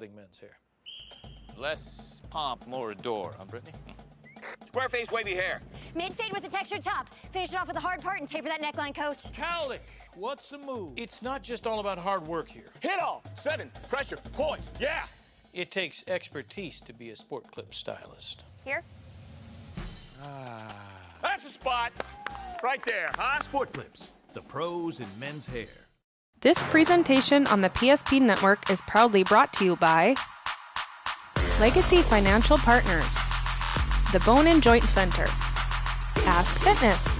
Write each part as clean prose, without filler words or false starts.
men's hair. Less pomp, more adore, huh, Brittany? Square face, wavy hair. Mid-fade with a textured top. Finish it off with a hard part and taper that neckline, coach. Cowlick, what's the move? It's not just all about hard work here. Hit all. 7. Pressure. Poise. Yeah. It takes expertise to be a sport clip stylist. Here? That's the spot. Right there, huh? Sport Clips, the pros in men's hair. This presentation on the PSP Network is proudly brought to you by Legacy Financial Partners, the Bone and Joint Center, Ask Fitness,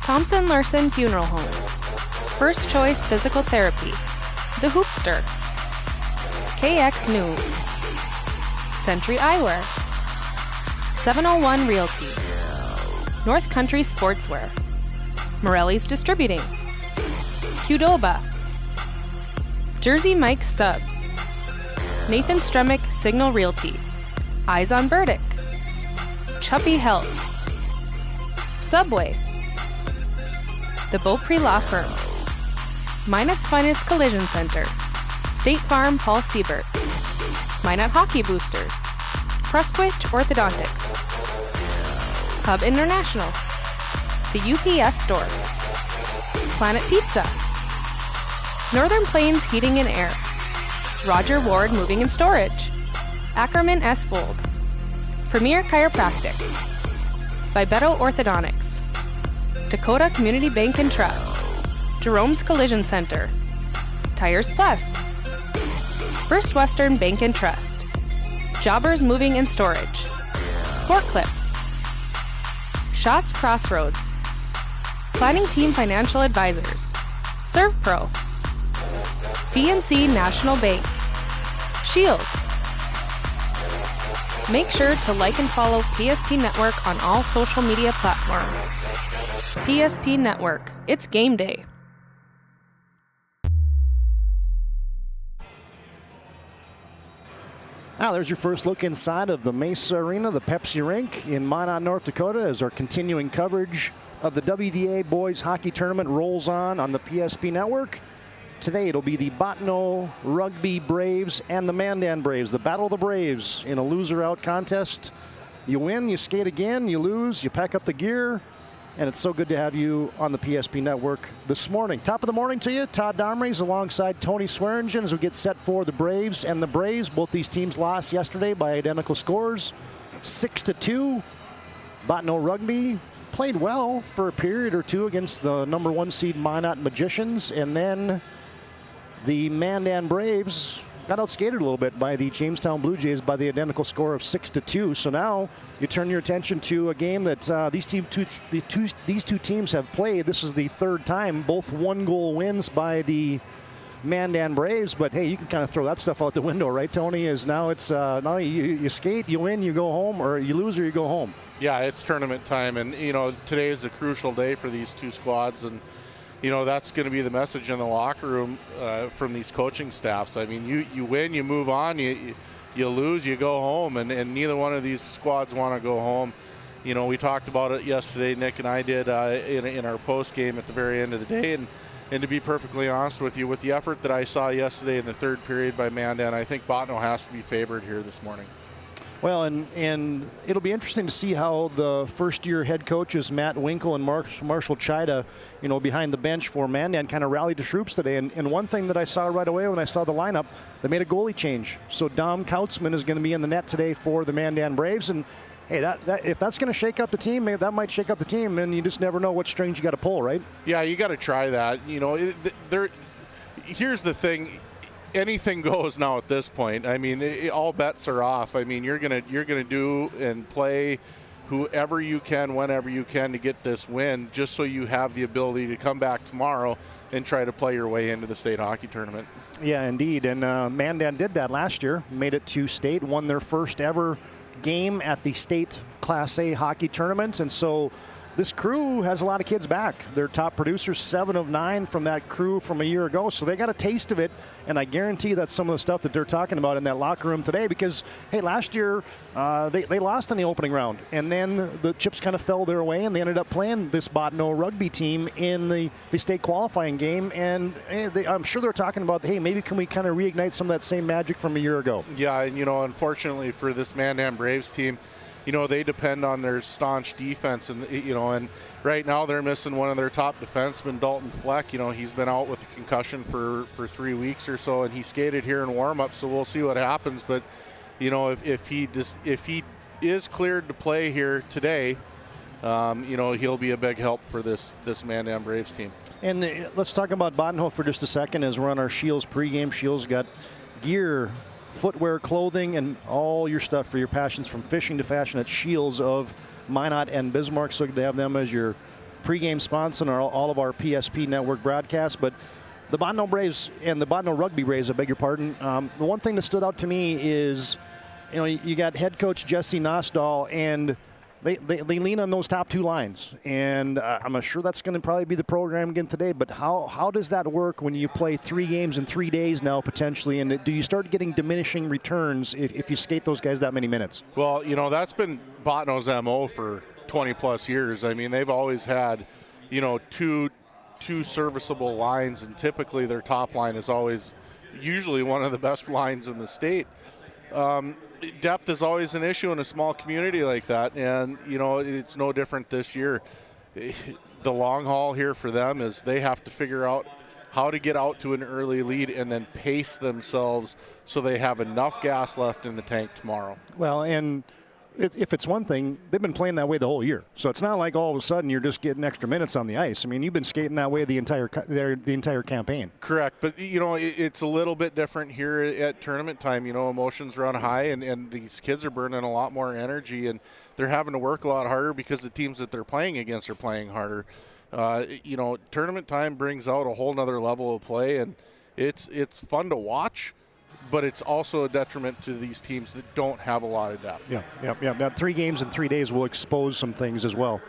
Thompson Larson Funeral Home, First Choice Physical Therapy, The Hoopster, KX News, Century Eyewear, 701 Realty, North Country Sportswear, Morelli's Distributing, Qdoba, Jersey Mike's Subs, Nathan Stremick Signal Realty, Eyes on Burdick, Chuppy Health, Subway, The Beaupre Law Firm, Minot's Finest Collision Center, State Farm Paul Siebert, Minot Hockey Boosters, Prestwich Orthodontics, Hub International, The UPS Store, Planet Pizza, Northern Plains Heating and Air, Roger Ward Moving and Storage, Ackerman S. Fold, Premier Chiropractic, Vibeto Orthodontics, Dakota Community Bank and Trust, Jerome's Collision Center, Tires Plus, First Western Bank and Trust, Jobbers Moving and Storage, Sport Clips, Shots Crossroads, Planning Team Financial Advisors, ServPro, BNC National Bank, Shields. Make sure to like and follow PSP Network on all social media platforms. PSP Network, it's game day. Now, there's your first look inside of the Maysa Arena, the Pepsi Rink in Minot, North Dakota, as our continuing coverage of the WDA Boys Hockey Tournament rolls on the PSP Network. Today, it'll be the Bottineau-Rugby Braves and the Mandan Braves, the Battle of the Braves in a loser-out contest. You win, you skate again, you lose, you pack up the gear, and it's so good to have you on the PSP Network this morning. Top of the morning to you, Todd Domrey's alongside Tony Swearingen as we get set for the Braves and the Braves. Both these teams lost yesterday by identical scores, 6-2. Bottineau-Rugby played well for a period or two against the number 1 seed Minot Magicians, and then the Mandan Braves got outskated a little bit by the Jamestown Blue Jays by the identical score of 6-2. So now you turn your attention to a game that these two teams have played. This is the third time, both 1-goal wins by the Mandan Braves. But hey, you can kind of throw that stuff out the window, right, Tony? Is now it's now you skate, you win, you go home, or you lose or you go home. Yeah, it's tournament time, and you know today is a crucial day for these two squads, and you know that's going to be the message in the locker room from these coaching staffs. I mean, you win, you move on, you lose, you go home, and neither one of these squads want to go home. You know, we talked about it yesterday, Nick and I did in our post game at the very end of the day, and to be perfectly honest with you, with the effort that I saw yesterday in the third period by Mandan, I think Bottineau has to be favored here this morning. Well, and it'll be interesting to see how the first-year head coaches Matt Winkle and Marshall Chida, you know, behind the bench for Mandan kind of rallied the troops today. And one thing that I saw right away when I saw the lineup, they made a goalie change. So Dom Kautzman is going to be in the net today for the Mandan Braves. And hey, that if that's going to shake up the team, maybe that might shake up the team. And you just never know what strings you got to pull, right? Yeah, you got to try that. You know, here's the thing. Anything goes now at this point. I mean, all bets are off. I mean, you're gonna do and play whoever you can, whenever you can to get this win, just so you have the ability to come back tomorrow and try to play your way into the state hockey tournament. Yeah, indeed. And Mandan did that last year, made it to state, won their first ever game at the state Class A hockey tournament. And so this crew has a lot of kids back. Their top producers, 7 of 9 from that crew from a year ago. So they got a taste of it. And I guarantee that's some of the stuff that they're talking about in that locker room today because, hey, last year they lost in the opening round. And then the chips kind of fell their way and they ended up playing this Bottineau-Rugby team in the state qualifying game. And I'm sure they're talking about, hey, maybe can we kind of reignite some of that same magic from a year ago? Yeah, and, unfortunately for this Mandan Braves team, they depend on their staunch defense, and and right now they're missing one of their top defensemen, Dalton Fleck. He's been out with a concussion for 3 weeks or so, and he skated here in warm-up, so we'll see what happens. But if he is cleared to play here today, he'll be a big help for this Mandan Braves team. And let's talk about Bottineau for just a second as we're on our Shields pregame. Shields got gear, footwear, clothing, and all your stuff for your passions from fishing to fashion at Shields of Minot and Bismarck. So good to have them as your pregame sponsor on all of our PSP network broadcasts. But the Bottineau Braves and the Bottineau-Rugby Braves, I beg your pardon, the one thing that stood out to me is, you got head coach Jesse Nostal, and they lean on those top 2 lines. And I'm sure that's going to probably be the program again today. But how does that work when you play 3 games in 3 days now potentially? And do you start getting diminishing returns if you skate those guys that many minutes? Well, that's been Bottineau's MO for 20-plus years. I mean, they've always had, 2 serviceable lines. And typically their top line is always usually one of the best lines in the state. Depth is always an issue in a small community like that, and it's no different this year. The long haul here for them is they have to figure out how to get out to an early lead and then pace themselves so they have enough gas left in the tank tomorrow. Well, and if it's one thing, they've been playing that way the whole year. So it's not like all of a sudden you're just getting extra minutes on the ice. I mean, you've been skating that way the entire campaign. Correct. But, it's a little bit different here at tournament time. Emotions run high, and these kids are burning a lot more energy, and they're having to work a lot harder because the teams that they're playing against are playing harder. Tournament time brings out a whole nother level of play, and it's fun to watch. But it's also a detriment to these teams that don't have a lot of depth. Yeah. That 3 games in 3 days will expose some things as well.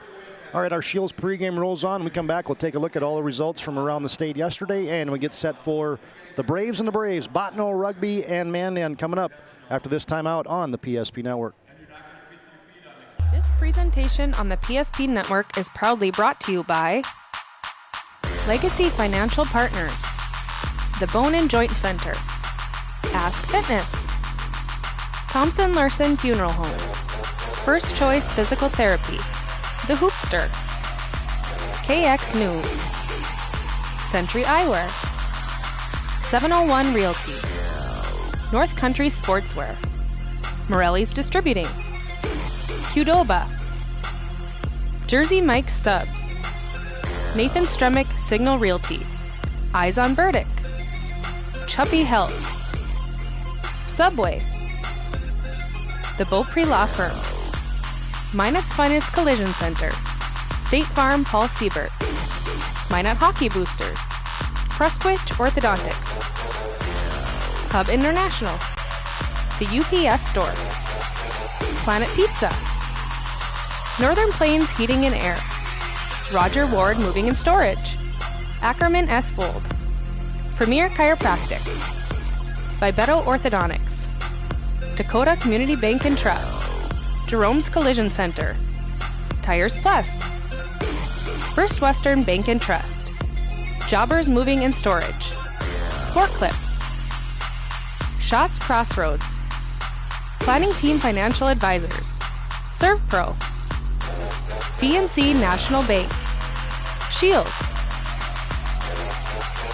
All right, our Shields pregame rolls on. When we come back, we'll take a look at all the results from around the state yesterday, and we get set for the Braves and the Braves, Bottineau-Rugby and Mandan coming up after this timeout on the PSP Network. This presentation on the PSP Network is proudly brought to you by Legacy Financial Partners, the Bone and Joint Center, Ask Fitness, Thompson Larson Funeral Home, First Choice Physical Therapy, The Hoopster, KX News, Century Eyewear, 701 Realty, North Country Sportswear, Morelli's Distributing, Qdoba, Jersey Mike's Subs, Nathan Stremick Signal Realty, Eyes on Burdick, Chuppy Health, Subway, the Beaupre Law Firm, Minot's Finest Collision Center, State Farm Paul Siebert, Minot Hockey Boosters, Prestwich Orthodontics, Hub International, the UPS Store, Planet Pizza, Northern Plains Heating and Air, Roger Ward Moving and Storage, Ackerman S. Fold, Premier Chiropractic, Vibeto Orthodontics, Dakota Community Bank and Trust, Jerome's Collision Center, Tires Plus, First Western Bank and Trust, Jobbers Moving and Storage, Sport Clips, Shots Crossroads, Planning Team Financial Advisors, ServPro, BNC National Bank, Shields.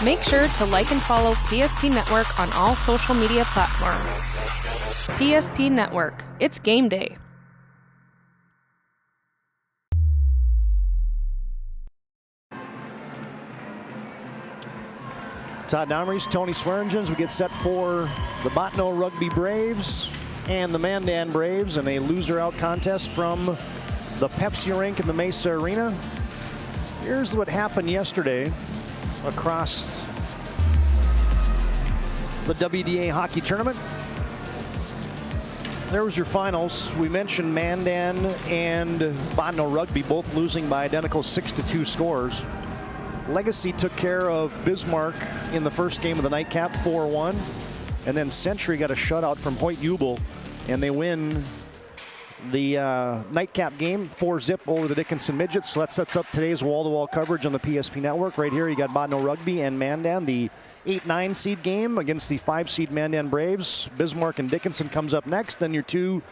Make sure to like and follow PSP Network on all social media platforms. PSP Network, it's game day. Todd Domrys, Tony Swearingens. We get set for the Bottineau-Rugby Braves and the Mandan Braves in a loser-out contest from the Pepsi Rink in the Maysa Arena. Here's what happened yesterday across the WDA hockey tournament. there was your finals. We mentioned Mandan and Bottineau-Rugby both losing by identical 6-2 scores. Legacy took care of Bismarck in the first game of the nightcap, 4-1. And then Century got a shutout from Hoyt-Jubel, and they win the nightcap game 4-0 over the Dickinson Midgets. So that sets up today's wall-to-wall coverage on the PSP network. Right here you got Bottineau-Rugby and Mandan, the 8-9 seed game against the 5 seed Mandan Braves. Bismarck and Dickinson comes up next. Then your two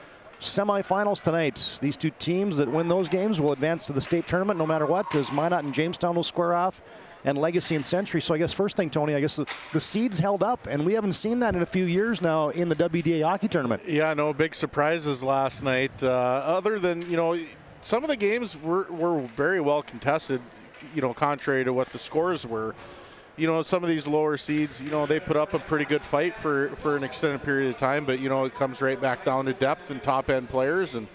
semifinals tonight. These two teams that win those games will advance to the state tournament no matter what, as Minot and Jamestown will square off, and Legacy and Century. So I guess first thing, Tony, I guess the seeds held up, and we haven't seen that in a few years now in the WDA hockey tournament. Yeah, no big surprises last night. Other than, some of the games were very well contested, contrary to what the scores were. Some of these lower seeds, they put up a pretty good fight for an extended period of time, but, it comes right back down to depth and top-end players. And,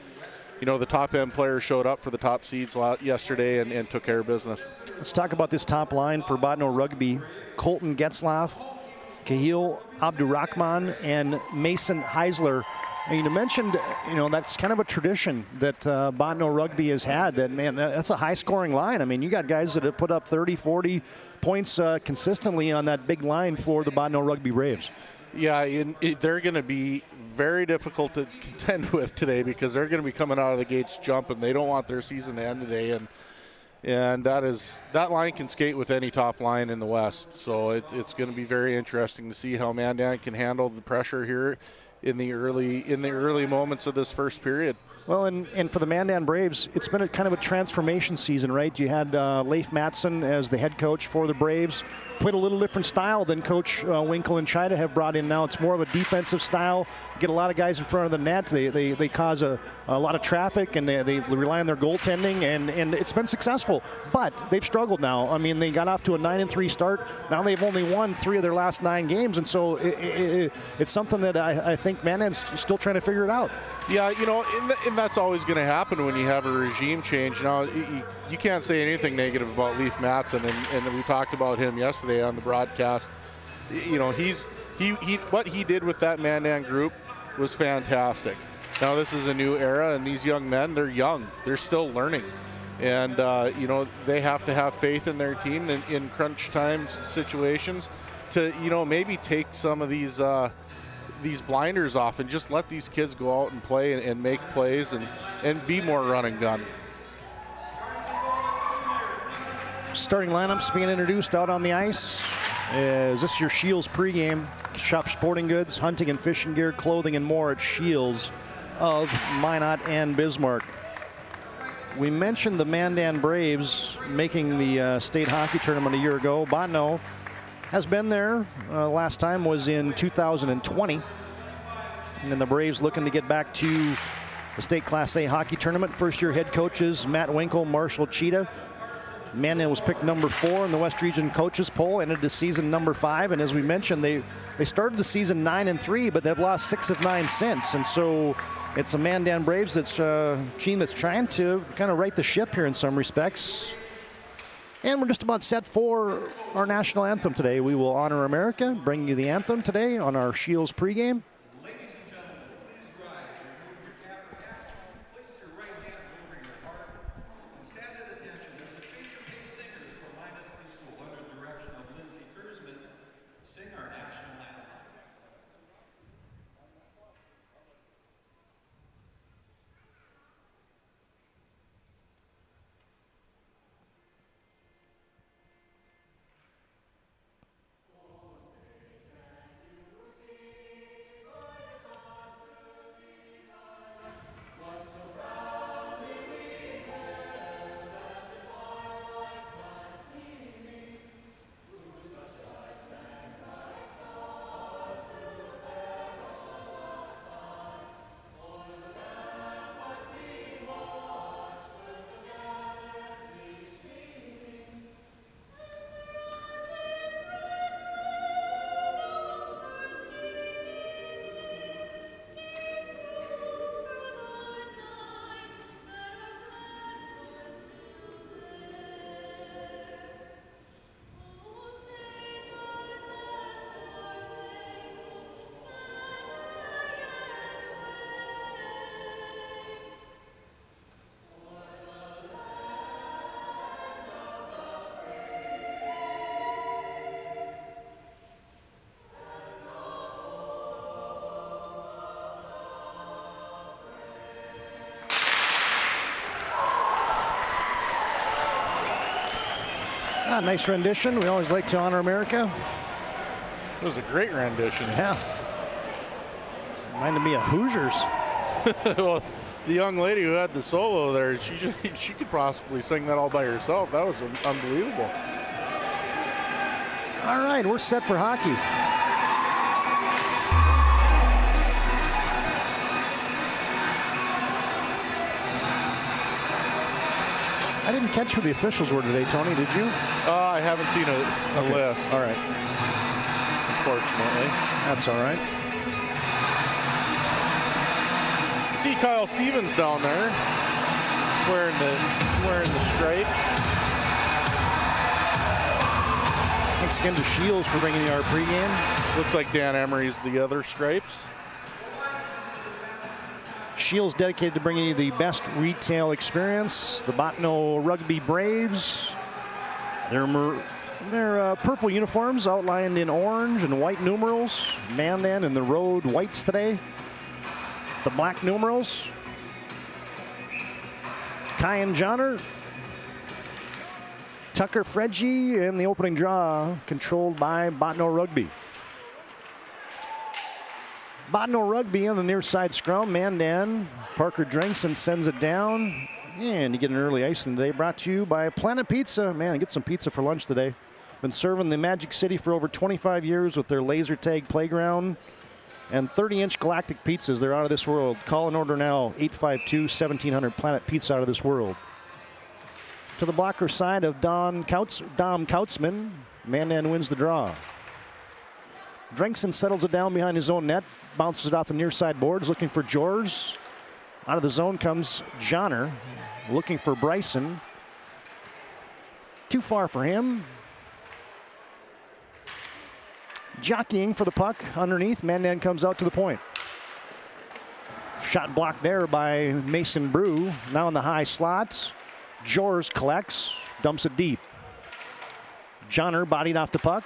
the top-end players showed up for the top seeds yesterday and took care of business. Let's talk about this top line for Bottineau-Rugby. Colton Getzlaff, Kahil Abdurrahman, and Mason Heisler. And you mentioned, that's kind of a tradition that Bottineau-Rugby has had. That, man, that's a high-scoring line. I mean, you got guys that have put up 30, 40 points consistently on that big line for the Bottineau-Rugby Braves. Yeah, they're going to be very difficult to contend with today because they're going to be coming out of the gates jumping. They don't want their season to end today, and that line can skate with any top line in the West. So it's going to be very interesting to see how Mandan can handle the pressure here in the early moments of this first period. Well, and for the Mandan Braves, it's been a kind of a transformation season, right? You had Leif Matson as the head coach for the Braves. Played a little different style than Coach Winkle and Chida have brought in now. It's more of a defensive style. Get a lot of guys in front of the net. They cause a lot of traffic, and they rely on their goaltending, and it's been successful. But they've struggled now. I mean, they got off to a 9-3 start. Now they've only won 3 of their last 9 games, and so it's something that I think Mandan's still trying to figure it out. Yeah, and that's always going to happen when you have a regime change. Now, you can't say anything negative about Leif Matson, and we talked about him yesterday on the broadcast. What he did with that Mandan group was fantastic. Now, this is a new era, and these young men, they're young. They're still learning. And, they have to have faith in their team in crunch time situations to, maybe take some of these blinders off and just let these kids go out and play and make plays and be more run and gun. Starting lineups being introduced out on the ice. Is this your Shields pregame? Shop sporting goods, hunting and fishing gear, clothing, and more at Shields of Minot and Bismarck. We mentioned the Mandan Braves making the state hockey tournament a year ago. Bottineau has been there. Last time was in 2020. And the Braves looking to get back to the state Class A hockey tournament. First-year head coaches Matt Winkle, Marshall Cheetah. Mandan was picked number 4 in the West Region coaches poll, ended the season number 5. And as we mentioned, they started the season 9-3, but they've lost 6 of 9 since. And so it's a Mandan Braves that's a team that's trying to kind of right the ship here in some respects. And we're just about set for our national anthem today. We will honor America, bring you the anthem today on our Shields pregame. Yeah, nice rendition. We always like to honor America. It was a great rendition. Yeah. Reminded me of Hoosiers. Well, the young lady who had the solo there, she could possibly sing that all by herself. That was unbelievable. All right, we're set for hockey. I didn't catch who the officials were today, Tony, did you? I haven't seen a list. All right. Unfortunately. That's all right. See Kyle Stevens down there wearing the stripes. Thanks again to Shields for bringing you our pregame. Looks like Dan Emery's the other stripes. Shields dedicated to bringing you the best retail experience. The Bottineau-Rugby Braves. Their purple uniforms outlined in orange and white numerals. Mandan and the road whites today. The black numerals. Kai and Johnner. Tucker Fredgie in the opening draw, controlled by Bottineau-Rugby. Bottineau-Rugby on the near side scrum. Mandan. Parker Dickinson sends it down. And you get an early icing today, brought to you by Planet Pizza. Man, get some pizza for lunch today. Been serving the Magic City for over 25 years with their laser tag playground and 30-inch galactic pizzas. They're out of this world. Call and order now, 852-1700, Planet Pizza, out of this world. To the blocker side of Dom Kautzman, Mandan wins the draw. Dickinson settles it down behind his own net, bounces it off the near side boards, looking for Jors. Out of the zone comes Johnner, looking for Bryson. Too far for him. Jockeying for the puck underneath. Mandan comes out to the point. Shot blocked there by Mason Brew. Now in the high slots. Jors collects, dumps it deep. Johnner bodied off the puck.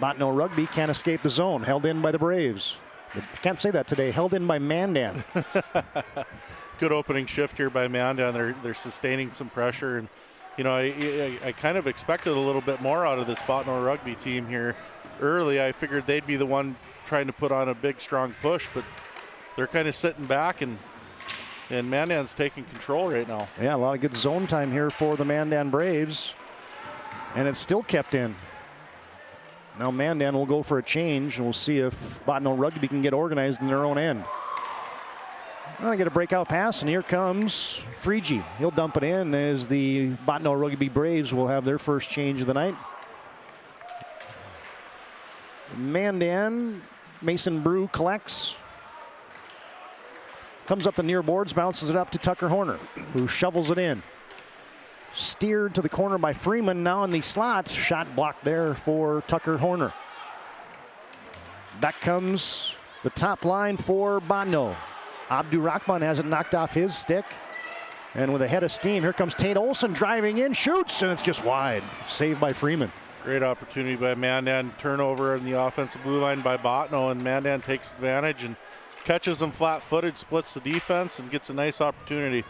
Bottineau-Rugby can't escape the zone. Held in by the Braves. Can't say that today. Held in by Mandan. Good opening shift here by Mandan. They're sustaining some pressure, and you know I kind of expected a little bit more out of this Bottineau-Rugby team here early. I figured they'd be the one trying to put on a big, strong push, but they're kind of sitting back, and Mandan's taking control right now. Yeah, a lot of good zone time here for the Mandan Braves, and it's still kept in. Now Mandan will go for a change, and we'll see if Bottineau-Rugby can get organized in their own end. I get a breakout pass, and here comes Fredgie. He'll dump it in as the Bottineau-Rugby Braves will have their first change of the night. Mandan, Mason Brew collects. Comes up the near boards, bounces it up to Tucker Horner, who shovels it in. Steered to the corner by Freeman, now in the slot. Shot blocked there for Tucker Horner. Back comes the top line for Bottineau. Abdu-Rahman has it knocked off his stick. And with a head of steam, here comes Tate Olson driving in, shoots, and it's just wide. Saved by Freeman. Great opportunity by Mandan. Turnover in the offensive blue line by Bottineau, and Mandan takes advantage and catches them flat-footed, splits the defense, and gets a nice opportunity.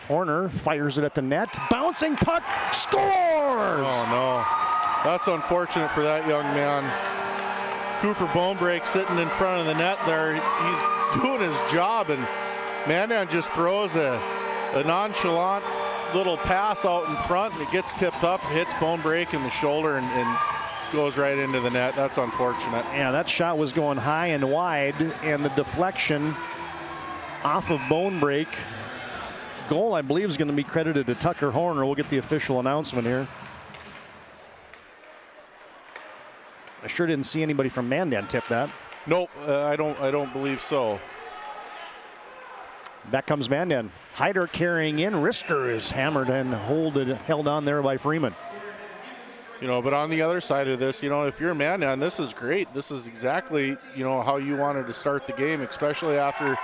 Horner fires it at the net. Bouncing puck, scores! Oh, no. That's unfortunate for that young man. Cooper Bonebreak sitting in front of the net there. He's doing his job, and Mandan just throws a nonchalant little pass out in front, and it gets tipped up, hits Bonebreak in the shoulder, and goes right into the net. That's unfortunate. Yeah, that shot was going high and wide, and the deflection off of Bonebreak. Goal, I believe, is going to be credited to Tucker Horner. We'll get the official announcement here. I sure didn't see anybody from Mandan tip that. Nope, I don't believe so. Back comes Mandan. Hyder carrying in. Rister is hammered and held on there by Freeman. You know, but on the other side of this, you know, if you're Mandan, this is great. This is exactly, you know, how you wanted to start the game, especially after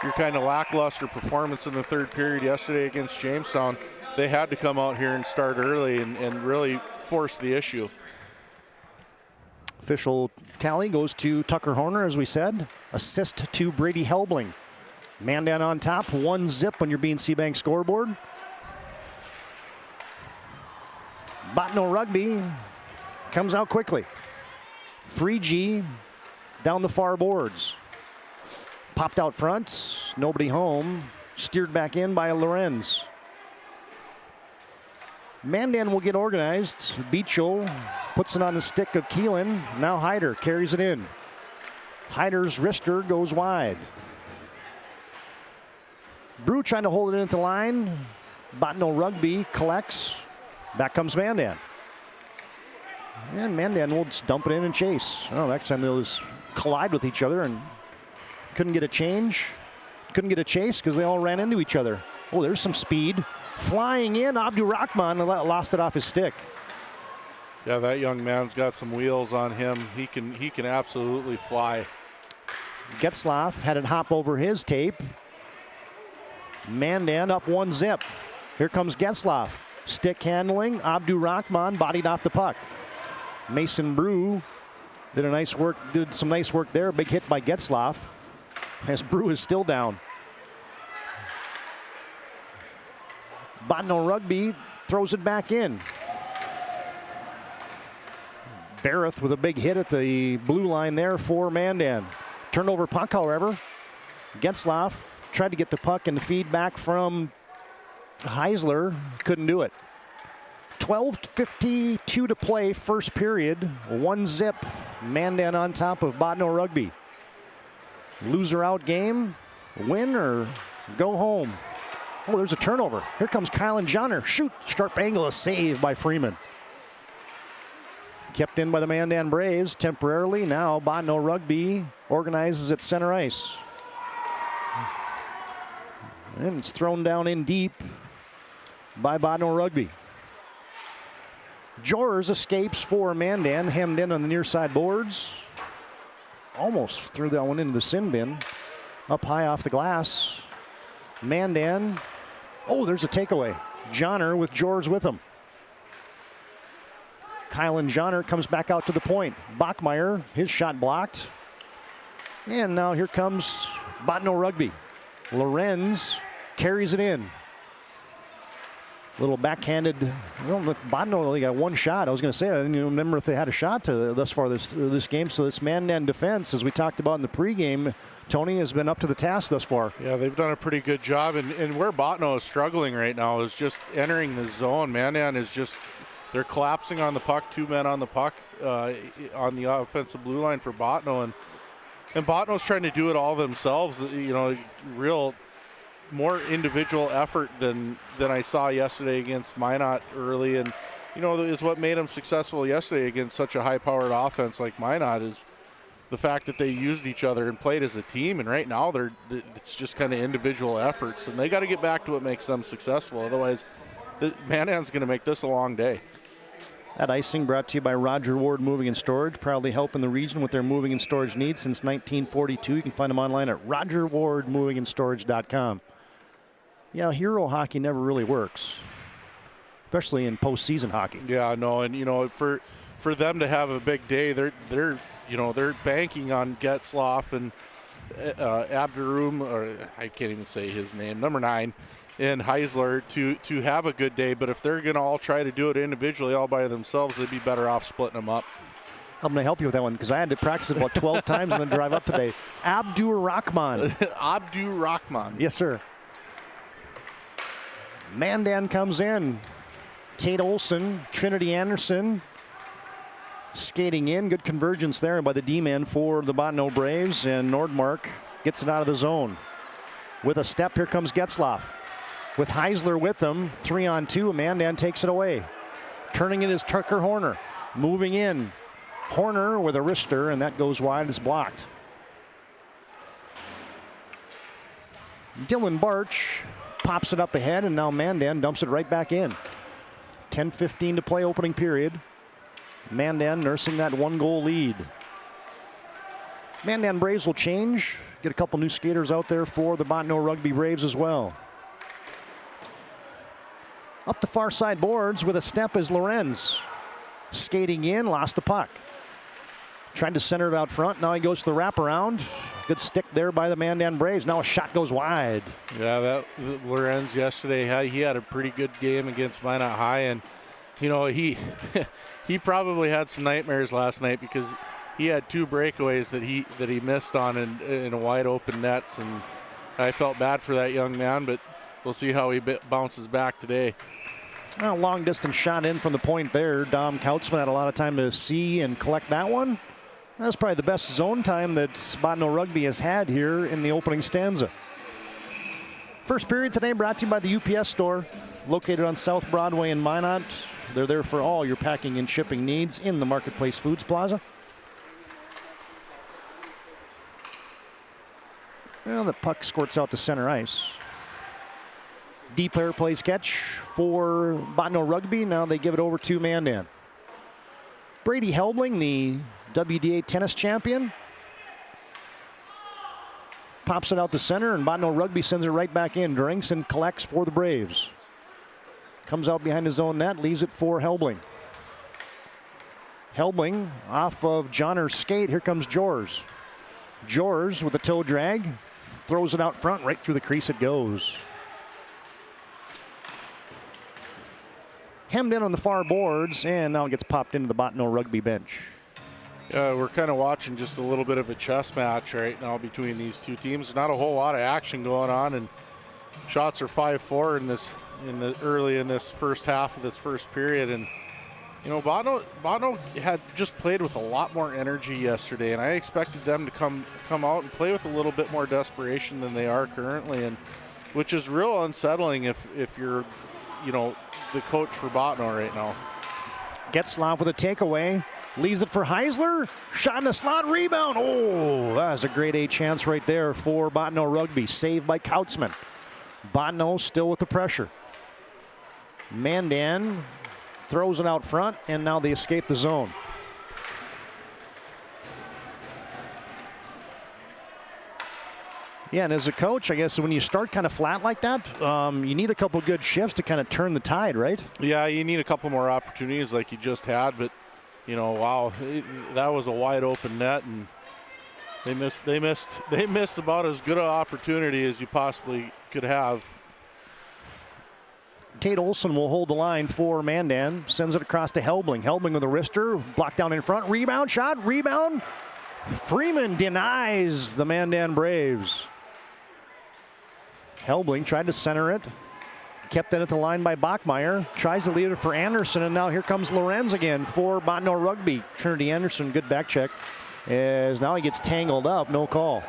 your kind of lackluster performance in the third period yesterday against Jamestown. They had to come out here and start early and really force the issue. Official tally goes to Tucker Horner, as we said. Assist to Brady Helbling. Mandan on top, 1-0 on your BNC Bank scoreboard. Bottineau-Rugby comes out quickly. Free G down the far boards. Popped out front, nobody home. Steered back in by Lorenz. Mandan will get organized. Beachel puts it on the stick of Keelan. Now Hyder carries it in. Hyder's wrister goes wide. Brew trying to hold it in at the line. Bottineau-Rugby collects. Back comes Mandan. And Mandan will just dump it in and chase. Oh, next time they'll just collide with each other and couldn't get a change. Couldn't get a chase because they all ran into each other. Oh, there's some speed. Flying in, Abdurrahman lost it off his stick. Yeah, that young man's got some wheels on him. He can absolutely fly. Getzlaff had it hop over his tape. Mandan up 1-0. Here comes Getzlaff. Stick handling. Abdurrahman bodied off the puck. Mason Brew did some nice work there. Big hit by Getzlaff. As Brew is still down. Bottineau-Rugby throws it back in. Barrett with a big hit at the blue line there for Mandan. Turnover puck, however. Getzlaff tried to get the puck and feed back from Heisler. Couldn't do it. 12:52 to play, first period. 1-0. Mandan on top of Bottineau-Rugby. Loser out game. Win or go home. Oh, there's a turnover. Here comes Kylan Johnner. Shoot. Sharp angle, a save by Freeman. Kept in by the Mandan Braves temporarily. Now Bottineau-Rugby organizes at center ice. And it's thrown down in deep by Bottineau-Rugby. Jors escapes for Mandan, hemmed in on the near side boards. Almost threw that one into the sin bin. Up high off the glass. Mandan. Oh, there's a takeaway. Johnner with Jors with him. Kylan Johnner comes back out to the point. Bachmeyer, his shot blocked. And now here comes Bottineau-Rugby. Lorenz carries it in. Little backhanded. Well, Bottineau only got one shot. I was going to say, I didn't even remember if they had a shot thus far this game. So this Mandan defense, as we talked about in the pregame, Tony, has been up to the task thus far. Yeah, they've done a pretty good job. And where Bottineau is struggling right now is just entering the zone. Mandan is just, they're collapsing on the puck, 2 men on the puck on the offensive blue line for Bottineau. And Bottineau's trying to do it all themselves. You know, real more individual effort than I saw yesterday against Minot early. And, you know, is what made them successful yesterday against such a high-powered offense like Minot is the fact that they used each other and played as a team. And right now it's just kind of individual efforts. And they got to get back to what makes them successful. Otherwise, Mandan's going to make this a long day. That icing brought to you by Roger Ward Moving and Storage, proudly helping the region with their moving and storage needs since 1942. You can find them online at rogerwardmovingandStorage.com. Yeah, hero hockey never really works, especially in postseason hockey. Yeah, no, and you know, for them to have a big day, they're banking on Getzlaff and Abdurum, or I can't even say his name, number 9, and Heisler to have a good day. But if they're going to all try to do it individually all by themselves, they'd be better off splitting them up. I'm going to help you with that one because I had to practice it about 12 times on the drive up today. Abdurrahman. Abdurrahman. Yes, sir. Mandan comes in. Tate Olson, Trinity Anderson skating in. Good convergence there by the D-man for the Bottineau Braves. And Nordmark gets it out of the zone. With a step, here comes Getzlaff. With Heisler with him, 3-on-2. Mandan takes it away. Turning it is Tucker Horner. Moving in. Horner with a wrister, and that goes wide. It's blocked. Dylan Barch pops it up ahead, and now Mandan dumps it right back in. 10:15 to play, opening period. Mandan nursing that 1-goal lead. Mandan Braves will change. Get a couple new skaters out there for the Bottineau-Rugby Braves as well. Up the far side boards with a step is Lorenz. Skating in, lost the puck. Tried to center it out front. Now he goes to the wraparound. Good stick there by the Mandan Braves. Now a shot goes wide. Yeah, that Lorenz yesterday, he had a pretty good game against Minot High, and you know, he he probably had some nightmares last night because he had 2 breakaways that he missed on in a wide open nets, and I felt bad for that young man, but we'll see how he bounces back today. Well, long distance shot in from the point there. Dom Kautzman had a lot of time to see and collect that one. That's probably the best zone time that Bottineau-Rugby has had here in the opening stanza. First period today brought to you by the UPS store, located on South Broadway in Minot. They're there for all your packing and shipping needs in the Marketplace Foods Plaza. Well, the puck squirts out to center ice. Deep player plays catch for Bottineau-Rugby. Now they give it over to Mandan. Brady Helbling, the WDA tennis champion, pops it out to center, and Bottineau-Rugby sends it right back in. Dickinson collects for the Braves. Comes out behind his own net, leaves it for Helbling. Helbling off of Johnner's skate. Here comes Jors. Jors with a toe drag, throws it out front, right through the crease it goes. Hemmed in on the far boards, and now it gets popped into the Bottineau-Rugby bench. We're kind of watching just a little bit of a chess match right now between these two teams. Not a whole lot of action going on, and shots are 5-4 early in this first half of this first period. And you know, Bottineau had just played with a lot more energy yesterday, and I expected them to come out and play with a little bit more desperation than they are currently, and which is real unsettling if you're, you know, the coach for Bottineau right now. Getzlaff with a takeaway. Leaves it for Heisler. Shot in the slot. Rebound. Oh, that was a grade A chance right there for Bottineau-Rugby. Saved by Kautzman. Bottineau still with the pressure. Mandan throws it out front, and now they escape the zone. Yeah, and as a coach, I guess when you start kind of flat like that, you need a couple good shifts to kind of turn the tide, right? Yeah, you need a couple more opportunities like you just had, but you know, wow, that was a wide open net, and they missed about as good an opportunity as you possibly could have. Tate Olson will hold the line for Mandan, sends it across to Helbling. Helbling with a wrister, blocked down in front, rebound shot, rebound. Freeman denies the Mandan Braves. Helbling tried to center it. Kept in at the line by Bachmeyer. Tries to lead it for Anderson, and now here comes Lorenz again for Bottineau-Rugby. Trinity Anderson, good back check. As now he gets tangled up, no call.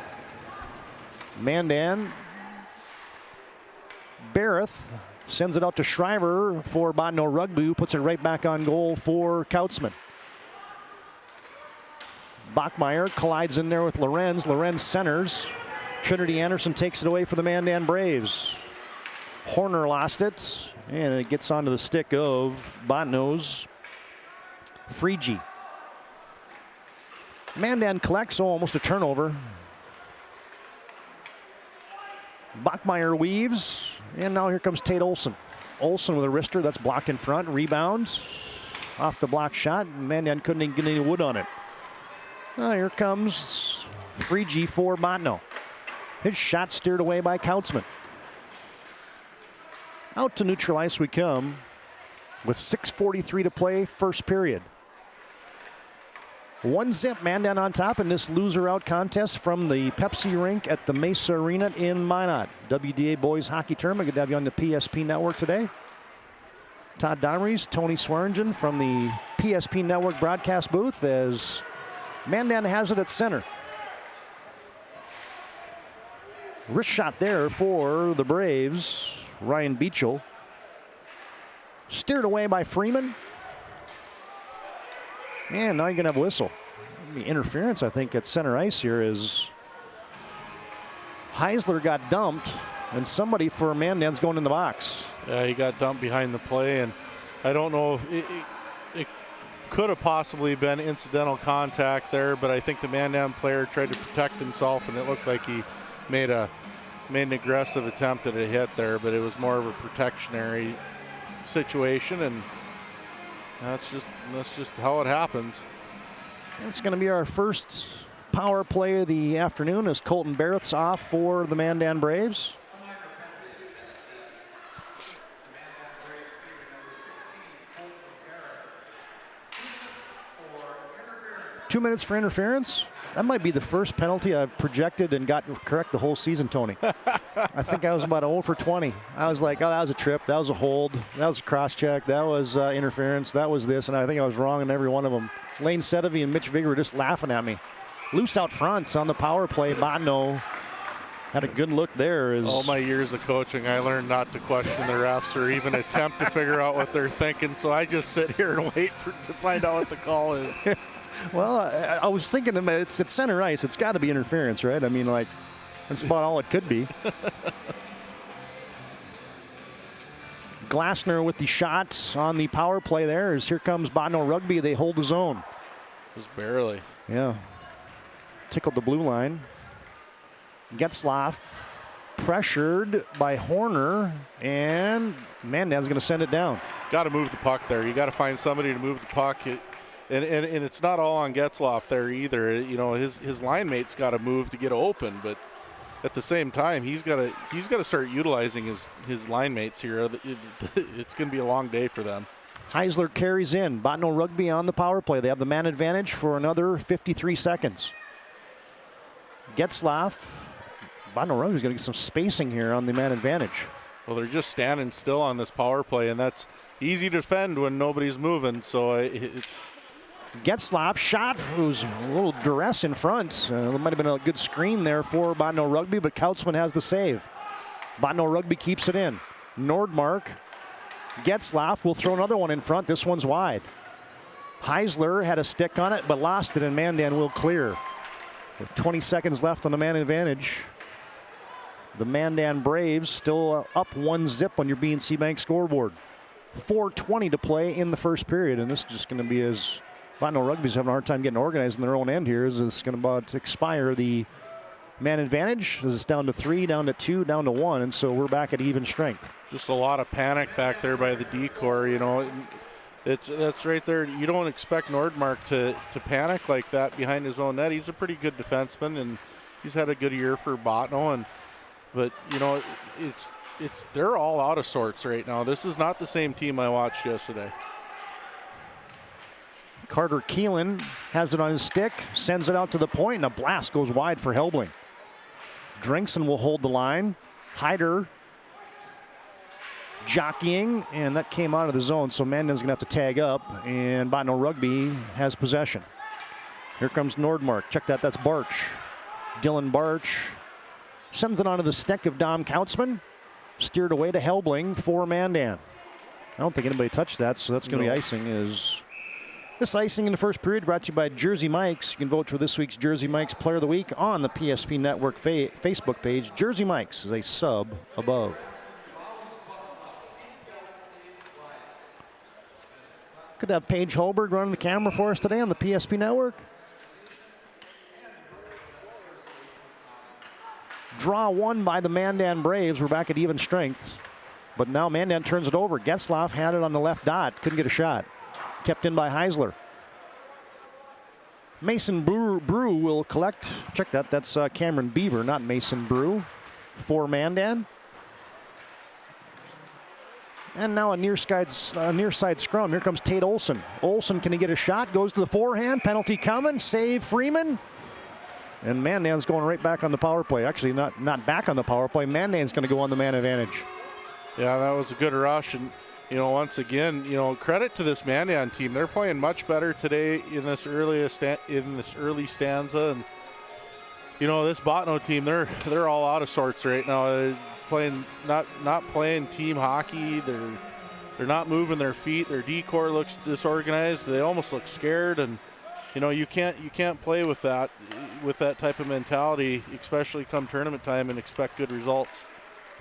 Mandan. Barrett sends it out to Shriver for Bottineau-Rugby, who puts it right back on goal for Kautzman. Bachmeyer collides in there with Lorenz. Lorenz centers. Trinity Anderson takes it away for the Mandan Braves. Horner lost it, and it gets onto the stick of Bottineau's Freegee. Mandan collects, almost a turnover. Bachmeyer weaves, and now here comes Tate Olson. Olson with a wrister, that's blocked in front, rebounds. Off the block shot, Mandan couldn't even get any wood on it. Here comes Freegee for Bottineau. His shot steered away by Kautzman. Out to neutral ice we come with 6:43 to play, first period. 1-0 Mandan on top in this loser-out contest from the Pepsi Rink at the Maysa Arena in Minot. WDA Boys Hockey Tournament. Good to have you on the PSP Network today. Todd Domries, Tony Swearingen from the PSP Network broadcast booth as Mandan has it at center. Wrist shot there for the Braves. Ryan Beachel. Steered away by Freeman. And now you're going to have a whistle. The interference, I think, at center ice here is Heisler got dumped, and somebody for Mandan's going in the box. Yeah, he got dumped behind the play, and I don't know if it could have possibly been incidental contact there, but I think the Mandan player tried to protect himself, and it looked like he made an aggressive attempt at a hit there, but it was more of a protectionary situation, and that's just how it happens. It's going to be our first power play of the afternoon as Colton Barrett's off for the Mandan Braves. 2 minutes for interference. That might be the first penalty I've projected and got correct the whole season, Tony. I think I was about 0 for 20. I was like, oh, that was a trip. That was a hold. That was a cross-check. That was interference. That was this. And I think I was wrong in every one of them. Lane Sedevy and Mitch Vigor were just laughing at me. Loose out front on the power play. Bottineau had a good look there. All my years of coaching, I learned not to question the refs or even attempt to figure out what they're thinking. So I just sit here and wait to find out what the call is. Well, I was thinking it's at center ice. It's got to be interference, right? I mean, like, that's about all it could be. Glasner with the shots on the power play there. As here comes Bottineau-Rugby. They hold the zone. Just barely. Yeah. Tickled the blue line. Getzlaff pressured by Horner, and Mandan's going to send it down. Got to move the puck there. You got to find somebody to move the puck. And it's not all on Getzlaff there either. You know, his line mate's got to move to get open, but at the same time, he's got to start utilizing his line mates here. It's going to be a long day for them. Heisler carries in. Bottineau-Rugby on the power play. They have the man advantage for another 53 seconds. Getzlaff. Bottineau-Rugby's going to get some spacing here on the man advantage. Well, they're just standing still on this power play, and that's easy to defend when nobody's moving. So it's. Getzlaff shot, who's a little duress in front. There might have been a good screen there for Bottineau-Rugby, but Kautzman has the save. Bottineau-Rugby keeps it in. Nordmark, Getzlaff will throw another one in front. This one's wide. Heisler had a stick on it, but lost it, and Mandan will clear. With 20 seconds left on the man advantage. The Mandan Braves still up 1-0 on your B&C Bank scoreboard. 4:20 to play in the first period, and this is just going to be as Bottineau-Rugby's having a hard time getting organized in their own end here. As it's going to about to expire the man advantage. As it's down to 3, down to 2, down to 1, and so we're back at even strength. Just a lot of panic back there by the D-corps, you know. That's right there. You don't expect Nordmark to panic like that behind his own net. He's a pretty good defenseman, and he's had a good year for Bottineau. But you know, they're all out of sorts right now. This is not the same team I watched yesterday. Carter Keelan has it on his stick, sends it out to the point, and a blast goes wide for Helbling. Drinkson will hold the line. Hyder jockeying, and that came out of the zone, so Mandan's going to have to tag up, and Bottineau-Rugby has possession. Here comes Nordmark. Check that, that's Barch. Dylan Barch sends it onto the stick of Dom Kautzman. Steered away to Helbling for Mandan. I don't think anybody touched that, so that's going to be icing. This icing in the first period brought to you by Jersey Mike's. You can vote for this week's Jersey Mike's Player of the Week on the PSP Network Facebook page. Jersey Mike's is a sub above. Could have Paige Holberg running the camera for us today on the PSP Network. Draw one by the Mandan Braves. We're back at even strength. But now Mandan turns it over. Getzlaff had it on the left dot. Couldn't get a shot. Kept in by Heisler. Mason Brew will collect. Check that. That's Cameron Beaver, not Mason Brew, for Mandan. And now a near side scrum. Here comes Tate Olson. Olson, can he get a shot? Goes to the forehand. Penalty coming. Save Freeman. And Mandan's going right back on the power play. Actually, not back on the power play. Mandan's going to go on the man advantage. Yeah, that was a good rush. And, you know, once again, you know, credit to this Mandan team. They're playing much better today in this early stanza. And, you know, this Bottineau team, they're all out of sorts right now. They're playing not playing team hockey. They're not moving their feet. Their D-corps looks disorganized. They almost look scared. And, you know, you can't play with that type of mentality, especially come tournament time, and expect good results.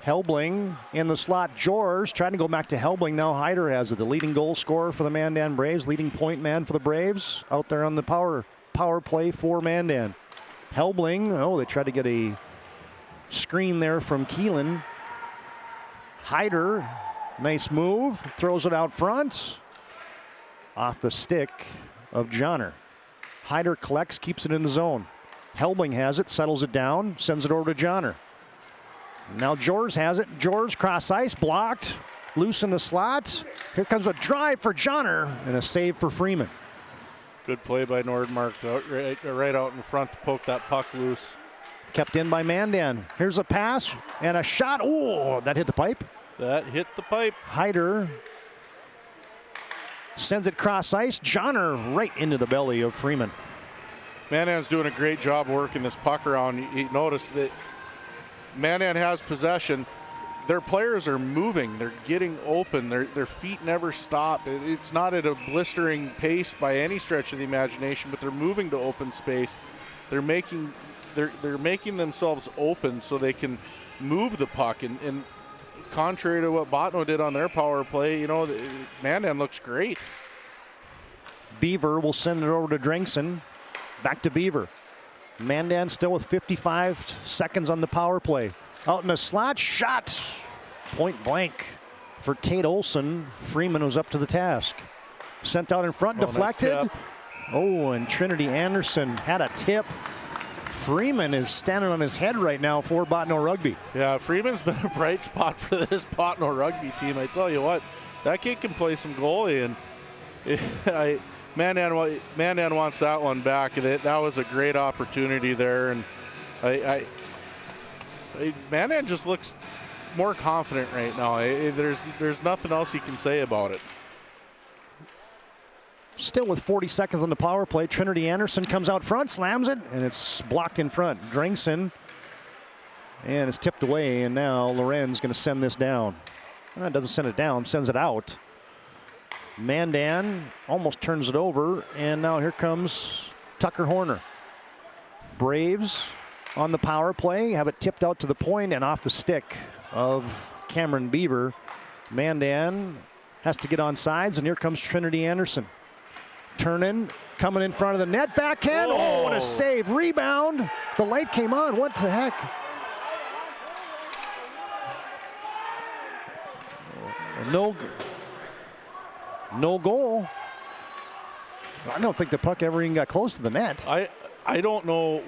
Helbling in the slot. George trying to go back to Helbling. Now Hyder has it. The leading goal scorer for the Mandan Braves, leading point man for the Braves, out there on the power play for Mandan. Helbling, they tried to get a screen there from Keelan. Hyder, nice move, throws it out front. Off the stick of Johnner. Hyder collects, keeps it in the zone. Helbling has it, settles it down, sends it over to Johnner. Now George has it. George cross ice, blocked, loose in the slot. Here comes a drive for Johnner and a save for Freeman. Good play by Nordmark, right out in front to poke that puck loose. Kept in by Mandan. Here's a pass and a shot. Oh, that hit the pipe. That hit the pipe. Hyder sends it cross ice. Johnner right into the belly of Freeman. Mandan's doing a great job working this puck around. You notice that Mandan has possession. Their players are moving. They're getting open. Their feet never stop. It's not at a blistering pace by any stretch of the imagination, but they're moving to open space. They're making themselves open so they can move the puck. And contrary to what Bottineau did on their power play, Mandan looks great. Beaver will send it over to Dickinson. Back to Beaver. Mandan still with 55 seconds on the power play. Out in the slot, shot. Point blank for Tate Olson. Freeman was up to the task. Sent out in front, deflected. Nice and Trinity Anderson had a tip. Freeman is standing on his head right now for Bottineau-Rugby. Yeah, Freeman's been a bright spot for this Bottineau-Rugby team. I tell you what, that kid can play some goalie, and Mandan wants that one back. That was a great opportunity there, and Mandan just looks more confident right now. There's nothing else you can say about it. Still with 40 seconds on the power play, Trinity Anderson comes out front, slams it, and it's blocked in front. Dickinson, and it's tipped away, and now Loren's going to send this down. Doesn't send it down, sends it out. Mandan almost turns it over, and now here comes Tucker Horner. Braves on the power play, have it tipped out to the point and off the stick of Cameron Beaver. Mandan has to get on sides, and here comes Trinity Anderson. Turning, coming in front of the net, backhand. Oh, what a save. Rebound. The light came on. What the heck? No goal. I don't think the puck ever even got close to the net. I don't know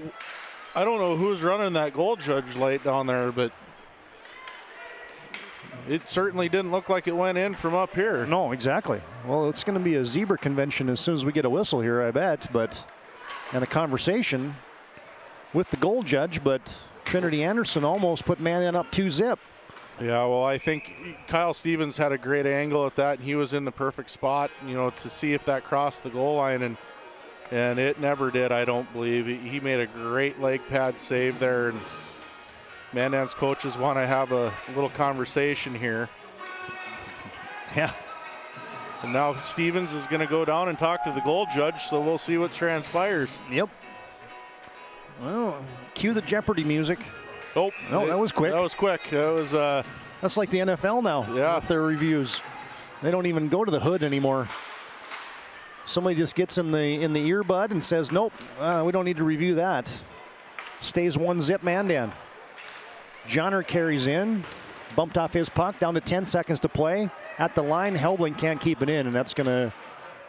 who's running that goal judge light down there, but it certainly didn't look like it went in from up here. No, exactly. Well, it's going to be a zebra convention as soon as we get a whistle here, I bet. And a conversation with the goal judge, but Trinity Anderson almost put Mandan up 2-0. Yeah, well, I think Kyle Stevens had a great angle at that, and he was in the perfect spot, to see if that crossed the goal line, and it never did, I don't believe. He made a great leg pad save there, and Mandan's coaches want to have a little conversation here. Yeah. And now Stevens is going to go down and talk to the goal judge, so we'll see what transpires. Yep. Well, cue the Jeopardy music. Oh, no, that was quick. That was quick. That's like the NFL now. Yeah. With their reviews. They don't even go to the hood anymore. Somebody just gets in the earbud and says, nope, we don't need to review that. Stays 1-0 Mandan. Johnner carries in, bumped off his puck, down to 10 seconds to play. At the line, Helbling can't keep it in, and that's going to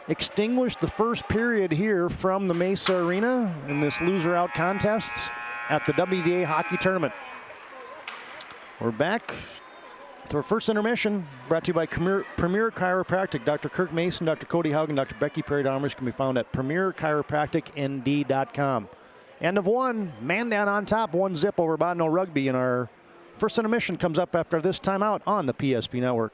extinguish the first period here from the Maysa Arena in this loser-out contest at the WDA hockey tournament. We're back to our first intermission, brought to you by Premier Chiropractic. Dr. Kirk Mason, Dr. Cody Haugen, and Dr. Becky Perry-Domers can be found at premierchiropracticnd.com. End of one. Mandan on top, 1-0 over Bottineau-Rugby, and our first intermission comes up after this timeout on the PSP Network.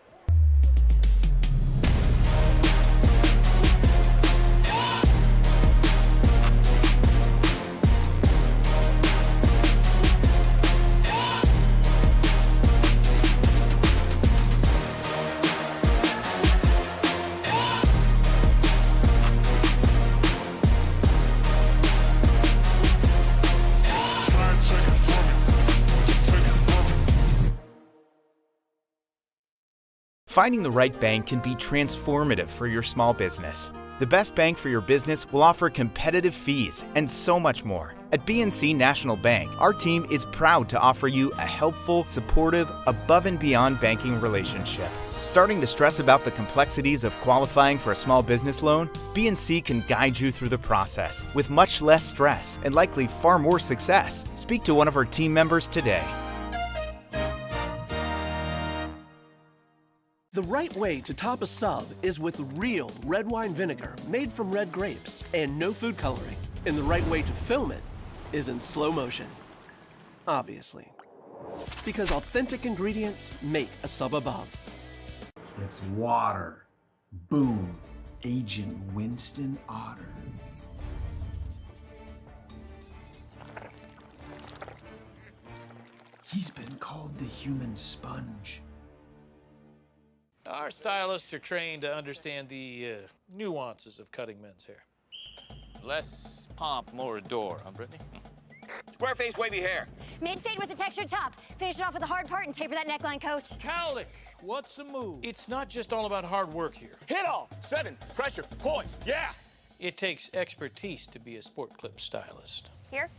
Finding the right bank can be transformative for your small business. The best bank for your business will offer competitive fees and so much more. At BNC National Bank, our team is proud to offer you a helpful, supportive, above and beyond banking relationship. Starting to stress about the complexities of qualifying for a small business loan? BNC can guide you through the process with much less stress and likely far more success. Speak to one of our team members today. The The right way to top a sub is with real red wine vinegar made from red grapes and no food coloring. And the right way to film it is in slow motion. Obviously. Because authentic ingredients make a sub above. It's water. Boom. Agent Winston Otter. He's been called the human sponge. Our stylists are trained to understand the nuances of cutting men's hair. Less pomp, more adore, huh, Brittany? Square face wavy hair. Mid-fade with a textured top. Finish it off with the hard part and taper that neckline, coach. Cowlick, what's the move? It's not just all about hard work here. Hit all. 7. Pressure. Point. Yeah. It takes expertise to be a sport clip stylist. Here?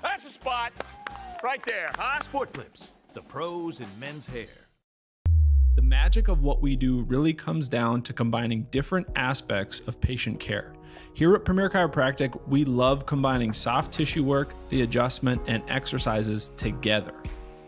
That's a spot. Right there, huh? Sport Clips, the pros in men's hair. The magic of what we do really comes down to combining different aspects of patient care. Here at Premier Chiropractic, we love combining soft tissue work, the adjustment, and exercises together.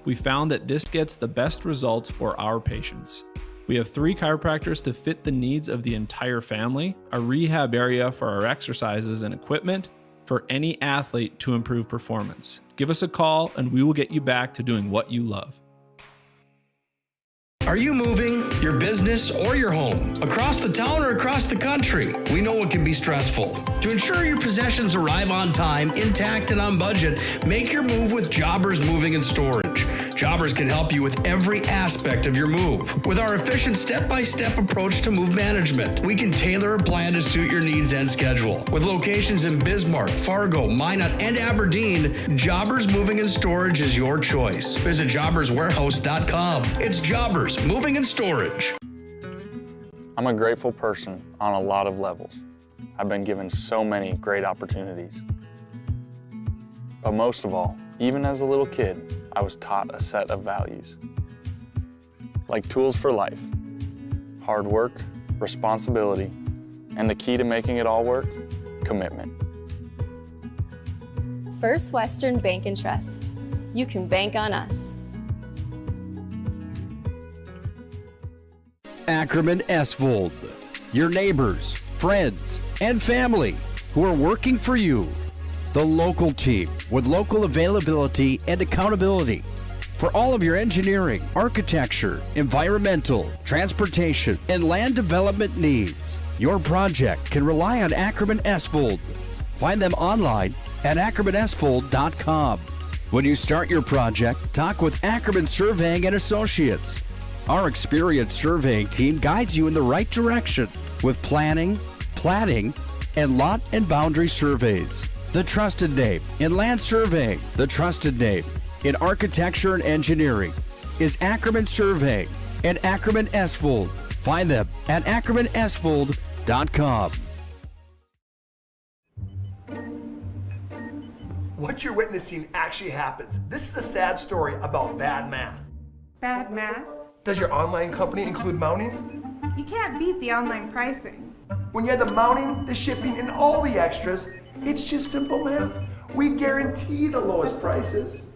We found that this gets the best results for our patients. We have 3 chiropractors to fit the needs of the entire family, a rehab area for our exercises and equipment, for any athlete to improve performance. Give us a call and we will get you back to doing what you love. Are you moving your business or your home across the town or across the country? We know it can be stressful. To ensure your possessions arrive on time, intact, and on budget, make your move with Jobbers Moving and Storage. Jobbers can help you with every aspect of your move. With our efficient step-by-step approach to move management, we can tailor a plan to suit your needs and schedule. With locations in Bismarck, Fargo, Minot, and Aberdeen, Jobbers Moving and Storage is your choice. Visit jobberswarehouse.com. It's Jobbers Moving and Storage. I'm a grateful person on a lot of levels. I've been given so many great opportunities. But most of all, even as a little kid, I was taught a set of values. Like tools for life, hard work, responsibility, and the key to making it all work, commitment. First Western Bank and Trust. You can bank on us. Ackerman Esvold, your neighbors, friends, and family who are working for you. The local team with local availability and accountability for all of your engineering, architecture, environmental, transportation, and land development needs. Your project can rely on Ackerman Esvold. Find them online at ackermanesvold.com. When you start your project, talk with Ackerman Surveying and Associates. Our experienced surveying team guides you in the right direction with planning, platting, and lot and boundary surveys. The trusted name in land surveying, the trusted name in architecture and engineering is Ackerman Surveying and Ackerman Esvold. Find them at ackermanesvold.com. What you're witnessing actually happens. This is a sad story about bad math. Bad math? Does your online company include mounting? You can't beat the online pricing. When you have the mounting, the shipping, and all the extras, it's just simple math. We guarantee the lowest prices.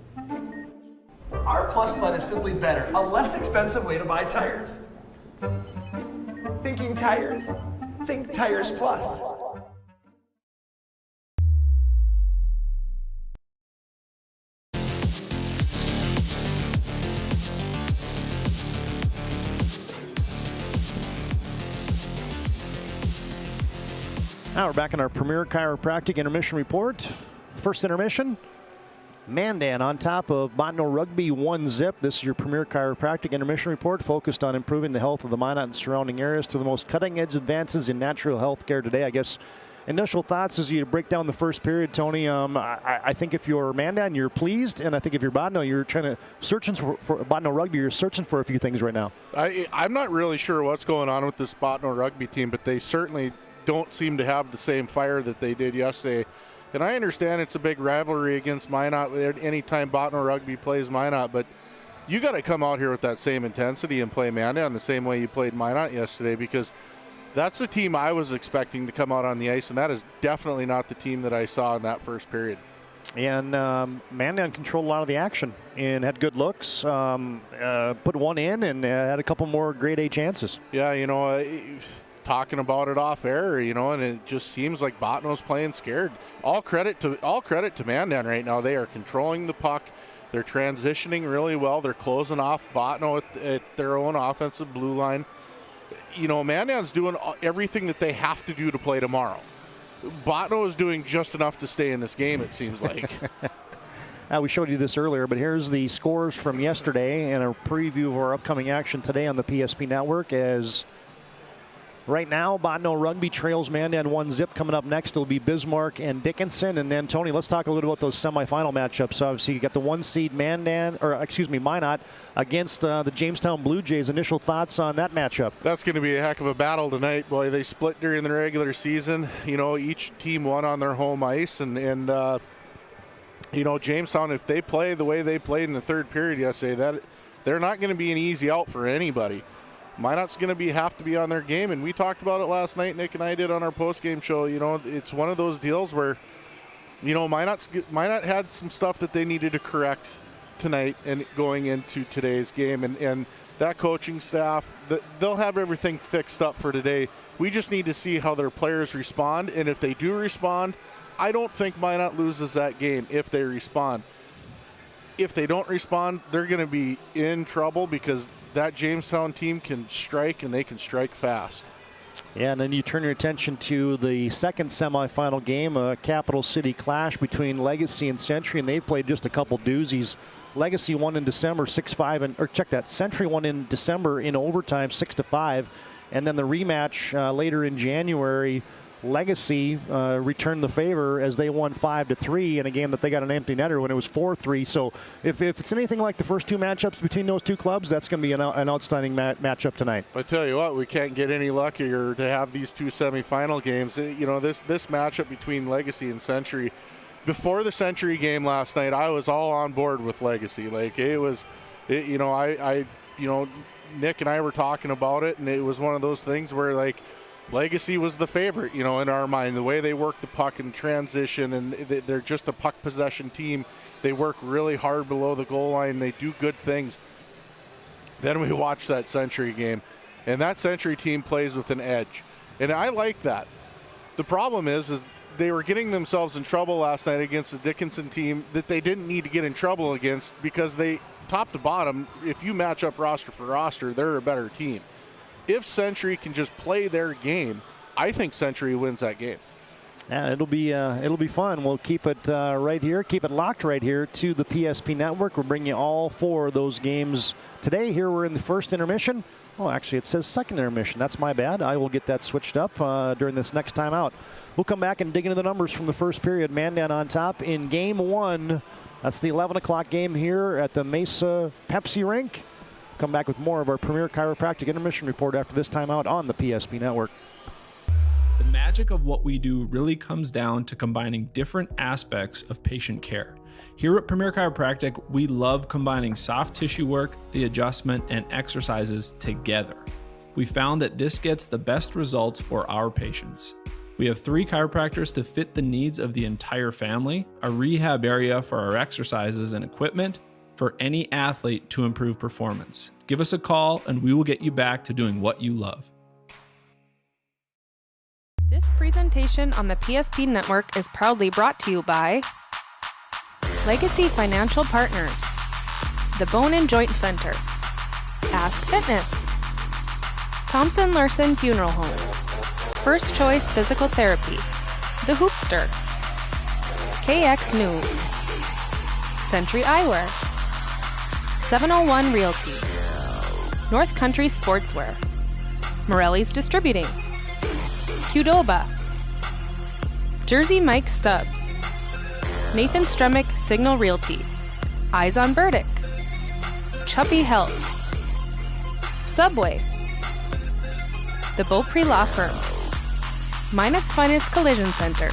Our Plus plan is simply better, a less expensive way to buy tires. Thinking tires? Think Tires Plus. Now we're back in our Premier Chiropractic Intermission Report. First intermission, Mandan on top of Bottineau-Rugby 1-0. This is your Premier Chiropractic Intermission Report, focused on improving the health of the Minot and surrounding areas through the most cutting-edge advances in natural health care today. I guess initial thoughts as you break down the first period, Tony. I think if you're Mandan, you're pleased, and I think if you're Bottineau, you're searching for Bottineau-Rugby. You're searching for a few things right now. I'm not really sure what's going on with this Bottineau-Rugby team, but they certainly don't seem to have the same fire that they did yesterday. And I understand it's a big rivalry against Minot anytime Bottineau-Rugby plays Minot, but you got to come out here with that same intensity and play Mandan the same way you played Minot yesterday, because that's the team I was expecting to come out on the ice, and that is definitely not the team that I saw in that first period. And Mandan controlled a lot of the action and had good looks, put one in and had a couple more grade A chances. Yeah, you know, talking about it off air, you know, and it just seems like Bottineau's playing scared. All credit to Mandan right now. They are controlling the puck. They're transitioning really well. They're closing off Bottineau at their own offensive blue line. You know, Mandan's doing everything that they have to do to play tomorrow. Bottineau is doing just enough to stay in this game, it seems like. We showed you this earlier, but here's the scores from yesterday and a preview of our upcoming action today on the PSP Network. As right now, Bottineau-Rugby trails Mandan 1-0. Coming up next will be Bismarck and Dickinson. And then, Tony, let's talk a little about those semifinal matchups. So obviously, you got the 1 seed Minot against the Jamestown Blue Jays. Initial thoughts on that matchup? That's going to be a heck of a battle tonight. Boy, they split during the regular season. You know, each team won on their home ice. And you know, Jamestown, if they play the way they played in the third period yesterday, that they're not going to be an easy out for anybody. Minot's going to have to be on their game, and we talked about it last night. Nick and I did on our post-game show. You know, it's one of those deals where, you know, Minot had some stuff that they needed to correct tonight and going into today's game, and that coaching staff, they'll have everything fixed up for today. We just need to see how their players respond, and if they do respond, I don't think Minot loses that game if they respond. If they don't respond, they're going to be in trouble because that Jamestown team can strike, and they can strike fast. Yeah, and then you turn your attention to the second semifinal game, a Capital City clash between Legacy and Century, and they played just a couple doozies. Legacy won in December 6-5, or check that, Century won in December in overtime 6-5, and then the rematch later in January, Legacy returned the favor as they won 5-3 in a game that they got an empty netter when it was 4-3. So if it's anything like the first two matchups between those two clubs, that's going to be an outstanding matchup tonight. I tell you what, we can't get any luckier to have these two semifinal games. You know, this matchup between Legacy and Century. Before the Century game last night, I was all on board with Legacy. Like you know, Nick and I were talking about it, and it was one of those things where like, Legacy was the favorite, you know, in our mind. The way they work the puck in transition, and they're just a puck possession team. They work really hard below the goal line. They do good things. Then we watch that Century game, and that Century team plays with an edge. And I like that. The problem is they were getting themselves in trouble last night against the Dickinson team that they didn't need to get in trouble against, because they, top to bottom, if you match up roster for roster, they're a better team. If Century can just play their game, I think Century wins that game. Yeah, it'll be fun. We'll keep it right here, keep it locked right here to the PSP Network. We'll bring you all four of those games today. Here we're in the first intermission. Oh, actually, it says second intermission. That's my bad. I will get that switched up during this next time out. We'll come back and dig into the numbers from the first period. Mandan on top in game one. That's the 11 o'clock game here at the Maysa Pepsi Rink. Come back with more of our Premier Chiropractic Intermission Report after this timeout on the PSP Network. The magic of what we do really comes down to combining different aspects of patient care. Here at Premier Chiropractic, we love combining soft tissue work, the adjustment, and exercises together. We found that this gets the best results for our patients. We have 3 chiropractors to fit the needs of the entire family, a rehab area for our exercises and equipment, for any athlete to improve performance. Give us a call and we will get you back to doing what you love. This presentation on the PSP Network is proudly brought to you by Legacy Financial Partners, the Bone and Joint Center, Ask Fitness, Thompson Larson Funeral Home, First Choice Physical Therapy, The Hoopster, KX News, Century Eyewear, 701 Realty, North Country Sportswear, Morelli's Distributing, Qdoba, Jersey Mike's Subs, Nathan Stremick Signal Realty, Eyes on Burdick, Chuppy Health, Subway, The Beaupre Law Firm, Minot's Finest Collision Center,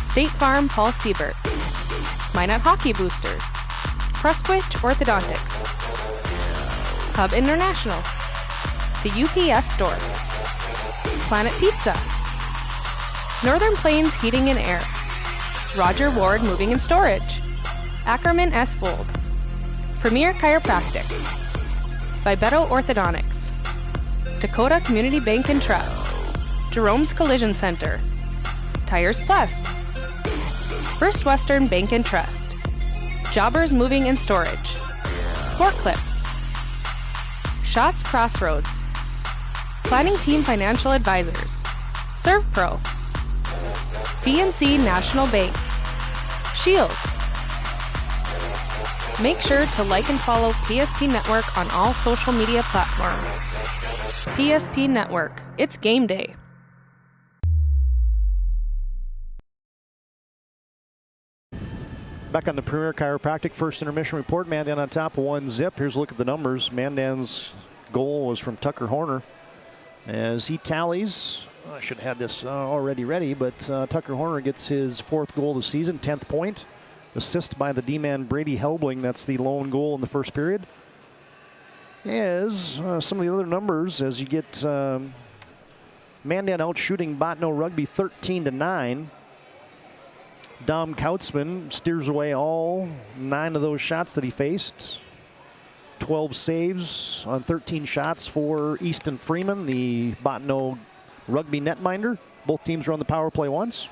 State Farm Paul Siebert, Minot Hockey Boosters, Prestwich Orthodontics, Hub International, the UPS Store, Planet Pizza, Northern Plains Heating and Air, Roger Ward Moving and Storage, Ackerman S-Fold, Premier Chiropractic, Vibeto Orthodontics, Dakota Community Bank and Trust, Jerome's Collision Center, Tires Plus, First Western Bank and Trust, Jobbers Moving and Storage, Sport Clips, Shots Crossroads, Planning Team Financial Advisors, ServPro, BNC National Bank, Shields. Make sure to like and follow PSP Network on all social media platforms. PSP Network, it's game day. Back on the Premier Chiropractic first intermission report. Mandan on top, 1-0. Here's a look at the numbers. Mandan's goal was from Tucker Horner. As he tallies, I should have this already ready, but Tucker Horner gets his 4th goal of the season, 10th point. Assist by the D-man Brady Helbling. That's the lone goal in the first period. As some of the other numbers, as you get Mandan out shooting Bottineau-Rugby 13-9. Dom Kautzman steers away all 9 of those shots that he faced. 12 saves on 13 shots for Easton Freeman, the Bottineau-Rugby netminder. Both teams are on the power play once.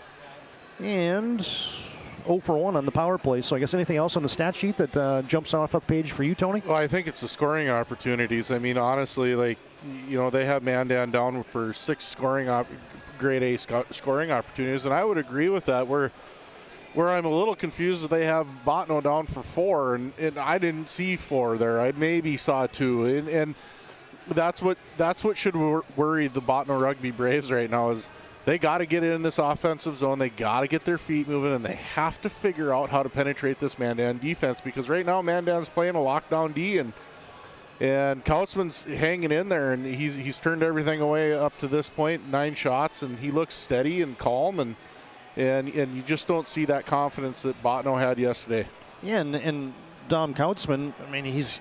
And 0 for 1 on the power play. So I guess anything else on the stat sheet that jumps off the page for you, Tony? Well, I think it's the scoring opportunities. I mean, honestly, like, you know, they have Mandan down for 6 grade A scoring opportunities, and I would agree with that. Where I'm a little confused is they have Bottineau down for 4, and I didn't see 4 there. I maybe saw 2, and that's what should worry the Bottineau-Rugby Braves right now is they got to get in this offensive zone. They got to get their feet moving, and they have to figure out how to penetrate this Mandan defense, because right now Mandan's playing a lockdown D, and Kautzman's hanging in there, and he's turned everything away up to this point, 9 shots, and he looks steady and calm, and you just don't see that confidence that Bottineau had yesterday. Yeah, and Dom Kautzman, I mean, he's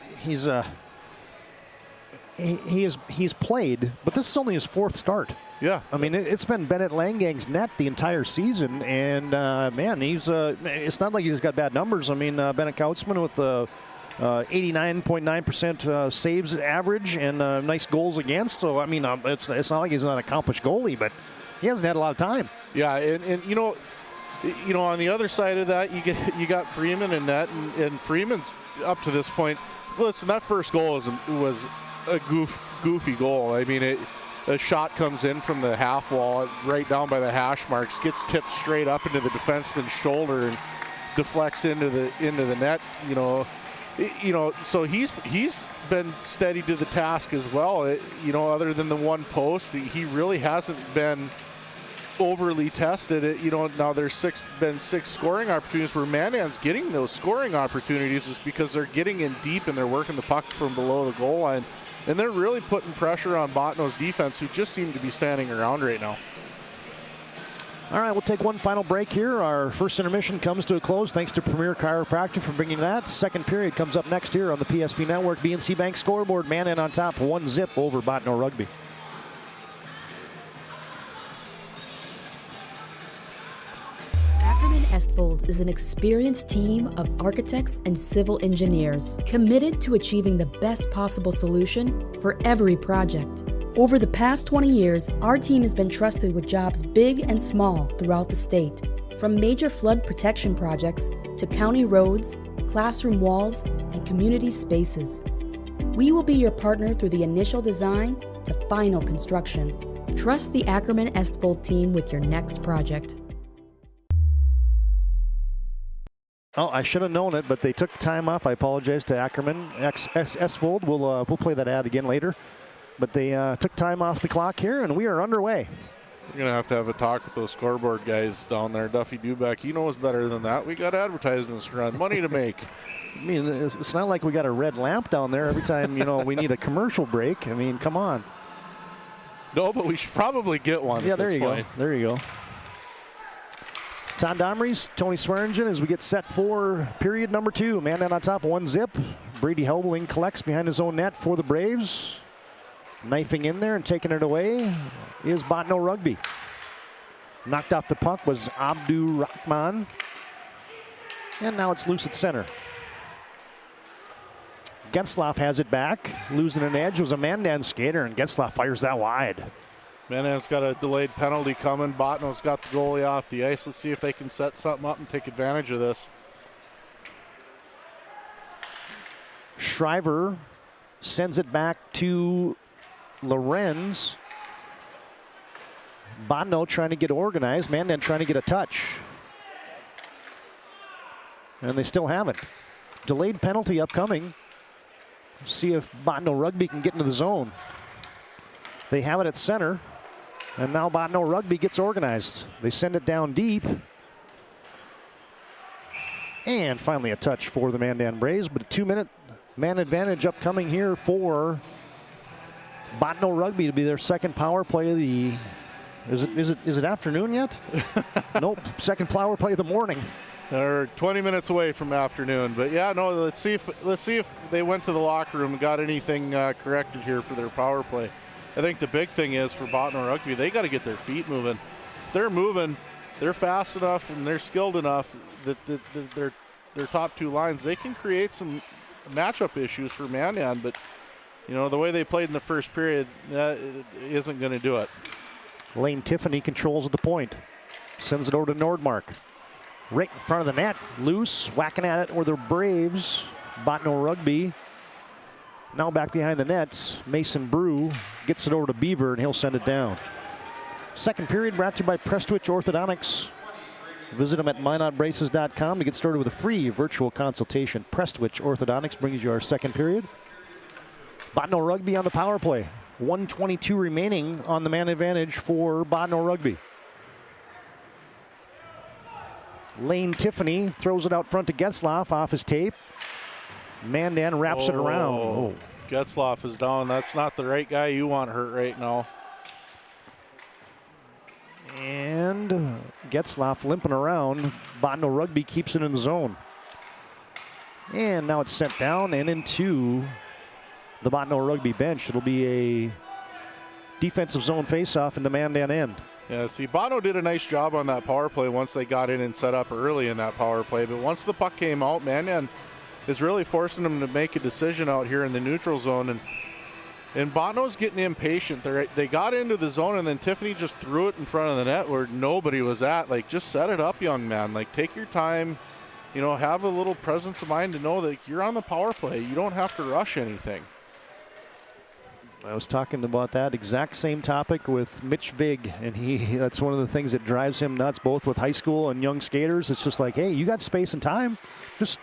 played, but this is only his 4th start. Yeah. I mean, it's been Bennett Langang's net the entire season, and man, it's not like he's got bad numbers. I mean, Bennett Kautzman with 89.9% saves average and nice goals against. So, I mean, it's not like he's an accomplished goalie, but he hasn't had a lot of time. Yeah, and you know, on the other side of that, you got Freeman in net, and Freeman's up to this point. Listen, that first goal was a goofy goal. I mean, a shot comes in from the half wall, right down by the hash marks, gets tipped straight up into the defenseman's shoulder and deflects into the net. So he's been steady to the task as well. Other than the one post, he really hasn't been overly tested. Now there's been 6 scoring opportunities where Mandan's getting those scoring opportunities is because they're getting in deep and they're working the puck from below the goal line. And they're really putting pressure on Bottineau's defense, who just seem to be standing around right now. All right, we'll take one final break here. Our first intermission comes to a close. Thanks to Premier Chiropractic for bringing that. Second period comes up next here on the PSP Network. BNC Bank scoreboard. Mandan on top, 1-0 over Bottineau-Rugby. Estfold is an experienced team of architects and civil engineers committed to achieving the best possible solution for every project. Over the past 20 years, our team has been trusted with jobs big and small throughout the state, from major flood protection projects to county roads, classroom walls, and community spaces. We will be your partner through the initial design to final construction. Trust the Ackerman Estfold team with your next project. Oh, I should have known it, but they took time off. I apologize to Ackerman. Estfold. We'll play that ad again later. But they took time off the clock here, and we are underway. We're going to have a talk with those scoreboard guys down there. Duffy Duback, he knows better than that. We got advertisements to run, money to make. I mean, it's not like we got a red lamp down there every time, we need a commercial break. I mean, come on. No, but we should probably get one. Yeah, at this point. There you go. Todd Domries, Tony Swearingen as we get set for period number 2. Mandan on top, 1-0. Brady Helbling collects behind his own net for the Braves. Knifing in there and taking it away is Bottineau-Rugby. Knocked off the puck was Abdu Rahman. And now it's loose at center. Getzlaf has it back. Losing an edge was a Mandan skater, and Getzlaf fires that wide. Mandan's got a delayed penalty coming. Bottineau's got the goalie off the ice. Let's see if they can set something up and take advantage of this. Shriver sends it back to Lorenz. Bottineau trying to get organized. Mandan trying to get a touch. And they still haven't. Delayed penalty upcoming. See if Bottineau-Rugby can get into the zone. They have it at center. And now Bottineau-Rugby gets organized. They send it down deep. And finally a touch for the Mandan Braves, but a 2-minute man advantage upcoming here for Bottineau-Rugby to be their second power play of the, is it afternoon yet? Nope, second power play of the morning. They're 20 minutes away from afternoon, but yeah, no. Let's see if they went to the locker room and got anything corrected here for their power play. I think the big thing is for Bottineau-Rugby, they got to get their feet moving. If they're moving, they're fast enough and they're skilled enough that their top two lines, they can create some matchup issues for Mandan. But you know, the way they played in the first period, isn't going to do it. Lane Tiffany controls at the point, sends it over to Nordmark. Right in front of the net, loose, whacking at it were the Braves. Bottineau-Rugby now back behind the nets. Mason Brew gets it over to Beaver, and he'll send it down. Second period brought to you by Prestwich Orthodontics. Visit them at minotbraces.com to get started with a free virtual consultation. Prestwich Orthodontics brings you our second period. Bottineau-Rugby on the power play. 1:22 remaining on the man advantage for Bottineau-Rugby. Lane Tiffany throws it out front to Getzlaf off his tape. Mandan wraps it around. Oh. Getzlaf is down. That's not the right guy you want hurt right now. And Getzlaf limping around. Bottineau-Rugby keeps it in the zone. And now it's sent down and into the Bottineau-Rugby bench. It'll be a defensive zone faceoff in the Mandan end. Yeah, see, Bottineau did a nice job on that power play once they got in and set up early in that power play. But once the puck came out, Mandan is really forcing them to make a decision out here in the neutral zone. And Bottineau's getting impatient. They got into the zone, and then Tiffany just threw it in front of the net where nobody was at. Like, just set it up, young man. Like, take your time. You know, have a little presence of mind to know that you're on the power play. You don't have to rush anything. I was talking about that exact same topic with Mitch Vig, and that's one of the things that drives him nuts, both with high school and young skaters. It's just like, hey, you got space and time. Just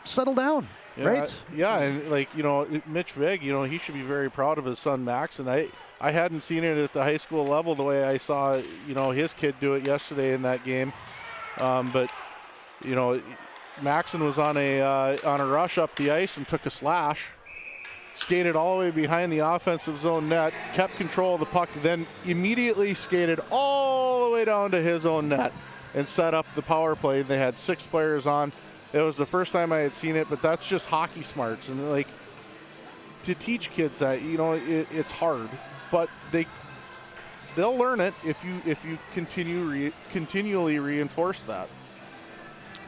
settle down, yeah, right? Yeah, and like, you know, Mitch Vig, you know, he should be very proud of his son Max, and I hadn't seen it at the high school level the way I saw, you know, his kid do it yesterday in that game. But, you know, Maxon was on a rush up the ice and took a slash. Skated all the way behind the offensive zone net, kept control of the puck, then immediately skated all the way down to his own net and set up the power play. They had 6 players on. It was the first time I had seen it, but that's just hockey smarts. And like, to teach kids that, you know, it's hard, but they'll learn it if you continually reinforce that.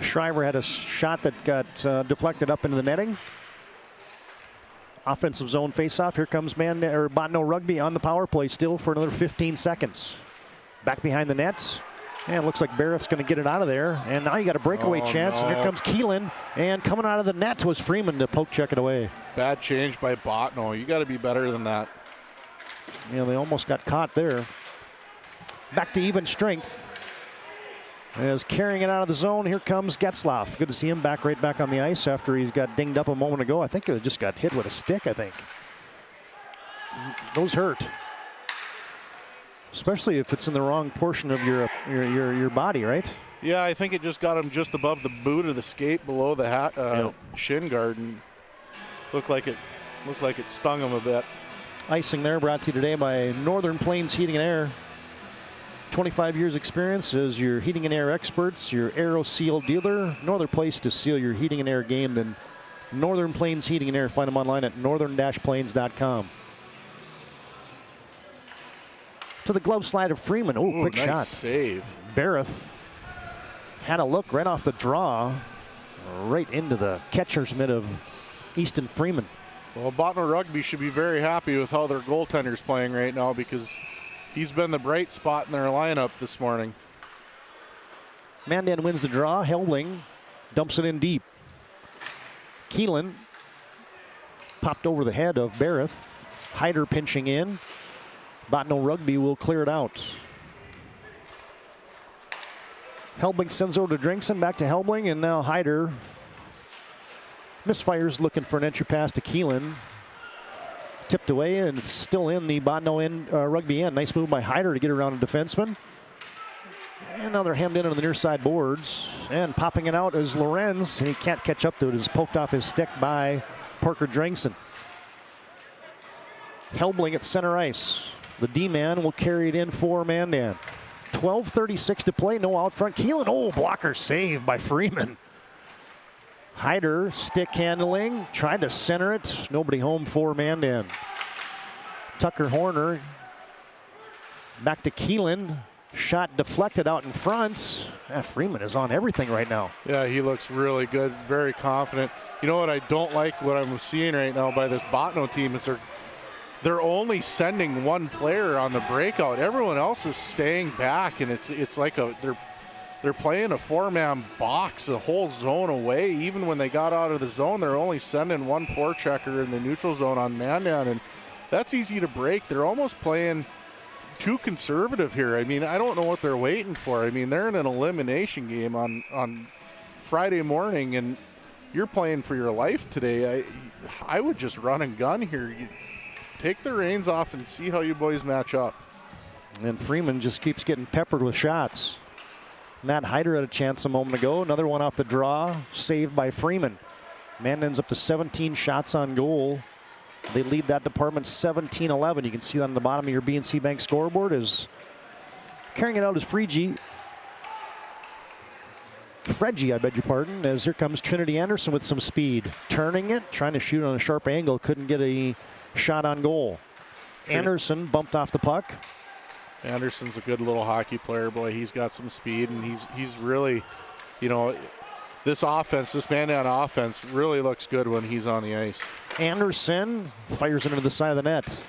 Shriver had a shot that got deflected up into the netting. Offensive zone faceoff. Here comes Bottineau-Rugby on the power play still for another 15 seconds. Back behind the nets. And it looks like Barrett's going to get it out of there. And now you got a breakaway chance. No. And here comes Keelan. And coming out of the net was Freeman to poke check it away. Bad change by Bottineau. You got to be better than that. Yeah, they almost got caught there. Back to even strength. As carrying it out of the zone, here comes Getzlaf. Good to see him right back on the ice after he's got dinged up a moment ago. I think it just got hit with a stick, I think. Those hurt. Especially if it's in the wrong portion of your body, right? Yeah, I think it just got him just above the boot of the skate below the shin guard, and looked like it stung him a bit. Icing there brought to you today by Northern Plains Heating and Air. 25 years experience as your heating and air experts, your AeroSeal dealer. No other place to seal your heating and air game than Northern Plains Heating and Air. Find them online at northern-plains.com. To the glove slide of Freeman. Oh, quick nice shot. Save. Barrett had a look right off the draw. right into the catcher's mitt of Easton Freeman. Well, Bottineau-Rugby should be very happy with how their goaltender's playing right now because he's been the bright spot in their lineup this morning. Mandan wins the draw. Helbling dumps it in deep. Keelan popped over the head of Barrett. Hyder pinching in. Bottineau-Rugby will clear it out. Helbling sends over to Dickinson, back to Helbling, and now Hyder misfires, looking for an entry pass to Keelan. Tipped away, and it's still in the Bottineau-Rugby end. Nice move by Hyder to get around a defenseman. And now they're hemmed in on the near side boards. And popping it out is Lorenz, and he can't catch up to it. It's poked off his stick by Parker Dickinson. Helbling at center ice. The D-man will carry it in for Mandan. 12:36 to play, no out front. Keelan, oh, blocker save by Freeman. Hyder, stick handling, tried to center it. Nobody home for Mandan. Tucker Horner, back to Keelan. Shot deflected out in front. Freeman is on everything right now. Yeah, he looks really good, very confident. You know what I don't like, what I'm seeing right now by this Bottineau team is they're only sending one player on the breakout. Everyone else is staying back, and it's like they're playing a four-man box the whole zone away. Even when they got out of the zone, they're only sending one forechecker in the neutral zone on Mandan, and that's easy to break. They're almost playing too conservative here. I mean, I don't know what they're waiting for. I mean, they're in an elimination game on Friday morning, and you're playing for your life today. I would just run and gun here. You take the reins off and see how you boys match up. And Freeman just keeps getting peppered with shots. Matt Hyder had a chance a moment ago. Another one off the draw, saved by Freeman. Mandan's up to 17 shots on goal. They lead that department 17-11. You can see that on the bottom of your BNC Bank scoreboard. Is carrying it out is Frege, I beg your pardon, as here comes Trinity Anderson with some speed. Turning it, trying to shoot on a sharp angle, couldn't get a shot on goal. Anderson bumped off the puck. Anderson's a good little hockey player, boy. He's got some speed, and he's really, you know, this Mandan offense really looks good when he's on the ice. Anderson fires it into the side of the net.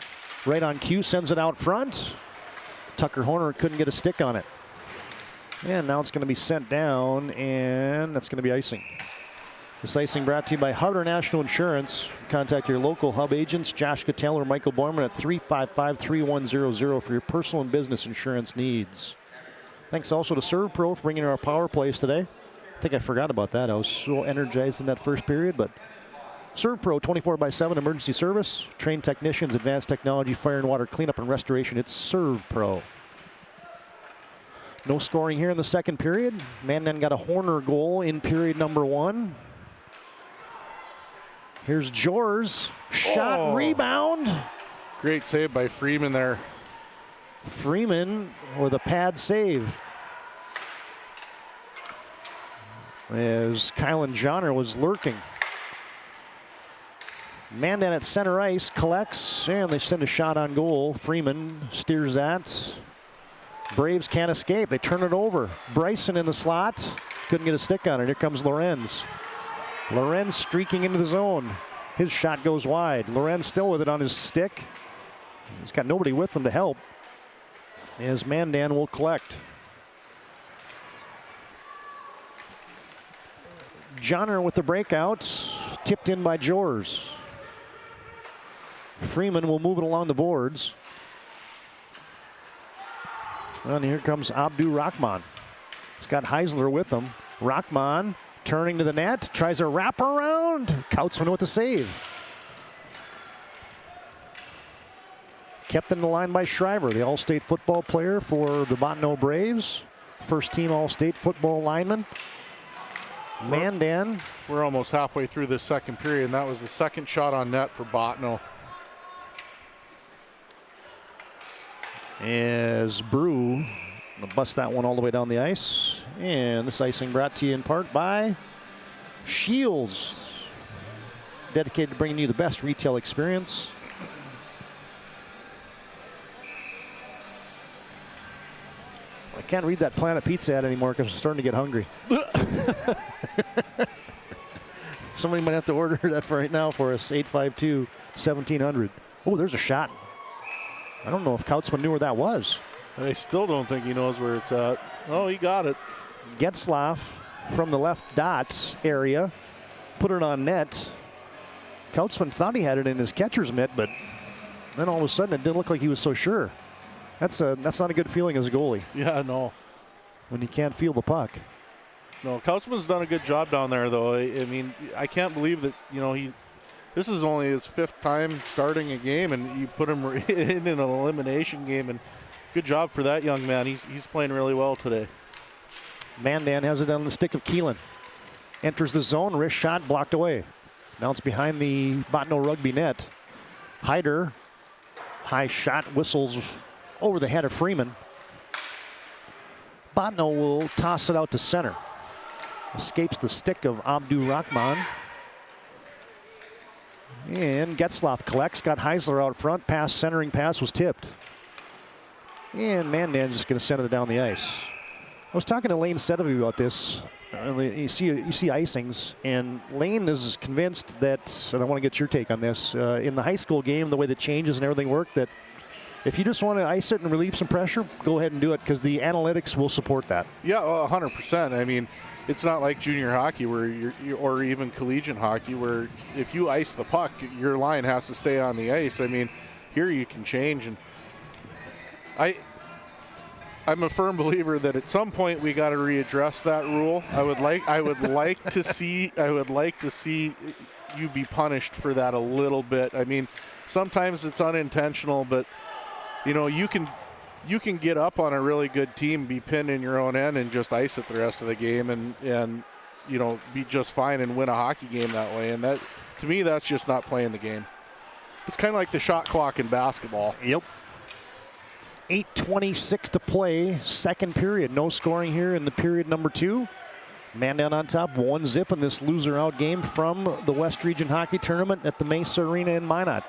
Right on cue, sends it out front. Tucker Horner couldn't get a stick on it. And now it's going to be sent down, and that's going to be icing. This icing brought to you by Hutter National Insurance. Contact your local Hub agents, Josh Cattell or Michael Borman at 355-3100 for your personal and business insurance needs. Thanks also to Serve Pro for bringing our power plays today. I think I forgot about that. I was so energized in that first period, but Serve Pro 24/7 emergency service, trained technicians, advanced technology, fire and water cleanup and restoration. It's Serve Pro. No scoring here in the second period. Mandan got a Horner goal in period number 1. Here's Jors. Shot, rebound. Great save by Freeman there. Freeman with a pad save. As Kylan Johnner was lurking. Mandan at center ice collects, and they send a shot on goal. Freeman steers that. Braves can't escape. They turn it over. Bryson in the slot. Couldn't get a stick on it. Here comes Lorenz. Lorenz streaking into the zone. His shot goes wide. Lorenz still with it on his stick. He's got nobody with him to help. As Mandan will collect. Johnner with the breakout. Tipped in by Jors. Freeman will move it along the boards. And here comes Abdu Rahman. He's got Heisler with him. Rahman turning to the net, tries a wraparound. Kautzman with the save. Kept in the line by Shriver, the All-State football player for the Bottineau Braves. First team All-State football lineman. Mandan. We're almost halfway through this second period, and that was the second shot on net for Bottineau. As Brew will bust that one all the way down the ice. And this icing brought to you in part by Shields, dedicated to bringing you the best retail experience. I can't read that Planet Pizza ad anymore because I'm starting to get hungry. Somebody might have to order that for right now for us. 852-1700. Oh, there's a shot. I don't know if Kautzman knew where that was. I still don't think he knows where it's at. Oh, he got it. Getzlaff from the left dots area. Put it on net. Kautzman thought he had it in his catcher's mitt, but then all of a sudden it didn't look like he was so sure. That's not a good feeling as a goalie. Yeah, no. When you can't feel the puck. No, Kautzman's done a good job down there, though. I mean, I can't believe that, this is only his 5th time starting a game, and you put him in an elimination game, and good job for that young man. He's playing really well today. Mandan has it on the stick of Keelan. Enters the zone, wrist shot blocked away. Now it's behind the Bottineau-Rugby net. Hyder, high shot, whistles over the head of Freeman. Bottineau will toss it out to center. Escapes the stick of Abdu Rahman. And Getzlaff collects, got Heisler out front. Centering pass was tipped. And Mandan's just going to send it down the ice. I was talking to Lane Sedovey about this. You see icings, and Lane is convinced that, and I want to get your take on this, in the high school game, the way the changes and everything work, that if you just want to ice it and relieve some pressure, go ahead and do it, because the analytics will support that. Yeah, 100%. I mean, it's not like junior hockey or even collegiate hockey, where if you ice the puck, your line has to stay on the ice. I mean, here you can change, and I'm a firm believer that at some point we got to readdress that rule. I would like to see you be punished for that a little bit. I mean, sometimes it's unintentional, but you can get up on a really good team, be pinned in your own end, and just ice it the rest of the game, and be just fine and win a hockey game that way. And that, to me, that's just not playing the game. It's kind of like the shot clock in basketball. Yep. 8:26 to play, second period. No scoring here in the period number 2. Mandan on top, 1-0 in this loser-out game from the West Region Hockey Tournament at the Maysa Arena in Minot.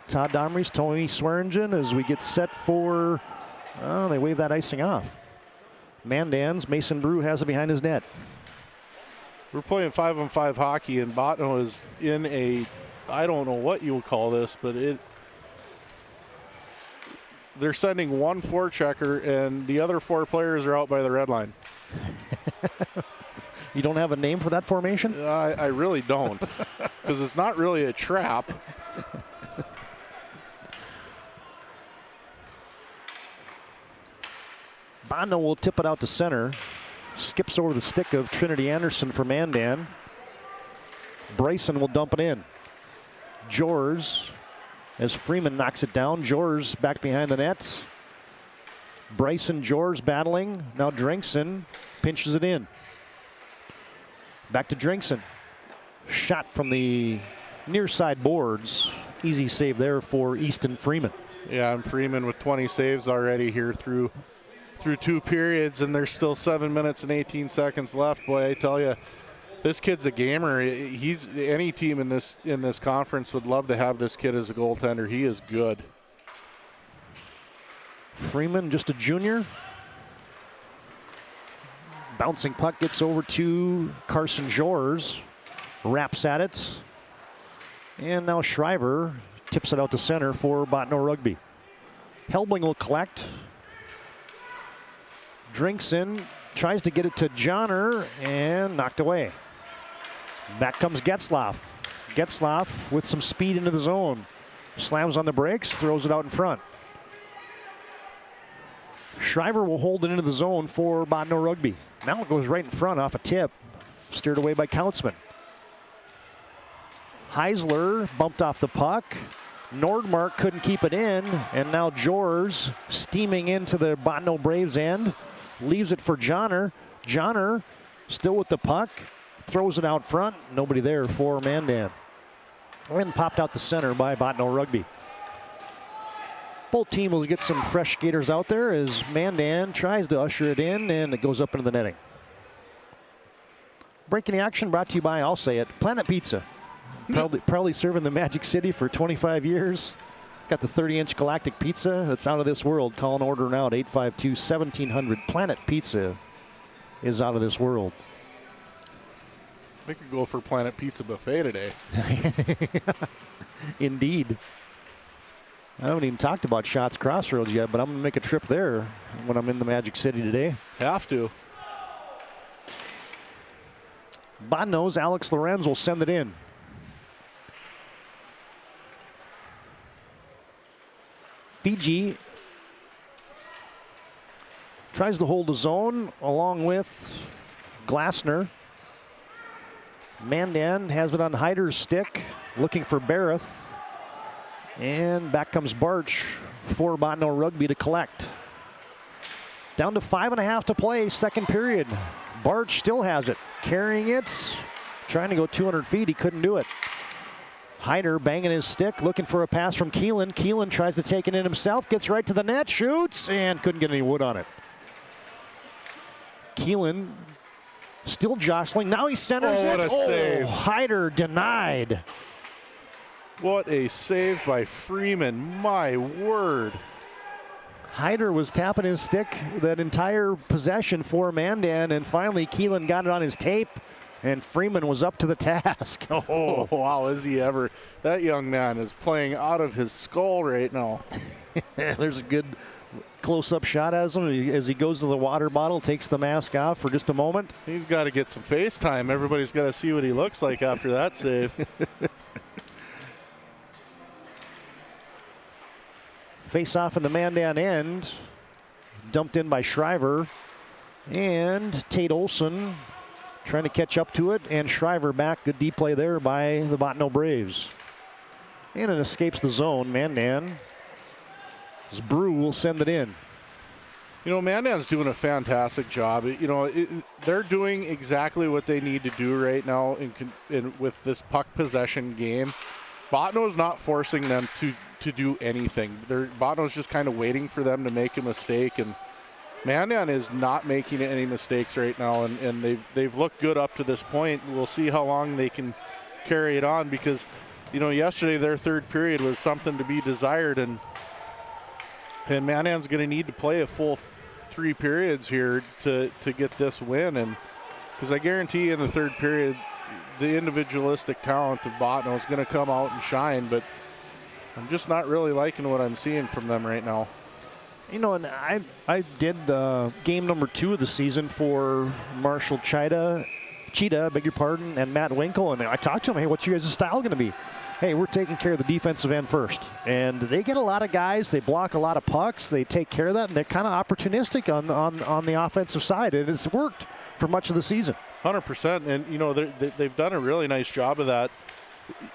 Todd Domries, Tony Swearingen as we get set for, they wave that icing off. Mandan's Mason Brew has it behind his net. We're playing 5-on-5 hockey, and Bottineau is in a, I don't know what you would call this, but they're sending one forechecker, and the other 4 players are out by the red line. You don't have a name for that formation? I really don't, because it's not really a trap. Bottineau will tip it out to center. Skips over the stick of Trinity Anderson for Mandan. Bryson will dump it in. Jors, as Freeman knocks it down. Jors back behind the net. Bryson, Jors battling. Now Drinkson pinches it in. Back to Drinkson. Shot from the near side boards. Easy save there for Easton Freeman. Yeah, and Freeman with 20 saves already here through 2 periods, and there's still 7 minutes and 18 seconds left. Boy, I tell you, this kid's a gamer. Any team in this conference would love to have this kid as a goaltender. He is good. Freeman, just a junior. Bouncing puck gets over to Carson Jors. Wraps at it. And now Shriver tips it out to center for Bottineau-Rugby. Helbling will collect. Drinkson tries to get it to Johnner and knocked away. Back comes Getzlaff. Getzlaff with some speed into the zone. Slams on the brakes, throws it out in front. Shriver will hold it into the zone for Bottineau-Rugby. Now it goes right in front off a tip. Steered away by Kautzman. Heisler bumped off the puck. Nordmark couldn't keep it in, and now Jors steaming into the Bottineau Braves end. Leaves it for Johnner. Johnner still with the puck. Throws it out front. Nobody there for Mandan. And popped out the center by Bottineau-Rugby. Both teams will get some fresh skaters out there as Mandan tries to usher it in, and it goes up into the netting. Breaking the action brought to you by, I'll say it, Planet Pizza. Proudly serving the Magic City for 25 years. Got the 30-inch Galactic Pizza that's out of this world. Call and order now at 852-1700. Planet Pizza is out of this world. We could go for Planet Pizza Buffet today. Indeed. I haven't even talked about Schatz Crossroads yet, but I'm going to make a trip there when I'm in the Magic City today. Have to. Bottineau's Alex Lorenz will send it in. Fiji tries to hold the zone along with Glasner. Mandan has it on Hyder's stick, looking for Barrett. And back comes Barch for Bottineau-Rugby to collect. Down to 5.5 to play, second period. Barch still has it, carrying it, trying to go 200 feet. He couldn't do it. Hyder banging his stick, looking for a pass from Keelan. Keelan tries to take it in himself, gets right to the net, shoots, and couldn't get any wood on it. Keelan still jostling. Now he centers it. What a save. Hyder denied. What a save by Freeman. My word. Hyder was tapping his stick that entire possession for Mandan, and finally Keelan got it on his tape, and Freeman was up to the task. Oh, wow, is he ever. That young man is playing out of his skull right now. There's a good close-up shot as him as he goes to the water bottle, takes the mask off for just a moment. He's got to get some FaceTime. Everybody's got to see what he looks like after that save. Face-off in the Mandan end. Dumped in by Shriver. And Tate Olson trying to catch up to it. And Shriver back. Good deep play there by the Bottineau Braves. And it escapes the zone. Mandan. Brew will send it in. You know, Mandan's doing a fantastic job. You know, they're doing exactly what they need to do right now with this puck possession game. Bottineau's not forcing them to do anything. Bottineau's just kind of waiting for them to make a mistake, and Mandan is not making any mistakes right now, and they've looked good up to this point. We'll see how long they can carry it on, because, you know, yesterday their third period was something to be desired, and Mandan's going to need to play a full 3 periods here to get this win, and because I guarantee in the third period the individualistic talent of Bottineau is going to come out and shine, but I'm just not really liking what I'm seeing from them right now. You know, and I did game number 2 of the season for Marshall Cheetah, beg your pardon, and Matt Winkle, and I talked to him, hey, what's your guys' style going to be? Hey, we're taking care of the defensive end first. And they get a lot of guys, they block a lot of pucks, they take care of that, and they're kind of opportunistic on the offensive side, and it's worked for much of the season. 100%, and you know, they've done a really nice job of that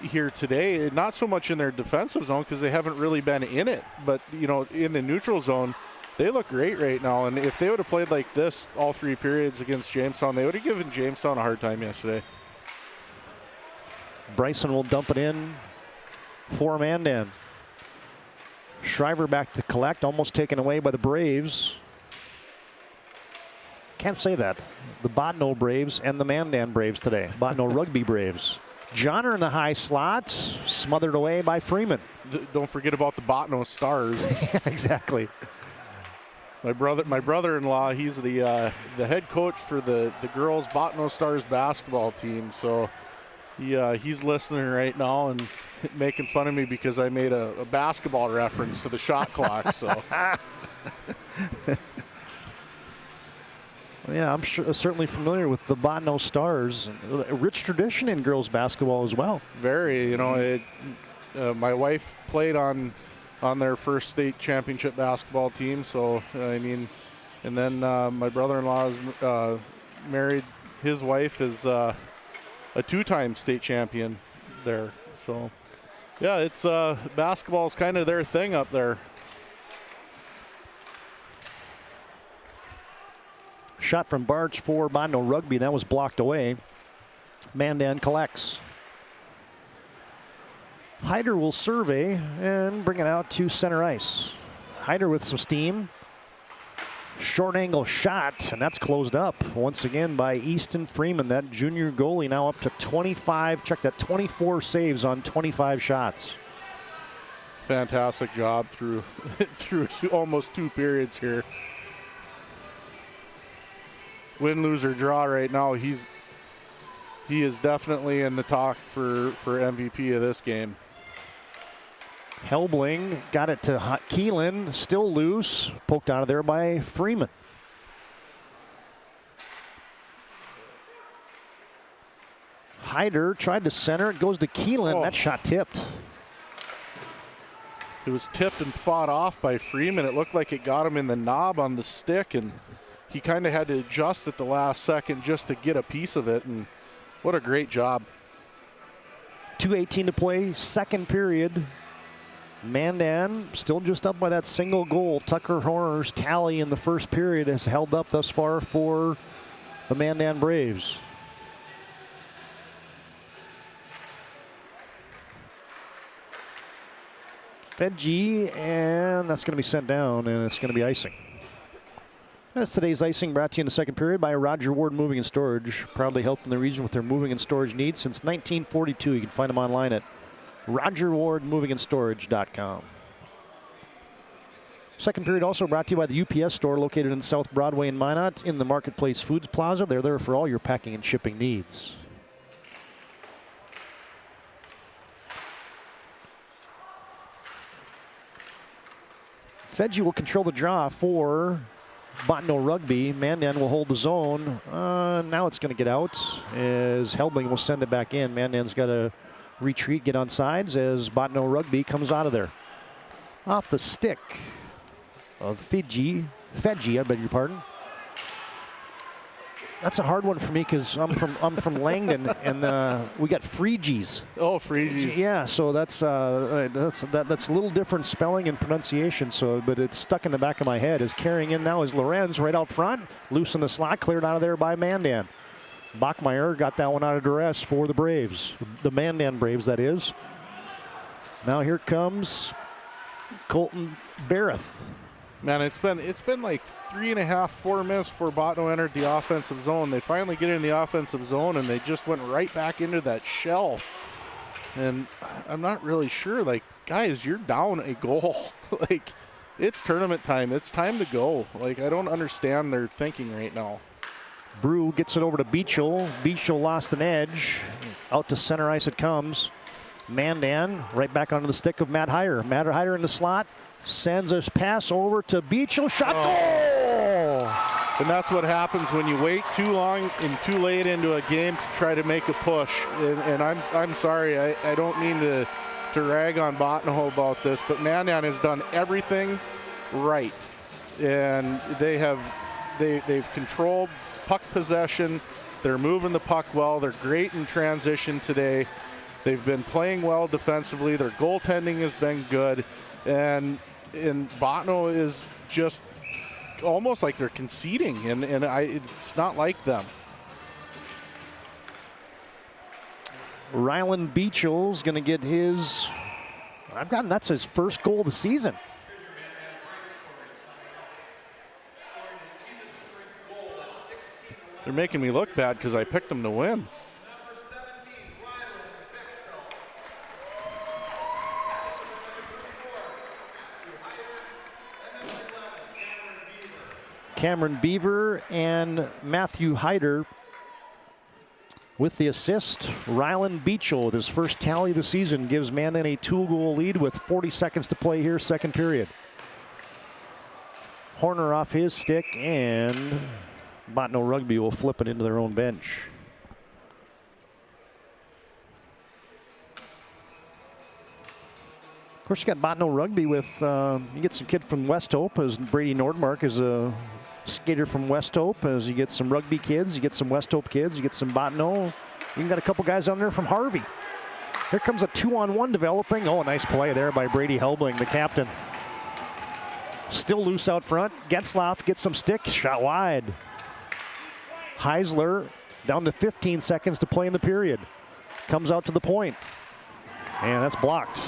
here today. Not so much in their defensive zone because they haven't really been in it, but you know, in the neutral zone, they look great right now. And if they would have played like this all 3 periods against Jamestown, they would have given Jamestown a hard time yesterday. Bryson will dump it in for Mandan. Shriver back to collect, almost taken away by the Braves. Can't say that. The Bottineau Braves and the Mandan Braves today. Bottineau-Rugby Braves. Johnner in the high slot, smothered away by Freeman. Don't forget about the Bottineau Stars. Exactly. My brother-in-law, he's the head coach for the girls Bottineau Stars basketball team. So he's listening right now and making fun of me because I made a basketball reference to the shot clock. So. Yeah, I'm certainly familiar with the Bottineau Stars. A rich tradition in girls basketball as well. Very, you know, my wife played on their first state championship basketball team. So, I mean, and then my brother-in-law is married. His wife is a 2-time state champion there. So, yeah, it's basketball is kind of their thing up there. Shot from Barch for Bottineau-Rugby. That was blocked away. Mandan collects. Hyder will survey and bring it out to center ice. Hyder with some steam. Short angle shot, and that's closed up once again by Easton Freeman. That junior goalie now up to 25. Check that, 24 saves on 25 shots. Fantastic job through almost 2 periods here. Win, lose, or draw right now. He's he is definitely in the talk for MVP of this game. Helbling got it to Keelan, still loose, poked out of there by Freeman. Hyder tried to center, it goes to Keelan, that shot tipped. It was tipped and fought off by Freeman. It looked like it got him in the knob on the stick, and he kind of had to adjust at the last second just to get a piece of it, and what a great job. 2:18 to play, second period. Mandan still just up by that single goal. Tucker Horner's tally in the first period has held up thus far for the Mandan Braves. Fedji, and that's going to be sent down, and it's going to be icing. That's today's icing, brought to you in the second period by Roger Ward Moving and Storage, proudly helping the region with their moving and storage needs since 1942. You can find them online at RogerWardMovingandStorage.com. Second period also brought to you by the UPS store located in South Broadway in Minot in the Marketplace Foods Plaza. They're there for all your packing and shipping needs. Fedji will control the draw for Bottineau-Rugby. Mandan will hold the zone. Now it's going to get out as Helbling will send it back in. Mandan's got to retreat, get on sides as Bottineau-Rugby comes out of there. Off the stick of Fedji, I beg your pardon. That's a hard one for me because I'm from Langdon, and we got Freegies. Oh, Freegies. Yeah, so that's a little different spelling and pronunciation. So, but it's stuck in the back of my head. Is carrying in now is Lorenz right out front, loose in the slot, cleared out of there by Mandan. Bachmeyer got that one out of duress for the Braves, the Mandan Braves, that is. Now here comes Colton Barrett. Man, it's been like 3.5, 4 minutes before Bottineau entered the offensive zone. They finally get in the offensive zone, and they just went right back into that shell. And I'm not really sure. Like, guys, you're down a goal. Like, it's tournament time. It's time to go. Like, I don't understand their thinking right now. Brew gets it over to Beachel. Beachel lost an edge. Out to center ice it comes. Mandan right back onto the stick of Matt Hyder. Matt Hyder in the slot. Sends a pass over to Beachel. Shot goal! And that's what happens when you wait too long and too late into a game to try to make a push. And I'm sorry, I don't mean to rag on Bottineau about this, but Mandan has done everything right. And they've controlled puck possession. They're moving the puck well. They're great in transition today. They've been playing well defensively. Their goaltending has been good. And Bottineau is just almost like they're conceding, and it's not like them. Rylan Beachel's going to get his, that's his first goal of the season. They're making me look bad because I picked them to win. Cameron Beaver and Matthew Hyder with the assist. Rylan Beachel with his first tally of the season gives Mandan a 2-goal lead with 40 seconds to play here, second period. Horner off his stick, and Bottineau-Rugby will flip it into their own bench. Of course, you got Bottineau-Rugby with, you get some kid from West Hope, as Brady Nordmark is a skater from West Hope, as you get some rugby kids, you get some West Hope kids, you get some Bottineau. You even got a couple guys on there from Harvey. Here comes a 2-on-1 developing. Oh, a nice play there by Brady Helbling, the captain. Still loose out front. Getzlaff gets some sticks, shot wide. Heisler down to 15 seconds to play in the period. Comes out to the point. And that's blocked.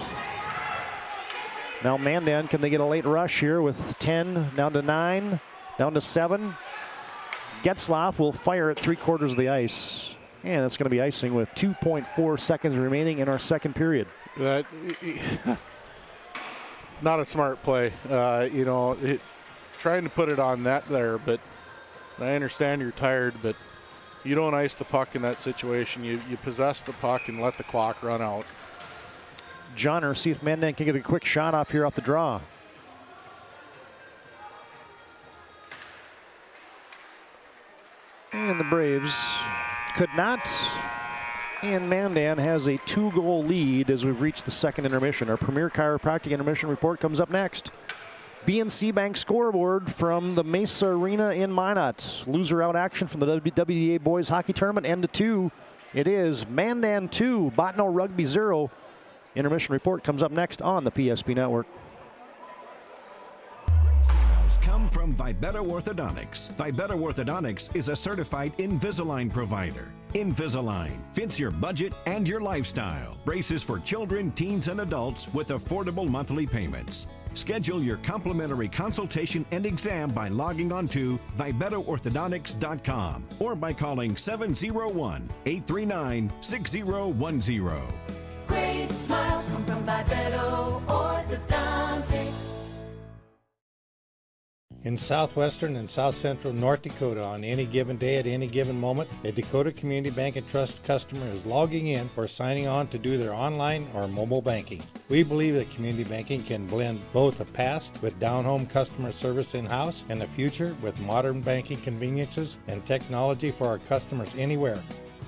Now Mandan, can they get a late rush here with 10 down to 9, down to 7? Getzlaff will fire at 3/4 of the ice. And that's going to be icing with 2.4 seconds remaining in our second period. Not a smart play. Trying to put it on net there, but I understand you're tired, but You don't ice the puck in that situation. You possess the puck and let the clock run out. Johnner, see if Mandan can get a quick shot off here off the draw. And the Braves could not. And Mandan has a 2-goal lead as we've reached the second intermission. Our premier chiropractic intermission report comes up next. BNC Bank scoreboard from the Maysa Arena in Minot. Loser out action from the WDA Boys Hockey Tournament, end to 2. It is Mandan 2, Bottineau-Rugby 0. Intermission report comes up next on the PSP Network. Come from Vibeto Orthodontics. Vibeto Orthodontics is a certified Invisalign provider. Invisalign fits your budget and your lifestyle. Braces for children, teens, and adults with affordable monthly payments. Schedule your complimentary consultation and exam by logging on to VibetoOrthodontics.com or by calling 701-839-6010. Great smiles come from Vibeto Orthodontics. In southwestern and south central North Dakota, on any given day at any given moment, a Dakota Community Bank and Trust customer is logging in or signing on to do their online or mobile banking. We believe that community banking can blend both the past with down-home customer service in-house and the future with modern banking conveniences and technology for our customers anywhere,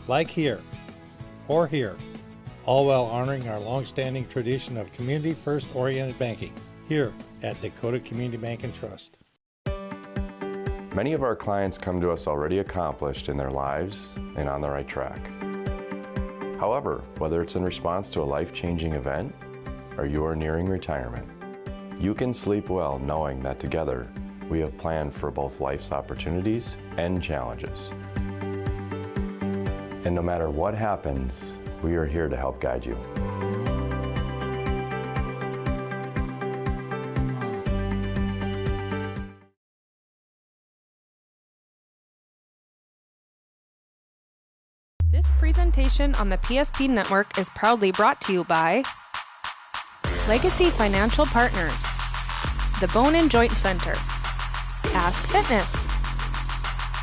like here or here, all while honoring our long-standing tradition of community-first oriented banking here at Dakota Community Bank and Trust. Many of our clients come to us already accomplished in their lives and on the right track. However, whether it's in response to a life-changing event or you are nearing retirement, you can sleep well knowing that together we have planned for both life's opportunities and challenges. And no matter what happens, we are here to help guide you. This presentation on the PSP Network is proudly brought to you by Legacy Financial Partners, the Bone and Joint Center, Ask Fitness,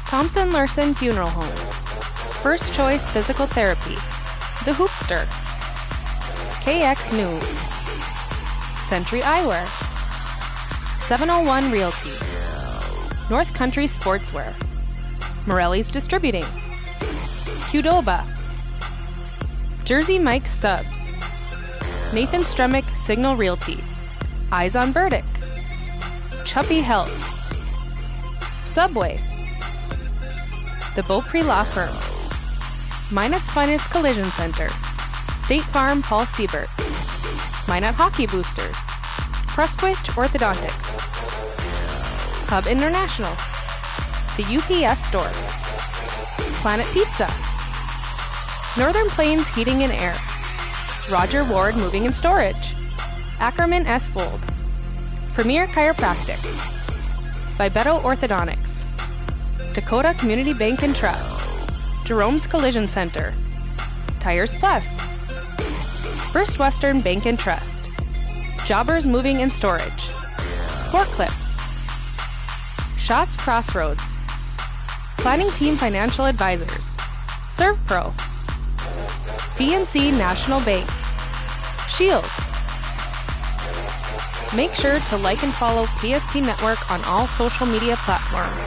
Thompson Larson Funeral Home, First Choice Physical Therapy, The Hoopster, KX News, Century Eyewear, 701 Realty, North Country Sportswear, Morelli's Distributing, Qdoba, Jersey Mike's Subs, Nathan Stremick Signal Realty, Eyes on Burdick, Chuppy Health, Subway, the Beaupre Law Firm, Minot's Finest Collision Center, State Farm Paul Siebert, Minot Hockey Boosters, Prestwich Orthodontics, Hub International, the UPS Store, Planet Pizza, Northern Plains Heating and Air, Roger Ward Moving and Storage, Ackerman S. Fold, Premier Chiropractic, Vibeto Orthodontics, Dakota Community Bank and Trust, Jerome's Collision Center, Tires Plus, First Western Bank and Trust, Jobbers Moving and Storage, Sport Clips, Shots Crossroads, Planning Team Financial Advisors, ServPro, BNC National Bank, Shields. Make sure to like and follow PSP Network on all social media platforms.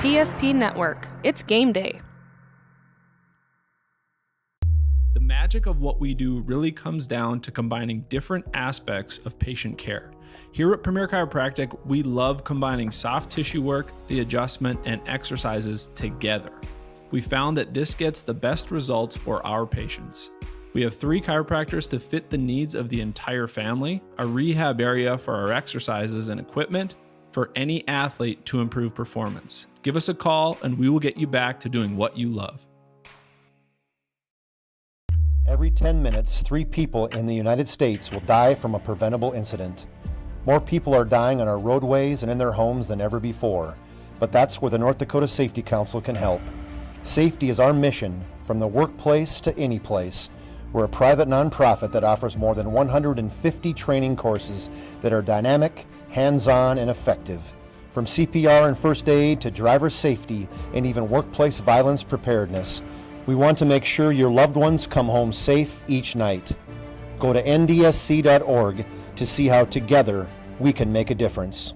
PSP Network, it's game day. The magic of what we do really comes down to combining different aspects of patient care. Here at Premier Chiropractic, we love combining soft tissue work, the adjustment, and exercises together. We found that this gets the best results for our patients. We have 3 chiropractors to fit the needs of the entire family, a rehab area for our exercises and equipment for any athlete to improve performance. Give us a call and we will get you back to doing what you love. Every 10 minutes, 3 people in the United States will die from a preventable incident. More people are dying on our roadways and in their homes than ever before, but that's where the North Dakota Safety Council can help. Safety is our mission, from the workplace to any place. We're a private nonprofit that offers more than 150 training courses that are dynamic, hands-on, and effective. From CPR and first aid to driver safety and even workplace violence preparedness, we want to make sure your loved ones come home safe each night. Go to ndsc.org to see how together we can make a difference.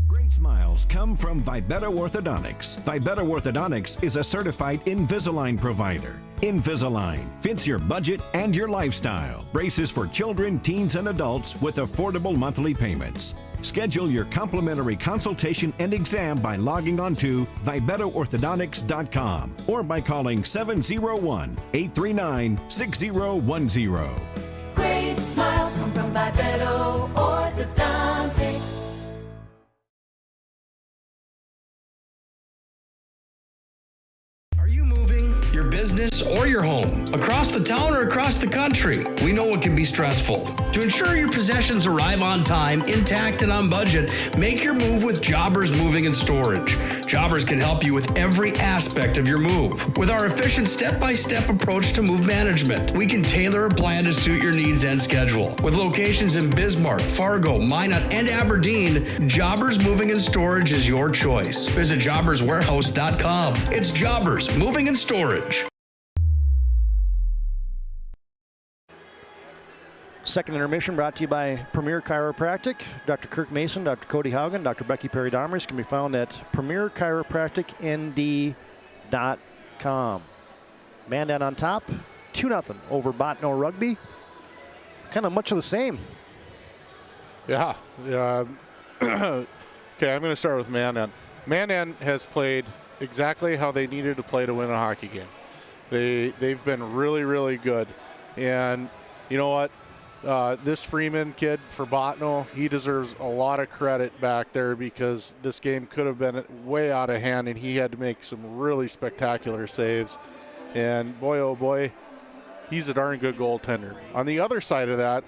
Great smiles come from Vibetta Orthodontics. Vibetta Orthodontics is a certified Invisalign provider. Invisalign fits your budget and your lifestyle. Braces for children, teens, and adults with affordable monthly payments. Schedule your complimentary consultation and exam by logging on to VibettaOrthodontics.com or by calling 701-839-6010. Great smiles come from Bipedal Orthodontics. Are you moving your business or your home across the town or across the country? We know it can be stressful. To ensure your possessions arrive on time, intact, and on budget, make your move with Jobbers Moving and Storage. Jobbers can help you with every aspect of your move. With our efficient step-by-step approach to move management, we can tailor a plan to suit your needs and schedule. With locations in Bismarck, Fargo, Minot, and Aberdeen, Jobbers Moving and Storage is your choice. Visit jobberswarehouse.com. It's Jobbers Moving and Storage. Second intermission brought to you by Premier Chiropractic. Dr. Kirk Mason, Dr. Cody Haugen, Dr. Becky Perry-Domers can be found at premierchiropracticnd.com. Mandan on top, 2-0 over Bottineau-Rugby. Kind of much of the same. Yeah. Okay, I'm going to start with Mandan. Mandan has played exactly how they needed to play to win a hockey game. They've been really, really good. And you know what? This Freeman kid for Bottineau, he deserves a lot of credit back there because this game could have been way out of hand and he had to make some really spectacular saves. And boy, oh boy, he's a darn good goaltender. On the other side of that,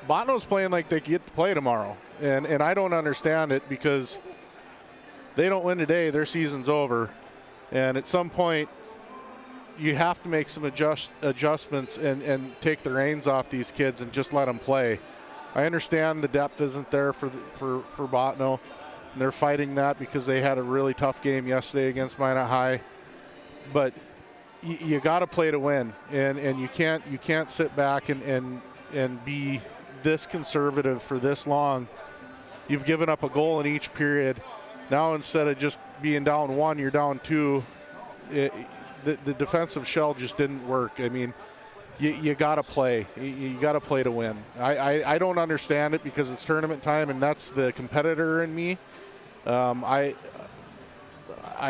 Bottineau's playing like they get to play tomorrow. And I don't understand it because they don't win today, their season's over. And at some point, you have to make some adjustments and take the reins off these kids and just let them play. I understand the depth isn't there for Bottineau, and they're fighting that because they had a really tough game yesterday against Minot High. But you got to play to win, and you can't sit back and be this conservative for this long. You've given up a goal in each period. Now instead of just being down 1, you're down 2. The defensive shell just didn't work. I mean, you got to play. You got to play to win. I don't understand it because it's tournament time, and that's the competitor in me. I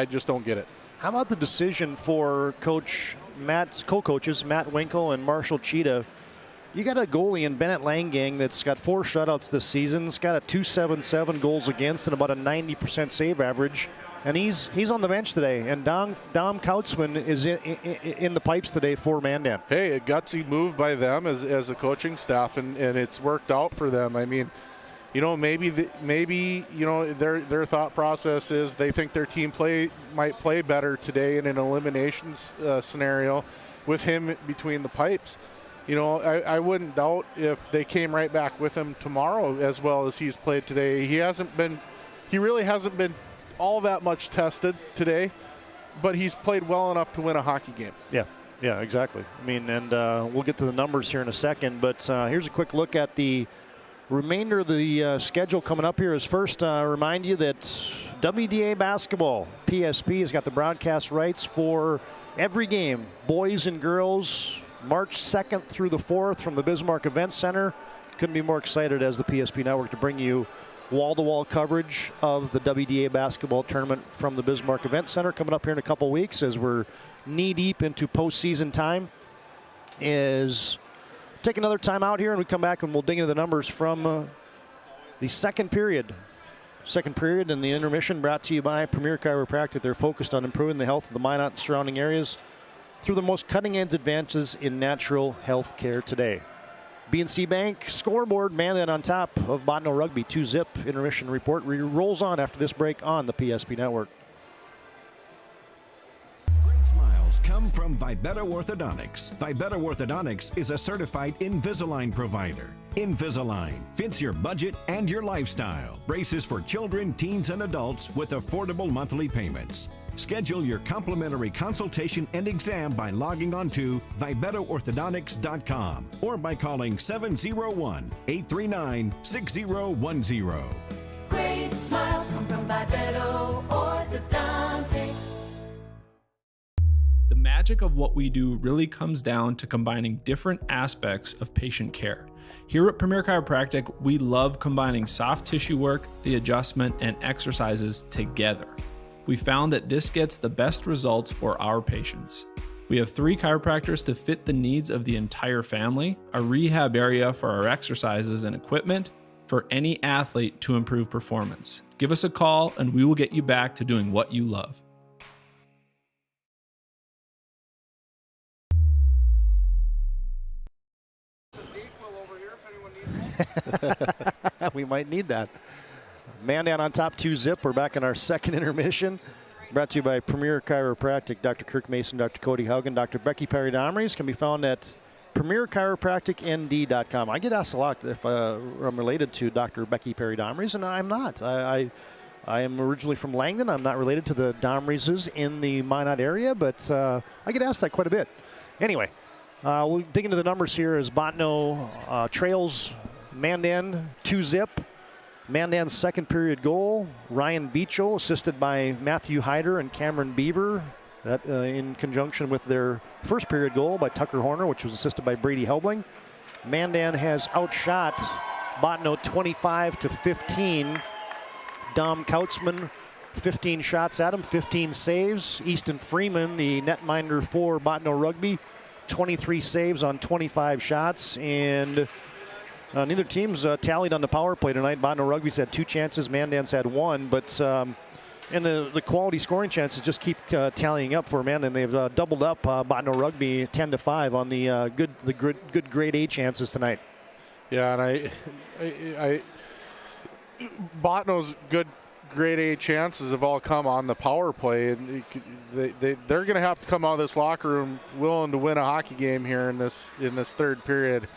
just don't get it. How about the decision for co-coaches Matt Winkle and Marshall Cheetah? You got a goalie in Bennett Langang that's got 4 shutouts this season. He's got a .277 goals against and about a 90% save average. And he's on the bench today. And Dom Kautzman is in the pipes today for Mandan. Hey, a gutsy move by them as a coaching staff, and it's worked out for them. I mean, you know, maybe their thought process is they think their team might play better today in an eliminations scenario with him between the pipes. You know, I wouldn't doubt if they came right back with him tomorrow as well as he's played today. He really hasn't been all that much tested today, but he's played well enough to win a hockey game. Yeah, exactly. I mean, and we'll get to the numbers here in a second, but here's a quick look at the remainder of the schedule coming up here. Is first remind you that WDA basketball, PSP, has got the broadcast rights for every game, boys and girls, March 2nd through the 4th from the Bismarck Event Center. Couldn't be more excited as the PSP Network to bring you wall-to-wall coverage of the WDA basketball tournament from the Bismarck Event Center coming up here in a couple weeks as we're knee-deep into postseason time. Is take another time out here and we come back and we'll dig into the numbers from the second period. Second period and the intermission brought to you by Premier Chiropractic. They're focused on improving the health of the Minot and surrounding areas through the most cutting-edge advances in natural health care today. BNC Bank scoreboard, Mandan on top of Bottineau-Rugby. 2-zip intermission report rolls on after this break on the PSP Network. Great smiles come Come from Vibetta Orthodontics. Vibetta Orthodontics is a certified Invisalign provider. Invisalign fits your budget and your lifestyle. Braces for children, teens, and adults with affordable monthly payments. Schedule your complimentary consultation and exam by logging on to VibettaOrthodontics.com or by calling 701-839-6010. Great smiles come from Bipedal Orthodontics. The magic of what we do really comes down to combining different aspects of patient care. Here at Premier Chiropractic, we love combining soft tissue work, the adjustment, and exercises together. We found that this gets the best results for our patients. We have 3 chiropractors to fit the needs of the entire family, a rehab area for our exercises and equipment, for any athlete to improve performance. Give us a call and we will get you back to doing what you love. We might need that. Mandan on top, 2-zip. We're back in our second intermission. Brought to you by Premier Chiropractic. Dr. Kirk Mason, Dr. Cody Haugen, Dr. Becky Perry-Domries can be found at premierchiropracticnd.com. I get asked a lot if I'm related to Dr. Becky Perry-Domries, and I'm not. I am originally from Langdon. I'm not related to the Domrieses in the Minot area, but I get asked that quite a bit. Anyway, we'll dig into the numbers here as Bottineau trails Mandan 2-zip. Mandan's second period goal, Ryan Beachel, assisted by Matthew Hyder and Cameron Beaver. That in conjunction with their first period goal by Tucker Horner, which was assisted by Brady Helbling. Mandan has outshot Bottineau 25-15. Dom Kautzman, 15 shots at him, 15 saves. Easton Freeman, the netminder for Bottineau-Rugby, 23 saves on 25 shots. And neither team's tallied on the power play tonight. Bottineau-Rugby's had 2 chances, Mandan's had 1, but and the quality scoring chances just keep tallying up for Mandan. They've doubled up Bottineau-Rugby 10-5 on the good grade A chances tonight. Yeah, and I Bottineau's good grade A chances have all come on the power play, and they're going to have to come out of this locker room willing to win a hockey game here in this third period.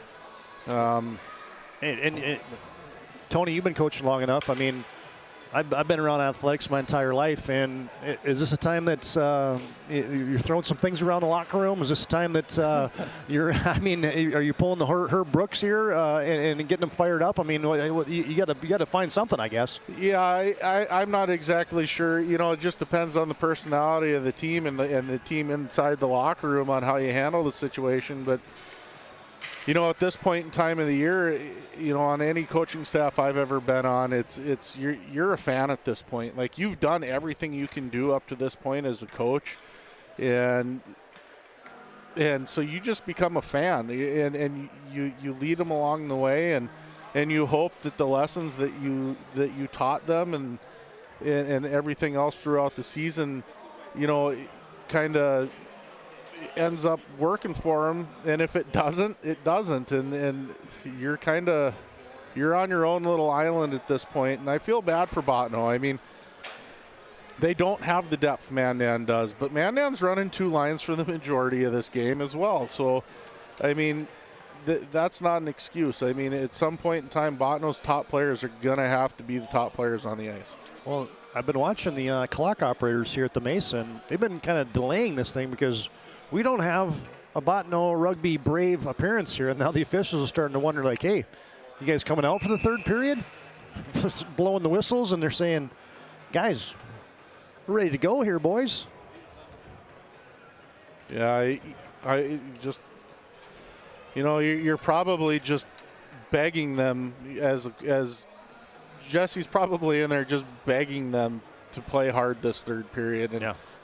And Tony, you've been coaching long enough. I mean, I've been around athletics my entire life, and is this a time that you're throwing some things around the locker room? Is this a time that are you pulling the Herb Brooks here and getting them fired up? I mean, you got to find something, I guess. Yeah, I'm not exactly sure. You know, it just depends on the personality of the team and the team inside the locker room on how you handle the situation, but. You know, at this point in time of the year, you know, on any coaching staff I've ever been on, it's you're a fan at this point. Like, you've done everything you can do up to this point as a coach, and so you just become a fan, and you lead them along the way, and you hope that the lessons that you taught them and everything else throughout the season, you know, kind of ends up working for them, and if it doesn't, it doesn't, and you're on your own little island at this point. And I feel bad for Bottineau. I mean, they don't have the depth Mandan does, but Mandan's running 2 lines for the majority of this game as well. So, I mean, that's not an excuse. I mean, at some point in time, Bottineau's top players are gonna have to be the top players on the ice. Well, I've been watching the clock operators here at the Maysa, and they've been kind of delaying this thing because we don't have a Bottineau-Rugby Brave appearance here, and now the officials are starting to wonder, like, hey, you guys coming out for the third period? Blowing the whistles, and they're saying, guys, we're ready to go here, boys. Yeah, I just, you know, you're probably just begging them as Jesse's probably in there just begging them to play hard this third period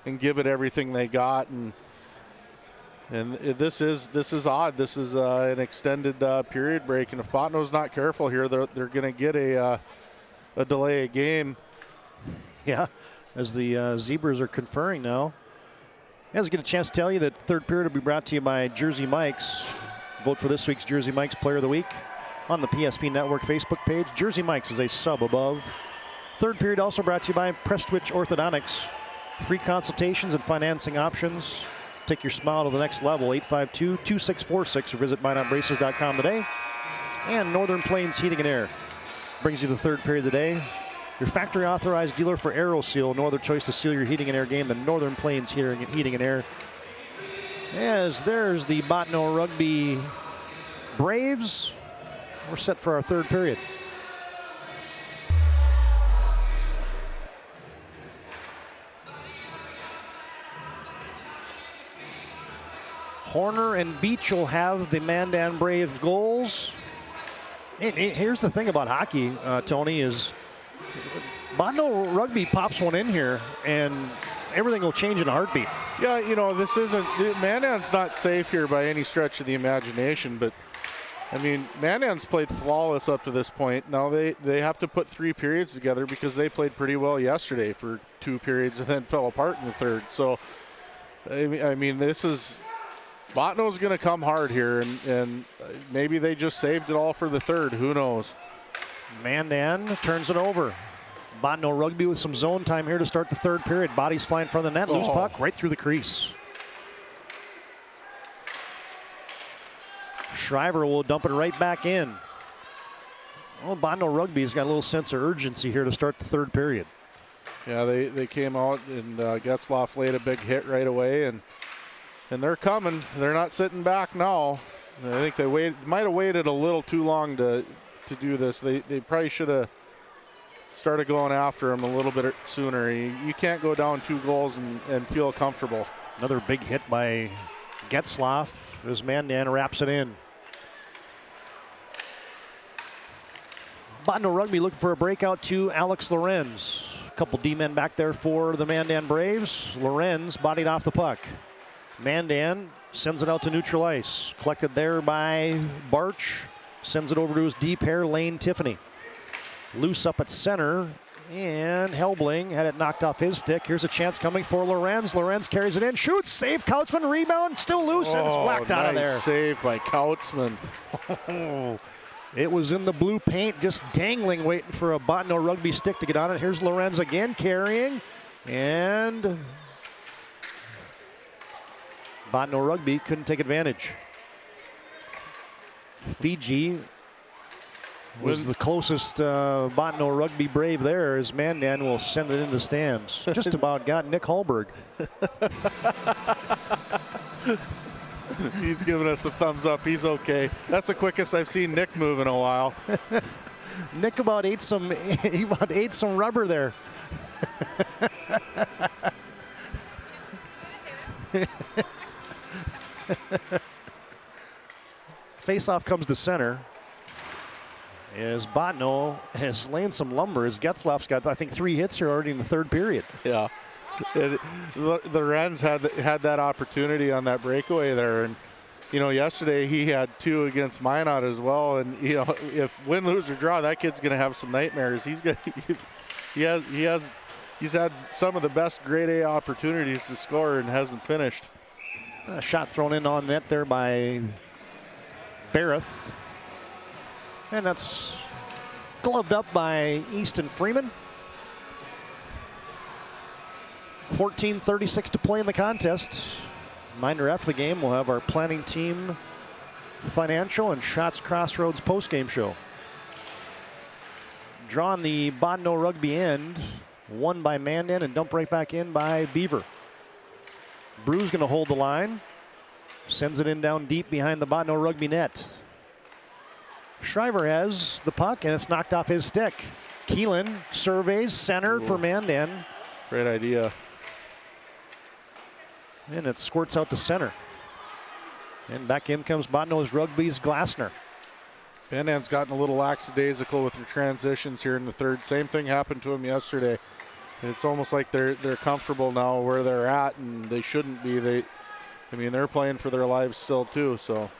and give it everything they got, and this is odd. This is an extended period break, and if Bottineau's not careful here, they're going to get a delay of game. Yeah, as the Zebras are conferring now. I was get a chance to tell you that third period will be brought to you by Jersey Mike's. Vote for this week's Jersey Mike's Player of the Week on the PSP Network Facebook page. Jersey Mike's is a sub above. Third period also brought to you by Prestwich Orthodontics. Free consultations and financing options. Take your smile to the next level. 852-2646 or visit minotbraces.com today. And Northern Plains Heating and Air brings you the third period today. Your factory authorized dealer for AeroSeal. No other choice to seal your heating and air game than Northern Plains Heating and Air. As there's the Bottineau-Rugby Braves. We're set for our third period. Horner and Beach will have the Mandan Brave goals. And here's the thing about hockey, Tony, is Bottineau-Rugby pops one in here and everything will change in a heartbeat. Yeah, you know, this isn't, Mandan's not safe here by any stretch of the imagination, but I mean, Mandan's played flawless up to this point. Now they have to put 3 periods together because they played pretty well yesterday for 2 periods and then fell apart in the third. So, I mean, this is, Bottineau's going to come hard here, and maybe they just saved it all for the third. Who knows? Mandan turns it over. Bottineau-Rugby with some zone time here to start the third period. Bodies fly in front of the net. Loose puck right through the crease. Shriver will dump it right back in. Well, Bottineau-Rugby's got a little sense of urgency here to start the third period. Yeah, they came out and Getzlaf laid a big hit right away, and they're coming. They're not sitting back now. I think they might have waited a little too long to do this. They probably should have started going after him a little bit sooner. You can't go down 2 goals and feel comfortable. Another big hit by Getzlaf as Mandan wraps it in. Bottineau-Rugby looking for a breakout to Alex Lorenz. A couple D-men back there for the Mandan Braves. Lorenz bodied off the puck. Mandan sends it out to neutral ice. Collected there by Barch. Sends it over to his deep hair, Lane Tiffany. Loose up at center, and Helbling had it knocked off his stick. Here's a chance coming for Lorenz. Lorenz carries it in, shoots, save, Kautzman, rebound, still loose, and it's whacked out of there. Save by Kautzman. It was in the blue paint, just dangling, waiting for a Bottineau-Rugby stick to get on it. Here's Lorenz again, carrying, and Bottineau-Rugby couldn't take advantage. Fiji was the closest Bottineau-Rugby Brave there, as Mandan will send it into the stands. Just about got Nick Hallberg. He's giving us a thumbs up. He's okay. That's the quickest I've seen Nick move in a while. Nick about ate some rubber there. Face-off comes to center. As Bottineau has laid some lumber, as Getzlaf's got, I think, 3 hits here already in the third period. Yeah. The Wrens had that opportunity on that breakaway there, and you know, yesterday he had 2 against Minot as well, and you know, if win, lose, or draw, that kid's going to have some nightmares. He's had some of the best grade A opportunities to score and hasn't finished. A shot thrown in on net there by Barrett. And that's gloved up by Easton Freeman. 14:36 to play in the contest. Reminder, after the game, we'll have our planning team financial and Shots Crossroads postgame show. Drawn the Bottineau-Rugby end, won by Mandan and dumped right back in by Beaver. Brew's going to hold the line. Sends it in down deep behind the Bottineau-Rugby net. Shriver has the puck, and it's knocked off his stick. Keelan surveys, centered for Mandan. Great idea. And it squirts out to center. And back in comes Bottineau-Rugby's Glassner. Mandan's gotten a little lackadaisical with their transitions here in the third. Same thing happened to him yesterday. It's almost like they're comfortable now where they're at, and they shouldn't be. They're playing for their lives still too. So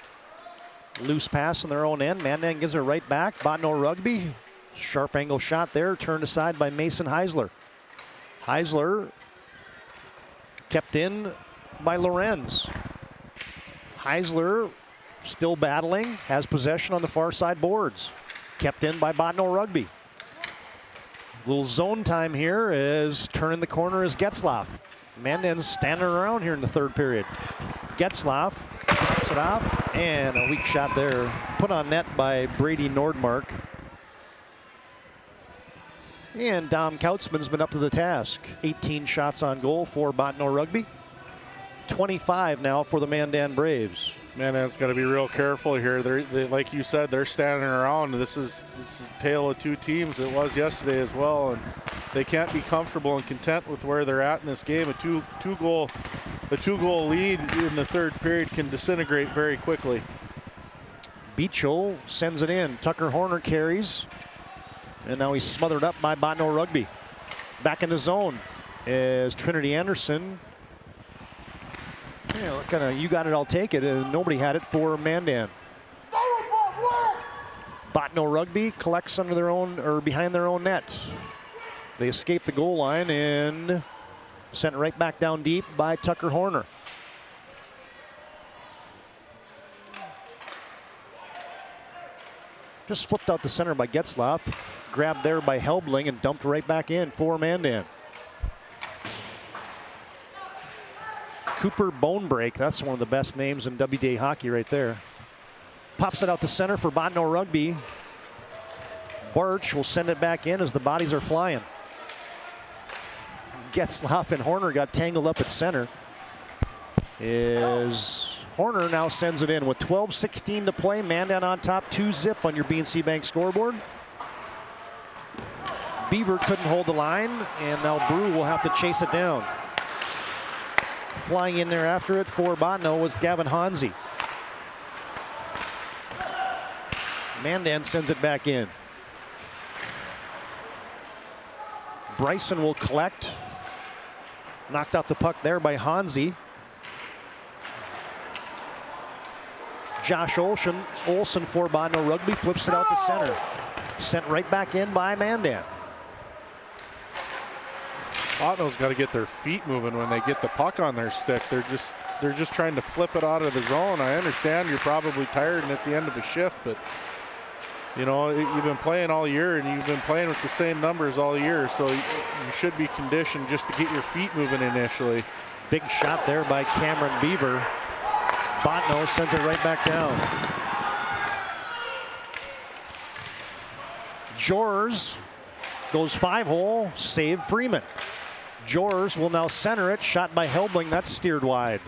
loose pass in their own end. Mandan gives it right back. Bottineau-Rugby, sharp angle shot there, turned aside by Mason Heisler. Heisler kept in by Lorenz. Heisler still battling, has possession on the far side boards. Kept in by Bottineau-Rugby. Little zone time here as turning the corner is Getzlaf. Mandan's standing around here in the third period. Getzlaff puts it off, and a weak shot there. Put on net by Brady Nordmark. And Dom Kautzman's been up to the task. 18 shots on goal for Bottineau-Rugby. 25 now for the Mandan Braves. Mandan's got to be real careful here. They, like you said, they're standing around. This is a tale of two teams. It was yesterday as well, and they can't be comfortable and content with where they're at in this game. A two goal lead in the third period can disintegrate very quickly. Beachel sends it in. Tucker Horner carries. And now he's smothered up by Bottineau-Rugby. Back in the zone is Trinity Anderson. Yeah, kind of, you got it, I'll take it. And nobody had it for Mandan. Bottineau-Rugby collects under their own, or behind their own net. They escape the goal line and sent right back down deep by Tucker Horner. Just flipped out the center by Getzlaff. Grabbed there by Helbling and dumped right back in for Mandan. Cooper Bonebreak, that's one of the best names in WDA hockey right there. Pops it out to center for Bottineau-Rugby. Barch will send it back in as the bodies are flying. Getzlaff and Horner got tangled up at center. Horner now sends it in with 12:16 to play. Mandan on top, 2-0 on your BNC Bank scoreboard. Beaver couldn't hold the line, and now Brew will have to chase it down. Flying in there after it for Bottineau was Gavin Hansi. Mandan sends it back in. Bryson will collect. Knocked off the puck there by Hansi. Josh Olsen for Bottineau-Rugby flips it out to center. Sent right back in by Mandan. Bottineau's got to get their feet moving when they get the puck on their stick. They're just trying to flip it out of the zone. I understand you're probably tired and at the end of a shift, but you know, you've been playing all year and you've been playing with the same numbers all year, so you should be conditioned just to get your feet moving initially. Big shot there by Cameron Beaver. Bottineau sends it right back down. Jors goes 5-hole, save Freeman. Jors will now center it, shot by Helbling, that's steered wide.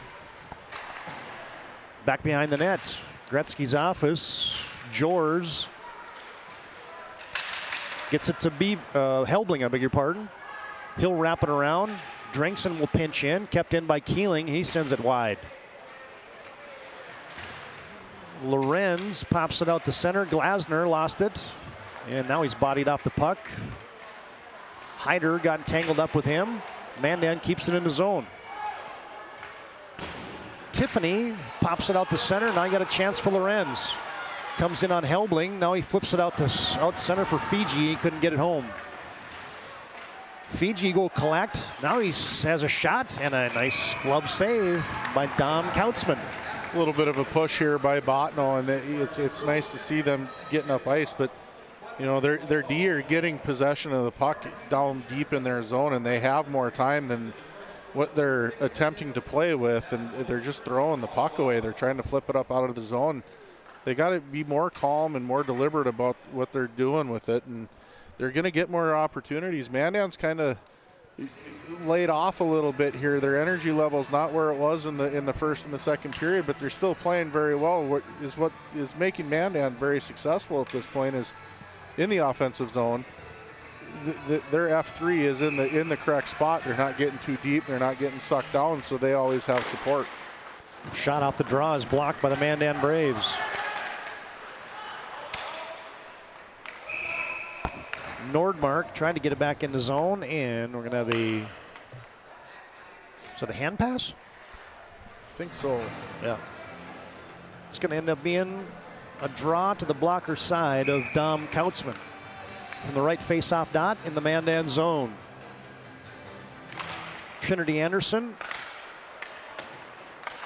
Back behind the net, Gretzky's office. Jors gets it to Helbling, I beg your pardon. He'll wrap it around. Drinkson will pinch in, kept in by Keeling, he sends it wide. Lorenz pops it out to center. Glasner lost it, and now he's bodied off the puck. Hyder got tangled up with him. Mandan keeps it in the zone. Tiffany pops it out to center. Now you got a chance for Lorenz. Comes in on Helbling. Now he flips it out center for Fiji. He couldn't get it home. Fiji will collect. Now he has a shot and a nice glove save by Dom Kautzman. A little bit of a push here by Bottineau, and it's nice to see them getting up ice, but you know, their D are getting possession of the puck down deep in their zone, and they have more time than what they're attempting to play with, and they're just throwing the puck away. They're trying to flip it up out of the zone. They got to be more calm and more deliberate about what they're doing with it, and they're going to get more opportunities. Mandan's kind of laid off a little bit here. Their energy level's not where it was in the first and the second period, but they're still playing very well. What is making Mandan very successful at this point is in the offensive zone. Their F3 is in the correct spot. They're not getting too deep. They're not getting sucked down, so they always have support. Shot off the draw is blocked by the Mandan Braves. Nordmark trying to get it back in the zone, and we're going to have is that a hand pass? I think so. Yeah. It's going to end up being a draw to the blocker side of Dom Kautzman. From the right face-off dot in the Mandan zone. Trinity Anderson.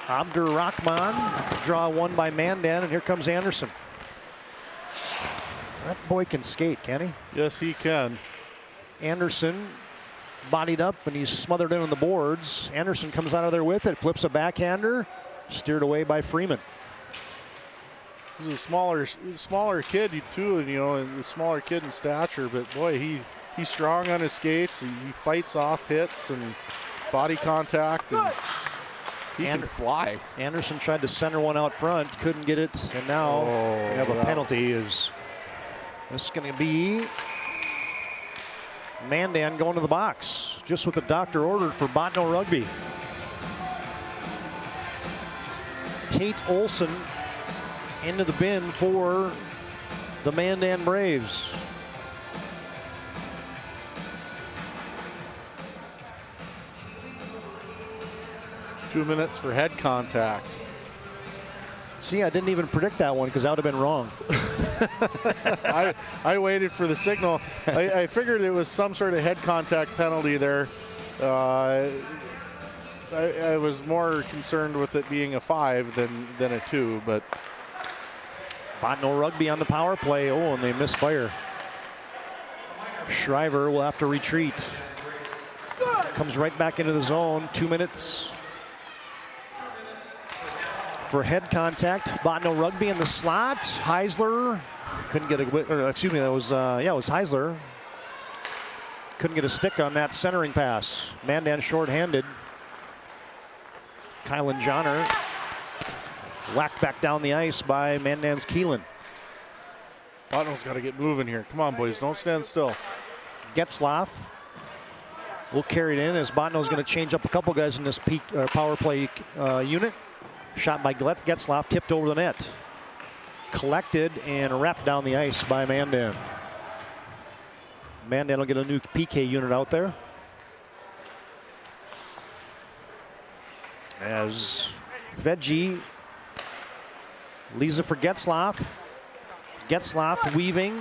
Abdur-Rahman. Draw one by Mandan, and here comes Anderson. That boy can skate, can he? Yes, he can. Anderson bodied up, and he's smothered in on the boards. Anderson comes out of there with it, flips a backhander, steered away by Freeman. He's a smaller kid too, and a smaller kid in stature, but boy, he's strong on his skates. He fights off hits and body contact, and he can fly. Anderson tried to center one out front, couldn't get it, and now we have a penalty. This is going to be Mandan going to the box, just what the doctor ordered for Bottineau-Rugby. Tate Olson into the bin for the Mandan Braves. Two minutes for head contact. See, I didn't even predict that one because I would have been wrong. I waited for the signal. I figured it was some sort of head contact penalty there. I was more concerned with it being a 5 than a 2, but Bottineau-Rugby on the power play. Oh, and they misfire. Shriver will have to retreat. Comes right back into the zone. 2 minutes for head contact. Bottineau-Rugby in the slot. Heisler couldn't get excuse me, that was, it was Heisler. Couldn't get a stick on that centering pass. Mandan short-handed. Kylan Johnner whacked back down the ice by Mandan's Keelan. Bottineau's got to get moving here. Come on, boys, don't stand still. Getzlaff will carry it in as Bottineau's going to change up a couple guys in this power play unit. Shot by Getzlaff, tipped over the net. Collected and wrapped down the ice by Mandan. Mandan will get a new PK unit out there. As Veggie leaves it for Getzlaff. Getzlaff weaving.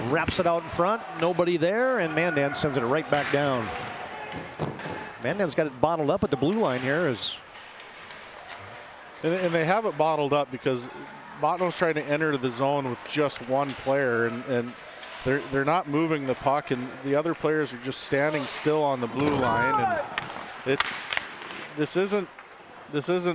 Wraps it out in front. Nobody there, and Mandan sends it right back down. Mandan's got it bottled up at the blue line here. And they have it bottled up because Bottineau's trying to enter the zone with just one player, and they're not moving the puck, and the other players are just standing still on the blue line, and this isn't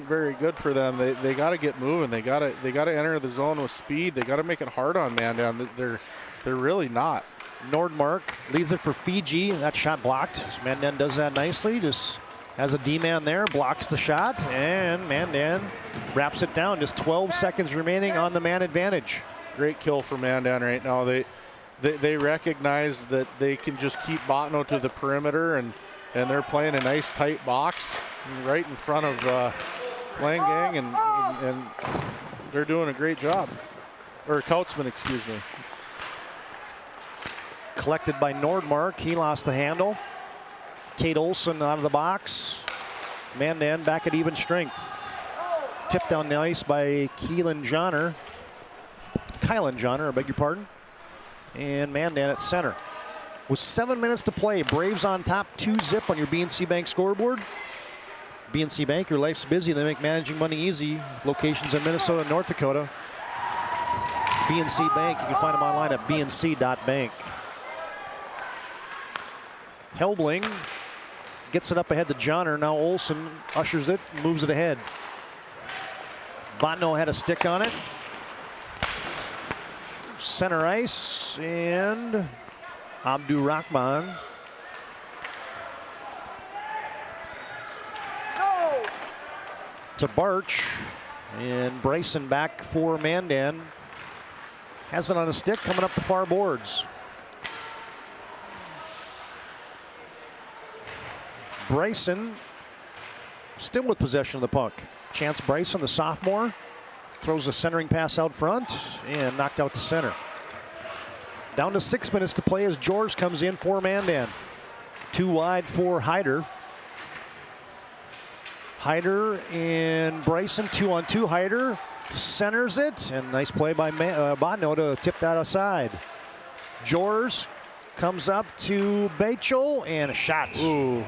very good for them. They got to get moving. They got to enter the zone with speed. They got to make it hard on Mandan. They're really not. Nordmark leads it for Fiji. That shot blocked. Mandan does that nicely. Just has a D-man there, blocks the shot, and Mandan wraps it down. Just 12 seconds remaining on the man advantage. Great kill for Mandan right now. They recognize that they can just keep Bottineau to the perimeter, and they're playing a nice tight box right in front of Langang, and they're doing a great job. Or Kautzman, excuse me. Collected by Nordmark. He lost the handle. Tate Olson out of the box. Mandan back at even strength. Tipped down the ice by Kylan Johnner, I beg your pardon. And Mandan at center. With 7 minutes to play, Braves on top, 2-0 on your BNC Bank scoreboard. BNC Bank, your life's busy. They make managing money easy. Locations in Minnesota and North Dakota. BNC Bank, you can find them online at bnc.bank. Helbling gets it up ahead to Johnner. Now Olson ushers it, moves it ahead. Bottineau had a stick on it. Center ice, and Abdur-Rahman. To Barch, and Bryson back for Mandan. Has it on a stick coming up the far boards. Bryson still with possession of the puck. Chance Bryson, the sophomore, throws a centering pass out front and knocked out to center. Down to 6 minutes to play as George comes in for Mandan. 2 wide for Hyder. Hyder and Bryson 2-on-2. Hyder centers it, and nice play by Bottineau to tip that aside. George comes up to Bachel, and a shot. Ooh.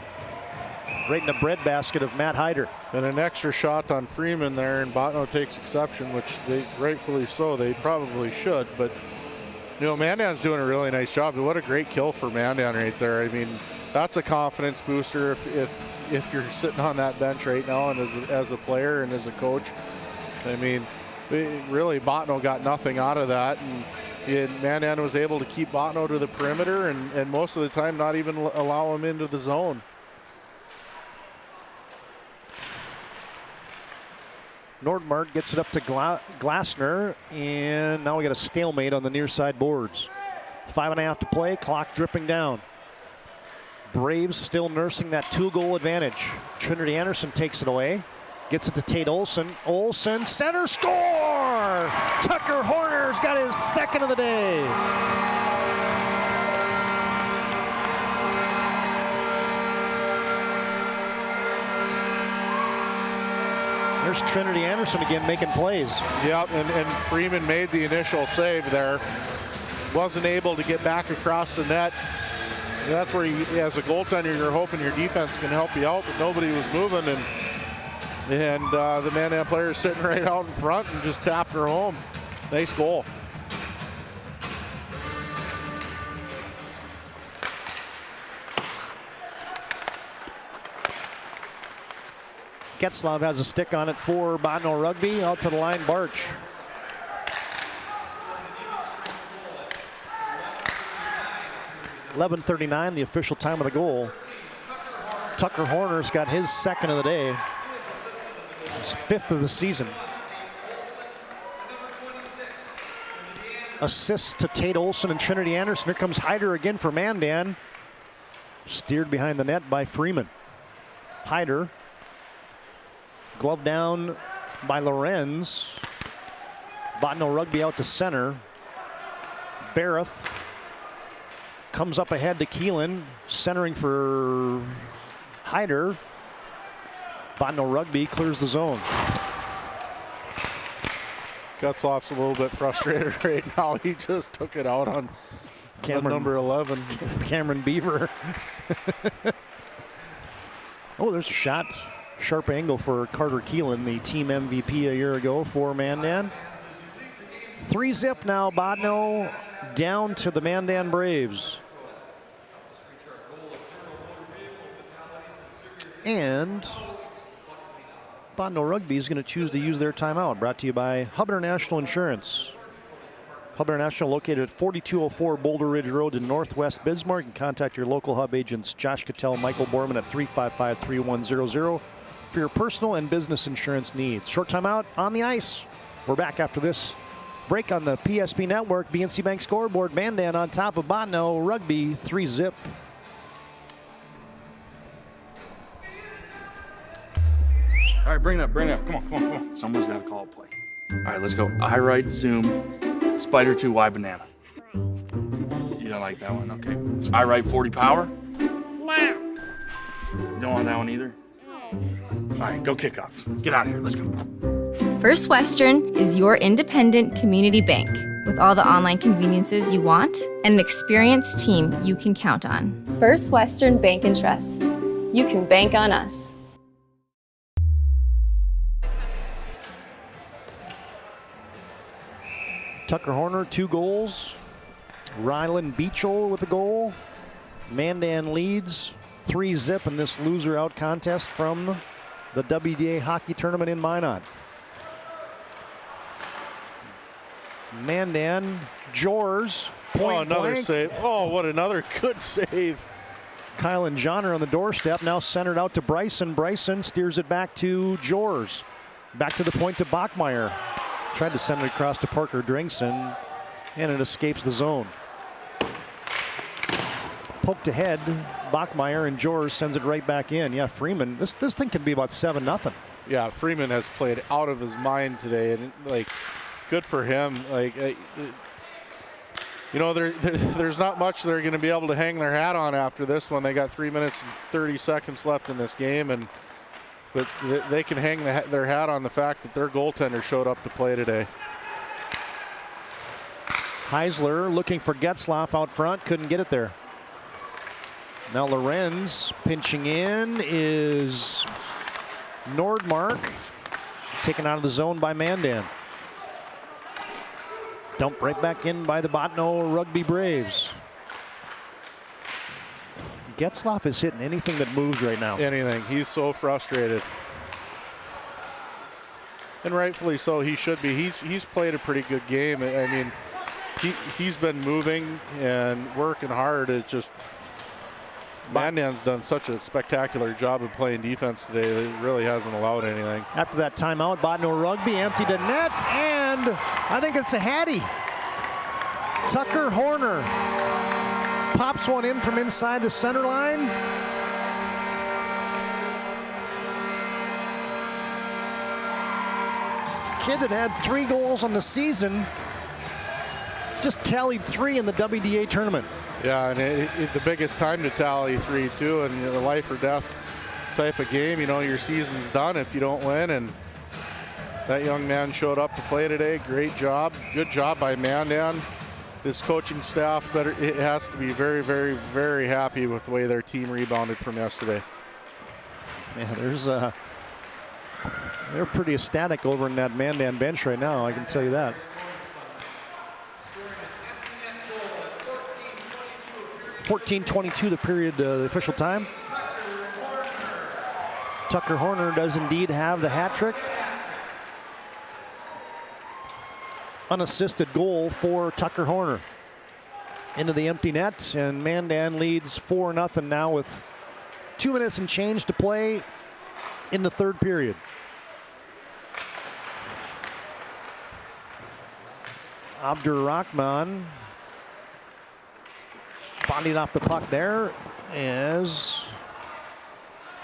Right in the breadbasket of Matt Hyder. And an extra shot on Freeman there, and Bottineau takes exception, which they rightfully so. They probably should, but You know, Mandan's doing a really nice job. What a great kill for Mandan right there. I mean, that's a confidence booster if you're sitting on that bench right now and as a player and as a coach. I mean, really, Bottineau got nothing out of that, and Mandan was able to keep Bottineau to the perimeter and most of the time not even allow him into the zone. Nordmark gets it up to Glasner, and now we got a stalemate on the near side boards. 5.5 to play, clock dripping down. Braves still nursing that 2-goal advantage. Trinity Anderson takes it away, gets it to Tate Olson. Olson, center, score! Tucker Horner's got his second of the day. There's Trinity Anderson again making plays. Yep, and Freeman made the initial save there. Wasn't able to get back across the net. That's where, as a goaltender, you're hoping your defense can help you out, but nobody was moving, and the Mandan player is sitting right out in front and just tapped her home. Nice goal. Getzlav has a stick on it for Bottineau-Rugby. Out to the line, Barch. .11:39, the official time of the goal. Tucker Horner's got his second of the day. His 5th of the season. Assists to Tate Olson and Trinity Anderson. Here comes Hyder again for Mandan. Steered behind the net by Freeman. Hyder. Glove down by Lorenz. Bottineau-Rugby out to center. Bareth comes up ahead to Keelan, centering for Hyder. Bottineau-Rugby clears the zone. Gutzloff's a little bit frustrated right now. He just took it out on number 11. Cameron Beaver. Oh, there's a shot. Sharp angle for Carter Keelan, the team MVP a year ago for Mandan. 3-zip now, Bottineau down to the Mandan Braves. And Bottineau-Rugby is going to choose to use their timeout. Brought to you by Hub International Insurance. Hub International, located at 4204 Boulder Ridge Road in Northwest Bismarck. And contact your local Hub agents, Josh Cattell, Michael Borman at 355-3100 for your personal and business insurance needs. Short timeout on the ice. We're back after this break on the PSP Network. BNC Bank scoreboard. Mandan on top of Bottineau-Rugby, 3-zip. All right, bring it up. Come on. Someone's got to call a play. All right, let's go. I right, zoom, spider 2, Y banana. You don't like that one, okay. I right, 40 power? No. Don't want that one either? All right, go kick off. Get out of here, let's go. First Western is your independent community bank with all the online conveniences you want and an experienced team you can count on. First Western Bank and Trust. You can bank on us. Tucker Horner, 2 goals. Ryland Beachel with a goal. Mandan leads 3-zip in this loser-out contest from the WDA hockey tournament in Minot. Mandan, Jors, point another blank. save. Oh, what another good save. Kyle and John are on the doorstep, now centered out to Bryson. Bryson steers it back to Jors. Back to the point to Bachmeyer. Tried to send it across to Parker Dringson, and it escapes the zone. Poked ahead, Bachmeyer, and Jors sends it right back in. Yeah, Freeman, this thing could be about 7-0. Yeah, Freeman has played out of his mind today, and like, good for him. Like, you know, there's not much they're going to be able to hang their hat on after this one. They got 3 minutes and 30 seconds left in this game, but they can hang their hat on the fact that their goaltender showed up to play today. Heisler looking for Getzlaff out front, couldn't get it there. Now Lorenz pinching in is Nordmark, taken out of the zone by Mandan. Dumped right back in by the Bottineau-Rugby Braves. Getzlaf is hitting anything that moves right now. Anything. He's so frustrated. And rightfully so, he should be. He's played a pretty good game. I mean, he's been moving and working hard. It's just Mandan's done such a spectacular job of playing defense today that it really hasn't allowed anything. After that timeout, Bottineau-Rugby emptied a net, and I think it's a Hattie. Tucker Horner pops one in from inside the center line. Kid that had 3 goals on the season just tallied 3 in the WDA tournament. Yeah, and the biggest time to tally 3 too, and the life or death type of game. You know, your season's done if you don't win, and that young man showed up to play today. Great job. Good job by Mandan. This coaching staff it has to be very, very, very happy with the way their team rebounded from yesterday. Yeah, they're pretty ecstatic over in that Mandan bench right now, I can tell you that. .14:22 the period, the official time. Tucker Horner does indeed have the hat trick. Unassisted goal for Tucker Horner. Into the empty net, and Mandan leads 4-0 now with 2 minutes and change to play in the third period. Abdur-Rahman bonding off the puck there as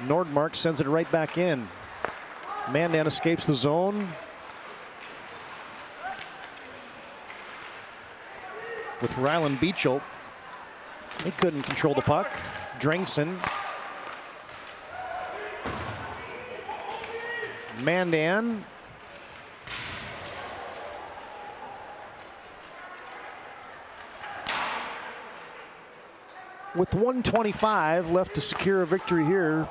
Nordmark sends it right back in. Mandan escapes the zone. With Ryland Beachel, he couldn't control the puck. Dringson. Mandan. With 1:25 left to secure a victory here.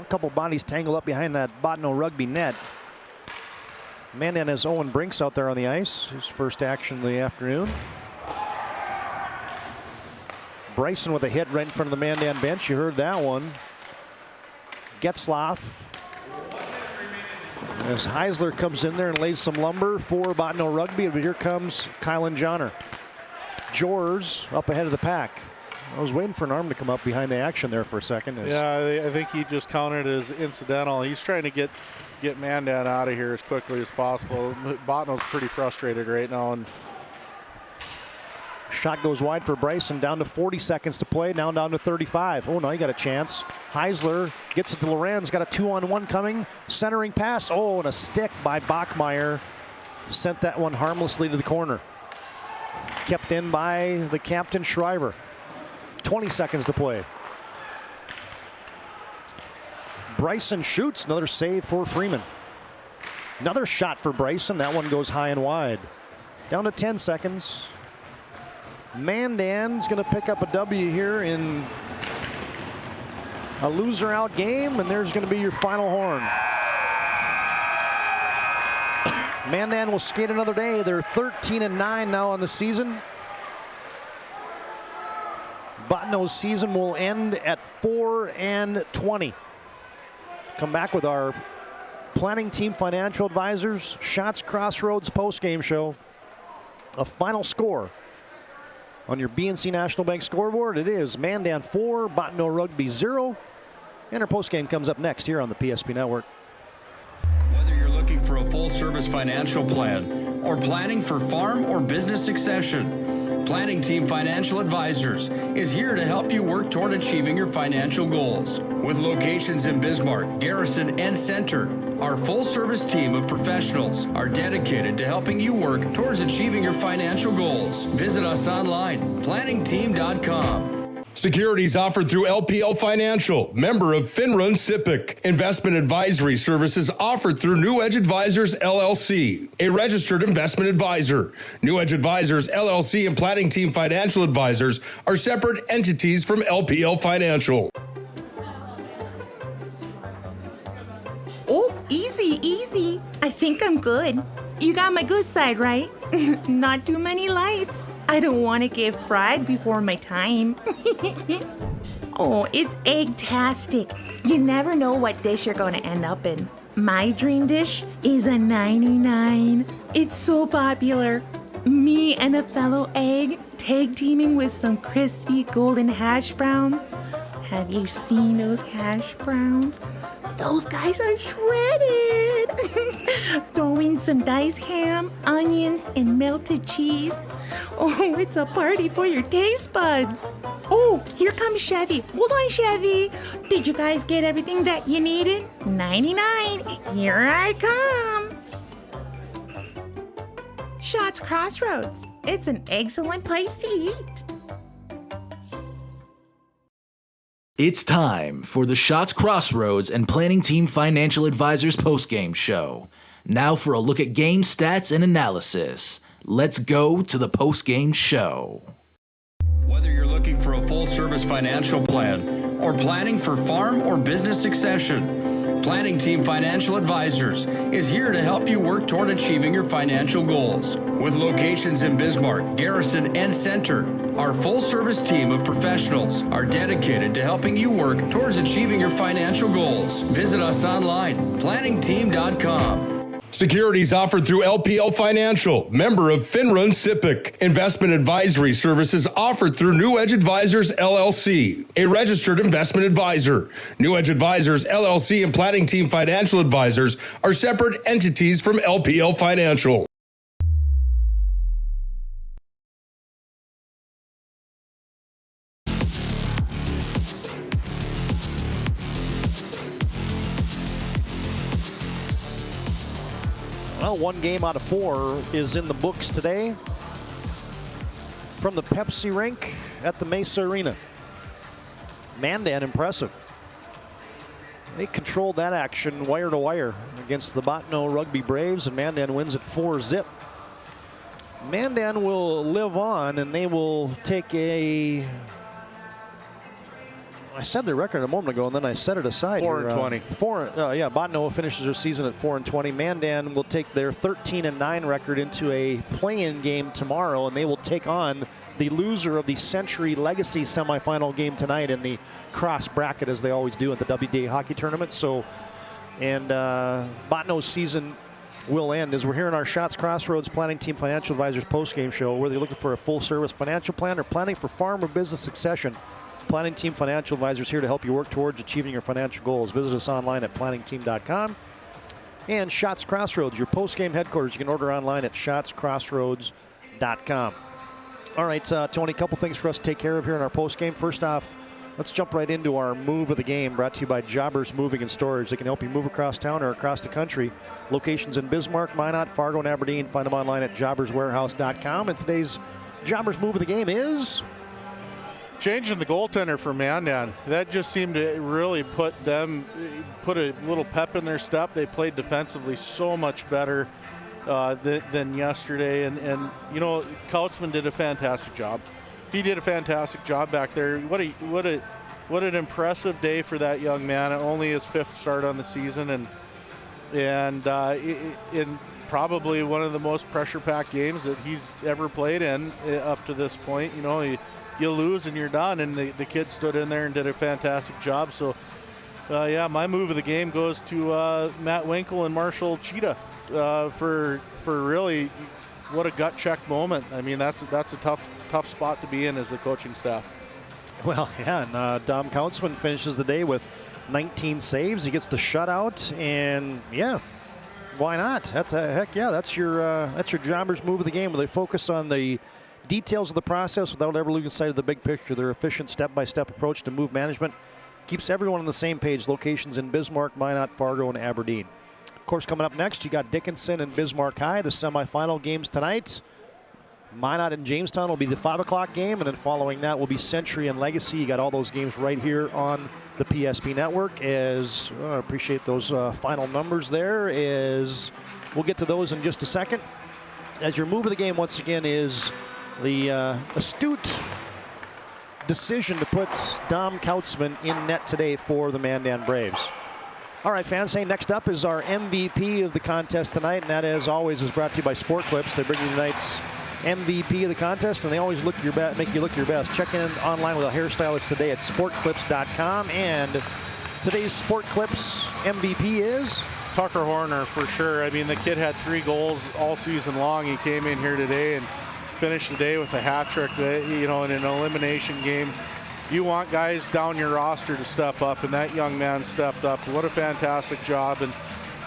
A couple bodies tangled up behind that Bottineau-Rugby net. Mandan has Owen Brinks out there on the ice, his first action of the afternoon. Bryson with a hit right in front of the Mandan bench. You heard that one. Getzlaf. As Heisler comes in there and lays some lumber for Bottineau-Rugby, but here comes Kylan Johnner. Jors up ahead of the pack. I was waiting for an arm to come up behind the action there for a second. Yeah, I think he just counted as incidental. He's trying to get Mandan out of here as quickly as possible. Bottineau's pretty frustrated right now. And shot goes wide for Bryson, down to 40 seconds to play, now down to 35. Oh, no, he got a chance. Heisler gets it to Lorenz, got a 2-on-1 coming. Centering pass, oh, and a stick by Bachmeyer. Sent that one harmlessly to the corner. Kept in by the captain, Shriver. 20 seconds to play. Bryson shoots, another save for Freeman. Another shot for Bryson, that one goes high and wide. Down to 10 seconds. Mandan's gonna pick up a W here in a loser out game, and there's gonna be your final horn. Mandan will skate another day. They're 13-9 now on the season. Bottineau's season will end at 4-20. Come back with our planning team financial advisors, Shots Crossroads postgame show. A final score on your BNC National Bank scoreboard. It is Mandan 4, Bottineau-Rugby 0. And our postgame comes up next here on the PSP Network. Whether you're looking for a full-service financial plan or planning for farm or business succession, Planning Team Financial Advisors is here to help you work toward achieving your financial goals. With locations in Bismarck, Garrison, and Center, our full-service team of professionals are dedicated to helping you work towards achieving your financial goals. Visit us online, planningteam.com. Securities offered through LPL Financial, member of FINRA and SIPC. Investment advisory services offered through New Edge Advisors, LLC, a registered investment advisor. New Edge Advisors, LLC, and Planning Team Financial Advisors are separate entities from LPL Financial. think I'm good. You got my good side, right? Not too many lights. I don't want to get fried before my time. Oh, it's egg-tastic. You never know what dish you're going to end up in. My dream dish is a 99. It's so popular. Me and a fellow egg tag teaming with some crispy golden hash browns. Have you seen those hash browns? Those guys are shredded. Throw in some diced ham, onions, and melted cheese. Oh, it's a party for your taste buds. Oh, here comes Chevy. Hold on, Chevy. Did you guys get everything that you needed? 99. Here I come. Shots Crossroads. It's an excellent place to eat. It's time for the Shots Crossroads and Planning Team Financial Advisors postgame show. Now for a look at game stats and analysis. Let's go to the postgame show. Whether you're looking for a full-service financial plan or planning for farm or business succession, Planning Team Financial Advisors is here to help you work toward achieving your financial goals. With locations in Bismarck, Garrison, and Center, our full-service team of professionals are dedicated to helping you work towards achieving your financial goals. Visit us online, planningteam.com. Securities offered through LPL Financial, member of Finrun SIPC. Investment advisory services offered through New Edge Advisors, LLC, a registered investment advisor. New Edge Advisors, LLC and Planning Team Financial Advisors are separate entities from LPL Financial. Well, 1 game out of 4 is in the books today from the Pepsi Rink at the Maysa Arena. Mandan impressive. They controlled that action wire to wire against the Bottineau-Rugby Braves, and Mandan wins at 4-0. Mandan will live on, and they will take a... I said their record a moment ago, and then I set it aside. 4-20. Bottineau finishes their season at 4-20. Mandan will take their 13-9 record into a play-in game tomorrow, and they will take on the loser of the Century Legacy semifinal game tonight in the cross bracket, as they always do at the WDA hockey tournament. So, and Bottineau's season will end as we're here in our Shots Crossroads Planning Team Financial Advisors postgame show. Whether you're looking for a full-service financial plan or planning for farm or business succession, Planning Team Financial Advisors here to help you work towards achieving your financial goals. Visit us online at planningteam.com. And Shots Crossroads, your post-game headquarters. You can order online at shotscrossroads.com. All right, Tony, a couple things for us to take care of here in our post-game. First off, let's jump right into our move of the game, brought to you by Jobbers Moving and Storage. They can help you move across town or across the country. Locations in Bismarck, Minot, Fargo, and Aberdeen. Find them online at jobberswarehouse.com. And today's Jobbers move of the game is... changing the goaltender for Mandan. That just seemed to really put a little pep in their step. They played defensively so much better than yesterday. And you know, Kautzman did a fantastic job. He did a fantastic job back there. What an impressive day for that young man. Only his 5th start on the season, and in probably one of the most pressure-packed games that he's ever played in up to this point. You know, you lose and you're done, and the kid stood in there and did a fantastic job. So, my move of the game goes to Matt Winkle and Marshall Cheetah for really what a gut check moment. I mean, that's a tough spot to be in as a coaching staff. Well, yeah, and Dom Kautzman finishes the day with 19 saves. He gets the shutout, and yeah, why not? That's your Jobbers move of the game, where they focus on the details of the process without ever losing sight of the big picture. Their efficient step-by-step approach to move management keeps everyone on the same page. Locations in Bismarck, Minot, Fargo, and Aberdeen. Of course, coming up next, you got Dickinson and Bismarck High, the semifinal games tonight. Minot and Jamestown will be the 5 o'clock game, and then following that will be Century and Legacy. You got all those games right here on the PSP network. As I appreciate those final numbers there, as we'll get to those in just a second. As your move of the game, once again, is the astute decision to put Dom Kautzman in net today for the Mandan Braves. All right, fans, hey, next up is our MVP of the contest tonight, and that, as always, is brought to you by Sport Clips. They bring you tonight's MVP of the contest, and they always make you look your best. Check in online with a hairstylist today at sportclips.com, and today's Sport Clips MVP is Tucker Horner, for sure. I mean, the kid had 3 goals all season long. He came in here today and finished the day with a hat trick. In an elimination game, you want guys down your roster to step up, and that young man stepped up. What a fantastic job. And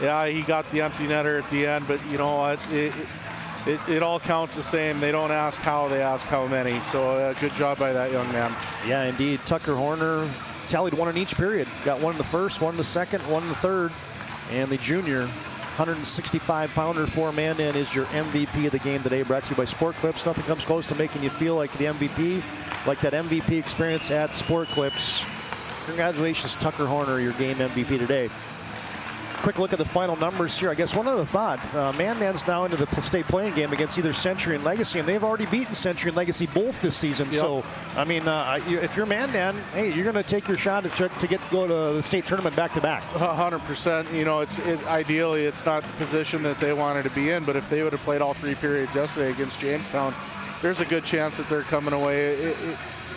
yeah, he got the empty netter at the end, but you know what? It all counts the same. They don't ask how, they ask how many. So good job by that young man. Yeah, indeed. Tucker Horner tallied 1 in each period. Got 1 in the first, 1 in the second, 1 in the third. And the junior 165-pounder for Mandan is your MVP of the game today, brought to you by Sport Clips. Nothing comes close to making you feel like the MVP, like that MVP experience at Sport Clips. Congratulations, Tucker Horner, your game MVP today. Quick look at the final numbers here. I guess one other thought. Mandan's now into the state playing game against either Century and Legacy, and they've already beaten Century and Legacy both this season. Yep. So, I mean, if you're Mandan, hey, you're going to take your shot to go to the state tournament back-to-back. 100%. You know, ideally, it's not the position that they wanted to be in, but if they would have played all 3 periods yesterday against Jamestown, there's a good chance that they're coming away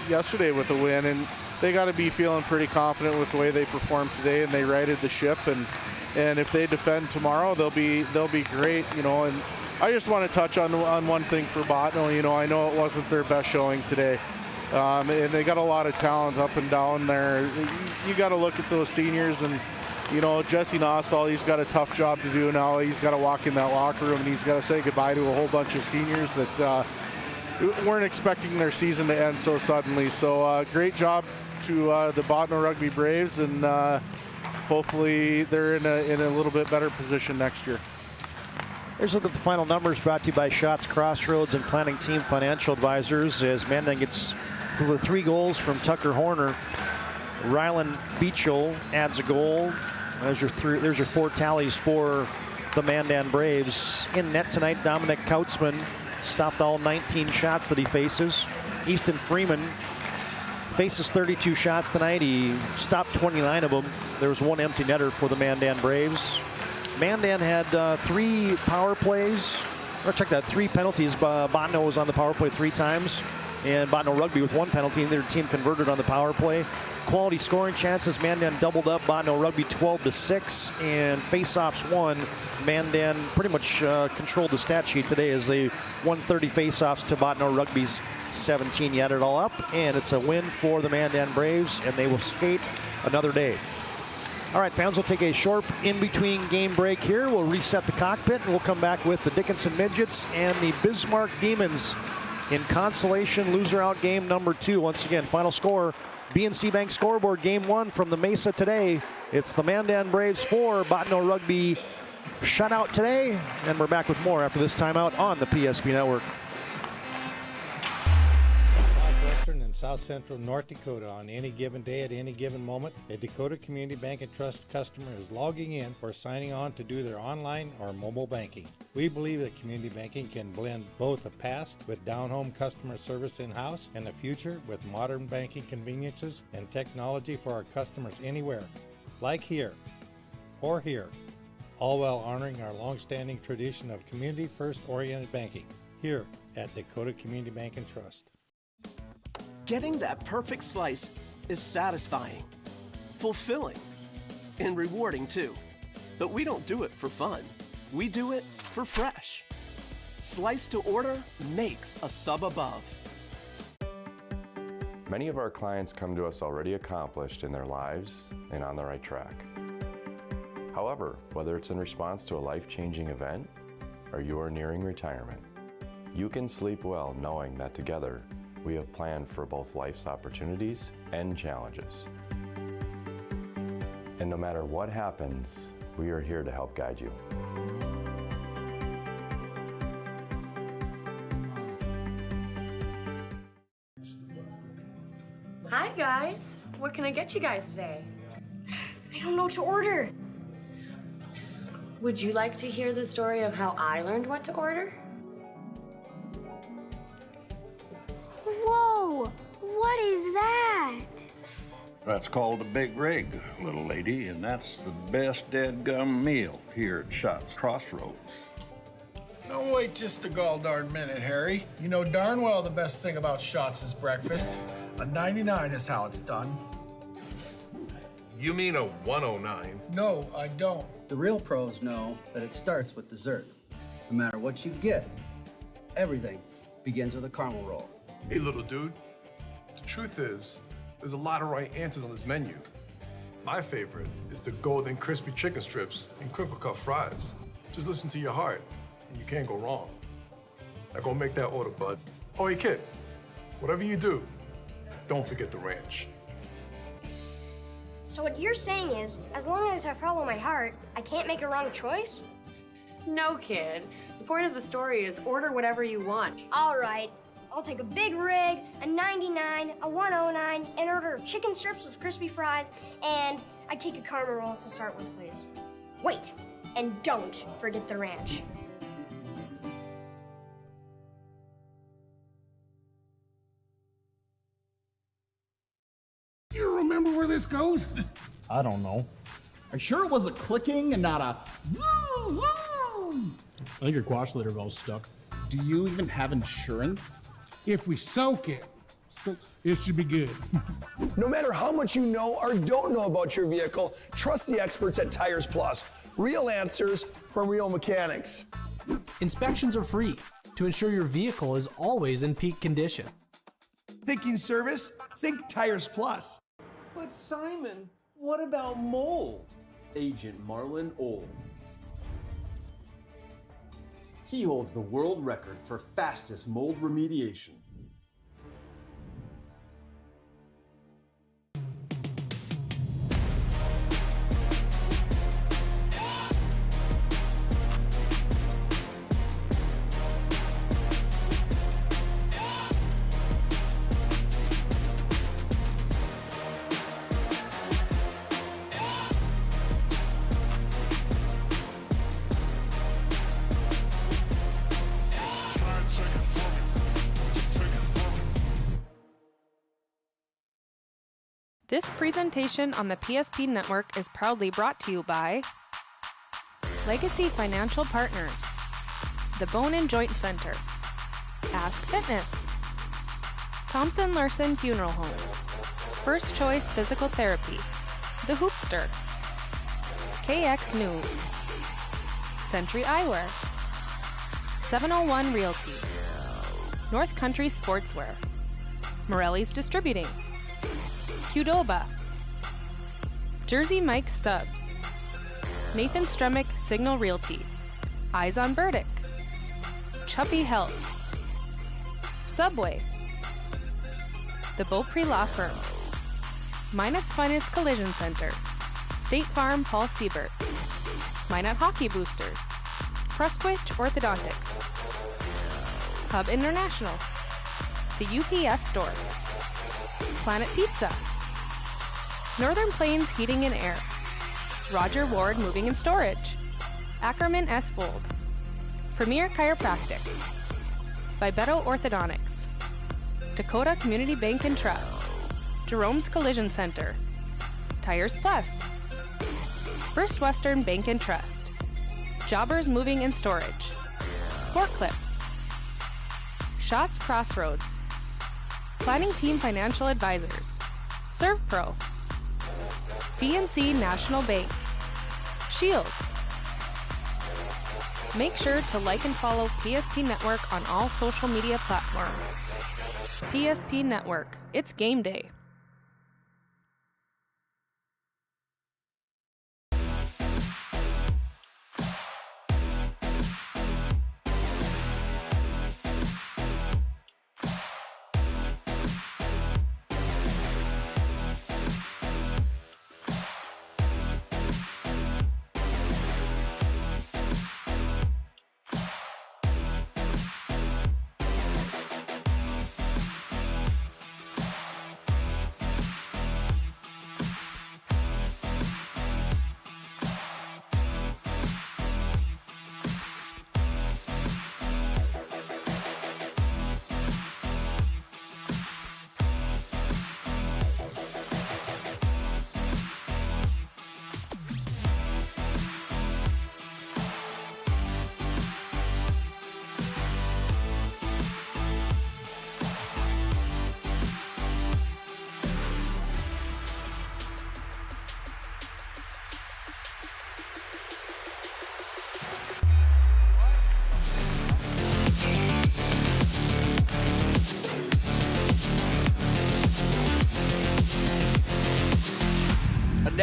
yesterday with a win, and they got to be feeling pretty confident with the way they performed today, and they righted the ship. And if they defend tomorrow, they'll be great, you know. And I just want to touch on one thing for Bottineau. You know, I know it wasn't their best showing today, and they got a lot of talent up and down there. You got to look at those seniors, and you know, Jesse Nostal, he's got a tough job to do now. He's got to walk in that locker room, and he's got to say goodbye to a whole bunch of seniors that weren't expecting their season to end so suddenly. So great job to the Bottineau-Rugby Braves, and hopefully they're in a little bit better position next year. Here's a look at the final numbers, brought to you by Shots Crossroads and Planning Team Financial Advisors, as Mandan gets the 3 goals from Tucker Horner. Rylan Beachel adds a goal. There's your 4 tallies for the Mandan Braves. In net tonight, Dominic Kautzman stopped all 19 shots that he faces. Easton Freeman faces 32 shots tonight. He stopped 29 of them. There was 1 empty netter for the Mandan Braves. Mandan had 3 power plays. Or check that, 3 penalties. Bottineau was on the power play 3 times. And Bottineau-Rugby with 1 penalty. Their team converted on the power play. Quality scoring chances, Mandan doubled up. Bottineau-Rugby 12-6. And face-offs won. Mandan pretty much controlled the stat sheet today as they won 30 face-offs to Bottineau-Rugby's 17. You add it all up, and it's a win for the Mandan Braves, and they will skate another day. All right, fans, we'll take a short in-between game break here. We'll reset the cockpit, and we'll come back with the Dickinson Midgets and the Bismarck Demons in consolation loser-out game number 2. Once again, final score, BNC Bank scoreboard, game 1 from the Maysa today. It's the Mandan Braves 4, Bottineau-Rugby shutout today, and we're back with more after this timeout on the PSP Network. Southwestern and South Central North Dakota on any given day at any given moment, a Dakota Community Bank and Trust customer is logging in or signing on to do their online or mobile banking. We believe that community banking can blend both the past with down-home customer service in-house and the future with modern banking conveniences and technology for our customers anywhere, like here or here, all while honoring our long-standing tradition of community-first oriented banking here at Dakota Community Bank and Trust. Getting that perfect slice is satisfying, fulfilling, and rewarding too. But we don't do it for fun. We do it for fresh. Slice to order makes a sub above. Many of our clients come to us already accomplished in their lives and on the right track. However, whether it's in response to a life-changing event or you are nearing retirement, you can sleep well knowing that together we have planned for both life's opportunities and challenges. And no matter what happens, we are here to help guide you. Hi guys, what can I get you guys today? I don't know what to order. Would you like to hear the story of how I learned what to order? Whoa! What is that? That's called a big rig, little lady, and that's the best dead-gum meal here at Shots Crossroads. Don't wait just a gall darn minute, Harry. You know darn well the best thing about Shots is breakfast. A 99 is how it's done. You mean a 109? No, I don't. The real pros know that it starts with dessert. No matter what you get, everything begins with a caramel roll. Hey, little dude. The truth is, there's a lot of right answers on this menu. My favorite is the golden crispy chicken strips and crinkle cut fries. Just listen to your heart, and you can't go wrong. Now go make that order, bud. Oh, hey, kid. Whatever you do, don't forget the ranch. So what you're saying is, as long as I follow my heart, I can't make a wrong choice? No, kid. The point of the story is order whatever you want. All right. I'll take a big rig, a 99, a 109, an order of chicken strips with crispy fries, and I'd take a caramel roll to start with, please. Wait, and don't forget the ranch. You remember where this goes? I don't know. Are you sure it was a clicking and not a zoo? I think your quash litter valve's stuck. Do you even have insurance? If we soak it, it should be good. No matter how much you know or don't know about your vehicle, trust the experts at Tires Plus. Real answers from real mechanics. Inspections are free to ensure your vehicle is always in peak condition. Thinking service? Think Tires Plus. But Simon, what about mold? Agent Marlon Old. He holds the world record for fastest mold remediation. This presentation on the PSP Network is proudly brought to you by Legacy Financial Partners, the Bone and Joint Center, Ask Fitness, Thompson Larson Funeral Home, First Choice Physical Therapy, The Hoopster, KX News, Century Eyewear, 701 Realty, North Country Sportswear, Morelli's Distributing, Qdoba, Jersey Mike's Subs, Nathan Stremick Signal Realty, Eyes on Burdick, Chuppy Health, Subway, The Beaupre Law Firm, Minot's Finest Collision Center, State Farm Paul Siebert, Minot Hockey Boosters, Prestwich Orthodontics, Hub International, The UPS Store, Planet Pizza, Northern Plains Heating and Air, Roger Ward Moving and Storage, Ackerman S. Fold, Premier Chiropractic, Vibetto Orthodontics, Dakota Community Bank and Trust, Jerome's Collision Center, Tires Plus, First Western Bank and Trust, Jobbers Moving and Storage, Sport Clips, Shots Crossroads, Planning Team Financial Advisors, ServPro, BNC National Bank, Shields. Make sure to like and follow PSP Network on all social media platforms. PSP Network, it's game day.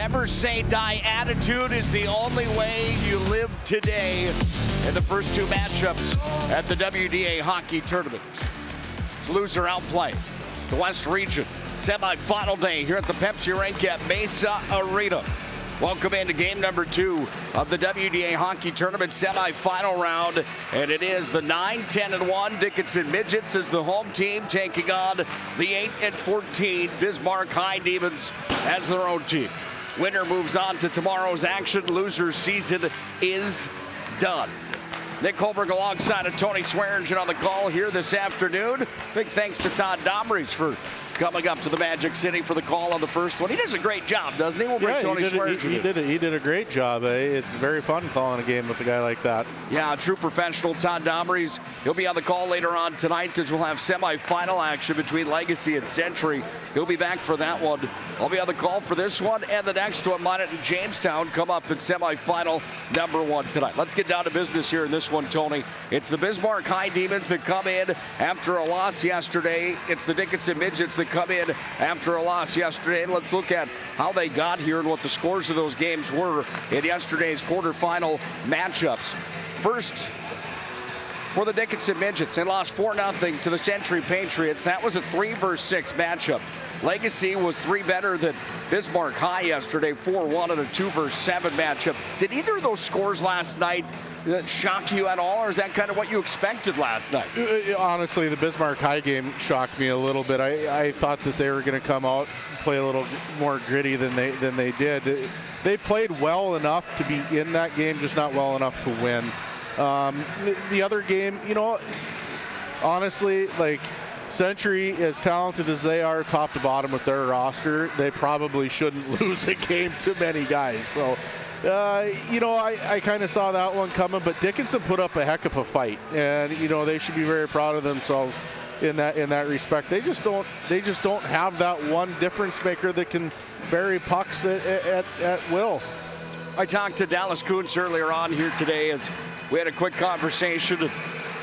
Never say die attitude is the only way you live today in the first two matchups at the WDA hockey tournament. It's loser outplay. The West Region semifinal day here at the Pepsi Rink at Maysa Arena. Welcome into game number 2 of the WDA hockey tournament semifinal round. And it is the 9-10-1 Dickinson Midgets as the home team taking on the 8-14 Bismarck High Demons as their own team. Winner moves on to tomorrow's action. Loser's season is done. Nick Holberg alongside of Tony Swearingen on the call here this afternoon. Big thanks to Todd Domries for coming up to the Magic City for the call on the first one. He does a great job, doesn't he? We'll bring Tony Swearingen. He did a great job. It's very fun calling a game with a guy like that. Yeah, a true professional, Todd Domries. He'll be on the call later on tonight as we'll have semifinal action between Legacy and Century. He'll be back for that one. I'll be on the call for this one and the next one. Minot and Jamestown come up in semifinal number 1 tonight. Let's get down to business here in this one, Tony. It's the Bismarck High Demons that come in after a loss yesterday. It's the Dickinson Midgets that come in after a loss yesterday. And let's look at how they got here and what the scores of those games were in yesterday's quarterfinal matchups. First, for the Dickinson Midgets, they lost 4-0 to the Century Patriots. That was a 3-6 matchup. Legacy was 3 better than Bismarck High yesterday, 4-1 in a 2-7 matchup. Did either of those scores last night shock you at all, or is that kind of what you expected last night? Honestly, the Bismarck High game shocked me a little bit. I thought that they were going to come out and play a little more gritty than they did. They played well enough to be in that game, just not well enough to win. The other game, honestly, like, Century, as talented as they are top to bottom with their roster, they probably shouldn't lose a game to many guys. So, I kind of saw that one coming, but Dickinson put up a heck of a fight, and they should be very proud of themselves in that respect. They just don't have that one difference maker that can bury pucks at will. I talked to Dallas Kuntz earlier on here today as we had a quick conversation.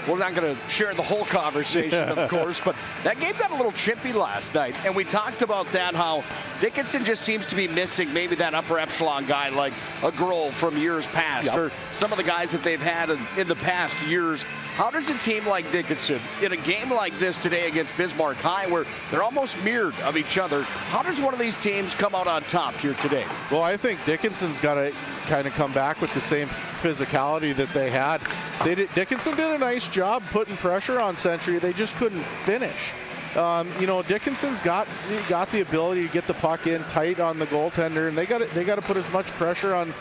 We're not going to share the whole conversation, of course, but that game got a little chippy last night, and we talked about that, how Dickinson just seems to be missing maybe that upper echelon guy like a Grohl from years past, or some of the guys that they've had in the past years. How does a team like Dickinson, in a game like this today against Bismarck High, where they're almost mirrored of each other, how does one of these teams come out on top here today? Well, I think Dickinson's got to kind of come back with the same physicality that they had. Dickinson did a nice job putting pressure on Century. They just couldn't finish. Dickinson's got the ability to get the puck in tight on the goaltender, and they got to put as much pressure on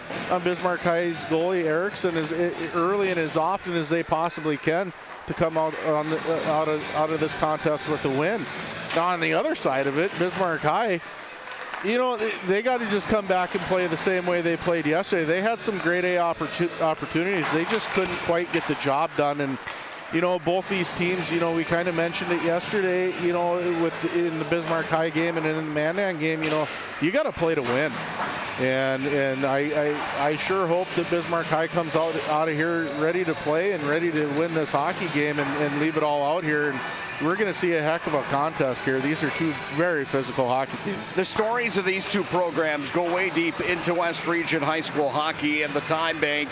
Bismarck High's goalie Erickson as early and as often as they possibly can to come out of this contest with a win. Now, on the other side of it, Bismarck High, they got to just come back and play the same way they played yesterday. They had some grade A opportunities. They just couldn't quite get the job done. And, both these teams, we kind of mentioned it yesterday, in the Bismarck High game and in the Mandan game, you got to play to win. And I sure hope that Bismarck High comes out of here ready to play and ready to win this hockey game and leave it all out here. And we're going to see a heck of a contest here. These are two very physical hockey teams. The stories of these two programs go way deep into West Region high school hockey and the time bank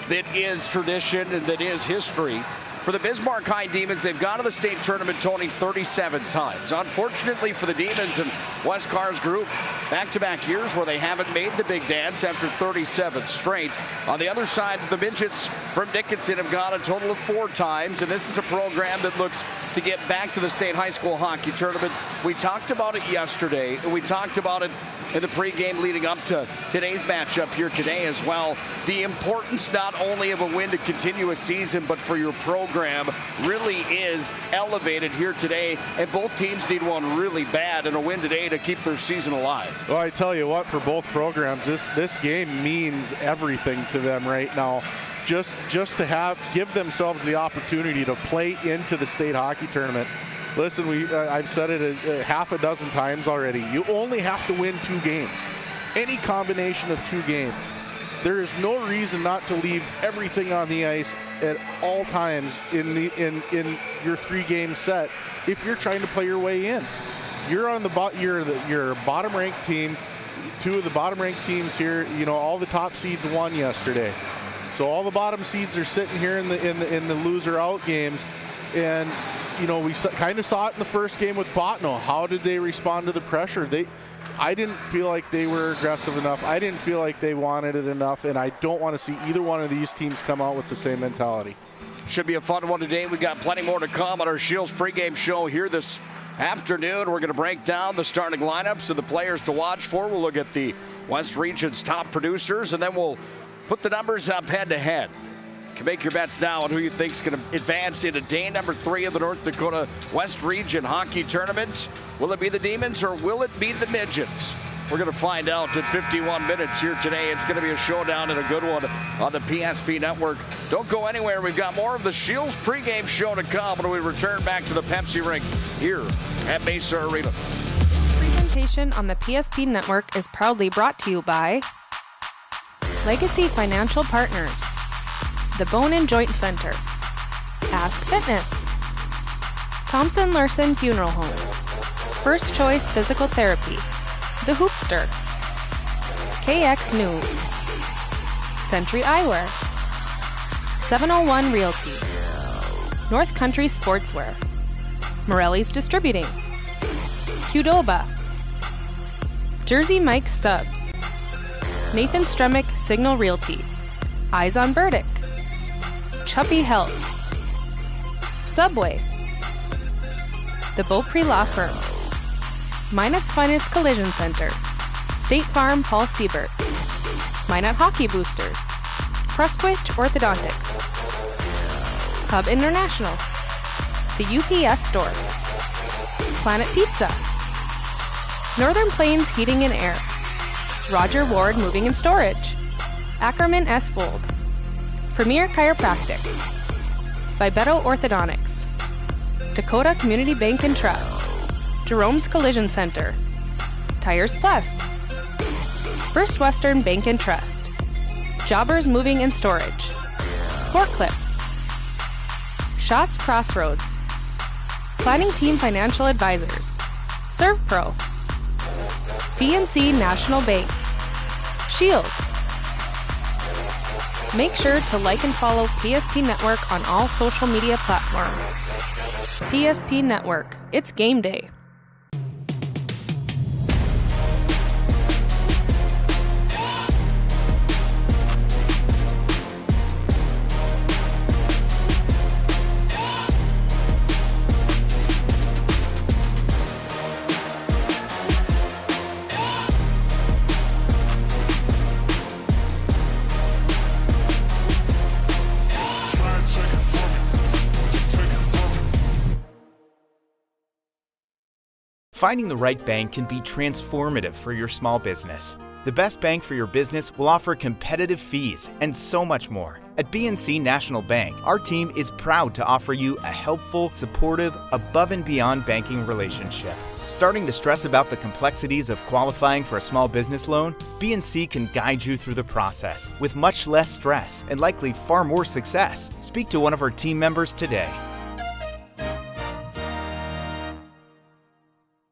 that is tradition and that is history. For the Bismarck High Demons, they've gone to the state tournament, Tony, 37 times. Unfortunately for the Demons and Wes Carr's group, back-to-back years where they haven't made the big dance after 37 straight. On the other side, the Midgets from Dickinson have gone a total of 4 times, and this is a program that looks to get back to the state high school hockey tournament. We talked about it yesterday, and we talked about it in the pregame leading up to today's matchup here today as well. The importance not only of a win to continue a season, but for your program really is elevated here today, and both teams need one really bad and a win today to keep their season alive. Well, I tell you what, for both programs, this game means everything to them right now. Just to give themselves the opportunity to play into the state hockey tournament. Listen, I've said it a half a dozen times already. You only have to win 2 games. Any combination of 2 games. There is no reason not to leave everything on the ice at all times in your 3-game set if you're trying to play your way in. You're on you're a bottom-ranked team two of the bottom-ranked teams here, all the top seeds won yesterday. So all the bottom seeds are sitting here in the loser-out games. And, we kind of saw it in the first game with Bottineau. How did they respond to the pressure? I didn't feel like they were aggressive enough. I didn't feel like they wanted it enough, and I don't want to see either one of these teams come out with the same mentality. Should be a fun one today. We got plenty more to come on our Shields pregame show here this afternoon. We're going to break down the starting lineups and the players to watch for. We'll look at the West Region's top producers, and then we'll put the numbers up head-to-head. You can make your bets now on who you think is going to advance into day number 3 of the North Dakota West Region Hockey Tournament. Will it be the Demons or will it be the Midgets? We're going to find out in 51 minutes here today. It's going to be a showdown and a good one on the PSP Network. Don't go anywhere. We've got more of the Shields pregame show to come when we return back to the Pepsi Rink here at Maysa Arena. Presentation on the PSP Network is proudly brought to you by Legacy Financial Partners, the Bone and Joint Center, Ask Fitness, Thompson Larson Funeral Home, First Choice Physical Therapy, The Hoopster, KX News, Century Eyewear, 701 Realty, North Country Sportswear, Morelli's Distributing, Qdoba, Jersey Mike's Subs, Nathan Stremick Signal Realty, Eyes on Burdick, Chuppy Health, Subway, The Beaupre Law Firm, Minot's Finest Collision Center, State Farm Paul Siebert, Minot Hockey Boosters, Prestwich Orthodontics, Hub International, The UPS Store, Planet Pizza, Northern Plains Heating and Air, Roger Ward Moving and Storage, Ackerman S. Fold, Premier Chiropractic, Vibeto Orthodontics, Dakota Community Bank and Trust, Jerome's Collision Center, Tires Plus, First Western Bank and Trust, Jobbers Moving and Storage, Sport Clips, Shots Crossroads, Planning Team Financial Advisors, ServPro, BNC National Bank, Shields. Make sure to like and follow PSP Network on all social media platforms. PSP Network, it's game day. Finding the right bank can be transformative for your small business. The best bank for your business will offer competitive fees and so much more. At BNC National Bank, our team is proud to offer you a helpful, supportive, above and beyond banking relationship. Starting to stress about the complexities of qualifying for a small business loan? BNC can guide you through the process with much less stress and likely far more success. Speak to one of our team members today.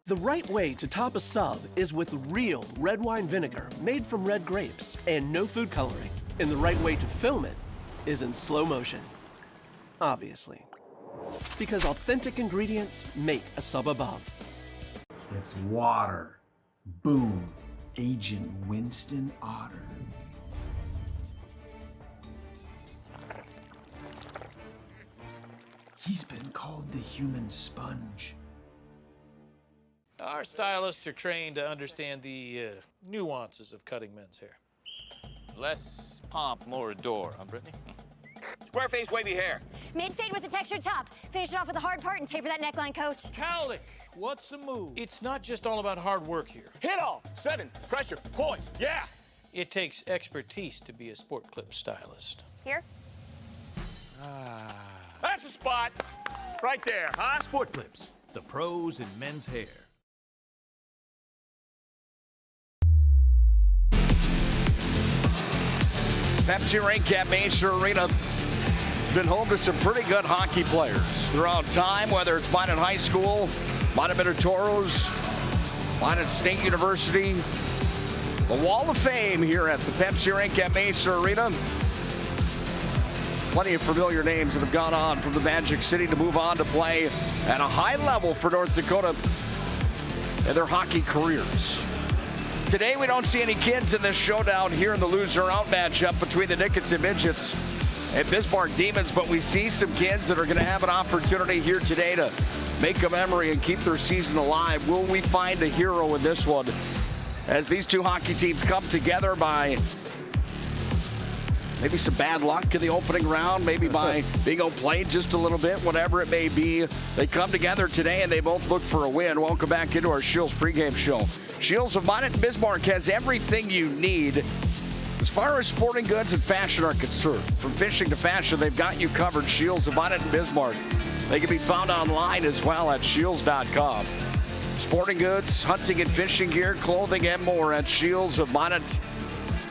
The right way to top a sub is with real red wine vinegar made from red grapes and no food coloring. And the right way to film it is in slow motion. Obviously. Because authentic ingredients make a sub above. It's water. Boom. Agent Winston Otter. He's been called the human sponge. Our stylists are trained to understand the nuances of cutting men's hair. Less pomp, more adore, huh, Brittany? Square face, wavy hair. Mid-fade with a textured top. Finish it off with a hard part and taper that neckline, coach. Cowlick, what's the move? It's not just all about hard work here. Hit all. 7. Pressure. Points. Yeah. It takes expertise to be a sport clip stylist. Here? Ah. That's the spot. Right there, huh? Sport Clips, the pros in men's hair. Pepsi Rink at Maysa Arena. Been home to some pretty good hockey players throughout time, whether it's Minot High School, Minot Minotaurs, Minot State University, the Wall of Fame here at the Pepsi Rink at Maysa Arena. Plenty of familiar names that have gone on from the Magic City to move on to play at a high level for North Dakota in their hockey careers. Today we don't see any kids in this showdown here in the loser-out matchup between the Dickinson Midgets and Bismarck Demons, but we see some kids that are going to have an opportunity here today to make a memory and keep their season alive. Will we find a hero in this one as these two hockey teams come together by maybe some bad luck in the opening round, maybe by being outplayed just a little bit, whatever it may be. They come together today and they both look for a win. Welcome back into our Shields pregame show. Shields of Minot and Bismarck has everything you need as far as sporting goods and fashion are concerned. From fishing to fashion, they've got you covered. Shields of Minot and Bismarck. They can be found online as well at shields.com. Sporting goods, hunting and fishing gear, clothing, and more at Shields of Minot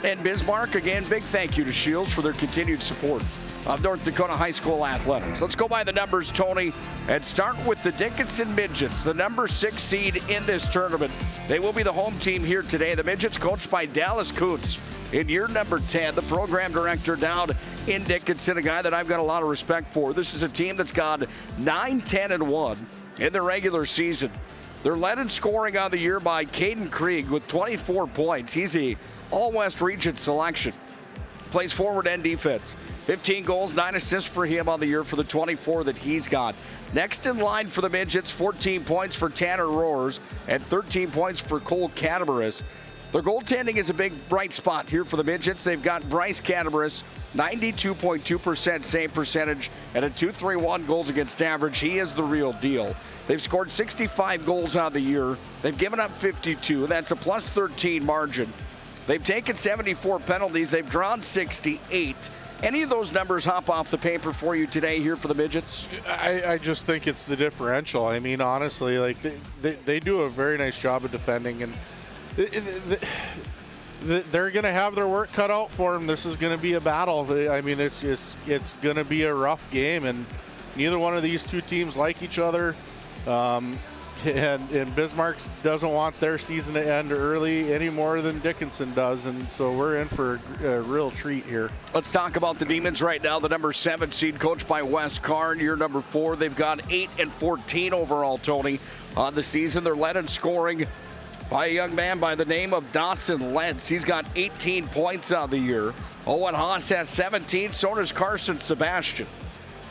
and Bismarck. Again, big thank you to Shields for their continued support of North Dakota high school athletics. Let's go by the numbers, Tony, and start with the Dickinson Midgets, the number 6 seed in this tournament. They will be the home team here today. The Midgets coached by Dallas Kuntz in year number 10, the program director down in Dickinson, a guy that I've got a lot of respect for. This is a team that's gone 9-10-1 in the regular season. They're led in scoring on the year by Caden Krieg with 24 points. He's a All-West Region selection. Plays forward and defense. 15 goals, 9 assists for him on the year for the 24 that he's got. Next in line for the Midgets, 14 points for Tanner Roars and 13 points for Cole Catabaris. Their goaltending is a big bright spot here for the Midgets. They've got Bryce Catabaris, 92.2% save percentage and a .231 goals against average. He is the real deal. They've scored 65 goals on the year. They've given up 52. That's a plus 13 margin. They've taken 74 penalties. They've drawn 68. Any of those numbers hop off the paper for you today here for the Midgets? I just think it's the differential. I mean, honestly, like they do a very nice job of defending, and they're going to have their work cut out for them. This is going to be a battle. I mean, it's going to be a rough game, and neither one of these two teams like each other. And Bismarck doesn't want their season to end early any more than Dickinson does, and so we're in for a real treat here. Let's talk about the Demons right now. The number 7 seed, coached by Wes Karn, year number 4. They've got 8-14 overall, Tony, on the season. They're led in scoring by a young man by the name of Dawson Lentz. He's got 18 points on the year. Owen Haas has 17, so does Carson Sebastian.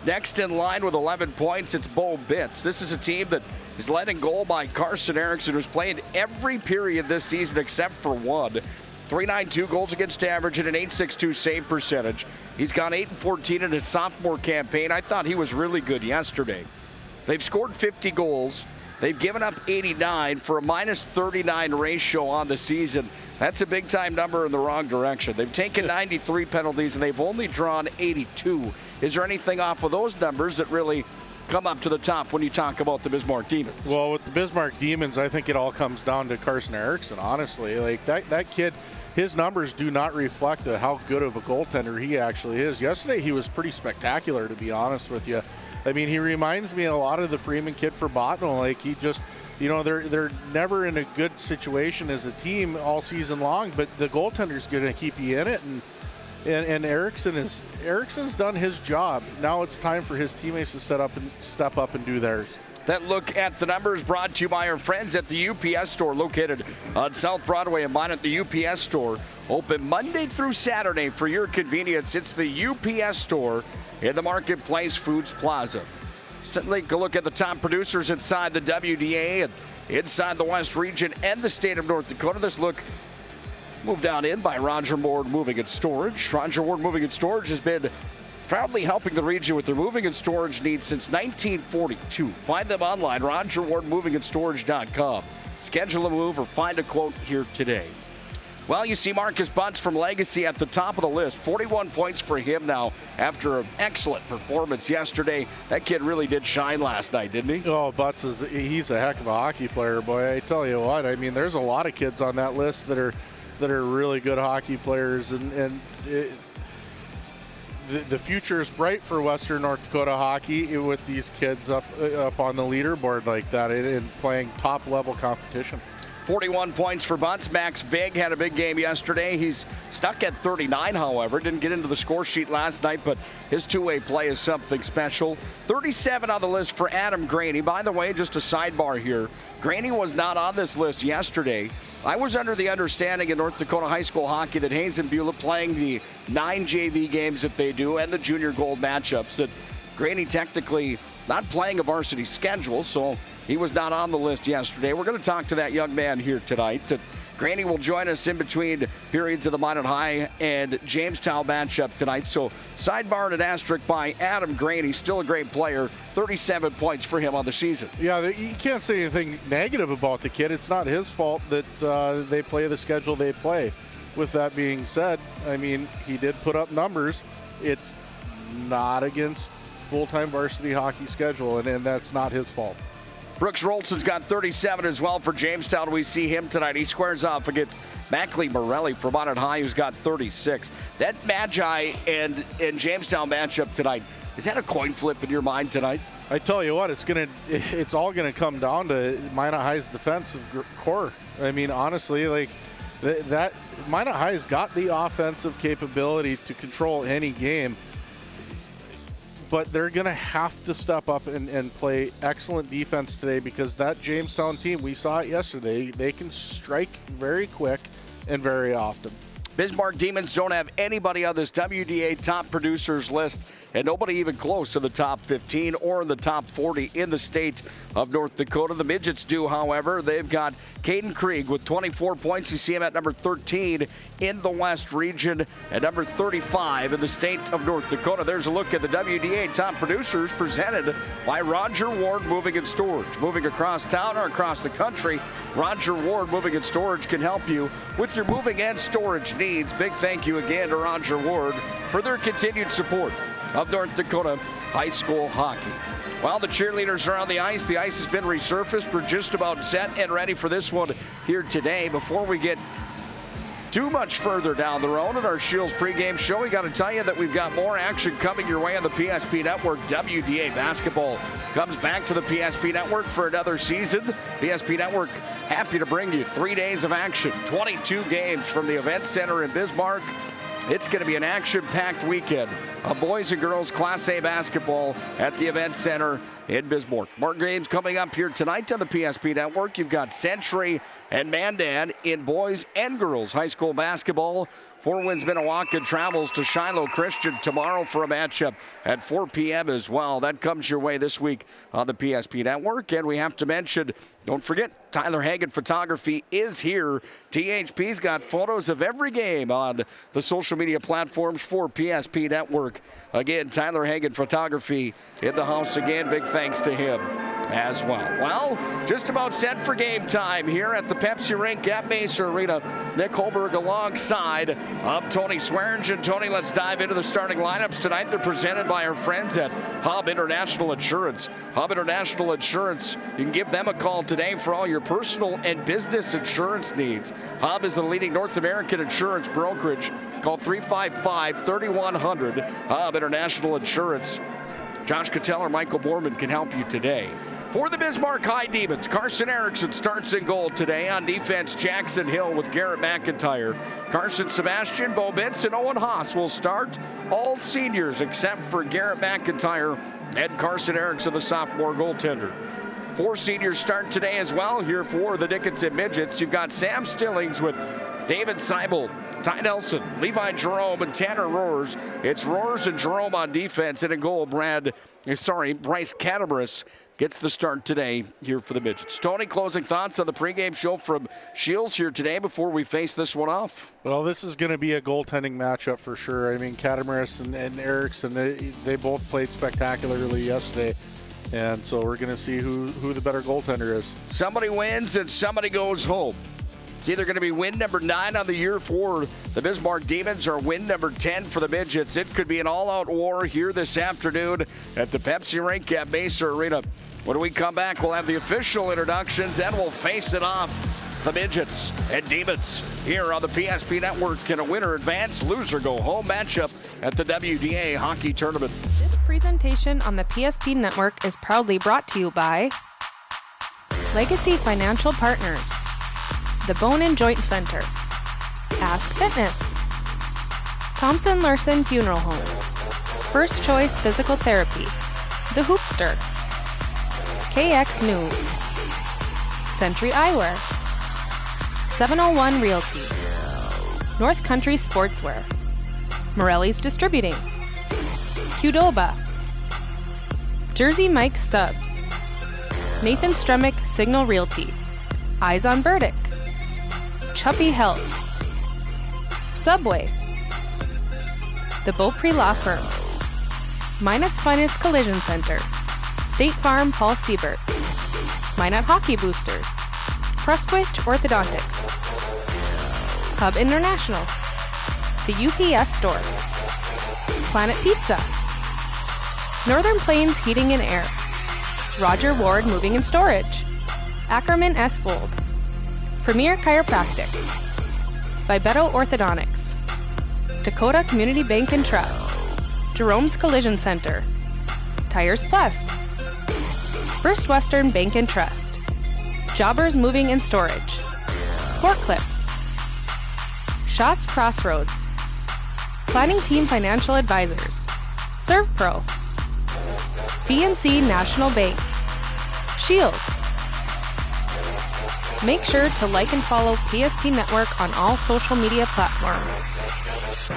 Next in line with 11 points, it's Bo Bitts. This is a team that is led in goal by Carson Erickson, who's played every period this season except for one. .392 goals against average and an .862 save percentage. He's gone 8-14 in his sophomore campaign. I thought he was really good yesterday. They've scored 50 goals. They've given up 89 for a -39 ratio on the season. That's a big-time number in the wrong direction. They've taken 93 penalties, and they've only drawn 82. Is there anything off of those numbers that really come up to the top when you talk about the Bismarck Demons? Well, with the Bismarck Demons, I think it all comes down to Carson Erickson, honestly. Like, that kid, his numbers do not reflect how good of a goaltender he actually is. Yesterday, he was pretty spectacular, to be honest with you. I mean, he reminds me a lot of the Freeman kid for Bottineau. Like, he just, you know, they're never in a good situation as a team all season long, but the goaltender's going to keep you in it, and Erickson's done his job. Now it's time for his teammates to step up and do theirs. That look at the numbers brought to you by our friends at the UPS store located on South Broadway in Minot. The UPS store open Monday through Saturday for your convenience. It's the UPS store in the Marketplace Foods Plaza. Let's take a look at the top producers inside the WDA and inside the West region and the state of North Dakota. This look moved down in by Roger Ward Moving and Storage. Roger Ward Moving and Storage has been proudly helping the region with their moving and storage needs since 1942. Find them online, RogerWardMovingAndStorage.com. Schedule a move or find a quote here today. Well, you see Marcus Butts from Legacy at the top of the list. 41 points for him now after an excellent performance yesterday. That kid really did shine last night, didn't he? Oh, Butts he's a heck of a hockey player, boy. I tell you what, I mean, there's a lot of kids on that list that are really good hockey players, and the future is bright for Western North Dakota hockey with these kids up on the leaderboard like that and playing top-level competition. 41 points for Butts. Max Vig had a big game yesterday. He's stuck at 39, however. Didn't get into the score sheet last night, but his two-way play is something special. 37 on the list for Adam Graney. By the way, just a sidebar here. Graney was not on this list yesterday. I was under the understanding in North Dakota high school hockey that Hazen Beulah, playing the 9 JV games that they do and the junior gold matchups, that Graney technically not playing a varsity schedule, so he was not on the list yesterday. We're going to talk to that young man here tonight. Graney will join us in between periods of the Minot High and Jamestown matchup tonight. So sidebar and an asterisk by Adam Graney, still a great player. 37 points for him on the season. Yeah, you can't say anything negative about the kid. It's not his fault that they play the schedule they play. With that being said, I mean, he did put up numbers. It's not against full-time varsity hockey schedule, and that's not his fault. Brooks Rolson's got 37 as well for Jamestown. We see him tonight. He squares off against Mackley Morelli for Minot High, who's got 36. That Magi and Jamestown matchup tonight, is that a coin flip in your mind tonight? I tell you what, it's all gonna come down to Minot High's defensive core. I mean, honestly, like that Minot High's got the offensive capability to control any game. But they're going to have to step up and play excellent defense today, because that Jamestown team, we saw it yesterday, they can strike very quick and very often. Bismarck Demons don't have anybody on this WDA top producers list, and nobody even close to the top 15 or in the top 40 in the state of North Dakota. The Midgets do, however. They've got Caden Krieg with 24 points. You see him at number 13 in the West region and number 35 in the state of North Dakota. There's a look at the WDA top producers presented by Roger Ward Moving and Storage. Moving across town or across the country, Roger Ward Moving and Storage can help you with your moving and storage needs. Big thank you again to Roger Ward for their continued support of North Dakota high school hockey. Well, the cheerleaders are on the ice. The ice has been resurfaced. We're just about set and ready for this one here today. Before we get too much further down the road in our Shields pregame show, we got to tell you that we've got more action coming your way on the PSP Network. WDA basketball comes back to the PSP Network for another season. PSP Network happy to bring you 3 days of action, 22 games from the Event Center in Bismarck. It's going to be an action-packed weekend of boys and girls Class A basketball at the Event Center in Bismarck. More games coming up here tonight on the PSP Network. You've got Century and Mandan in boys and girls high school basketball. Four Winds Minnewaca travels to Shiloh Christian tomorrow for a matchup at 4 p.m. as well. That comes your way this week on the PSP Network. And we have to mention, don't forget, Tyler Hagen Photography is here. THP's got photos of every game on the social media platforms for PSP Network. Again, Tyler Hagen Photography in the house again. Big thanks to him as well. Well, just about set for game time here at the Pepsi Rink at Maysa Arena. Nick Holberg alongside of Tony Swearingen. Tony, let's dive into the starting lineups tonight. They're presented by our friends at Hub International Insurance. Hub International Insurance, you can give them a call today for all your personal and business insurance needs. Hub is the leading North American insurance brokerage. Call 355-3100. Hub International Insurance. Josh Cattell or Michael Borman can help you today. For the Bismarck High Demons, Carson Erickson starts in goal today. On defense, Jackson Hill with Garrett McIntyre. Carson Sebastian, Bo Bitz, and Owen Haas will start. All seniors except for Garrett McIntyre and Carson Erickson, the sophomore goaltender. 4 seniors start today as well here for the Dickinson Midgets. You've got Sam Stillings with David Seibel, Ty Nelson, Levi Jerome, and Tanner Rohrs. It's Rohrs and Jerome on defense, and in goal, Bryce Catabaris gets the start today here for the Midgets. Tony, closing thoughts on the pregame show from Shields here today before we face this one off? Well, this is going to be a goaltending matchup for sure. I mean, Catabaris and Erickson, they both played spectacularly yesterday. And so we're going to see who the better goaltender is. Somebody wins and somebody goes home. It's either going to be win number 9 on the year for the Bismarck Demons or win number 10 for the Midgets. It could be an all-out war here this afternoon at the Pepsi Rink at Maysa Arena. When we come back, we'll have the official introductions and we'll face it off. It's the Midgets and Demons here on the PSP Network. Can a winner advance, loser go home matchup at the WDA Hockey Tournament. This presentation on the PSP Network is proudly brought to you by Legacy Financial Partners, The Bone and Joint Center. Ask Fitness. Thompson Larson Funeral Home. First Choice Physical Therapy. The Hoopster. KX News. Century Eyewear. 701 Realty. North Country Sportswear. Morelli's Distributing. Qdoba. Jersey Mike's Subs. Nathan Stremick Signal Realty. Eyes on Burdick. Chuppy Health. Subway. The Beaupre Law Firm. Minot's Finest Collision Center. State Farm Paul Siebert. Minot Hockey Boosters. Prestwich Orthodontics. Hub International. The UPS Store. Planet Pizza. Northern Plains Heating and Air. Roger Ward Moving and Storage. Ackerman Esfold. Premier Chiropractic. Vibeto Orthodontics. Dakota Community Bank and Trust. Jerome's Collision Center. Tires Plus. First Western Bank and Trust. Jobbers Moving and Storage. Sport Clips. Shots Crossroads. Planning Team Financial Advisors. ServPro. BNC National Bank. Shields. Make sure to like and follow PSP Network on all social media platforms.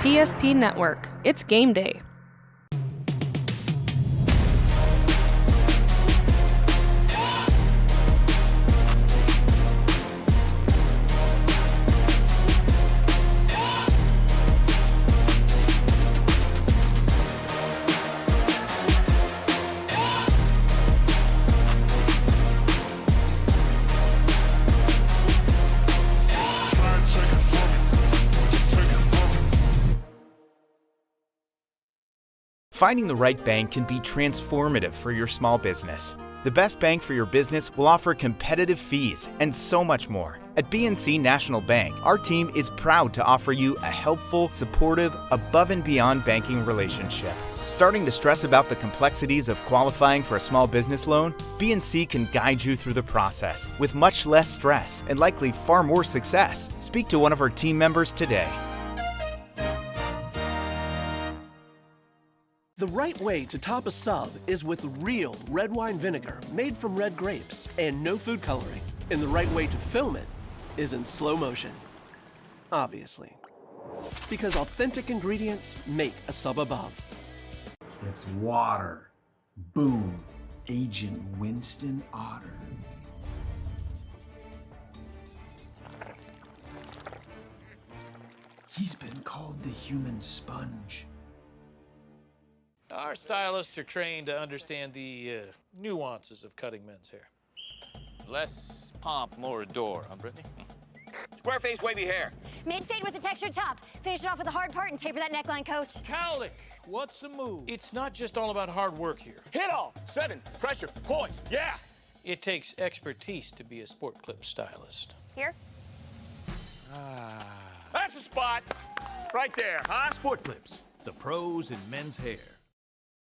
PSP Network. It's game day. Finding the right bank can be transformative for your small business. The best bank for your business will offer competitive fees and so much more. At BNC National Bank, our team is proud to offer you a helpful, supportive, above and beyond banking relationship. Starting to stress about the complexities of qualifying for a small business loan? BNC can guide you through the process with much less stress and likely far more success. Speak to one of our team members today. The right way to top a sub is with real red wine vinegar made from red grapes and no food coloring. And the right way to film it is in slow motion. Obviously. Because authentic ingredients make a sub above. It's water. Boom. Agent Winston Otter. He's been called the human sponge. Our stylists are trained to understand the nuances of cutting men's hair. Less pomp, more adore, huh, Brittany? Square face, wavy hair. Mid-fade with a textured top. Finish it off with a hard part and taper that neckline, coach. Cowlick, what's the move? It's not just all about hard work here. Hit all. 7. Pressure. Points. Yeah. It takes expertise to be a sport clip stylist. Here? That's a spot. Right there, huh? Sport Clips, the pros in men's hair.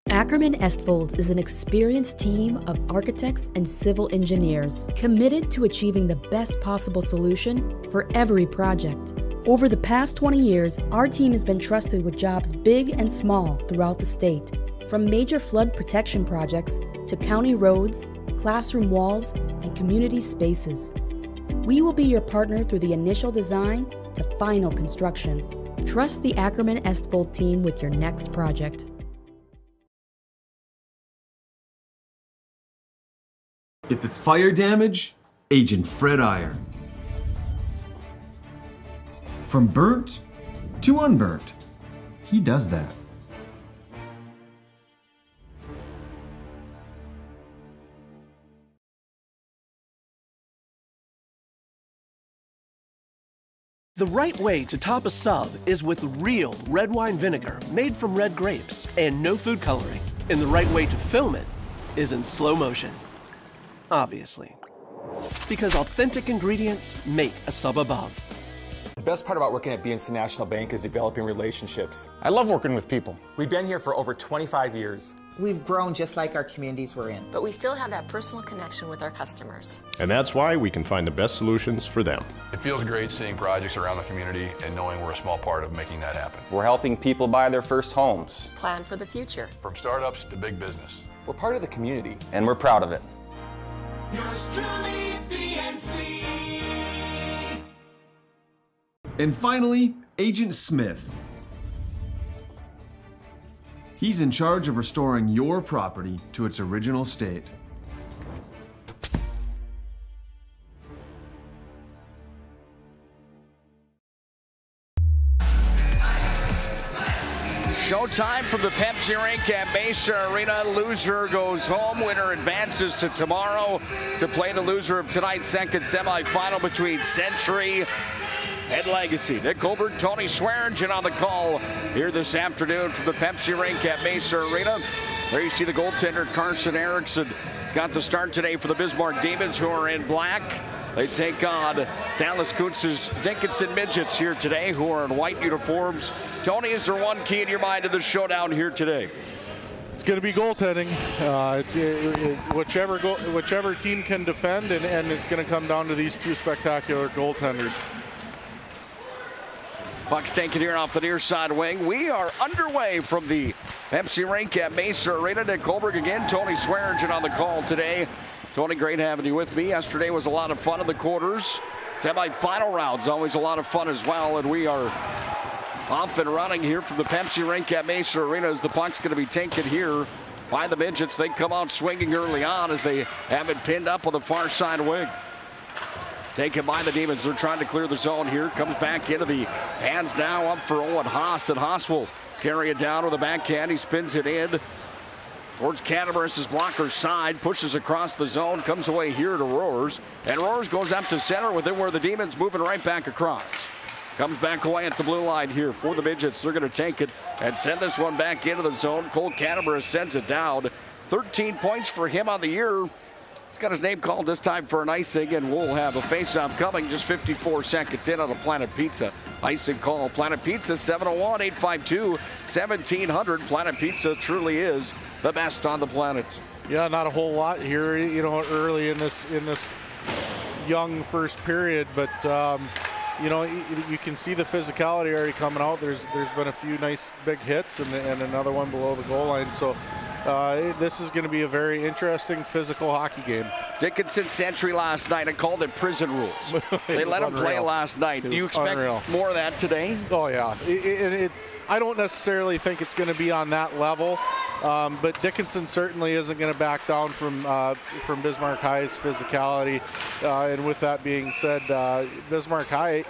Ackerman Estfold is an experienced team of architects and civil engineers committed to achieving the best possible solution for every project. Over the past 20 years, our team has been trusted with jobs big and small throughout the state, from major flood protection projects to county roads, classroom walls, and community spaces. We will be your partner through the initial design to final construction. Trust the Ackerman Estfold team with your next project. If it's fire damage, Agent Fred Iron. From burnt to unburnt, he does that. The right way to top a sub is with real red wine vinegar made from red grapes and no food coloring. And the right way to film it is in slow motion. Obviously. Because authentic ingredients make a sub above. The best part about working at BNC National Bank is developing relationships. I love working with people. We've been here for over 25 years. We've grown just like our communities we're in. But we still have that personal connection with our customers. And that's why we can find the best solutions for them. It feels great seeing projects around the community and knowing we're a small part of making that happen. We're helping people buy their first homes. Plan for the future. From startups to big business. We're part of the community. And we're proud of it. Yours truly, BNC. And finally, Agent Smith. He's in charge of restoring your property to its original state. Showtime from the Pepsi Rink at Maysa Arena. Loser goes home. Winner advances to tomorrow to play the loser of tonight's second semifinal between Century and Legacy. Nick Colbert, Tony Swearingen on the call here this afternoon from the Pepsi Rink at Maysa Arena. There you see the goaltender Carson Erickson. He's got the start today for the Bismarck Demons, who are in black. They take on Dallas Kuntz's Dickinson Midgets here today, who are in white uniforms. Tony, is there one key in your mind to the showdown here today? It's going to be goaltending. Whichever team can defend, and it's going to come down to these two spectacular goaltenders. Puck's taken here off the near side wing. We are underway from the Pepsi Rink at Maysa Arena. Nick Colbert again, Tony Swearingen on the call today. Tony, great having you with me. Yesterday was a lot of fun in the quarters. Semi-final rounds, always a lot of fun as well. And we are off and running here from the Pepsi Rink at Maysa Arena as the puck's going to be taken here by the Midgets. They come out swinging early on as they have it pinned up on the far side wing. Taken by the Demons. They're trying to clear the zone here. Comes back into the hands now up for Owen Haas. And Haas will carry it down with a backhand. He spins it in towards Catamaras's blocker's side. Pushes across the zone. Comes away here to Roars. And Roars goes up to center with it where the Demons moving right back across. Comes back away at the blue line here for the Midgets. They're going to take it and send this one back into the zone. Cole Catamaras sends it down. 13 points for him on the year. He's got his name called this time for an icing, and we'll have a face-off coming just 54 seconds in on a Planet Pizza icing call. Planet Pizza 701-852-1700. Planet Pizza truly is the best on the planet. Yeah, not a whole lot here, early in this young first period, but you can see the physicality already coming out. There's been a few nice big hits and another one below the goal line. So this is going to be a very interesting physical hockey game. Dickinson Century last night, I called it prison rules. They let him play last night. Do you expect more of that today? Oh, yeah. I don't necessarily think it's going to be on that level, but Dickinson certainly isn't going to back down from Bismarck High's physicality. And with that being said, Bismarck High,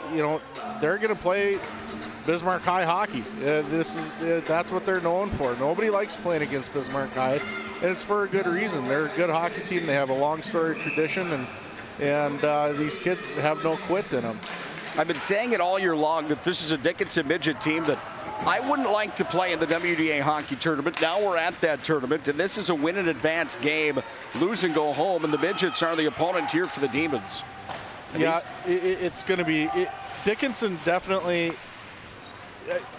they're going to play Bismarck High hockey. That's what they're known for. Nobody likes playing against Bismarck High, and it's for a good reason. They're a good hockey team. They have a long storied tradition, and these kids have no quit in them. I've been saying it all year long that this is a Dickinson Midget team that I wouldn't like to play in the WDA hockey tournament. Now we're at that tournament, and this is a win in advance game. Lose and go home, and the Midgets are the opponent here for the Demons. And it's going to be Dickinson definitely.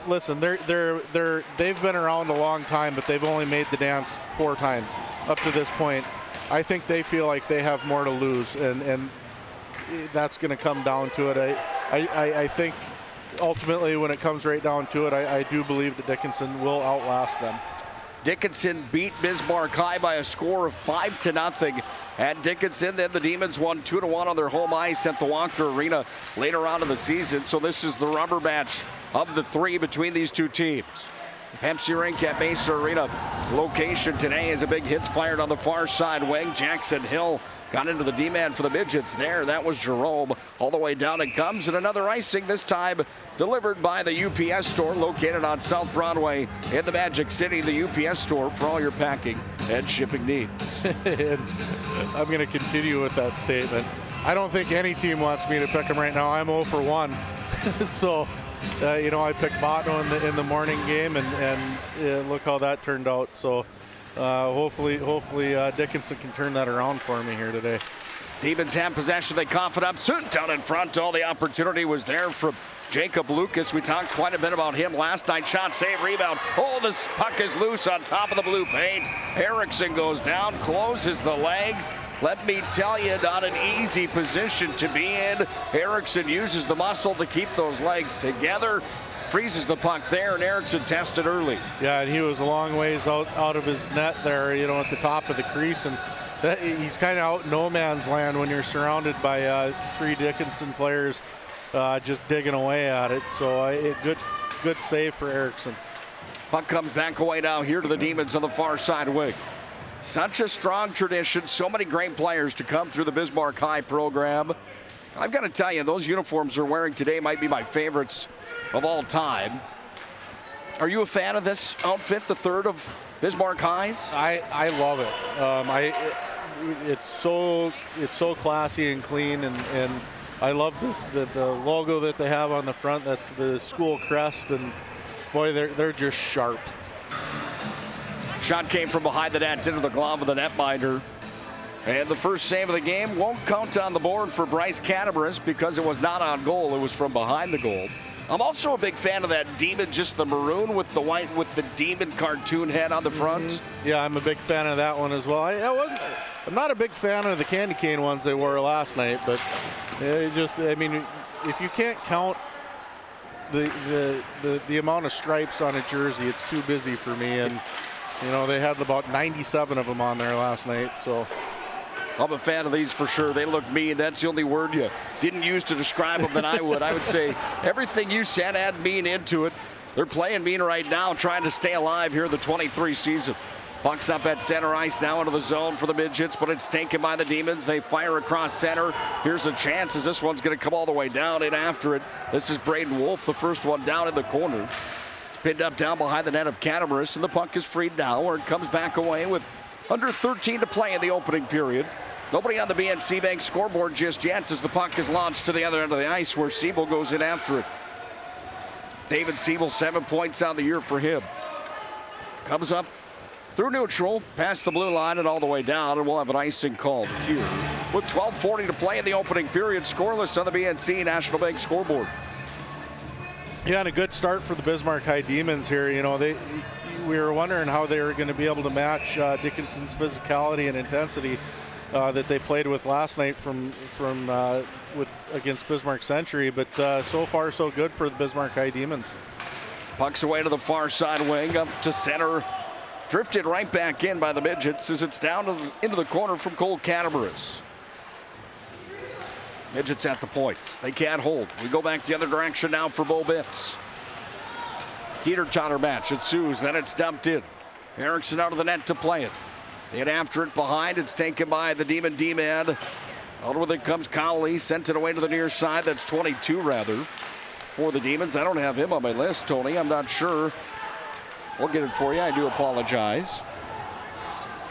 Listen, they've been around a long time, but they've only made the dance 4 times up to this point. I think they feel like they have more to lose, and that's going to come down to it. I think ultimately, when it comes right down to it, I do believe that Dickinson will outlast them. Dickinson beat Bismarck High by a score of 5-0 at Dickinson. Then the Demons won 2-1 on their home ice at the Walker Arena later on in the season. So this is the rubber match of the 3 between these two teams. Pepsi Rink at Maysa Arena location today is a big hits fired on the far side wing. Jackson Hill got into the D-man for the Midgets there. That was Jerome. All the way down it comes, and another icing, this time delivered by the UPS store located on South Broadway in the Magic City. The UPS store for all your packing and shipping needs. And I'm going to continue with that statement. I don't think any team wants me to pick them right now. I'm 0 for 1. So, I picked Bottineau in the morning game, and look how that turned out. So hopefully Dickinson can turn that around for me here today. Demons have possession. They cough it up. Soon down in front. All the opportunity was there from Jacob Lucas, we talked quite a bit about him last night. Shot, save, rebound. Oh, this puck is loose on top of the blue paint. Erickson goes down, closes the legs. Let me tell you, not an easy position to be in. Erickson uses the muscle to keep those legs together. Freezes the puck there, and Erickson tested early. Yeah, and he was a long ways out of his net there, at the top of the crease. And he's kind of out in no man's land when you're surrounded by 3 Dickinson players just digging away at it. So good save for Erickson. Puck comes back away now here to the Demons on the far side wing. Such a strong tradition, so many great players to come through the Bismarck High program. I've got to tell you, those uniforms they're wearing today might be my favorites of all time. Are you a fan of this outfit, the third of Bismarck Highs? I love it. It's so classy and clean, and I love the logo that they have on the front. That's the school crest, and boy, they're just sharp. Shot came from behind the net into the glove of the netminder. And the first save of the game won't count on the board for Bryce Catabaras because it was not on goal. It was from behind the goal. I'm also a big fan of that demon, just the maroon with the white with the demon cartoon head on the front. Yeah, I'm a big fan of that one as well. I'm not a big fan of the candy cane ones they wore last night, but if you can't count the amount of stripes on a jersey, it's too busy for me. And they had about 97 of them on there last night, so. I'm a fan of these for sure. They look mean. That's the only word you didn't use to describe them than I would. I would say everything you said had mean into it. They're playing mean right now, trying to stay alive here in the 23 season. Puck's up at center ice now into the zone for the Midgets, but it's taken by the Demons. They fire across center. Here's a chance as this one's going to come all the way down in after it. This is Braden Wolf, the first one down in the corner. It's pinned up down behind the net of Catabaras, and the puck is freed now, where it comes back away with under 13 to play in the opening period. Nobody on the BNC Bank scoreboard just yet as the puck is launched to the other end of the ice where Siebel goes in after it. David Siebel, 7 points on the year for him. Comes up through neutral, past the blue line and all the way down, and we'll have an icing called here. With 12:40 to play in the opening period, scoreless on the BNC National Bank scoreboard. Yeah, and a good start for the Bismarck High Demons here. We were wondering how they were going to be able to match Dickinson's physicality and intensity that they played with last night against Bismarck Century, but so far so good for the Bismarck High Demons. Pucks away to the far side wing, up to center, drifted right back in by the Midgets as it's down into the corner from Cole Catabaras. Midgets at the point. They can't hold. We go back the other direction now for Bo Bitts. Teeter-totter match ensues, then it's dumped in. Erickson out of the net to play it. In after it behind, it's taken by the Demon D-man. Out with it comes Cowley, sent it away to the near side. That's 22 rather for the Demons. I don't have him on my list, Tony. I'm not sure. We'll get it for you. I do apologize.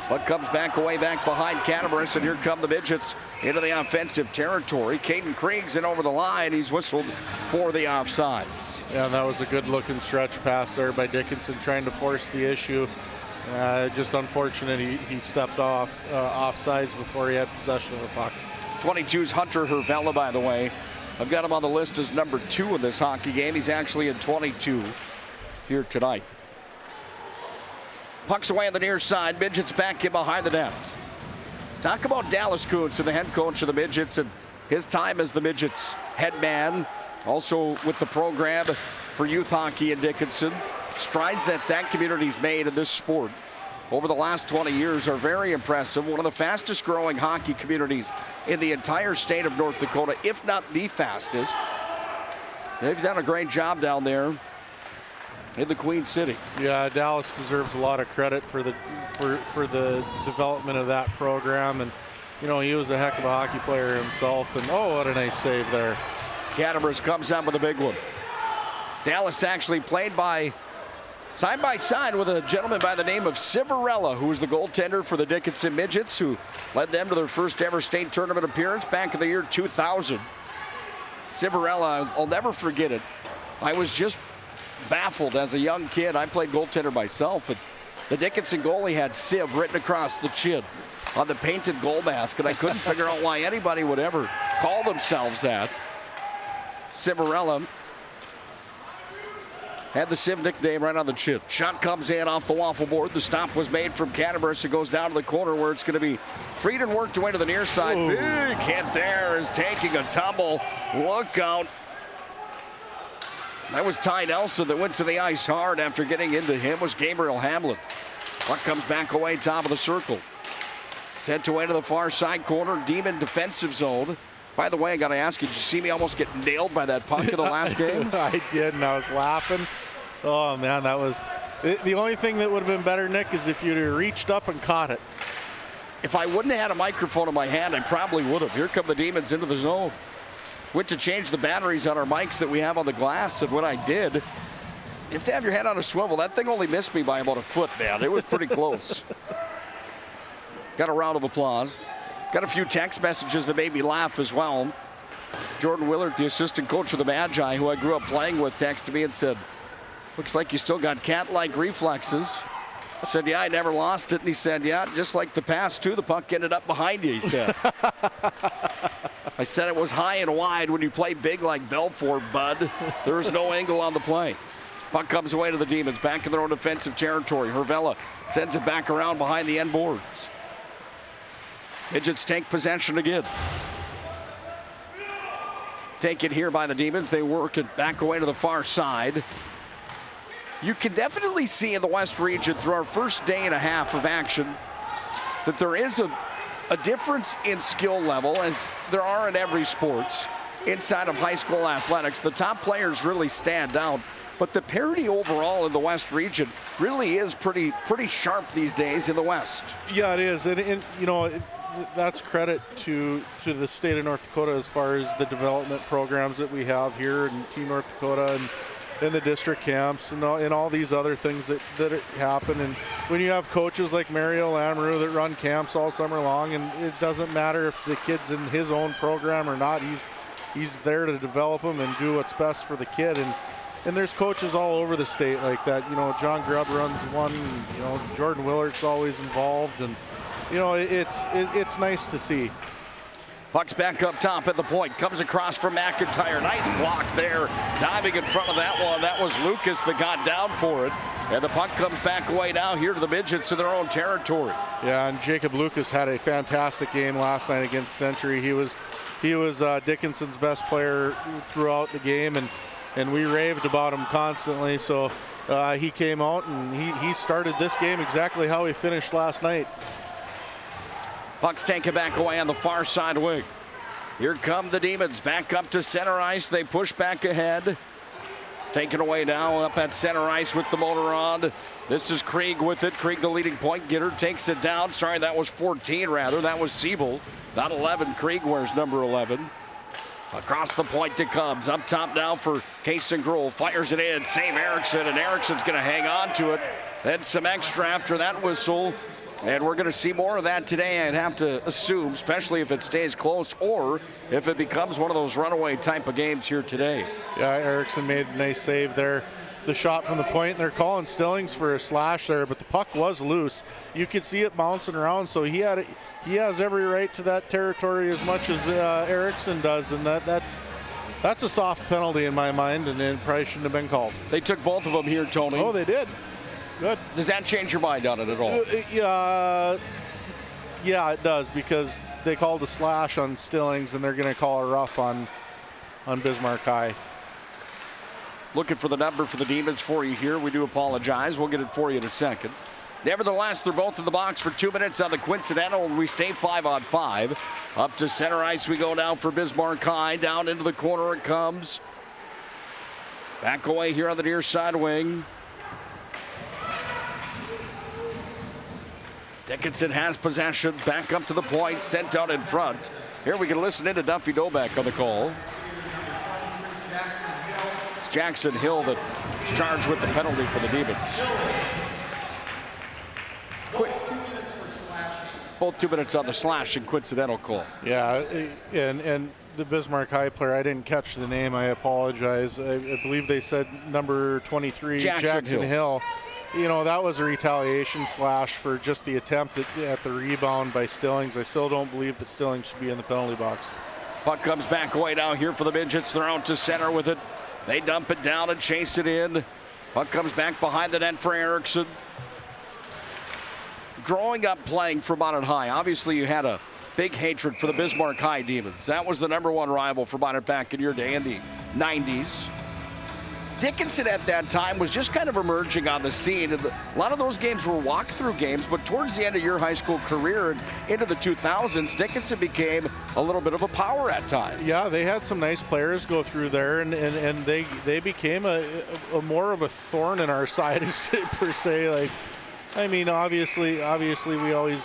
But comes back away, back behind Catabaras, and here come the Midgets into the offensive territory. Caden Krieg's in over the line. He's whistled for the offsides. Yeah, and that was a good-looking stretch pass there by Dickinson, trying to force the issue. Just unfortunate he stepped offsides before he had possession of the puck. 22's Hunter Hervella, by the way. I've got him on the list as number 2 in this hockey game. He's actually in 22 here tonight. Puck's away on the near side. Midgets back in behind the net. Talk about Dallas Kuntz, the head coach of the Midgets, and his time as the Midgets head man. Also with the program for youth hockey in Dickinson. Strides that community's made in this sport over the last 20 years are very impressive. One of the fastest growing hockey communities in the entire state of North Dakota, if not the fastest. They've done a great job down there in the Queen City. Yeah, Dallas deserves a lot of credit for the development of that program. And, he was a heck of a hockey player himself. And, oh, what a nice save there. Catabaras comes on with a big one. Dallas actually played side by side with a gentleman by the name of Civarella, who was the goaltender for the Dickinson Midgets, who led them to their first ever state tournament appearance back in the year 2000. Civarella, I'll never forget it. I was just baffled as a young kid. I played goaltender myself, and the Dickinson goalie had Civ written across the chin on the painted goal mask, and I couldn't figure out why anybody would ever call themselves that. Civarella Had the Civ nickname right on the chin. Shot comes in off the waffle board. The stop was made from Canterbury. It goes down to the corner where it's going to be freed and worked away to the near side. Ooh. Big hit there is taking a tumble. Look out. That was Ty Nelson that went to the ice hard after getting into him was Gabriel Hamlin. Puck comes back away top of the circle. Sent away to the far side corner. Demon defensive zone. By the way, I got to ask you, did you see me almost get nailed by that puck in the last game? I did, and I was laughing. Oh, man, that was the only thing that would have been better, Nick, is if you'd have reached up and caught it. If I wouldn't have had a microphone in my hand, I probably would have. Here come the Demons into the zone. Went to change the batteries on our mics that we have on the glass, and when I did, you have to have your head on a swivel. That thing only missed me by about a foot, man. It was pretty close. Got a round of applause. Got a few text messages that made me laugh as well. Jordan Willard, the assistant coach of the Magi, who I grew up playing with, texted me and said, "Looks like you still got cat-like reflexes." I said, "Yeah, I never lost it." And he said, "Yeah, just like the pass, too, the puck ended up behind you," he said. I said it was high and wide when you play big like Belfort, bud. There was no angle on the play. Puck comes away to the Demons, back in their own defensive territory. Hervella sends it back around behind the end boards. Midgets take possession again. Take it here by the Demons. They work it back away to the far side. You can definitely see in the West region through our first day and a half of action that there is a difference in skill level, as there are in every sports inside of high school athletics. The top players really stand out, but the parity overall in the West region really is pretty sharp these days in the West. Yeah, it is, and you know, that's credit to the state of North Dakota as far as the development programs that we have here in Team North Dakota and the district camps and all these other things that happen. And when you have coaches like Mario Lamoureux that run camps all summer long, and it doesn't matter if the kid's in his own program or not, he's there to develop them and do what's best for the kid. And there's coaches all over the state like that. You know, John Grubb runs one. You know, Jordan Willard's always involved, and you know, it's nice to see. Puck's back up top at the point. Comes across from McIntyre. Nice block there. Diving in front of that one. That was Lucas that got down for it. And the puck comes back away now here to the Midgets in their own territory. Yeah, and Jacob Lucas had a fantastic game last night against Century. He was Dickinson's best player throughout the game, and we raved about him constantly. So he came out and he started this game exactly how he finished last night. Puck's taken back away on the far side wing. Here come the Demons back up to center ice. They push back ahead. It's taken away now up at center ice with the motor on. This is Krieg with it. Krieg, the leading point getter, takes it down. Sorry, that was 14 rather. That was Siebel. Not 11. Krieg wears number 11. Across the point it comes. Up top now for Hazen Grohl. Fires it in. Save Erickson, and Erickson's going to hang on to it. Then some extra after that whistle. And we're going to see more of that today, I'd have to assume, especially if it stays close or if it becomes one of those runaway type of games here today. Yeah, Erickson made a nice save there. The shot from the point, and they're calling Stillings for a slash there, but the puck was loose. You could see it bouncing around, so he has every right to that territory as much as Erickson does, and that's a soft penalty in my mind, and it probably shouldn't have been called. They took both of them here, Tony. Oh, they did. Good. Does that change your mind on it at all? Yeah, it does, because they called a slash on Stillings, and they're going to call a rough on Bismarck High. Looking for the number for the Demons for you here. We do apologize. We'll get it for you in a second. Nevertheless, they're both in the box for 2 minutes on the Coincidental, and we stay 5-on-5. Up to center ice we go now for Bismarck High. Down into the corner it comes. Back away here on the near side wing. Dickinson has possession, back up to the point, sent out in front. Here we can listen in to Duffy Doback on the call. It's Jackson Hill that's charged with the penalty for the Demons. Both 2 minutes on the slashing coincidental call. Yeah, and the Bismarck High player, I didn't catch the name, I apologize. I believe they said number 23, Jackson Hill. You know, that was a retaliation slash for just the attempt at the rebound by Stillings. I still don't believe that Stillings should be in the penalty box. Puck comes back away now here for the Midgets. They're out to center with it. They dump it down and chase it in. Puck comes back behind the net for Erickson. Growing up playing for Minot High, obviously you had a big hatred for the Bismarck High Demons. That was the #1 rival for Minot back in your day in the 90s. Dickinson at that time was just kind of emerging on the scene. And a lot of those games were walkthrough games, but towards the end of your high school career and into the 2000s, Dickinson became a little bit of a power at times. Yeah, they had some nice players go through there, and they became a more of a thorn in our side, per se. Like, I mean, obviously we always,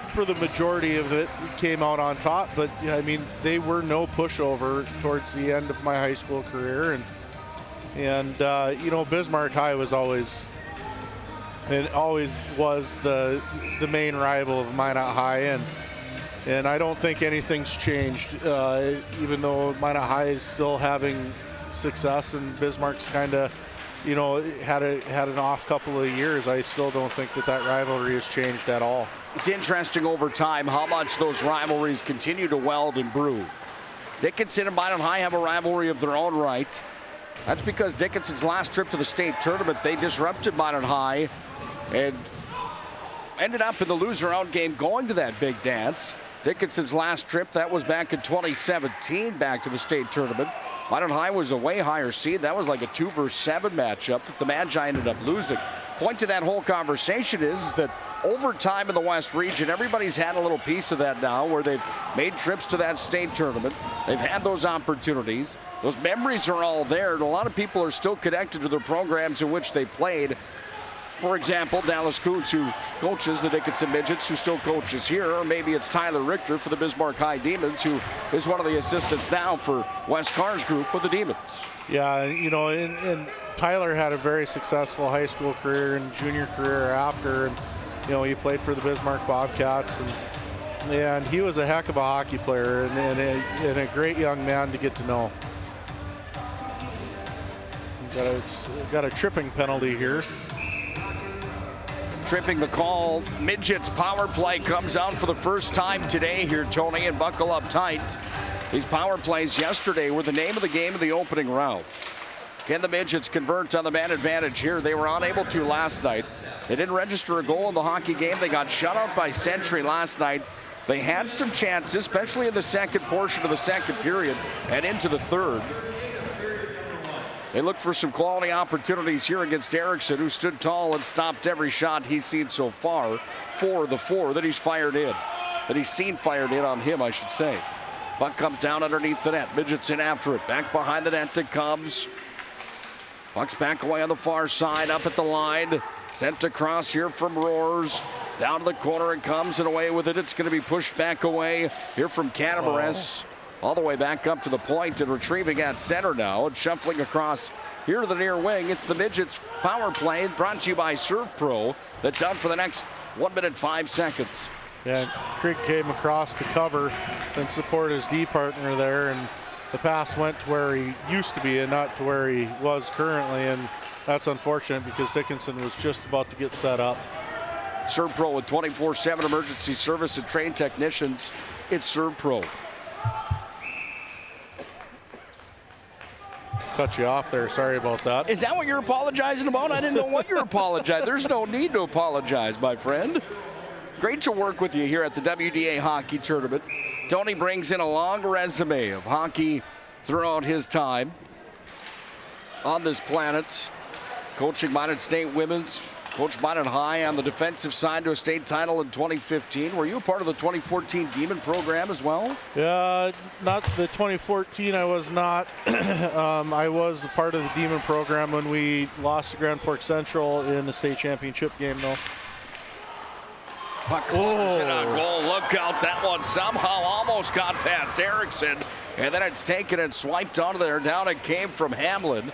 for the majority of it, came out on top, but I mean, they were no pushover towards the end of my high school career. And you know, Bismarck High was always was the main rival of Minot High, and I don't think anything's changed. Even though Minot High is still having success and Bismarck's kind of, you know, had an off couple of years, I still don't think that rivalry has changed at all. It's interesting over time how much those rivalries continue to weld and brew. Dickinson and Minot High have a rivalry of their own right. That's because Dickinson's last trip to the state tournament, they disrupted Minot High and ended up in the loser-out game going to that big dance. Dickinson's last trip, that was back in 2017, back to the state tournament. Minot High was a way higher seed. That was like a 2-7 matchup that the Magi ended up losing. Point to that whole conversation is that over time in the West region, everybody's had a little piece of that now where they've made trips to that state tournament. They've had those opportunities. Those memories are all there, and a lot of people are still connected to the programs in which they played. For example, Dallas Coots, who coaches the Dickinson Midgets, who still coaches here, or maybe it's Tyler Richter for the Bismarck High Demons, who is one of the assistants now for Wes Carr's group with the Demons. Yeah, you know, and Tyler had a very successful high school career and junior career after, and you know, he played for the Bismarck Bobcats, and he was a heck of a hockey player and a great young man to get to know. Got a tripping penalty here. Tripping the call. Midgets power play comes out for the first time today here, Tony, and buckle up tight. These power plays yesterday were the name of the game of the opening round. Can the Midgets convert on the man advantage here? They were unable to last night. They didn't register a goal in the hockey game. They got shut out by Century last night. They had some chances, especially in the second portion of the second period and into the third. They looked for some quality opportunities here against Erickson, who stood tall and stopped every shot he's seen so far. 4 of the 4 that he's fired in. That he's seen fired in on him, I should say. Puck comes down underneath the net. Midgets in after it. Back behind the net it comes. Puck's back away on the far side, up at the line. Sent across here from Roars. Down to the corner it comes, and away with it. It's going to be pushed back away here from Catabares. All the way back up to the point and retrieving at center now and shuffling across here to the near wing. It's the Midgets power play brought to you by Serve Pro that's out for the next 1 minute 5 seconds. Yeah, Crick came across to cover and support his D partner there, and the pass went to where he used to be and not to where he was currently, and that's unfortunate because Dickinson was just about to get set up. Serve Pro with 24/7 emergency service and trained technicians. It's Serve Pro. Cut you off there. Sorry about that. Is that what you're apologizing about? I didn't know what you're apologizing. There's no need to apologize, my friend. Great to work with you here at the WDA Hockey Tournament. Tony brings in a long resume of hockey throughout his time on this planet. Coaching Minot State Women's, coached Minot High on the defensive side to a state title in 2015. Were you a part of the 2014 Demon program as well? Not the 2014, I was not. I was a part of the Demon program when we lost to Grand Forks Central in the state championship game, though. Puck closes in a goal. Look out, that one somehow almost got past Erickson, and then it's taken and swiped onto there. Down it came from Hamlin.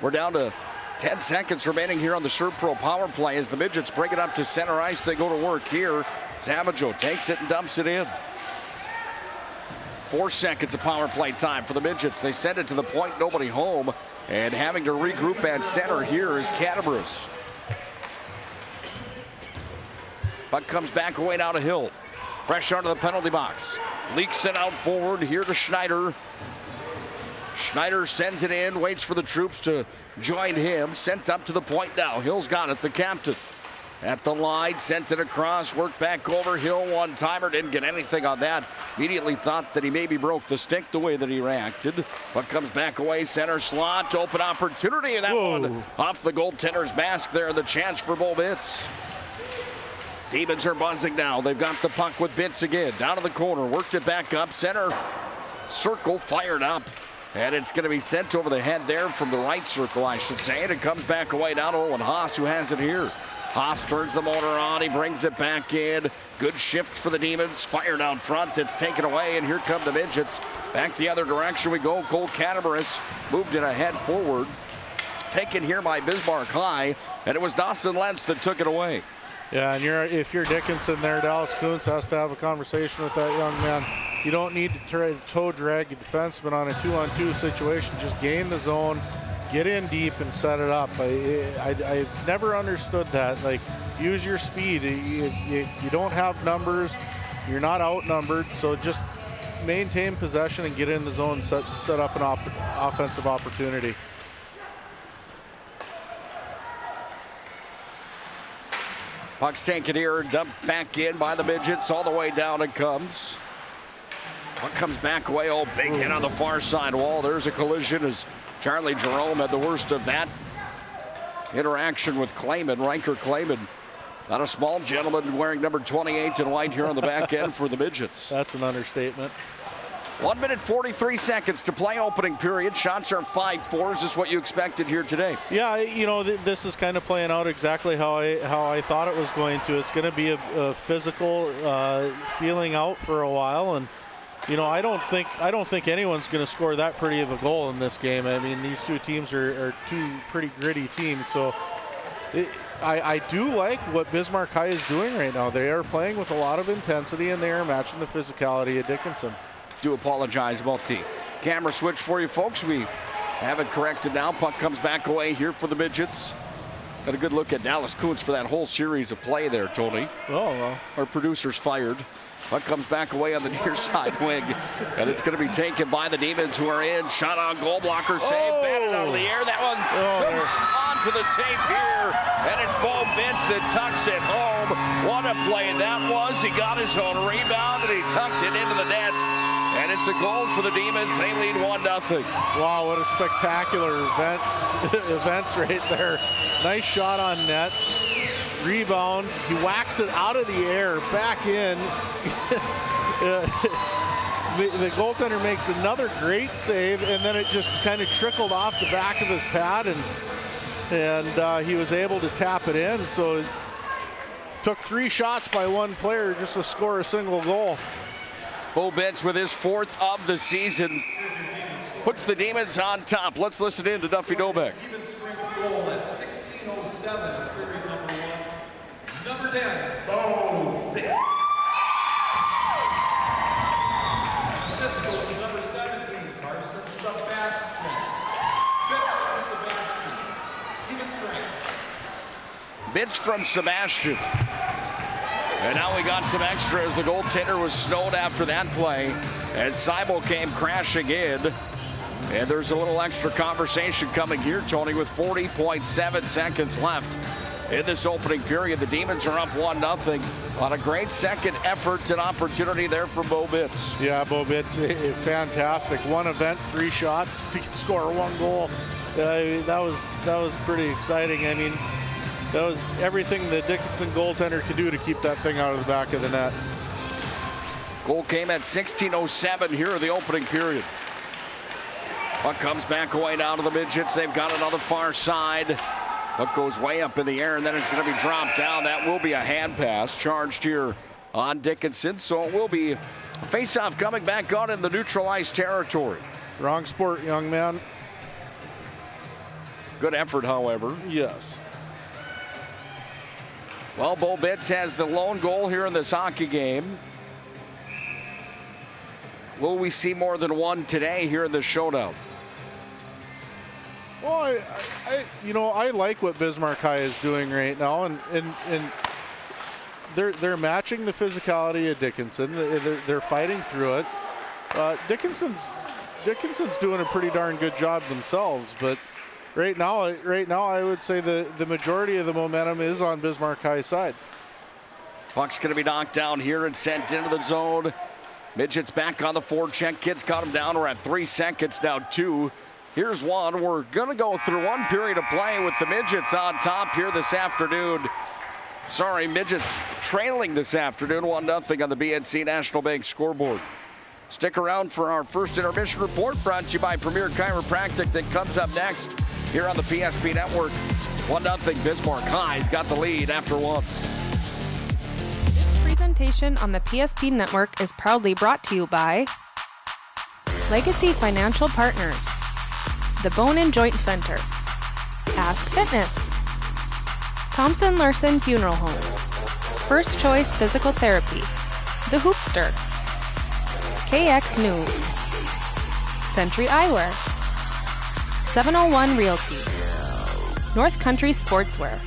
We're down to 10 seconds remaining here on the Serve Pro power play as the Midgets bring it up to center ice. They go to work here. Savageau takes it and dumps it in. 4 seconds of power play time for the Midgets. They send it to the point, nobody home, and having to regroup at center here is Catabares. Puck comes back away down a hill. Fresh onto the penalty box. Leaks it out forward here to Schneider. Schneider sends it in, waits for the troops to join him. Sent up to the point now. Hill's got it, the captain. At the line, sent it across, worked back over. Hill, one-timer, didn't get anything on that. Immediately thought that he maybe broke the stick the way that he reacted. But comes back away, center slot, open opportunity, and that one off the goaltender's mask there, the chance for Bo Bitts. Demons are buzzing now. They've got the puck with Bitts again. Down to the corner, worked it back up, center circle fired up. And it's going to be sent over the head there from the right circle, I should say. And it comes back away down to Owen Haas, who has it here. Haas turns the motor on. He brings it back in. Good shift for the Demons. Fired out front. It's taken away, and here come the Midgets. Back the other direction we go. Cole Catabaris moved it ahead forward. Taken here by Bismarck High, and it was Dawson Lentz that took it away. Yeah, and if you're Dickinson there, Dallas Kuntz has to have a conversation with that young man. You don't need to try to toe drag a defenseman on a 2-on-2 situation. Just gain the zone, get in deep, and set it up. I've never understood that. Like, use your speed. You don't have numbers. You're not outnumbered, so just maintain possession and get in the zone, set up an offensive opportunity. Puck's taken here, dumped back in by the Midgets. All the way down it comes. Puck comes back away. Oh, big hit on the far side wall. There's a collision as Charlie Jerome had the worst of that interaction with Clayman, Riker Clayman. Not a small gentleman wearing number 28 in white here on the back end for the Midgets. That's an understatement. 1 minute 43 seconds to play opening period. Shots are 5-4. Is this what you expected here today? Yeah, you know, this is kind of playing out exactly how I thought it was going to. It's going to be a physical feeling out for a while, and you know, I don't think anyone's going to score that pretty of a goal in this game. I mean, these two teams are two pretty gritty teams, so I do like what Bismarck High is doing right now. They are playing with a lot of intensity, and they are matching the physicality of Dickinson. Do apologize about the camera switch for you folks. We have it corrected now. Puck comes back away here for the Midgets. Got a good look at Dallas Kuntz for that whole series of play there, Tony. Oh, well. Our producer's fired. Puck comes back away on the near side wing, and it's going to be taken by the Demons, who are in. Shot on goal, blocker save, batted out of the air. That one comes onto the tape here, and it's Bo Bitts that tucks it home. What a play that was. He got his own rebound, and he tucked it into the net. And it's a goal for the Demons. They lead 1-0. Wow, what a spectacular events right there. Nice shot on net. Rebound. He whacks it out of the air, back in. The goaltender makes another great save, and then it just kind of trickled off the back of his pad, and he was able to tap it in. So it took 3 shots by one player just to score a single goal. Bo Bitts with his 4th of the season puts the Demons on top. Let's listen in to Duffy Dobeck. Even strength goal at 16:07 in period number 1. Number 10, Bo Bitts. Assist goes to number 17, Carson Sebastian. Bitts from Sebastian. Even strength. Bitts from Sebastian. And now we got some extra as the goaltender was snowed after that play as Seibel came crashing in. And there's a little extra conversation coming here, Tony, with 40.7 seconds left in this opening period. The Demons are up 1-0 on a great second effort and opportunity there for Bo Bitts. Yeah, Bo Bitts, fantastic. One event, 3 shots to score 1 goal. That was pretty exciting. I mean, that was everything the Dickinson goaltender could do to keep that thing out of the back of the net. Goal came at 16:07 here in the opening period. Puck comes back away down to the Midgets. They've got it on the far side. Puck goes way up in the air, and then it's going to be dropped down. That will be a hand pass charged here on Dickinson. So it will be a face-off coming back on in the neutralized territory. Wrong sport, young man. Good effort, however. Yes. Well, Bo Bitts has the lone goal here in this hockey game. Will we see more than one today here in the showdown? Well, I like what Bismarck High is doing right now, and they're matching the physicality of Dickinson. They're fighting through it. Dickinson's Dickinson's doing a pretty darn good job themselves, but right now I would say the majority of the momentum is on Bismarck High's side. Puck's going to be knocked down here and sent into the zone. Midgets back on the forecheck. Kids got him down. We're at 3 seconds, now 2. Here's one. We're going to go through one period of play with the Midgets on top here this afternoon. Sorry, Midgets trailing this afternoon 1-0 on the BNC National Bank scoreboard. Stick around for our first intermission report brought to you by Premier Chiropractic that comes up next here on the PSP Network. 1-0 Bismarck High's got the lead after 1. Presentation on the PSP Network is proudly brought to you by Legacy Financial Partners, the Bone and Joint Center, Ask Fitness, Thompson Larson Funeral Home, First Choice Physical Therapy, The Hoopster, KX News, Century Eyewear, 701 Realty, North Country Sportswear,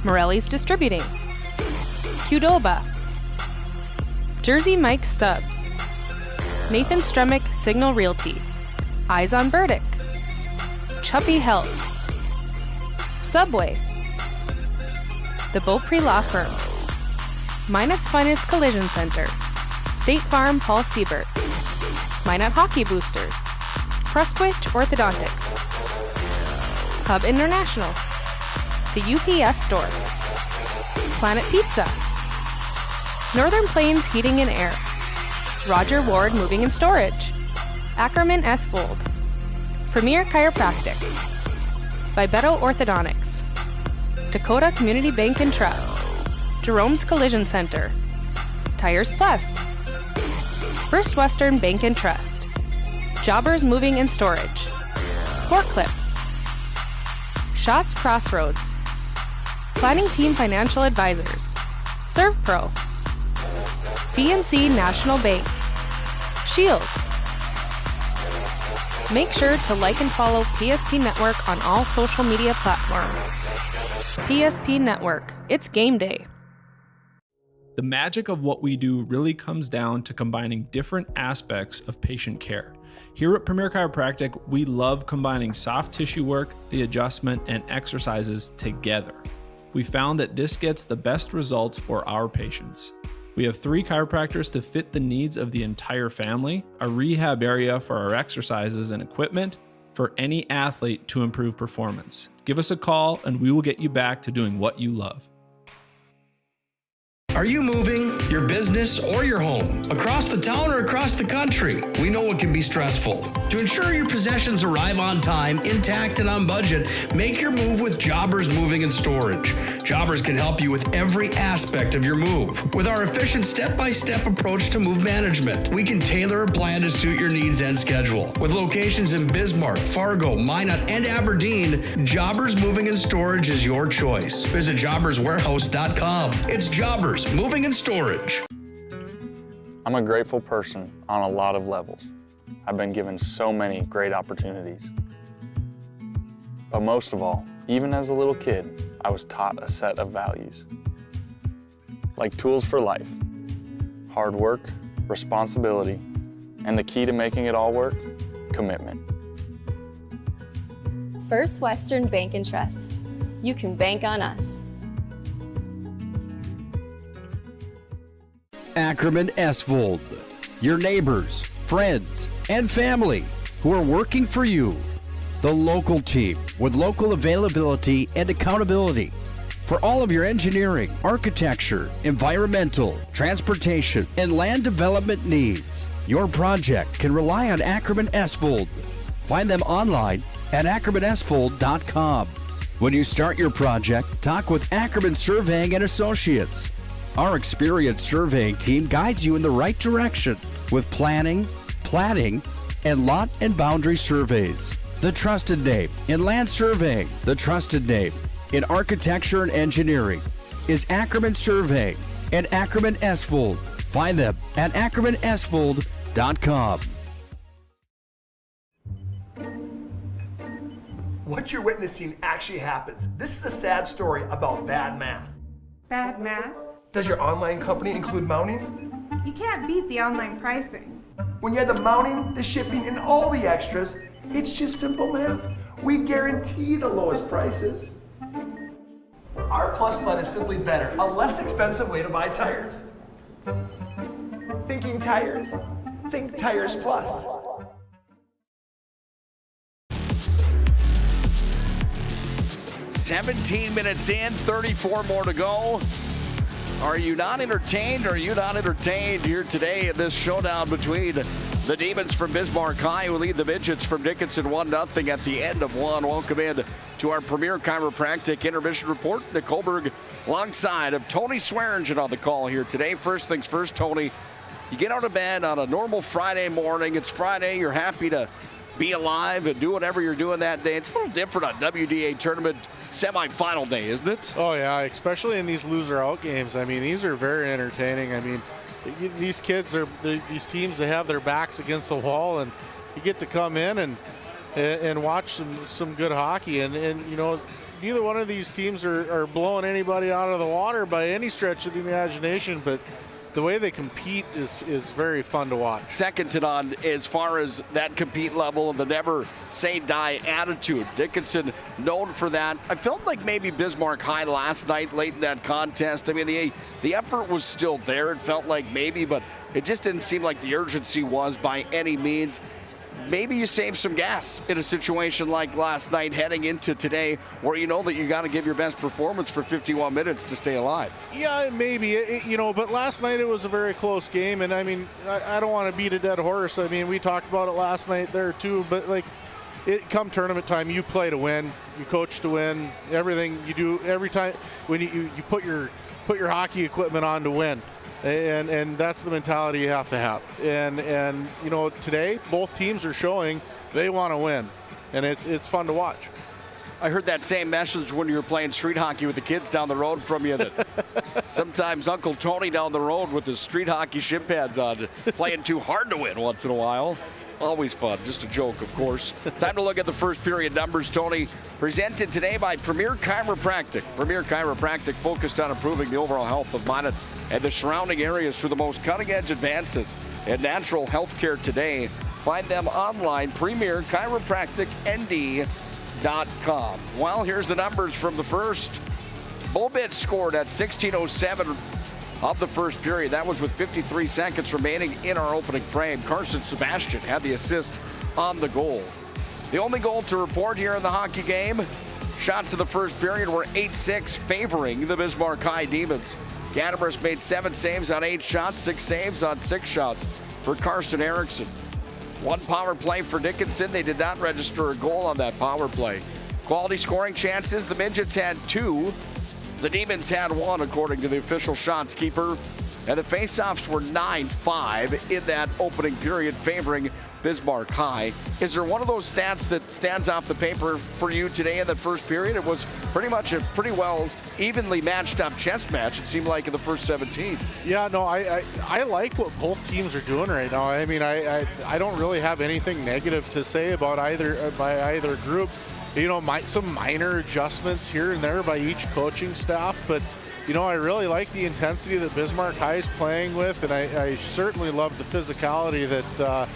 Morelli's Distributing, Qdoba, Jersey Mike's Subs, Nathan Stremick Signal Realty, Eyes on Burdick, Chubby Health, Subway, The Beaupre Law Firm, Minot's Finest Collision Center, State Farm Paul Siebert, Minot Hockey Boosters, Prestwich Orthodontics, Hub International, The UPS Store, Planet Pizza, Northern Plains Heating and Air, Roger Ward Moving and Storage, Ackerman S. Fold, Premier Chiropractic, Vibeto Orthodontics, Dakota Community Bank and Trust, Jerome's Collision Center, Tires Plus, First Western Bank and Trust, Jobbers Moving and Storage, Sport Clips, Shots Crossroads, Planning Team Financial Advisors, ServPro, BNC National Bank, Shields. Make sure to like and follow PSP Network on all social media platforms. PSP Network, it's game day. The magic of what we do really comes down to combining different aspects of patient care. Here at Premier Chiropractic, we love combining soft tissue work, the adjustment, and exercises together. We found that this gets the best results for our patients. We have 3 chiropractors to fit the needs of the entire family, a rehab area for our exercises and equipment for any athlete to improve performance. Give us a call and we will get you back to doing what you love. Are you moving your business or your home across the town or across the country? We know it can be stressful. To ensure your possessions arrive on time, intact, and on budget, make your move with Jobbers Moving and Storage. Jobbers can help you with every aspect of your move. With our efficient step-by-step approach to move management, we can tailor a plan to suit your needs and schedule. With locations in Bismarck, Fargo, Minot, and Aberdeen, Jobbers Moving and Storage is your choice. Visit jobberswarehouse.com. It's Jobbers Moving and Storage. I'm a grateful person on a lot of levels. I've been given so many great opportunities. But most of all, even as a little kid, I was taught a set of values. Like tools for life, hard work, responsibility, and the key to making it all work, commitment. First Western Bank and Trust. You can bank on us. Ackerman Esvold, your neighbors, friends, and family who are working for you. The local team with local availability and accountability for all of your engineering, architecture, environmental, transportation, and land development needs. Your project can rely on Ackerman Esvold. Find them online at ackermanesvold.com. When you start your project, talk with Ackerman Surveying and Associates. Our experienced surveying team guides you in the right direction with planning, platting, and lot and boundary surveys. The trusted name in land surveying, the trusted name in architecture and engineering is Ackerman Surveying and Ackerman Esvold. Find them at ackermanesvold.com. What you're witnessing actually happens. This is a sad story about bad math. Bad math? Does your online company include mounting? You can't beat the online pricing. When you add the mounting, the shipping, and all the extras, it's just simple math. We guarantee the lowest prices. Our Plus plan is simply better, a less expensive way to buy tires. Thinking tires? Think Tires Plus. "17 minutes in, 34 more to go. Are you not entertained? Are you not entertained here today in this showdown between the Demons from Bismarck High, who lead the Midgets from Dickinson 1-0 at the end of one? Welcome in to our premier chiropractic intermission report. Nick Holberg alongside of Tony Swearingen on the call here today. First things first, Tony, you get out of bed on a normal Friday morning. It's Friday. You're happy to be alive and do whatever you're doing that day. It's a little different on WDA tournament semifinal day, isn't it? Oh, yeah, especially in these loser-out games. I mean, these are very entertaining. I mean, these kids these teams, they have their backs against the wall, and you get to come in and watch some good hockey. And you know, neither one of these teams are blowing anybody out of the water by any stretch of the imagination, but the way they compete is very fun to watch. Second to none as far as that compete level and the never say die attitude. Dickinson known for that. I felt like maybe Bismarck High last night late in that contest. I mean, the effort was still there. It felt like maybe, but it just didn't seem like the urgency was by any means. Maybe you save some gas in a situation like last night heading into today, where you know that you got to give your best performance for 51 minutes to stay alive. Yeah, maybe, you know, but last night it was a very close game, and I mean, I don't want to beat a dead horse. I mean, we talked about it last night there too, but like, come tournament time, you play to win, you coach to win. Everything you do every time when you put your hockey equipment on to win. And that's the mentality you have to have. And you know, today both teams are showing they want to win, and it's fun to watch. I heard that same message when you were playing street hockey with the kids down the road from you, that sometimes Uncle Tony down the road with his street hockey shin pads on, playing too hard to win once in a while. Always fun. Just a joke, of course. Time to look at the first period numbers, Tony. Presented today by Premier Chiropractic. Premier Chiropractic focused on improving the overall health of Minot and the surrounding areas through the most cutting-edge advances in natural health care today. Find them online, premierchiropracticnd.com. Well, here's the numbers from the first. Bobit scored at 16:07 of the first period. That was with 53 seconds remaining in our opening frame. Carson Sebastian had the assist on the goal. The only goal to report here in the hockey game, shots in the first period were 8-6, favoring the Bismarck High Demons. Gadabrus made 7 saves on 8 shots, 6 saves on 6 shots for Carson Erickson. 1 power play for Dickinson. They did not register a goal on that power play. Quality scoring chances, the Midgets had 2. The Demons had 1, according to the official shots keeper. And the faceoffs were 9-5 in that opening period, favoring Bismarck High. Is there one of those stats that stands off the paper for you today in the first period? It was pretty much a pretty well evenly matched up chess match, it seemed like, in the first 17. Yeah, no, I like what both teams are doing right now. I mean, I don't really have anything negative to say about either group. You know, some minor adjustments here and there by each coaching staff, but you know, I really like the intensity that Bismarck High is playing with, and I certainly love the physicality that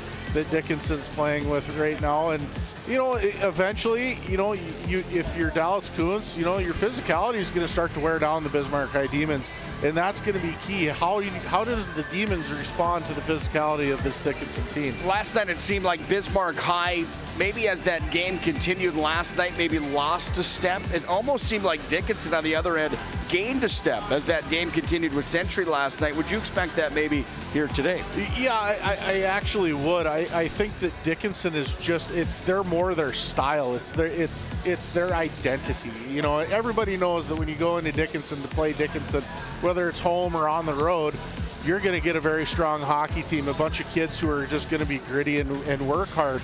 Dickinson's playing with right now. And you know, eventually, you know, if you're Dallas Coons, you know, your physicality is going to start to wear down the Bismarck High Demons, and that's going to be key. How does the Demons respond to the physicality of this Dickinson team? Last night it seemed like Bismarck High, maybe as that game continued last night, maybe lost a step. It almost seemed like Dickinson on the other end gained a step as that game continued with Century last night. Would you expect that maybe here today? Yeah, I actually would. I think that Dickinson is just, they're more their style. It's their identity. You know, everybody knows that when you go into Dickinson to play Dickinson, whether it's home or on the road, you're going to get a very strong hockey team, a bunch of kids who are just going to be gritty and work hard.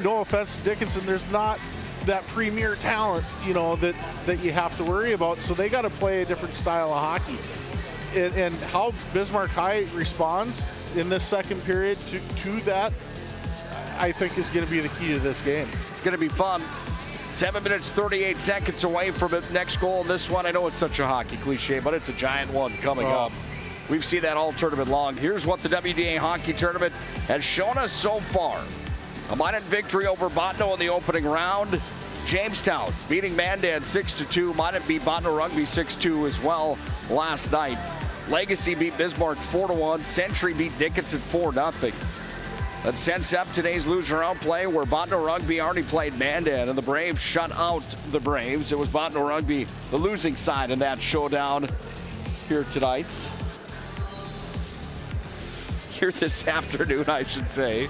No offense to Dickinson, there's not that premier talent, you know, that you have to worry about. So they got to play a different style of hockey. And how Bismarck High responds in this second period to that, I think is going to be the key to this game. It's going to be fun. 7 minutes, 38 seconds away from the next goal in this one. I know it's such a hockey cliche, but it's a giant one coming up. We've seen that all tournament long. Here's what the WDA hockey tournament has shown us so far. A Minot victory over Bottineau in the opening round. Jamestown beating Mandan 6-2. Minot beat Bottineau-Rugby 6-2 as well last night. Legacy beat Bismarck 4-1. Century beat Dickinson 4-0. That sets up today's loser round play where Bottineau-Rugby already played Mandan and the Braves shut out the Braves. It was Bottineau-Rugby, the losing side in that showdown here tonight. Here this afternoon, I should say.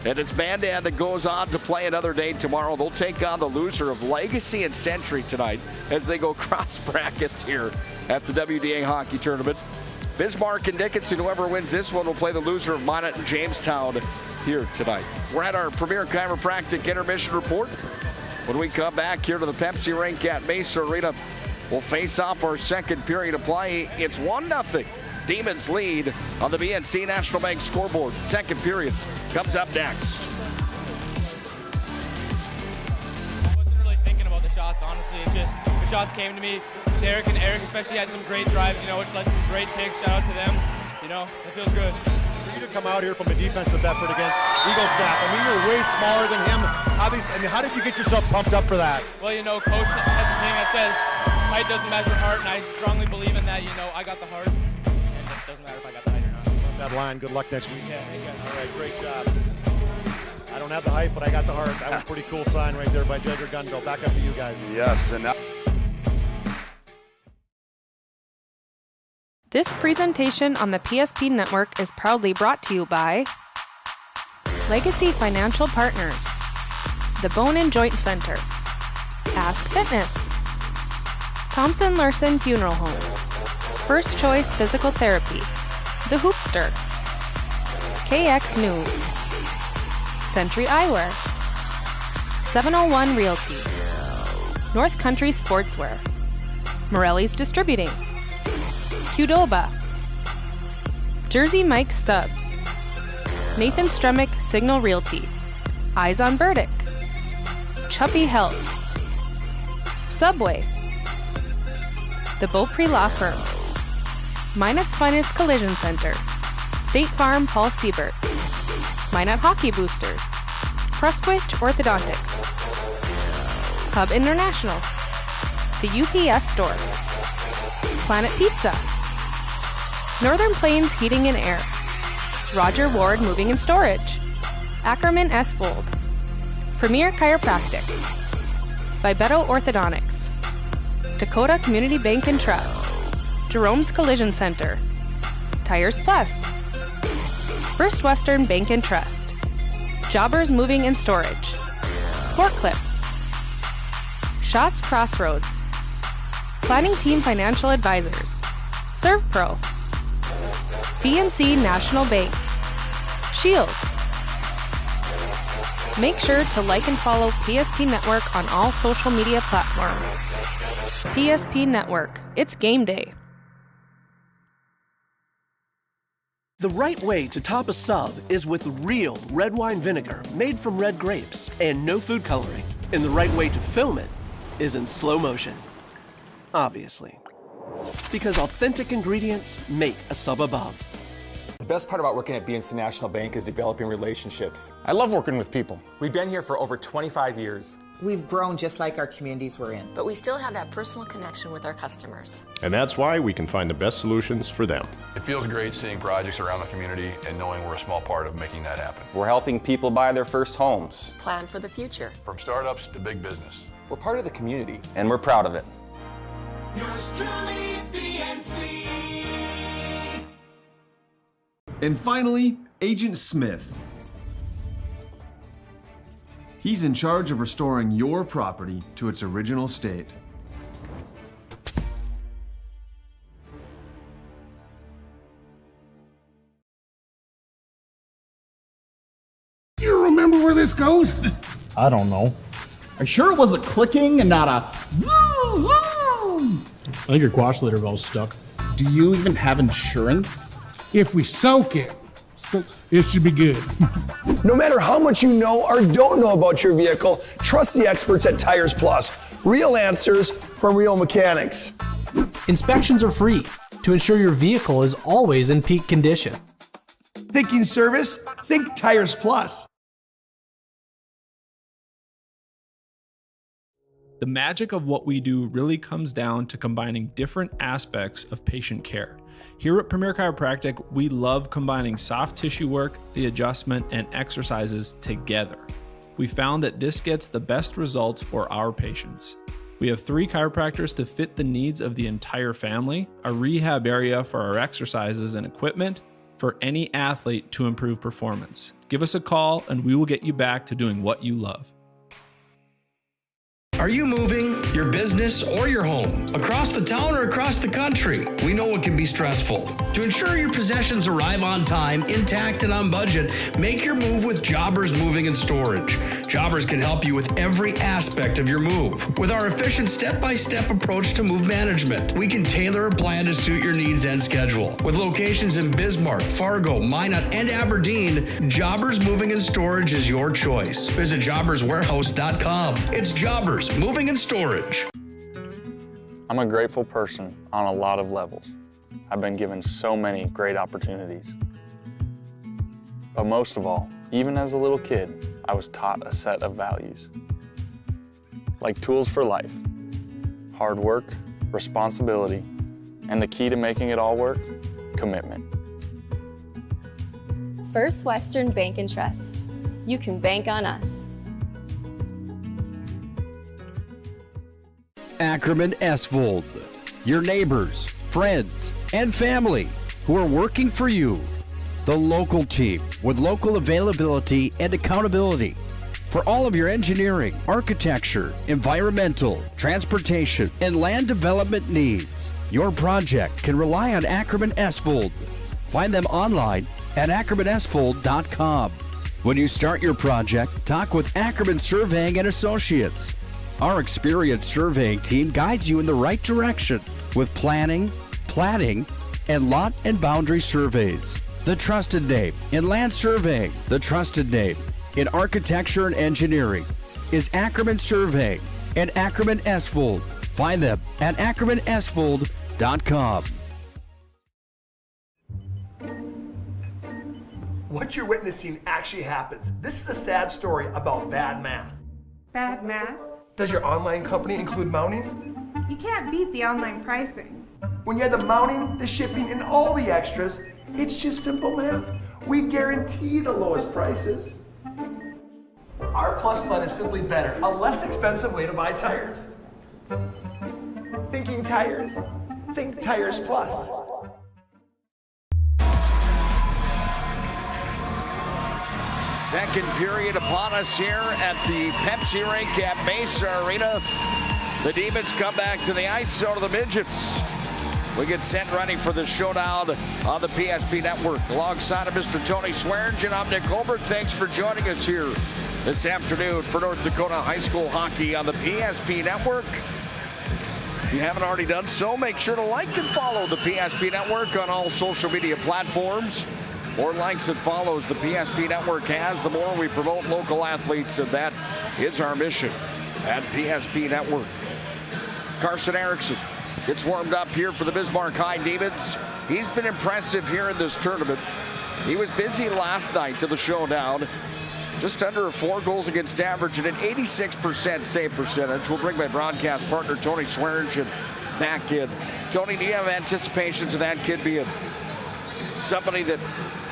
And it's Mandan that goes on to play another day tomorrow. They'll take on the loser of Legacy and Century tonight as they go cross brackets here at the WDA hockey tournament. Bismarck and Dickinson, whoever wins this one, will play the loser of Minot and Jamestown here tonight. We're at our Premier Chiropractic Intermission Report. When we come back here to the Pepsi Rink at Maysa Arena, we'll face off our second period of play. It's 1-0. Demons lead on the BNC National Bank scoreboard. Second period comes up next. I wasn't really thinking about the shots, honestly. It's just the shots came to me. Derek and Eric especially had some great drives, which led to some great kicks. Shout out to them. It feels good. For you to come out here from a defensive effort against Eagle staff, you're way smaller than him. Obviously, how did you get yourself pumped up for that? Well, Coach has a thing that says height doesn't measure heart, and I strongly believe in that. I got the heart. It doesn't matter if I got the height or not. Run that line. Good luck next week. Yeah, all right, great job. I don't have the height, but I got the heart. That was a pretty cool sign right there by Judger Gunville. Back up to you guys. Yes, and now. This presentation on the PSP Network is proudly brought to you by Legacy Financial Partners, the Bone and Joint Center, Ask Fitness, Thompson Larson Funeral Home, First Choice Physical Therapy, The Hoopster, KX News, Century Eyewear, 701 Realty, North Country Sportswear, Morelli's Distributing, Qdoba, Jersey Mike's Subs, Nathan Stremick Signal Realty, Eyes on Burdick, Chuppy Health, Subway, The Beaupre Law Firm, Minot's Finest Collision Center, State Farm Paul Siebert, Minot Hockey Boosters, Prestwich Orthodontics, Hub International, The UPS Store, Planet Pizza, Northern Plains Heating and Air, Roger Ward Moving and Storage, Ackerman S. Fold, Premier Chiropractic, Vibetto Orthodontics, Dakota Community Bank and Trust, Jerome's Collision Center, Tires Plus, First Western Bank and Trust, Jobbers Moving and Storage, Sport Clips, Shots Crossroads, Planning Team Financial Advisors, ServPro, BNC National Bank, Shields. Make sure to like and follow PSP Network on all social media platforms. PSP Network, it's game day. The right way to top a sub is with real red wine vinegar made from red grapes and no food coloring. And the right way to film it is in slow motion. Obviously. Because authentic ingredients make a sub above. The best part about working at BNC National Bank is developing relationships. I love working with people. We've been here for over 25 years. We've grown just like our communities we're in. But we still have that personal connection with our customers. And that's why we can find the best solutions for them. It feels great seeing projects around the community and knowing we're a small part of making that happen. We're helping people buy their first homes. Plan for the future. From startups to big business. We're part of the community. And we're proud of it. Yours truly, BNC. And finally, Agent Smith. He's in charge of restoring your property to its original state. You remember where this goes? I don't know. Are you sure it was a clicking and not a zoom? I think your quash litter valve's stuck. Do you even have insurance? If we soak it, it should be good. No matter how much you know or don't know about your vehicle, trust the experts at Tires Plus. Real answers from real mechanics. Inspections are free. to ensure your vehicle is always in peak condition. Thinking service? Think Tires Plus. The magic of what we do really comes down to combining different aspects of patient care. Here at Premier Chiropractic, we love combining soft tissue work, the adjustment, and exercises together. We found that this gets the best results for our patients. We have 3 chiropractors to fit the needs of the entire family, a rehab area for our exercises and equipment for any athlete to improve performance. Give us a call and we will get you back to doing what you love. Are you moving your business or your home across the town or across the country? We know it can be stressful. To ensure your possessions arrive on time, intact, and on budget, make your move with Jobbers Moving and Storage. Jobbers can help you with every aspect of your move. With our efficient step-by-step approach to move management, we can tailor a plan to suit your needs and schedule. With locations in Bismarck, Fargo, Minot, and Aberdeen, Jobbers Moving and Storage is your choice. Visit jobberswarehouse.com. It's Jobbers Moving and Storage. I'm a grateful person on a lot of levels. I've been given so many great opportunities. But most of all, even as a little kid, I was taught a set of values. Like tools for life, hard work, responsibility, and the key to making it all work, commitment. First Western Bank and Trust. You can bank on us. Ackerman Esvold, your neighbors, friends, and family who are working for you. The local team with local availability and accountability for all of your engineering, architecture, environmental, transportation, and land development needs. Your project can rely on Ackerman Esvold. Find them online at ackermanesvold.com. When you start your project, talk with Ackerman Surveying and Associates. Our experienced surveying team guides you in the right direction with planning, platting, and lot and boundary surveys. The trusted name in land surveying, the trusted name in architecture and engineering is Ackerman Surveying and Ackerman Esvold. Find them at ackermanesvold.com. What you're witnessing actually happens. This is a sad story about bad math. Bad math? Does your online company include mounting? You can't beat the online pricing. When you have the mounting, the shipping, and all the extras, it's just simple math. We guarantee the lowest prices. Our Plus plan is simply better, a less expensive way to buy tires. Thinking tires? Think Tires Plus. Second period upon us here at the Pepsi Rink at Maysa Arena. The Demons come back to the ice, so do the Midgets. We get set ready for the showdown on the PSP Network. Alongside of Mr. Tony Swearingen, I'm Nick Colbert. Thanks for joining us here this afternoon for North Dakota High School Hockey on the PSP Network. If you haven't already done so, make sure to like and follow the PSP Network on all social media platforms. More likes and follows the PSP Network has, the more we promote local athletes, and that is our mission at PSP Network. Carson Erickson gets warmed up here for the Bismarck High Demons. He's been impressive here in this tournament. He was busy last night to the showdown. Just under 4 goals against average and an 86% save percentage. We'll bring my broadcast partner, Tony Swearingen, back in. Tony, do you have anticipations of that kid being somebody that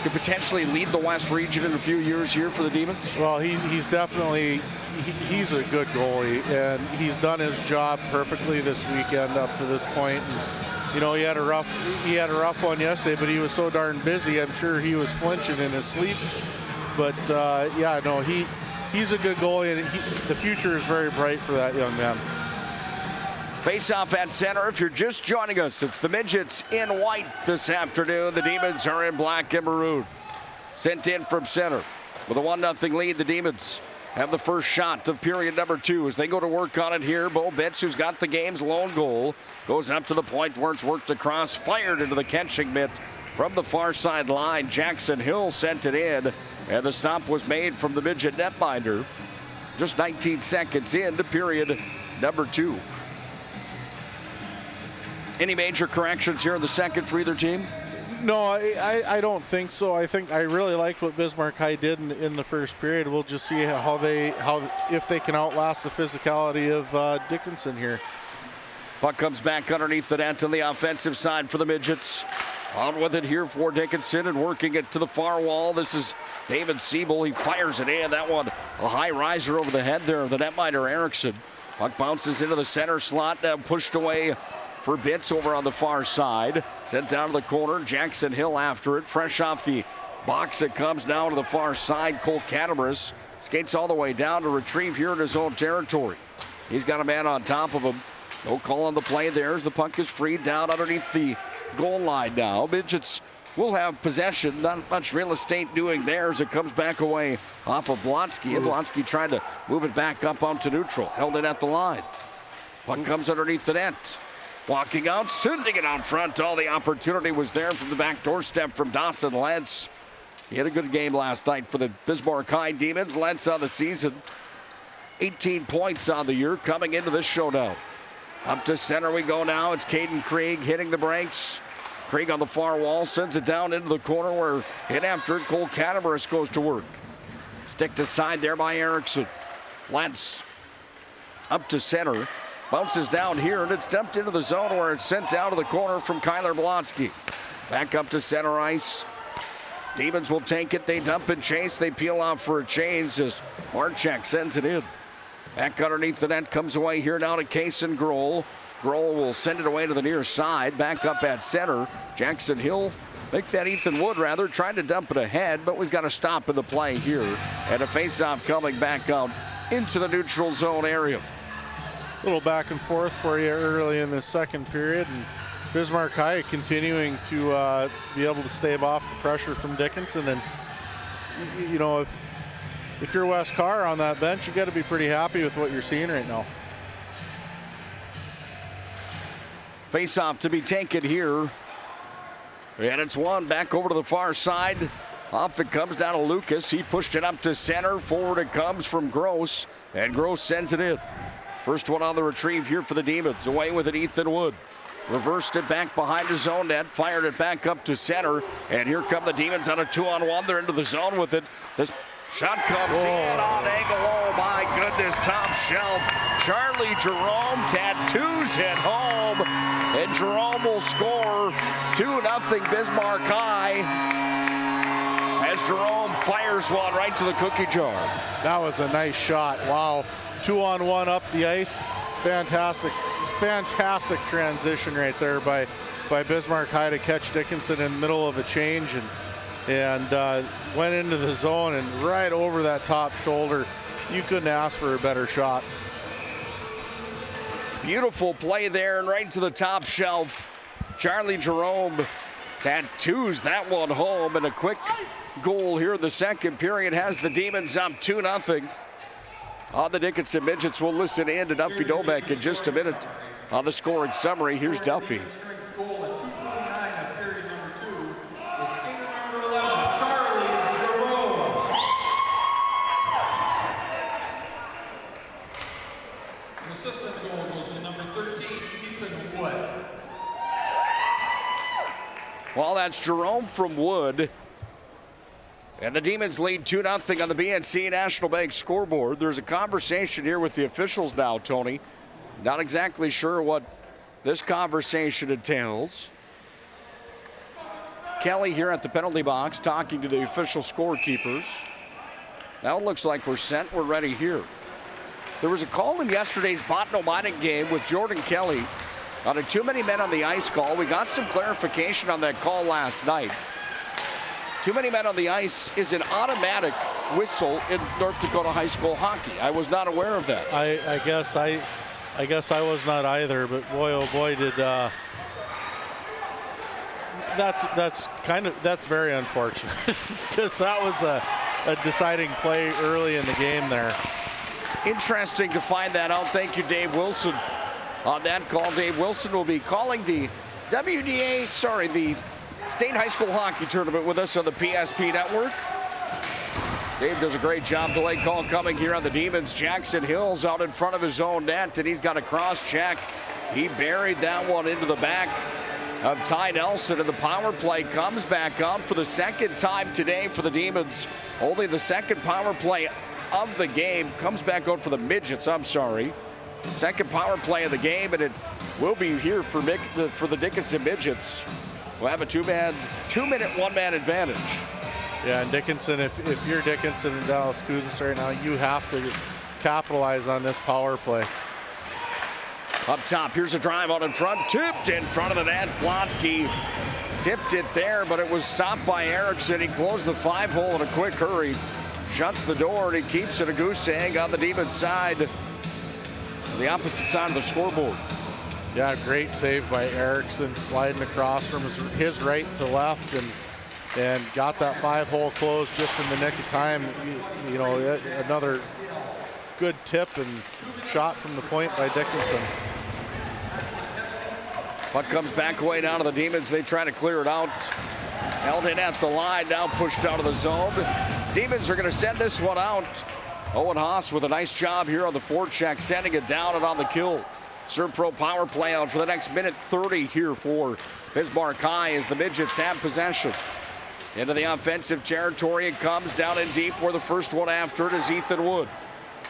could potentially lead the West region in a few years here for the Demons? Well, he's definitely he's a good goalie, and he's done his job perfectly this weekend up to this point. And, you know, he had a rough one yesterday, but he was so darn busy. I'm sure he was flinching in his sleep. But yeah, no, he's a good goalie, and the future is very bright for that young man. Face-off at center. If you're just joining us, it's the Midgets in white this afternoon. The Demons are in black and maroon. Sent in from center with a 1-0 lead. The Demons have the first shot of period number 2 as they go to work on it here. Bo Betts, who's got the game's lone goal, goes up to the point where it's worked across, fired into the catching mitt from the far side line. Jackson Hill sent it in, and the stop was made from the Midget netminder. Just 19 seconds into period number 2. Any major corrections here in the second for either team? No, I don't think so. I really liked what Bismarck High did in the first period. We'll just see if they can outlast the physicality of Dickinson here. Puck comes back underneath the net on the offensive side for the Midgets. On with it here for Dickinson and working it to the far wall. This is David Siebel. He fires it in. That one, a high riser over the head there of the netminder Erickson. Puck bounces into the center slot, pushed away for Bitts over on the far side. Sent down to the corner. Jackson Hill after it. Fresh off the box, it comes down to the far side. Cole Catabaras skates all the way down to retrieve here in his own territory. He's got a man on top of him. No call on the play there as the puck is freed down underneath the goal line now. Midgets will have possession. Not much real estate doing there as it comes back away off of Blonsky. And Blonsky tried to move it back up onto neutral. Held it at the line. Puck comes underneath the net. Walking out, sending it out front. All the opportunity was there from the back doorstep from Dawson Lentz. He had a good game last night for the Bismarck High Demons. Lentz on the season. 18 points on the year coming into this showdown. Up to center we go now. It's Caden Krieg hitting the brakes. Krieg on the far wall sends it down into the corner where hit after it. Cole Catabaras goes to work. Stick to side there by Erickson. Lentz up to center. Bounces down here and it's dumped into the zone where it's sent down to the corner from Kyler Blonsky. Back up to center ice. Demons will take it. They dump and chase. They peel off for a change as Marchek sends it in. Back underneath the net comes away here now to Kason Grohl. Grohl will send it away to the near side. Back up at center. Jackson Hill, make that Ethan Wood rather, trying to dump it ahead, but we've got to stop in the play here. And a faceoff coming back out into the neutral zone area. A little back and forth for you early in the second period. And Bismarck High continuing to be able to stave off the pressure from Dickinson. And, you know, if you're Wes Carr on that bench, you got to be pretty happy with what you're seeing right now. Face-off to be taken here. And it's one back over to the far side. Off it comes down to Lucas. He pushed it up to center. Forward it comes from Gross. And Gross sends it in. First one on the retrieve here for the Demons. Away with it, Ethan Wood. Reversed it back behind his own net. Fired it back up to center. And here come the Demons on a 2-on-1. They're into the zone with it. This shot comes in on angle. Oh, my goodness. Top shelf. Charlie Jerome tattoos it home. And Jerome will score 2-0 Bismarck High. As Jerome fires one right to the cookie jar. That was a nice shot. Wow. 2-on-1 up the ice. Fantastic transition right there by Bismarck High to catch Dickinson in the middle of a change and went into the zone and right over that top shoulder. You couldn't ask for a better shot. Beautiful play there and right to the top shelf. Charlie Jerome tattoos that one home, and a quick goal here in the second period has the Demons up 2-0. On the Dickinson Midgets, we'll listen in to Duffy Dobeck in just a minute on the scoring summary. Here's Duffy. Assistant goal goes to number 13, Ethan Wood. Well, that's Jerome from Wood. And the Demons lead 2-0 on the BNC National Bank scoreboard. There's a conversation here with the officials now, Tony. Not exactly sure what this conversation entails. Kelly here at the penalty box talking to the official scorekeepers. Now it looks like we're set. We're ready here. There was a call in yesterday's Bottineau-Rugby game with Jordan Kelly on a too many men on the ice call. We got some clarification on that call last night. Too many men on the ice is an automatic whistle in North Dakota high school hockey. I was not aware of that. I guess I was not either, but boy, oh boy, did that's very unfortunate because that was a deciding play early in the game there. Interesting to find that out. Thank you, Dave Wilson, on that call. Dave Wilson will be calling the the State High School Hockey Tournament with us on the PSP Network. Dave does a great job. Delay call coming here on the Demons. Jackson Hill's out in front of his own net, and he's got a cross check. He buried that one into the back of Ty Nelson, and the power play comes back out for the second time today for the Demons. Only the second power play of the game comes back out for the Midgets, I'm sorry. Second power play of the game, and it will be here for the Dickinson Midgets. We'll have a two-minute, one-man advantage. Yeah, and Dickinson, if you're Dickinson and Dallas Cousins right now, you have to capitalize on this power play. Up top, here's a drive out in front, tipped in front of the net. Blonsky tipped it there, but it was stopped by Erickson. He closed the 5-hole in a quick hurry, shuts the door, and he keeps it a goose egg on the Demons side, the opposite side of the scoreboard. Yeah, great save by Erickson, sliding across from his right to left, and got that 5-hole closed just in the nick of time. You know, another good tip and shot from the point by Dickinson. Puck comes back away down to the Demons. They try to clear it out. Held in at the line, now pushed out of the zone. Demons are going to send this one out. Owen Haas with a nice job here on the forecheck, sending it down and on the kill. Serpro power play out for the next minute 30 here for Bismarck High as the Midgets have possession. Into the offensive territory, it comes down in deep where the first one after it is Ethan Wood.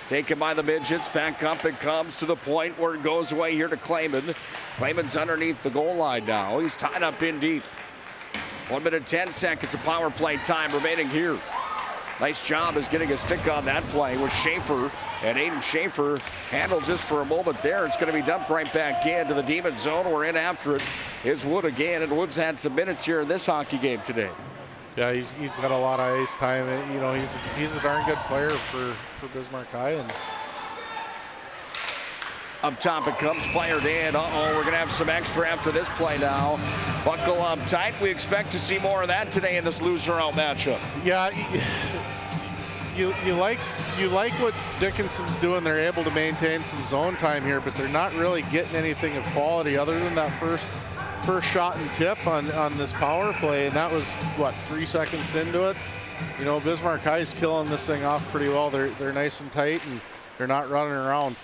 Taken by the Midgets, back up it comes to the point where it goes away here to Clayman. Clayman's underneath the goal line now. He's tied up in deep. 1 minute 10 seconds of power play time remaining here. Nice job is getting a stick on that play with Schaefer, and Aiden Schaefer handled just for a moment there. It's going to be dumped right back into the Demon zone. We're in after it. Is Wood again, and Wood's had some minutes here in this hockey game today. Yeah, he's got a lot of ice time. You know, he's a darn good player for Bismarck High. And up top it comes, fired in. Uh-oh, we're going to have some extra after this play now. Buckle up tight. We expect to see more of that today in this loser-out matchup. Yeah, you like what Dickinson's doing. They're able to maintain some zone time here, but they're not really getting anything of quality other than that first shot and tip on this power play, and that was, what, 3 seconds into it? You know, Bismarck High's killing this thing off pretty well. They're nice and tight, and they're not running around.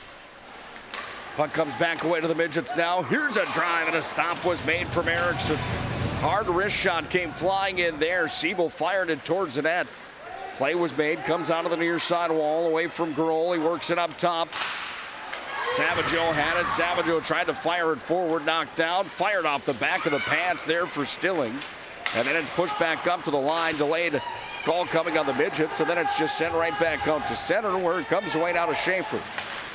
Puck comes back away to the Midgets now. Here's a drive, and a stop was made from Erickson. Hard wrist shot came flying in there. Siebel fired it towards the net. Play was made, comes out of the near side wall, away from Grohl. He works it up top. Savageau had it. Savageau tried to fire it forward, knocked down, fired off the back of the pants there for Stillings. And then it's pushed back up to the line, delayed call coming on the Midgets, and then it's just sent right back out to center where it comes away now to Schaefer.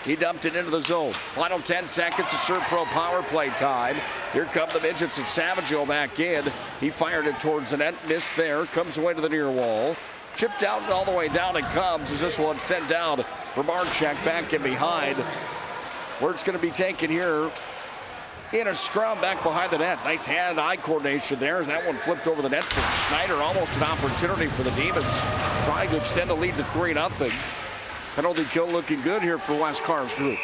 He dumped it into the zone. Final 10 seconds of Serpro power play time. Here come the Midgets and Savageau back in. He fired it towards the net, missed there, comes away to the near wall. Chipped out and all the way down it comes as this one sent down for Marchak back in behind. Where it's going to be taken here in a scrum back behind the net. Nice hand-eye coordination there as that one flipped over the net for Schneider. Almost an opportunity for the Demons, trying to extend the lead to 3-0. Penalty kill looking good here for Wes Carr's group.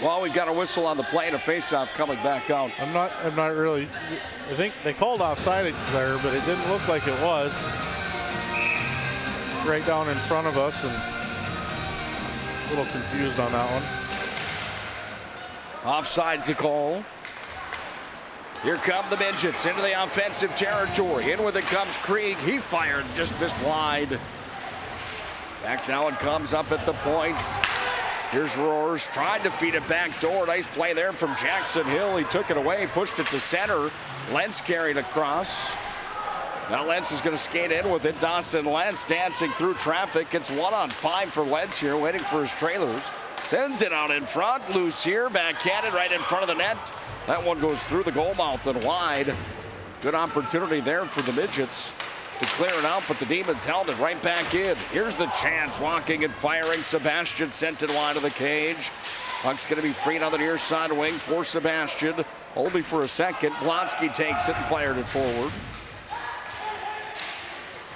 Well, we've got a whistle on the play and a faceoff coming back out. I'm not really. I think they called offside there, but it didn't look like it was. Right down in front of us, and a little confused on that one. Offside's the call. Here come the Midgets into the offensive territory. In with it comes Krieg. He fired, just missed wide. Back now it comes up at the points. Here's Roars, tried to feed it back door. Nice play there from Jackson Hill. He took it away, pushed it to center. Lentz carried across. Now Lentz is going to skate in with it. Dawson Lentz dancing through traffic. It's 1-on-5 for Lentz here, waiting for his trailers. Sends it out in front. Loose here, backhanded right in front of the net. That one goes through the goal mouth and wide. Good opportunity there for the Midgets to clear it out, but the Demons held it right back in. Here's the chance, walking and firing. Sebastian sent it wide of the cage. Puck's going to be freed on the near side wing for Sebastian. Only for a second. Blonsky takes it and fired it forward.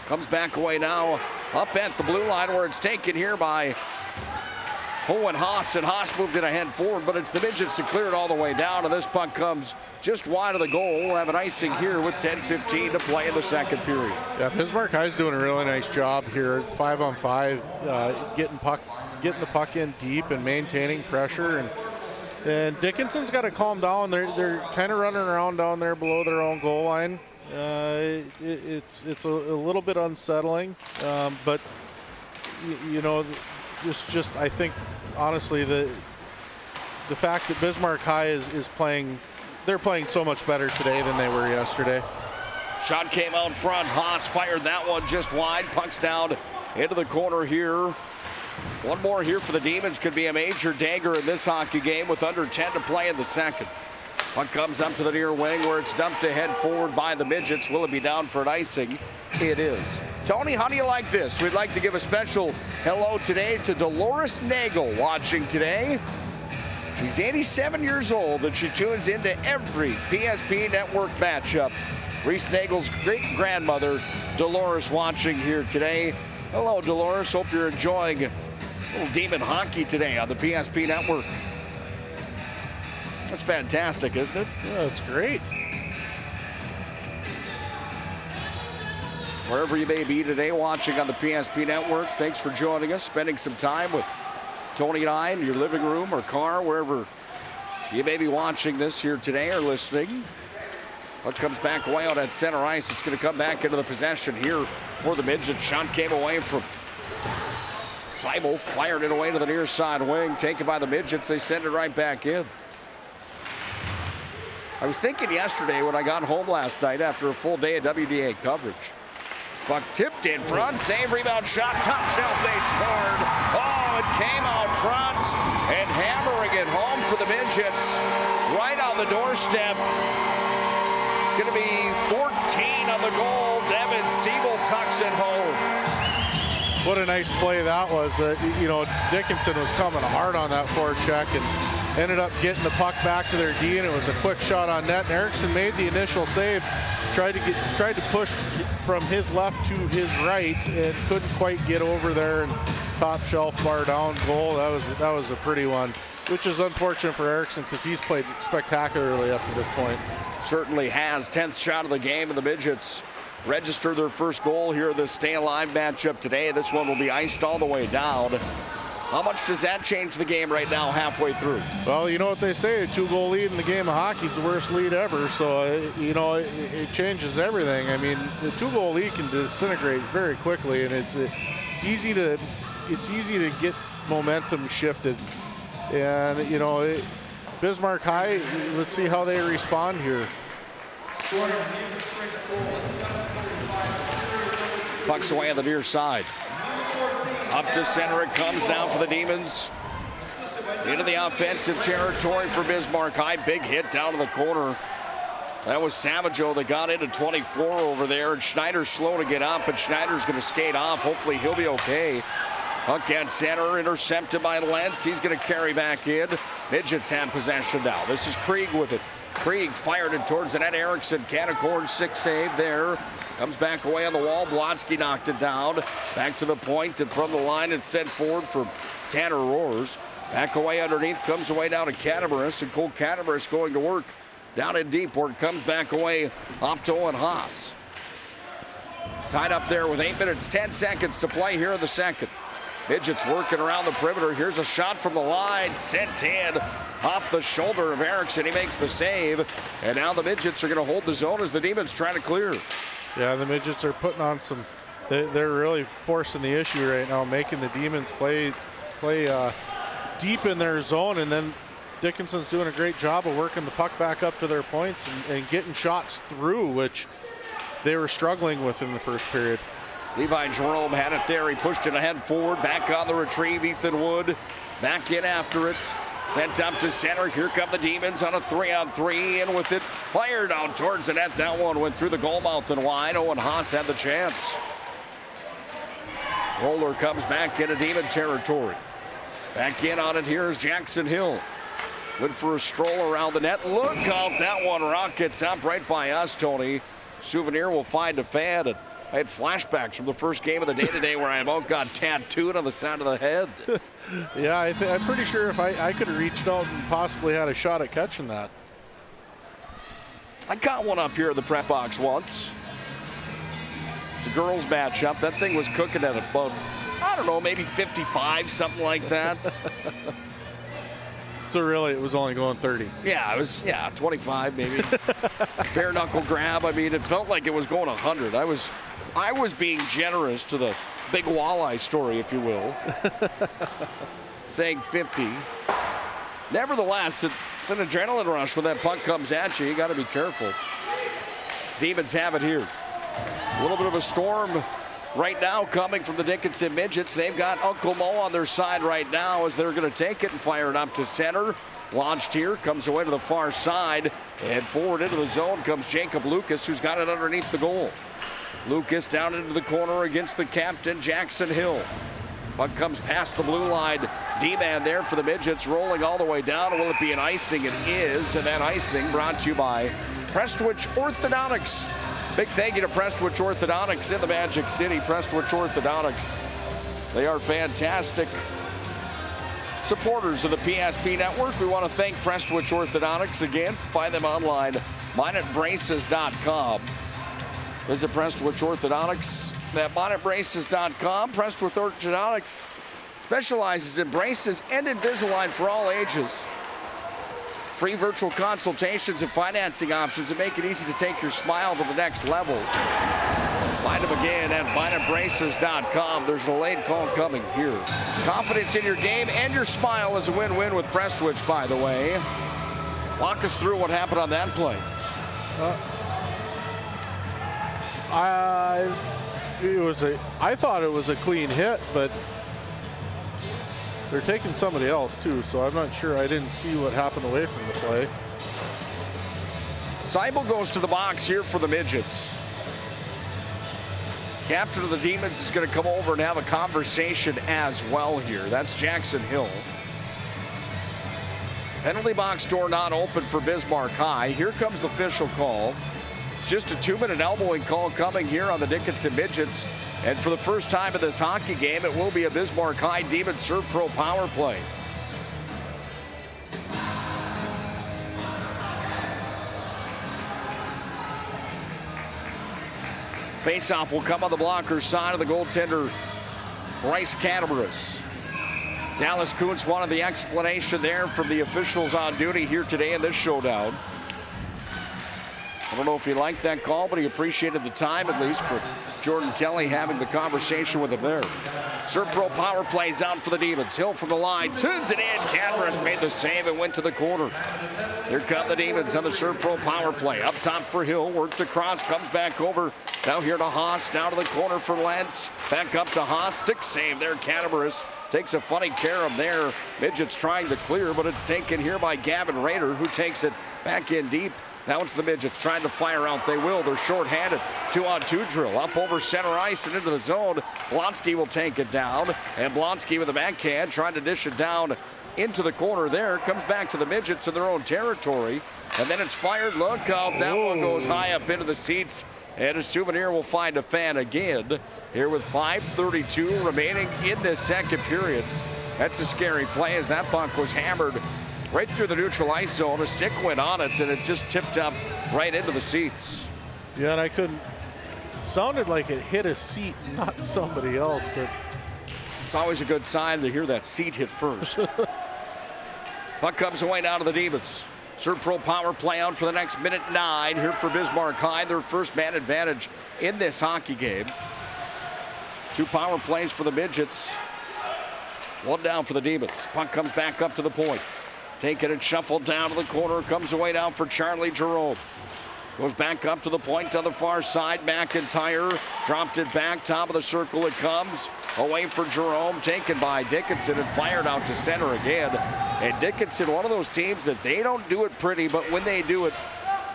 Comes back away now up at the blue line where it's taken here by Owen Haas, and Haas moved it ahead forward, but it's the Midgets to clear it all the way down, and this puck comes just wide of the goal. We'll have an icing here with 10:15 to play in the second period. Yeah, Bismarck High's doing a really nice job here, 5-on-5, getting puck getting the puck in deep and maintaining pressure. And Dickinson's got to calm down. They're kind of running around down there below their own goal line. It's a little bit unsettling, but you know, it's just, I think honestly the fact that Bismarck High is playing, they're playing so much better today than they were yesterday. Shot came out front. Haas fired that one just wide. Puck's down into the corner here. One more here for the Demons could be a major dagger in this hockey game with under 10 to play in the second. Puck comes up to the near wing where it's dumped ahead forward by the Midgets. Will it be down for an icing? It is. Tony, how do you like this? We'd like to give a special hello today to Dolores Nagel watching today. She's 87 years old and she tunes into every PSP Network matchup. Reese Nagel's great-grandmother, Dolores, watching here today. Hello, Dolores. Hope you're enjoying a little Demon hockey today on the PSP Network. That's fantastic, isn't it? Yeah, that's great. Wherever you may be today watching on the PSP Network, thanks for joining us, spending some time with Tony and I in your living room or car, wherever you may be watching this here today or listening. Puck comes back away on that center ice. It's going to come back into the possession here for the Midgets. Shot came away from Seibel, fired it away to the near side wing. Taken by the Midgets. They send it right back in. I was thinking yesterday when I got home last night after a full day of WDA coverage. This puck tipped in front. Save, rebound, shot, top shelf. They scored. Oh, it came out front and hammering it home for the Midgets. Right on the doorstep. Going to be 14 on the goal. Devin Siebel tucks it home. What a nice play that was. You know, Dickinson was coming hard on that forecheck and ended up getting the puck back to their D, and it was a quick shot on net. And Erickson made the initial save, tried to push from his left to his right, and couldn't quite get over there. And top shelf bar down goal. That was a pretty one, which is unfortunate for Erickson because he's played spectacularly up to this point. Certainly has. 10th shot of the game, and the Midgets register their first goal here in this stay alive matchup today. This one will be iced all the way down. How much does that change the game right now halfway through? Well, you know what they say, a 2-goal lead in the game of hockey is the worst lead ever. So, you know, it changes everything. I mean, the 2-goal lead can disintegrate very quickly, and it's easy to get momentum shifted. And, you know, Bismarck High, let's see how they respond here. Puck's away on the near side. Up to center it comes down for the Demons. Into the offensive territory for Bismarck High. Big hit down to the corner. That was Savageau that got into 24 over there. And Schneider's slow to get up, but Schneider's going to skate off. Hopefully he'll be okay. Puck at center, intercepted by Lentz. He's going to carry back in. Midgets have possession now. This is Krieg with it. Krieg fired it towards the net. Erickson can't accord 6 save there. Comes back away on the wall. Blotsky knocked it down. Back to the point, and from the line it's sent forward for Tanner Roars. Back away underneath, comes away down to Catabaris, and Cole Catabaris going to work down in deep where it comes back away off to Owen Haas. Tied up there with 8 minutes, 10 seconds to play here in the second. Midgets working around the perimeter. Here's a shot from the line, sent in off the shoulder of Erickson. He makes the save, and now the Midgets are going to hold the zone as the Demons try to clear. Yeah, the Midgets are putting on some. They're really forcing the issue right now, making the Demons play deep in their zone, and then Dickinson's doing a great job of working the puck back up to their points and getting shots through, which they were struggling with in the first period. Levi Jerome had it there. He pushed it ahead forward. Back on the retrieve. Ethan Wood back in after it. Sent up to center. Here come the Demons on a 3-on-3. In with it. Fired out towards the net. That one went through the goal mouth and wide. Owen Haas had the chance. Roller comes back into Demon territory. Back in on it here is Jackson Hill. Good for a stroll around the net. Look out. That one rockets up right by us, Tony. Souvenir will find a fan. And I had flashbacks from the first game of the day today where I about got tattooed on the side of the head. Yeah, I'm pretty sure if I could have reached out and possibly had a shot at catching that. I got one up here in the prep box once. It's a girls matchup. That thing was cooking at about I don't know, maybe 55, something like that. So really, it was only going 30. Yeah, it was 25 maybe. Bare knuckle grab. I mean, it felt like it was going 100. I was being generous to the big walleye story, if you will, saying 50. Nevertheless, it's an adrenaline rush when that puck comes at you. You got to be careful. Demons have it here. A little bit of a storm right now coming from the Dickinson Midgets. They've got Uncle Mo on their side right now as they're going to take it and fire it up to center. Launched here, comes away to the far side, and forward into the zone comes Jacob Lucas, who's got it underneath the goal. Lucas down into the corner against the captain, Jackson Hill. Puck comes past the blue line. D-man there for the Midgets, rolling all the way down. Will it be an icing? It is, and that icing brought to you by Prestwich Orthodontics. Big thank you to Prestwich Orthodontics in the Magic City. Prestwich Orthodontics. They are fantastic supporters of the PSP Network. We want to thank Prestwich Orthodontics again. Find them online, minotbraces.com. Visit Prestwich Orthodontics at minotbraces.com. Prestwich Orthodontics specializes in braces and Invisalign for all ages. Free virtual consultations and financing options that make it easy to take your smile to the next level. Find them again at minotbraces.com. There's a delayed call coming here. Confidence in your game and your smile is a win-win with Prestwich, by the way. Walk us through what happened on that play. I thought it was a clean hit, but they're taking somebody else too, so I'm not sure. I didn't see what happened away from the play. Seibel goes to the box here for the Midgets. Captain of the Demons is going to come over and have a conversation as well here. That's Jackson Hill. Penalty box door not open for Bismarck High. Here comes the official call. It's just a 2-minute elbowing call coming here on the Dickinson Midgets. And for the first time in this hockey game, it will be a Bismarck High Demon Serve Pro power play. Faceoff will come on the blocker side of the goaltender, Bryce Catabaras. Dallas Kuntz wanted the explanation there from the officials on duty here today in this showdown. I don't know if he liked that call, but he appreciated the time, at least, for Jordan Kelly having the conversation with him there. Serve Pro power plays out for the Demons. Hill from the line, sends it in. Catabaras made the save and went to the corner. Here come the Demons on the Serve Pro power play. Up top for Hill, worked across, comes back over. Now here to Haas, down to the corner for Lentz. Back up to Haas, stick save there. Catabaras takes a funny care of there. Midgets trying to clear, but it's taken here by Gavin Rader, who takes it back in deep. Now it's the Midgets trying to fire out. They will. They're shorthanded. 2-on-2 drill. Up over center ice and into the zone. Blonsky will take it down. And Blonsky with a backhand trying to dish it down into the corner there. Comes back to the Midgets in their own territory. And then it's fired. Look out. That one goes high up into the seats. And a Souvenir will find a fan again. Here with 5:32 remaining in this second period. That's a scary play as that puck was hammered right through the neutral ice zone. A stick went on it and it just tipped up right into the seats. Yeah, and I couldn't. Sounded like it hit a seat, not somebody else, but it's always a good sign to hear that seat hit first. Puck comes away now to the Demons. Serve Pro power play out for the next minute 9 here for Bismarck High. Their first man advantage in this hockey game. 2 power plays for the Midgets. 1 down for the Demons. Puck comes back up to the point. Taken and shuffled down to the corner. Comes away down for Charlie Jerome. Goes back up to the point on the far side. McIntyre dropped it back. Top of the circle it comes. Away for Jerome. Taken by Dickinson and fired out to center again. And Dickinson, one of those teams that they don't do it pretty, but when they do it,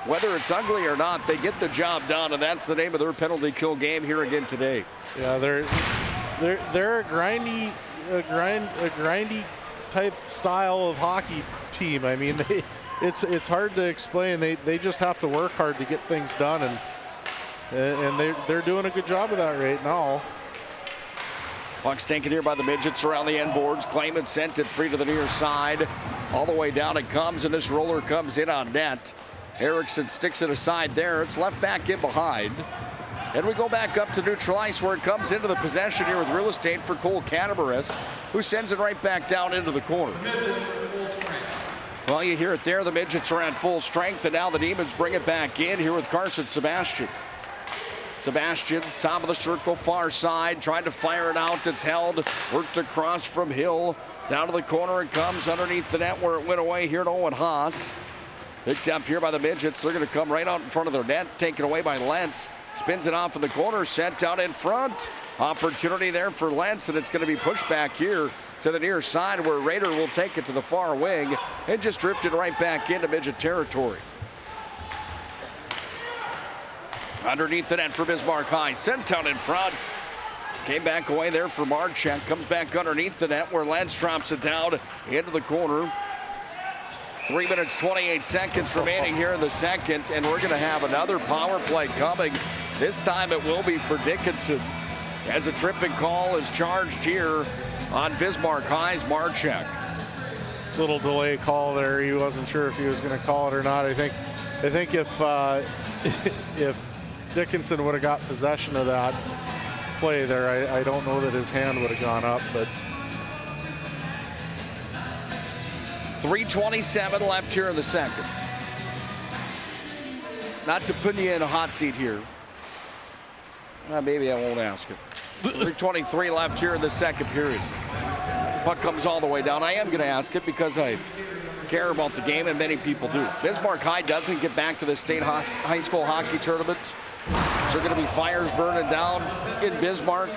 whether it's ugly or not, they get the job done. And that's the name of their penalty kill game here again today. Yeah, they're a grindy type style of hockey team. I mean, it's hard to explain. They just have to work hard to get things done, and they're doing a good job of that right now. Puck's taken here by the Midgets around the end boards. Clayman sent it free to the near side. All the way down it comes, and this roller comes in on net. Erickson sticks it aside there. It's left back in behind. And we go back up to neutral ice where it comes into the possession here with real estate for Cole Catabaris, who sends it right back down into the corner. Well, you hear it there. The Midgets are at full strength, and now the Demons bring it back in here with Carson Sebastian. Sebastian, top of the circle, far side, trying to fire it out. It's held, worked across from Hill. Down to the corner it comes underneath the net where it went away here to Owen Haas. Picked up here by the Midgets. They're going to come right out in front of their net, taken away by Lentz. Spins it off in the corner, sent out in front. Opportunity there for Lentz, and it's going to be pushed back here to the near side where Rader will take it to the far wing and just drifted right back into Midget territory. Underneath the net for Bismarck High, sent out in front. Came back away there for Marchek. Comes back underneath the net where Lentz drops it down into the corner. 3 minutes, 28 seconds remaining here in the second, and we're going to have another power play coming. This time it will be for Dickinson, as a tripping call is charged here on Bismarck High's Marchek. Little delay call there. He wasn't sure if he was going to call it or not. I think if Dickinson would have got possession of that play there, I don't know that his hand would have gone up, but 3:27 left here in the second. Not to put you in a hot seat here. Maybe I won't ask it. 3:23 left here in the second period. Puck comes all the way down. I am going to ask it because I care about the game, and many people do. Bismarck High doesn't get back to the state high school hockey tournament. Is there going to be fires burning down in Bismarck?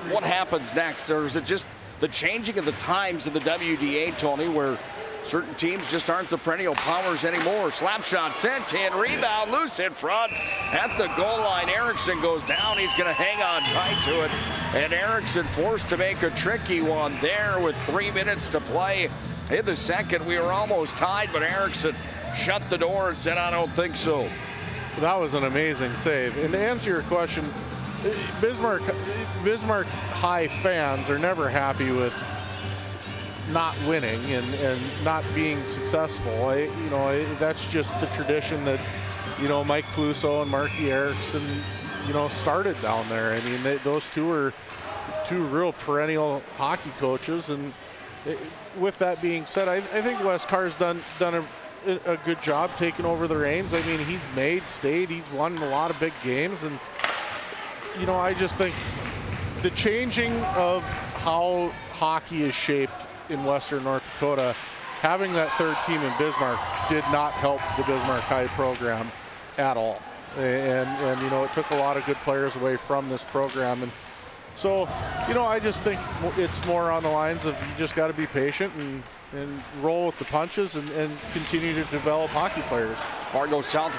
What happens next? Or is it just the changing of the times in the WDA, Tony, where certain teams just aren't the perennial powers anymore? Slap shot sent in, rebound loose in front. At the goal line, Erickson goes down. He's going to hang on tight to it. And Erickson forced to make a tricky one there with 3 minutes to play in the second. We were almost tied, but Erickson shut the door and said, I don't think so. That was an amazing save. And to answer your question, Bismarck High fans are never happy with not winning and not being successful. That's just the tradition that, Mike Cluso and Marky Erickson, started down there. I mean, those two are two real perennial hockey coaches. And with that being said, I think Wes Carr's done a good job taking over the reins. I mean, he's made state, he's won a lot of big games, and I just think the changing of how hockey is shaped in Western North Dakota, having that third team in Bismarck did not help the Bismarck High program at all. And it took a lot of good players away from this program. And so, I just think it's more on the lines of you just got to be patient and roll with the punches and continue to develop hockey players. Fargo South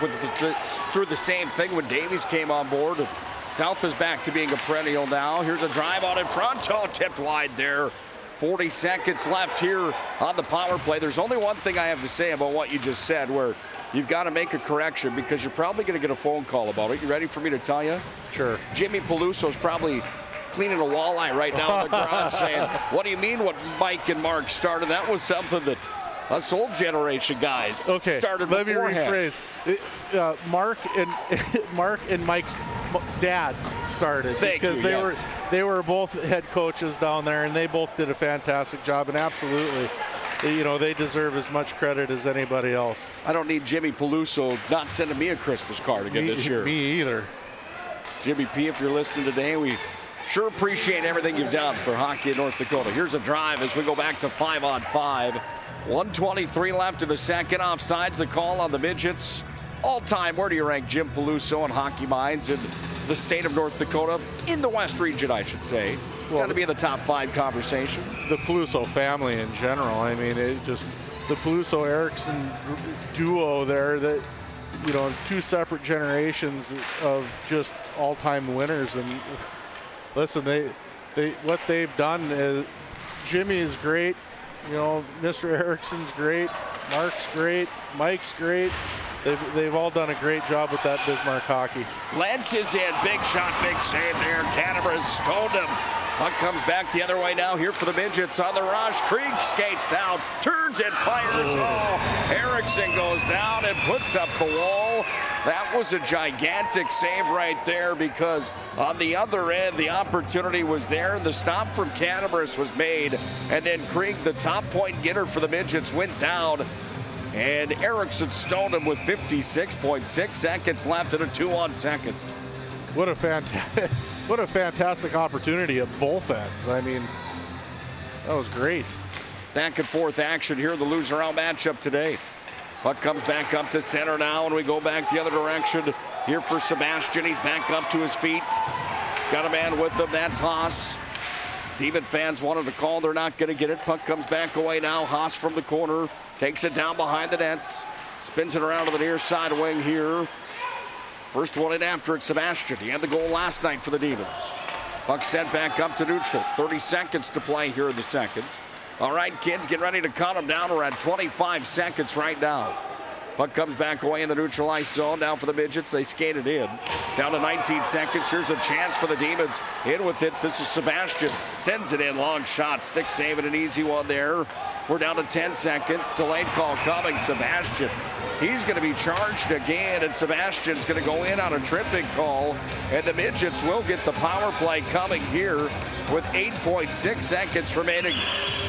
through the same thing when Davies came on board. South is back to being a perennial now. Here's a drive out in front. Oh, tipped wide there. 40 seconds left here on the power play. There's only one thing I have to say about what you just said, where you've got to make a correction because you're probably going to get a phone call about it. You ready for me to tell you? Sure. Jimmy Peluso's probably cleaning a walleye right now on the ground saying, what do you mean what Mike and Mark started? That was something that us old generation guys started let beforehand. Me rephrase. Mark and Mike's dads started because they were both head coaches down there, and they both did a fantastic job, and absolutely, they deserve as much credit as anybody else. I don't need Jimmy Peluso not sending me a Christmas card again this year. Me either. Jimmy P, if you're listening today, we sure appreciate everything you've done for hockey in North Dakota. Here's a drive as we go back to 5-on-5. 1:23 left in the second. Offsides, the call on the Midgets. All-time, where do you rank Jim Peluso and hockey minds in the state of North Dakota? In the West region, I should say. It's got to be in the top 5 conversation. The Peluso family in general. I mean, the Peluso-Erickson duo there that, two separate generations of just all-time winners. And listen, what they've done is, Jimmy is great. Mr. Erickson's great. Mark's great. Mike's great. They've all done a great job with that Bismarck hockey. Lentz is in. Big shot, big save there. Canberra stoned him Puck comes back the other way now here for the Midgets on the rush. Krieg skates down, turns and fires. Oh, Erickson goes down and puts up the wall. That was a gigantic save right there because on the other end, the opportunity was there. The stop from Cannabis was made. And then Krieg, the top point getter for the Midgets, went down. And Erickson stoned him with 56.6 seconds left in a 2-on-2. What a fantastic opportunity at both ends. I mean, that was great. Back and forth action here, the loser out matchup today. Puck comes back up to center now, and we go back the other direction here for Sebastian. He's back up to his feet. He's got a man with him. That's Haas. Demon fans wanted to call. They're not going to get it. Puck comes back away now. Haas from the corner. Takes it down behind the net. Spins it around to the near side wing here. First one in after it, Sebastian. He had the goal last night for the Demons. Puck sent back up to neutral. 30 seconds to play here in the second. All right, kids, get ready to count them down. We're at 25 seconds right now. Puck comes back away in the neutral ice zone. Now for the Midgets, they skated in. Down to 19 seconds. Here's a chance for the Demons. In with it, this is Sebastian. Sends it in, long shot. Stick saving an easy one there. We're down to 10 seconds. Delayed call coming, Sebastian. He's going to be charged again, and Sebastian's going to go in on a tripping call. And the Midgets will get the power play coming here with 8.6 seconds remaining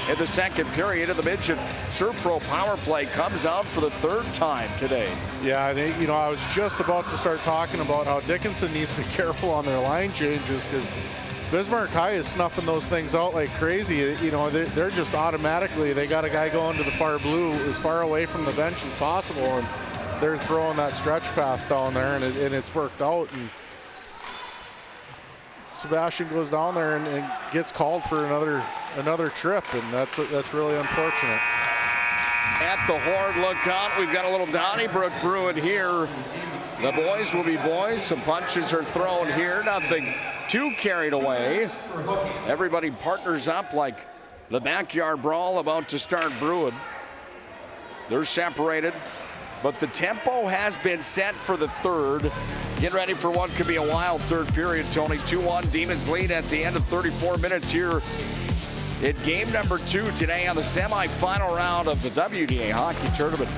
in the second period. And the Midget Serpro power play comes out for the third time today. Yeah, and I was just about to start talking about how Dickinson needs to be careful on their line changes because Bismarck High is snuffing those things out like crazy. They're just automatically, they got a guy going to the far blue as far away from the bench as possible, and they're throwing that stretch pass down there, and it's worked out. And Sebastian goes down there and gets called for another trip, and that's really unfortunate. At the horn, look out. We've got a little Donnybrook brewing here. The boys will be boys. Some punches are thrown here. Nothing too carried away. Everybody partners up like the backyard brawl about to start brewing. They're separated, but the tempo has been set for the third. Get ready for what could be a wild third period, Tony. 2-1 Demons lead at the end of 34 minutes here in game number 2 today on the semifinal round of the WDA hockey tournament.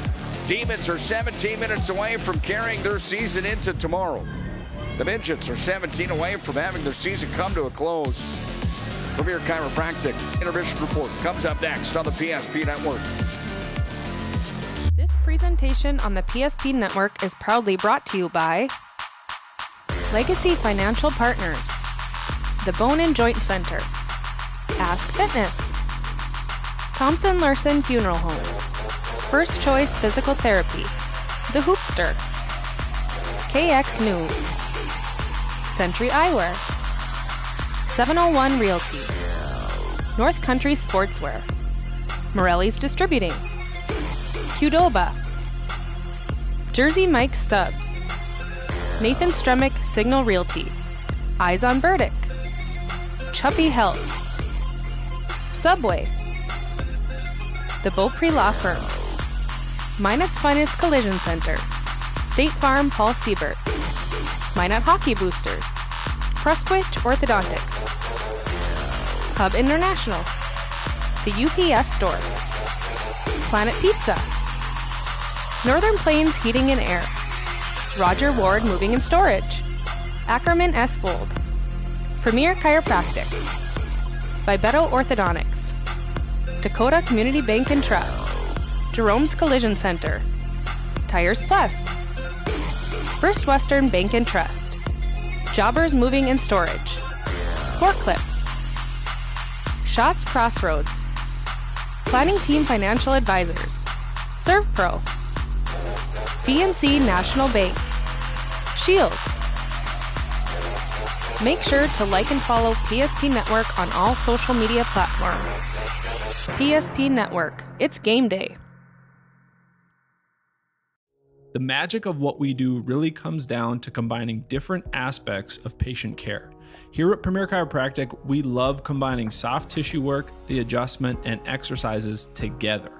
Demons are 17 minutes away from carrying their season into tomorrow. The Midgets are 17 away from having their season come to a close. Premier Chiropractic Intermission Report comes up next on the PSP Network. This presentation on the PSP Network is proudly brought to you by Legacy Financial Partners, the Bone and Joint Center, Ask Fitness, Thompson Larson Funeral Home, First Choice Physical Therapy, The Hoopster, KX News, Century Eyewear, 701 Realty, North Country Sportswear, Morelli's Distributing, Qdoba, Jersey Mike's Subs, Nathan Stremick Signal Realty, Eyes on Burdick, Chuppy Health, Subway, The Beaupre Law Firm, Minot's Finest Collision Center, State Farm Paul Siebert, Minot Hockey Boosters, Prestwich Orthodontics, Hub International, The UPS Store, Planet Pizza, Northern Plains Heating and Air, Roger Ward Moving and Storage, Ackerman S. Fold, Premier Chiropractic, Vibeto Orthodontics, Dakota Community Bank and Trust, Jerome's Collision Center, Tires Plus, First Western Bank and Trust, Jobbers Moving and Storage, Sport Clips, Shots Crossroads, Planning Team Financial Advisors, ServPro, BNC National Bank, Shields. Make sure to like and follow PSP Network on all social media platforms. PSP Network, it's game day. The magic of what we do really comes down to combining different aspects of patient care. Here at Premier Chiropractic, we love combining soft tissue work, the adjustment, and exercises together.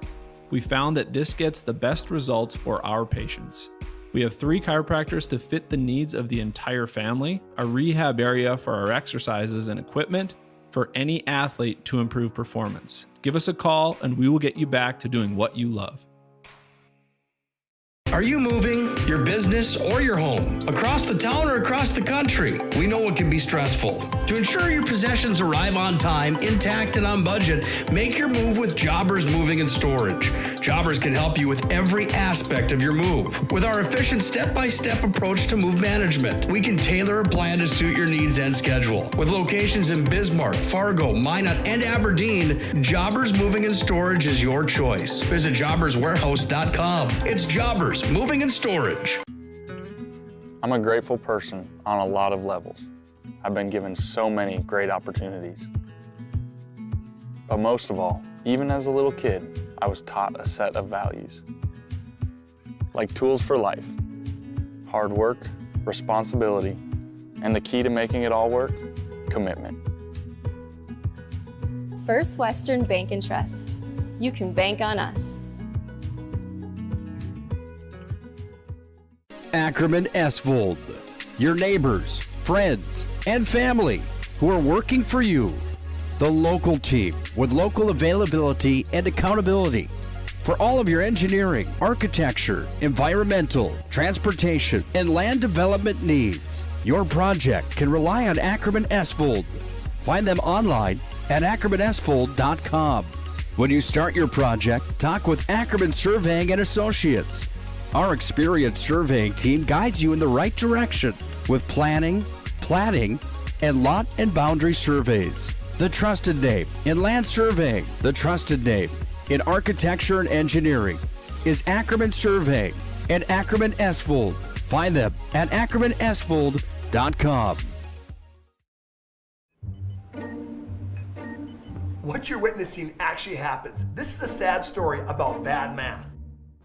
We found that this gets the best results for our patients. We have 3 chiropractors to fit the needs of the entire family, a rehab area for our exercises and equipment, for any athlete to improve performance. Give us a call and we will get you back to doing what you love. Are you moving your business or your home across the town or across the country? We know it can be stressful. To ensure your possessions arrive on time, intact, and on budget, make your move with Jobbers Moving and Storage. Jobbers can help you with every aspect of your move. With our efficient step-by-step approach to move management, we can tailor a plan to suit your needs and schedule. With locations in Bismarck, Fargo, Minot, and Aberdeen, Jobbers Moving and Storage is your choice. Visit jobberswarehouse.com. It's Jobbers Moving and Storage. I'm a grateful person on a lot of levels. I've been given so many great opportunities. But most of all, even as a little kid, I was taught a set of values. Like tools for life, hard work, responsibility, and the key to making it all work, commitment. First Western Bank and Trust. You can bank on us. Ackerman Esvold, your neighbors, friends, and family who are working for you. The local team with local availability and accountability for all of your engineering, architecture, environmental, transportation, and land development needs. Your project can rely on Ackerman Esvold. Find them online at ackermanesvold.com. When you start your project, talk with Ackerman Surveying and Associates. Our experienced surveying team guides you in the right direction with planning, platting, and lot and boundary surveys. The trusted name in land surveying, the trusted name in architecture and engineering is Ackerman Surveying and Ackerman Esvold. Find them at ackermanesvold.com. What you're witnessing actually happens. This is a sad story about bad math.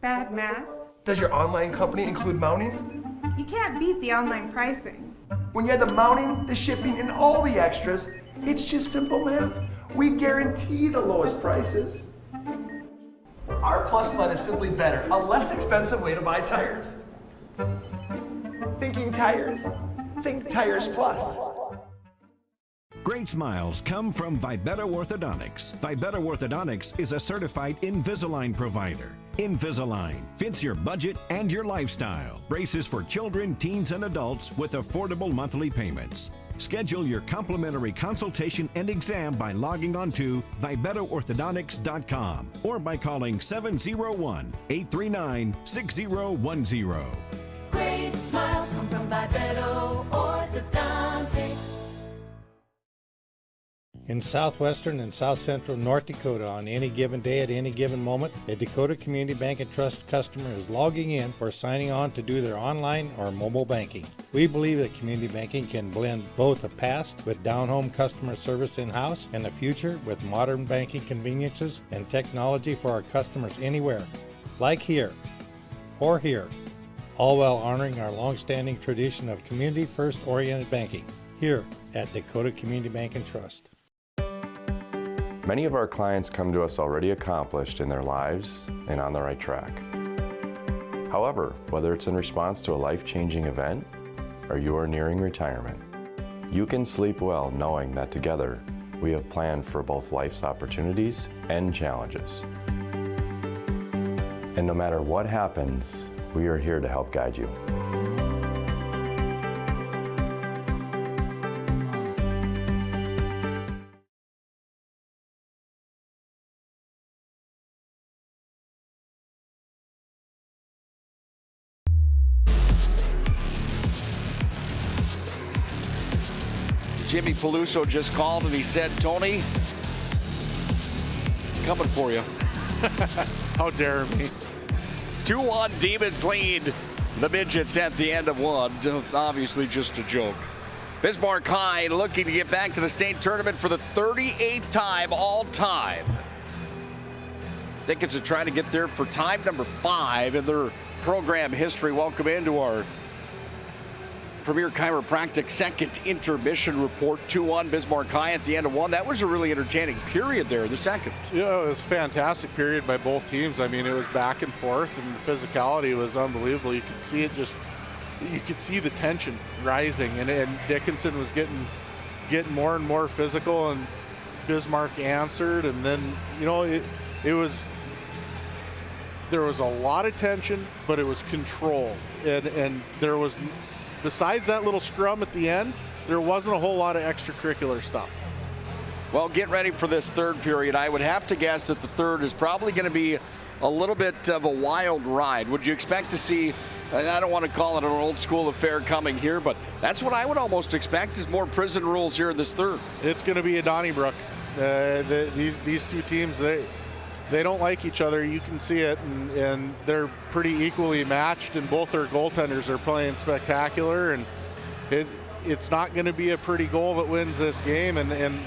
Bad math? Does your online company include mounting? You can't beat the online pricing. When you add the mounting, the shipping, and all the extras, it's just simple math. We guarantee the lowest prices. Our Plus Plan is simply better, a less expensive way to buy tires. Thinking tires? Think Tires Plus. Great smiles come from Vibetta Orthodontics. Vibetta Orthodontics is a certified Invisalign provider. Invisalign fits your budget and your lifestyle. Braces for children, teens, and adults with affordable monthly payments. Schedule your complimentary consultation and exam by logging on to VibettaOrthodontics.com or by calling 701-839-6010. Great smiles come from Vibetta Orthodontics. In southwestern and south central North Dakota, on any given day at any given moment, a Dakota Community Bank and Trust customer is logging in or signing on to do their online or mobile banking. We believe that community banking can blend both the past with down-home customer service in-house and the future with modern banking conveniences and technology for our customers anywhere, like here or here, all while honoring our long-standing tradition of community-first oriented banking here at Dakota Community Bank and Trust. Many of our clients come to us already accomplished in their lives and on the right track. However, whether it's in response to a life-changing event or you are nearing retirement, you can sleep well knowing that together we have planned for both life's opportunities and challenges. And no matter what happens, we are here to help guide you. Jimmy Peluso just called and he said, Tony, it's coming for you. How dare me. 2-1 Demons lead the Midgets at the end of one. Obviously just a joke. Bismarck High looking to get back to the state tournament for the 38th time all time. Dickinson trying to get there for time number 5 in their program history. Welcome into our Premier Chiropractic second intermission report. 2-1 Bismarck High at the end of one. That was a really entertaining period there in the second. Yeah, it was a fantastic period by both teams. I mean, it was back and forth, and the physicality was unbelievable. You could see it you could see the tension rising, and Dickinson was getting getting more and more physical, and Bismarck answered, and then, you know, there was a lot of tension, but it was controlled. And there was, besides that little scrum at the end, there wasn't a whole lot of extracurricular stuff. Well, get ready for this third period. I would have to guess that the third is probably going to be a little bit of a wild ride. Would you expect to see, and I don't want to call it an old school affair coming here, but that's what I would almost expect, is more prison rules here in this third. It's going to be a Donnybrook. These two teams, they don't like each other. You can see it, and they're pretty equally matched, and both their goaltenders are playing spectacular, and it's not going to be a pretty goal that wins this game. And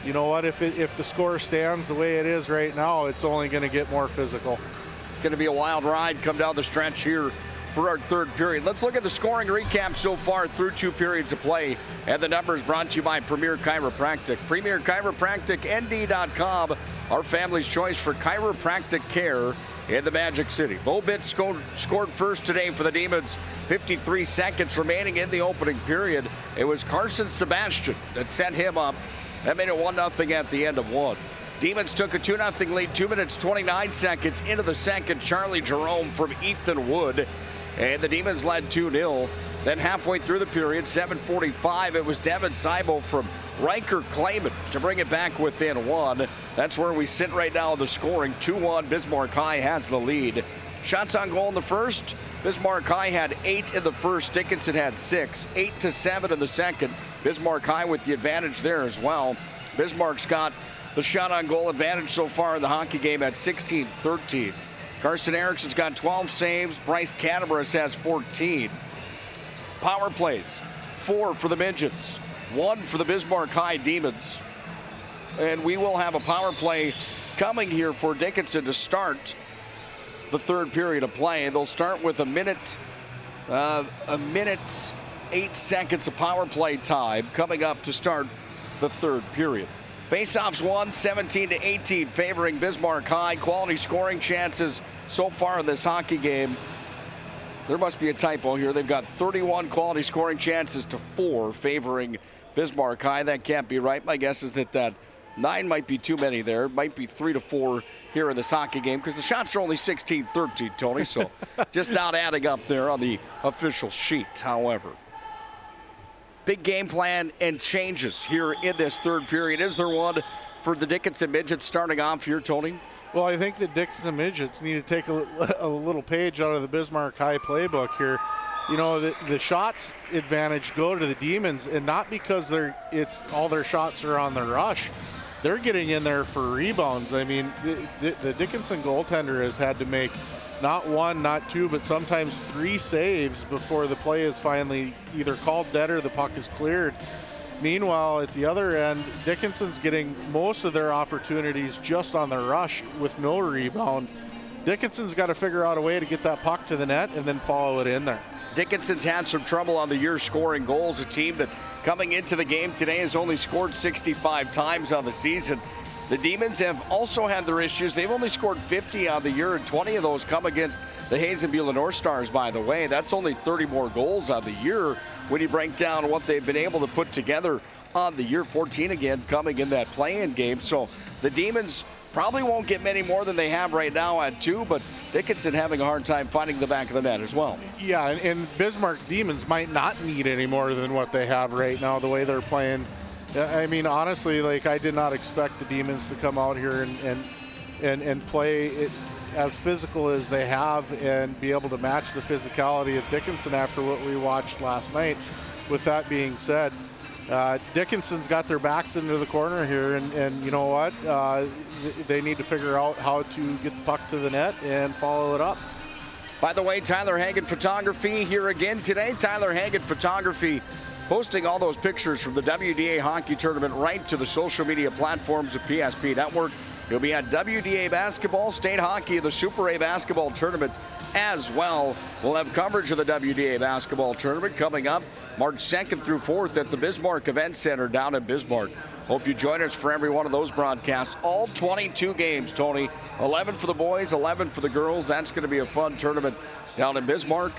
you know what, if the score stands the way it is right now, it's only going to get more physical. It's going to be a wild ride come down the stretch here for our third period. Let's look at the scoring recap so far through 2 periods of play. And the numbers brought to you by Premier Chiropractic. Premier Chiropractic, ND.com, our family's choice for chiropractic care in the Magic City. Bo Bitt scored first today for the Demons. 53 seconds remaining in the opening period. It was Carson Sebastian that set him up. That made it 1-0 at the end of one. Demons took a 2-0 lead, 2 minutes, 29 seconds into the second. Charlie Jerome from Ethan Wood. And the Demons led 2-0. Then halfway through the period, 7:45, it was Devin Seibo from Riker Clayman to bring it back within 1. That's where we sit right now in the scoring. 2-1, Bismarck High has the lead. Shots on goal in the first. Bismarck High had 8 in the first. Dickinson had 6. 8-7 in the second. Bismarck High with the advantage there as well. Bismarck's got the shot on goal advantage so far in the hockey game at 16-13. Carson Erickson's got 12 saves. Bryce Catabaras has 14. Power plays, 4 for the Midgets, 1 for the Bismarck High Demons. And we will have a power play coming here for Dickinson to start the third period of play. They'll start with a minute 8 seconds of power play time coming up to start the third period. Faceoffs won 17-18, favoring Bismarck High. Quality scoring chances so far in this hockey game. There must be a typo here. They've got 31 quality scoring chances to 4 favoring Bismarck High. That can't be right. My guess is that 9 might be too many there. It might be 3 to 4 here in this hockey game because the shots are only 16-13, Tony. So just not adding up there on the official sheet, however. Big game plan and changes here in this third period. Is there one for the Dickinson Midgets starting off here, Tony? Well, I think the Dickinson Midgets need to take a little page out of the Bismarck High playbook here. You know, the shots advantage go to the Demons, and not because all their shots are on the rush. They're getting in there for rebounds. I mean, the Dickinson goaltender has had to make not 1, not 2, but sometimes 3 saves before the play is finally either called dead or the puck is cleared. Meanwhile, at the other end, Dickinson's getting most of their opportunities just on the rush with no rebound. Dickinson's got to figure out a way to get that puck to the net and then follow it in there. Dickinson's had some trouble on the year scoring goals, a team that coming into the game today has only scored 65 times on the season. The Demons have also had their issues. They've only scored 50 on the year, and 20 of those come against the Hazen Beulah North Stars, by the way. That's only 30 more goals on the year when you break down what they've been able to put together on the year. 14 again coming in that play-in game. So the Demons probably won't get many more than they have right now at 2, but Dickinson having a hard time finding the back of the net as well. Yeah, and Bismarck Demons might not need any more than what they have right now, the way they're playing. I mean, honestly, like, I did not expect the Demons to come out here and play it as physical as they have and be able to match the physicality of Dickinson after what we watched last night. With that being said, Dickinson's got their backs into the corner here, and you know what? They need to figure out how to get the puck to the net and follow it up. By the way, Tyler Hagen Photography here again today. Tyler Hagen Photography posting all those pictures from the WDA hockey tournament right to the social media platforms of PSP Network. He'll be at WDA basketball, state hockey, and the Super A basketball tournament as well. We'll have coverage of the WDA basketball tournament coming up March 2nd through 4th at the Bismarck Event Center down in Bismarck. Hope you join us for every one of those broadcasts. All 22 games, Tony. 11 for the boys, 11 for the girls. That's going to be a fun tournament down in Bismarck.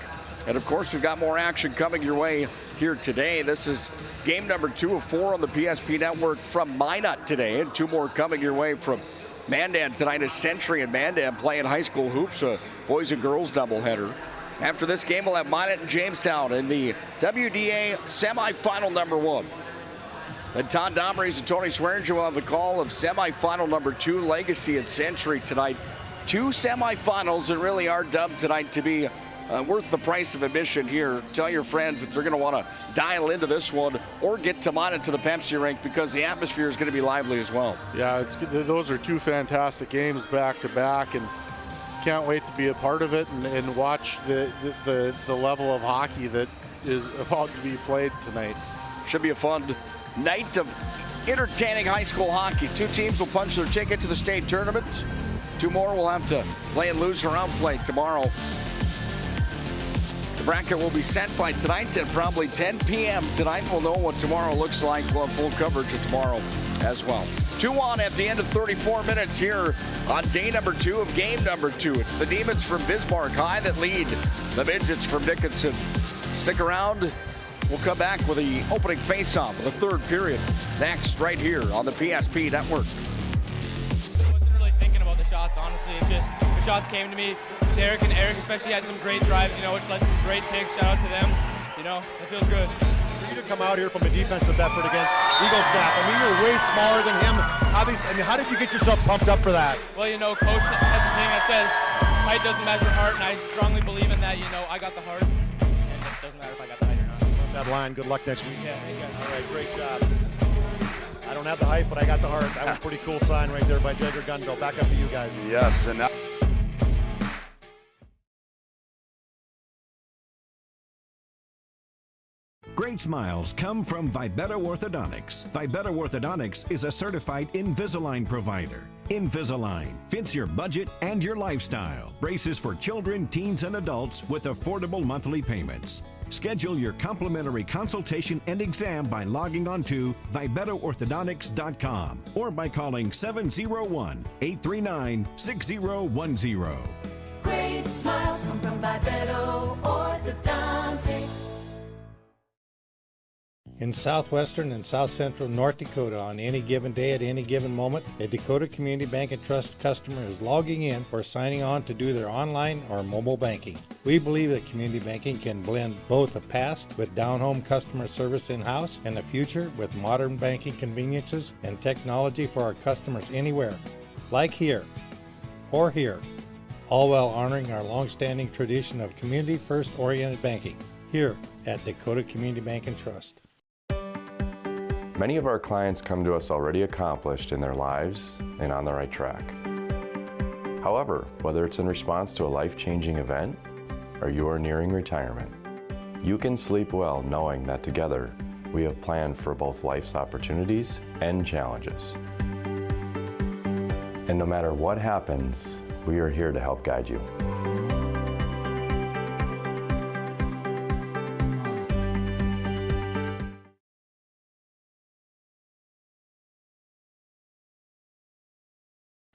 And, of course, we've got more action coming your way here today. This is game number 2 of 4 on the PSP Network from Minot today. And 2 more coming your way from Mandan tonight as Century and Mandan playing high school hoops, a boys and girls doubleheader. After this game, we'll have Minot and Jamestown in the WDA semifinal number 1. And Todd Domrys and Tony Swearinger will have the call of semifinal number 2, Legacy and Century tonight. 2 semifinals that really are dubbed tonight to be worth the price of admission here. Tell your friends that they're going to want to dial into this one or get to Minot to the Pepsi Rink because the atmosphere is going to be lively as well. Yeah, those are 2 fantastic games back to back, and can't wait to be a part of it and watch the level of hockey that is about to be played tonight. Should be a fun night of entertaining high school hockey. 2 teams will punch their ticket to the state tournament. 2 more will have to play and lose around play tomorrow. The bracket will be set by tonight at probably 10 p.m. tonight. We'll know what tomorrow looks like. We'll have full coverage of tomorrow as well. 2-1 at the end of 34 minutes here on day number 2 of game number 2. It's the Demons from Bismarck High that lead the Midgets from Dickinson. Stick around. We'll come back with the opening face-off of the 3rd period next right here on the PSP Network. I wasn't really thinking about the shots, honestly. It's just the shots came to me. Derek and Eric especially had some great drives, which led to some great kicks. Shout out to them. It feels good. For you to come out here from a defensive effort against Eagle staff, you're way smaller than him. Obviously, how did you get yourself pumped up for that? Well, Coach has a thing that says height doesn't measure heart, and I strongly believe in that. I got the heart, and it doesn't matter if I got the height or not. That line. Good luck next week. Yeah, thank you. All right, great job. I don't have the height, but I got the heart. That was a pretty cool sign right there by Jagger Gunville. Back up to you guys. Yes, and now Great smiles come from Vibetta Orthodontics. Vibetta Orthodontics is a certified Invisalign provider. Invisalign fits your budget and your lifestyle. Braces for children, teens, and adults with affordable monthly payments. Schedule your complimentary consultation and exam by logging on to VibettaOrthodontics.com or by calling 701-839-6010. Great smiles come from Vibetta Orthodontics. In southwestern and south central North Dakota, on any given day at any given moment, a Dakota Community Bank and Trust customer is logging in or signing on to do their online or mobile banking. We believe that community banking can blend both the past with down-home customer service in-house and the future with modern banking conveniences and technology for our customers anywhere, like here or here, all while honoring our long-standing tradition of community-first oriented banking here at Dakota Community Bank and Trust. Many of our clients come to us already accomplished in their lives and on the right track. However, whether it's in response to a life-changing event or you are nearing retirement, you can sleep well knowing that together we have planned for both life's opportunities and challenges. And no matter what happens, we are here to help guide you.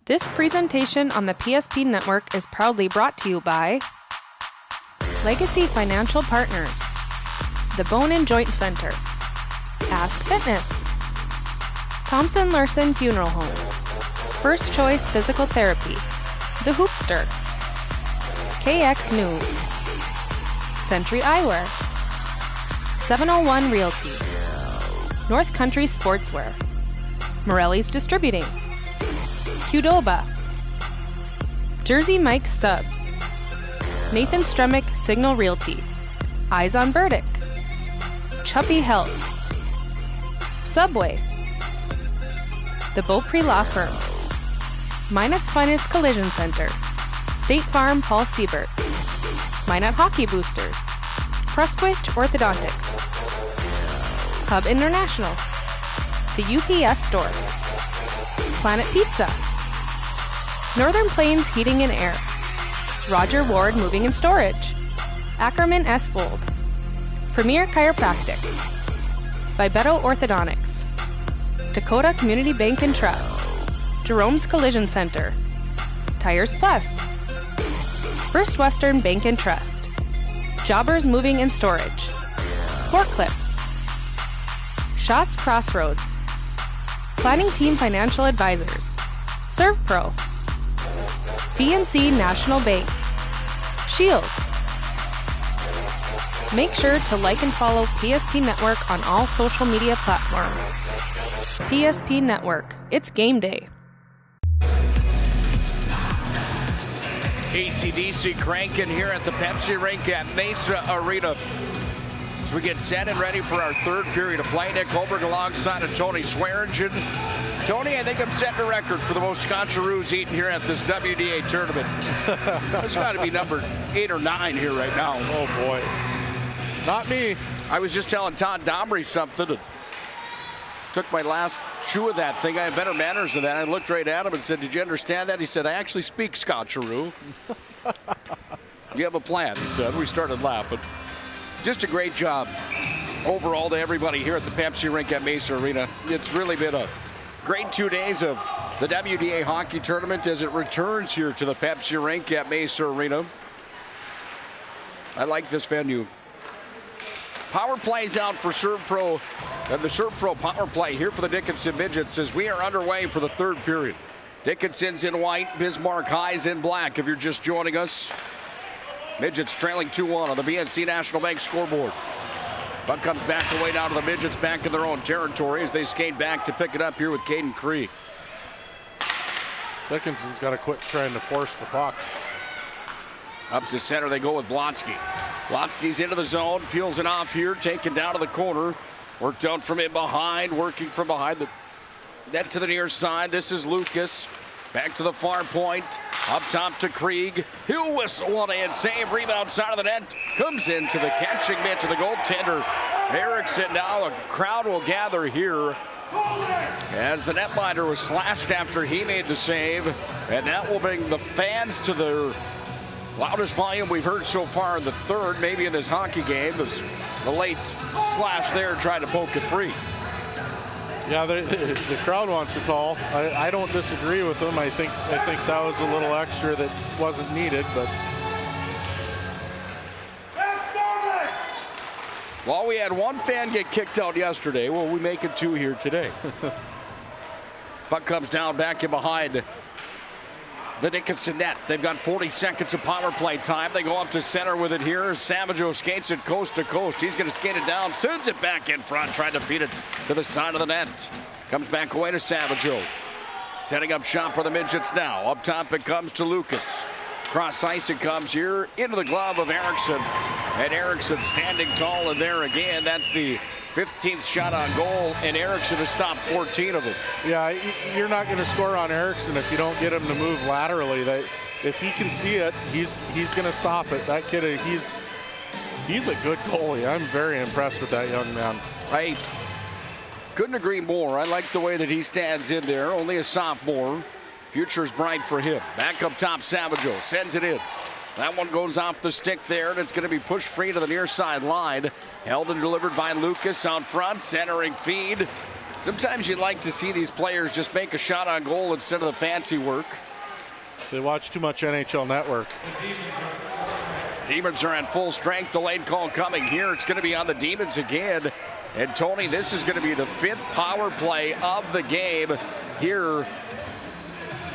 This presentation on the PSP Network is proudly brought to you by Legacy Financial Partners, the Bone and Joint Center, Ask Fitness, Thompson Larson Funeral Home, First Choice Physical Therapy, The Hoopster, KX News, Century Eyewear, 701 Realty, North Country Sportswear, Morelli's Distributing, Qdoba, Jersey Mike's Subs, Nathan Stremick Signal Realty, Eyes on Burdick, Chuppy Health, Subway, The Beaupre Law Firm, Minot's Finest Collision Center, State Farm Paul Siebert, Minot Hockey Boosters, Prestwich Orthodontics, Hub International, The UPS Store, Planet Pizza, Northern Plains Heating and Air, Roger Ward Moving and Storage, Ackerman S. Fold, Premier Chiropractic, Vibeto Orthodontics, Dakota Community Bank and Trust, Jerome's Collision Center, Tires Plus, First Western Bank and Trust, Jobbers Moving and Storage, Sport Clips, Shots Crossroads, Planning Team Financial Advisors, ServPro, BNC National Bank, Shields. Make sure to like and follow PSP Network on all social media platforms. PSP Network, it's game day. AC/DC cranking here at the Pepsi Rink at Maysa Arena. As we get set and ready for our third period of play, Nick Holberg alongside of Tony Swearingen. Tony, I think I'm setting a record for the most Scotcheroos eaten here at this WDA tournament. It's got to be number 8 or 9 here right now. Oh, boy. Not me. I was just telling Todd Domry something. And took my last chew of that thing. I had better manners than that. I looked right at him and said, did you understand that? He said, I actually speak Scotcheroo. You have a plan, he said. We started laughing. Just a great job overall to everybody here at the Pepsi Rink at Maysa Arena. It's really been a great 2 days of the WDA hockey tournament as it returns here to the Pepsi Rink at Maysa Arena. I like this venue. Power plays out for ServPro, and the ServPro power play here for the Dickinson Midgets as we are underway for the third period. Dickinson's in white, Bismarck Highs in black if you're just joining us. Midgets trailing 2-1 on the BNC National Bank scoreboard. Puck comes back the way down to the Midgets back in their own territory as they skate back to pick it up here with Caden Cree. Dickinson's got to quit trying to force the puck. Up to center they go with Blotsky. Blotsky's into the zone, peels it off here, taken down to the corner. Worked out from in behind, working from behind the net to the near side. This is Lucas. Back to the far point. Up top to Krieg. He'll whistle one and save. Rebound side of the net. Comes into the catching mitt to the goaltender. Erickson now. A crowd will gather here as the netminder was slashed after he made the save. And that will bring the fans to their loudest volume we've heard so far in the third, maybe in this hockey game. The late slash there trying to poke it free. Yeah, the crowd wants a call. I don't disagree with them. I think that was a little extra that wasn't needed, but. Well, we had one fan get kicked out yesterday. Well, we make it 2 here today. Puck comes down back in behind the Dickinson net. They've got 40 seconds of power play time. They go up to center with it here. Savageau skates it coast to coast. He's going to skate it down, sends it back in front, trying to feed it to the side of the net. Comes back away to Savageau. Setting up shop for the Midgets now. Up top it comes to Lucas. Cross ice it comes here into the glove of Erickson. And Erickson standing tall in there again. That's the 15th shot on goal, and Erickson has stopped 14 of them. Yeah, you're not going to score on Erickson if you don't get him to move laterally. If he can see it, he's going to stop it. That kid, he's a good goalie. I'm very impressed with that young man. I couldn't agree more. I like the way that he stands in there. Only a sophomore. Future's bright for him. Back up top, Savageau sends it in. That one goes off the stick there, and it's going to be pushed free to the near side line. Held and delivered by Lucas out front, centering feed. Sometimes you'd like to see these players just make a shot on goal instead of the fancy work. They watch too much NHL Network. Demons are at full strength. Delayed call coming here. It's going to be on the Demons again. And Tony, this is going to be the 5th power play of the game here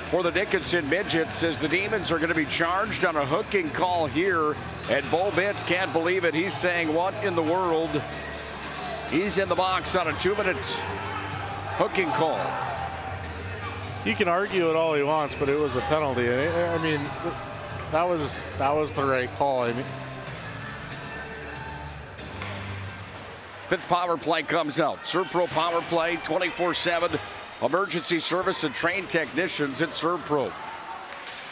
for the Dickinson Midgets, as the Demons are going to be charged on a hooking call here. And Bo Bitts can't believe it. He's saying, what in the world? He's in the box on a 2-minute hooking call. He can argue it all he wants, but it was a penalty. I mean, that was the right call. I mean, 5th power play comes out. ServPro power play 24/7. Emergency service and trained technicians at ServPro.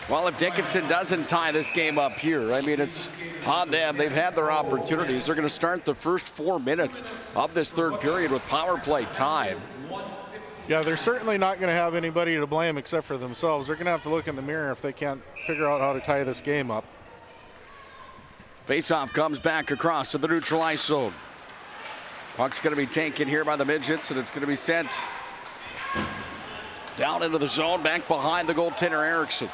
Well, if Dickinson doesn't tie this game up here, I mean, it's on them. They've had their opportunities. They're going to start the first 4 minutes of this third period with power play time. Yeah, they're certainly not going to have anybody to blame except for themselves. They're going to have to look in the mirror if they can't figure out how to tie this game up. Faceoff comes back across to the neutral ice zone. Puck's going to be taken here by the Midgets, and it's going to be sent down into the zone, back behind the goaltender Erickson.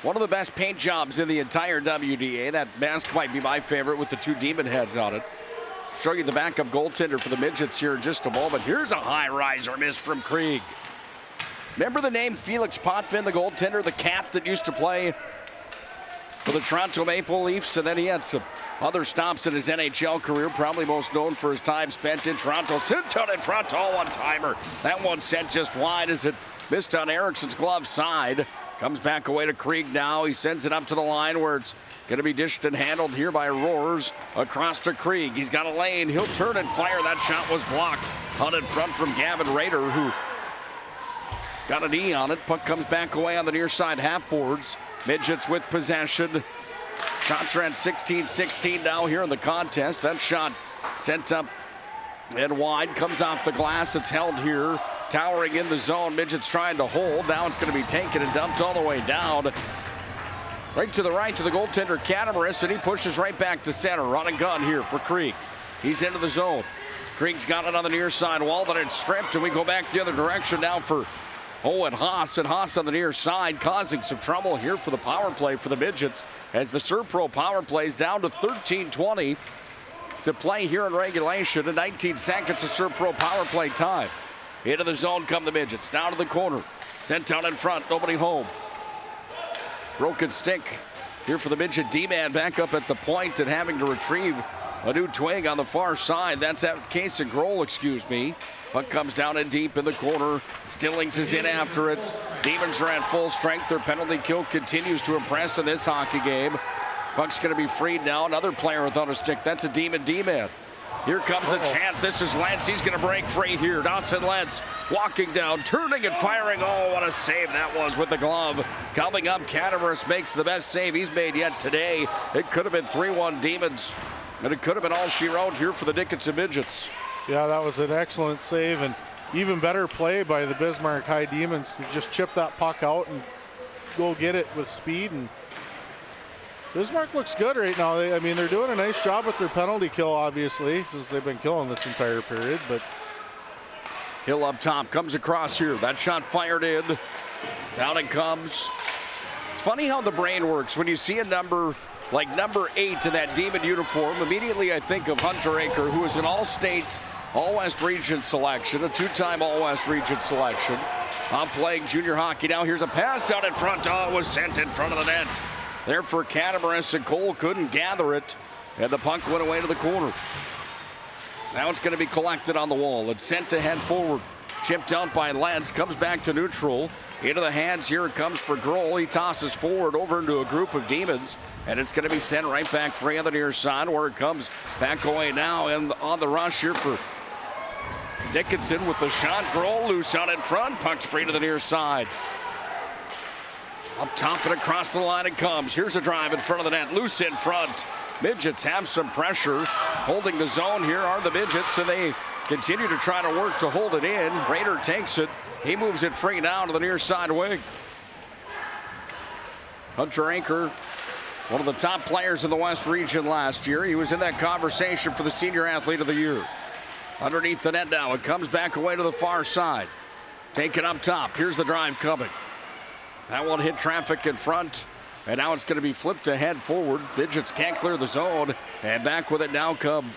One of the best paint jobs in the entire WDA. That mask might be my favorite with the two demon heads on it. Show you the backup goaltender for the Midgets here in just a moment. Here's a high riser miss from Krieg. Remember the name Felix Potvin, the goaltender, the Cat that used to play for the Toronto Maple Leafs, and then he had some other stops in his NHL career, probably most known for his time spent in Toronto. Sent out in front, one-timer. That one sent just wide as it missed on Erickson's glove side. Comes back away to Krieg now. He sends it up to the line where it's going to be dished and handled here by Roars across to Krieg. He's got a lane. He'll turn and fire. That shot was blocked out in front from Gavin Rader, who got a knee on it. Puck comes back away on the near side half boards. Midgets with possession. Shots are at 16-16 now here in the contest. That shot sent up and wide. Comes off the glass. It's held here. Towering in the zone. Midgets trying to hold. Now it's going to be taken and dumped all the way down. Right to the right to the goaltender Catamaris, and he pushes right back to center. Run and gun here for Krieg. He's into the zone. Krieg's got it on the near side wall, that it's stripped, and we go back the other direction now for Owen Haas. And Haas on the near side causing some trouble here for the power play for the Midgets as the Serpro power plays down to 13:20 to play here in regulation. And 19 seconds of Serpro power play time. Into the zone come the Midgets. Down to the corner. Sent down in front. Nobody home. Broken stick here for the Midget D-man back up at the point and having to retrieve a new twig on the far side. That's that case of Grohl, excuse me. Puck comes down in deep in the corner. Stillings is in after it. Demons are at full strength. Their penalty kill continues to impress in this hockey game. Puck's going to be freed now. Another player without a stick. That's a Demon D-man. Here comes a chance. This is Lentz. He's going to break free here. Dawson Lentz walking down, turning and firing. Oh, what a save that was with the glove. Coming up, Catamaris makes the best save he's made yet today. It could have been 3-1 Demons, and it could have been all she wrote here for the Dickinson Midgets. Yeah, that was an excellent save, and even better play by the Bismarck High Demons to just chip that puck out and go get it with speed. And Bismarck looks good right now. They're doing a nice job with their penalty kill, obviously, since they've been killing this entire period. But Hill up top comes across here. That shot fired in. Down it comes. It's funny how the brain works. When you see a number like number 8 in that Demon uniform, immediately I think of Hunter Aker, who is an all-state, all-West region selection, a 2-time all-West region selection. I'm playing junior hockey now. Here's a pass out in front. Oh, it was sent in front of the net. There for Catamaris, and Cole couldn't gather it, and the puck went away to the corner. Now it's going to be collected on the wall. It's sent to head forward. Chipped out by Lentz, comes back to neutral. Into the hands, here it comes for Grohl. He tosses forward over into a group of Demons, and it's going to be sent right back free on the near side, where it comes back away now, and on the rush here for Dickinson with the shot. Grohl loose out in front, puck's free to the near side. Up top and across the line it comes. Here's a drive in front of the net. Loose in front. Midgets have some pressure. Holding the zone here are the Midgets, and they continue to try to work to hold it in. Rader takes it. He moves it free down to the near side wing. Hunter Aker, one of the top players in the West region last year. He was in that conversation for the Senior Athlete of the Year. Underneath the net now. It comes back away to the far side. Taken up top. Here's the drive coming. That one hit traffic in front, and now it's going to be flipped ahead forward. Midgets can't clear the zone, and back with it now come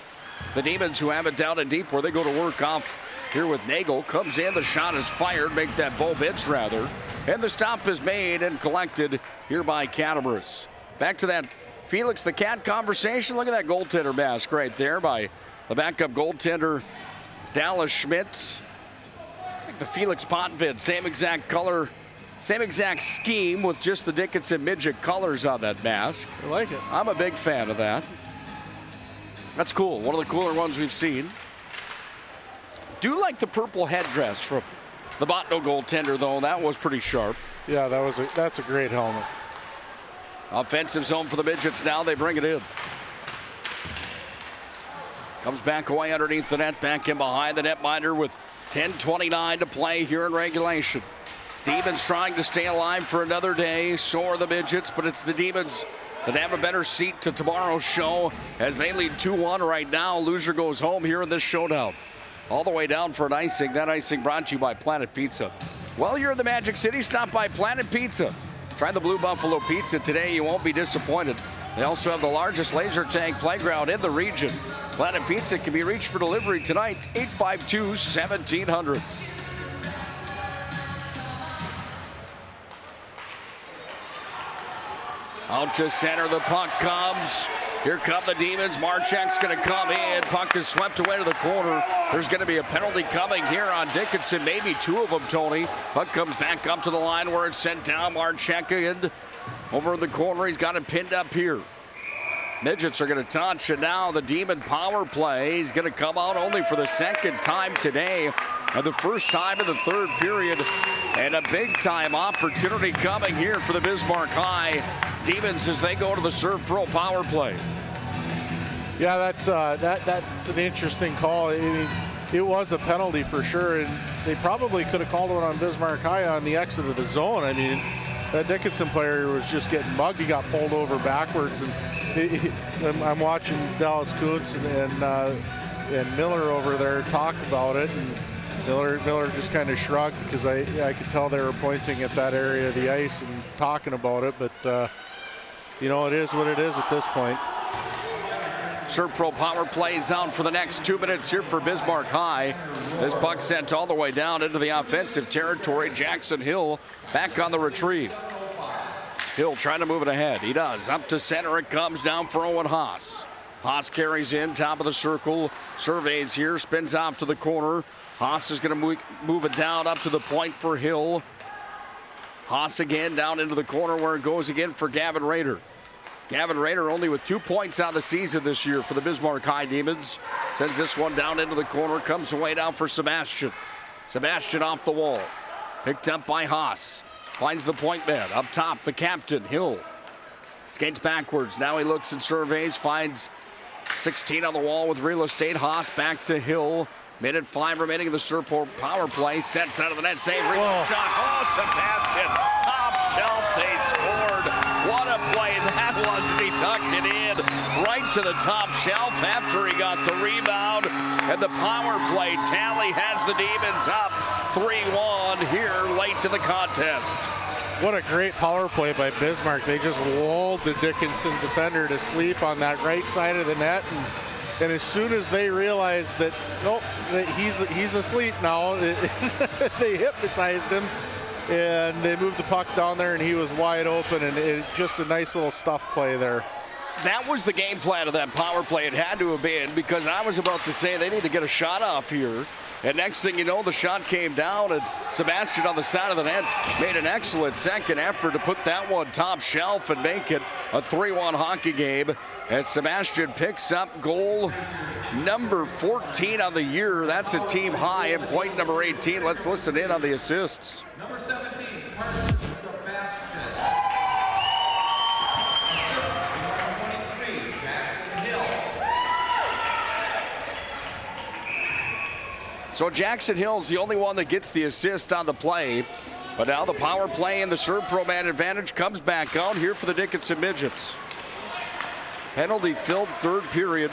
the Demons, who have it down and deep where they go to work off here with Nagel. Comes in, the shot is fired, make that Bo Bitz rather, and the stop is made and collected here by Catamaris. Back to that Felix the Cat conversation. Look at that goaltender mask right there by the backup goaltender Dallas Schmidt. I think the Felix Potvin, same exact color, same exact scheme with just the Dickinson Midget colors on that mask. I like it. I'm a big fan of that. That's cool. One of the cooler ones we've seen. Do like the purple headdress from the Bottineau goaltender, though. That was pretty sharp. Yeah, that's a great helmet. Offensive zone for the Midgets now. They bring it in. Comes back away underneath the net. Back in behind the netminder with 10:29 to play here in regulation. Demons trying to stay alive for another day. So are the Midgets, but it's the Demons that have a better seat to tomorrow's show as they lead 2-1 right now. Loser goes home here in this showdown. All the way down for an icing. That icing brought to you by Planet Pizza. Well, you're in the Magic City. Stop by Planet Pizza. Try the Blue Buffalo Pizza today. You won't be disappointed. They also have the largest laser tag playground in the region. Planet Pizza can be reached for delivery tonight, 852-1700. Out to center, the puck comes. Here come the Demons. Marchek's going to come in. Puck is swept away to the corner. There's going to be a penalty coming here on Dickinson. Maybe two of them, Tony. Puck comes back up to the line where it's sent down. Marchek in over in the corner. He's got it pinned up here. Midgets are going to touch, and now the Demon power play. He's going to come out only for the second time today, and the first time in the third period, and a big-time opportunity coming here for the Bismarck High Demons as they go to the Serve Pro power play. Yeah, that's an interesting call. I mean, it was a penalty for sure, and they probably could have called one on Bismarck High on the exit of the zone. I mean, that Dickinson player was just getting mugged. He got pulled over backwards, and I'm watching Dallas Kuntz and Miller over there talk about it, and Miller just kind of shrugged because I could tell they were pointing at that area of the ice and talking about it, but you know, it is what it is at this point. Serve Pro power plays out for the next 2 minutes here for Bismarck High. This puck sent all the way down into the offensive territory. Jackson Hill back on the retrieve. Hill trying to move it ahead. He does. Up to center it comes down for Owen Haas. Haas carries in, top of the circle. Surveys here, spins off to the corner. Haas is going to move it down up to the point for Hill. Haas again down into the corner where it goes again for Gavin Rader. Gavin Rader only with 2 points on the season this year for the Bismarck High Demons. Sends this one down into the corner, comes away down for Sebastian. Sebastian off the wall. Picked up by Haas. Finds the point man. Up top, the captain, Hill. Skates backwards. Now he looks and surveys. Finds 16 on the wall with real estate. Haas back to Hill. Minute 5 remaining in the Serve Pro power play. Sets out of the net. Save. Shot. Oh, Sebastian. Top shelf. They scored. What a play that was. He tucked it in right to the top shelf after he got the rebound. And the power play tally has the Demons up 3-1 here late to the contest. What a great power play by Bismarck. They just lulled the Dickinson defender to sleep on that right side of the net. And as soon as they realized that, nope, that he's asleep now, they hypnotized him. And they moved the puck down there, and he was wide open, and just a nice little stuff play there. That was the game plan of that power play. It had to have been, because I was about to say they need to get a shot off here. And next thing you know, the shot came down, and Sebastian on the side of the net made an excellent second effort to put that one top shelf and make it a 3-1 hockey game. As Sebastian picks up goal number 14 on the year. That's a team high, and point number 18. Let's listen in on the assists. Number 17, Sebastian. Assist, number 23, Jackson Hill. So Jackson Hill's the only one that gets the assist on the play. But now the power play and the Serve Pro man advantage comes back out here for the Dickinson Midgets. Penalty-filled third period.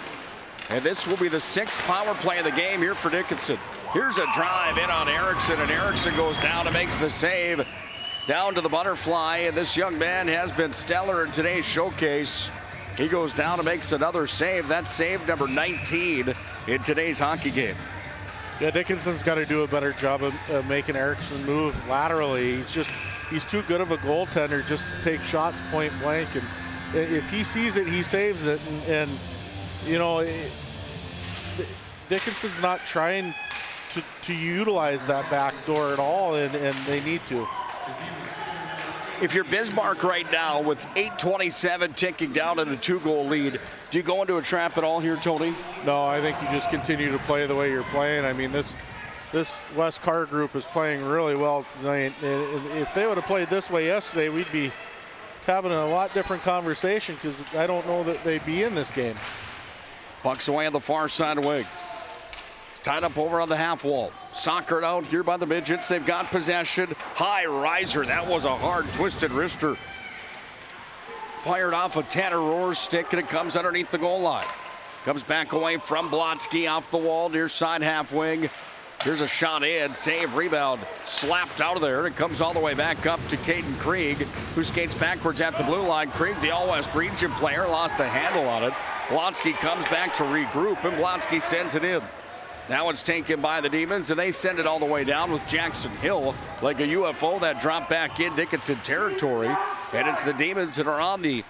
And this will be the 6th power play of the game here for Dickinson. Here's a drive in on Erickson, and Erickson goes down and makes the save. Down to the butterfly, and this young man has been stellar in today's showcase. He goes down and makes another save. That's save number 19 in today's hockey game. Yeah, Dickinson's got to do a better job of making Erickson move laterally. He's too good of a goaltender just to take shots point blank. And if he sees it, he saves it. And you know, Dickinson's not trying to utilize that back door at all, and they need to. If you're Bismarck right now with 8:27 ticking down and a 2-goal lead, do you go into a trap at all here, Tony? No, I think you just continue to play the way you're playing. I mean, this West Car group is playing really well tonight. If they would have played this way yesterday, we'd be having a lot different conversation, because I don't know that they'd be in this game. Puck's away on the far side wing. tied up over on the half wall. Soccered out here by the Midgets. They've got possession. High riser. That was a hard twisted wrister. Fired off a Tanner Rohr's stick, and it comes underneath the goal line. Comes back away from Blotsky off the wall, near side half wing. Here's a shot in, save, rebound, slapped out of there. It comes all the way back up to Caden Krieg, who skates backwards at the blue line. Krieg, the All-West region player, lost a handle on it. Blotsky comes back to regroup, and Blotsky sends it in. Now it's taken by the Demons, and they send it all the way down with Jackson Hill like a UFO that dropped back in Dickinson territory. And it's the Demons that are on the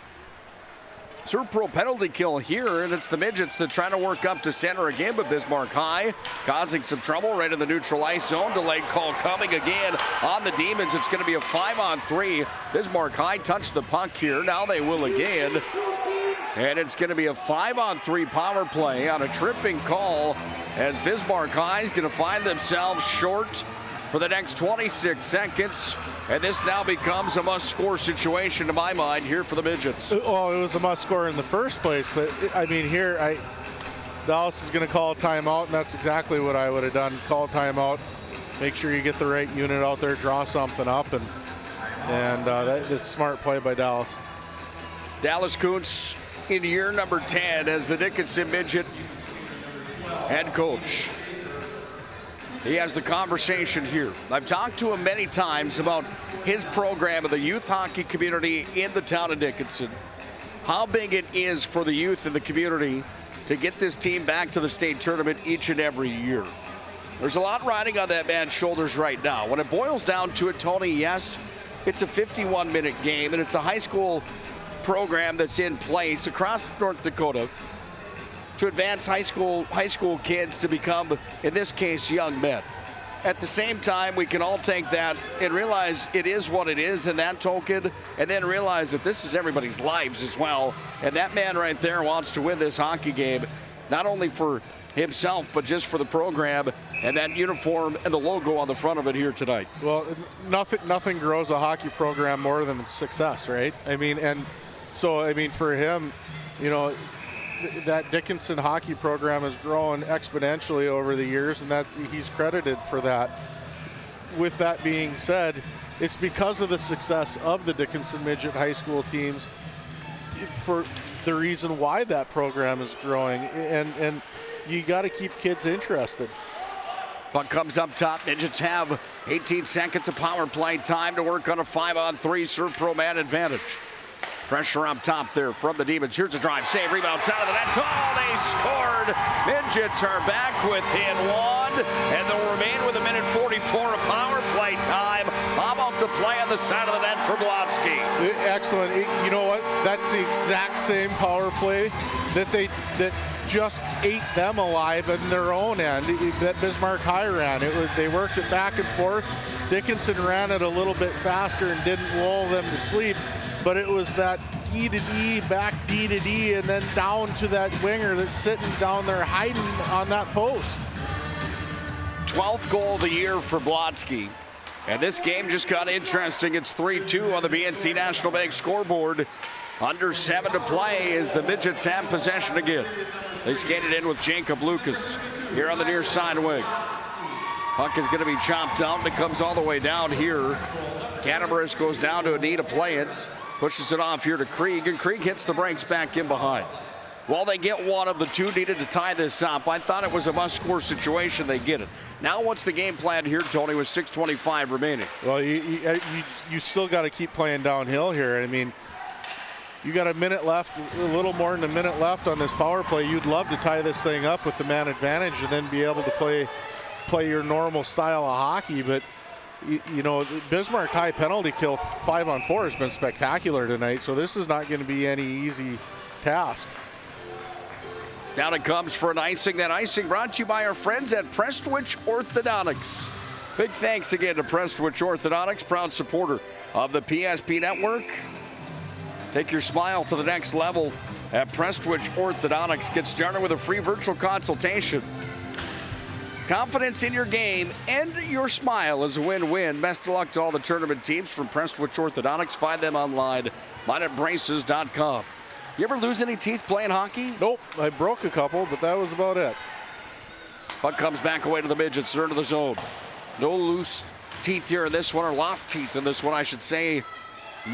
Serpro penalty kill here, and it's the Midgets that try to work up to center again, but Bismarck High causing some trouble right in the neutral ice zone. Delayed call coming again on the Demons. It's going to be a 5-on-3. Bismarck High touched the puck here. Now they will again. And it's going to be a 5-on-3 power play on a tripping call as Bismarck High is going to find themselves short for the next 26 seconds. And this now becomes a must-score situation to my mind here for the Midgets. Well, it was a must-score in the first place, but I mean here, Dallas is going to call a timeout, and that's exactly what I would have done. Call a timeout, make sure you get the right unit out there, draw something up, and that's a smart play by Dallas. Dallas Kuntz in year number 10 as the Dickinson Midget head coach. He has the conversation here. I've talked to him many times about his program of the youth hockey community in the town of Dickinson. How big it is for the youth in the community to get this team back to the state tournament each and every year. There's a lot riding on that man's shoulders right now. When it boils down to it, Tony, yes, it's a 51-minute game, and it's a high school program that's in place across North Dakota to advance high school kids to become, in this case, young men. At the same time, we can all take that and realize it is what it is in that token, and then realize that this is everybody's lives as well. And that man right there wants to win this hockey game, not only for himself, but just for the program and that uniform and the logo on the front of it here tonight. Well, nothing grows a hockey program more than success, right? I mean, and so, I mean, for him, you know, that Dickinson hockey program has grown exponentially over the years, and that he's credited for that. With that being said, it's because of the success of the Dickinson Midget high school teams for the reason why that program is growing, and you got to keep kids interested. Puck comes up top. Midgets have 18 seconds of power play time to work on a 5-on-3 Serve Pro man advantage. Pressure up top there from the Demons. Here's a drive, save, rebound, side of the net. Oh, they scored. Midgets are back within one, and they'll remain with 1:44 of power play time. How about the play on the side of the net for Blotsky? Excellent. You know what? That's the exact same power play that just ate them alive in their own end. That Bismarck High ran. They worked it back and forth. Dickinson ran it a little bit faster and didn't lull them to sleep. But it was that D to D, back D to D, and then down to that winger that's sitting down there hiding on that post. 12th goal of the year for Blotsky. And this game just got interesting. It's 3-2 on the BNC National Bank scoreboard. Under 7 to play as the Midgets have possession again. They skated in with Jacob Lucas here on the near side wing. Puck is going to be chopped out, and it comes all the way down here. Catabaris goes down to a knee to play it. Pushes it off here to Krieg, and Krieg hits the brakes back in behind. Well, they get one of the two needed to tie this up. I thought it was a must-score situation. They get it. Now what's the game plan here, Tony, with 6:25 remaining? Well, you still got to keep playing downhill here. I mean, you got a minute left, a little more than a minute left on this power play. You'd love to tie this thing up with the man advantage and then be able to play your normal style of hockey, but you know, Bismarck High penalty kill 5-on-4 has been spectacular tonight, so this is not going to be any easy task. Down it comes for an icing. That icing brought to you by our friends at Prestwich Orthodontics. Big thanks again to Prestwich Orthodontics, proud supporter of the PSP Network. Take your smile to the next level at Prestwich Orthodontics. Get started with a free virtual consultation. Confidence in your game and your smile is a win-win. Best of luck to all the tournament teams from Prestwich Orthodontics. Find them online, minotbraces.com. You ever lose any teeth playing hockey? Nope, I broke a couple, but that was about it. Puck comes back away to the Midgets. They're into the zone. No loose teeth here in this one, or lost teeth in this one, I should say,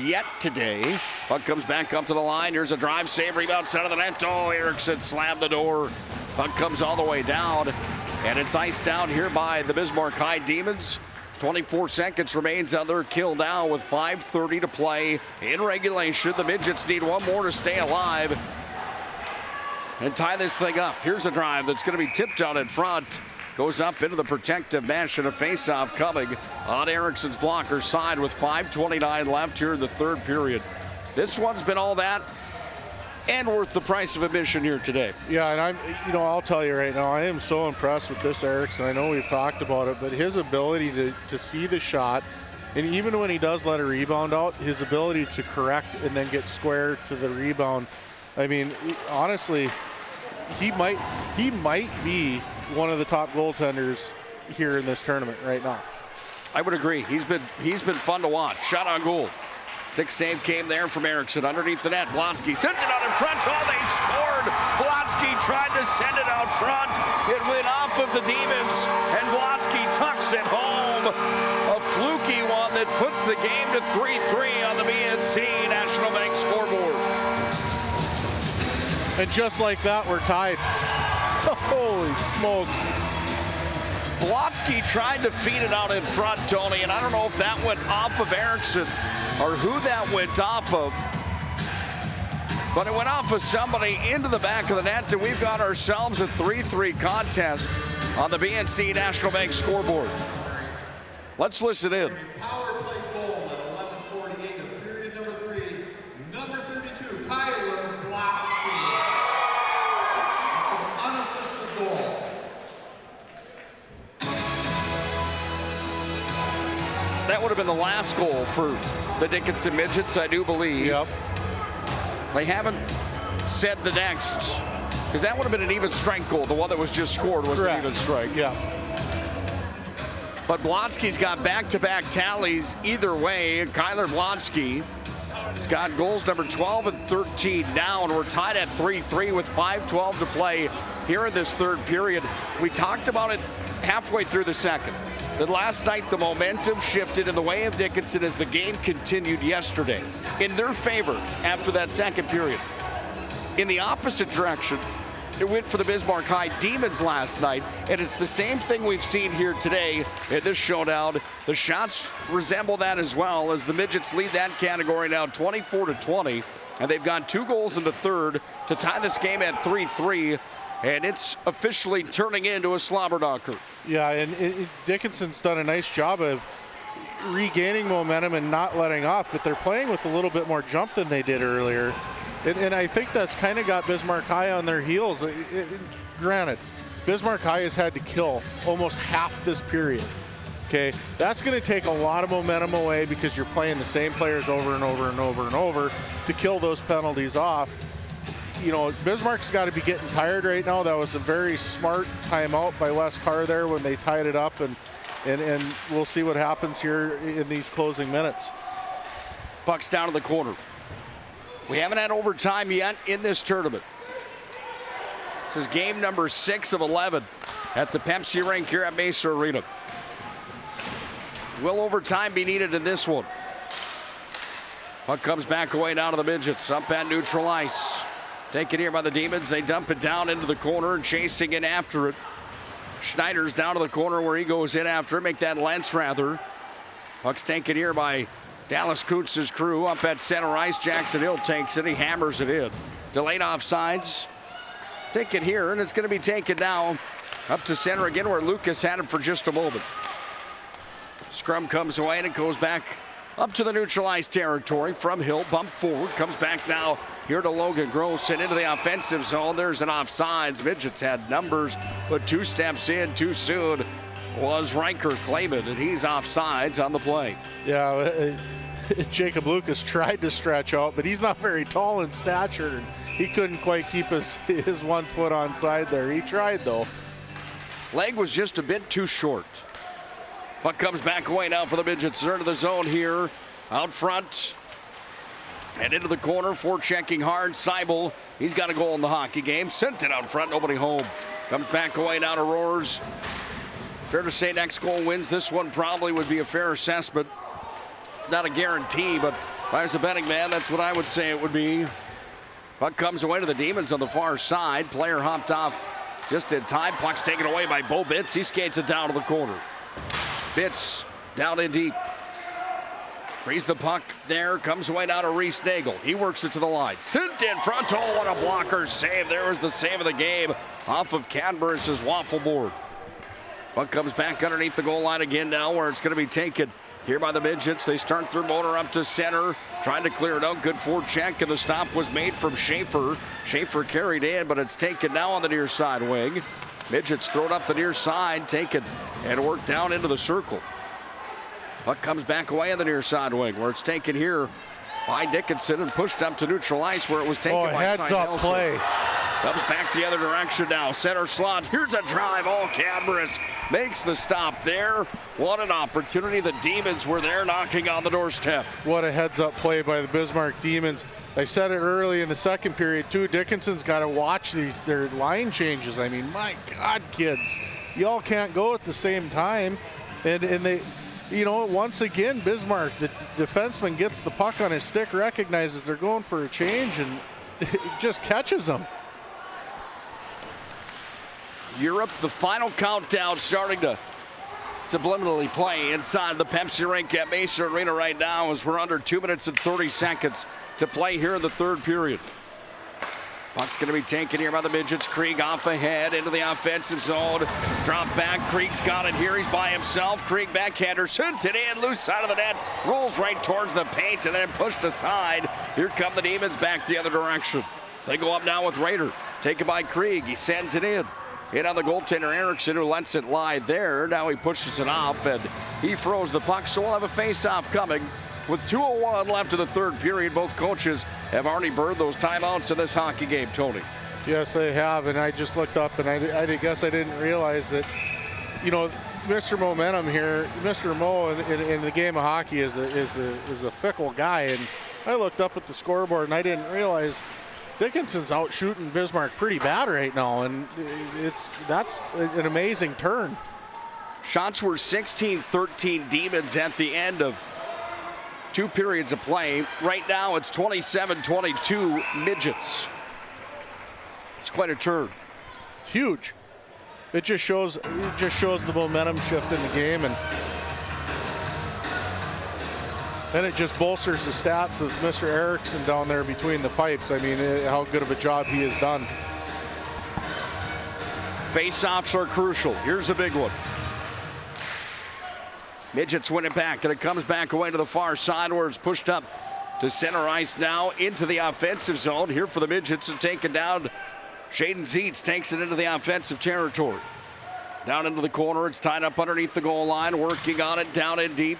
yet today. Puck comes back up to the line. Here's a drive, save, rebound, center of the net. Oh, Erickson slammed the door. Puck comes all the way down, and it's iced down here by the Bismarck High Demons. 24 seconds remains on their kill now with 5:30 to play in regulation. The Midgets need one more to stay alive and tie this thing up. Here's a drive that's going to be tipped out in front. Goes up into the protective mesh, and a faceoff coming on Erickson's blocker side with 5:29 left here in the third period. This one's been all that and worth the price of admission here today. Yeah, and I'll tell you right now, I am so impressed with this Erickson. I know we've talked about it, but his ability to see the shot, and even when he does let a rebound out, his ability to correct and then get square to the rebound. I mean, honestly, he might be one of the top goaltenders here in this tournament right now. I would agree. He's been fun to watch. Shot on goal. Stick save came there from Erickson underneath the net. Blonsky sends it out in front. Oh, they scored. Blonsky tried to send it out front. It went off of the Demons, and Blonsky tucks it home. A fluky one that puts the game to 3-3 on the BNC National Bank scoreboard. And just like that, we're tied. Holy smokes. Blonsky tried to feed it out in front, Tony, and I don't know if that went off of Erickson or who that went off of. But it went off of somebody into the back of the net, and we've got ourselves a 3-3 contest on the BNC National Bank scoreboard. Let's listen in. Power play goal at 11:48 of period number 3. Number 32, Kyler Blotsky. It's an unassisted goal. That would have been the last goal for the Dickinson Midgets, I do believe. Yep. They haven't said the next, because that would have been an even strength goal. The one that was just scored was Correct. an even strength. Yeah. But Blonsky's got back-to-back tallies either way. Kyler Blonsky has got goals number 12 and 13 now, and we're tied at 3-3 with 5:12 to play here in this third period. We talked about it halfway through the second. That last night the momentum shifted in the way of Dickinson as the game continued yesterday in their favor after that second period. In the opposite direction, it went for the Bismarck High Demons last night, and it's the same thing we've seen here today in this showdown. The shots resemble that as well, as the Midgets lead that category now 24-20, and they've got 2 goals in the third to tie this game at 3-3. And it's officially turning into a slobber knocker. Yeah, and Dickinson's done a nice job of regaining momentum and not letting off, but they're playing with a little bit more jump than they did earlier. And I think that's kind of got Bismarck High on their heels. Granted, Bismarck High has had to kill almost half this period. Okay, that's going to take a lot of momentum away because you're playing the same players over and over and over and over to kill those penalties off. You know, Bismarck's got to be getting tired right now. That was a very smart timeout by Wes Carr there when they tied it up, and we'll see what happens here in these closing minutes. Puck's down to the corner. We haven't had overtime yet in this tournament. This is game number 6 of 11 at the Pepsi Rink here at Maysa Arena. Will overtime be needed in this one? Puck comes back away down to the Midgets up at neutral ice. Taken here by the Demons. They dump it down into the corner and chasing in after it. Schneider's down to the corner where he goes in after it. Make that Lentz rather. Puck's taken here by Dallas Kuntz's crew up at center ice. Jackson Hill takes it. He hammers it in. Delayed offsides. Take it here, and it's going to be taken now up to center again where Lucas had it for just a moment. Scrum comes away, and it goes back up to the neutral ice territory from Hill. Bump forward, comes back now here to Logan Gross and into the offensive zone. There's an offsides. Midgets had numbers, but 2 steps in too soon was Riker Clayman, and he's offsides on the play. Yeah, Jacob Lucas tried to stretch out, but he's not very tall in stature, and he couldn't quite keep his 1 foot on side there. He tried, though. Leg was just a bit too short. Puck comes back away now for the Midgets. They're into the zone here, out front. And into the corner, forechecking hard. Seibel, he's got a goal in the hockey game. Sent it out front, nobody home. Comes back away now to Roars. Fair to say next goal wins. This one probably would be a fair assessment. It's not a guarantee, but if I was a betting man, that's what I would say it would be. Puck comes away to the Demons on the far side. Player hopped off just in time. Puck's taken away by Bo Bitts. He skates it down to the corner. Bitts down in deep. Frees the puck there. Comes away down to Reese Nagel. He works it to the line. Sent in front. Oh, what a blocker save. There was the save of the game off of Cadbury's waffle board. Puck comes back underneath the goal line again now, where it's going to be taken here by the Midgets. They start their motor up to center, trying to clear it out. Good forecheck, and the stop was made from Schaefer. Schaefer carried in, but it's taken now on the near side wing. Midgets throw it up the near side, take it, and work down into the circle. Puck comes back away on the near side wing, where it's taken here by Dickinson and pushed up to neutral ice, where it was taken by heads up Nelson. play. Comes back the other direction now. Center slot. Here's a drive. All Cadbury's makes the stop there. What an opportunity. The Demons were there knocking on the doorstep. What a heads-up play by the Bismarck Demons. I said it early in the second period, too. Dickinson's got to watch their line changes. I mean, my God, kids. Y'all can't go at the same time. And they, you know, once again, Bismarck, the defenseman gets the puck on his stick, recognizes they're going for a change, and it just catches them. Europe, the final countdown starting to subliminally play inside the Pepsi Rink at Maysa Arena right now, as we're under 2 minutes and 30 seconds to play here in the third period. Puck's going to be taken here by the Midgets. Krieg off ahead into the offensive zone. Drop back. Krieg's got it here. He's by himself. Krieg backhander sent it in. Loose side of the net. Rolls right towards the paint and then pushed aside. Here come the Demons back the other direction. They go up now with Rader. Taken by Krieg. He sends it in. In on the goaltender Erickson, who lets it lie there. Now he pushes it off, and he froze the puck, so we'll have a face-off coming. With 2:01 left in the third period, both coaches have already burned those timeouts in this hockey game, Tony. Yes, they have, and I just looked up, and I guess I didn't realize that, you know, Mr. Momentum here, Mr. Mo in the game of hockey is a fickle guy, and I looked up at the scoreboard, and I didn't realize Dickinson's out shooting Bismarck pretty bad right now, and that's an amazing turn. Shots were 16-13 Demons at the end of 2 periods of play. Right now it's 27-22 Midgets. It's quite a turn. It's huge. It just shows the momentum shift in the game, and then it just bolsters the stats of Mr. Erickson down there between the pipes. I mean, how good of a job he has done. Face-offs are crucial. Here's a big one. Midgets win it back, and it comes back away to the far side, where it's pushed up to center ice now into the offensive zone. Here for the Midgets and taken down. Shaden Zeitz takes it into the offensive territory. Down into the corner, it's tied up underneath the goal line, working on it down in deep.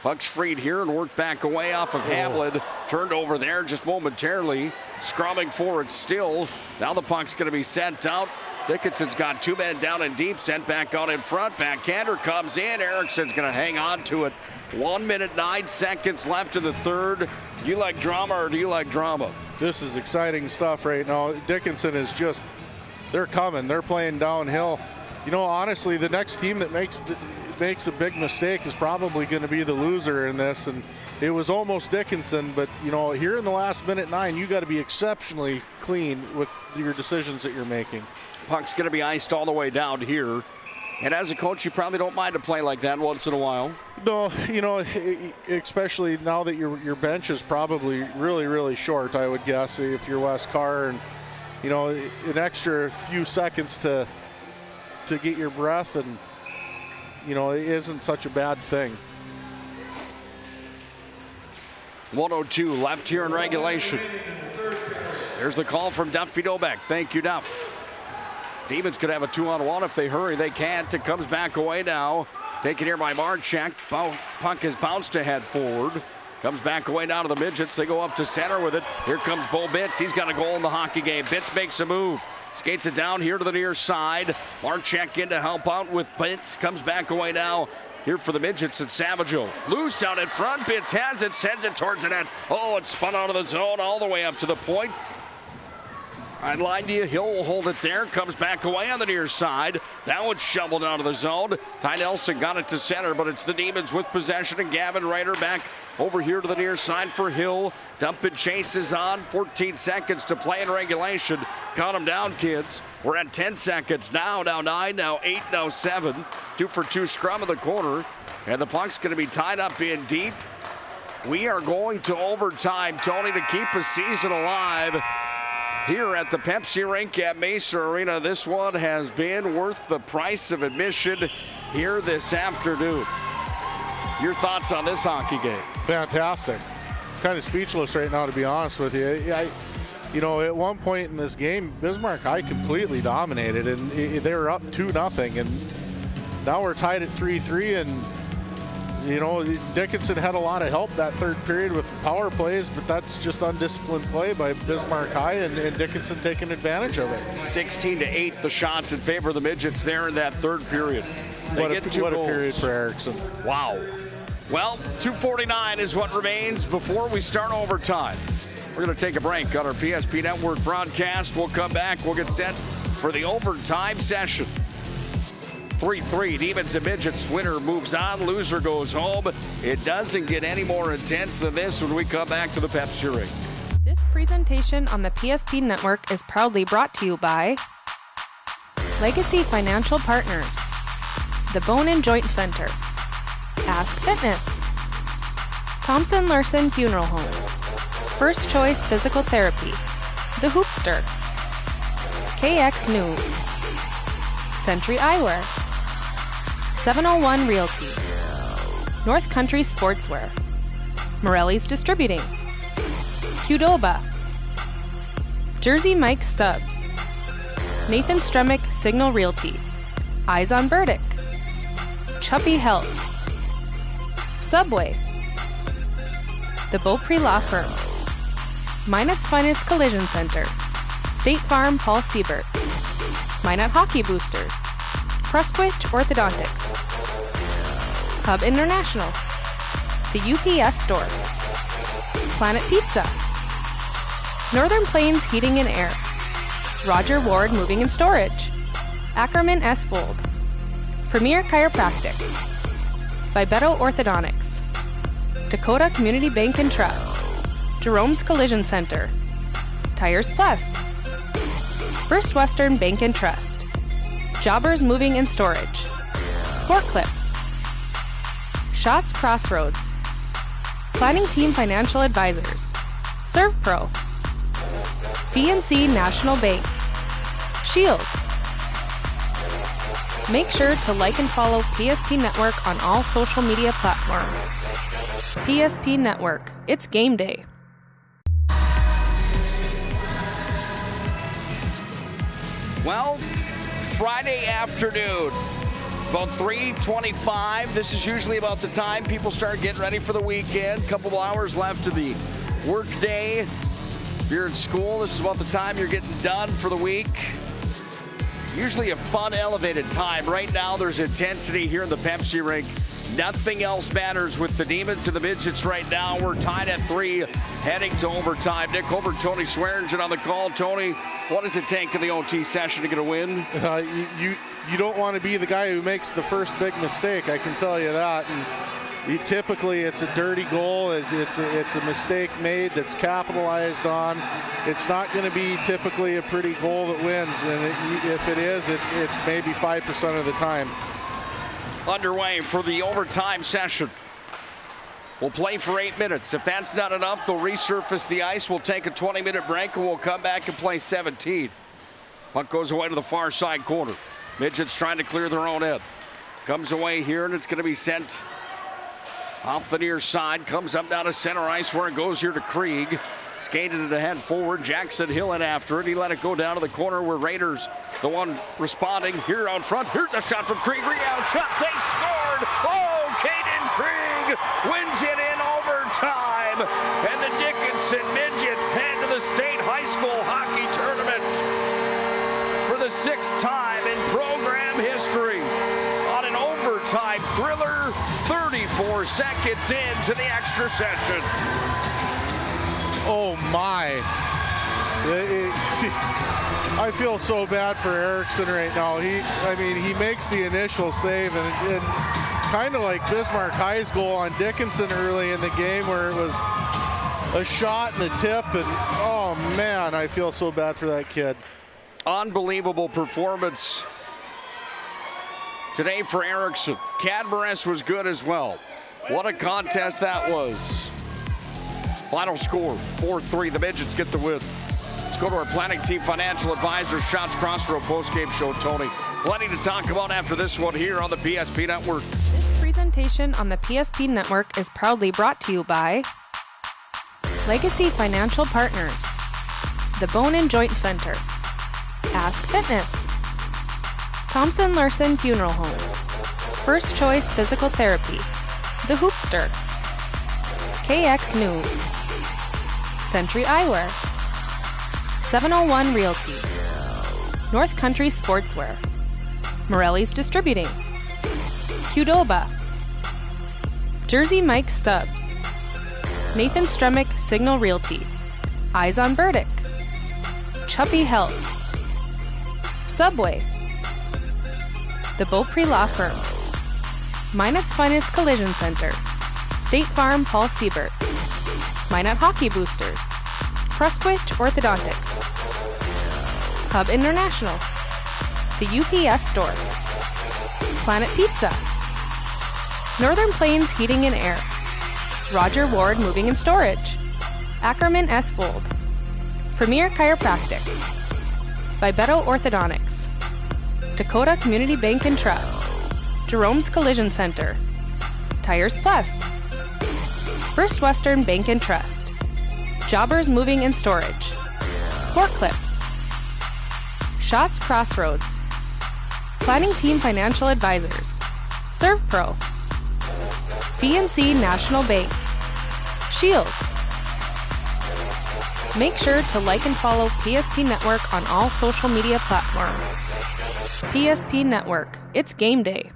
Puck's freed here and worked back away off of Hamlin. Turned over there just momentarily. Scrumming for it still. Now the puck's going to be sent out. Dickinson's got 2 men down and deep, sent back out in front. Backhander comes in. Erickson's going to hang on to it. 1 minute, 9 seconds left in the third. Do you like drama or do you like drama? This is exciting stuff right now. Dickinson is just, they're coming. They're playing downhill. You know, honestly, the next team that makes a big mistake is probably going to be the loser in this, and it was almost Dickinson, but you know, here in the last minute 9, you got to be exceptionally clean with your decisions that you're making. Puck's going to be iced all the way down here, and as a coach, you probably don't mind to play like that once in a while. No, you know, especially now that your bench is probably really, really short, I would guess, if you're Wes Carr, and you know, an extra few seconds to get your breath, and you know, it isn't such a bad thing. 1:02 left here in regulation. There's the call from Duffy Dobek. Thank you, Duff. Demons could have a 2-on-1 if they hurry. They can't. It comes back away now. Taken here by Marchek. Puck is bounced ahead forward. Comes back away down to the Midgets. They go up to center with it. Here comes Bo Bitts. He's got a goal in the hockey game. Bitts makes a move. Skates it down here to the near side. Marchek in to help out with Bitts. Comes back away now. Here for the Midgets at Savageau. Loose out in front. Bitts has it. Sends it towards the net. Oh, it spun out of the zone all the way up to the point. I lied to you. Hill will hold it there. Comes back away on the near side. Now it's shoveled out of the zone. Ty Nelson got it to center, but it's the Demons with possession, and Gavin Ryder back over here to the near side for Hill. Dump and chase is on. 14 seconds to play in regulation. Count them down, kids. We're at 10 seconds now. Now 9, now 8, now 7. 2-for-2 scrum in the corner. And the puck's going to be tied up in deep. We are going to overtime, Tony, to keep a season alive here at the Pepsi Rink at Maysa Arena. This one has been worth the price of admission here this afternoon. Your thoughts on this hockey game? Fantastic. Kind of speechless right now, to be honest with you. You know, at one point in this game, Bismarck High completely dominated, and they were up 2-0, and now we're tied at 3-3, and you know, Dickinson had a lot of help that third period with power plays, but that's just undisciplined play by Bismarck High, and Dickinson taking advantage of it. 16-8 the shots in favor of the Midgets there in that third period. What a period for Erickson. Wow. Well, 2:49 is what remains before we start overtime. We're going to take a break on our PSP Network broadcast. We'll come back. We'll get set for the overtime session. 3-3, Demons and Midgets. Winner moves on, loser goes home. It doesn't get any more intense than this when we come back to the Pepsi Rink. This presentation on the PSP Network is proudly brought to you by Legacy Financial Partners, the Bone and Joint Center, Ask Fitness, Thompson Larson Funeral Home, First Choice Physical Therapy, The Hoopster, KX News, Century Eyewear, 701 Realty, North Country Sportswear, Morelli's Distributing, Qdoba, Jersey Mike's Subs, Nathan Stremick Signal Realty, Eyes on Burdick, Chuppy Health, Subway, The Beaupre Law Firm, Minot's Finest Collision Center, State Farm Paul Siebert, Minot Hockey Boosters, Prestwich Orthodontics, Hub International, The UPS Store, Planet Pizza, Northern Plains Heating and Air, Roger Ward Moving and Storage, Ackerman S. Fold, Premier Chiropractic, Vibeto Orthodontics, Dakota Community Bank and Trust, Jerome's Collision Center, Tires Plus, First Western Bank and Trust, Jobbers Moving and Storage, Sport Clips, Shots Crossroads, Planning Team Financial Advisors, ServPro, BNC National Bank, Shields. Make sure to like and follow PSP Network on all social media platforms. PSP Network, it's game day. Well, Friday afternoon, about 3:25. This is usually about the time people start getting ready for the weekend. Couple of hours left to the work day. If you're in school, this is about the time you're getting done for the week. Usually a fun, elevated time. Right now, there's intensity here in the Pepsi Rink. Nothing else matters with the Demons and the Midgets right now. We're tied at 3, heading to overtime. Nick Holbert, Tony Swearingen on the call. Tony, what does it take in the OT session to get a win? You don't want to be the guy who makes the first big mistake, I can tell you that. And typically, it's a dirty goal. It's a mistake made that's capitalized on. It's not going to be typically a pretty goal that wins. And if it is, it's maybe 5% of the time. Underway for the overtime session. We'll play for 8 minutes. If that's not enough, they'll resurface the ice. We'll take a 20-minute break, and we'll come back and play 17. Puck goes away to the far side corner. Midgets trying to clear their own end. Comes away here, and it's going to be sent off the near side. Comes up down to center ice where it goes here to Krieg. Skated it ahead forward. Jackson Hill in after it. He let it go down to the corner where Raiders, the one responding here out front. Here's a shot from Krieg. Rebound shot. They scored. Oh, Caden Krieg wins it in overtime. And the Dickinson Midgets head to the state high school hockey tournament for the 6th time in program history on an overtime thriller. 34 seconds into the extra session. Oh my. I feel so bad for Erickson right now. He makes the initial save, and kind of like Bismarck High's goal on Dickinson early in the game where it was a shot and a tip, and oh man, I feel so bad for that kid. Unbelievable performance today for Erickson. Cadmares was good as well. What a contest that was. Final score, 4-3. The Midgets get the win. Let's go to our planning team financial advisor, Shots Crossroad postgame show, Tony. Plenty to talk about after this one here on the PSP Network. This presentation on the PSP Network is proudly brought to you by Legacy Financial Partners, the Bone and Joint Center, Ask Fitness, Thompson Larson Funeral Home, First Choice Physical Therapy, The Hoopster, KX News, Century Eyewear, 701 Realty, North Country Sportswear, Morelli's Distributing, Qdoba, Jersey Mike's Subs, Nathan Stremick Signal Realty, Eyes on Burdick, Chuppy Health, Subway, The Beaupre Law Firm, Minot's Finest Collision Center, State Farm Paul Siebert, Minot Hockey Boosters, Prestwich Orthodontics, Hub International, The UPS Store, Planet Pizza, Northern Plains Heating and Air, Roger Ward Moving and Storage, Ackerman S. Fold, Premier Chiropractic, Vibeto Orthodontics, Dakota Community Bank and Trust, Jerome's Collision Center, Tires Plus, First Western Bank and Trust, Jobbers Moving and Storage, Sport Clips, Shots Crossroads, Planning Team Financial Advisors, ServPro, BNC National Bank, Shields. Make sure to like and follow PSP Network on all social media platforms. PSP Network, it's game day.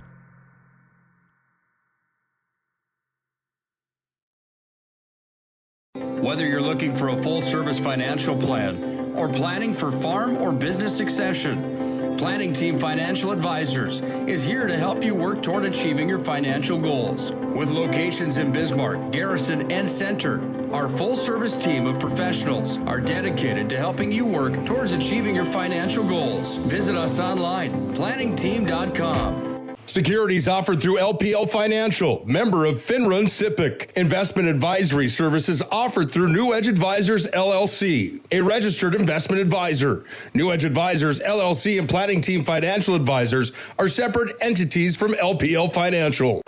Whether you're looking for a full-service financial plan or planning for farm or business succession, Planning Team Financial Advisors is here to help you work toward achieving your financial goals. With locations in Bismarck, Garrison, and Center, our full-service team of professionals are dedicated to helping you work towards achieving your financial goals. Visit us online, planningteam.com. Securities offered through LPL Financial, member of FINRA and SIPC. Investment advisory services offered through New Edge Advisors, LLC, a registered investment advisor. New Edge Advisors, LLC, and Planning Team Financial Advisors are separate entities from LPL Financial.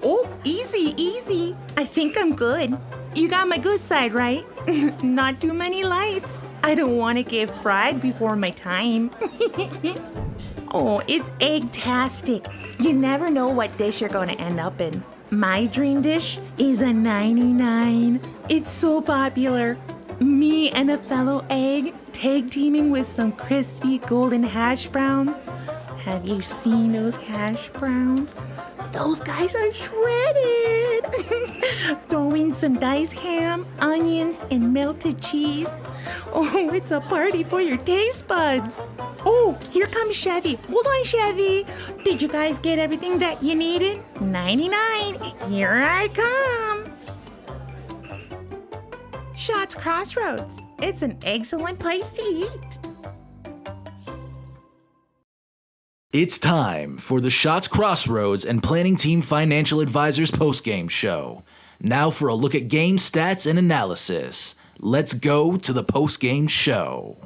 Oh, easy. I think I'm good. You got my good side, right? Not too many lights. I don't want to get fried before my time. Oh, it's egg-tastic. You never know what dish you're going to end up in. My dream dish is a 99. It's so popular. Me and a fellow egg tag teaming with some crispy golden hash browns. Have you seen those hash browns? Those guys are shredded. Throw in some diced ham, onions, and melted cheese. Oh, it's a party for your taste buds. Oh, here comes Chevy. Hold on, Chevy. Did you guys get everything that you needed? 99. Here I come. Shots Crossroads. It's an excellent place to eat. It's time for the Shots Crossroads and Planning Team Financial Advisors postgame show. Now for a look at game stats and analysis. Let's go to the postgame show.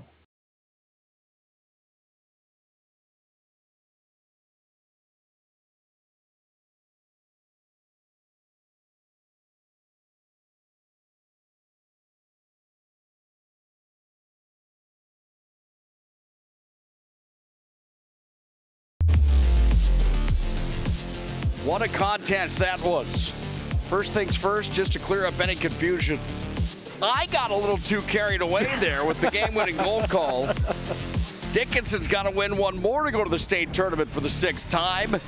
What a contest that was. First things first, just to clear up any confusion. I got a little too carried away there with the game-winning goal call. Dickinson's got to win one more to go to the state tournament for the 6th time.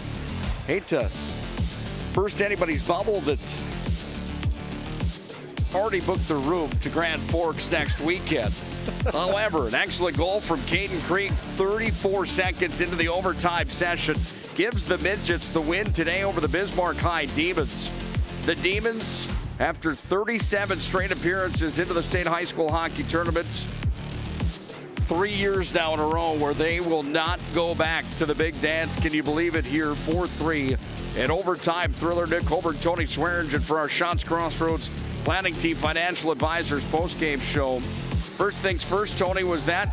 Hate to burst anybody's bubble that already booked the room to Grand Forks next weekend. However, an excellent goal from Caden Creek 34 seconds into the overtime session gives the Midgets the win today over the Bismarck High Demons. The Demons, after 37 straight appearances into the state high school hockey tournament, 3 years now in a row where they will not go back to the big dance. Can you believe it here? 4-3. An overtime thriller. Nick Holbert, Tony Swearingen for our Shots Crossroads Planning Team Financial Advisors postgame show. First things first, Tony, was that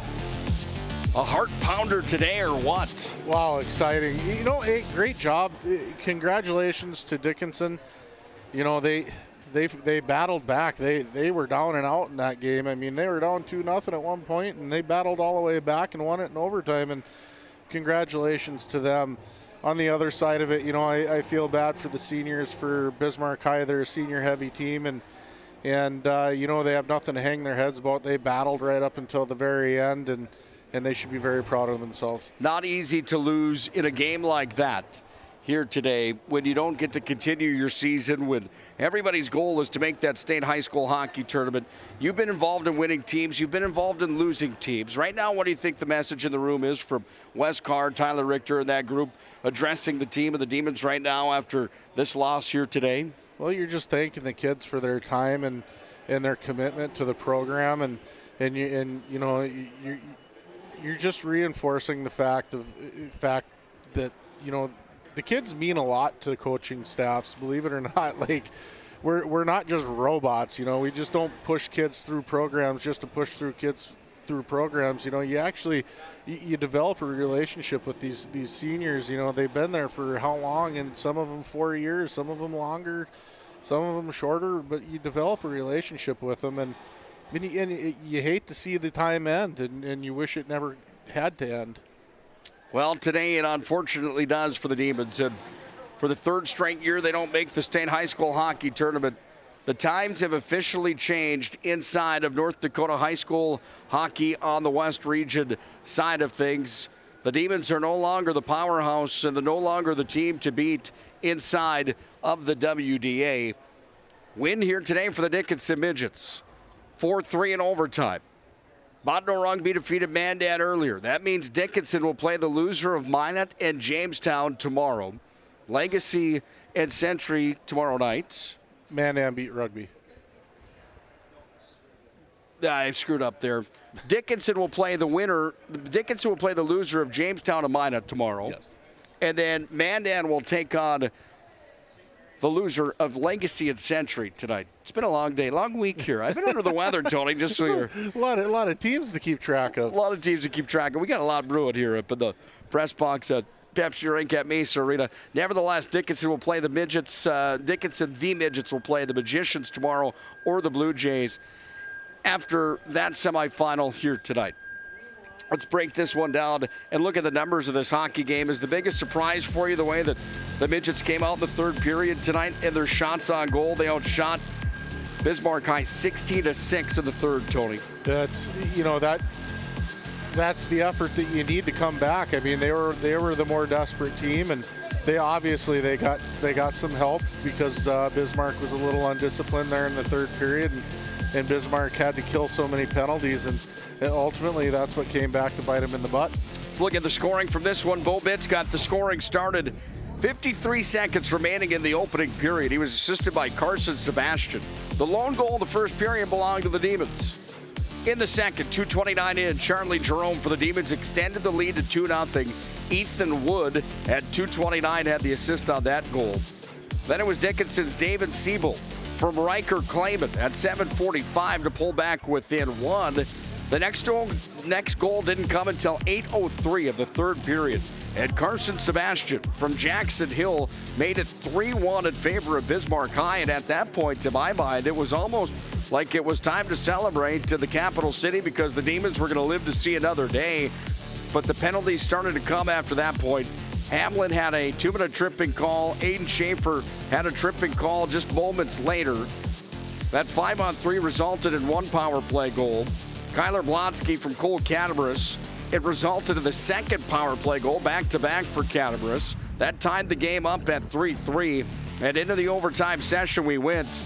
a heart pounder today or what? Wow, exciting. You know, hey, great job. Congratulations to Dickinson. You know, they battled back. They were down and out in that game. I mean, they were down 2-0 at one point, and they battled all the way back and won it in overtime. And congratulations to them. On the other side of it, you know, I feel bad for the seniors for Bismarck High. They're a senior-heavy team, and you know, they have nothing to hang their heads about. They battled right up until the very end, and they should be very proud of themselves. Not easy to lose in a game like that here today when you don't get to continue your season, when everybody's goal is to make that state high school hockey tournament. You've been involved in winning teams. You've been involved in losing teams. Right now, what do you think the message in the room is from Wes Carr, Tyler Richter, and that group addressing the team of the Demons right now after this loss here today? Well, you're just thanking the kids for their time and their commitment to the program, and you know, you're just reinforcing the fact that, you know, the kids mean a lot to coaching staffs, believe it or not. Like, we're not just robots, you know. We just don't push kids through programs just to push through kids through programs. You know, you actually you develop a relationship with these seniors. You know, they've been there for how long, and some of them 4 years, some of them longer, some of them shorter, but you develop a relationship with them, and you hate to see the time end, and you wish it never had to end. Well, today it unfortunately does for the Demons. And for the third straight year, they don't make the state high school hockey tournament. The times have officially changed inside of North Dakota high school hockey on the West region side of things. The Demons are no longer the powerhouse and they're no longer the team to beat inside of the WDA. Win here today for the Dickinson Midgets. 4-3 in overtime. Bottineau-Rugby defeated Mandan earlier. That means Dickinson will play the loser of Minot and Jamestown tomorrow. Legacy and Century tomorrow night. Mandan beat Rugby. I screwed up there. Dickinson will play the winner. Dickinson will play the loser of Jamestown and Minot tomorrow. Yes. And then Mandan will take on the loser of Legacy and Century tonight. It's been a long day, long week here. I've been under the weather, Tony, just so you're... A lot of teams to keep track of. A lot of teams to keep track of. We got a lot brewing here up in the press box at Pepsi Rink at Maysa Arena. Nevertheless, Dickinson will play the Midgets. Dickinson, the Midgets, will play the Magicians tomorrow or the Blue Jays after that semifinal here tonight. Let's break this one down and look at the numbers of this hockey game. Is the biggest surprise for you the way that the Midgets came out in the third period tonight and their shots on goal? They outshot Bismarck High 16-6 in the third, Tony. That's the effort that you need to come back. I mean, they were the more desperate team, and they got some help because Bismarck was a little undisciplined there in the third period, and Bismarck had to kill so many penalties, and ultimately that's what came back to bite him in the butt. Let's look at the scoring from this one. Bo Bitts got the scoring started. 53 seconds remaining in the opening period. He was assisted by Carson Sebastian. The lone goal in the first period belonged to the Demons. In the second, 2:29 in, Charlie Jerome for the Demons extended the lead to 2-0. Ethan Wood at 2:29 had the assist on that goal. Then it was Dickinson's David Siebel from Riker Clayman at 7:45 to pull back within one. The next goal didn't come until 8:03 of the third period. And Carson Sebastian from Jackson Hill made it 3-1 in favor of Bismarck High. And at that point, to my mind, it was almost like it was time to celebrate to the capital city because the Demons were going to live to see another day. But the penalties started to come after that point. Hamlin had a 2-minute tripping call. Aiden Schaefer had a tripping call just moments later. That 5-on-3 resulted in one power play goal. Kyler Blotsky from Cole Catabaras. It resulted in the second power play goal, back-to-back for Catabaras. That tied the game up at 3-3. And into the overtime session we went.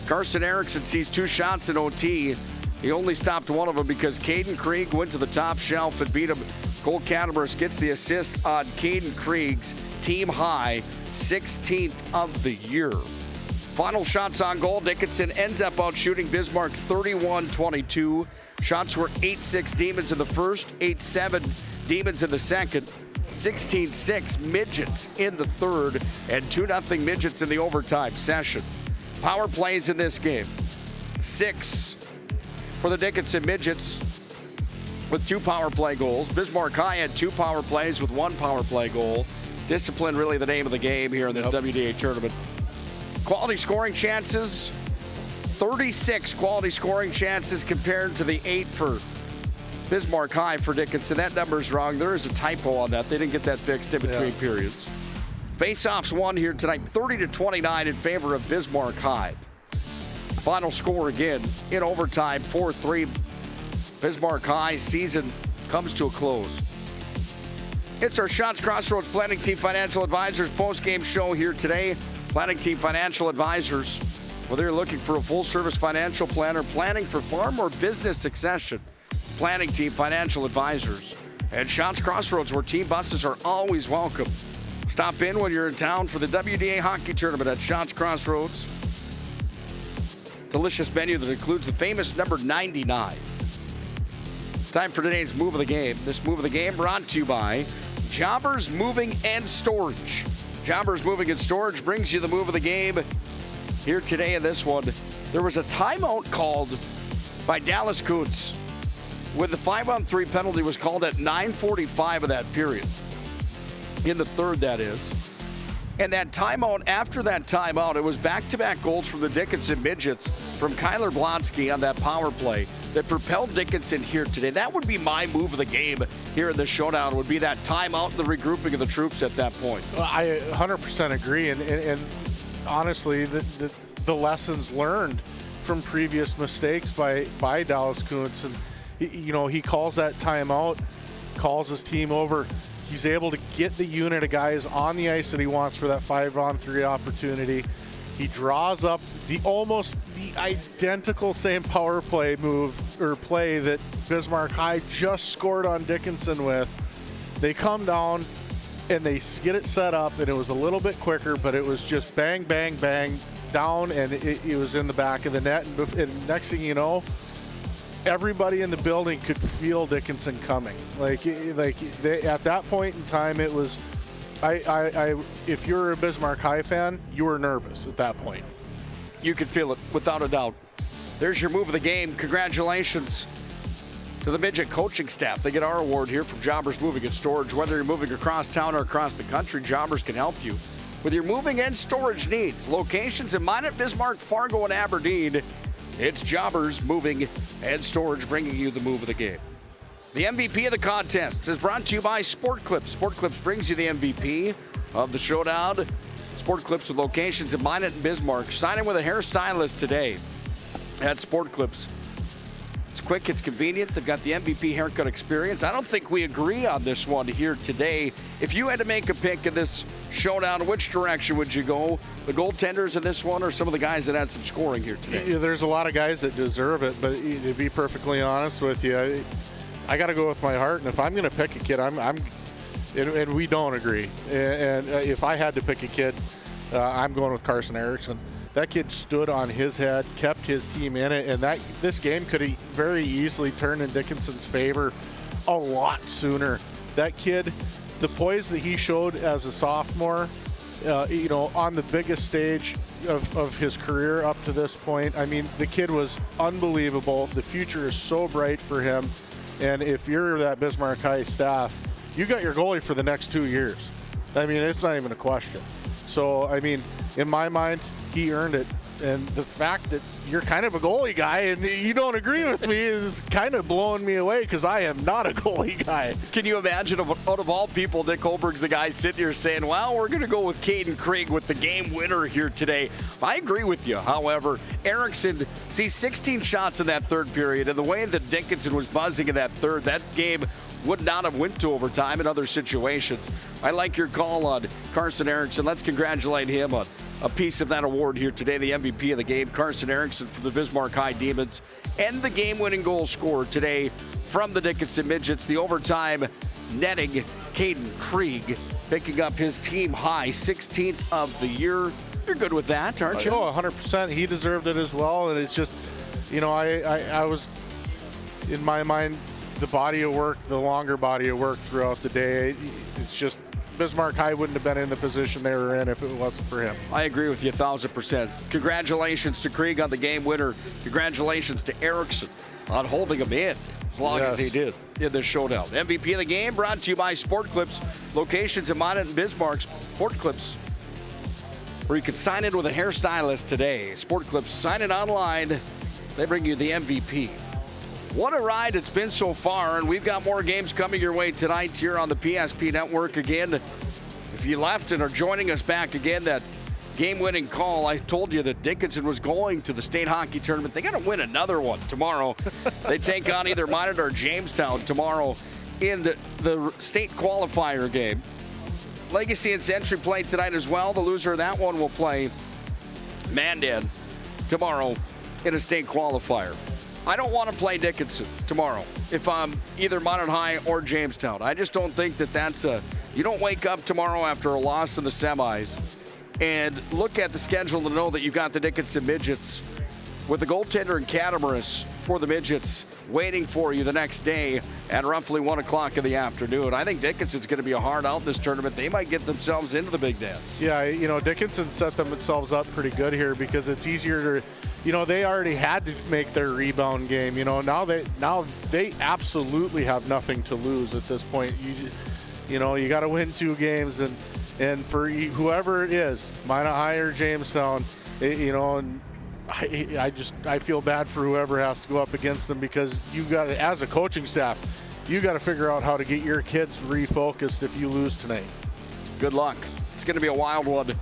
Carson Erickson sees 2 shots in OT. He only stopped one of them because Caden Krieg went to the top shelf and beat him. Cole Cataburst gets the assist on Caden Krieg's team high 16th of the year. Final shots on goal. Dickinson ends up out shooting Bismarck 31-22. Shots were 8-6 Demons in the first, 8-7 Demons in the second, 16-6 Midgets in the third, and 2-0 Midgets in the overtime session. Power plays in this game. 6 for the Dickinson Midgets with 2 power play goals. Bismarck High had 2 power plays with 1 power play goal. Discipline really the name of the game here in the WDA tournament. Quality scoring chances, 36 quality scoring chances compared to the 8 for Bismarck High for Dickinson. That number's wrong. There is a typo on that. They didn't get that fixed in between periods. Face-offs won here tonight, 30-29 in favor of Bismarck High. Final score again in overtime, 4-3. Bismarck High season comes to a close. It's our Shots Crossroads Planning Team Financial Advisors post-game show here today. Planning Team Financial Advisors, whether you're looking for a full-service financial planner, planning for farm or business succession, Planning Team Financial Advisors. And Shots Crossroads, where team buses are always welcome. Stop in when you're in town for the WDA hockey tournament at Shots Crossroads. Delicious menu that includes the famous number 99. Time for today's Move of the Game. This Move of the Game brought to you by Jobbers Moving and Storage. Jobbers Moving and Storage brings you the Move of the Game here today in this one. There was a timeout called by Dallas Kuntz when the 5-on-3 penalty was called at 9:45 of that period. In the third, that is. And that timeout, after that timeout, it was back-to-back goals from the Dickinson Midgets from Kyler Blonsky on that power play that propelled Dickinson here today. That would be my move of the game here in the showdown, would be that timeout and the regrouping of the troops at that point. Well, I 100% agree. And honestly, the lessons learned from previous mistakes by Dallas Kuntz. And, he calls that timeout, calls his team over. He's able to get the unit of guys on the ice that he wants for that 5-on-3 opportunity. He draws up almost the identical same power play move or play that Bismarck High just scored on Dickinson with. They come down and they get it set up, and it was a little bit quicker, but it was just bang, bang, bang down, and it was in the back of the net. And next thing you know, everybody in the building could feel Dickinson coming. At that point in time, it was. If you're a Bismarck High fan, you were nervous at that point. You could feel it, without a doubt. There's your move of the game. Congratulations to the Midget coaching staff. They get our award here from Jobbers Moving and Storage. Whether you're moving across town or across the country, Jobbers can help you with your moving and storage needs. Locations in Minot, Bismarck, Fargo, and Aberdeen. It's Jobbers Moving and Storage bringing you the move of the game. The MVP of the contest is brought to you by Sport Clips. Sport Clips brings you the MVP of the showdown. Sport Clips with locations in Minot and Bismarck. Sign in with a hairstylist today at Sport Clips. It's quick, it's convenient. They've got the MVP haircut experience. I don't think we agree on this one here today. If you had to make a pick in this showdown, which direction would you go? The goaltenders in this one or some of the guys that had some scoring here today? Yeah, there's a lot of guys that deserve it, but to be perfectly honest with you, I got to go with my heart, and if I'm going to pick a kid, and we don't agree. And if I had to pick a kid, I'm going with Carson Erickson. That kid stood on his head, kept his team in it, and this game could have very easily turned in Dickinson's favor a lot sooner. That kid, the poise that he showed as a sophomore, on the biggest stage of his career up to this point, I mean, the kid was unbelievable. The future is so bright for him. And if you're that Bismarck High staff, you got your goalie for the next 2 years. I mean, it's not even a question. So, I mean, in my mind, he earned it. And the fact that you're kind of a goalie guy and you don't agree with me is kind of blowing me away because I am not a goalie guy. Can you imagine, out of all people, Nick Holberg's the guy sitting here saying, well, we're going to go with Caden Krieg with the game winner here today. I agree with you. However, Erickson sees 16 shots in that third period, and the way that Dickinson was buzzing in that third, that game would not have went to overtime in other situations. I like your call on Carson Erickson. Let's congratulate him on a piece of that award here today. The MVP of the game, Carson Erickson from the Bismarck High Demons, and the game-winning goal scorer today from the Dickinson Midgets. The overtime netting, Caden Krieg, picking up his team high 16th of the year. You're good with that, aren't you? Oh, 100%. He deserved it as well. And it's just, I was, in my mind, the body of work, the longer body of work throughout the day. It's just, Bismarck High wouldn't have been in the position they were in if it wasn't for him. I agree with you 1,000%. Congratulations to Krieg on the game winner. Congratulations to Erickson on holding him in as long as he did in this showdown. MVP of the game brought to you by Sport Clips. Locations in Minot and Bismarck. Sport Clips, where you can sign in with a hairstylist today. Sport Clips, sign in online. They bring you the MVP. What a ride it's been so far, and we've got more games coming your way tonight here on the PSP Network. Again, if you left and are joining us back again, that game-winning call, I told you that Dickinson was going to the state hockey tournament. They got to win another one tomorrow. They take on either Minot or Jamestown tomorrow in the state qualifier game. Legacy and Century play tonight as well. The loser of that one will play Mandan tomorrow in a state qualifier. I don't want to play Dickinson tomorrow if I'm either Minot High or Jamestown. I just don't think that that's you don't wake up tomorrow after a loss in the semis and look at the schedule to know that you've got the Dickinson Midgets with the goaltender and Catamaras for the Midgets waiting for you the next day at roughly 1 o'clock in the afternoon. I think Dickinson's going to be a hard out in this tournament. They might get themselves into the big dance. Yeah, Dickinson set themselves up pretty good here because it's easier to, they already had to make their rebound game. Now they absolutely have nothing to lose at this point. You got to win 2 games, and for whoever it is, Minot High or Jamestown, and I feel bad for whoever has to go up against them because you got to, as a coaching staff, you got to figure out how to get your kids refocused if you lose tonight. Good luck. It's going to be a wild one.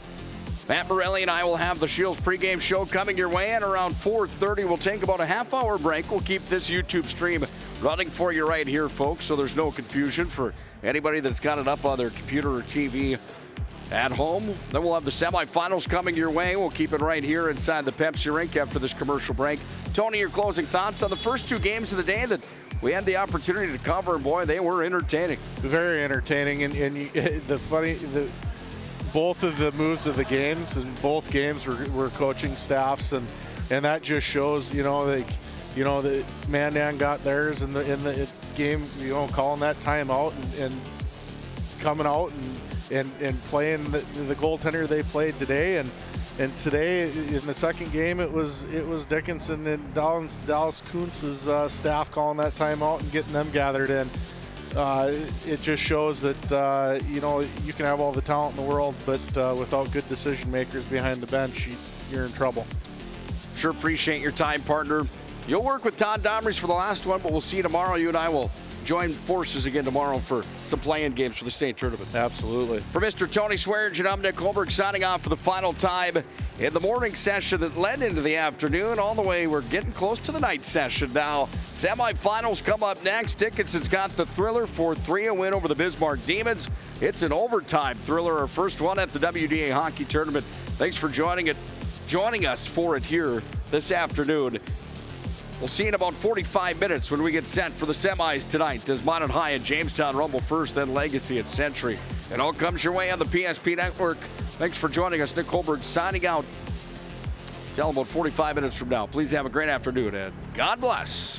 Matt Morelli and I will have the Shields pregame show coming your way, and around 4:30 we'll take about a half-hour break. We'll keep this YouTube stream running for you right here, folks, so there's no confusion for anybody that's got it up on their computer or TV at home. Then we'll have the semifinals coming your way. We'll keep it right here inside the Pepsi Rink after this commercial break. Tony, your closing thoughts on the first 2 games of the day that we had the opportunity to cover, and boy, they were entertaining. Very entertaining, and both of the moves of the games, and both games were coaching staffs, and that just shows, the Mandan got theirs in the game, calling that timeout and coming out and playing the goaltender they played today, and today in the second game it was Dickinson and Dallas Kuntz's staff calling that timeout and getting them gathered in. It just shows that you can have all the talent in the world, but without good decision makers behind the bench, you're in trouble. Sure appreciate your time, partner. You'll work with Todd Domries for the last one, but we'll see you tomorrow. You and I will join forces again tomorrow for some play-in games for the state tournament. Absolutely. For Mr. Tony Swearinger, I'm Nick Holberg signing off for the final time in the morning session that led into the afternoon. All the way, we're getting close to the night session now. Semifinals come up next. Dickinson's got the thriller 4-3, a win over the Bismarck Demons. It's an overtime thriller, our first one at the WDA Hockey Tournament. Thanks for joining us for it here this afternoon. We'll see you in about 45 minutes when we get set for the semis tonight as Minot High and Jamestown rumble first, then Legacy at Century. It all comes your way on the PSP Network. Thanks for joining us. Nick Holberg signing out. Tell them about 45 minutes from now. Please have a great afternoon, and God bless.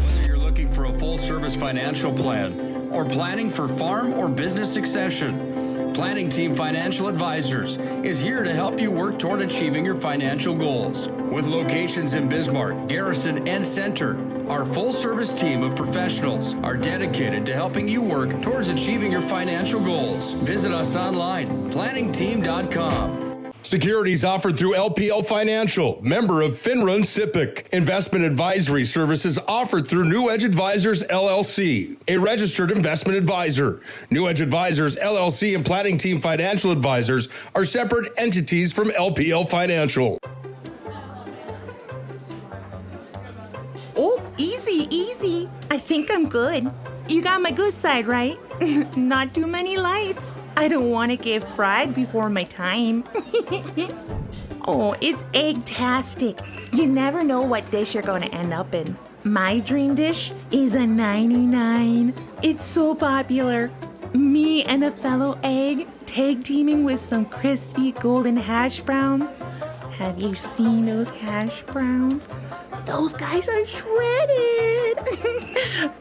Whether you're looking for a full-service financial plan or planning for farm or business succession, Planning Team Financial Advisors is here to help you work toward achieving your financial goals. With locations in Bismarck, Garrison, and Center, our full-service team of professionals are dedicated to helping you work towards achieving your financial goals. Visit us online, planningteam.com. Securities offered through LPL Financial, member of FINRA and SIPC. Investment advisory services offered through New Edge Advisors, LLC, a registered investment advisor. New Edge Advisors, LLC, and Planning Team Financial Advisors are separate entities from LPL Financial. Oh, easy. I think I'm good. You got my good side, right? Not too many lights. I don't want to get fried before my time. Oh, it's egg-tastic. You never know what dish you're going to end up in. My dream dish is a 99. It's so popular. Me and a fellow egg tag teaming with some crispy golden hash browns. Have you seen those hash browns? Those guys are shredded.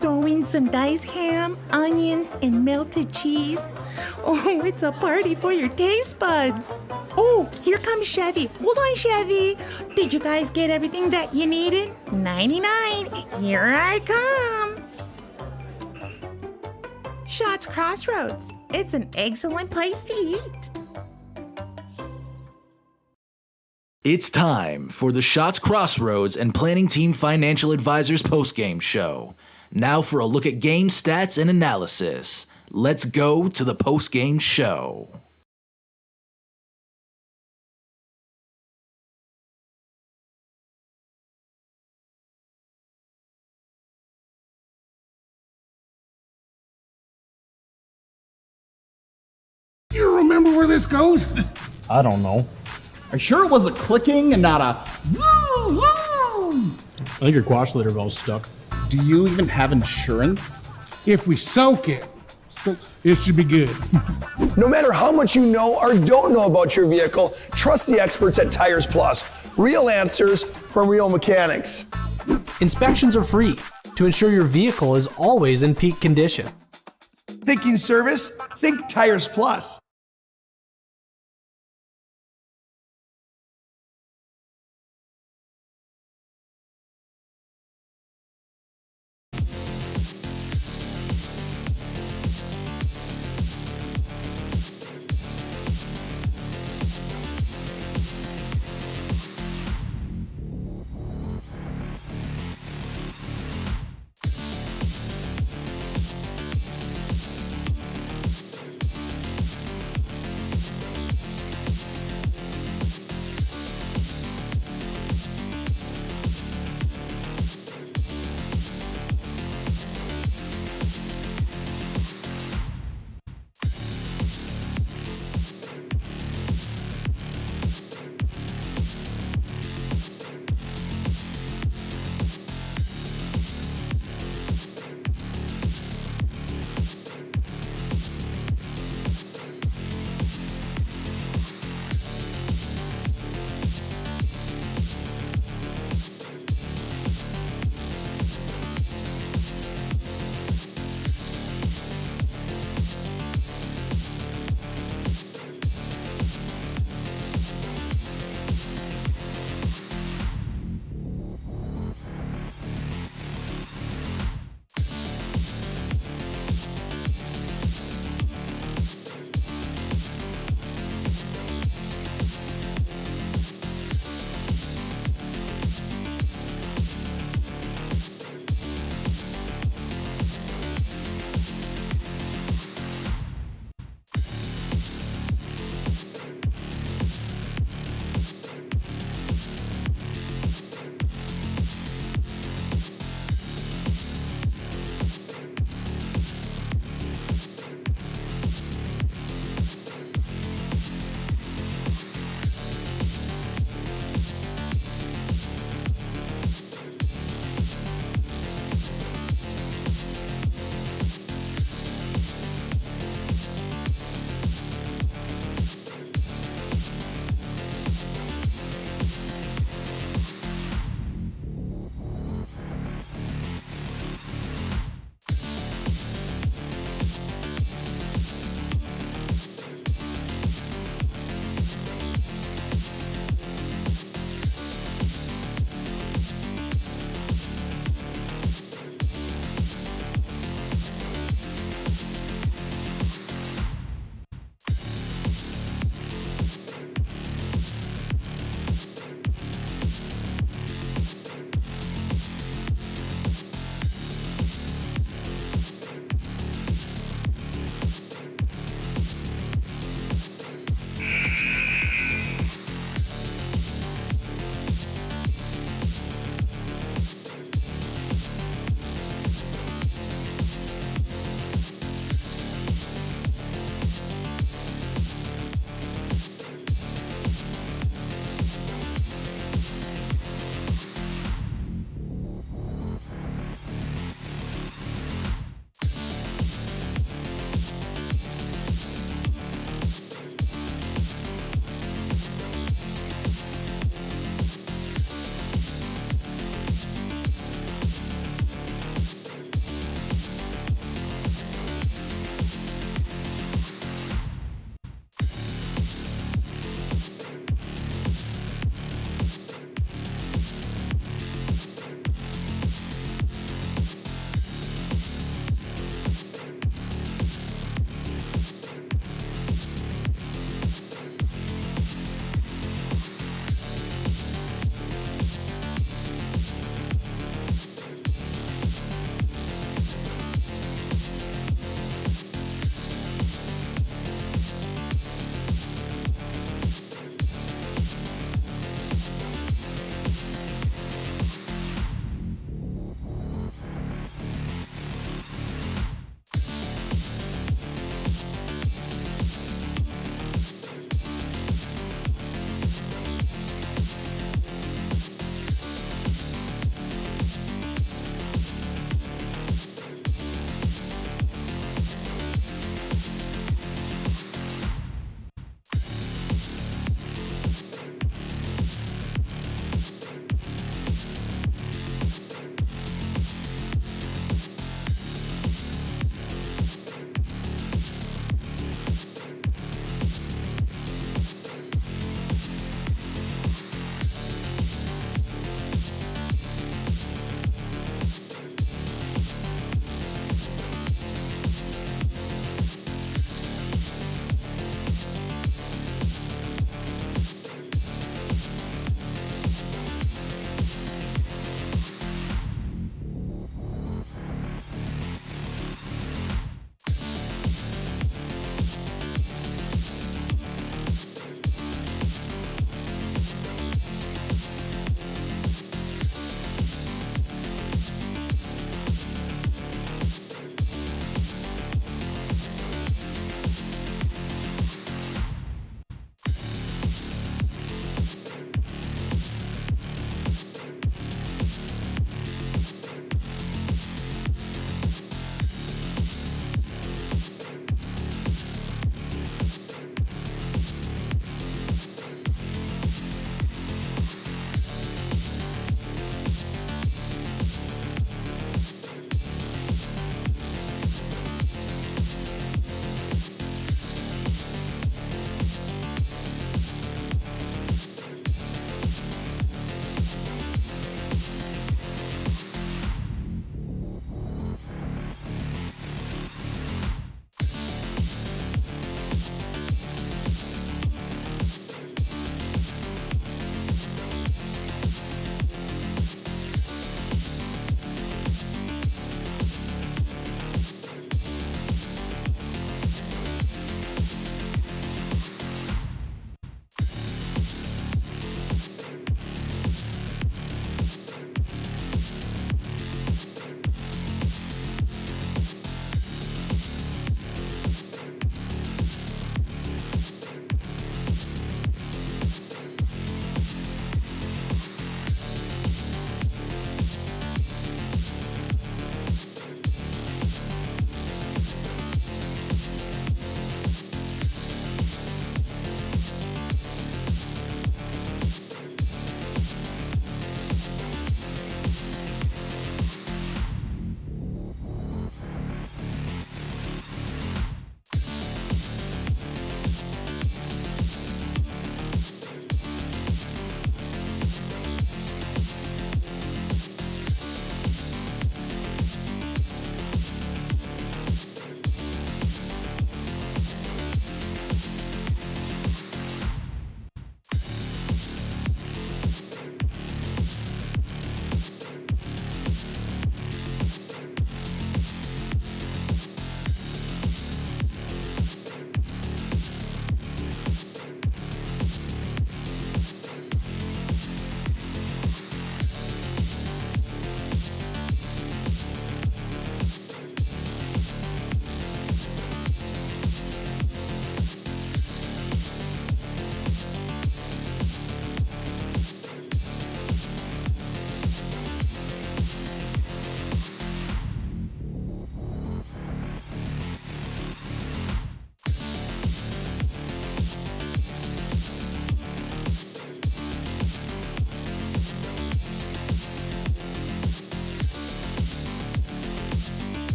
Throw in some diced ham, onions, and melted cheese. Oh, it's a party for your taste buds. Oh, here comes Chevy. Hold on, Chevy. Did you guys get everything that you needed? 99. Here I come. Shots Crossroads. It's an excellent place to eat. It's time for the Shots Crossroads and Planning Team Financial Advisors postgame show. Now for a look at game stats and analysis. Let's go to the postgame show. You remember where this goes? I don't know. Are you sure it was a clicking and not a zoom, zoom? I think your quash litter valve's stuck. Do you even have insurance? If we soak it, it should be good. No matter how much you know or don't know about your vehicle, trust the experts at Tires Plus. Real answers from real mechanics. Inspections are free to ensure your vehicle is always in peak condition. Thinking service? Think Tires Plus.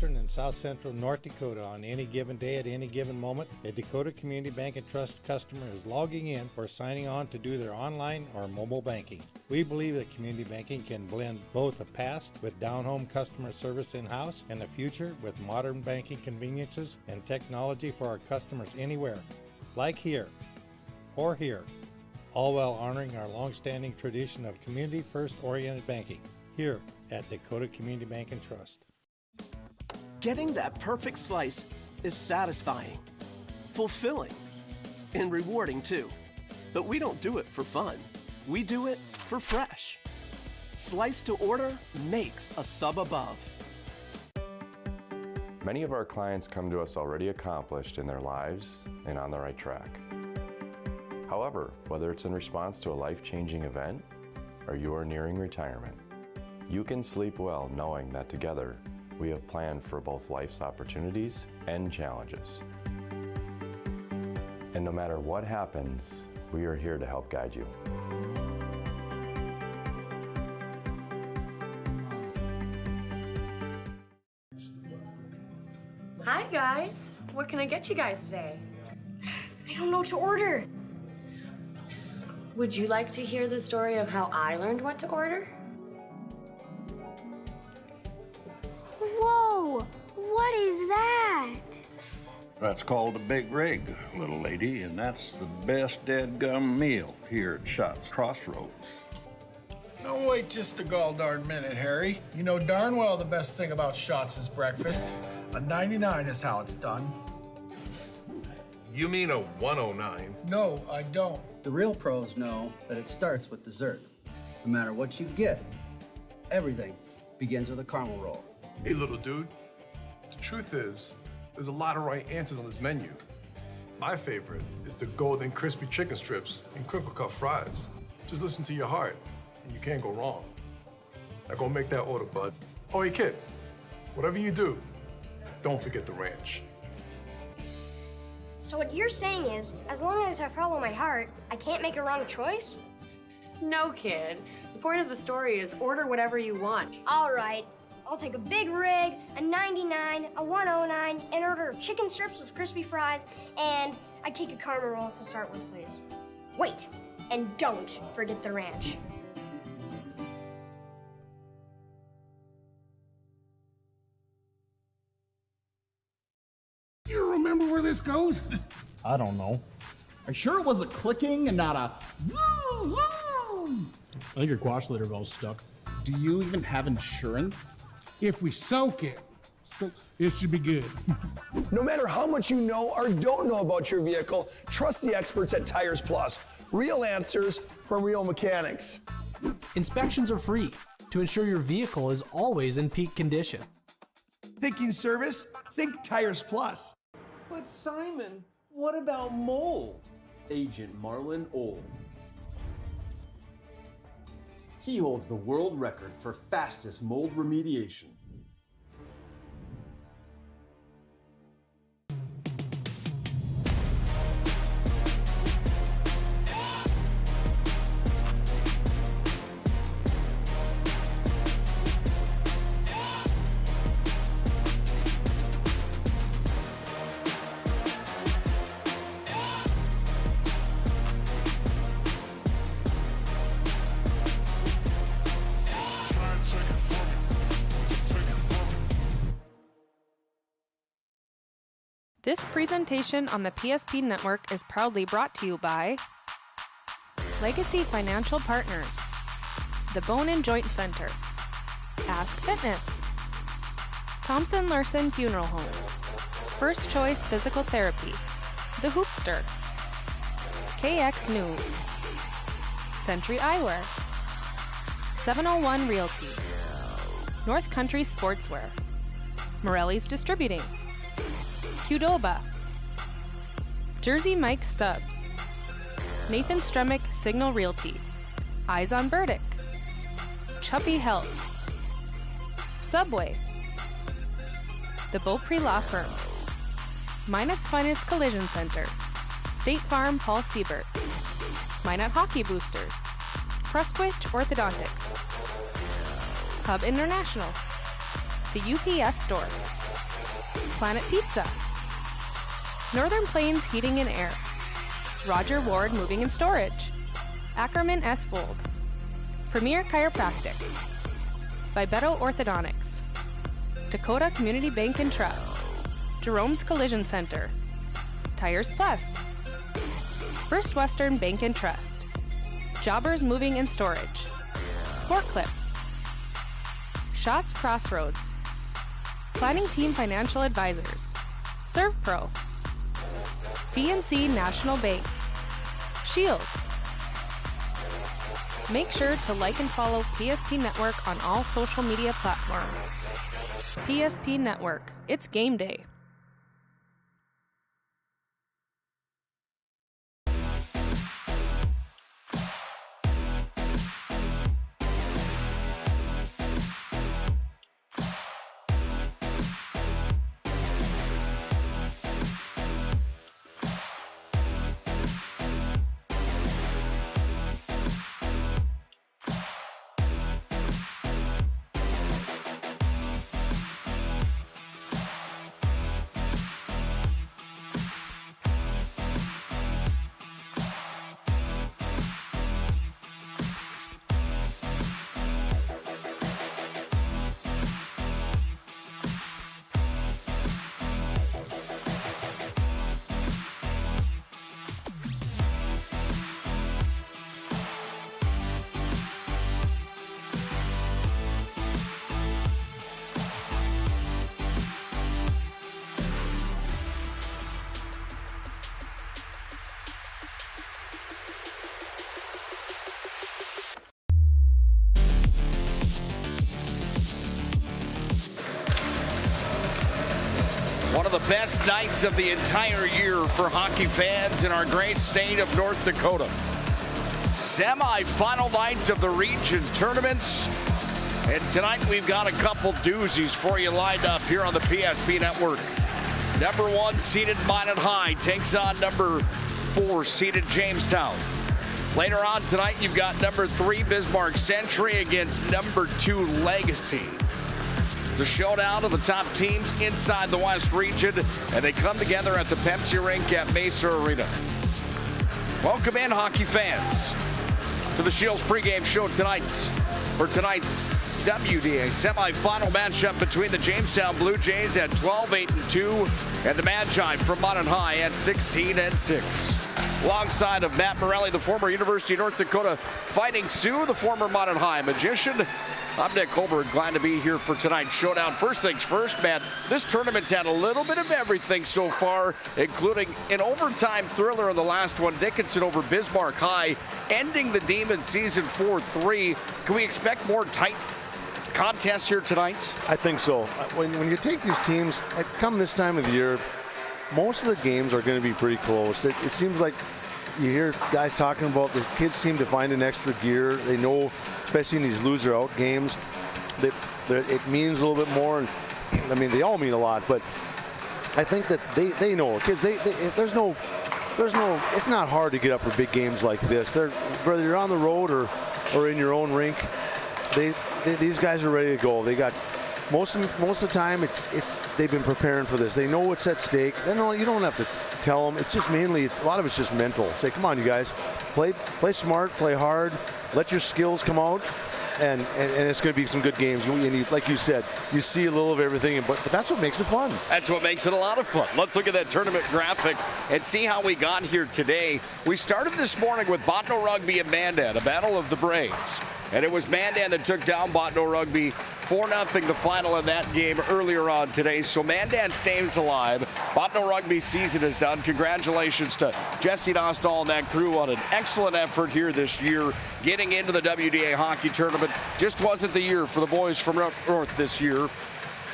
Western and South Central North Dakota on any given day at any given moment, a Dakota Community Bank and Trust customer is logging in or signing on to do their online or mobile banking. We believe that community banking can blend both the past with down-home customer service in-house and the future with modern banking conveniences and technology for our customers anywhere, like here or here, all while honoring our long-standing tradition of community-first oriented banking here at Dakota Community Bank and Trust. Getting that perfect slice is satisfying, fulfilling, and rewarding too. But we don't do it for fun. We do it for fresh. Slice to order makes a sub above. Many of our clients come to us already accomplished in their lives and on the right track. However, whether it's in response to a life-changing event or you are nearing retirement, you can sleep well knowing that together we have planned for both life's opportunities and challenges. And no matter what happens, we are here to help guide you. Hi guys, what can I get you guys today? I don't know what to order. Would you like to hear the story of how I learned what to order? Whoa, what is that? That's called a big rig, little lady, and that's the best dead-gum meal here at Shots Crossroads. Don't wait just a gall darn minute, Harry. You know darn well the best thing about Shots is breakfast. A 99 is how it's done. You mean a 109? No, I don't. The real pros know that it starts with dessert. No matter what you get, everything begins with a caramel roll. Hey, little dude. The truth is, there's a lot of right answers on this menu. My favorite is the golden crispy chicken strips and crinkle cut fries. Just listen to your heart, and you can't go wrong. Now go make that order, bud. Oh, hey, kid, whatever you do, don't forget the ranch. So what you're saying is, as long as I follow my heart, I can't make a wrong choice? No, kid. The point of the story is order whatever you want. All right, I'll take a big rig, a 99, a 109, an order of chicken strips with crispy fries, and I'd take a caramel roll to start with, please. Wait, and don't forget the ranch. You remember where this goes? I don't know. Are you sure it was a clicking and not a zzz, zzz? I think your quash litter valve's stuck. Do you even have insurance? If we soak it, it should be good. No matter how much you know or don't know about your vehicle, trust the experts at Tires Plus. Real answers from real mechanics. Inspections are free to ensure your vehicle is always in peak condition. Thinking service? Think Tires Plus. But Simon, what about mold? Agent Marlon Old. He holds the world record for fastest mold remediation. This presentation on the PSP Network is proudly brought to you by Legacy Financial Partners, the Bone and Joint Center, Ask Fitness, Thompson Larson Funeral Home, First Choice Physical Therapy, The Hoopster, KX News, Century Eyewear, 701 Realty, North Country Sportswear, Morelli's Distributing, Qdoba, Jersey Mike's Subs, Nathan Stremick Signal Realty, Eyes on Burdick, Chubby Health, Subway, The Beaupre Law Firm, Minot's Finest Collision Center, State Farm Paul Siebert, Minot Hockey Boosters, Prestwich Orthodontics, Hub International, The UPS Store, Planet Pizza, Northern Plains Heating and Air, Roger Ward Moving and Storage, Ackerman S. Fold, Premier Chiropractic, Vibeto Orthodontics, Dakota Community Bank and Trust, Jerome's Collision Center, Tires Plus, First Western Bank and Trust, Jobbers Moving and Storage, Sport Clips, Shots Crossroads, Planning Team Financial Advisors, ServPro, BNC National Bank, Shields. Make sure to like and follow PSP Network on all social media platforms. PSP Network, it's game day. One of the best nights of the entire year for hockey fans in our great state of North Dakota. Semi-final night of the region tournaments. And tonight we've got a couple doozies for you lined up here on the PSP Network. Number 1 seeded Minot High takes on number 4 seeded Jamestown. Later on tonight you've got number 3 Bismarck Century against number 2 Legacy. It's a showdown of the top teams inside the West region, and they come together at the Pepsi Rink at Maysa Arena. Welcome in, hockey fans, to the Shields pregame show tonight for tonight's WDA semifinal matchup between the Jamestown Blue Jays at 12-8-2 and the Magi from Minot High at 16-6. Alongside of Matt Morelli, the former University of North Dakota Fighting Sioux, the former Minot High Magician. I'm Nick Holberg, glad to be here for tonight's showdown. First things first, Matt, this tournament's had a little bit of everything so far, including an overtime thriller in the last one, Dickinson over Bismarck High, ending the Demon season 4-3. Can we expect more tight contests here tonight? I think so. When you take these teams, come this time of the year, most of the games are going to be pretty close. It seems like you hear guys talking about the kids seem to find an extra gear. They know, especially in these loser out games, that it means a little bit more. And I mean, they all mean a lot, but I think that they know. Kids, there's no, it's not hard to get up for big games like this. Whether you're on the road or in your own rink, these guys are ready to go. They got most of the time they've been preparing for this. They know what's at stake. You don't have to tell them. It's just mainly a lot of it's just mental. Say, come on, you guys, play smart, play hard, let your skills come out, and it's going to be some good games. Like you said, you see a little of everything, but that's what makes it fun. That's what makes it a lot of fun. Let's look at that tournament graphic and see how we got here today. We started this morning with Bottineau-Rugby and Mandan, a battle of the Braves. And it was Mandan that took down Bottineau-Rugby 4-0, the final of that game earlier on today. So Mandan stays alive. Bottineau-Rugby's season is done. Congratulations to Jesse Dostal and that crew on an excellent effort here this year. Getting into the WDA hockey tournament just wasn't the year for the boys from North this year.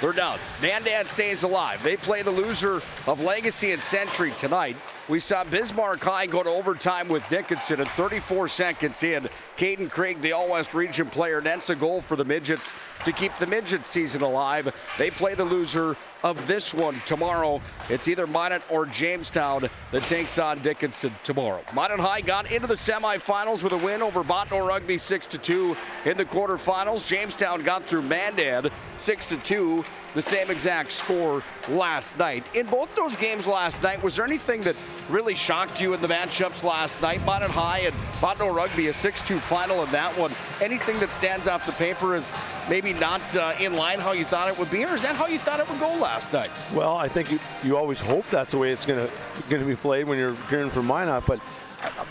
They're done. Mandan stays alive. They play the loser of Legacy and Century tonight. We saw Bismarck High go to overtime with Dickinson at 34 seconds in. Caden Craig, the All-West Region player, nets a goal for the Midgets to keep the Midget season alive. They play the loser of this one tomorrow. It's either Minot or Jamestown that takes on Dickinson tomorrow. Minot High got into the semifinals with a win over Bottineau-Rugby 6-2 in the quarterfinals. Jamestown got through Mandan 6-2 the same exact score last night. In both those games last night, was there anything that really shocked you in the matchups last night? Minot High and Bottineau-Rugby, a 6-2 final in that one. Anything that stands off the paper is maybe not in line how you thought it would be, or is that how you thought it would go last night? Well, I think you always hope that's the way it's going to be played when you're cheering for Minot, but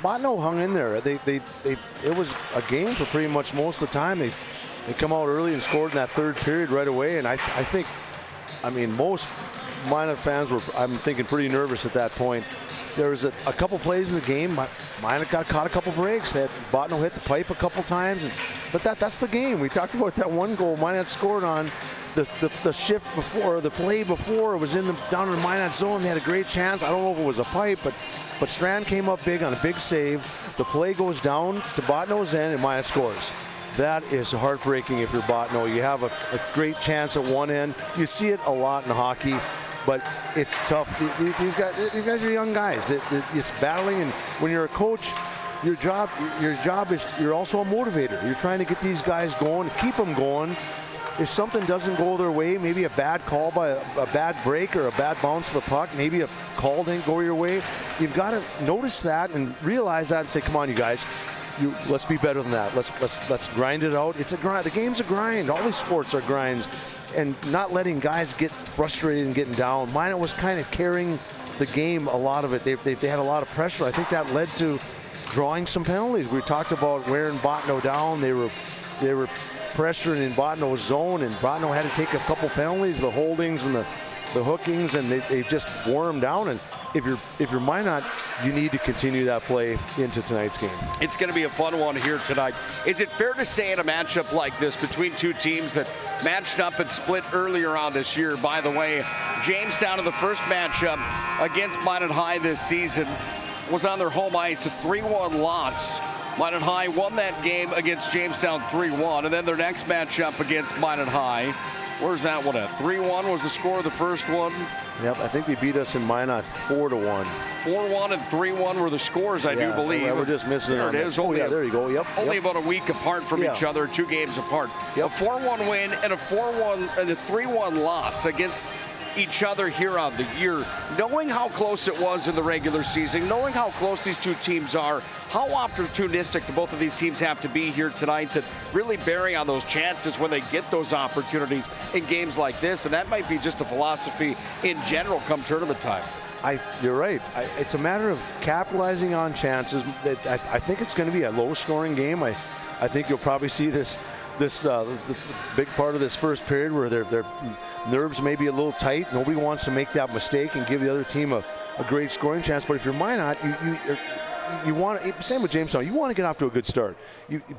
Bottineau hung in there. It was a game for pretty much most of the time. They come out early and scored in that third period right away, and I think, most Minot fans were, I'm thinking, pretty nervous at that point. There was a couple plays in the game. Minot got caught a couple breaks. Bottineau hit the pipe a couple times, but that's the game. We talked about that one goal Minot scored on. The shift before, the play before, it was down in the Minot zone. They had a great chance. I don't know if it was a pipe, but Strand came up big on a big save. The play goes down to Bottineau's end, and Minot scores. That is heartbreaking if you're Bottineau. You have a great chance at one end. You see it a lot in hockey, but it's tough. These guys are young guys. It's battling, and when you're a coach, your job is you're also a motivator. You're trying to get these guys going, keep them going. If something doesn't go their way, maybe a bad call by a bad break or a bad bounce of the puck, maybe a call didn't go your way, you've got to notice that and realize that and say, come on, you guys, let's be better than that. Let's grind it out. It's a grind. The game's a grind. All these sports are grinds, and not letting guys get frustrated and getting down. Minot was kind of carrying the game, a lot of it. They had a lot of pressure. I think that led to drawing some penalties. We talked about wearing Bottineau down. They were pressuring in Bottineau's zone, and Bottineau had to take a couple penalties, the holdings and the hookings, and they just wore him down. And if you're Minot, you need to continue that play into tonight's game. It's going to be a fun one here tonight. Is it fair to say in a matchup like this between two teams that matched up and split earlier on this year? By the way, Jamestown in the first matchup against Minot High this season was on their home ice, a 3-1 loss. Minot High won that game against Jamestown 3-1, and then their next matchup against Minot High, where's that one at? 3-1 was the score of the first one. Yep, I think they beat us in Minot 4-1. 4-1 and 3-1 were the scores, I do believe. We're just missing there it is. Only there you go. Yep. Only about a week apart from each other, 2 games apart. Yep. A 4-1 win and a 3-1 loss against each other here on the year. Knowing how close it was in the regular season, knowing how close these two teams are, how opportunistic do both of these teams have to be here tonight to really bury on those chances when they get those opportunities in games like this? And that might be just a philosophy in general come tournament time. You're right. It's a matter of capitalizing on chances. I think it's going to be a low-scoring game. I think you'll probably see this the big part of this first period where their nerves may be a little tight. Nobody wants to make that mistake and give the other team a great scoring chance. But if you're Minot, you want to, same with Jamestown, you want to get off to a good start.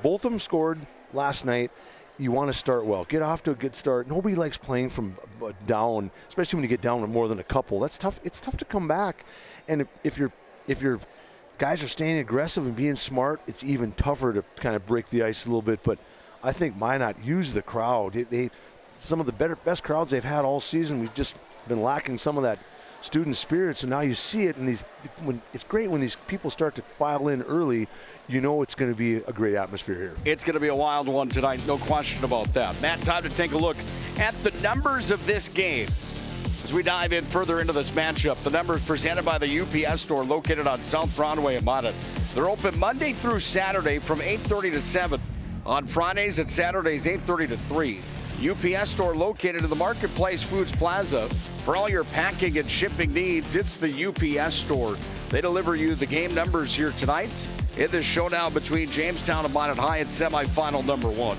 Both of them scored last night. You want to start well. Get off to a good start. Nobody likes playing from down, especially when you get down to more than a couple. That's tough. It's tough to come back. And if your guys are staying aggressive and being smart, it's even tougher to kind of break the ice a little bit. But I think Minot used the crowd. Some of the best crowds they've had all season. We've just been lacking some of that student spirit. So now you see it, and it's great when these people start to file in early. You know it's going to be a great atmosphere here. It's going to be a wild one tonight, no question about that. Matt, time to take a look at the numbers of this game as we dive in further into this matchup. The numbers presented by the UPS store located on South Broadway in Minot. They're open Monday through Saturday from 8:30 to 7. On Fridays and Saturdays, 8:30 to 3. UPS store located in the Marketplace Foods Plaza. For all your packing and shipping needs, it's the UPS store. They deliver you the game numbers here tonight in this showdown between Jamestown and Minot High at semifinal number 1.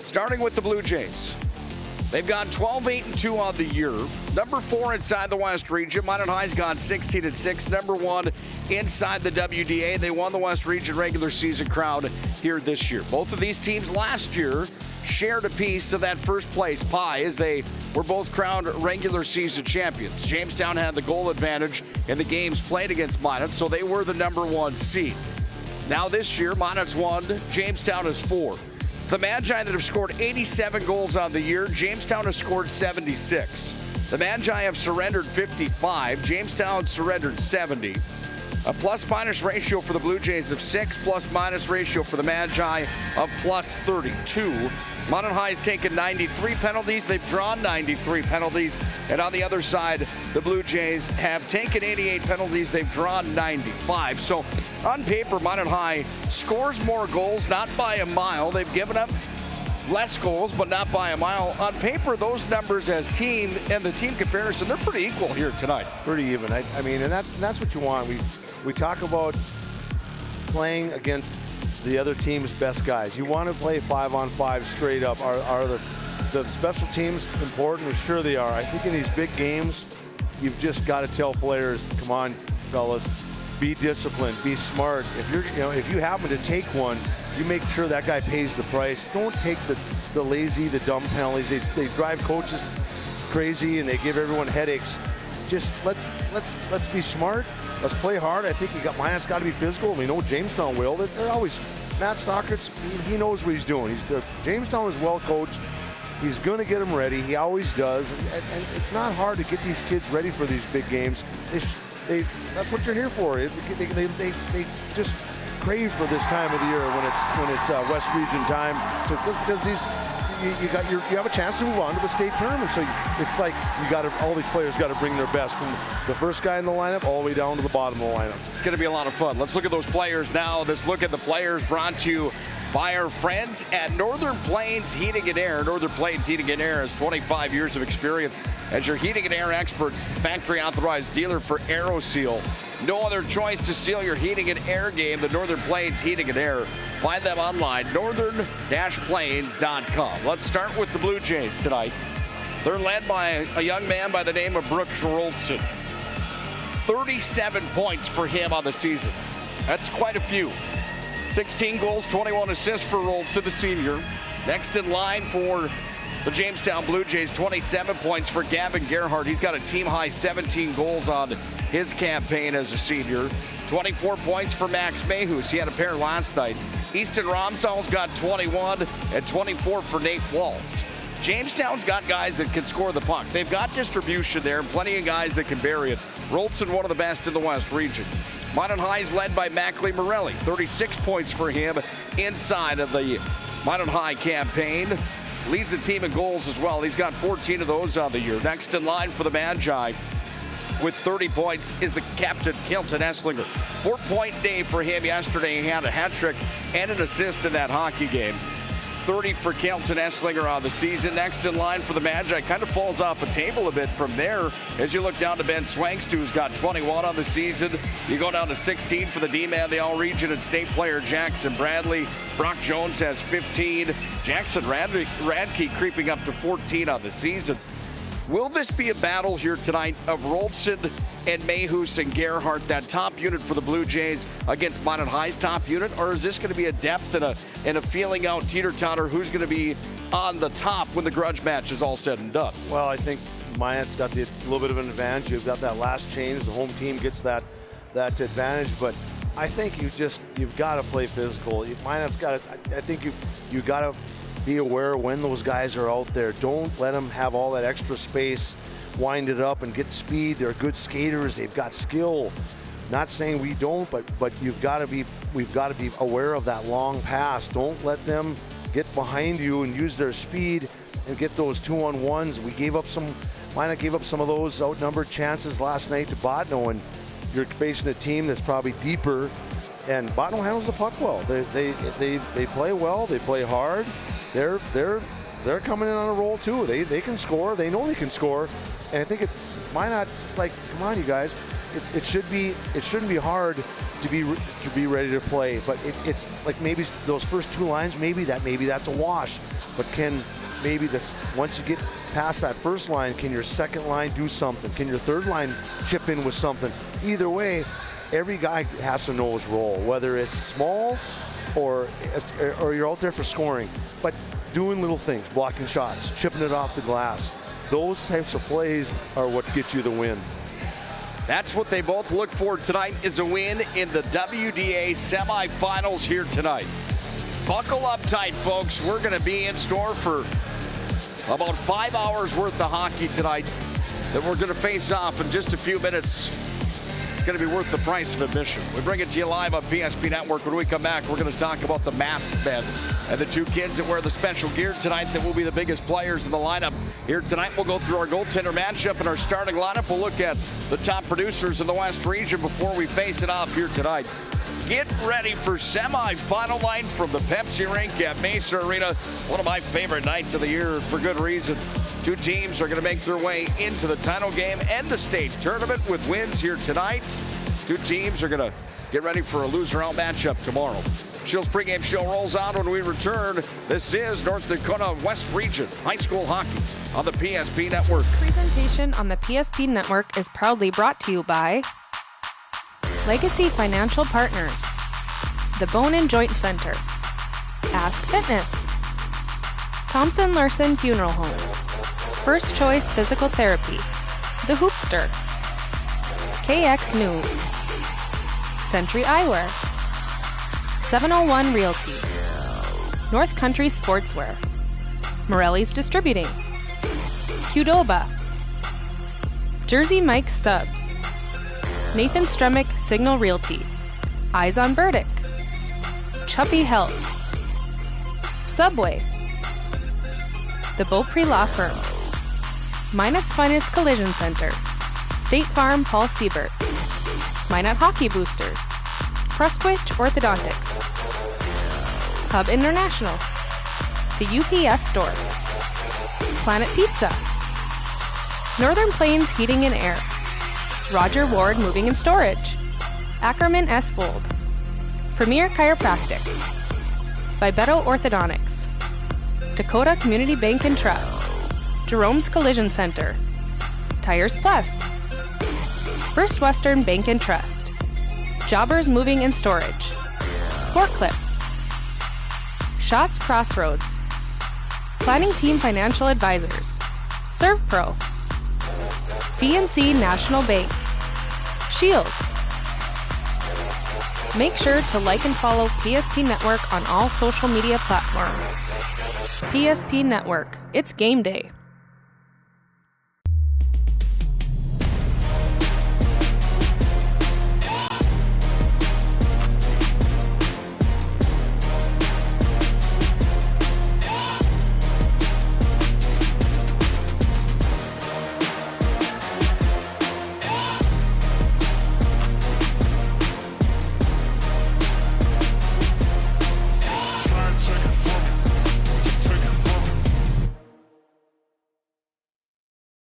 Starting with the Blue Jays. They've gone 12-8-2 on the year. Number 4 inside the West region. Minot High's gone 16-6. Number 1 inside the WDA. They won the West region regular season crown here this year. Both of these teams last year shared a piece of that first place pie as they were both crowned regular season champions. Jamestown had the goal advantage in the games played against Minot, so they were the number 1 seed. Now this year, Minot's won, Jamestown is 4. It's the Magi that have scored 87 goals on the year. Jamestown has scored 76. The Magi have surrendered 55. Jamestown surrendered 70. A plus-minus ratio for the Blue Jays of 6, plus-minus ratio for the Magi of plus 32. Minot High's taken 93 penalties. They've drawn 93 penalties. And on the other side, the Blue Jays have taken 88 penalties. They've drawn 95. So on paper, Minot High scores more goals, not by a mile. They've given up less goals, but not by a mile. On paper, those numbers as team and the team comparison, they're pretty equal here tonight. Pretty even. I mean, and that's what you want. We talk about playing against the other team's best guys. You want to play 5-on-5 straight up. Are the special teams important? Sure they are. I think in these big games, you've just got to tell players, come on, fellas, be disciplined, be smart. If you happen to take one, you make sure that guy pays the price. Don't take the lazy, the dumb penalties. They drive coaches crazy and they give everyone headaches. Just let's be smart. Let's play hard. I think Minot's got to be physical. We know Jamestown will. They're always, Matt Stockert's, he knows what he's doing. Jamestown is well coached. He's going to get them ready. He always does. And it's not hard to get these kids ready for these big games. That's what you're here for. They just crave for this time of the year when it's West Region time, because you have a chance to move on to the state tournament. So it's like all these players got to bring their best, from the first guy in the lineup all the way down to the bottom of the lineup. It's going to be a lot of fun. Let's look at those players now. This look at the players brought to you by our friends at Northern Plains Heating and Air. Northern Plains Heating and Air has 25 years of experience as your heating and air experts, factory authorized dealer for AeroSeal. No other choice to seal your heating and air game than Northern Plains Heating and Air. Find them online, northern-plains.com. Let's start with the Blue Jays tonight. They're led by a young man by the name of Brooks Rolson. 37 points for him on the season. That's quite a few. 16 goals, 21 assists for Rolson, the senior. Next in line for the Jamestown Blue Jays, 27 points for Gavin Gerhardt. He's got a team-high 17 goals on his campaign as a senior. 24 points for Max Mayhus. He had a pair last night. Easton Romsdal's got 21 and 24 for Nate Walls. Jamestown's got guys that can score the puck. They've got distribution there and plenty of guys that can bury it. Rolson, one of the best in the West region. Minot High is led by Mackley Morelli. 36 points for him inside of the Minot High campaign. Leads the team in goals as well. He's got 14 of those on the year. Next in line for the Magi with 30 points is the captain, Kilton Esslinger. 4-point day for him yesterday. He had a hat trick and an assist in that hockey game. 30 for Kilton Esslinger on the season. Next in line for the Magi, kind of falls off a table a bit from there as you look down to Ben Swangst, who's got 21 on the season. You go down to 16 for the D-man, the all-region and state player Jackson Bradley. Brock Jones has 15. Jackson Radke creeping up to 14 on the season. Will this be a battle here tonight of Rolson and Mayhus and Gerhardt, that top unit for the Blue Jays against Minot High's top unit? Or is this going to be a depth and a feeling out teeter-totter who's going to be on the top when the grudge match is all said and done? Well, I think Minot's got a little bit of an advantage. You've got that last change. The home team gets that advantage. But I think you've got to play physical. Minot's got to, I think you got to be aware when those guys are out there. Don't let them have all that extra space, wind it up and get speed. They're good skaters. They've got skill. Not saying we don't, but we've got to be aware of that long pass. Don't let them get behind you and use their speed and get those 2-on-1s. Minot gave up some of those outnumbered chances last night to Bottineau, and you're facing a team that's probably deeper, and Bottineau handles the puck well. They play well. They play hard. They're coming in on a roll too. They can score. They know they can score, and I think Minot, it's like, come on, you guys. It shouldn't be hard to be ready to play. But it's like maybe those first two lines, maybe that's a wash. But once you get past that first line, can your second line do something? Can your third line chip in with something? Either way, every guy has to know his role, whether it's small or you're out there for scoring, but doing little things, blocking shots, chipping it off the glass. Those types of plays are what get you the win. That's what they both look for tonight, is a win in the WDA semifinals here tonight. Buckle up tight, folks. We're going to be in store for about 5 hours worth of hockey tonight that we're going to face off in just a few minutes. It's going to be worth the price of admission. We bring it to you live on PSP Network. When we come back, we're going to talk about the masked men. And the two kids that wear the special gear tonight that will be the biggest players in the lineup. Here tonight, we'll go through our goaltender matchup and our starting lineup. We'll look at the top producers in the West region before we face it off here tonight. Get ready for semi-final night from the Pepsi Rink at Maysa Arena. One of my favorite nights of the year for good reason. Two teams are going to make their way into the title game and the state tournament with wins here tonight. Two teams are going to get ready for a loser-out matchup tomorrow. Shill's pregame show rolls on when we return. This is North Dakota West Region High School Hockey on the PSP Network. Presentation on the PSP Network is proudly brought to you by Legacy Financial Partners, the Bone and Joint Center, Ask Fitness, Thompson Larson Funeral Home, First Choice Physical Therapy, The Hoopster, KX News, Century Eyewear, 701 Realty, North Country Sportswear, Morelli's Distributing, Qdoba, Jersey Mike's Subs, Nathan Stremick Signal Realty, Eyes on Burdick, Chuppy Health, Subway, the Beaupre Law Firm, Minot's Finest Collision Center, State Farm Paul Siebert, Minot Hockey Boosters, Prestwich Orthodontics, Hub International, the UPS Store, Planet Pizza, Northern Plains Heating and Air, Roger Ward Moving and Storage, Ackerman S. Fold, Premier Chiropractic, Vibeto Orthodontics, Dakota Community Bank and Trust, Jerome's Collision Center, Tires Plus, First Western Bank and Trust, Jobbers Moving and Storage, Sport Clips, Shots Crossroads, Planning Team Financial Advisors, ServPro, BNC National Bank, Shields. Make sure to like and follow PSP Network on all social media platforms. PSP Network, it's game day.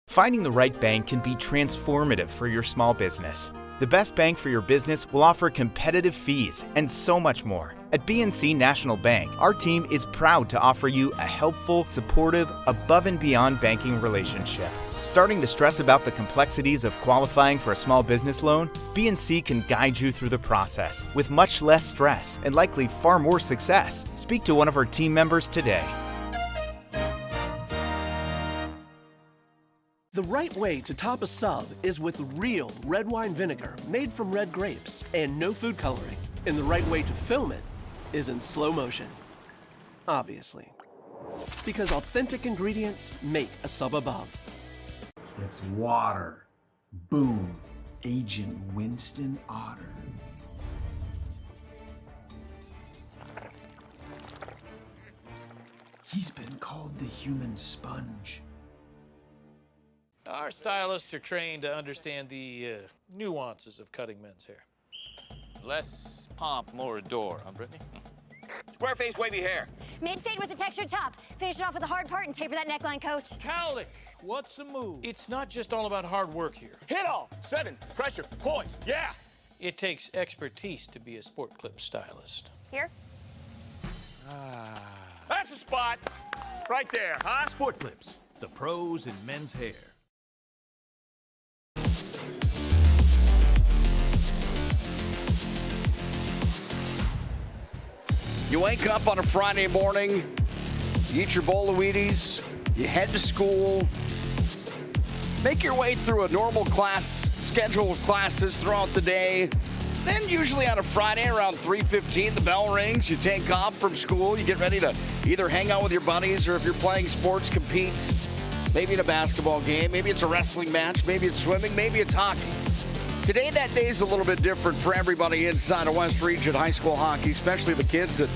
Finding the right bank can be transformative for your small business. The best bank for your business will offer competitive fees and so much more. At BNC National Bank, our team is proud to offer you a helpful, supportive, above and beyond banking relationship. Starting to stress about the complexities of qualifying for a small business loan? BNC can guide you through the process with much less stress and likely far more success. Speak to one of our team members today. The right way to top a sub is with real red wine vinegar made from red grapes and no food coloring. And the right way to film it is in slow motion. Obviously. Because authentic ingredients make a sub above. It's water. Boom. Agent Winston Otter. He's been called the human sponge. Our stylists are trained to understand the nuances of cutting men's hair. Less pomp, more adore, huh, Brittany? Square face, wavy hair. Mid-fade with a textured top. Finish it off with a hard part and taper that neckline, coach. Cowlick, what's the move? It's not just all about hard work here. Hit all. 7. Pressure. Points. Yeah. It takes expertise to be a sport clip stylist. Here? That's the spot. Right there, huh? Sport Clips, the pros in men's hair. You wake up on a Friday morning, you eat your bowl of Wheaties, you head to school, make your way through a normal class schedule of classes throughout the day. Then usually on a Friday around 3:15, the bell rings, you take off from school, you get ready to either hang out with your buddies or if you're playing sports, compete. Maybe in a basketball game, maybe it's a wrestling match, maybe it's swimming, maybe it's hockey. Today, that day is a little bit different for everybody inside of West Region High School hockey, especially the kids that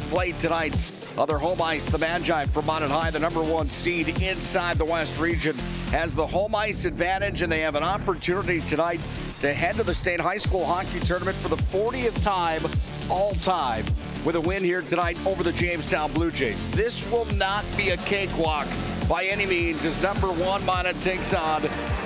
played tonight Other home ice, the Magi from Minot High, the number 1 seed inside the West region, has the home ice advantage, and they have an opportunity tonight to head to the state high school hockey tournament for the 40th time all time with a win here tonight over the Jamestown Blue Jays. This will not be a cakewalk by any means as number 1 Minot takes on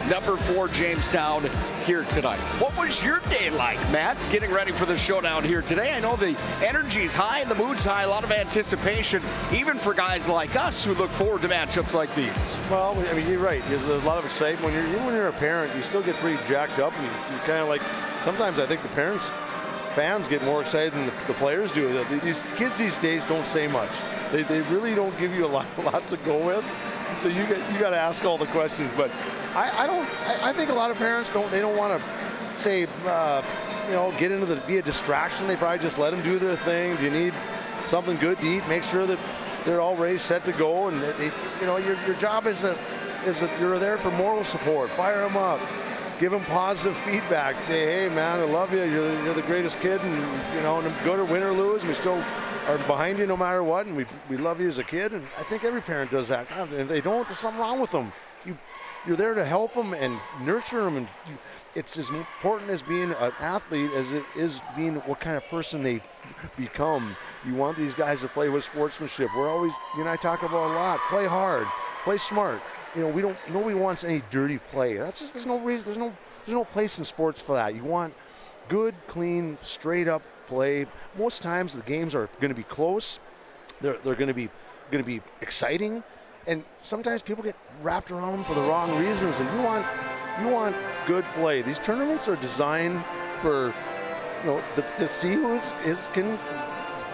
number 4 Jamestown here tonight. What was your day like, Matt, getting ready for the showdown here today? I know the energy's high and the mood's high, a lot of anticipation, even for guys like us who look forward to matchups like these. Well, I mean, you're right. There's a lot of excitement. Even when you're a parent, you still get pretty jacked up. And you kind of like, sometimes I think the fans get more excited than the players do. These kids these days don't say much. They really don't give you a lot to go with. So you got to ask all the questions. But I think a lot of parents don't want to say, get into be a distraction. They probably just let them do their thing. Do you need something good to eat? Make sure that they're all ready, set to go. And your job is you're there for moral support. Fire them up. Give them positive feedback. Say, hey, man, I love you. You're the greatest kid. And, go to win or lose, we still are behind you no matter what. And we love you as a kid. And I think every parent does that. If they don't, there's something wrong with them. You're there to help them and nurture them. And it's as important as being an athlete as it is being what kind of person they become. You want these guys to play with sportsmanship. We're always, you and I talk about a lot. Play hard. Play smart. Nobody wants any dirty play. That's just, there's no reason, there's no place in sports for that. You want good, clean, straight up play. Most times the games are going to be close. They're going to be exciting, and sometimes people get wrapped around them for the wrong reasons. And you want good play. These tournaments are designed for to see who can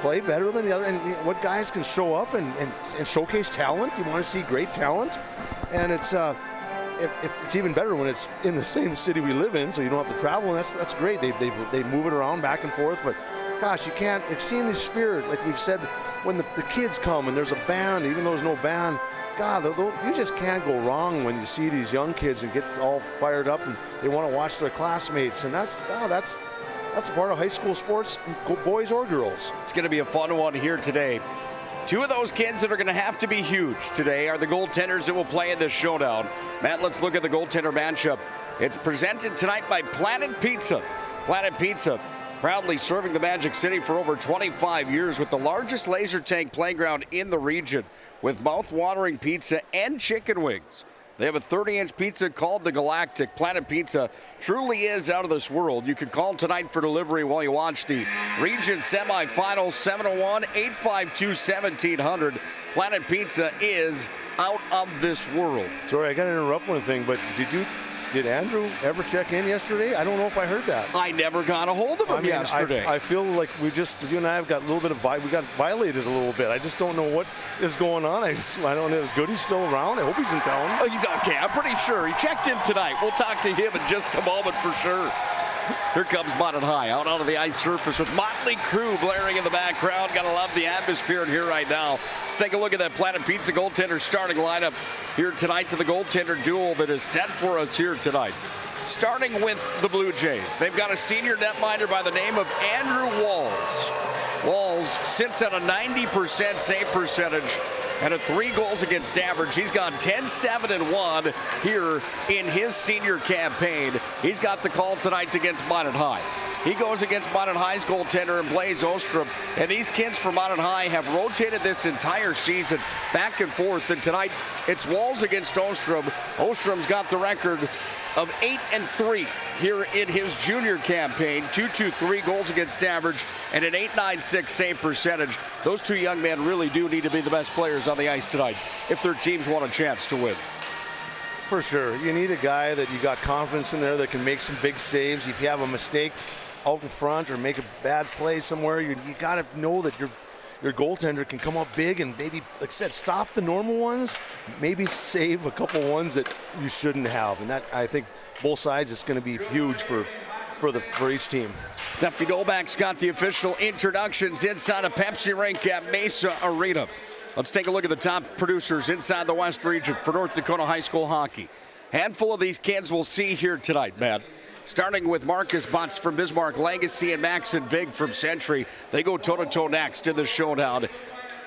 play better than the other, and what guys can show up and showcase talent. You want to see great talent. And it's even better when it's in the same city we live in, so you don't have to travel. And that's great. They move it around back and forth. But gosh, you can't. It's seeing the spirit, like we've said, when the kids come and there's a band, even though there's no band. God, you just can't go wrong when you see these young kids and get all fired up and they want to watch their classmates. And that's a part of high school sports, boys or girls. It's going to be a fun one here today. Two of those kids that are going to have to be huge today are the goaltenders that will play in this showdown. Matt, let's look at the goaltender matchup. It's presented tonight by Planet Pizza. Planet Pizza, proudly serving the Magic City for over 25 years with the largest laser tank playground in the region with mouth-watering pizza and chicken wings. They have a 30-inch pizza called the Galactic. Planet Pizza truly is out of this world. You can call tonight for delivery while you watch the region semifinals, 701-852-1700. Planet Pizza is out of this world. Sorry, I got to interrupt one thing, but did Andrew ever check in yesterday? I don't know if I heard that. I never got a hold of him yesterday. I feel like you and I have got a little bit we got violated a little bit. I just don't know what is going on. I don't know. Is Goody's still around? I hope he's in town. Oh, he's okay. I'm pretty sure. He checked in tonight. We'll talk to him in just a moment for sure. Here comes Minot High out onto the ice surface with Motley Crue blaring in the background. Gotta love the atmosphere in here right now. Let's take a look at that Planet Pizza goaltender starting lineup here tonight to the goaltender duel that is set for us here tonight. Starting with the Blue Jays, they've got a senior netminder by the name of Andrew Walls. Walls sits at a 90% save percentage and a 3 goals against average. He's gone 10-7-1 here in his senior campaign. He's got the call tonight against Minot High. He goes against Minot High's goaltender and Blaze Ostrom. And these kids from Minot High have rotated this entire season back and forth. And tonight, it's Walls against Ostrom. Ostrom's got the record of 8-3 here in his junior campaign. 223 goals against average and an .896 save percentage. Those two young men really do need to be the best players on the ice tonight if their teams want a chance to win. For sure. You need a guy that you got confidence in there that can make some big saves. If you have a mistake out in front or make a bad play somewhere, you got to know that your goaltender can come up big and maybe, like I said, stop the normal ones, maybe save a couple ones that you shouldn't have. And that, I think, both sides, it's going to be huge for each team. Duffy Novak's got the official introductions inside of Pepsi Rink at Maysa Arena. Let's take a look at the top producers inside the West region for North Dakota high school hockey. Handful of these kids we'll see here tonight, Matt. Starting with Marcus Butts from Bismarck Legacy and Max and Vig from Century. They go toe-to-toe next in the showdown.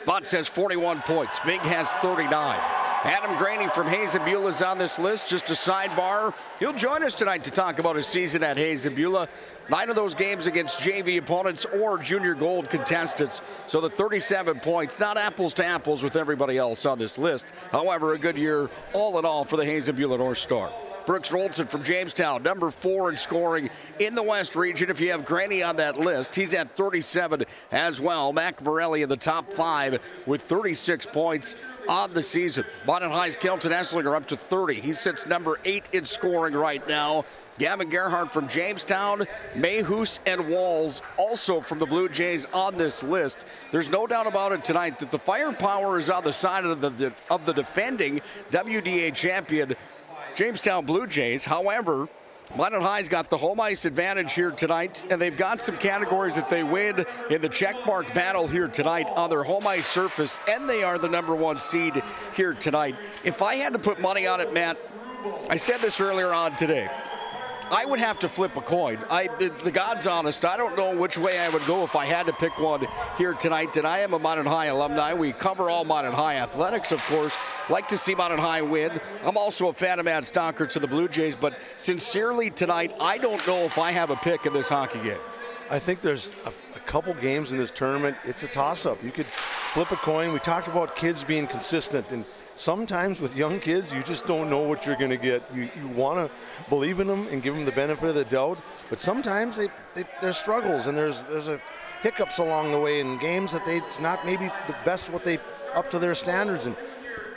Butts has 41 points. Vig has 39. Adam Graney from Hazen Beulah is on this list. Just a sidebar. He'll join us tonight to talk about his season at Hazen Beulah. 9 of those games against JV opponents or junior gold contestants. So the 37 points, not apples to apples with everybody else on this list. However, a good year all in all for the Hazen Beulah North Star. Brooks Rolson from Jamestown, number 4 in scoring in the West region. If you have Granny on that list, he's at 37 as well. Mac Morelli in the top 5 with 36 points on the season. Bonnet High's Kelton Esslinger up to 30. He sits number 8 in scoring right now. Gavin Gerhardt from Jamestown, Mayhoos and Walls also from the Blue Jays on this list. There's no doubt about it tonight that the firepower is on the side of the defending WDA champion Jamestown Blue Jays. However, Minot High's got the home ice advantage here tonight, and they've got some categories that they win in the checkmark battle here tonight on their home ice surface, and they are the number 1 seed here tonight. If I had to put money on it, Matt, I said this earlier on today, I would have to flip a coin. The God's honest, I don't know which way I would go if I had to pick one here tonight. And I am a Minot High alumni. We cover all Minot High athletics, of course. Like to see Minot High win. I'm also a fan of Matt Stockerts of the Blue Jays, but sincerely tonight, I don't know if I have a pick in this hockey game. I think there's a couple games in this tournament. It's a toss-up. You could flip a coin. We talked about kids being consistent, and sometimes with young kids, you just don't know what you're going to get. You want to believe in them and give them the benefit of the doubt, but sometimes there's struggles and there's hiccups along the way in games that it's not maybe the best what they up to their standards. And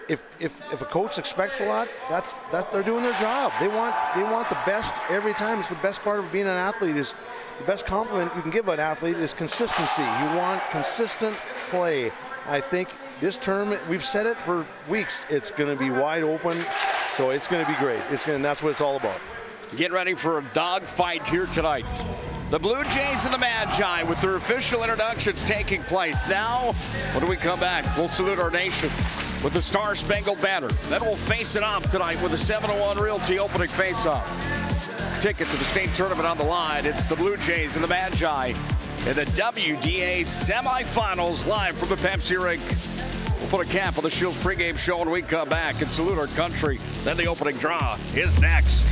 if a coach expects a lot, that's they're doing their job. They want the best every time. It's the best part of being an athlete. Is the best compliment you can give an athlete is consistency. You want consistent play. I think this tournament, we've said it for weeks, it's going to be wide open, so it's going to be great. That's what it's all about. Get ready for a dogfight here tonight. The Blue Jays and the Magi with their official introductions taking place. Now, when we come back, we'll salute our nation with the Star Spangled Banner. Then we'll face it off tonight with a 7-1 Realty opening face-off. Ticket to the state tournament on the line. It's the Blue Jays and the Magi in the WDA semifinals live from the Pepsi Rink. We'll put a cap on the Shields pregame show when we come back and salute our country. Then the opening draw is next.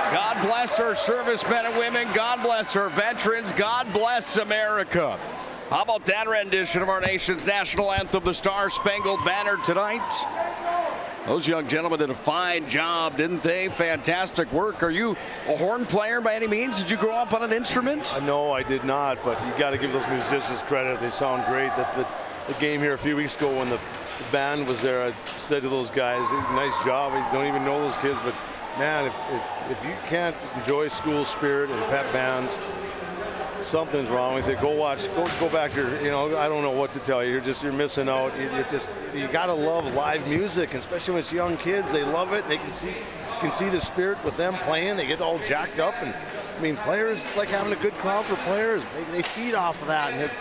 God bless our servicemen and women. God bless our veterans. God bless America. How about that rendition of our nation's national anthem, the Star Spangled Banner, tonight? Those young gentlemen did a fine job, didn't they? Fantastic work. Are you a horn player by any means? Did you grow up on an instrument? No, I did not, but you got to give those musicians credit. They sound great. The game here a few weeks ago when the band was there, I said to those guys, nice job. I don't even know those kids, but man, if you can't enjoy school spirit and pep bands, something's wrong with it. Go back to your, I don't know what to tell you. You're missing out. You gotta love live music, and especially when it's young kids. They love it. They can see the spirit with them playing. They get all jacked up, and I mean, players. It's like having a good crowd for players. They feed off of that, and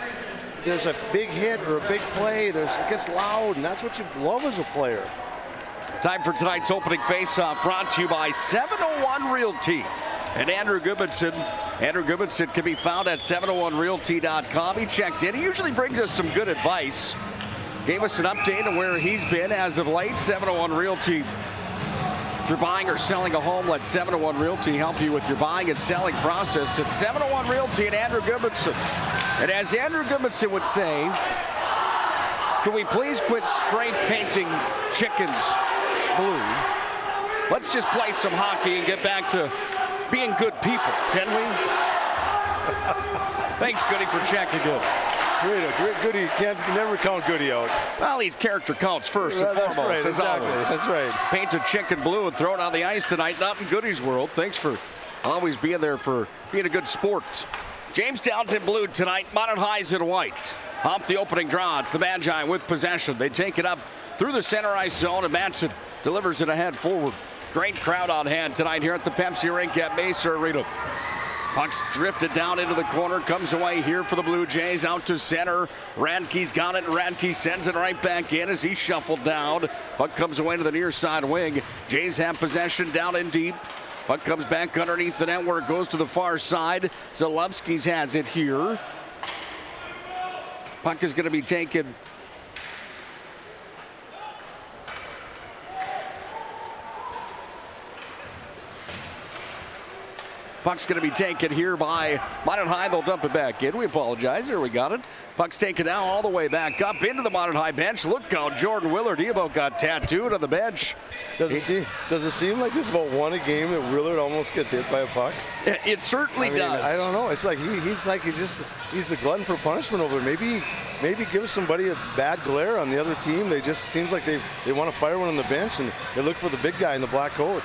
there's a big hit or a big play. It gets loud, and that's what you love as a player. Time for tonight's opening faceoff, brought to you by 701 Realty and Andrew Goodmanson. Andrew Goodmanson can be found at 701realty.com. He checked in. He usually brings us some good advice. Gave us an update on where he's been as of late. 701 Realty. If you're buying or selling a home, let 701 Realty help you with your buying and selling process. It's 701 Realty and Andrew Goodmanson. And as Andrew Goodmanson would say, can we please quit spray painting chickens blue? Let's just play some hockey and get back to being good people, can we? Thanks, Goody, for checking in. Goody, you never count Goody out. Well, his character counts first and foremost. Right, exactly. Always. That's right. Painted chicken blue and thrown on the ice tonight. Not in Goody's world. Thanks for always being there for being a good sport. Jamestown's in blue tonight. Minot High's in white. Off the opening draw, it's the Magi with possession. They take it up through the center ice zone, and Matson delivers it ahead forward. Great crowd on hand tonight here at the Pepsi Rink at Maysa Arena. Puck's drifted down into the corner, comes away here for the Blue Jays, out to center. Radke's got it, and Radke sends it right back in as he shuffled down. Puck comes away to the near side wing. Jays have possession down in deep. Puck comes back underneath the net where it goes to the far side. Zalewski's has it here. Puck is going to be taken. Puck's going to be taken here by Minot High. They'll dump it back in. We apologize. There we got it. Puck's taken now all the way back up into the Minot High bench. Look out, Jordan Willard. He about got tattooed on the bench. Does it seem like this about one a game that Willard almost gets hit by a puck? It certainly does. I don't know. It's like he's a glutton for punishment over there. Maybe give somebody a bad glare on the other team. They just seems like they want to fire one on the bench, and they look for the big guy in the black coat.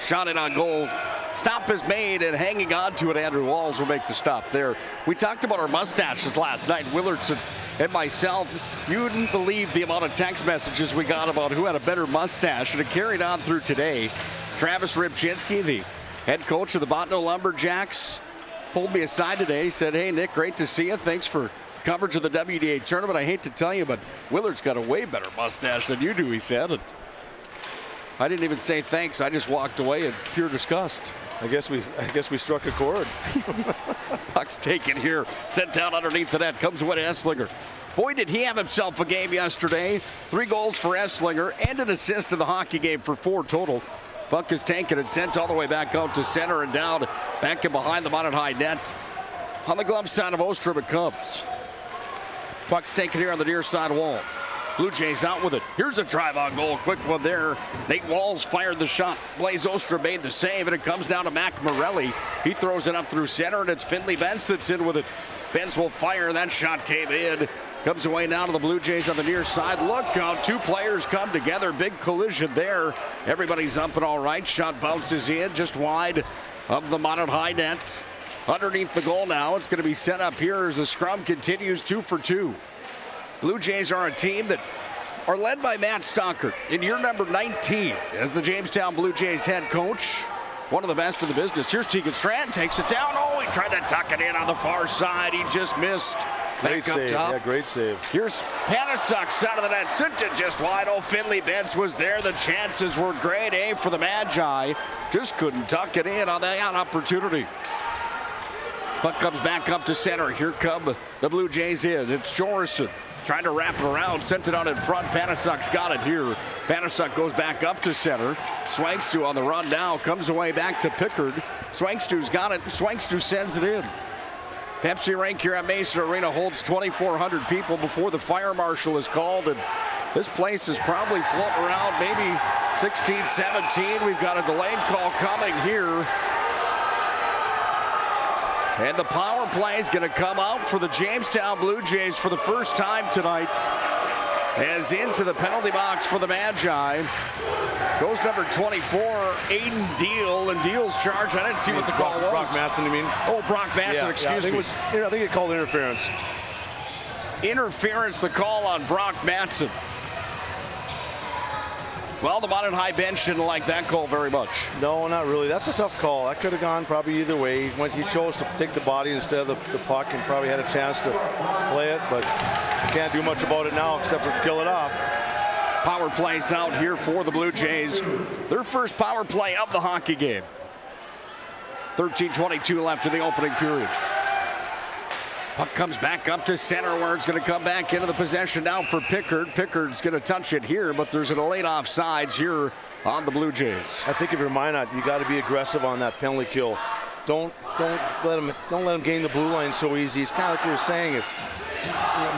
Shot it on goal. Stop is made, and hanging on to it, Andrew Walls will make the stop there. We talked about our mustaches last night, Willardson and myself. You wouldn't believe the amount of text messages we got about who had a better mustache, and it carried on through today. Travis Rybczynski, the head coach of the Bottineau Lumberjacks, pulled me aside today. He said, "Hey, Nick, great to see you. Thanks for coverage of the WDA tournament. I hate to tell you, but Willard's got a way better mustache than you do," he said. And I didn't even say thanks. I just walked away in pure disgust. I guess we struck a chord. Puck's taken here, sent down underneath the net. Comes away to Esslinger. Boy, did he have himself a game yesterday. 3 goals for Esslinger and an assist in the hockey game for 4 total. Puck is taken and sent all the way back out to center and down, back and behind the Minot High net. On the glove side of Ostrom it comes. Puck's taken here on the near side wall. Blue Jays out with it. Here's a drive on goal. Quick one there. Nate Walls fired the shot. Blaze Ostra made the save, and it comes down to Mac Morelli. He throws it up through center, and it's Finley Benz that's in with it. Benz will fire. That shot came in. Comes away now to the Blue Jays on the near side. Look out. 2 players come together. Big collision there. Everybody's up and all right. Shot bounces in just wide of the Minot High net. Underneath the goal now. It's going to be set up here as the scrum continues 2 for 2. Blue Jays are a team that are led by Matt Stockert in year number 19 as the Jamestown Blue Jays head coach. One of the best in the business. Here's Tegan Strand, takes it down. Oh, he tried to tuck it in on the far side. He just missed. Great save. Yeah, great save. Here's Panasuk, side of the net. Sent it just wide. Oh, Finley Benz was there. The chances were great. A for the Magi. Just couldn't tuck it in on that opportunity. Puck comes back up to center. Here come the Blue Jays in. It's Jorison. Trying to wrap it around, sent it out in front. Panasuk's got it here. Panasuk goes back up to center. Swankstu on the run now, comes away back to Pickard. Swankstu's got it. Swankstu sends it in. Pepsi Rink here at Maysa Arena holds 2,400 people before the fire marshal is called. And this place is probably floating around maybe 16, 17. We've got a delayed call coming here. And the power play is going to come out for the Jamestown Blue Jays for the first time tonight. As into the penalty box for the Magi. Goes number 24, Aiden Deal, and Deal's charge. I didn't see what the call was. Brock Matson, you mean? Oh, Brock Matson, excuse me. I think it called interference. Interference, the call on Brock Matson. Well, the Minot High bench didn't like that call very much. No, not really. That's a tough call. That could have gone probably either way. He chose to take the body instead of the puck and probably had a chance to play it, but can't do much about it now except for kill it off. Power plays out here for the Blue Jays. Their first power play of the hockey game. 13:22 left in the opening period. Puck comes back up to center where it's going to come back into the possession now for Pickard. Pickard's going to touch it here, but there's a late offsides here on the Blue Jays. I think if you're Minot, you got to be aggressive on that penalty kill. Don't let him gain the blue line so easy. It's kind of like we were saying.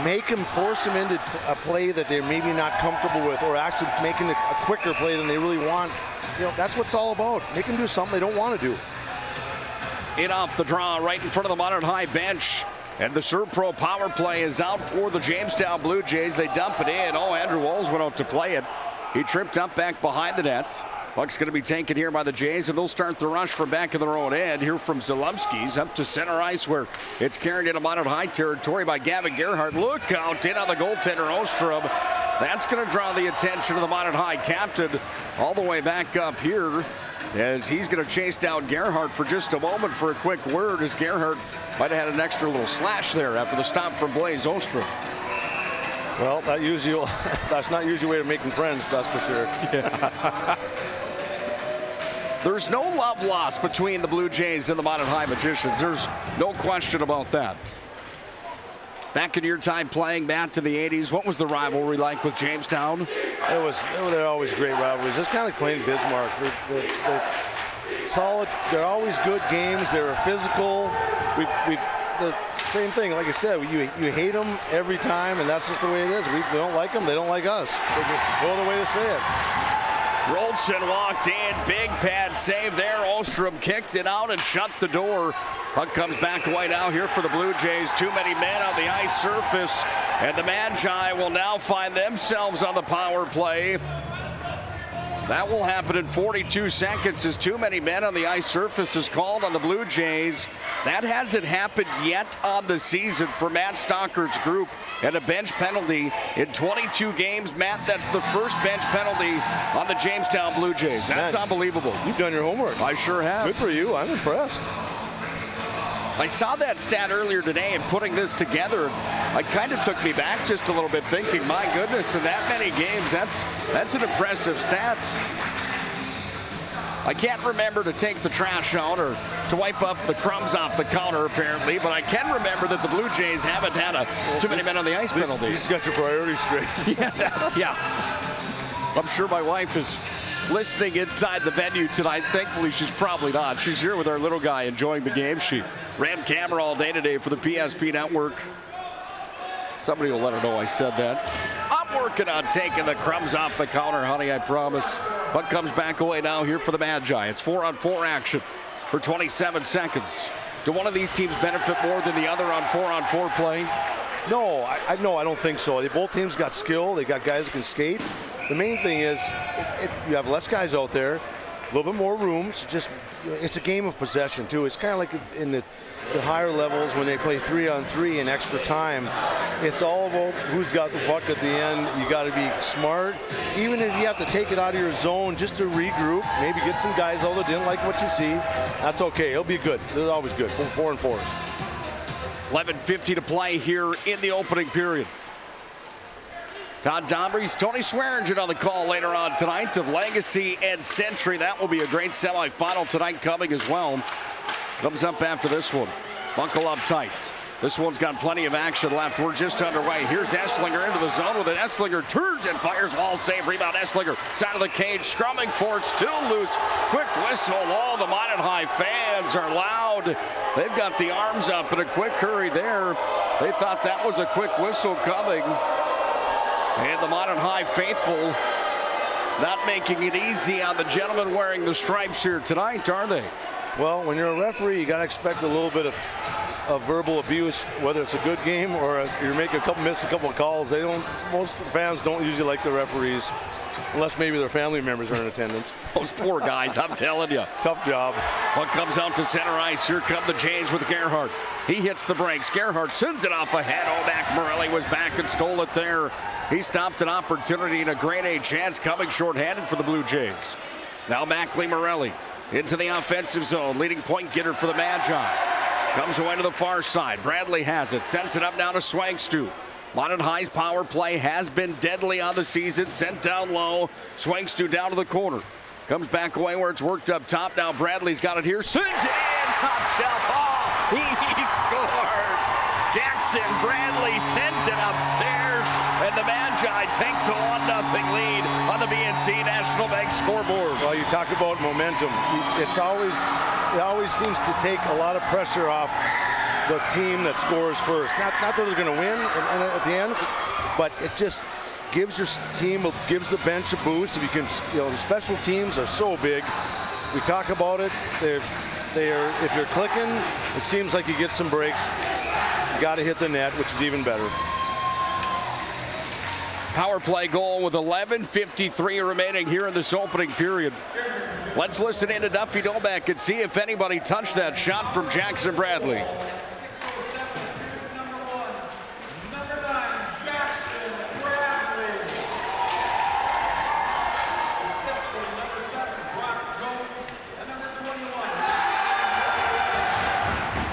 Make him, force him into a play that they're maybe not comfortable with, or actually making a quicker play than they really want. That's what it's all about. Make them do something they don't want to do. In off the draw right in front of the Minot High bench. And the Serpro power play is out for the Jamestown Blue Jays. They dump it in. Oh, Andrew Walls went out to play it. He tripped up back behind the net. Puck's going to be taken here by the Jays, and they'll start the rush from back of their own end. Here from Zalewski's up to center ice where it's carried into Minot High territory by Gavin Gerhardt. Look out in on the goaltender Ostrom. That's going to draw the attention of the Minot High captain all the way back up here as he's going to chase down Gerhardt for just a moment for a quick word, as Gerhardt might have had an extra little slash there after the stop from Blaze Ostrom. Well, that's not usually a way of making friends, that's for sure. Yeah. There's no love lost between the Blue Jays and the Minot High Magicians. There's no question about that. Back in your time playing back to the 80s, what was the rivalry like with Jamestown? They're always great rivalries. It's kind of like playing Bismarck. They're solid. They're always good games. They're physical. The same thing. Like I said, you hate them every time, and that's just the way it is. We don't like them. They don't like us. So no other way to say it. Rolson walked in, big pad save there. Ostrom kicked it out and shut the door. Puck comes back away now here for the Blue Jays. Too many men on the ice surface, and the Magi will now find themselves on the power play. That will happen in 42 seconds as too many men on the ice surface is called on the Blue Jays. That hasn't happened yet on the season for Matt Stockert's group, and a bench penalty in 22 games. Matt, that's the first bench penalty on the Jamestown Blue Jays. That's unbelievable. You've done your homework. I sure have. Good for you. I'm impressed. I saw that stat earlier today, and putting this together, it kind of took me back just a little bit, thinking, my goodness, in that many games, that's an impressive stat. I can't remember to take the trash out or to wipe up the crumbs off the counter, apparently, but I can remember that the Blue Jays haven't had too many men on the ice penalty. He's got your priorities straight. Yeah. I'm sure my wife is listening inside the venue tonight. Thankfully, she's probably not. She's here with our little guy enjoying the game. She ran camera all day today for the PSP network. Somebody will let her know I said that. I'm working on taking the crumbs off the counter, honey, I promise. Puck comes back away now here for the Magi. It's 4-on-4 action for 27 seconds. Do one of these teams benefit more than the other on 4-on-4 play? No, I don't think so. Both teams got skill. They got guys that can skate. The main thing is you have less guys out there, a little bit more rooms. It's a game of possession too. It's kind of like in the higher levels when they play 3-on-3 in extra time. It's all about who's got the puck at the end. You got to be smart. Even if you have to take it out of your zone just to regroup, maybe get some guys out that didn't like what you see. That's okay. It'll be good. It's always good. 4-on-4s. 11:50 to play here in the opening period. Todd Dombries, Tony Swearingen on the call later on tonight of Legacy and Century. That will be a great semifinal tonight coming as well. Comes up after this one. Buckle up tight. This one's got plenty of action left. We're just underway. Here's Esslinger into the zone with it. Esslinger turns and fires. Wall save. Rebound Esslinger. Side of the cage. Scrumming for it. Still loose. Quick whistle. All the Minot High fans are loud. They've got the arms up in a quick hurry there. They thought that was a quick whistle coming. And the Minot High faithful not making it easy on the gentlemen wearing the stripes here tonight, are they? Well, when you're a referee, you got to expect a little bit of of verbal abuse, whether it's a good game or you're making miss a couple of calls. Most fans don't usually like the referees, unless maybe their family members are in attendance. Those poor guys, I'm telling you. Tough job. Puck comes out to center ice. Here come the Jays with Gerhardt. He hits the brakes. Gerhardt sends it off ahead. Mac Morelli was back and stole it there. He stopped an opportunity and a grade A chance coming shorthanded for the Blue Jays. Now Mackley Morelli into the offensive zone. Leading point getter for the Magi. Comes away to the far side. Bradley has it. Sends it up now to Swangstu. Minot High's power play has been deadly on the season. Sent down low. Swangstu down to the corner. Comes back away where it's worked up top. Now Bradley's got it here. Sends it in. Top shelf. Oh, he scores. Jackson Bradley sends it upstairs. And the Magi take the 1-0 lead on the BNC National Bank scoreboard. Well, you talk about momentum. It always seems to take a lot of pressure off the team that scores first. Not that they're going to win at the end, but it just gives your team, gives the bench a boost. If you can, the special teams are so big. We talk about it. If you're clicking, it seems like you get some breaks. You got to hit the net, which is even better. Power play goal with 11:53 remaining here in this opening period. Let's listen in to Duffy Doback and see if anybody touched that shot from Jackson Bradley.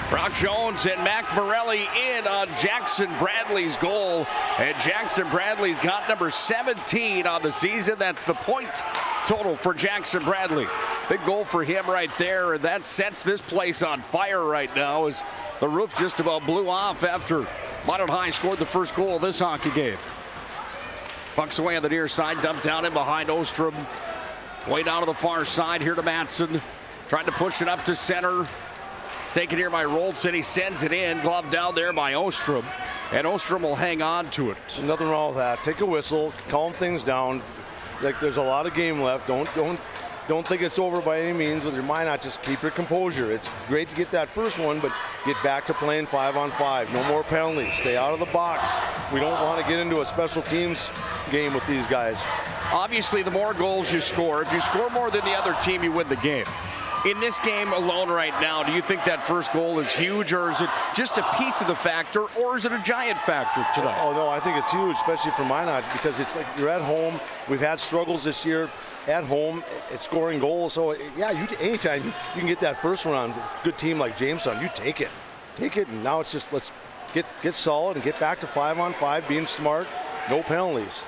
Brock Jones and Mac Morelli in on Jackson Bradley's goal. And Jackson Bradley's got number 17 on the season. That's the point total for Jackson Bradley. Big goal for him right there. And that sets this place on fire right now as the roof just about blew off after Minot High scored the first goal of this hockey game. Puck's away on the near side, dumped down in behind Ostrom. Way down to the far side here to Matson. Trying to push it up to center. Taken here by Rolson. He sends it in. Glove down there by Ostrom. And Ostrom will hang on to it. Nothing wrong with that. Take a whistle. Calm things down. Like there's a lot of game left. Don't think it's over by any means. With your mind out, just keep your composure. It's great to get that first one, but get back to playing 5-on-5. No more penalties. Stay out of the box. We don't want to get into a special teams game with these guys. Obviously, the more goals you score, if you score more than the other team, you win the game. In this game alone right now, do you think that first goal is huge, or is it just a piece of the factor, or is it a giant factor tonight? Oh, no, I think it's huge, especially for Minot, because it's like you're at home. We've had struggles this year at home at scoring goals. So, yeah, anytime you can get that first one on a good team like Jamestown, you take it. Take it, and now it's just let's get solid and get back to 5-on-5, being smart, no penalties.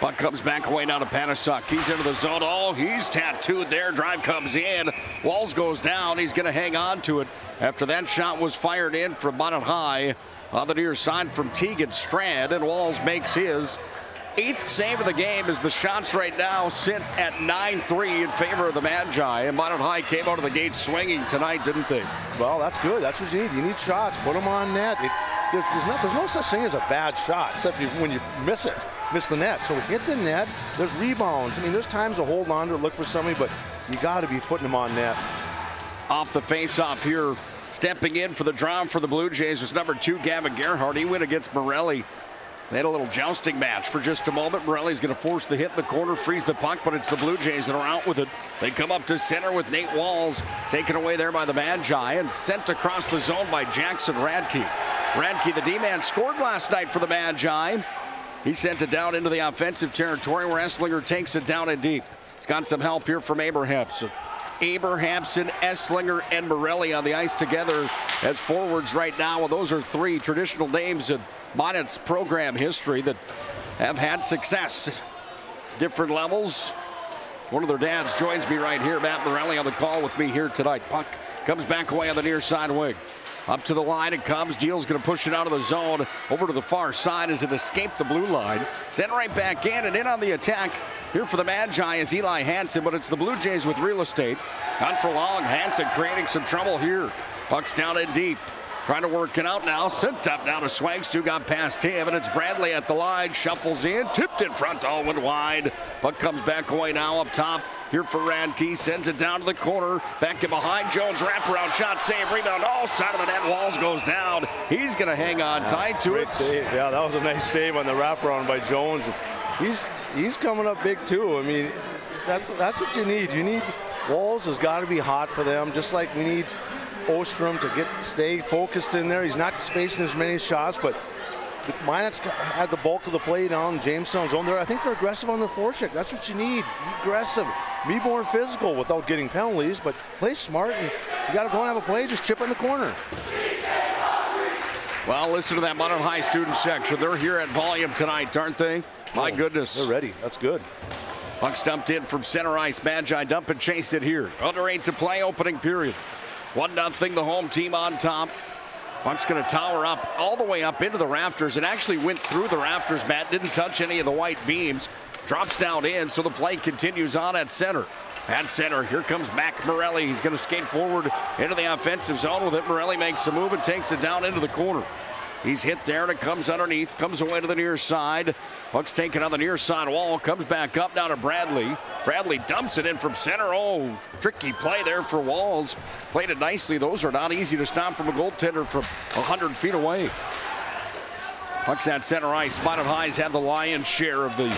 Puck comes back away now to Panasuk. He's into the zone. Oh, he's tattooed there. Drive comes in. Walls goes down. He's going to hang on to it after that shot was fired in from Minot High on the near side from Tegan Strand. And Walls makes his 8th save of the game as the shots right now sit at 9-3 in favor of the Magi. And Minot High came out of the gate swinging tonight, didn't they? Well, that's good. That's what you need. You need shots. Put them on net. There's no such thing as a bad shot, except when you miss the net. So hit the net. There's rebounds. I mean, there's times to hold on to look for somebody, but you got to be putting them on net. Off the face-off here, stepping in for the draw for the Blue Jays was number 2, Gavin Gerhardt. He went against Morelli. They had a little jousting match for just a moment. Morelli's going to force the hit in the corner, freeze the puck, but it's the Blue Jays that are out with it. They come up to center with Nate Walls, taken away there by the Magi and sent across the zone by Jackson Radke. Radke, the D-man, scored last night for the Magi. He sent it down into the offensive territory where Esslinger takes it down and deep. He's got some help here from Abrahamson. Abrahamson, Esslinger, and Morelli on the ice together as forwards right now. Well, those are 3 traditional names in Minot's program history that have had success. Different levels. One of their dads joins me right here. Matt Morelli on the call with me here tonight. Puck comes back away on the near side wing. Up to the line it comes. Deal's going to push it out of the zone over to the far side as it escaped the blue line. Sent right back in and in on the attack here for the Magi is Eli Hansen, but it's the Blue Jays with real estate. Not for long. Hansen creating some trouble here. Puck's down in deep. Trying to work it out now. Sent up now to Swangstu. Got past him, and it's Bradley at the line. Shuffles in. Tipped in front. All went wide. Puck comes back away now up top Here for Radke, sends it down to the corner. Back in behind, Jones, wraparound shot, save, rebound, all side of the net. Walls goes down. He's going to hang on tight to it. Save. Yeah, that was a nice save on the wraparound by Jones. He's coming up big too. I mean, that's what you need. You need Walls has got to be hot for them, just like we need Ostrom to stay focused in there. He's not facing as many shots, but Minot's had the bulk of the play down in Jamestown's zone there. I think they're aggressive on their forecheck. That's what you need. Be aggressive. Be more physical without getting penalties, but play smart. And you got to don't have a play, just chip in the corner. Well, listen to that Minot High student section. They're here at volume tonight, aren't they? My goodness. They're ready. That's good. Puck's dumped in from center ice. Magi dump and chase it here. Under 8 to play, opening period. 1-0, the home team on top. Puck's going to tower up all the way up into the rafters. It actually went through the rafters, Matt. Didn't touch any of the white beams. Drops down in, so the play continues on at center. At center, here comes Mac Morelli. He's going to skate forward into the offensive zone with it. Morelli makes a move and takes it down into the corner. He's hit there, and it comes underneath, comes away to the near side. Puck's taken on the near side wall, comes back up now to Bradley. Bradley dumps it in from center. Oh, tricky play there for Walls. Played it nicely. Those are not easy to stop from a goaltender from 100 feet away. Puck's at center ice. Minot High's had the lion's share of the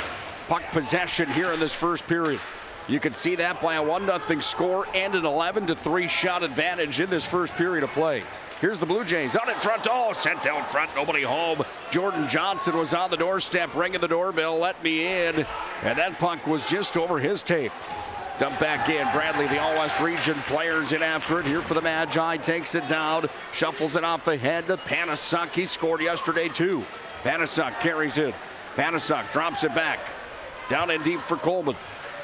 puck possession here in this first period. You can see that by a 1-0 score and an 11-3 shot advantage in this first period of play. Here's the Blue Jays out in front. Oh, sent down front. Nobody home. Jordan Johnson was on the doorstep, ringing the doorbell. Let me in. And that puck was just over his tape. Dumped back in. Bradley, the All-West region players in after it. Here for the Magi. Takes it down. Shuffles it off ahead to Panasuk. He scored yesterday, too. Panasuk carries it. Panasuk drops it back. Down in deep for Coleman.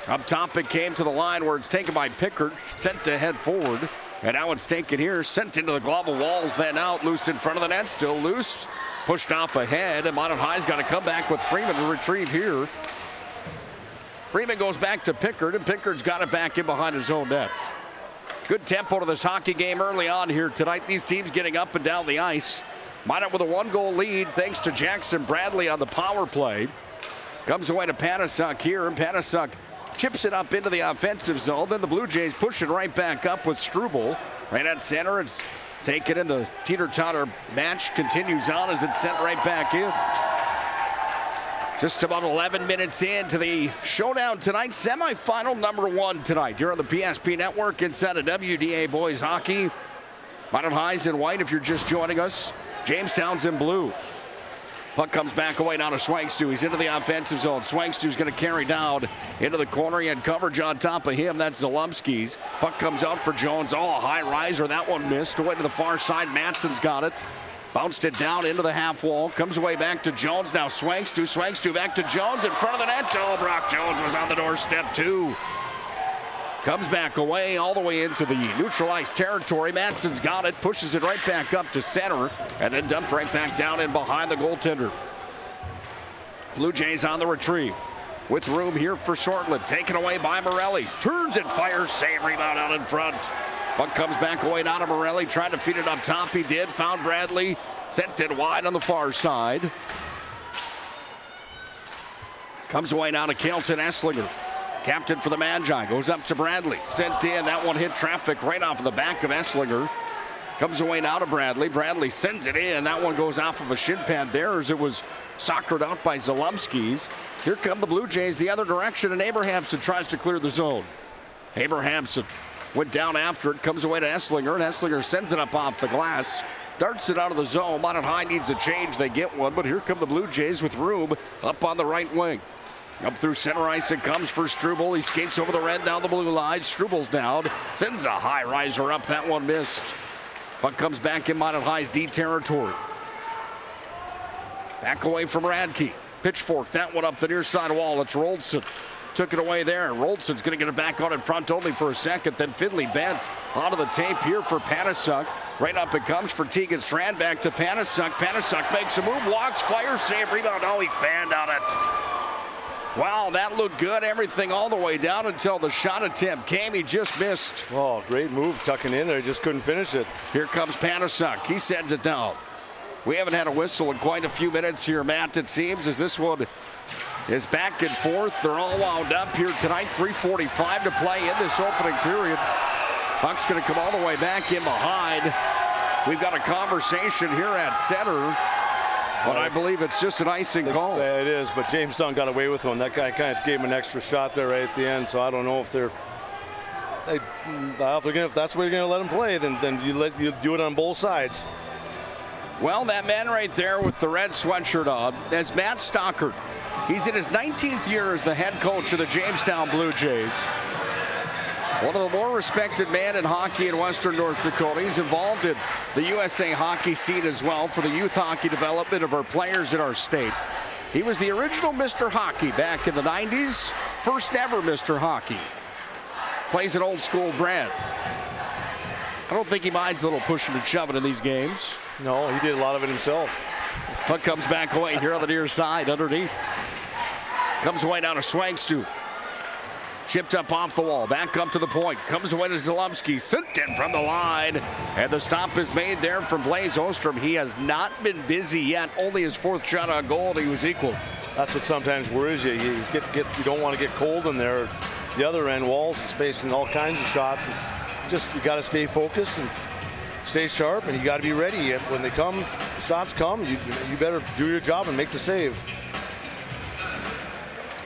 Up top, it came to the line where it's taken by Pickard. Sent to head forward. And now it's taken here, sent into the glove of Walls, then out, loose in front of the net, still loose. Pushed off ahead, and Minot High's got to come back with Freeman to retrieve here. Freeman goes back to Pickard, and Pickard's got it back in behind his own net. Good tempo to this hockey game early on here tonight. These teams getting up and down the ice. Minot with a 1-goal lead thanks to Jackson Bradley on the power play. Comes away to Panasuk here, and Panasuk chips it up into the offensive zone. Then the Blue Jays push it right back up with Struble. Right at center, it's taken in. The teeter-totter match continues on as it's sent right back in. Just about 11 minutes into the showdown tonight. Semifinal number 1 tonight. You're on the PSP Network inside of WDA Boys Hockey. Minot High's in white if you're just joining us. Jamestown's in blue. Puck comes back away now to Swangstu. He's into the offensive zone. Swangstu's going to carry down into the corner. He had coverage on top of him. That's Zalumski's. Puck comes out for Jones. Oh, a high riser. That one missed. Away to the far side. Matson's got it. Bounced it down into the half wall. Comes away back to Jones. Now Swangstu. Swangstu back to Jones in front of the net. Oh, Brock Jones was on the doorstep too. Comes back away all the way into the neutralized territory. Matson's got it, pushes it right back up to center, and then dumped right back down in behind the goaltender. Blue Jays on the retrieve. With room here for Sortland. Taken away by Morelli. Turns and fires. Save, rebound out in front. Puck comes back away now to Morelli. Trying to feed it up top. He did. Found Bradley. Sent it wide on the far side. Comes away now to Kelton Esslinger. Captain for the Magi, goes up to Bradley. Sent in, that one hit traffic right off of the back of Esslinger. Comes away now to Bradley. Bradley sends it in. That one goes off of a shin pad there as it was soccered out by Zalumski's. Here come the Blue Jays the other direction, and Abrahamson tries to clear the zone. Abrahamson went down after it, comes away to Esslinger, and Esslinger sends it up off the glass. Darts it out of the zone. Minot High needs a change. They get one, but here come the Blue Jays with room up on the right wing. Up through center ice it comes for Struble. He skates over the red down the blue line. Struble's down. Sends a high riser up. That one missed. Puck comes back in Minot High's D territory. Back away from Radke. Pitchfork. That one up the near side wall. It's Roldson. Took it away there. Roldson's going to get it back out in front only for a second. Then Finley bends onto the tape here for Panasuk. Right up it comes for Tegan Strand. Back to Panasuk. Panasuk makes a move. Walks. Fires. Save. Rebound. Oh, he fanned on it. Wow, that looked good. Everything all the way down until the shot attempt came. He just missed. Oh, great move tucking in there. Just couldn't finish it. Here comes Panasuk. He sends it down. We haven't had a whistle in quite a few minutes here, Matt, it seems, as this one is back and forth. They're all wound up here tonight. 3:45 to play in this opening period. Puck's going to come all the way back in behind. We've got a conversation here at center, but I believe it's just an icing call. Yeah, it is, but Jamestown got away with one. That guy kind of gave him an extra shot there right at the end, so I don't know if if that's where you're going to let him play, then you do it on both sides. Well, that man right there with the red sweatshirt on is Matt Stockert. He's in his 19th year as the head coach of the Jamestown Blue Jays. One of the more respected men in hockey in Western North Dakota. He's involved in the USA hockey scene as well for the youth hockey development of our players in our state. He was the original Mr. Hockey back in the 90s. First ever Mr. Hockey. Plays an old school brand. I don't think he minds a little pushing and shoving in these games. No, he did a lot of it himself. Puck comes back away here on the near side underneath. Comes away down to Swangstu. Chipped up off the wall, back up to the point. Comes away to Zalumski, sent in from the line. And the stop is made there from Blaze Ostrom. He has not been busy yet. Only his 4th shot on goal, and he was equal. That's what sometimes worries you. You don't want to get cold in there. The other end, Walls is facing all kinds of shots. You got to stay focused and stay sharp, and you got to be ready. When they come, shots come, you better do your job and make the save.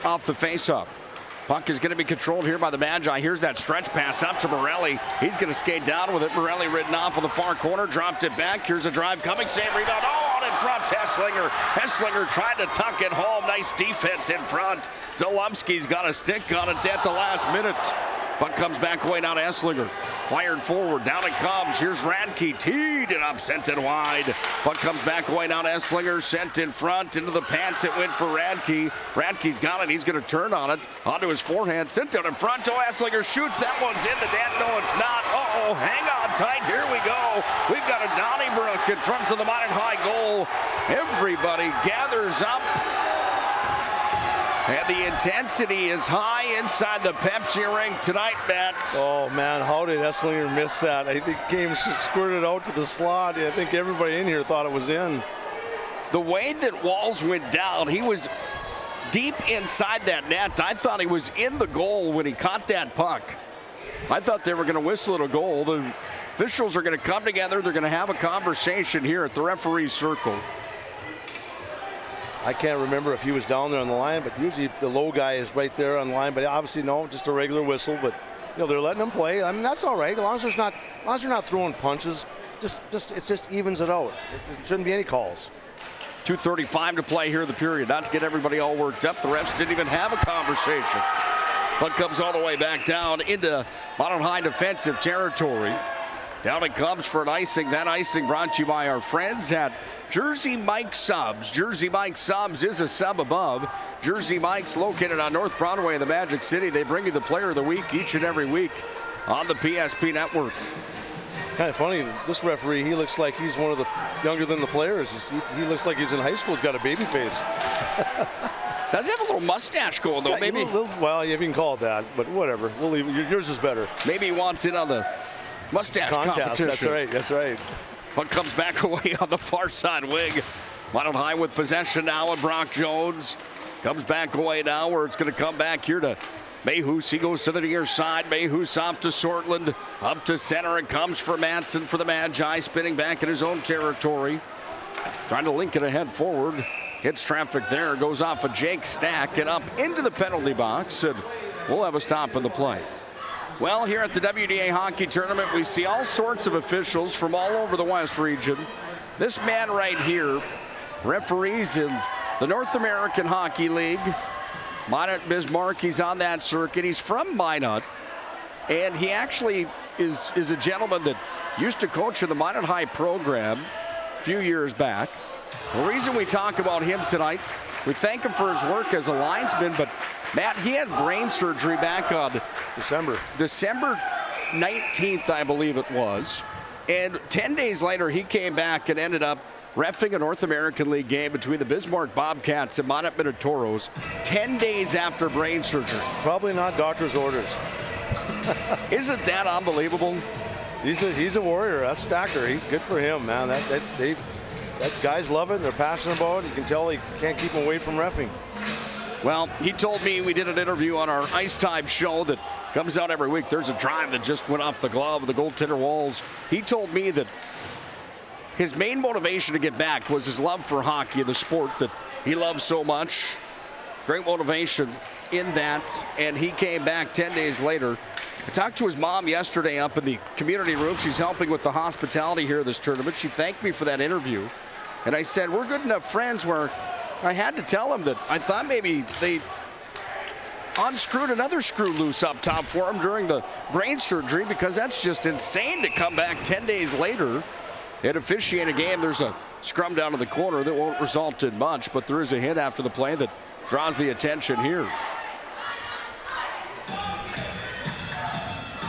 Off the face-off. Puck is going to be controlled here by the Magi. Here's that stretch pass up to Morelli. He's going to skate down with it. Morelli ridden off on the far corner, dropped it back. Here's a drive coming, save, rebound. Oh, and in front, Hesslinger. Hesslinger trying to tuck it home. Nice defense in front. Zalumski's got a stick on it at the last minute. Puck comes back away now to Hesslinger. Fired forward, down it comes. Here's Radke, teed it up, sent it wide. Puck comes back away now to Hesslinger, sent in front, into the pants it went for Radke. Radke's got it, he's going to turn on it, onto his forehand, sent out in front. Oh, Hesslinger shoots, that one's in the net. No, it's not. Uh-oh, hang on tight, here we go. We've got a Donnybrook in front of the Minot High goal. Everybody gathers up. And the intensity is high inside the Pepsi rink tonight, Matt. Oh, man, how did Hesslinger miss that? I think game squirted out to the slot. I think everybody in here thought it was in. The way that Walls went down, he was deep inside that net. I thought he was in the goal when he caught that puck. I thought they were going to whistle it a goal. The officials are going to come together. They're going to have a conversation here at the referee's circle. I can't remember if he was down there on the line, but usually the low guy is right there on the line. But obviously, no, just a regular whistle. But they're letting him play. I mean, that's all right, as long as you're not throwing punches. It just evens it out. It shouldn't be any calls. 2:35 to play here in the period. Not to get everybody all worked up. The refs didn't even have a conversation. Puck comes all the way back down into Minot High defensive territory. Down it comes for an icing. That icing brought to you by our friends at Jersey Mike Subs. Jersey Mike Subs is a sub above. Jersey Mike's located on North Broadway in the Magic City. They bring you the player of the week each and every week on the PSP network. Kind of funny, this referee, he looks like he's one of the younger than the players. He looks like he's in high school. He's got a baby face. Does he have a little mustache going, though? Yeah, maybe. Well, if you can call it that, but whatever. We'll leave it. Yours is better. Maybe he wants in on the mustache contest. competition. That's right. That's right. Puck comes back away on the far side wing. Minot High with possession now, and Brock Jones comes back away now, where it's going to come back here to Mayhus. He goes to the near side. Mayhus off to Sortland. Up to center. It comes for Madsen for the Magi. Spinning back in his own territory. Trying to link it ahead forward. Hits traffic there. Goes off of Jake Stack and up into the penalty box. And we'll have a stop in the play. Well, here at the WDA Hockey Tournament, we see all sorts of officials from all over the West region. This man right here referees in the North American Hockey League. Minot Bismarck, he's on that circuit. He's from Minot, and he actually is a gentleman that used to coach in the Minot High program a few years back. The reason we talk about him tonight, we thank him for his work as a linesman, but Matt, he had brain surgery back on December 19th, I believe it was. And 10 days later, he came back and ended up reffing a North American League game between the Bismarck Bobcats and Minot Minotauros 10 days after brain surgery. Probably not doctor's orders. Isn't that unbelievable? He's a warrior. That's Stacker. He's good for him, man. That guys love it. They're passionate about it. You can tell he can't keep him away from reffing. Well, he told me, we did an interview on our Ice Time show that comes out every week. There's a drive that just went off the glove of the goaltender Walls. He told me that his main motivation to get back was his love for hockey, the sport that he loves so much. Great motivation in that, and he came back 10 days later. I talked to his mom yesterday up in the community room. She's helping with the hospitality here this tournament. She thanked me for that interview. And I said, we're good enough friends where I had to tell him that I thought maybe they unscrewed another screw loose up top for him during the brain surgery, because that's just insane to come back 10 days later and officiate a game. There's a scrum down to the corner that won't result in much, but there is a hit after the play that draws the attention here.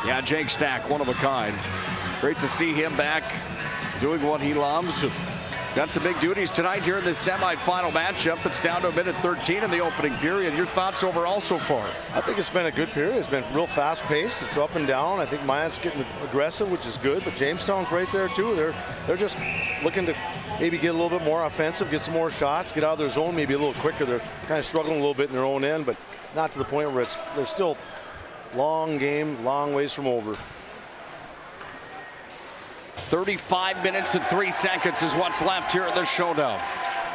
Yeah, Jake Stack, one of a kind. Great to see him back doing what he loves. Got some big duties tonight here in this semifinal matchup that's down to a minute 13 in the opening period. Your thoughts overall so far? I think it's been a good period. It's been real fast-paced. It's up and down. I think Minot's getting aggressive, which is good, but Jamestown's right there too. They're just looking to maybe get a little bit more offensive, get some more shots, get out of their zone maybe a little quicker. They're kind of struggling a little bit in their own end, but not to the point where they're still long game, long ways from over. 35 minutes and 3 seconds is what's left here in this showdown.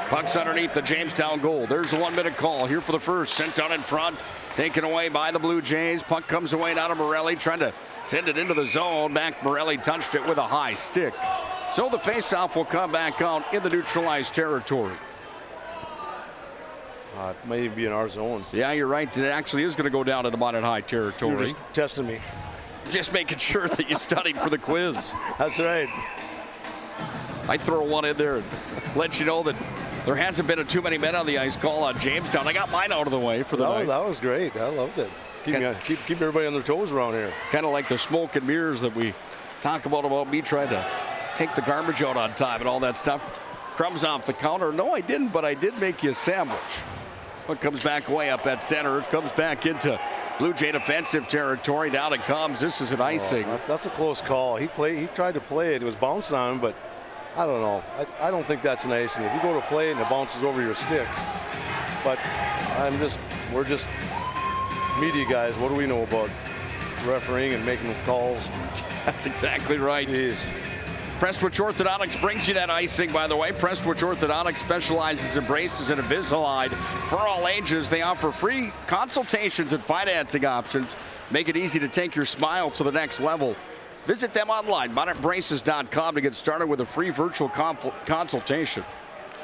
Puck's underneath the Jamestown goal. There's a 1 minute call here for the first. Sent down in front, taken away by the Blue Jays. Puck comes away down to Morelli, trying to send it into the zone. Back Morelli touched it with a high stick. So the faceoff will come back out in the neutralized territory. It may even be in our zone. Yeah, you're right. It actually is going to go down into Minot High territory. You're just testing me. Just making sure that you studied for the quiz. That's right. I throw one in there and let you know that there hasn't been a too many men on the ice call on Jamestown. I got mine out of the way for the night. That was great. I loved it. Keep everybody on their toes around here. Kind of like the smoke and mirrors that we talk about me trying to take the garbage out on time and all that stuff. Crumbs off the counter. No, I didn't, but I did make you a sandwich. It comes back way up at center. It comes back into Blue Jay defensive territory. Down it comes. This is an icing. That's a close call. He tried to play it. It was bouncing on him, but I don't know. I don't think that's an icing. If you go to play and it bounces over your stick. But we're just media guys. What do we know about refereeing and making calls? That's exactly right. Jeez. Prestwich Orthodontics brings you that icing, by the way. Prestwich Orthodontics specializes in braces and Invisalign for all ages. They offer free consultations and financing options. Make it easy to take your smile to the next level. Visit them online, minotbraces.com, to get started with a free virtual consultation.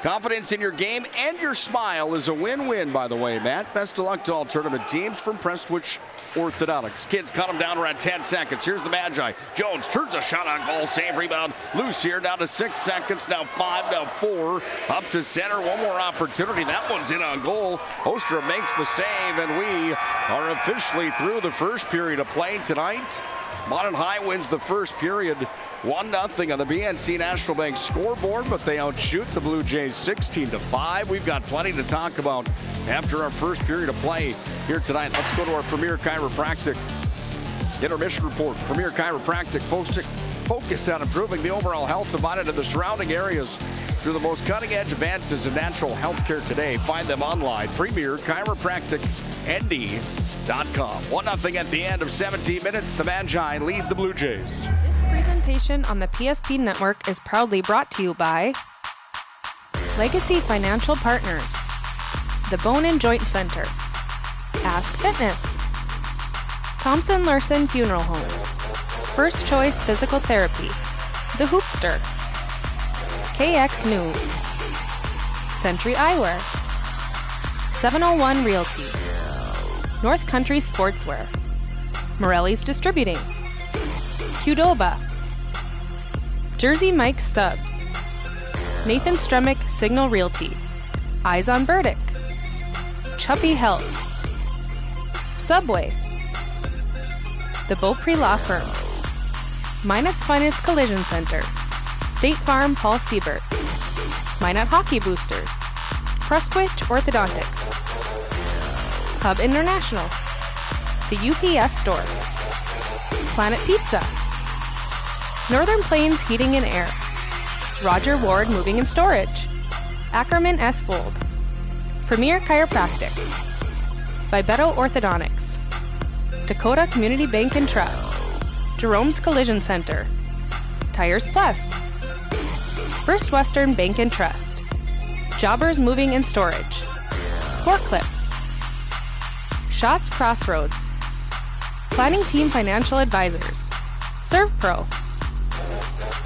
Confidence in your game and your smile is a win-win, by the way, Matt. Best of luck to all tournament teams from Prestwich Orthodontics. Kids cut them down around 10 seconds. Here's the Magi. Jones turns a shot on goal. Save, rebound. Loose here, down to 6 seconds. Now 5, now 4. Up to center. One more opportunity. That one's in on goal. Ostra makes the save, and we are officially through the first period of play tonight. Minot High wins the first period 1-0 on the BNC National Bank scoreboard, but they outshoot the Blue Jays 16-5. We've got plenty to talk about after our first period of play here tonight. Let's go to our Premier Chiropractic intermission report. Premier Chiropractic focused on improving the overall health of Minot and the surrounding areas through the most cutting-edge advances in natural health care today. Find them online, PremierChiropracticND.com. 1-0 at the end of 17 minutes. The Magi lead the Blue Jays. This presentation on the PSP Network is proudly brought to you by Legacy Financial Partners, the Bone and Joint Center, Ask Fitness, Thompson Larson Funeral Home, First Choice Physical Therapy, The Hoopster, KX News, Century Eyewear, 701 Realty, North Country Sportswear, Morelli's Distributing, Qdoba, Jersey Mike's Subs, Nathan Stremick Signal Realty, Eyes on Burdick, Chuppy Health, Subway, the Beaupre Law Firm, Minot's Finest Collision Center, State Farm Paul Siebert, Minot Hockey Boosters, Prestwich Orthodontics, Hub International, the UPS Store, Planet Pizza, Northern Plains Heating and Air, Roger Ward Moving and Storage, Ackerman S. Fold, Premier Chiropractic, by Beto Orthodontics, Dakota Community Bank and Trust, Jerome's Collision Center, Tires Plus, First Western Bank and Trust, Jobbers Moving and Storage, Sport Clips, Shots Crossroads, Planning Team Financial Advisors, ServPro,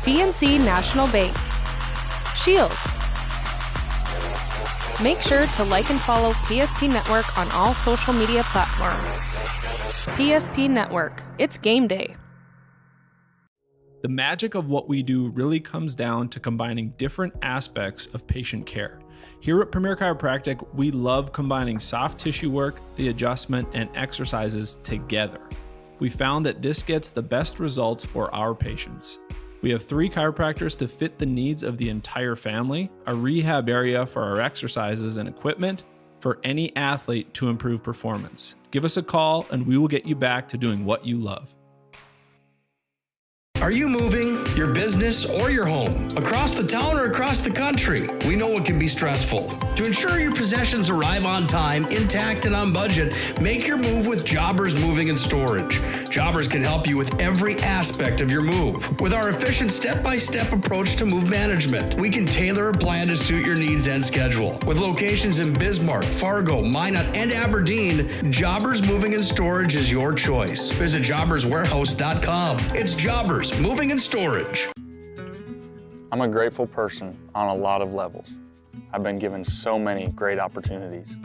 BNC National Bank, Shields. Make sure to like and follow PSP Network on all social media platforms. PSP Network, it's game day. The magic of what we do really comes down to combining different aspects of patient care. Here at Premier Chiropractic, we love combining soft tissue work, the adjustment, and exercises together. We found that this gets the best results for our patients. We have 3 chiropractors to fit the needs of the entire family, a rehab area for our exercises and equipment, for any athlete to improve performance. Give us a call and we will get you back to doing what you love. Are you moving your business or your home across the town or across the country? We know it can be stressful. To ensure your possessions arrive on time, intact, and on budget, make your move with Jobbers Moving and Storage. Jobbers can help you with every aspect of your move. With our efficient step-by-step approach to move management, we can tailor a plan to suit your needs and schedule. With locations in Bismarck, Fargo, Minot, and Aberdeen, Jobbers Moving and Storage is your choice. Visit jobberswarehouse.com. It's Jobbers Moving and Storage. I'm a grateful person on a lot of levels. I've been given so many great opportunities.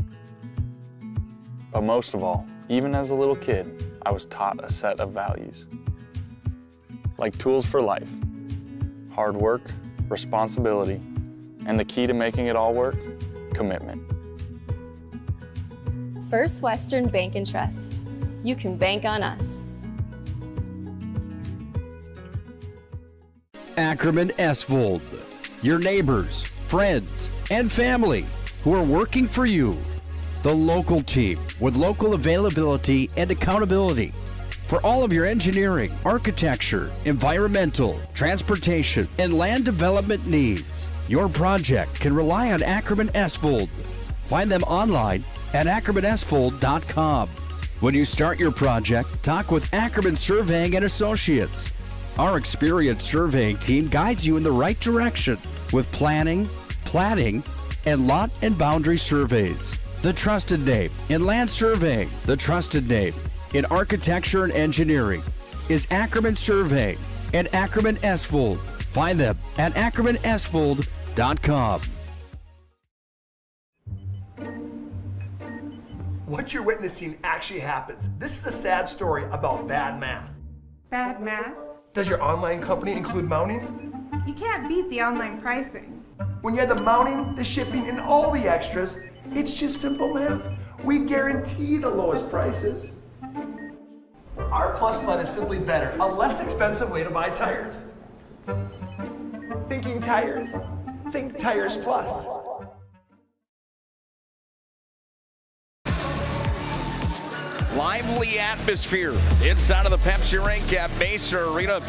But most of all, even as a little kid, I was taught a set of values. Like tools for life, hard work, responsibility, and the key to making it all work, commitment. First Western Bank and Trust. You can bank on us. Ackerman Esvold, your neighbors, friends, and family who are working for you. The local team with local availability and accountability for all of your engineering, architecture, environmental, transportation, and land development needs. Your project can rely on Ackerman Esvold. Find them online at ackermanesvold.com. When you start your project, talk with Ackerman Surveying and Associates. Our experienced surveying team guides you in the right direction with planning, platting, and lot and boundary surveys. The trusted name in land surveying, the trusted name in architecture and engineering is Ackerman Surveying and Ackerman Esvold. Find them at ackermanesvold.com. What you're witnessing actually happens. This is a sad story about bad math. Bad math? Does your online company include mounting? You can't beat the online pricing. When you add the mounting, the shipping, and all the extras, it's just simple math. We guarantee the lowest prices. Our Plus plan is simply better, a less expensive way to buy tires. Thinking tires? Think Tires Plus. Lively atmosphere inside of the Pepsi Rink at Maysa Arena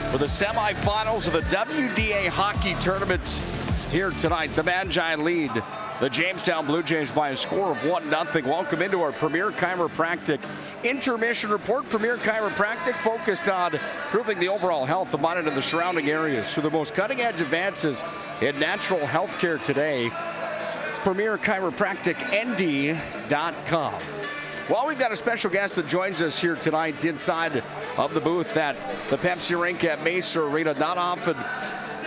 for the semifinals of the WDA hockey tournament here tonight. The Magi lead the Jamestown Blue Jays by a score of 1-0. Welcome into our Premier Chiropractic intermission report. Premier Chiropractic focused on improving the overall health of Minot and the surrounding areas through the most cutting-edge advances in natural health care today. It's PremierChiropracticND.com. Well, we've got a special guest that joins us here tonight inside of the booth at the Pepsi Rink at Maysa Arena. Not often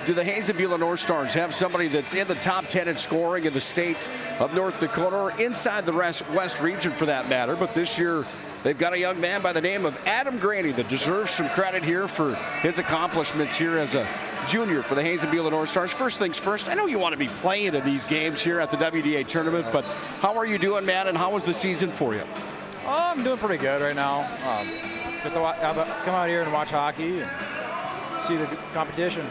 do the Hazen Beulah North Stars have somebody that's in the top 10 in scoring in the state of North Dakota or inside the West region for that matter. But this year, they've got a young man by the name of Adam Graney that deserves some credit here for his accomplishments here as a junior for the Hazen Beulah North Stars. First things first, I know you want to be playing in these games here at the WDA tournament, but how are you doing, man, and how was the season for you? I'm doing pretty good right now. Get to come out here and watch hockey and see the competition.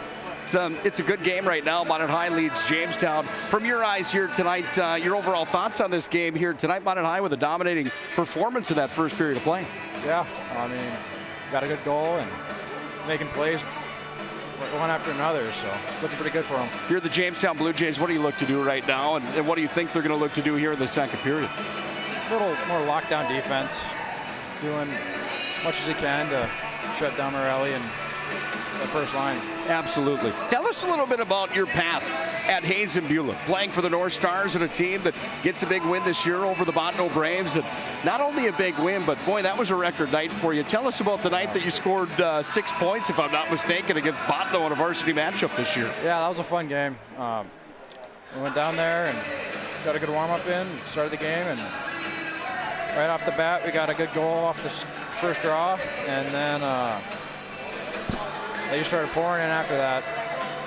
It's a good game right now. Minot High leads Jamestown. From your eyes here tonight, your overall thoughts on this game here tonight? Minot High with a dominating performance in that first period of play. Yeah, I mean, got a good goal and making plays one after another, so it's looking pretty good for them. If you're the Jamestown Blue Jays, what do you look to do right now, and what do you think they're going to look to do here in the second period? a little more lockdown defense, doing much as he can to shut down Morelli and the first line. Absolutely. Tell us a little bit about your path at Hazen Beulah, playing for the North Stars and a team that gets a big win this year over the Bottineau Braves. And not only a big win, but boy, that was a record night for you. Tell us about the night that you scored 6 points, if I'm not mistaken, against Bottineau in a varsity matchup this year. Yeah, that was a fun game. We went down there and got a good warm-up in, started the game, and right off the bat, we got a good goal off the first draw, and then they just started pouring in after that.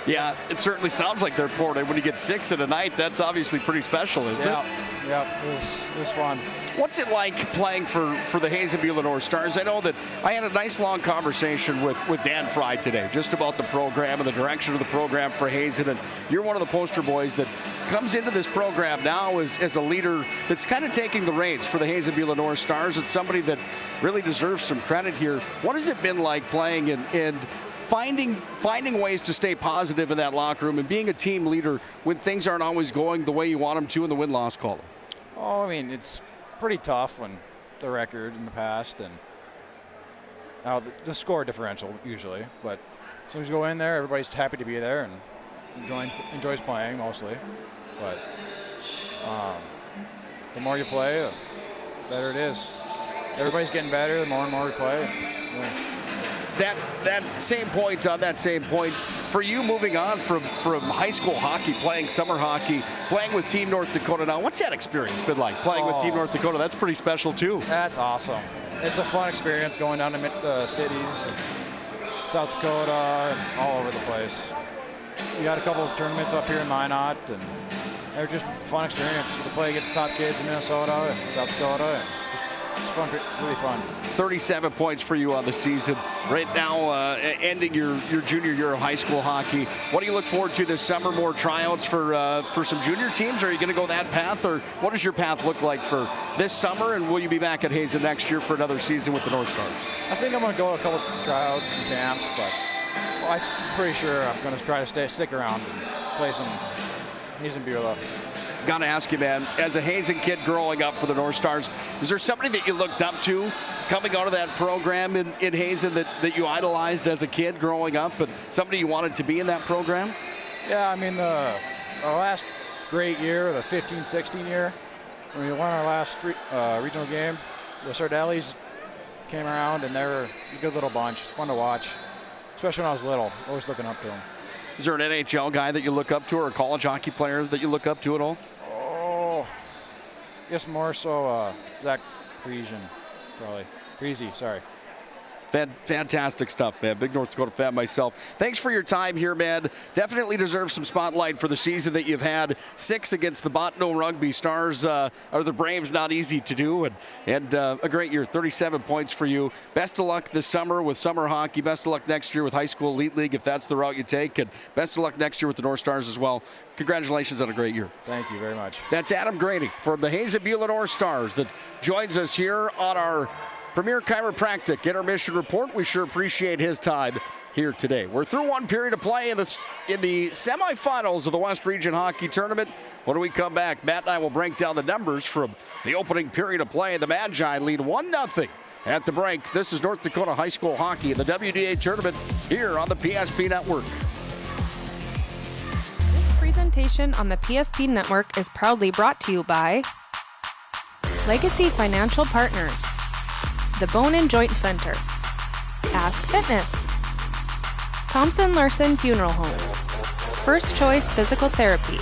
Yeah, it certainly sounds like they're pouring in. When you get 6 in a night, that's obviously pretty special, isn't it? Yeah, it was fun. What's it like playing for the Hazen Beulah North Stars? I know that I had a nice long conversation with Dan Fry today just about the program and the direction of the program for Hazen. And you're one of the poster boys that comes into this program now as a leader that's kind of taking the reins for the Hazen Beulah North Stars. It's somebody that really deserves some credit here. What has it been like playing and finding ways to stay positive in that locker room and being a team leader when things aren't always going the way you want them to in the win-loss column? Oh, I mean, it's pretty tough when the record in the past and the score differential usually. But as soon as you go in there, everybody's happy to be there and enjoys playing mostly. But the more you play, the better it is. Everybody's getting better the more and more we play. Yeah. That same point, on that same point, for you moving on from high school hockey, playing summer hockey, playing with Team North Dakota now, what's that experience been like, playing with Team North Dakota? That's pretty special, too. That's awesome. It's a fun experience going down to cities, South Dakota, and all over the place. We got a couple of tournaments up here in Minot, and they're just fun experience. You play against top kids in Minnesota and South Dakota, and it's fun, really fun. 37 points for you on the season. Right now, ending your junior year of high school hockey. What do you look forward to this summer? More tryouts for some junior teams? Or are you going to go that path? Or what does your path look like for this summer? And will you be back at Hazen next year for another season with the North Stars? I think I'm going to go a couple of tryouts and camps, but I'm pretty sure I'm going to try to stick around and play some Hazen Beulah. Got to ask you, man, as a Hazen kid growing up for the North Stars, is there somebody that you looked up to coming out of that program in Hazen that you idolized as a kid growing up, and somebody you wanted to be in that program? Yeah, I mean, the last great year, the 15-16 year, when we won our last regional game, the Sardellis came around, and they were a good little bunch, fun to watch, especially when I was little, always looking up to them. Is there an NHL guy that you look up to or a college hockey player that you look up to at all? Oh, I guess more so Zach Parisian, probably. Parisi, sorry. Fantastic stuff, man. Big North Dakota fan myself. Thanks for your time here, man. Definitely deserve some spotlight for the season that you've had. 6 against the Bottineau-Rugby Stars, or the Braves, not easy to do. And a great year, 37 points for you. Best of luck this summer with summer hockey. Best of luck next year with High School Elite League, if that's the route you take. And best of luck next year with the North Stars as well. Congratulations on a great year. Thank you very much. That's Adam Grady from the Hazen Beulah North Stars that joins us here on our Premier Chiropractic Intermission Report. We sure appreciate his time here today. We're through one period of play in the semifinals of the West Region Hockey Tournament. When we come back, Matt and I will break down the numbers from the opening period of play. The Magi lead 1-0 at the break. This is North Dakota High School Hockey in the WDA Tournament here on the PSP Network. This presentation on the PSP Network is proudly brought to you by Legacy Financial Partners, The Bone and Joint Center, Ask Fitness, Thompson Larson Funeral Home, First Choice Physical Therapy,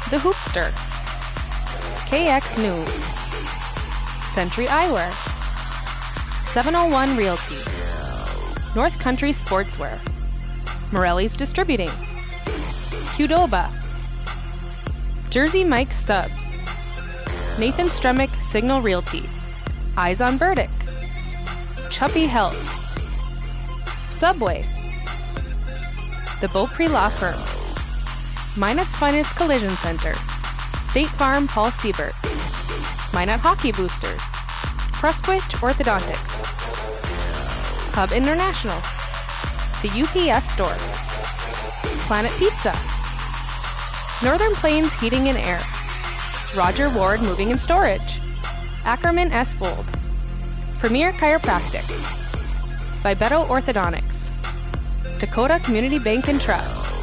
The Hoopster, KX News, Century Eyewear, 701 Realty, North Country Sportswear, Morelli's Distributing, Qdoba, Jersey Mike's Subs, Nathan Stremick Signal Realty, Eyes on Burdick, Chuppy Health, Subway, The Beaupre Law Firm, Minot's Finest Collision Center, State Farm Paul Siebert, Minot Hockey Boosters, Prestwich Orthodontics, Hub International, The UPS Store, Planet Pizza, Northern Plains Heating and Air, Roger Ward Moving and Storage, Ackerman S. Vold. Premier Chiropractic. Vibeto Orthodontics. Dakota Community Bank and Trust.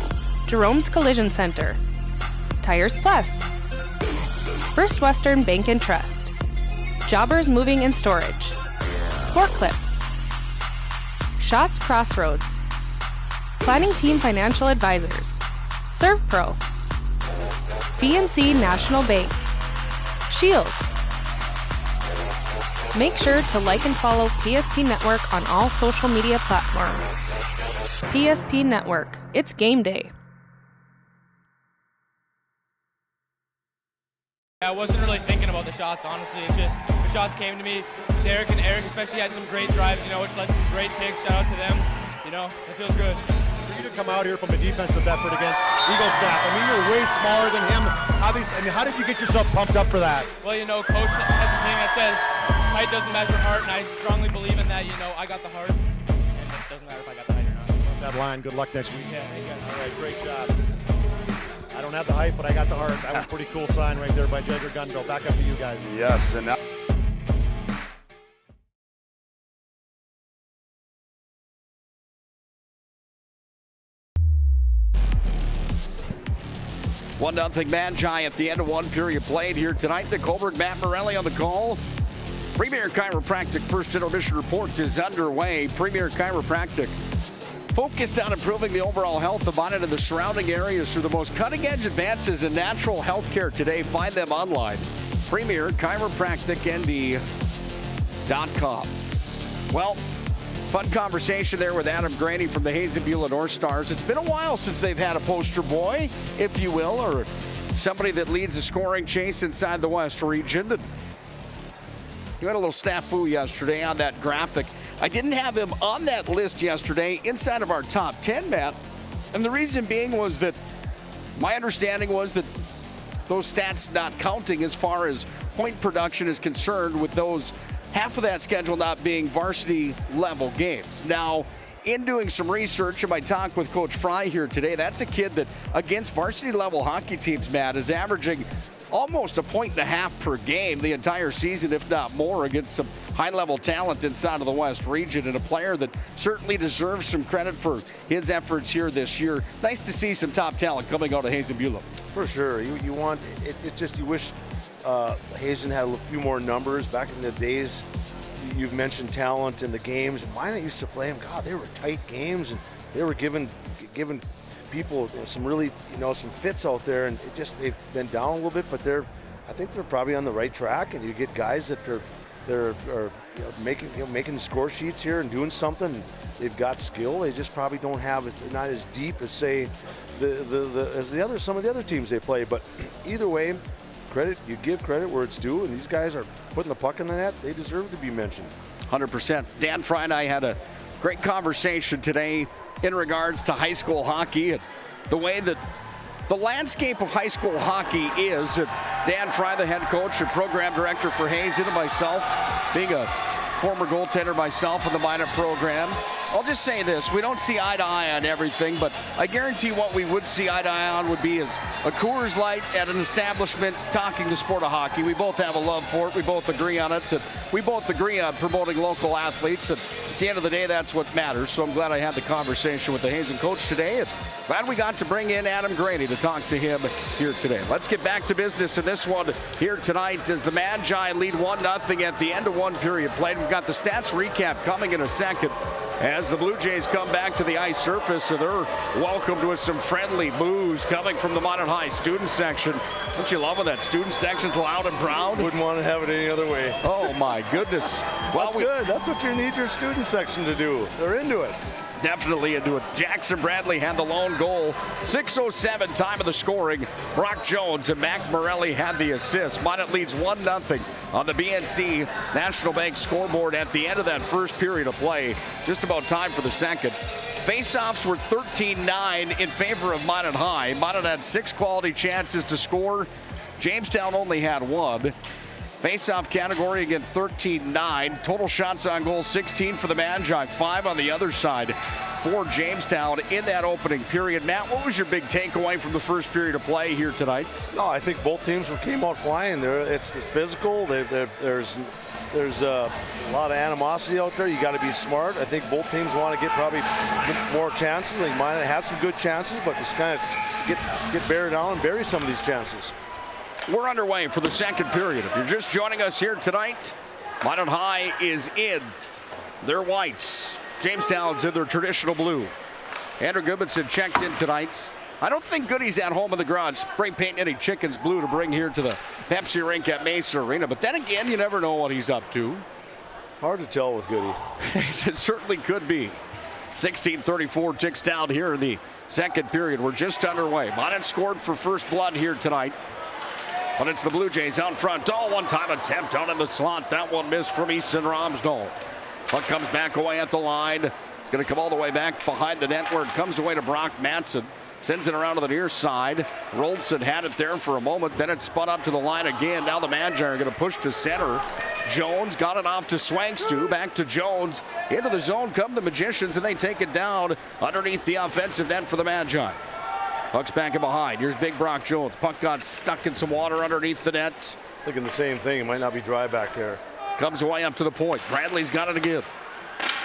Jerome's Collision Center. Tires Plus. First Western Bank and Trust. Jobbers Moving and Storage. Sport Clips. Shots Crossroads. Planning Team Financial Advisors. ServPro. BNC National Bank. Shields. Make sure to like and follow PSP Network on all social media platforms. PSP Network. It's game day. I wasn't really thinking about the shots, honestly. It's just the shots came to me. Derek and Eric especially had some great drives, which led to some great kicks. Shout out to them. It feels good. For you to come out here from a defensive effort against Eagles staff, you're way smaller than him. Obviously, how did you get yourself pumped up for that? Well, Coach has a thing that says height doesn't measure heart, and I strongly believe in that. I got the heart, and it doesn't matter if I got the height or not. That line. Good luck next week. Yeah, thank you. All right, great job. I don't have the height, but I got the heart. That was a pretty cool sign right there by Jagger Gunville. Back up to you guys. Yes, and now. One nothing Magi at the end of one period played here tonight. Nick Holberg, Matt Morelli on the call. Premier Chiropractic first intermission report is underway. Premier Chiropractic focused on improving the overall health of Minot and the surrounding areas through the most cutting-edge advances in natural health care today. Find them online. Premier ChiropracticND.com. Well, fun conversation there with Adam Graney from the Hazen Beulah North Stars. It's been a while since they've had a poster boy, if you will, or somebody that leads a scoring chase inside the West region. And you had a little snafu yesterday on that graphic. I didn't have him on that list yesterday inside of our top 10, Matt. And the reason being was that my understanding was that those stats not counting as far as point production is concerned, with those half of that schedule not being varsity level games. Now, in doing some research in my talk with Coach Fry here today, that's a kid that against varsity level hockey teams, Matt, is averaging almost 1.5 points per game the entire season, if not more, against some high-level talent inside of the West region, and a player that certainly deserves some credit for his efforts here this year. Nice to see some top talent coming out of Hazen Beulah. For sure. You want it. It's just you wish Hazen had a few more numbers. Back in the days, you've mentioned talent in the games. Minot used to play them. God, they were tight games, and they were giving people some really, some fits out there, and they've been down a little bit, but I think they're probably on the right track, and you get guys that are making score sheets here and doing something. They've got skill. They just probably don't have not as deep as say some of the other teams they play. But either way, you give credit where it's due, and these guys are putting the puck in the net. They deserve to be mentioned. 100%. Dan Fry and I had a great conversation today in regards to high school hockey and the way that the landscape of high school hockey is. Dan Fry, the head coach and program director for Hazen, and myself, being a former goaltender myself in the Minot program. I'll just say this, we don't see eye to eye on everything, but I guarantee what we would see eye to eye on would be is a Coors Light at an establishment talking the sport of hockey. We both have a love for it. We both agree on it. We both agree on promoting local athletes. And at the end of the day, that's what matters. So I'm glad I had the conversation with the Hazen coach today. And glad we got to bring in Adam Graney to talk to him here today. Let's get back to business in this one here tonight as the Magi lead 1-0 at the end of one period played. We've got the stats recap coming in a second as the Blue Jays come back to the ice surface, so they're welcomed with some friendly boos coming from the Minot High student section. Don't you love when that student section's loud and proud? Wouldn't want to have it any other way. Oh my goodness. Well, that's good. That's what you need your student section to do. They're into it. Definitely into it. Jackson Bradley had the lone goal. 6:07 time of the scoring. Brock Jones and Mac Morelli had the assist. Minot leads 1-0 on the BNC National Bank scoreboard at the end of that first period of play. Just about time for the second. Faceoffs were 13-9 in favor of Minot High. Minot had 6 quality chances to score. Jamestown only had 1. Face-off category again, 13-9. Total shots on goal, 16 for the Magi, 5 on the other side. for Jamestown in that opening period. Matt, what was your big takeaway from the first period of play here tonight? No, I think both teams came out flying. It's physical. There's a lot of animosity out there. You got to be smart. I think both teams want to get more chances. They might have some good chances, but just kind of get buried down and bury some of these chances. We're underway for the second period. If you're just joining us here tonight, Minot High is in their whites. Jamestown's in their traditional blue. Andrew Goodmanson checked in tonight. I don't think Goody's at home in the garage spray painting any chickens blue to bring here to the Pepsi Rink at Maysa Arena. But then again, you never know what he's up to. Hard to tell with Goody. It certainly could be. 16:34 ticks down here in the second period. We're just underway. Minot scored for first blood here tonight. But it's the Blue Jays out front. One-time attempt out in the slot. That one missed from Easton Romsdahl. Puck comes back away at the line. It's going to come all the way back behind the net where it comes away to Brock Madsen. Sends it around to the near side. Rolson had it there for a moment. Then it spun up to the line again. Now the Magi are going to push to center. Jones got it off to Swangstu. Back to Jones. Into the zone come the Magicians, and they take it down underneath the offensive net for the Magi. Puck's back and behind. Here's Big Brock Jones. Puck got stuck in some water underneath the net. Thinking the same thing. It might not be dry back there. Comes away up to the point. Bradley's got it again.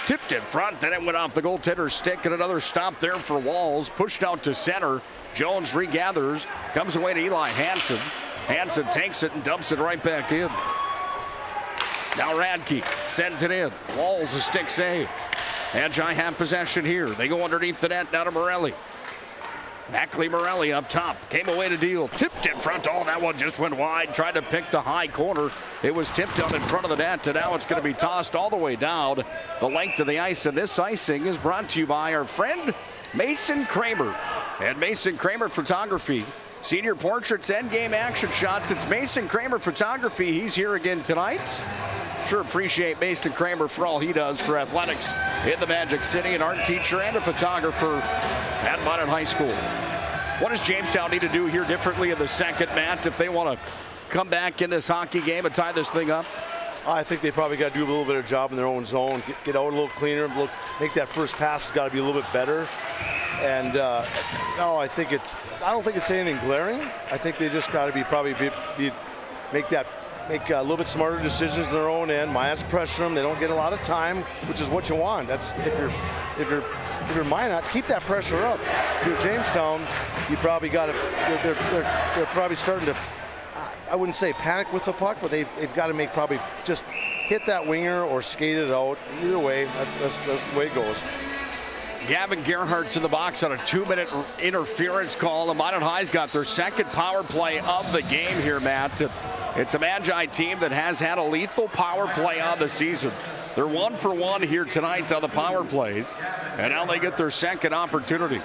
Tipped in front, then it went off the goaltender's stick, and another stop there for Walls. Pushed out to center. Jones regathers. Comes away to Eli Hansen. Hansen takes it and dumps it right back in. Now Radke sends it in. Walls a stick save. Magi have possession here. They go underneath the net. Now to Morelli. Mackley Morelli up top. Came away to deal. Tipped in front. Oh, that one just went wide. Tried to pick the high corner. It was tipped out in front of the net. And now it's going to be tossed all the way down the length of the ice. And this icing is brought to you by our friend Mason Kramer. And Mason Kramer Photography. Senior portraits and game action shots. It's Mason Kramer Photography. He's here again tonight. Sure appreciate Mason Kramer for all he does for athletics in the Magic City. An art teacher and a photographer at Minot High School. What does Jamestown need to do here differently in the second, Matt, if they want to come back in this hockey game and tie this thing up? I think they probably got to do a little bit of job in their own zone, get out a little cleaner, make that first pass has got to be a little bit better. And no, I don't think it's anything glaring. I think they just got to make a little bit smarter decisions in their own end. Minot's pressure them. They don't get a lot of time, which is what you want. That's if you're Minot, keep that pressure up. If you're Jamestown, you probably got to. They're probably starting to. I wouldn't say panic with the puck, but they've got to probably just hit that winger or skate it out. Either way, that's the way it goes. Gavin Gerhardt's in the box on a 2-minute interference call. And Minot High's got their second power play of the game here, Matt. It's a Magi team that has had a lethal power play on the season. They're 1 for 1 here tonight on the power plays. And now they get their second opportunity.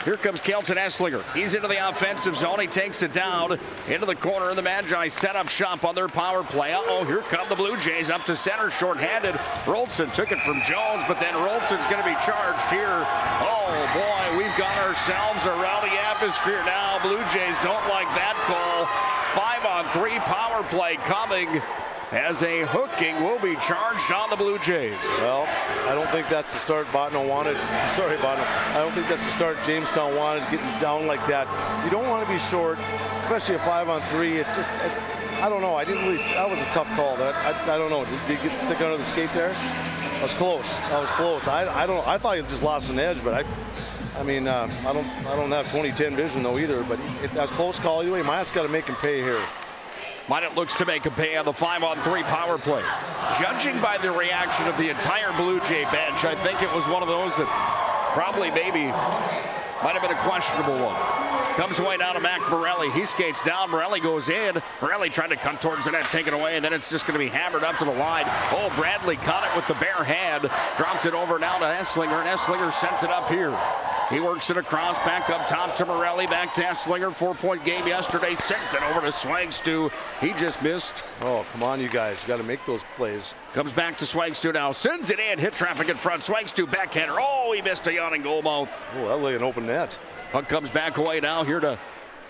Here comes Kelton Esslinger. He's into the offensive zone. He takes it down into the corner, and the Magi set up shop on their power play. Uh-oh, here come the Blue Jays up to center, shorthanded. Rolson took it from Jones, but then Rolson's going to be charged here. Oh, boy, we've got ourselves a rowdy atmosphere now. Blue Jays don't like that call. 5-on-3 power play coming. As a hooking will be charged on the Blue Jays. Well, I don't think that's the start Bottineau wanted. Sorry, Bottineau. I don't think that's the start Jamestown wanted, getting down like that. You don't want to be short, especially a 5-on-3. I don't know. That was a tough call. I don't know. Did you stick under the skate there? I was close. I thought he just lost an edge, but I don't have 20/10 vision though either. But that's a close call anyway. Minot's got to make him pay here. Minot looks to make a pay on the 5-on-3 power play. Judging by the reaction of the entire Blue Jay bench, I think it was one of those that probably maybe might have been a questionable one. Comes away now to Mac Morelli. He skates down. Morelli goes in. Morelli tried to cut towards the net, take it away, and then it's just going to be hammered up to the line. Oh, Bradley caught it with the bare hand. Dropped it over now to Esslinger, and Esslinger sends it up here. He works it across, back up top to Morelli, back to Esslinger. 4-point game yesterday. Sent it over to Swangstu. He just missed. Oh, come on, you guys. You got to make those plays. Comes back to Swangstu now. Sends it in. Hit traffic in front. Swangstu backhander. Oh, he missed a yawning goalmouth. Oh, that lay an open net. Puck comes back away now here to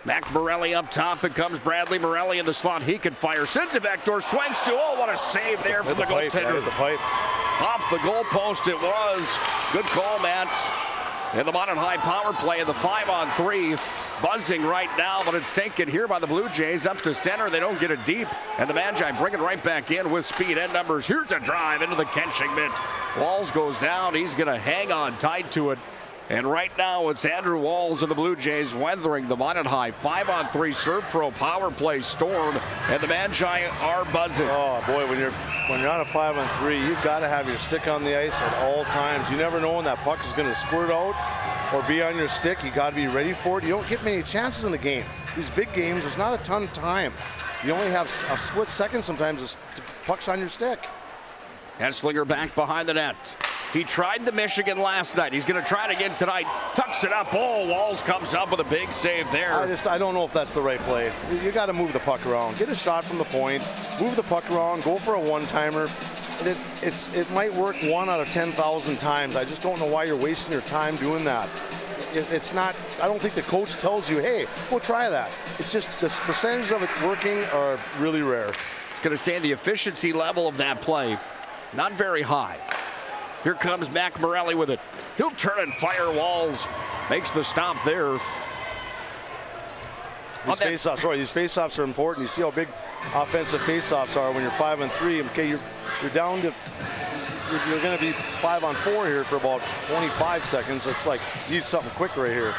Mac Morelli up top. It comes Bradley Morelli in the slot. He can fire. Sends it back door. Swangstu. Oh, what a save there from the goaltender. The pipe. Off the goalpost it was. Good call, Matt. In the Minot High power play in the 5-on-3. Buzzing right now, but it's taken here by the Blue Jays up to center. They don't get it deep, and the Magi bring it right back in with speed and numbers. Here's a drive into the catching mitt. Walls goes down. He's going to hang on tight to it. And right now it's Andrew Walls of the Blue Jays weathering the Minot High 5-on-3 Serve Pro power play storm, and the Magi are buzzing. Oh boy, when you're on a 5-on-3, you've got to have your stick on the ice at all times. You never know when that puck is going to squirt out or be on your stick. You got to be ready for it. You don't get many chances in the game. These big games, there's not a ton of time. You only have a split second sometimes as puck's on your stick. Henslinger back behind the net. He tried the Michigan last night. He's going to try it again tonight. Tucks it up. Oh, Walls comes up with a big save there. I don't know if that's the right play. You got to move the puck around. Get a shot from the point. Move the puck around. Go for a one-timer. It might work 1 out of 10,000 times. I just don't know why you're wasting your time doing that. It's not. I don't think the coach tells you, hey, go try that. It's just the percentage of it working are really rare. Going to say the efficiency level of that play, not very high. Here comes Mac Morelli with it. He'll turn and fire. Walls makes the stop there. These faceoffs are important. You see how big offensive faceoffs are when you're 5-on-3. Okay, you're down to. You're going to be 5-on-4 here for about 25 seconds. It's like you need something quick right here.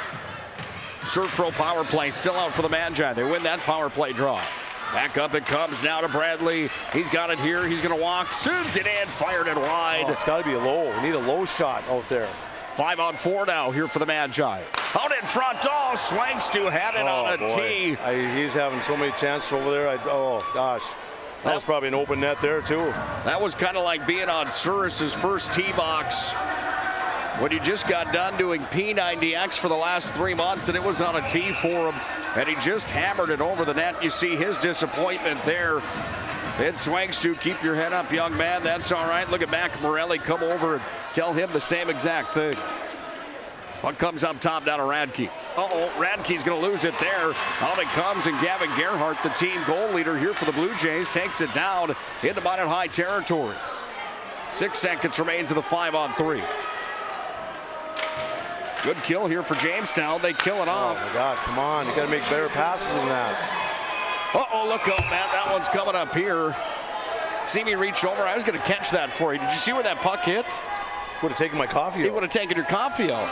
Serve Pro power play still out for the Magi. They win that power play draw. Back up it comes now to Bradley. He's got it here. He's going to walk. Zooms it in. Fired it wide. Oh, it's got to be a low. We need a low shot out there. 5-on-4 now here for the Magi. Out in front. Oh, Swangstu had it on a tee. He's having so many chances over there. Oh, gosh. That was probably an open net there, too. That was kind of like being on Suris's first tee box when you just got done doing P90X for the last 3 months, and it was on a tee for him, and he just hammered it over the net. You see his disappointment there. Ben Swangstu, keep your head up, young man. That's all right. Look at Mac Morelli come over and tell him the same exact thing. Puck comes up top down to Radke. Uh-oh, Radke's going to lose it there. Out it comes, and Gavin Gerhardt, the team goal leader here for the Blue Jays, takes it down into Minot High territory. 6 seconds remains of the 5-on-3. Good kill here for Jamestown. They kill it off. Oh, my God, come on. You got to make better passes than that. Uh-oh, look out, man. That one's coming up here. See me reach over. I was going to catch that for you. Did you see where that puck hit? Would have taken my coffee out. It would have taken your coffee out.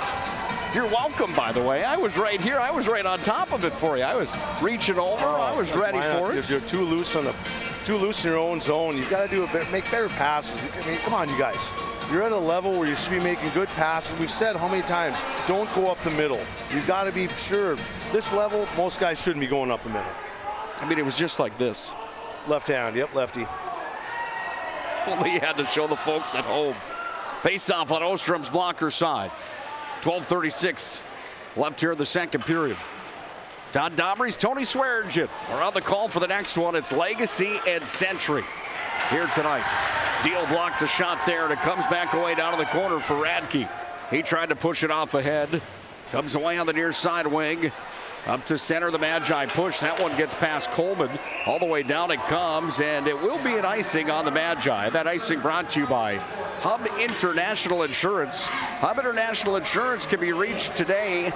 You're welcome, by the way. I was right here. I was right on top of it for you. I was reaching over. I was ready for it. If you're too loose in your own zone, you got to make better passes. I mean, come on, you guys. You're at a level where you should be making good passes. We've said how many times, don't go up the middle. You've got to be sure. This level, most guys shouldn't be going up the middle. I mean, it was just like this. Left hand, yep, lefty. Only had to show the folks at home. Face off on Ostrom's blocker side. 12:36 left here in the second period. Todd Dobry's Tony Swearingen are on the call for the next one. It's Legacy and Century here tonight. Deal blocked a shot there, and it comes back away down in the corner for Radke. He tried to push it off ahead. Comes away on the near side wing. Up to center, the Magi push. That one gets past Coleman. All the way down it comes, and it will be an icing on the Magi. That icing brought to you by Hub International Insurance. Hub International Insurance can be reached today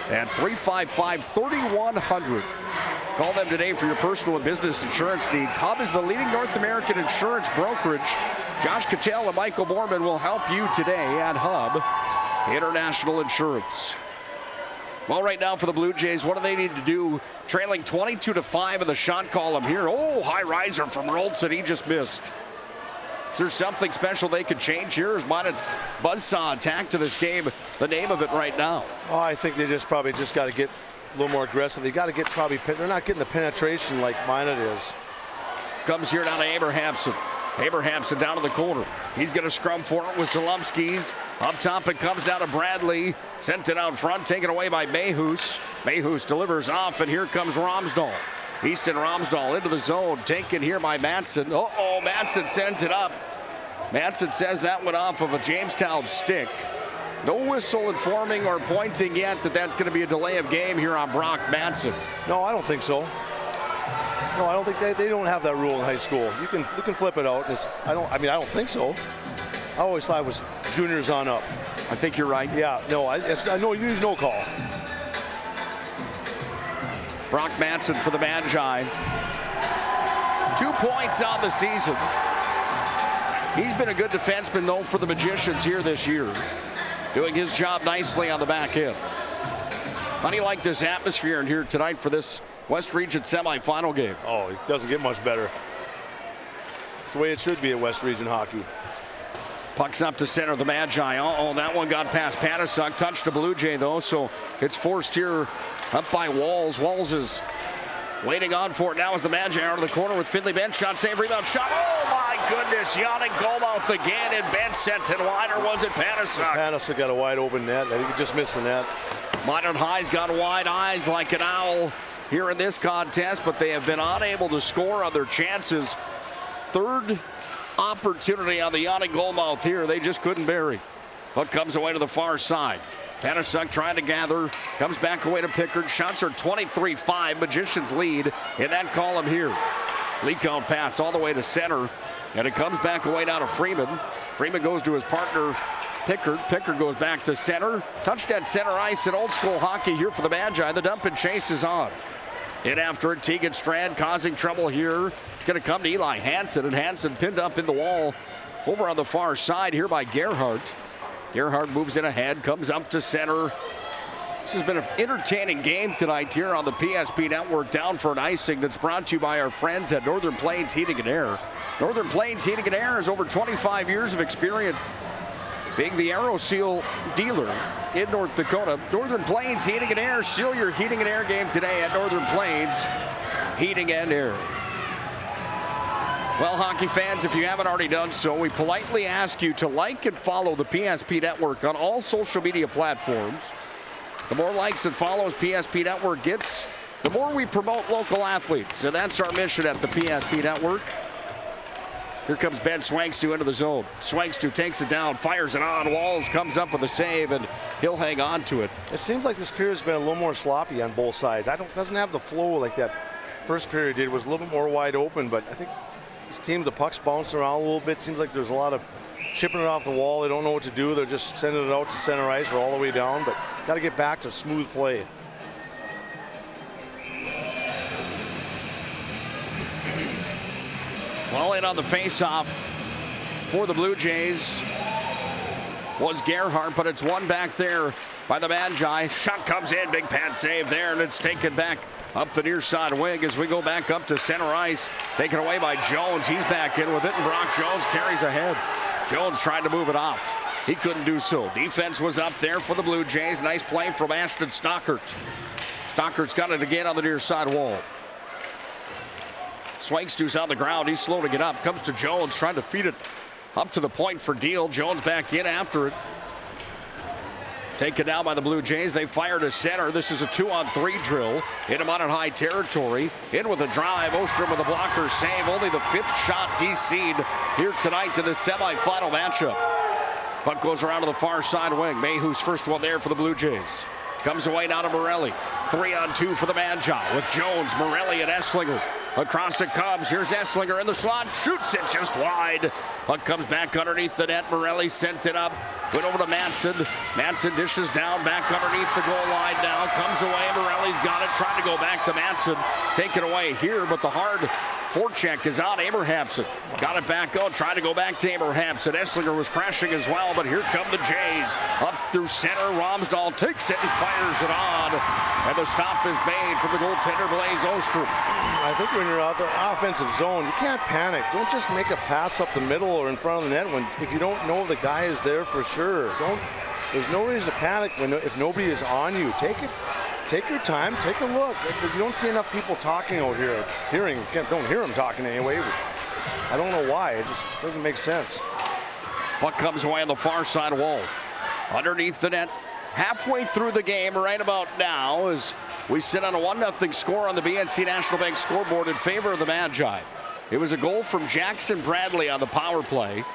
at 355-3100. Call them today for your personal and business insurance needs. Hub is the leading North American insurance brokerage. Josh Cattell and Michael Borman will help you today at Hub International Insurance. Well, right now for the Blue Jays, what do they need to do? Trailing 22-5 in the shot column here. Oh, high riser from Roltz, he just missed. Is there something special they could change here? Is Minot's buzzsaw attack to this game the name of it right now? Oh, I think they probably just got to get a little more aggressive. They got to get they're not getting the penetration like Minot is. Comes here down to Abrahamson. Abrahamson down to the corner. He's going to scrum for it with Solomskis. Up top it comes down to Bradley. Sent it out front, taken away by Mayhus. Mayhus delivers off, and here comes Romsdahl. Easton Romsdahl into the zone, taken here by Matson. Uh-oh, Matson sends it up. Matson says that went off of a Jamestown stick. No whistle informing or pointing yet that that's going to be a delay of game here on Brock Matson. No, I don't think so. No, I don't think they don't have that rule in high school. You can flip it out. I don't think so. I always thought it was juniors on up. I think you're right. Yeah, no, I know you use no call. Brock Manson for the Magi. 2 points on the season. He's been a good defenseman, though, for the Magicians here this year. Doing his job nicely on the back end. How do you like this atmosphere in here tonight for this West Region semifinal game? Oh, it doesn't get much better. It's the way it should be at West Region hockey. Puck's up to center, the Magi. Uh-oh, that one got past Patasuk. Touched the Blue Jay, though, so it's forced here up by Walls. Walls is waiting on for it now as the Magi out of the corner with Finley Bench. Shot, save, rebound, shot. Oh, my goodness. Yannick Goldmouth again, and Bench sent it wide, or was it Patasuk? Patasuk got a wide open net. I think he just missed the net. Minot High's got wide eyes like an owl here in this contest, but they have been unable to score on their chances. Third opportunity on the Yannick Goldmouth here. They just couldn't bury. Puck comes away to the far side. Patasuk trying to gather. Comes back away to Pickard. Shots are 23-5. Magicians lead in that column here. Leak out pass all the way to center. And it comes back away now to Freeman. Freeman goes to his partner, Pickard. Pickard goes back to center. Touched at center ice in old school hockey here for the Magi. The dump and chase is on. In after it, Tegan Strand causing trouble here. It's going to come to Eli Hansen, and Hansen pinned up in the wall over on the far side here by Gerhardt. Gerhardt moves in ahead, comes up to center. This has been an entertaining game tonight here on the PSP Network. Down for an icing that's brought to you by our friends at Northern Plains Heating and Air. Northern Plains Heating and Air has over 25 years of experience being the AeroSeal dealer in North Dakota. Northern Plains Heating and Air. Seal your heating and air game today at Northern Plains Heating and Air. Well, hockey fans, if you haven't already done so, we politely ask you to like and follow the PSP Network on all social media platforms. The more likes and follows PSP Network gets, the more we promote local athletes. And that's our mission at the PSP Network. Here comes Ben Swankstu into the zone. Swankstu takes it down, fires it on. Walls comes up with a save, and he'll hang on to it. It seems like this period's been a little more sloppy on both sides. Doesn't have the flow like that first period did. It was a little bit more wide open, but I think this team, the puck's bouncing around a little bit. Seems like there's a lot of chipping it off the wall. They don't know what to do. They're just sending it out to center ice or all the way down, but got to get back to smooth play. Well, in on the faceoff for the Blue Jays was Gerhardt, but it's one back there by the Magi. Shot comes in, big pad save there, and it's taken back up the near side wing as we go back up to center ice. Taken away by Jones. He's back in with it, and Brock Jones carries ahead. Jones tried to move it off. He couldn't do so. Defense was up there for the Blue Jays. Nice play from Ashton Stockert. Stockert's got it again on the near side wall. Swankstu's on the ground. He's slow to get up. Comes to Jones, trying to feed it up to the point for Deal. Jones back in after it. Taken down by the Blue Jays. They fire to center. This is a 2-on-3 drill. Hit him on in high territory. In with a drive. Ostrom with a blocker save. Only the 5th shot he's seen here tonight to the semifinal matchup. Puck goes around to the far side wing. Mayhew's first one there for the Blue Jays. Comes away now to Morelli. 3-on-2 for the Magi with Jones, Morelli, and Esslinger. Across it comes. Here's Esslinger in the slot. Shoots it just wide. Puck comes back underneath the net. Morelli sent it up. Went over to Manson. Manson dishes down back underneath the goal line now. Comes away. Morelli's got it. Trying to go back to Manson. Taken away here, but the hard forecheck is on Abrahamson. Got it back out. Trying to go back to Abrahamson. Esslinger was crashing as well, but here come the Jays. Up through center. Romsdahl takes it and fires it on. And the stop is made from the goaltender, Blaze Ostrom. I think when you're out the offensive zone, you can't panic. Don't just make a pass up the middle or in front of the net if you don't know the guy is there for sure. There's no reason to panic if nobody is on you. Take your time, take a look. You don't see enough people talking out here. Don't hear them talking anyway. I don't know why. It just doesn't make sense. Puck comes away on the far side wall. Underneath the net. Halfway through the game, right about now, as we sit on a 1-0 score on the BNC National Bank scoreboard in favor of the Magi. It was a goal from Jackson Bradley on the power play.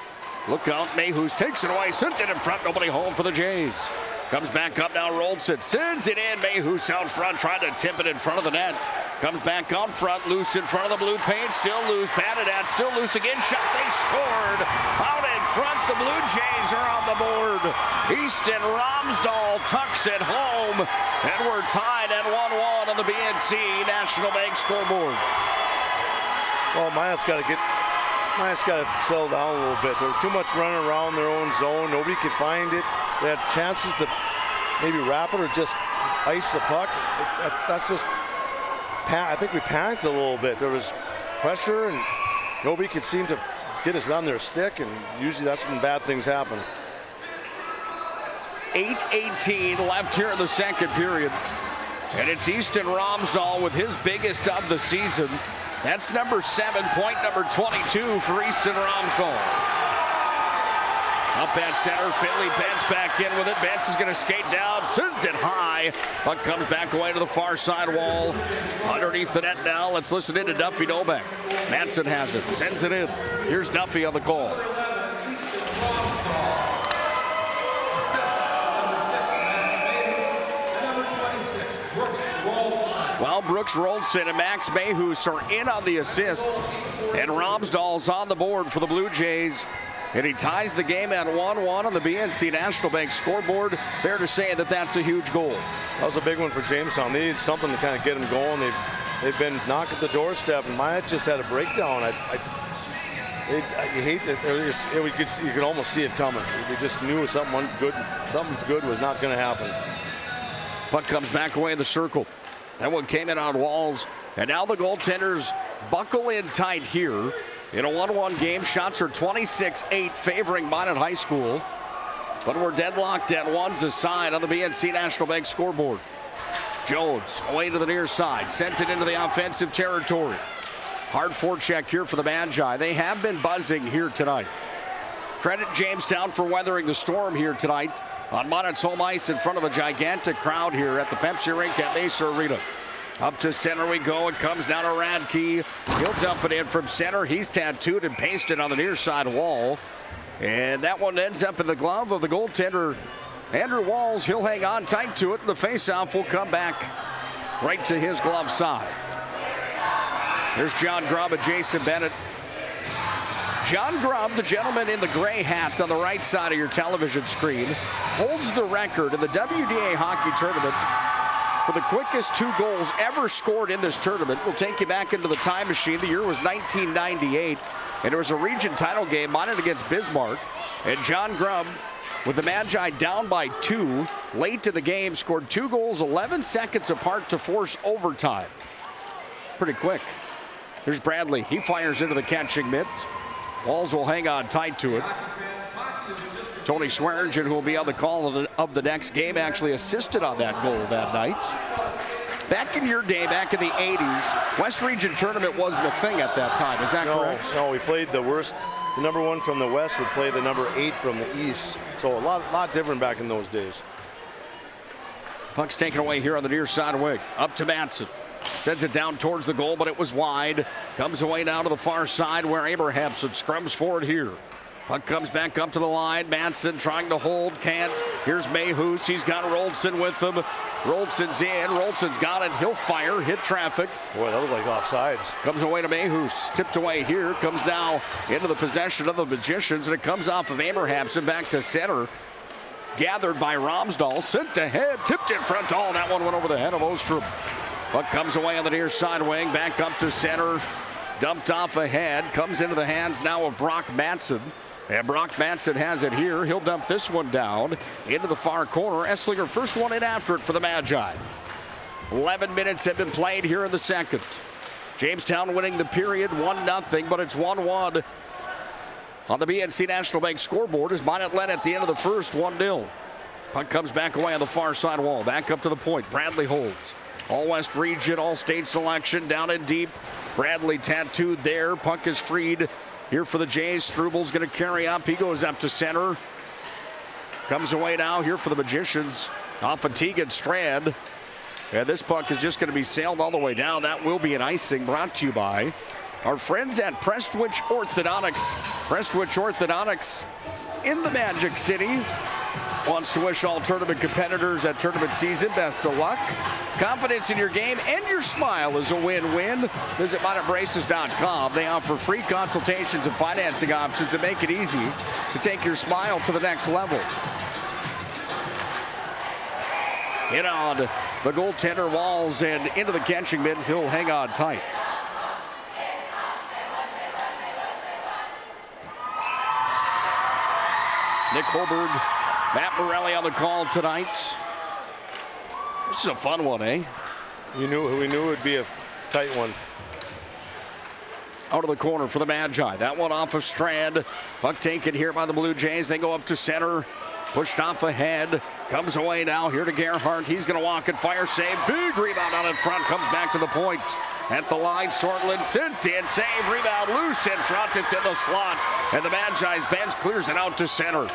Look out, Mayhews takes it away, sent it in front, nobody home for the Jays. Comes back up now, Rolson. Sends it in. Mayhus out front, trying to tip it in front of the net. Comes back out front, loose in front of the blue paint. Still loose, batted at, still loose again. Shot, they scored. Out in front, the Blue Jays are on the board. Easton Romsdahl tucks it home. And we're tied at 1-1 on the BNC National Bank scoreboard. Well, Minot's got to settle down a little bit. There was too much running around their own zone. Nobody could find it. They had chances to maybe wrap it or just ice the puck. That's just, I think we panicked a little bit. There was pressure and nobody could seem to get us on their stick, and usually that's when bad things happen. 8:18 left here in the second period. And it's Easton Romsdahl with his biggest of the season. That's number 7, point number 22 for Easton Romsdahl. Up at center, Finley Bentz back in with it. Bentz is going to skate down, sends it high. Puck comes back away to the far side wall. Underneath the net now, let's listen in to Duffy Novak. Manson has it, sends it in. Here's Duffy on the call. Well, Brooks Rolson and Max Mayhus are in on the assist. And Romsdahl's on the board for the Blue Jays. And he ties the game at 1-1 on the BNC National Bank scoreboard. Fair to say that that's a huge goal. That was a big one for Jamestown. They need something to kind of get them going. They've been knocking at the doorstep, and Minot just had a breakdown. You hate that. You could almost see it coming. We just knew something good was not going to happen. Puck comes back away in the circle. That one came in on Walls. And now the goaltenders buckle in tight here. In a 1-1 game, shots are 26-8 favoring Minot High School. But we're deadlocked at ones aside on the BNC National Bank scoreboard. Jones away to the near side, sent it into the offensive territory. Hard forecheck here for the Magi. They have been buzzing here tonight. Credit Jamestown for weathering the storm here tonight on Minot's home ice in front of a gigantic crowd here at the Pepsi Rink at Maysa Arena. Up to center we go. It comes down to Radke. He'll dump it in from center. He's tattooed and pasted on the near side wall. And that one ends up in the glove of the goaltender, Andrew Walls. He'll hang on tight to it. The faceoff will come back right to his glove side. There's John Grubb and Jason Bennett. John Grubb, the gentleman in the gray hat on the right side of your television screen, holds the record in the WDA hockey tournament for the quickest 2 goals ever scored in this tournament. We'll take you back into the time machine. The year was 1998, and it was a region title game, Minot against Bismarck. And John Grubb, with the Magi down by 2, late to the game, scored 2 goals 11 seconds apart to force overtime. Pretty quick. There's Bradley. He fires into the catching mitt. Walls will hang on tight to it. Tony Swearingen, who will be on the call of the next game, actually assisted on that goal that night. Back in your day, back in the 80s, West Region Tournament wasn't a thing at that time. Is that correct? No, we played the worst. The number 1 from the West would play the number 8 from the East. So a lot different back in those days. Puck's taken away here on the near side wing. Up to Manson. Sends it down towards the goal, but it was wide. Comes away down to the far side where Abrahamson scrums forward here. Puck comes back up to the line. Manson trying to hold, can't. Here's Mayhus. He's got Rolson with him. Rolson's in. Rolson's got it. He'll fire, hit traffic. Boy, that looked like offsides. Comes away to Mayhus. Tipped away here. Comes now into the possession of the Magicians, and it comes off of Abrahamson back to center. Gathered by Romsdahl. Sent ahead. Tipped in front. Oh, that one went over the head of Ostrom. Puck comes away on the near side wing. Back up to center. Dumped off ahead. Comes into the hands now of Brock Manson. And Brock Manson has it here. He'll dump this one down into the far corner. Esslinger first one in after it for the Magi. 11 minutes have been played here in the second. Jamestown winning the period 1-0, but it's 1-1 on the BNC National Bank scoreboard as Minot led at the end of the first 1-0. Puck comes back away on the far side wall. Back up to the point. Bradley holds. All West Region, all state selection down in deep. Bradley tattooed there. Puck is freed here for the Jays. Strubel's going to carry up. He goes up to center. Comes away now here for the Magicians. Off of Tegan Strand. And this puck is just going to be sailed all the way down. That will be an icing brought to you by our friends at Prestwich Orthodontics. Prestwich Orthodontics in the Magic City. wants to wish all tournament competitors at tournament season best of luck. Confidence in your game and your smile is a win-win. Visit MinotBraces.com. They offer free consultations and financing options that make it easy to take your smile to the next level. In on the goaltender Walls and into the catching mitt. He'll hang on tight. Nick Holberg, Matt Morelli on the call tonight. This is a fun one, eh? We knew it would be a tight one. Out of the corner for the Magi. That one off of Strand. Puck taken here by the Blue Jays. They go up to center. Pushed off ahead. Comes away now here to Gerhardt. He's going to walk and fire save. Big rebound out in front. Comes back to the point. At the line, Sortland sent in. Save. Rebound loose in front. It's in the slot. And the Magi's bench clears it out to center.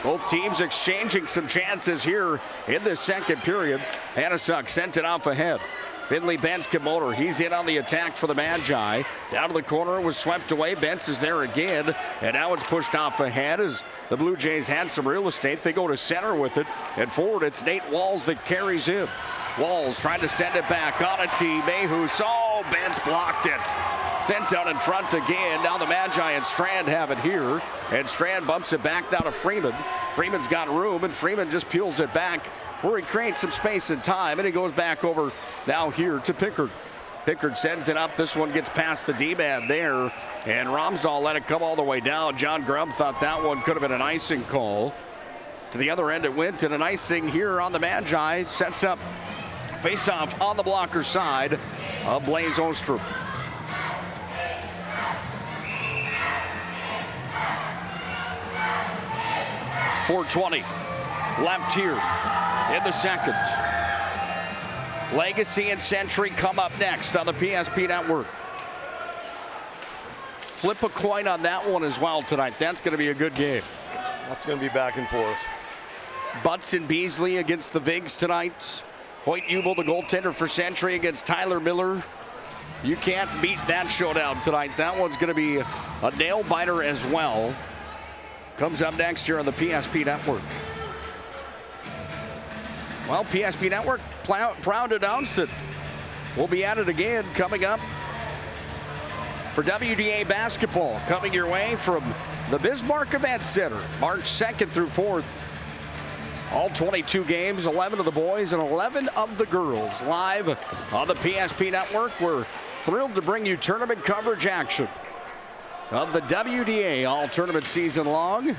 Both teams exchanging some chances here in this second period. Hanasuk sent it off ahead. Finley Benz Komotor, he's in on the attack for the Magi. Down to the corner, it was swept away. Benz is there again, and now it's pushed off ahead as the Blue Jays had some real estate. They go to center with it, and forward it's Nate Walls that carries in. Walls trying to send it back on a tee. Mayhew, oh, Benz blocked it. Sent down in front again. Now the Magi and Strand have it here, and Strand bumps it back down to Freeman. Freeman's got room, and Freeman just peels it back where he creates some space and time, and he goes back over now here to Pickard. Pickard sends it up. This one gets past the D-man there, and Romsdahl let it come all the way down. John Grubb thought that one could have been an icing call. To the other end it went, and an icing here on the Magi. Sets up face-off on the blocker side of Blaze Ostrom. .420 left here in the second. Legacy and Century come up next on the PSP Network. Flip a coin on that one as well tonight. That's going to be a good game. That's going to be back and forth. Butts and Beasley against the Vigs tonight. Hoyt Ubel, the goaltender for Century, against Tyler Miller. You can't beat that showdown tonight. That one's going to be a nail-biter as well. Comes up next here on the PSP Network. Well, PSP Network proud to announce that we'll be at it again coming up for WDA basketball. Coming your way from the Bismarck Event Center, March 2nd through 4th. All 22 games, 11 of the boys and 11 of the girls. Live on the PSP Network. We're thrilled to bring you tournament coverage action of the WDA all tournament season long.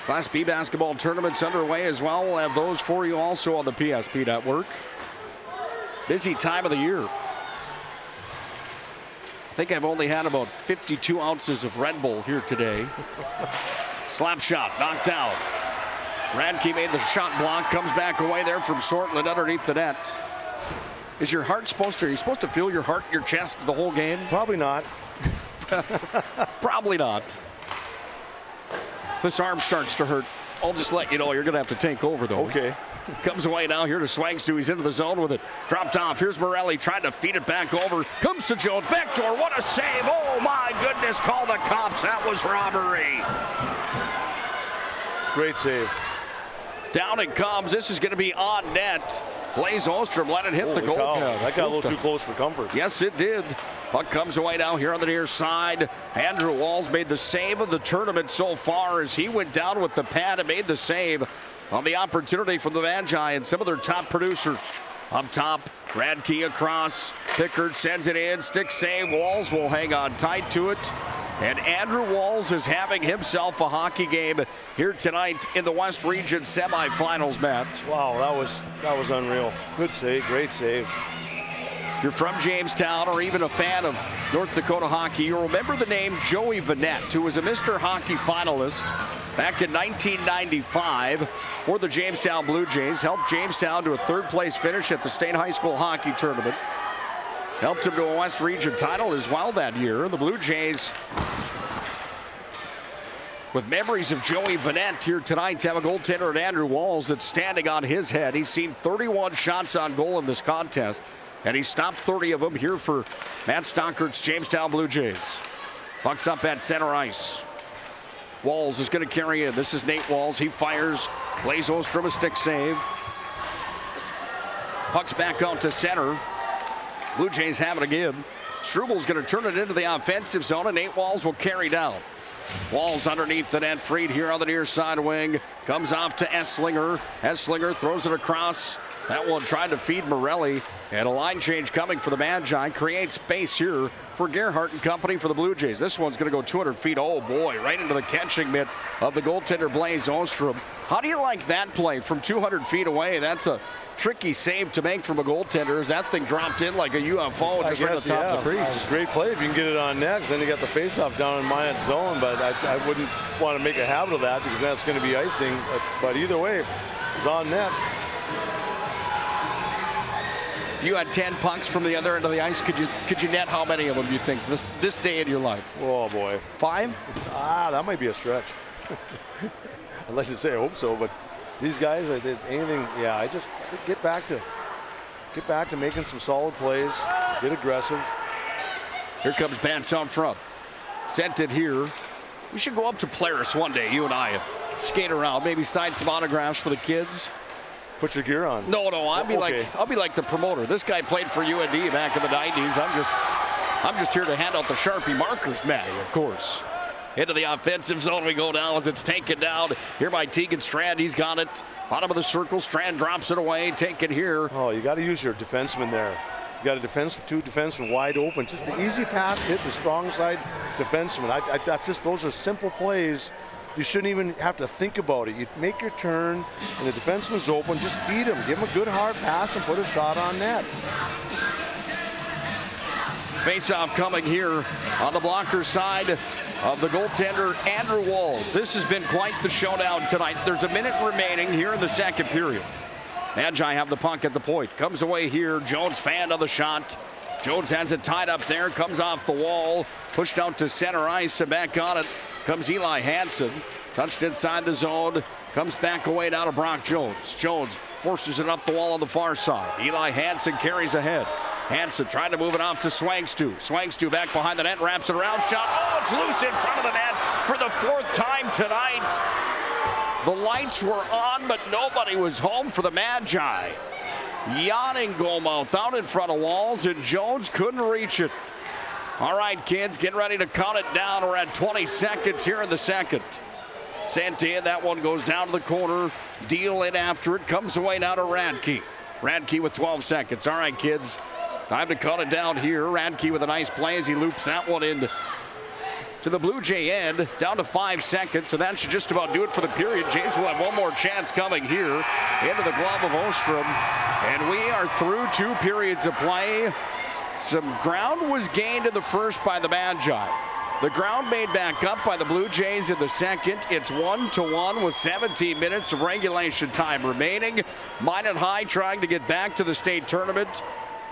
Class B basketball tournaments underway as well. We'll have those for you also on the PSP Network. Busy time of the year. I think I've only had about 52 ounces of Red Bull here today. Slap shot, knocked down. Radke made the shot block, comes back away there from Sortland underneath the net. Is your heart are you supposed to feel your heart in your chest the whole game? Probably not. Probably not. If this arm starts to hurt, I'll just let you know you're going to have to take over, though. Okay. Comes away now here to Swangstu. He's into the zone with it. Dropped off. Here's Morelli trying to feed it back over. Comes to Jones. Backdoor. What a save. Oh, my goodness. Call the cops. That was robbery. Great save. Down it comes. This is going to be on net. Blaze Ostrom let it hit the goal. That got a little too close for comfort. Yes, it did. Puck comes away now here on the near side. Andrew Walls made the save of the tournament so far as he went down with the pad and made the save on the opportunity from the Magi and some of their top producers. Up top, Radke across. Pickard sends it in. Stick save. Walls will hang on tight to it. And Andrew Walls is having himself a hockey game here tonight in the West Region semifinals, Matt. Wow, that was unreal. Good save, great save. If you're from Jamestown or even a fan of North Dakota hockey, you'll remember the name Joey Vanette, who was a Mr. Hockey finalist back in 1995 for the Jamestown Blue Jays. Helped Jamestown to a third-place finish at the State High School Hockey Tournament. Helped him to a West Region title as well that year. The Blue Jays, with memories of Joey Vanette here tonight, have a goaltender at Andrew Walls that's standing on his head. He's seen 31 shots on goal in this contest, and he stopped 30 of them here for Matt Stockert's Jamestown Blue Jays. Puck's up at center ice. Walls is going to carry in. This is Nate Walls. He fires. Blaze Ostrom a stick save. Puck's back out to center. Blue Jays have it again. Strubal's going to turn it into the offensive zone, and Nate Walls will carry down. Walls underneath the net. Freed here on the near side wing. Comes off to Esslinger. Esslinger throws it across. That one trying to feed Morelli. And a line change coming for the Magi. Creates space here for Gerhardt and company for the Blue Jays. This one's going to go 200 feet. Oh, boy, right into the catching mitt of the goaltender Blaze Ostrom. How do you like that play from 200 feet away? That's a tricky save to make from a goaltender as that thing dropped in like a UFO just right at the top of the crease. It's a great play if you can get it on net, because then you got the faceoff down in Minot zone, but I wouldn't want to make a habit of that because that's going to be icing. But either way, it's on net. If you had 10 pucks from the other end of the ice, could you net how many of them you think this day in your life? Oh boy, 5? That might be a stretch. I'd like to say I hope so, but these guys, anything, yeah, I think get back to making some solid plays, get aggressive. Here comes Bance on front. Sent it here. We should go up to Polaris one day, you and I, skate around, maybe sign some autographs for the kids. Put your gear on. No, I'll be like the promoter. This guy played for UND back in the 90s. I'm just here to hand out the Sharpie markers, Matty, of course. Into the offensive zone we go now as it's taken down here by Tegan Strand. He's got it. Bottom of the circle. Strand drops it away. Taken here. Oh, you got to use your defenseman there. You got two defensemen wide open. Just the easy pass to hit the strong side defenseman. Those are simple plays. You shouldn't even have to think about it. You make your turn, and the defenseman's open. Just feed him. Give him a good hard pass and put a shot on net. Face-off coming here on the blocker side of the goaltender, Andrew Walls. This has been quite the showdown tonight. There's a minute remaining here in the second period. Magi have the puck at the point. Comes away here. Jones fanned on the shot. Jones has it tied up there. Comes off the wall. Pushed out to center ice and back on it. Comes Eli Hansen. Touched inside the zone. Comes back away now to Brock Jones. Jones forces it up the wall on the far side. Eli Hansen carries ahead. Hansen trying to move it off to Swangstu. Swangstu back behind the net, wraps it around, shot. Oh, it's loose in front of the net for the 4th time tonight. The lights were on, but nobody was home for the Magi. Yawning goalmouth out in front of Walls, and Jones couldn't reach it. All right, kids, get ready to count it down. We're at 20 seconds here in the second. Sent in, that one goes down to the corner. Deal in after it, comes away now to Radke. Radke with 12 seconds. All right, kids. Time to cut it down here. Radke with a nice play as he loops that one in to the Blue Jay end. Down to 5 seconds, so that should just about do it for the period. Jays will have one more chance coming here into the glove of Ostrom. And we are through 2 periods of play. Some ground was gained in the first by the Magi. The ground made back up by the Blue Jays in the second. It's 1-1 with 17 minutes of regulation time remaining. Minot High trying to get back to the state tournament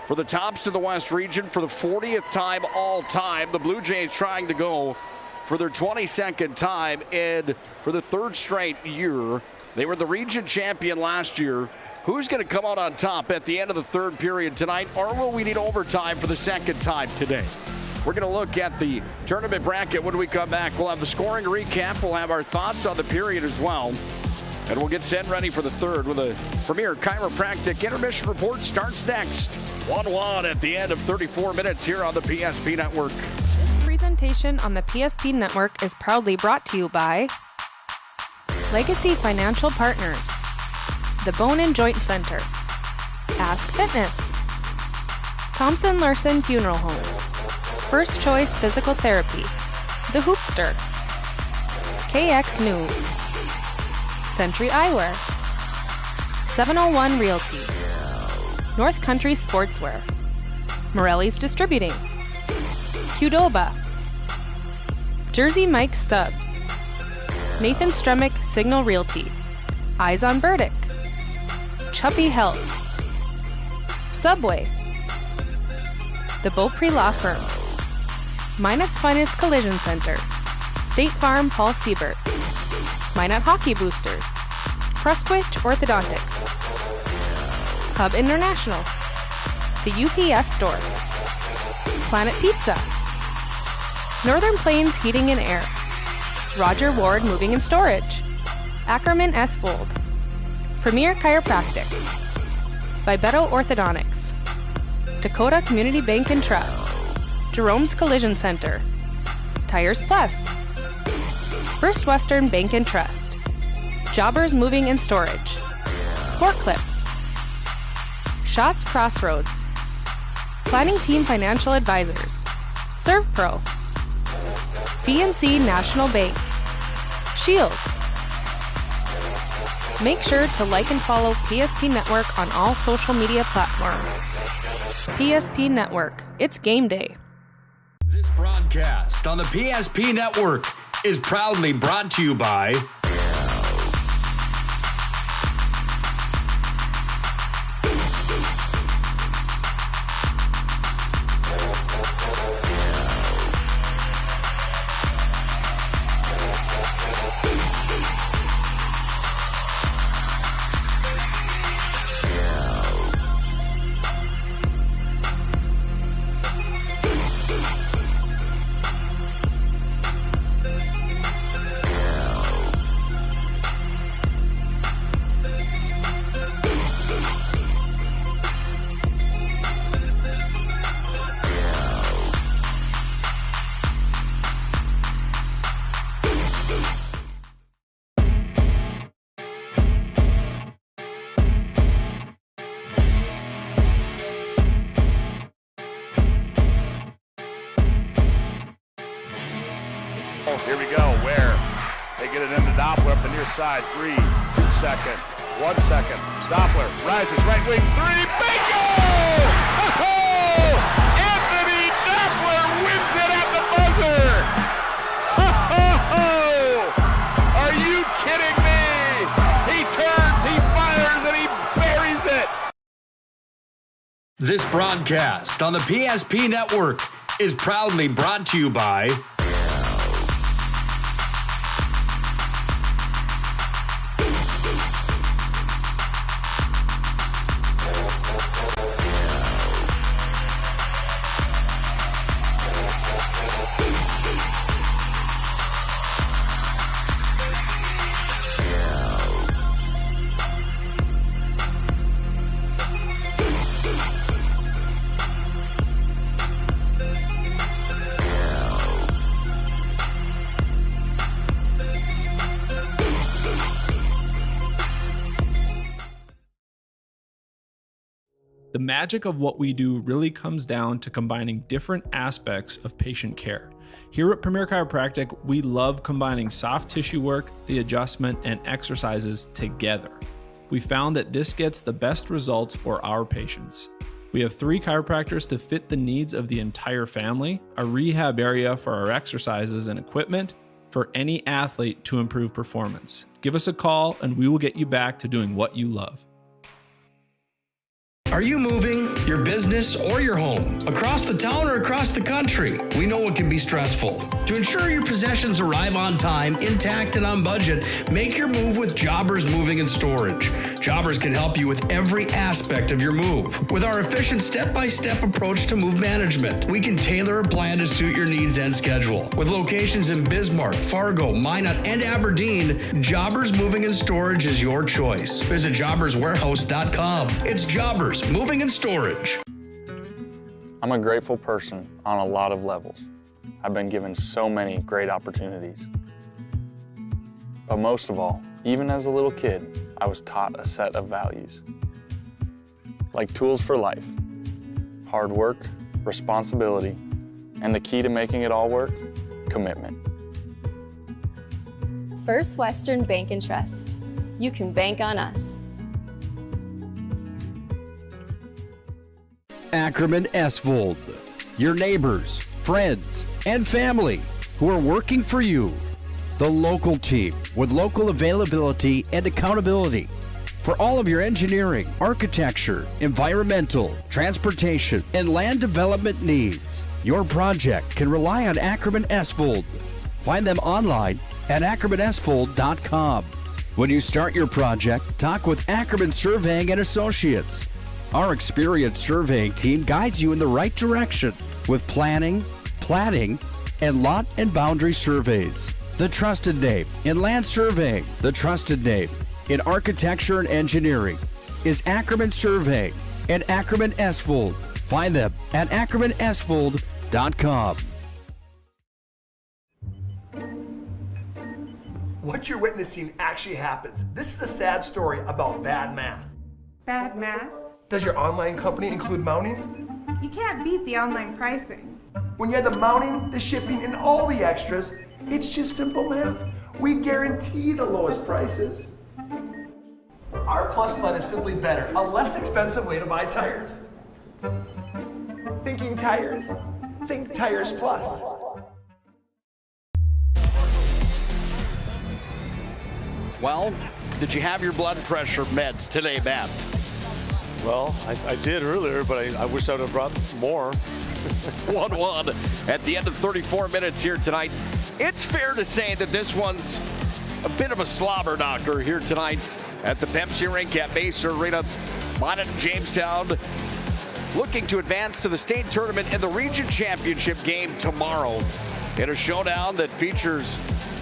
for the tops of the West region for the 40th time all time. The Blue Jays trying to go for their 22nd time, and for the 3rd straight year. They were the region champion last year. Who's going to come out on top at the end of the 3rd period tonight, or will we need overtime for the 2nd time today? We're going to look at the tournament bracket when we come back. We'll have the scoring recap. We'll have our thoughts on the period as well. And we'll get set ready for the 3rd with a premier chiropractic intermission report starts next. 1-1 at the end of 34 minutes here on the PSP Network. This presentation on the PSP Network is proudly brought to you by Legacy Financial Partners, the Bone and Joint Center, Ask Fitness, Thompson Larson Funeral Home, First Choice Physical Therapy, The Hoopster, KX News, Century Eyewear, 701 Realty, North Country Sportswear, Morelli's Distributing, Qdoba, Jersey Mike's Subs, Nathan Stremick Signal Realty, Eyes on Burdick, Chuppy Health, Subway, The Beaupre Law Firm, Minot's Finest Collision Center, State Farm Paul Siebert, Minot Hockey Boosters, Prestwich Orthodontics, Hub International, The UPS Store, Planet Pizza, Northern Plains Heating and Air, Roger Ward Moving and Storage, Ackerman S. Fold, Premier Chiropractic, Vibeto Orthodontics, Dakota Community Bank and Trust, Jerome's Collision Center, Tires Plus, First Western Bank and Trust, Jobbers Moving and Storage, Sport Clips, Shots Crossroads, Planning Team Financial Advisors, ServPro, BNC National Bank, Shields. Make sure to like and follow PSP Network on all social media platforms. PSP Network, it's game day. This broadcast on the PSP Network is proudly brought to you by Here we go, where they get it into Doppler up the near side. 3, 2 second, 1 second. Doppler rises, right wing, 3, bingo! Ho-ho! Anthony Doppler wins it at the buzzer! Ho-ho-ho! Are you kidding me? He turns, he fires, and he buries it! This broadcast on the PSP Network is proudly brought to you by The magic of what we do really comes down to combining different aspects of patient care. Here at Premier Chiropractic, we love combining soft tissue work, the adjustment, and exercises together. We found that this gets the best results for our patients. We have 3 chiropractors to fit the needs of the entire family, a rehab area for our exercises and equipment for any athlete to improve performance. Give us a call and we will get you back to doing what you love. Are you moving your business or your home across the town or across the country? We know it can be stressful. To ensure your possessions arrive on time, intact, and on budget, make your move with Jobbers Moving and Storage. Jobbers can help you with every aspect of your move. With our efficient step-by-step approach to move management, we can tailor a plan to suit your needs and schedule. With locations in Bismarck, Fargo, Minot, and Aberdeen, Jobbers Moving and Storage is your choice. Visit jobberswarehouse.com. It's Jobbers Moving and Storage. I'm a grateful person on a lot of levels. I've been given so many great opportunities. But most of all, even as a little kid, I was taught a set of values. Like tools for life, hard work, responsibility, and the key to making it all work, commitment. First Western Bank and Trust. You can bank on us. Ackerman S. Fold, your neighbors, friends, and family who are working for you. The local team with local availability and accountability for all of your engineering, architecture, environmental, transportation, and land development needs. Your project can rely on Ackerman S. Fold. Find them online at ackermansfold.com. When you start your project, talk with Ackerman Surveying and Associates. Our experienced surveying team guides you in the right direction with planning, platting, and lot and boundary surveys. The trusted name in land surveying, the trusted name in architecture and engineering is Ackerman Surveying and Ackerman Esfold. Find them at ackermanesfold.com. What you're witnessing actually happens. This is a sad story about bad math. Bad math? Does your online company include mounting? You can't beat the online pricing. When you have the mounting, the shipping, and all the extras, it's just simple math. We guarantee the lowest prices. Our Plus plan is simply better, a less expensive way to buy tires. Thinking tires? Think Tires Plus. Well, did you have your blood pressure meds today, Matt? Well, I did earlier, but I wish I would have brought more. 1-1 at the end of 34 minutes here tonight. It's fair to say that this one's a bit of a slobber knocker here tonight at the Pepsi Rink at Maysa Arena. Minot and Jamestown looking to advance to the state tournament and the region championship game tomorrow in a showdown that features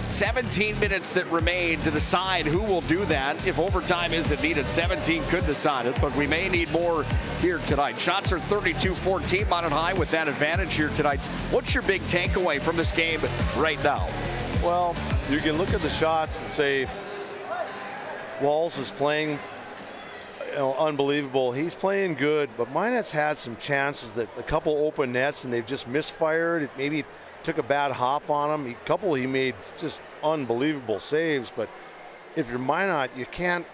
17 minutes that remain to decide who will do that. If overtime isn't needed, 17 could decide it, but we may need more here tonight. Shots are 32-14, Minot High with that advantage here tonight. What's your big takeaway from this game right now? Well, you can look at the shots and say Walls is playing unbelievable. He's playing good, but Minot's had some chances that a couple open nets and they've just misfired. It maybe took a bad hop on him. A couple he made just unbelievable saves, but if you're Minot, you can't,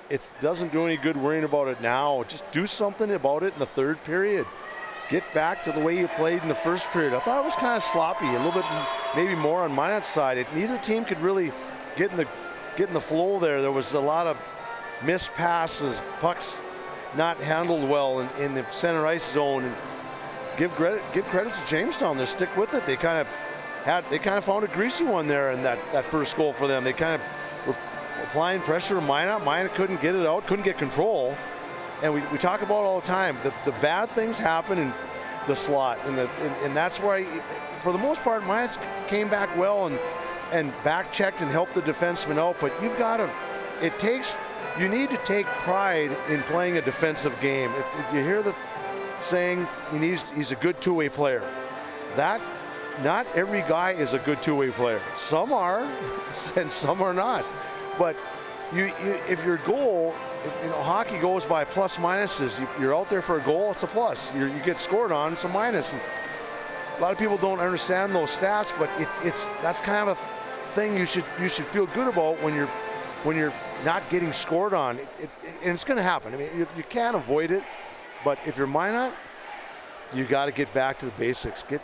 it doesn't do any good worrying about it now. Just do something about it in the third period. Get back to the way you played in the first period. I thought it was kind of sloppy, a little bit maybe more on Minot's side. Neither team could really get in the flow there. There was a lot of missed passes, pucks not handled well in the center ice zone. And give credit to Jamestown. They stick with it. They kind of found a greasy one there in that first goal for them. They kind of were applying pressure on Minot. Minot couldn't get it out, couldn't get control. And we talk about it all the time. The bad things happen in the slot, and that's why, for the most part, Minot came back well and back checked and helped the defenseman out. But you need to take pride in playing a defensive game. You hear the saying he's a good two-way player. Not every guy is a good two-way player. Some are, and some are not. But if your goal, hockey goes by plus minuses. You're out there for a goal, it's a plus. You get scored on, it's a minus. And a lot of people don't understand those stats, but that's kind of a thing you should feel good about when you're not getting scored on. And it's going to happen. I mean, you can't avoid it. But if you're Minot, you got to get back to the basics. Get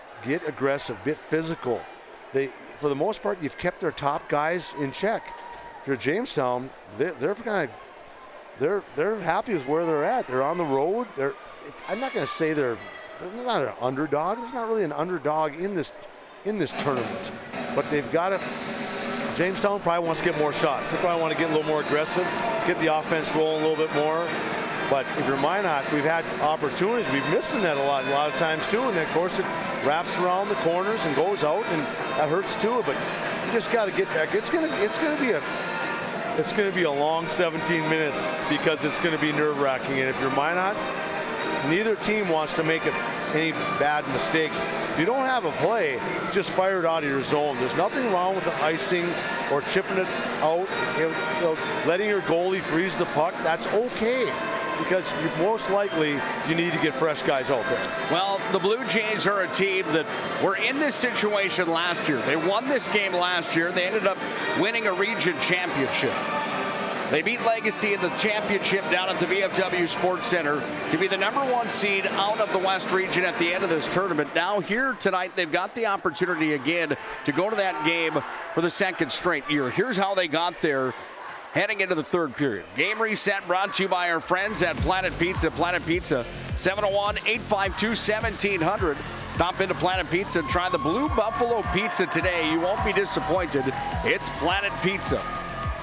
aggressive, get physical. For the most part, you've kept their top guys in check. If you're Jamestown, they're happy with where they're at. They're on the road. I'm not going to say they're not an underdog. It's not really an underdog in this tournament. But they've got to. Jamestown probably wants to get more shots. They probably want to get a little more aggressive, get the offense rolling a little bit more. But if you're Minot, we've had opportunities. We've missed the net a lot of times too. And of course, it wraps around the corners and goes out, and that hurts too. But you just got to get back. It's gonna be a long 17 minutes because it's going to be nerve-wracking. And if you're Minot, neither team wants to make any bad mistakes. If you don't have a play, just fire it out of your zone. There's nothing wrong with the icing or chipping it out. Letting your goalie freeze the puck, that's okay. Because most likely you need to get fresh guys out there. Well, the Blue Jays are a team that were in this situation last year. They won this game last year. They ended up winning a region championship. They beat Legacy in the championship down at the VFW Sports Center to be the #1 seed out of the West region at the end of this tournament. Now here tonight, they've got the opportunity again to go to that game for the second straight year. Here's how they got there. Heading into the third period. Game reset brought to you by our friends at Planet Pizza. Planet Pizza, 701-852-1700. Stop into Planet Pizza and try the Blue Buffalo Pizza today. You won't be disappointed. It's Planet Pizza.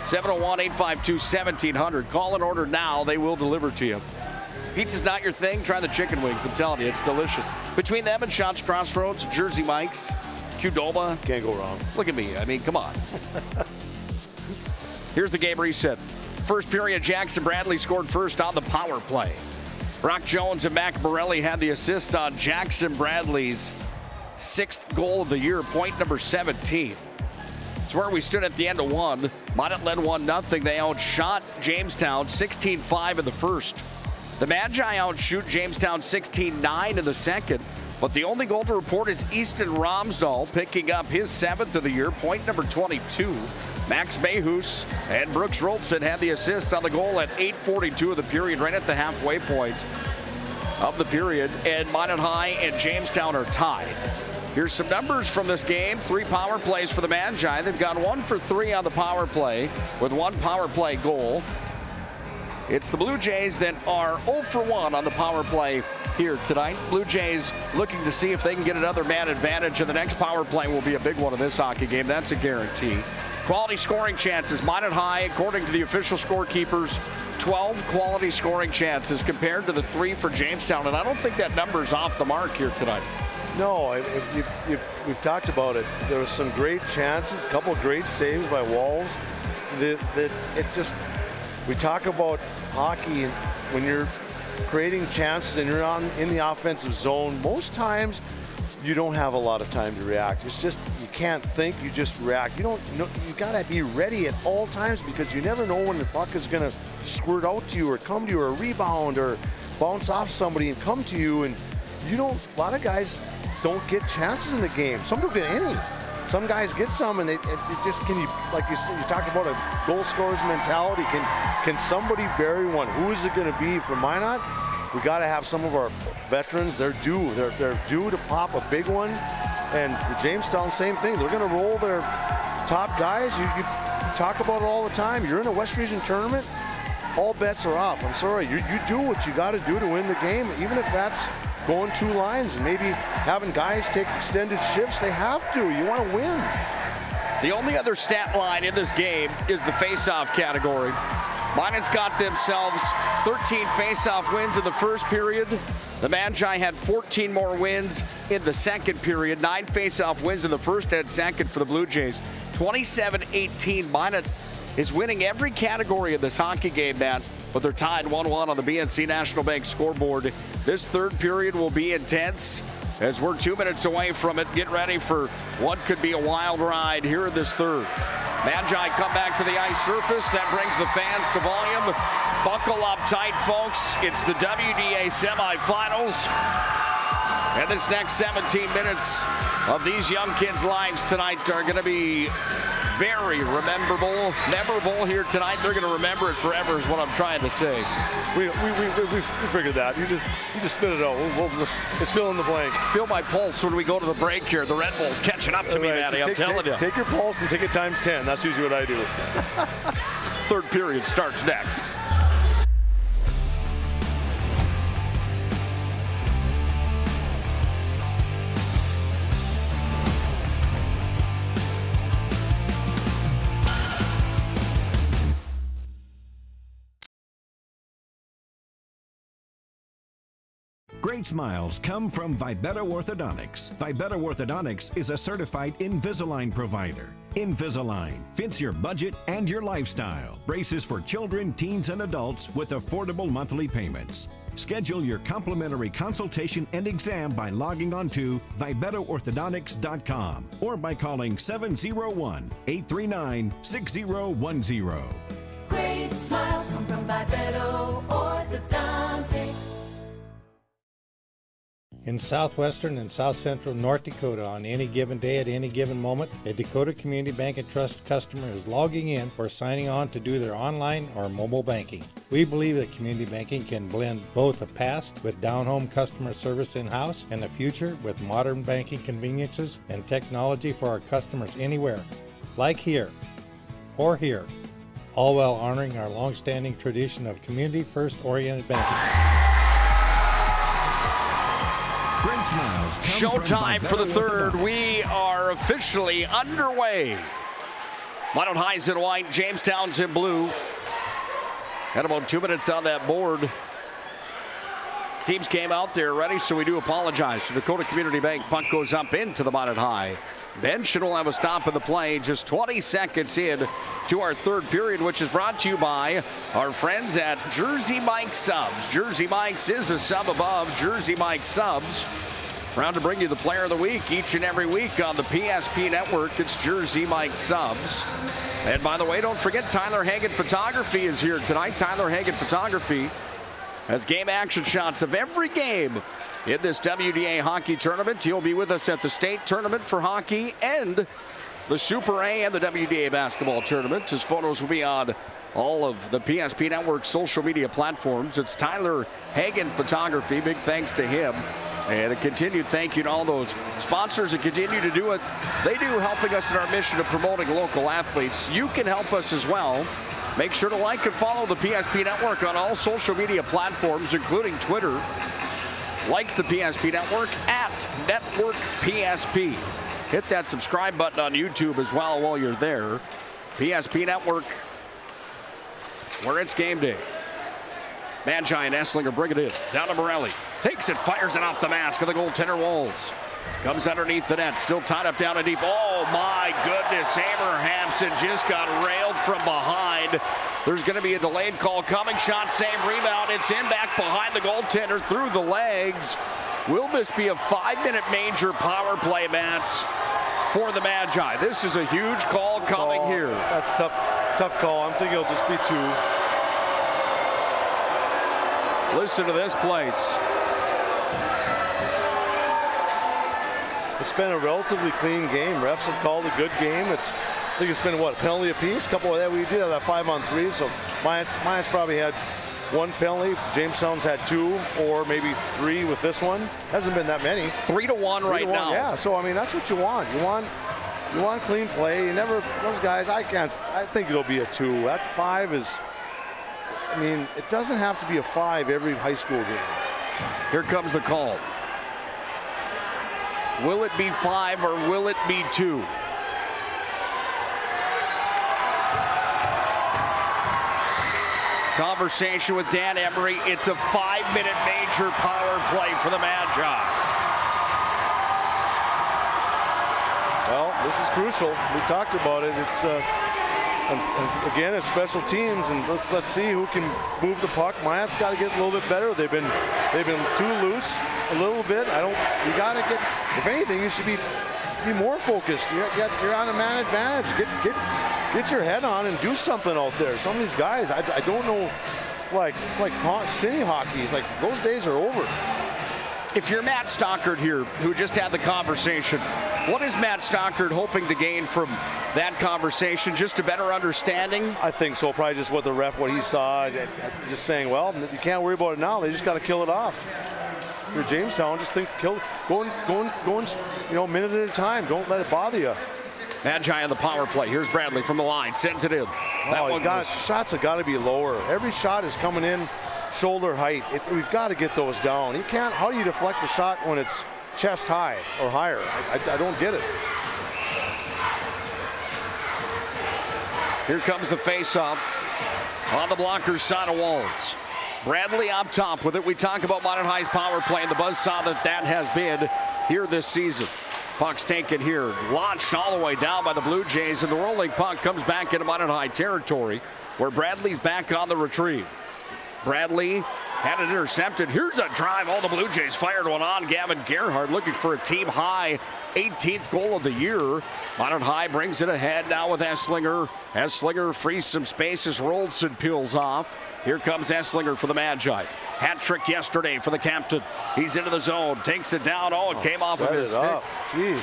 701-852-1700. Call and order now. They will deliver to you. Pizza's not your thing? Try the chicken wings. I'm telling you, it's delicious. Between them and Shots Crossroads, Jersey Mike's, Qdoba. Can't go wrong. Look at me. I mean, come on. Here's the game reset. First period, Jackson Bradley scored first on the power play. Brock Jones and Mac Borelli had the assist on Jackson Bradley's 6th goal of the year, point number 17. It's where we stood at the end of one. Minot led 1-0. They outshot Jamestown 16-5 in the first. The Magi outshoot Jamestown 16-9 in the second. But the only goal to report is Easton Romsdahl picking up his 7th of the year, point number 22. Max Behus and Brooks Rolfson had the assist on the goal at 8:42 of the period, right at the halfway point of the period. And Minot High and Jamestown are tied. Here's some numbers from this game. 3 power plays for the Magi. They've gone 1 for 3 on the power play with 1 power play goal. It's the Blue Jays that are 0 for 1 on the power play here tonight. Blue Jays looking to see if they can get another man advantage, and the next power play will be a big one in this hockey game. That's a guarantee. Quality scoring chances. Minot High, according to the official scorekeepers, 12 quality scoring chances compared to the 3 for Jamestown, and I don't think that number's off the mark here tonight. No, we've talked about it. There was some great chances, a couple of great saves by Walls. We talk about hockey, and when you're creating chances and you're in the offensive zone, most times you don't have a lot of time to react. It's just, you can't think, you just react. You don't know, you gotta be ready at all times, because you never know when the puck is gonna squirt out to you or come to you, or rebound or bounce off somebody and come to you. And a lot of guys don't get chances in the game. Some don't get any. Some guys get some, and it just, like you said, you talked about a goal scorer's mentality. Can somebody bury one? Who is it going to be for Minot? We got to have some of our veterans. They're due. They're due to pop a big one. And the Jamestown, same thing. They're going to roll their top guys. You talk about it all the time. You're in a West Region tournament, all bets are off. I'm sorry. You do what you got to do to win the game, even if that's going 2 lines and maybe having guys take extended shifts. They have to. You want to win. The only other stat line in this game is the face-off category. Minot's got themselves 13 face-off wins in the first period. The Magi had 14 more wins in the second period. 9 face-off wins in the first and second for the Blue Jays. 27-18. Minot is winning every category of this hockey game, Matt, but they're tied 1-1 on the BNC National Bank scoreboard. This third period will be intense as we're 2 minutes away from it. Get ready for what could be a wild ride here in this third. Magi come back to the ice surface. That brings the fans to volume. Buckle up tight, folks. It's the WDA semifinals. And this next 17 minutes of these young kids' lives tonight are going to be very memorable here tonight. They're going to remember it forever is what I'm trying to say. We figured that. You just spit it out. Let's fill in the blank. Feel my pulse when we go to the break here. The Red Bull's catching up to me, Matty. I'm telling you. Take your pulse and take it times 10. That's usually what I do. Third period starts next. Great smiles come from Vibetta Orthodontics. Vibetta Orthodontics is a certified Invisalign provider. Invisalign fits your budget and your lifestyle. Braces for children, teens, and adults with affordable monthly payments. Schedule your complimentary consultation and exam by logging on to VibettaOrthodontics.com or by calling 701-839-6010. Great smiles come from Vibetta Orthodontics. In southwestern and south central North Dakota, on any given day at any given moment, a Dakota Community Bank and Trust customer is logging in or signing on to do their online or mobile banking. We believe that community banking can blend both the past with down-home customer service in-house and the future with modern banking conveniences and technology for our customers anywhere, like here or here, all while honoring our long-standing tradition of community-first-oriented banking. Showtime for the third. We are officially underway. Minot High's in white, Jamestown's in blue. Had about 2 minutes on that board. Teams came out there ready, so we do apologize to Dakota Community Bank. Puck goes up into the Minot High bench, and we'll have a stop of the play just 20 seconds in to our third period, which is brought to you by our friends at Jersey Mike Subs. Jersey Mike's is a sub above. Jersey Mike Subs, proud to bring you the player of the week each and every week on the PSP Network. It's Jersey Mike Subs. And by the way, don't forget Tyler Hagen Photography is here tonight. Tyler Hagen Photography has game action shots of every game in this WDA hockey tournament. He'll be with us at the state tournament for hockey and the Super A and the WDA basketball tournament. His photos will be on all of the PSP Network social media platforms. It's Tyler Hagen Photography. Big thanks to him. And a continued thank you to all those sponsors that continue to do what they do, helping us in our mission of promoting local athletes. You can help us as well. Make sure to like and follow the PSP Network on all social media platforms, including Twitter. Like the PSP Network at Network PSP. Hit that subscribe button on YouTube as well while you're there. PSP Network, where it's game day. Magi and Esslinger bring it in. Down to Morelli. Takes it, fires it off the mask of the goaltender Walls. Comes underneath the net, still tied up down and deep. Oh my goodness, Abrahamson just got railed from behind. There's going to be a delayed call coming. Shot, save, rebound. It's in back behind the goaltender through the legs. Will this be a 5-minute major power play, Matt, for the Magi? This is a huge call coming here. That's tough call. I'm thinking it'll just be 2. Listen to this place. It's been a relatively clean game. Refs have called a good game. I think it's been, what, a penalty apiece? A couple of that. We did have that 5-on-3, so Mayans probably had 1 penalty. Jamestown's had 2 or maybe 3 with this one. Hasn't been that many. 3-1 right now. Yeah, so I mean, that's what you want. You want clean play. You never, those guys, I think it'll be a 2. That 5 is, I mean, it doesn't have to be a 5 every high school game. Here comes the call. Will it be 5 or will it be 2? Conversation with Dan Emery. It's a 5-minute major power play for the Magi. Well, this is crucial. We talked about it. It's and again, it's special teams, and let's see who can move the puck. Mayans got to get a little bit better. They've been too loose a little bit. You got to get. If anything, you should be more focused. You're on a man advantage. Get your head on and do something out there. Some of these guys, I don't know. It's like skinny hockey. It's like those days are over. If you're Matt Stockard here, who just had the conversation, what is Matt Stockard hoping to gain from that conversation? Just a better understanding? I think so. Probably just what he saw. Just saying, well, you can't worry about it now. They just got to kill it off. If you're Jamestown, just think, going, minute at a time. Don't let it bother you. Magi on the power play. Here's Bradley from the line. Sends it in. Shots have got to be lower. Every shot is coming in shoulder height. We've got to get those down. You can't. How do you deflect a shot when it's chest high or higher? I don't get it. Here comes the face-off on the blocker's side of Walls. Bradley up top with it. We talk about Minot High's power play and the buzzsaw that has been here this season. Puck's taken here, launched all the way down by the Blue Jays, and the rolling puck comes back into Minot High territory where Bradley's back on the retrieve. Bradley had it intercepted. Here's a drive. All the Blue Jays fired one on. Gavin Gerhardt looking for a team high 18th goal of the year. Minot High brings it ahead now with Esslinger. Esslinger frees some spaces. Roldson peels off. Here comes Esslinger for the Magi. Hat trick yesterday for the captain. He's into the zone. Takes it down. It came off of his stick. Jeez.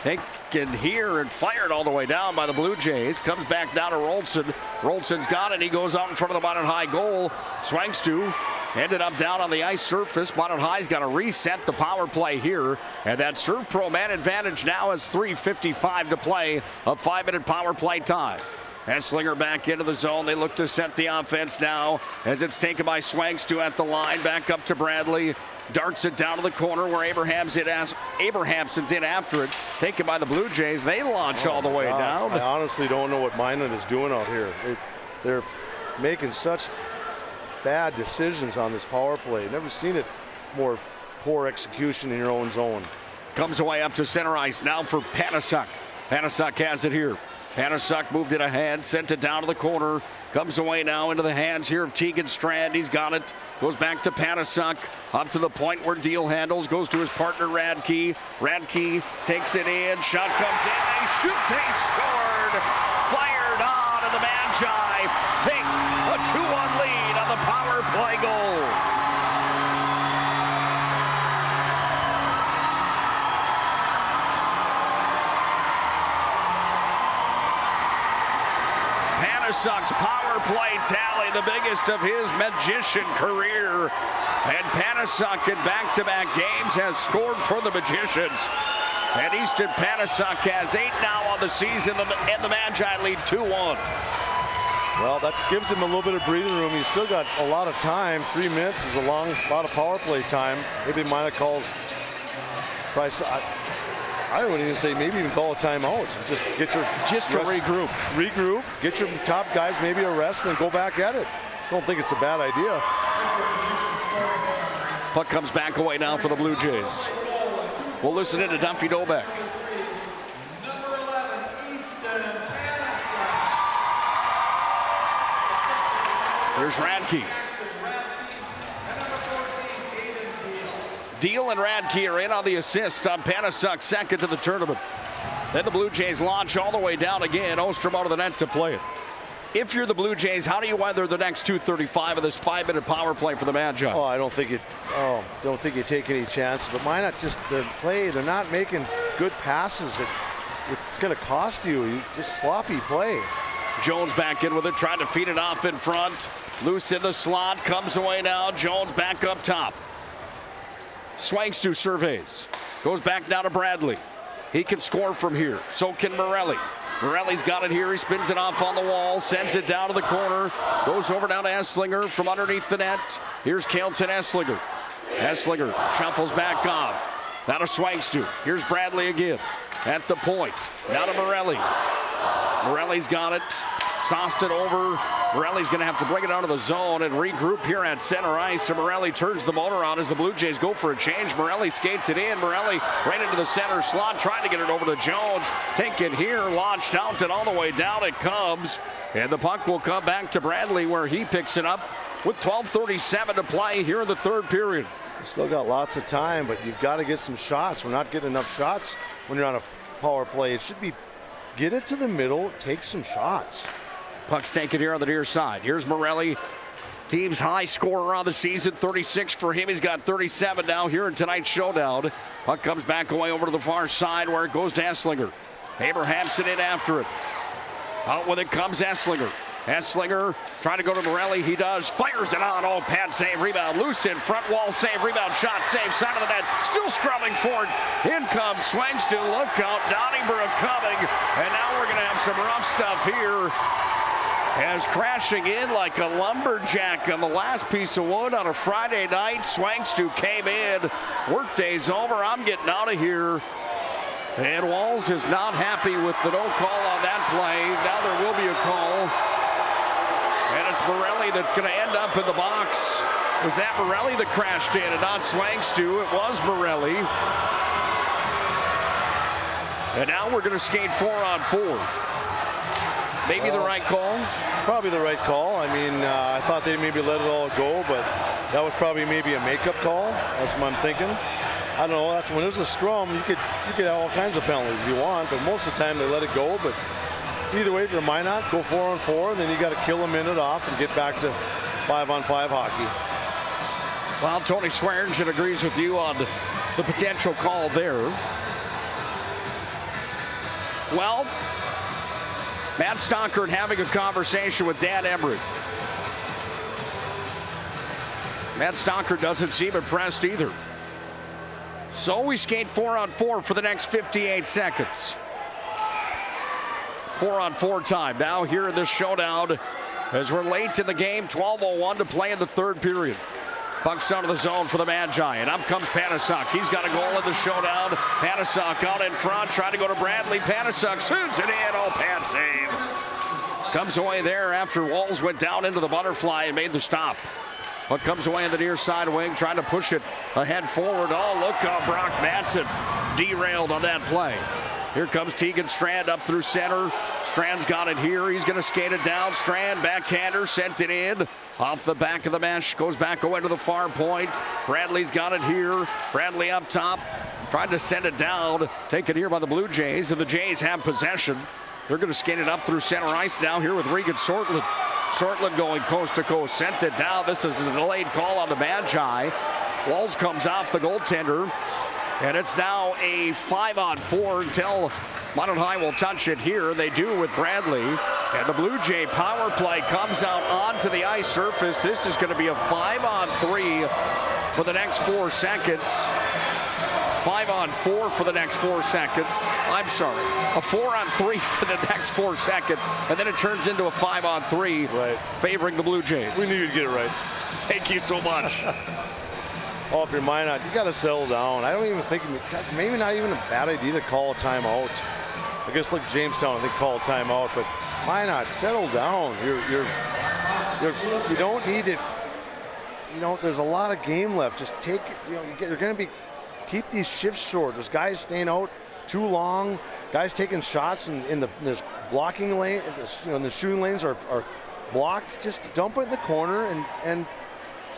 Taken here and fired all the way down by the Blue Jays. Comes back down to Roldson. Roldson's got it. He goes out in front of the Minot High goal. Swings to. Ended up down on the ice surface. Minot High's got to reset the power play here. And that Serve Pro man advantage now is 3:55 to play. A 5-minute power play time. Esslinger back into the zone. They look to set the offense now as it's taken by Swangstu at the line. Back up to Bradley. Darts it down to the corner where Abrahamson's in after it. Taken by the Blue Jays. They launch all the way down. I honestly don't know what Minot is doing out here. They're making such bad decisions on this power play. Never seen it more poor execution in your own zone. Comes away up to center ice now for Panasuk. Panasuk has it here. Panasuk moved it ahead, sent it down to the corner. Comes away now into the hands here of Tegan Strand. He's got it. Goes back to Panasuk. Up to the point where Deal handles. Goes to his partner Radke. Radke takes it in. Shot comes in. They shoot. They scored. Fired on, and the Magi take a 2-1 lead on the power play goal. Panasuk's power play tally, the biggest of his Magician career. And Panasuk in back-to-back games has scored for the Magicians. And Easton Panasuk has 8 now on the season, and the Magi lead 2-1. Well, that gives him a little bit of breathing room. He's still got a lot of time. 3 minutes is a lot of power play time. Maybe Minot calls Price. I wouldn't even say maybe even call a timeout. Just to regroup. Regroup, get your top guys maybe a rest and go back at it. Don't think it's a bad idea. Puck comes back away now for the Blue Jays. We'll listen in to Duffy Dobeck. Here's Radke. Deal and Radke are in on the assist on Panasuk, second to the tournament. Then the Blue Jays launch all the way down again. Ostrom out of the net to play it. If you're the Blue Jays, how do you weather the next 2:35 of this 5-minute power play for the Magi? Oh, I don't think you take any chances. But Minot they're not making good passes. It's going to cost you. Just sloppy play. Jones back in with it, trying to feed it off in front. Loose in the slot, comes away now. Jones back up top. Swanks to surveys. Goes back now to Bradley. He can score from here. So can Morelli. Morelli's got it here. He spins it off on the wall. Sends it down to the corner. Goes over down to Esslinger from underneath the net. Here's Kelton Esslinger. Esslinger shuffles back off. Now to Swanks to. Here's Bradley again. At the point. Now to Morelli. Morelli's got it. Sauced it over. Morelli's going to have to bring it out of the zone and regroup here at center ice. And Morelli turns the motor on as the Blue Jays go for a change. Morelli skates it in. Morelli right into the center slot, trying to get it over to Jones. Take it here, launched out and all the way down it comes. And the puck will come back to Bradley where he picks it up with 12:37 to play here in the third period. Still got lots of time, but you've got to get some shots. We're not getting enough shots when you're on a power play. It should be get it to the middle, take some shots. Puck's taken here on the near side. Here's Morelli, team's high scorer on the season, 36 for him. He's got 37 now here in tonight's showdown. Puck comes back away over to the far side where it goes to Esslinger. Abrahamson in after it. Out with it comes Esslinger. Esslinger trying to go to Morelli. He does. Fires it on. Oh, pad save, rebound. Loose in front wall save, rebound, shot, save, side of the net. Still scrubbing forward. In comes Swanks to look out. Donnybrook coming. And now we're going to have some rough stuff here. As crashing in like a lumberjack on the last piece of wood on a Friday night. Swankstu came in. Workday's over. I'm getting out of here. And Walls is not happy with the no call on that play. Now there will be a call. And it's Morelli that's going to end up in the box. Was that Morelli that crashed in and not Swankstu? It was Morelli. And now we're going to skate 4-on-4. Maybe the right call? Probably the right call. I mean, I thought they maybe let it all go, but that was probably maybe a makeup call. That's what I'm thinking. I don't know. That's when there's a scrum, you could have all kinds of penalties if you want, but most of the time they let it go. But either way, if you're Minot, go 4-on-4, and then you got to kill a minute off and get back to 5-on-5 hockey. Well, Tony Swearingen agrees with you on the potential call there. Well, Matt Stockert having a conversation with Dan Emery. Matt Stockert doesn't seem impressed either. So we skate 4-on-4 for the next 58 seconds. 4-on-4 time now here in this showdown as we're late in the game. 12:01 to play in the third period. Puck's out of the zone for the Magi, and up comes Panasuk. He's got a goal in the showdown. Panasuk out in front, trying to go to Bradley. Panasuk shoots it in. Oh, pad save. Comes away there after Walls went down into the butterfly and made the stop. Puck comes away on the near side wing, trying to push it ahead forward. Oh, look out, Brock Madsen derailed on that play. Here comes Tegan Strand up through center. Strand's got it here. He's going to skate it down. Strand, backhander, sent it in. Off the back of the mesh, goes back away to the far point. Bradley's got it here. Bradley up top, trying to send it down. Taken here by the Blue Jays, and the Jays have possession. They're going to skate it up through center ice now here with Regan Sortland. Sortland going coast to coast, sent it down. This is a delayed call on the Magi. Walls comes off the goaltender. And it's now a 5-on-4 until Minot High will touch it here. They do with Bradley. And the Blue Jay power play comes out onto the ice surface. This is going to be a 5-on-3 for the next 4 seconds. 5-on-4 for the next 4 seconds. I'm sorry, a 4-on-3 for the next 4 seconds. And then it turns into a 5-on-3 favoring the Blue Jays. We knew you'd get it right. Thank you so much. Oh, if you're Minot, you got to settle down. I don't even think, maybe not even a bad idea to call a timeout. I guess like Jamestown, they call a timeout, but Minot, settle down. You don't need it. You know, there's a lot of game left. Just take it. You know, you're going to keep these shifts short. There's guys staying out too long. Guys taking shots in this blocking lane. The shooting lanes are blocked. Just dump it in the corner and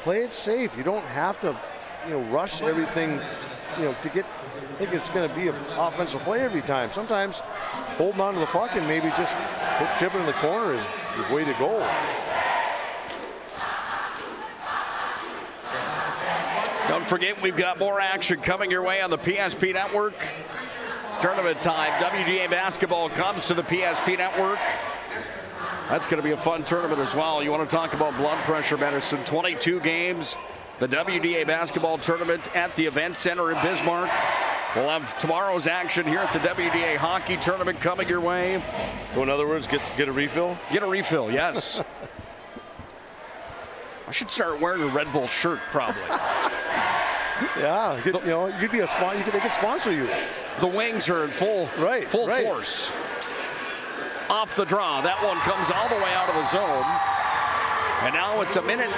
play it safe. You don't have to, rush everything, to think it's going to be an offensive play every time. Sometimes holding on to the puck and maybe just chip it in the corner is the way to go. Don't forget, we've got more action coming your way on the PSP Network. It's tournament time. WDA basketball comes to the PSP Network. That's going to be a fun tournament as well. You want to talk about blood pressure medicine. 22 games. The WDA basketball tournament at the Event Center in Bismarck. We'll have tomorrow's action here at the WDA hockey tournament coming your way. So in other words, get a refill? Get a refill, yes. I should start wearing a Red Bull shirt, probably. Yeah, you'd be they could sponsor you. The Wings are in full force. Off the draw. That one comes all the way out of the zone. And now it's a minute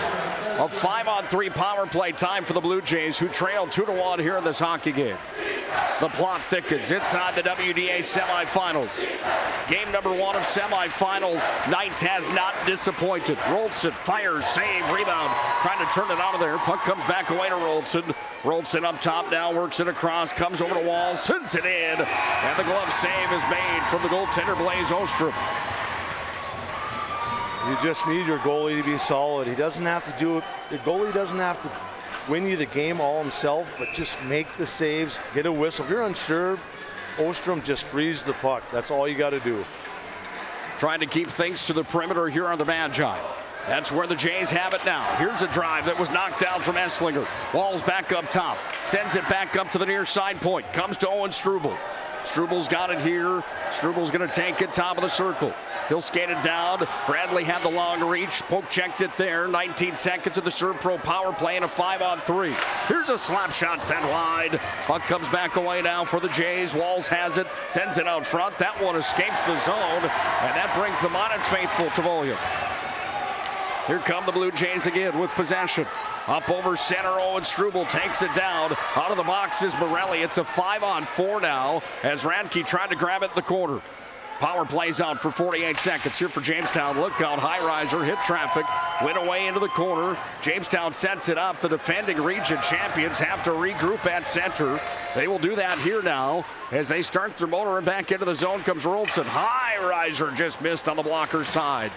of 5-on-3 power play time for the Blue Jays, who trail 2-1 here in this hockey game. The plot thickens inside the WDA semifinals. Game number 1 of semifinal night has not disappointed. Rolson fires, save, rebound, trying to turn it out of there. Puck comes back away to Rolson. Rolson up top now, works it across, comes over to Walls, sends it in, and the glove save is made from the goaltender Blaze Ostrom. You just need your goalie to be solid. He doesn't have to do it. The goalie doesn't have to win you the game all himself, but just make the saves, get a whistle. If you're unsure, Ostrom just frees the puck. That's all you got to do. Trying to keep things to the perimeter here on the Magi. That's where the Jays have it now. Here's a drive that was knocked down from Esslinger. Walls back up top. Sends it back up to the near side point. Comes to Owen Struble. Struble's got it here. Struble's going to take it top of the circle. He'll skate it down. Bradley had the long reach. Poke checked it there. 19 seconds of the Servpro power play and a 5-on-3. Here's a slap shot sent wide. Puck comes back away now for the Jays. Walls has it. Sends it out front. That one escapes the zone. And that brings the Minot faithful to volume. Here come the Blue Jays again with possession. Up over center, Owen Struble takes it down. Out of the box is Morelli. It's a 5-on-4 now as Radke tried to grab it in the corner. Power plays out for 48 seconds here for Jamestown. Look out, high riser, hit traffic, went away into the corner. Jamestown sets it up. The defending region champions have to regroup at center. They will do that here now as they start their motor and back into the zone comes Rolson. High riser just missed on the blocker side.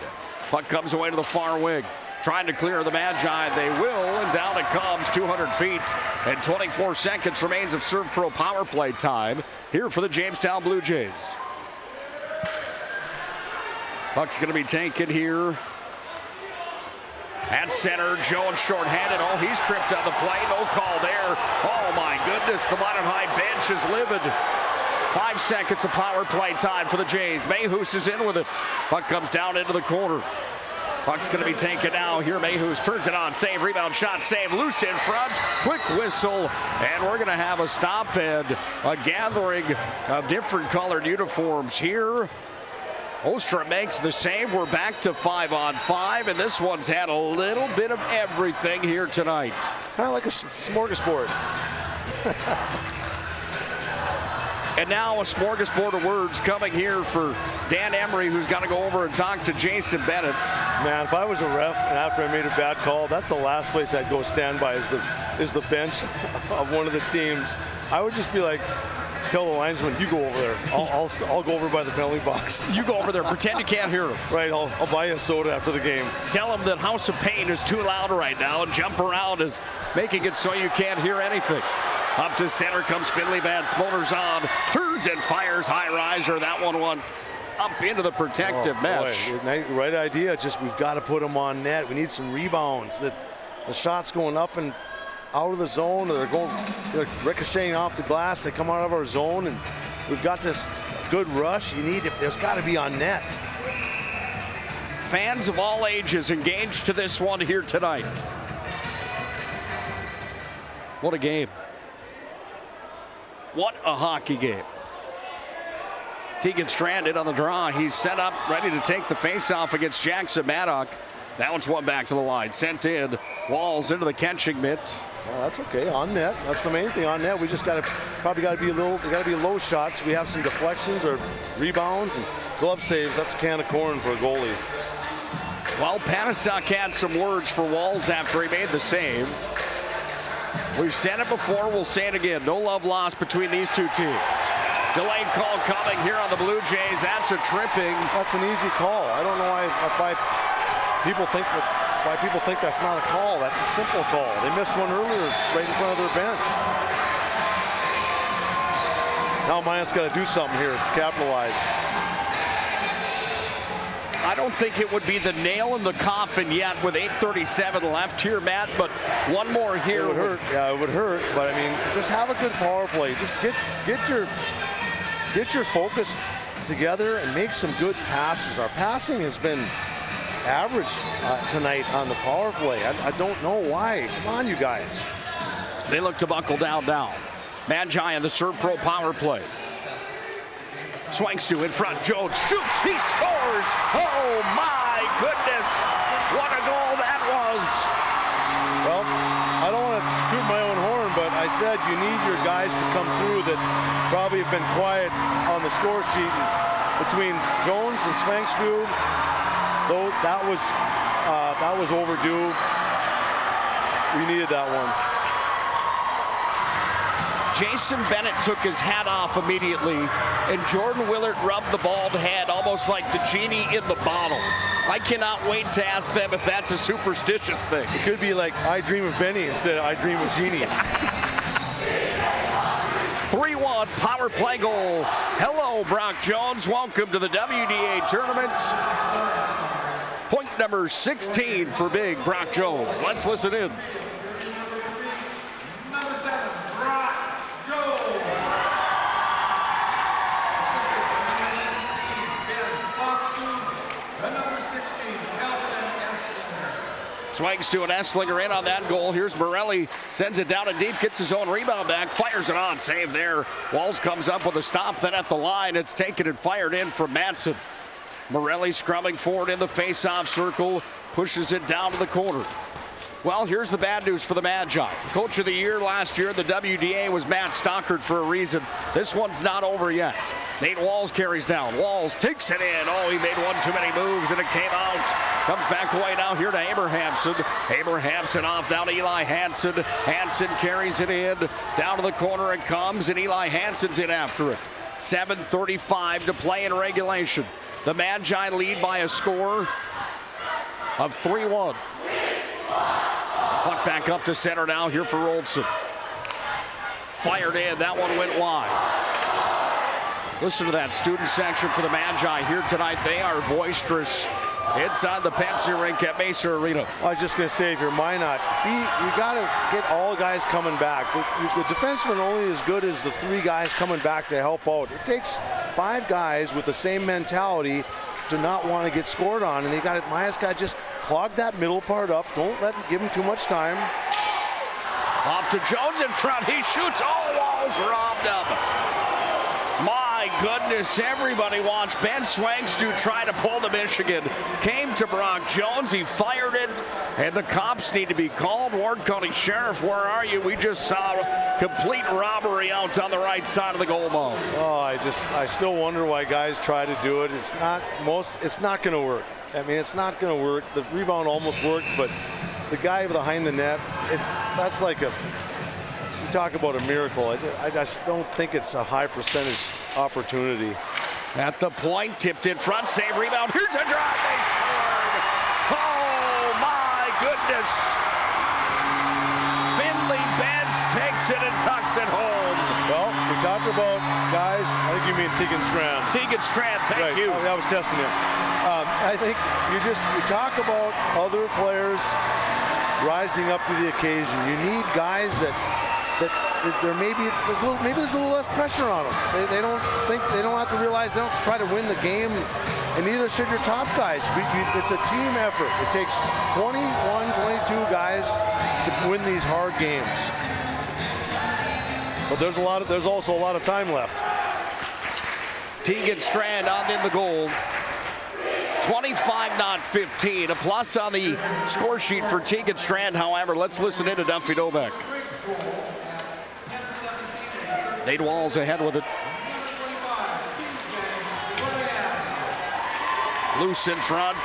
Puck comes away to the far wing. Trying to clear the Magi. They will, and down it comes 200 feet. And 24 seconds remains of Servpro power play time here for the Jamestown Blue Jays. Puck's going to be taken here. At center, Jones shorthanded. Oh, he's tripped on the play. No call there. Oh, my goodness. The Minot High bench is livid. 5 seconds of power play time for the Jays. Mayhus is in with it. Puck comes down into the corner. Puck's going to be taken now. Here Mayhus turns it on. Save, rebound, shot, save. Loose in front. Quick whistle. And we're going to have a stop and a gathering of different colored uniforms here. Ostrom makes the save. We're back to 5-on-5, and this one's had a little bit of everything here tonight. Kind of like a smorgasbord. And now a smorgasbord of words coming here for Dan Emery, who's got to go over and talk to Jason Bennett. Man, if I was a ref and after I made a bad call, that's the last place I'd go stand by is the bench of one of the teams. I would just be like, tell the linesman, you go over there. I'll go over by the penalty box. You go over there, pretend you can't hear him. Right, I'll buy you a soda after the game. Tell him that House of Pain is too loud right now, and Jump Around is making it so you can't hear anything. Up to center comes Finley Van Smolder's on, turns and fires high riser. That one up into the protective mesh. Boy, right idea, just we've got to put them on net. We need some rebounds. The shots going up and out of the zone, or they're ricocheting off the glass. They come out of our zone, and we've got this good rush. There's got to be on net. Fans of all ages engaged to this one here tonight. What a game. What a hockey game. Tegan stranded on the draw. He's set up, ready to take the face-off against Jackson Maddock. That one's one back to the line. Sent in. Walls into the catching mitt. Well, that's okay. On net. That's the main thing. On net. We just probably got to be low shots. We have some deflections or rebounds and glove saves. That's a can of corn for a goalie. Well, Panisuk had some words for Walls after he made the save. We've said it before, we'll say it again. No love lost between these two teams. Delayed call coming here on the Blue Jays. That's a tripping. That's an easy call. I don't know why people think that's not a call. That's a simple call. They missed one earlier right in front of their bench. Now Minot's got to do something here, capitalize. I don't think it would be the nail in the coffin yet with 8:37 left here, Matt, but one more here. It would hurt. Yeah, it would hurt, but I mean, just have a good power play. Just get your focus together and make some good passes. Our passing has been average tonight on the power play. I don't know why. Come on, you guys. They look to buckle down now. Magi on the Serve Pro power play. Swings to in front. Jones shoots. He scores. Oh, my goodness. What a goal that was. Well, I don't want to toot my own horn, but I said you need your guys to come through that probably have been quiet on the score sheet. And between Jones and Svangstue, though, that was overdue. We needed that one. Jason Bennett took his hat off immediately, and Jordan Willard rubbed the bald head almost like the genie in the bottle. I cannot wait to ask them if that's a superstitious thing. It could be like I dream of Benny instead of I dream of Genie. 3-1 power play goal. Hello, Brock Jones. Welcome to the WDA tournament. Point number 16 for big Brock Jones. Let's listen in. Swings to an Esslinger in on that goal. Here's Morelli, sends it down and deep, gets his own rebound back, fires it on, save there. Walls comes up with a stop, then at the line, it's taken and fired in from Madsen. Morelli scrumming forward in the face-off circle, pushes it down to the corner. Well, here's the bad news for the Magi. Coach of the year last year, the WDA, was Matt Stockard for a reason. This one's not over yet. Nate Walls carries down. Walls takes it in. Oh, he made one too many moves, and it came out. Comes back away now here to Abrahamson. Abrahamson off down to Eli Hansen. Hansen carries it in. Down to the corner it comes, and Eli Hansen's in after it. 7:35 to play in regulation. The Magi lead by a score of 3-1. Puck back up to center now here for Olsen. Fired in, that one went wide. Listen to that student section for the Magi here tonight. They are boisterous inside the Pepsi Rink at Maysa Arena. I was just going to say, if you're Minot, you got to get all guys coming back. The defenseman only as good as the 3 guys coming back to help out. It takes 5 guys with the same mentality to not want to get scored on, and they got it. Maya's got to just clog that middle part up. Don't give him too much time. Off to Jones in front. He shoots. Oh, Walls robbed him. My my goodness, everybody watched Ben Swangstu try to pull the Michigan. Came to Brock Jones, he fired it, and the cops need to be called. Ward County Sheriff, where are you? We just saw complete robbery out on the right side of the goal mouth. Oh, I still wonder why guys try to do it. It's not going to work. I mean, it's not going to work. The rebound almost worked, but the guy behind the net, that's like you talk about a miracle. I just don't think it's a high percentage opportunity. At the point, tipped in front, save, rebound. Here's a drive, they scored. Oh my goodness. Finley Benz takes it and tucks it home. Well, we talked about guys, I think you mean Tegan Strand. Tegan Strand, thank you. I was testing it. I think you talk about other players rising up to the occasion. You need guys that maybe there's a little less pressure on them. They don't have to realize they don't have to try to win the game, and neither should your top guys. It's a team effort. It takes 21, 22 guys to win these hard games. But there's also a lot of time left. Tegan Strand on in the goal. 25, not 15. A plus on the score sheet for Tegan Strand, however. Let's listen in to Dumpy Dobeck. Nate Walls ahead with it. Loose in front.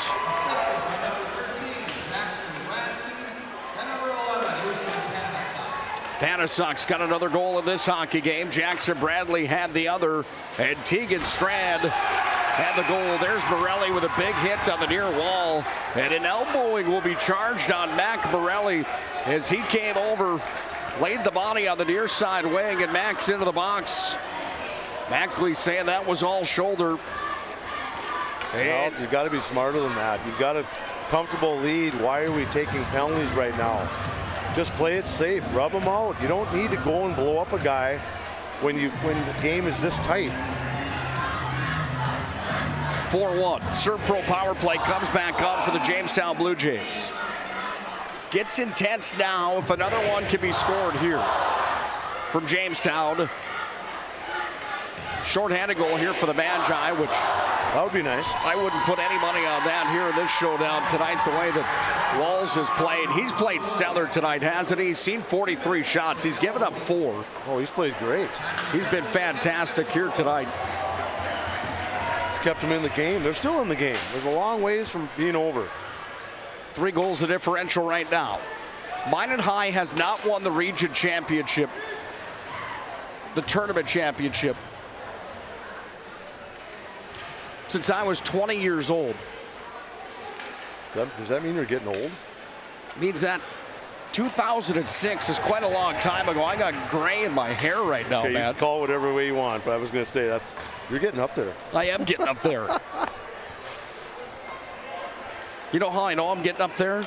Panasonics got another goal in this hockey game. Jackson Bradley had the other, and Tegan Strand had the goal. There's Morelli with a big hit on the near wall, and an elbowing will be charged on Mac Morelli as he came over, laid the body on the near side wing, and Mac's into the box. Mackley saying that was all shoulder. And you've got to be smarter than that. You've got a comfortable lead. Why are we taking penalties right now? Just play it safe. Rub them out. You don't need to go and blow up a guy when the game is this tight. 4-1. Servpro power play comes back up for the Jamestown Blue Jays. Gets intense now if another one can be scored here from Jamestown. Shorthanded goal here for the Magi, which that would be nice. I wouldn't put any money on that here in this showdown tonight, the way that Walls has played. He's played stellar tonight, hasn't he? He's seen 43 shots. He's given up 4. Oh, he's played great. He's been fantastic here tonight. It's kept them in the game. They're still in the game. There's a long ways from being over. 3 goals the differential right now. Minot High has not won the region championship, the tournament championship, since I was 20 years old. Does that mean you're getting old? Means that 2006 is quite a long time ago. I got gray in my hair right now, okay, Matt. You can call it whatever way you want, but I was going to say you're getting up there. I am getting up there. You know how I know I'm getting up there?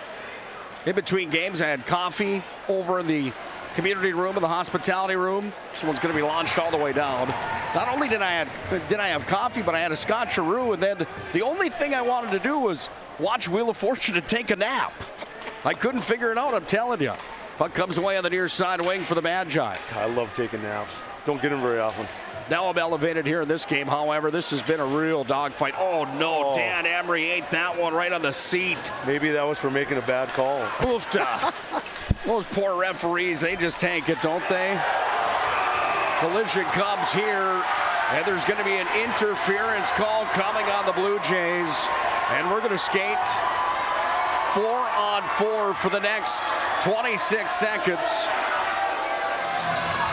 In between games, I had coffee over in the community room and the hospitality room. This one's going to be launched all the way down. Not only did I have coffee, but I had a scotcheroo, and then the only thing I wanted to do was watch Wheel of Fortune and take a nap. I couldn't figure it out, I'm telling you. Puck comes away on the near side wing for the Magi. I love taking naps. Don't get them very often. Now I'm elevated here in this game. However, this has been a real dogfight. Oh, no. Dan Emery ate that one right on the seat. Maybe that was for making a bad call. Oofta. Those poor referees, they just tank it, don't they? Collision comes here, and there's going to be an interference call coming on the Blue Jays. And we're going to skate 4-on-4 for the next 26 seconds.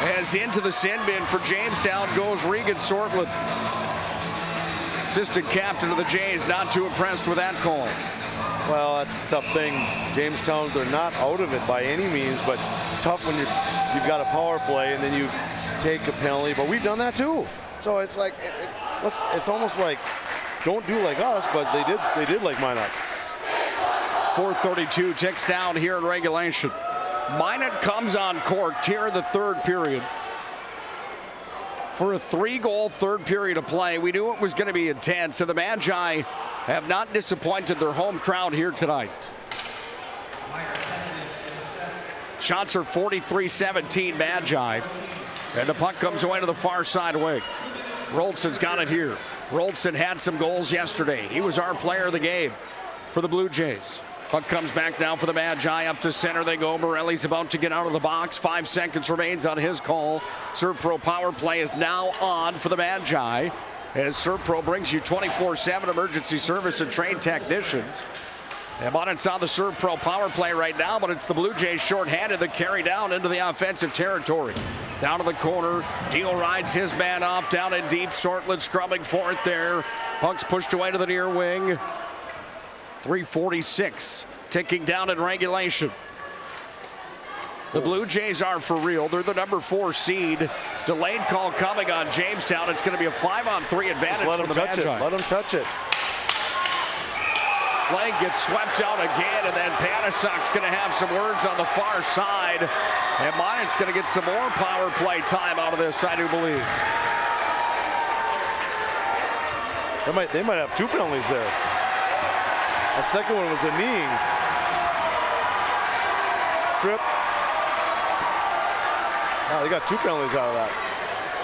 As into the sin bin for Jamestown goes Regan Sortland. Assistant captain of the Jays, not too impressed with that call. Well, that's a tough thing. Jamestown, they're not out of it by any means, but tough when you've got a power play and then you take a penalty. But we've done that too. So it's like it's almost like don't do like us, but they did like Minot. 4:32 ticks down here in regulation. Minot comes on court here in the third period for a 3-goal third period of play. We knew it was going to be intense, and the Magi have not disappointed their home crowd here tonight. Shots are 43-17 Magi, and the puck comes away to the far side wing. Roldson's got it here. Roldson had some goals yesterday. He was our player of the game for the Blue Jays. Puck comes back down for the Magi. Up to center they go. Morelli's about to get out of the box. 5 seconds remains on his call. ServPro power play is now on for the Magi, as ServPro brings you 24/7 emergency service and trained technicians. And it's on the ServPro power play right now, but it's the Blue Jays shorthanded that carry down into the offensive territory. Down to the corner. Deal rides his man off. Down in deep. Sortland scrubbing for it there. Puck's pushed away to the near wing. 3:46 ticking down in regulation. The Blue Jays are for real. They're the number 4 seed. Delayed call coming on Jamestown. It's going to be a 5-on-3 advantage for the Magi. Let them touch it. Lang gets swept out again, and then Panasak's going to have some words on the far side. And Minot's going to get some more power play time out of this, I do believe. They might have 2 penalties there. The second one was a kneeing. Trip. Oh, they got 2 penalties out of that.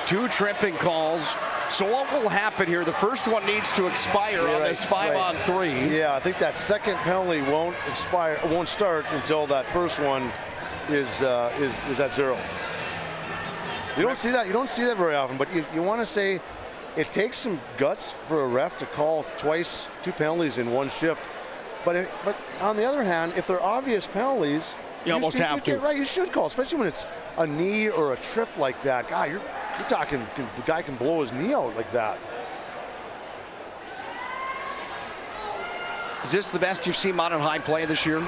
2 tripping calls. So what will happen here? The first one needs to expire on this 5-on-3. Yeah, I think that second penalty won't start until that first one is at 0. You don't see that. You don't see that very often. But you want to say it takes some guts for a ref to call 2 penalties in one shift. But on the other hand, if they're obvious penalties, you almost have to. Right, you should call, especially when it's a knee or a trip like that. God, you're talking, the guy can blow his knee out like that. Is this the best you've seen Minot High play this year?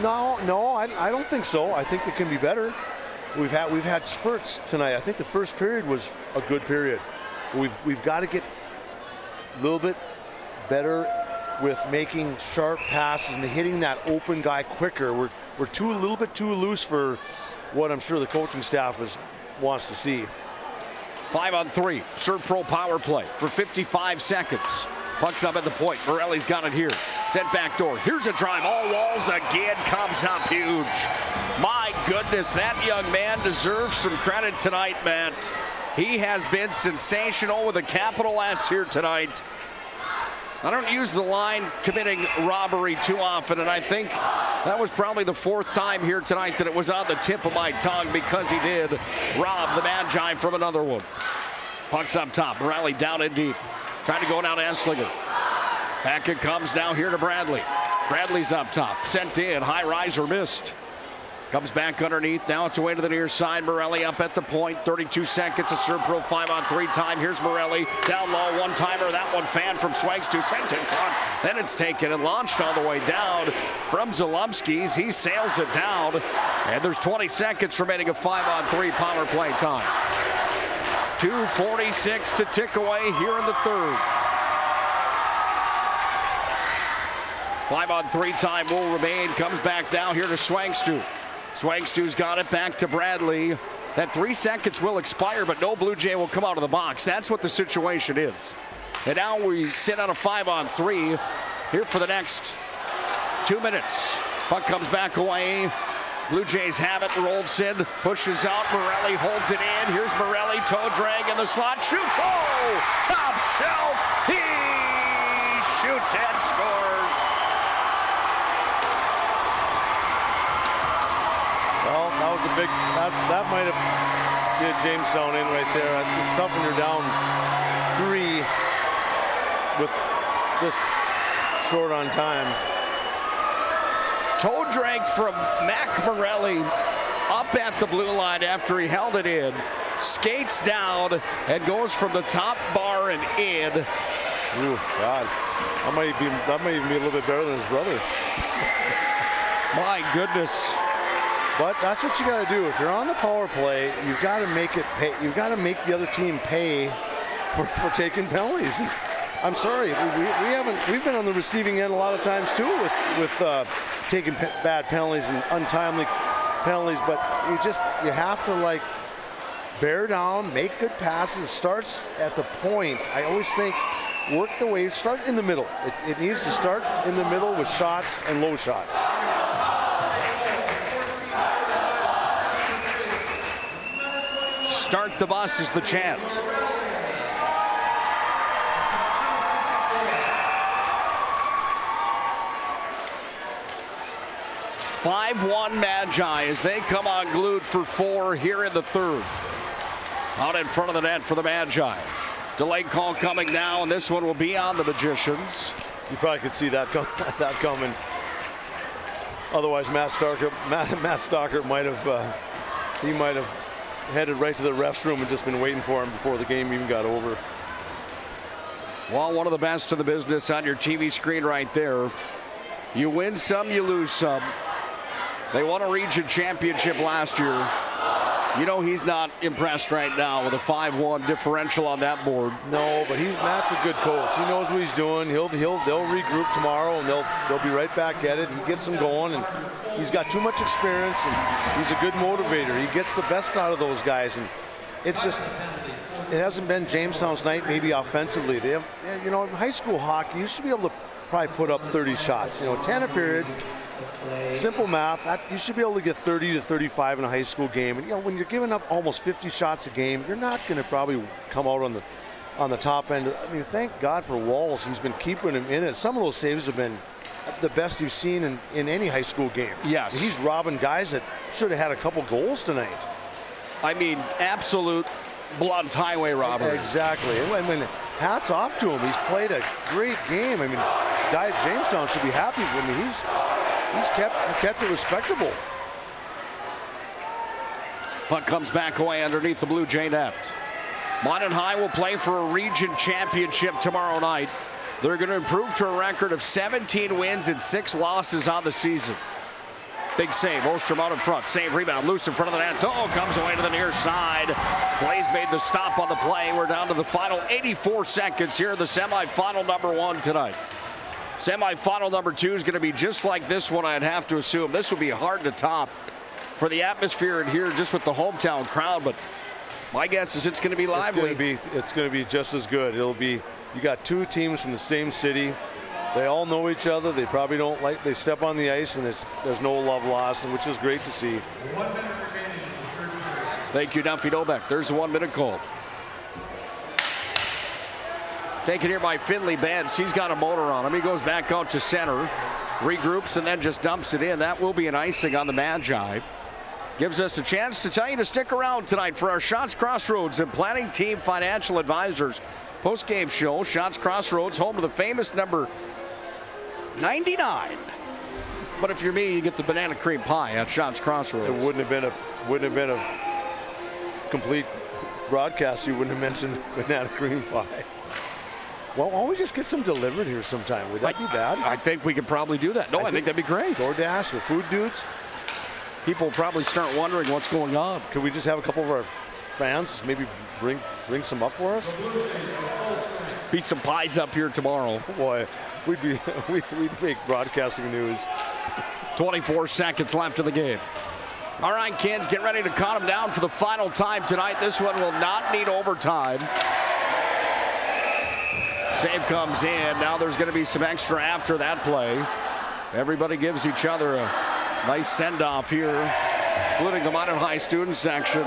No, I don't think so. I think it can be better. We've had spurts tonight. I think the first period was a good period. We've got to get a little bit better with making sharp passes and hitting that open guy quicker. We're a little bit too loose for what I'm sure the coaching staff wants to see. 5-on-3, ServPro power play for 55 seconds. Puck's up at the point. Morelli's got it here. Sent back door. Here's a drive. All walls again. Comes up huge. My goodness, that young man deserves some credit tonight, Matt. He has been sensational with a capital S here tonight. I don't use the line committing robbery too often, and I think that was probably the 4th time here tonight that it was on the tip of my tongue, because he did rob the Magi from another one. Puck's up top. Morelli down in deep. Trying to go down to Esslinger. Back it comes now here to Bradley. Bradley's up top. Sent in. High riser missed. Comes back underneath. Now it's away to the near side. Morelli up at the point. 32 seconds of ServPro 5-on-3 time. Here's Morelli. Down low. One-timer. That one fan from Swanks to sent in front. Then it's taken and launched all the way down from Zalumski's. He sails it down. And there's 20 seconds remaining of 5-on-3 power play time. 2:46 to tick away here in the 3rd. 5-on-3 time will remain. Comes back down here to Swangstu. Swangstu's got it back to Bradley. That 3 seconds will expire, but no Blue Jay will come out of the box. That's what the situation is. And now we sit on a 5-on-3 here for the next 2 minutes. Puck comes back away. Blue Jays have it. Roldson pushes out. Morelli holds it in. Here's Morelli, toe drag in the slot. Shoots. Oh! Top shelf. He shoots and scores. Well, that was a big, that might have did Jamestown in right there. It's tough when you're down 3 with this short on time. Toe drag from Mac Morelli up at the blue line after he held it in. Skates down and goes from the top bar and in. Ooh, God. That might even be a little bit better than his brother. My goodness. But that's what you got to do. If you're on the power play, you've got to make it pay. You've got to make the other team pay for taking penalties. I'm sorry, we've been on the receiving end a lot of times too with taking bad penalties and untimely penalties. But you have to like bear down, make good passes. Starts at the point. I always think work the way. Start in the middle. It needs to start in the middle with shots and low shots. Start the bus is the chant. 5-1 Magi as they come unglued for 4 here in the third. Out in front of the net for the Magi. Delayed call coming now, and this one will be on the Magicians. You probably could see that coming. Otherwise, Matt Stockert might have headed right to the ref's room and just been waiting for him before the game even got over. Well, one of the best in the business on your TV screen right there. You win some, you lose some. They won a region championship last year. You know he's not impressed right now with a 5-1 differential on that board. No, but Matt's a good coach. He knows what he's doing. They'll regroup tomorrow and they'll be right back at it. He gets them going, and he's got too much experience, and he's a good motivator. He gets the best out of those guys, and it hasn't been Jamestown's night maybe offensively. They have, in high school hockey, you should be able to probably put up 30 shots. 10 a period. Simple math, you should be able to get 30 to 35 in a high school game. And when you're giving up almost 50 shots a game, you're not going to probably come out on the top end. I mean, thank God for Walls. He's been keeping him in it. Some of those saves have been the best you've seen in any high school game. Yes. He's robbing guys that should have had a couple goals tonight. I mean, absolute blunt highway robbery. Exactly. And I mean, hats off to him. He's played a great game. I mean, guy at Jamestown should be happy with me. He's kept it respectable. Puck comes back away underneath the Blue Jay net. Minot High will play for a region championship tomorrow night. They're going to improve to a record of 17 wins and 6 losses on the season. Big save. Ostrom out in front. Save, rebound. Loose in front of the net. Oh, comes away to the near side. Blaze made the stop on the play. We're down to the final 84 seconds here in the semifinal number 1 tonight. Semifinal number 2 is going to be just like this one, I'd have to assume. This will be hard to top for the atmosphere in here just with the hometown crowd, but my guess is it's going to be lively. It's going to be just as good. You got 2 teams from the same city. They all know each other. They probably don't they step on the ice and there's no love lost, which is great to see. Thank you, Dumpy Dobeck. There's the 1 minute call. Taken here by Finley Benz. He's got a motor on him. He goes back out to center, regroups, and then just dumps it in. That will be an icing on the Magi. Gives us a chance to tell you to stick around tonight for our Shots Crossroads and Planning Team Financial Advisors post-game show. Shots Crossroads, home to the famous number 99. But if you're me, you get the banana cream pie at Shots Crossroads. It wouldn't have been a complete broadcast. You wouldn't have mentioned banana cream pie. Well, why don't we just get some delivered here sometime? Would that be bad? I think we could probably do that. No, I think that'd be great. DoorDash or Food Dudes. People will probably start wondering what's going on. Could we just have a couple of our fans just maybe bring some up for us? Be some pies up here tomorrow. Boy, we'd make broadcasting news. 24 seconds left of the game. All right, kids, get ready to count them down for the final time tonight. This one will not need overtime. Save comes in. Now there's going to be some extra after that play. Everybody gives each other a nice send-off here, including the Minot High student section.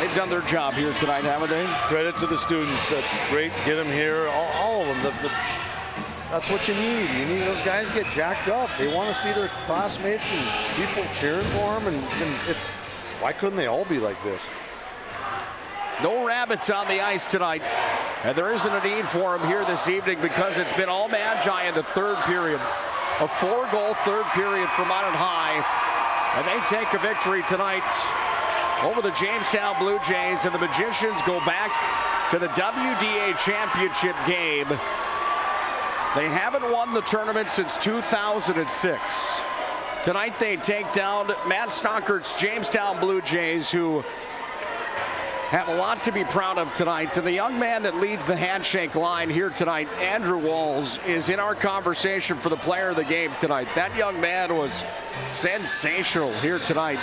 They've done their job here tonight, haven't they? Credit to the students. That's great. Get them here, all of them. That's what you need. You need those guys get jacked up. They want to see their classmates and people cheering for them, and it's. Why couldn't they all be like this? No rabbits on the ice tonight, and there isn't a need for them here this evening because it's been all Magi in the third period. A 4-goal third period for Minot High, and they take a victory tonight over the Jamestown Blue Jays, and the Magicians go back to the WDA championship game. They haven't won the tournament since 2006. Tonight they take down Matt Stockert's Jamestown Blue Jays, who have a lot to be proud of tonight. And the young man that leads the handshake line here tonight, Andrew Walls, is in our conversation for the player of the game tonight. That young man was sensational here tonight.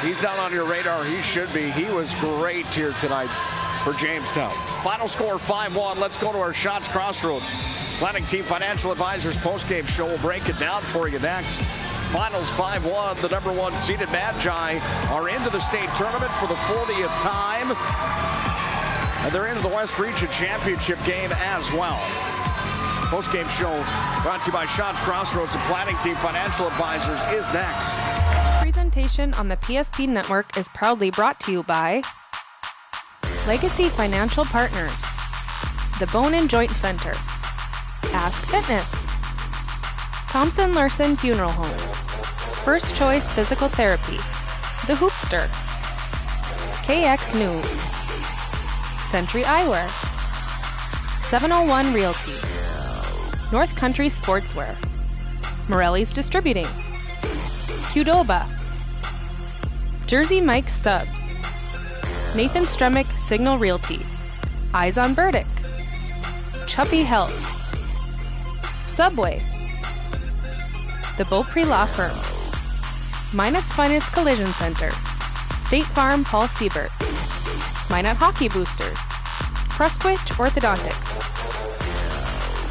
He's not on your radar. He should be. He was great here tonight for Jamestown. Final score 5-1. Let's go to our Shots Crossroads. Planning Team Financial Advisors postgame show. We'll break it down for you next. Finals 5-1. The number 1 seeded Magi are into the state tournament for the 40th time. And they're into the West Region Championship game as well. Postgame show brought to you by Shots Crossroads and Planning Team Financial Advisors is next. Presentation on the PSP Network is proudly brought to you by Legacy Financial Partners, the Bone and Joint Center, Ask Fitness, Thompson Larson Funeral Home, First Choice Physical Therapy, The Hoopster, KX News, Century Eyewear, 701 Realty, North Country Sportswear, Morelli's Distributing, Qdoba, Jersey Mike's Subs, Nathan Stremick Signal Realty, Eyes on Burdick, Chuppy Health, Subway, the Beaupre Law Firm, Minot's Finest Collision Center, State Farm Paul Siebert, Minot Hockey Boosters, Prestwich Orthodontics,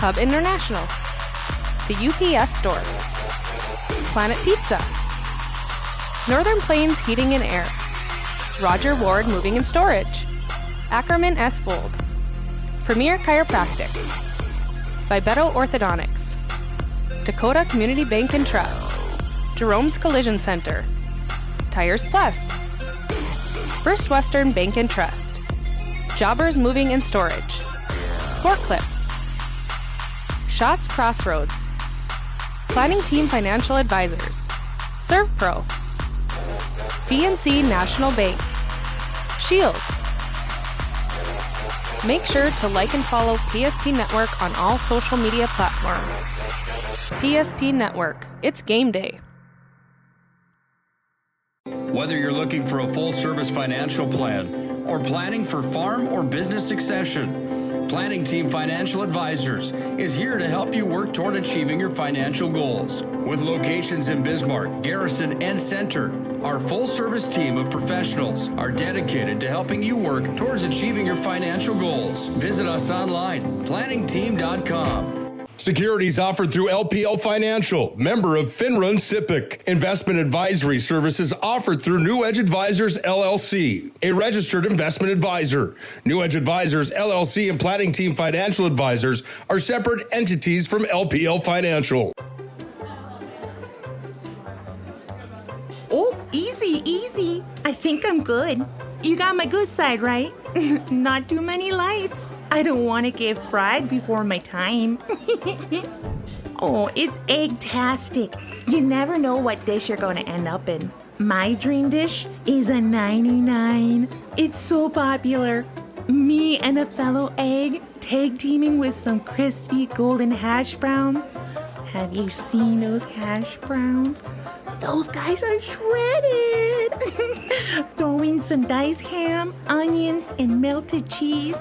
Hub International, the UPS Store, Planet Pizza, Northern Plains Heating and Air, Roger Ward Moving and Storage, Ackerman S. Fold, Premier Chiropractic, Vibeto Orthodontics, Dakota Community Bank and Trust, Jerome's Collision Center, Tires Plus, First Western Bank and Trust, Jobbers Moving and Storage, Sport Clips, Shots Crossroads, Planning Team Financial Advisors, ServPro, BNC National Bank, Shields. Make sure to like and follow PSP Network on all social media platforms. PSP Network, it's game day. Whether you're looking for a full-service financial plan or planning for farm or business succession, Planning Team Financial Advisors is here to help you work toward achieving your financial goals. With locations in Bismarck, Garrison, and Center, our full-service team of professionals are dedicated to helping you work towards achieving your financial goals. Visit us online, planningteam.com. Securities offered through LPL Financial, member of FINRA and SIPC. Investment advisory services offered through New Edge Advisors, LLC, a registered investment advisor. New Edge Advisors, LLC, and Planning Team Financial Advisors are separate entities from LPL Financial. Oh, easy, easy. I think I'm good. You got my good side, right? Not too many lights. I don't want to get fried before my time. Oh, it's egg-tastic. You never know what dish you're going to end up in. My dream dish is a 99. It's so popular. Me and a fellow egg tag teaming with some crispy golden hash browns. Have you seen those hash browns? Those guys are shredded. Throw in some diced ham, onions, and melted cheese.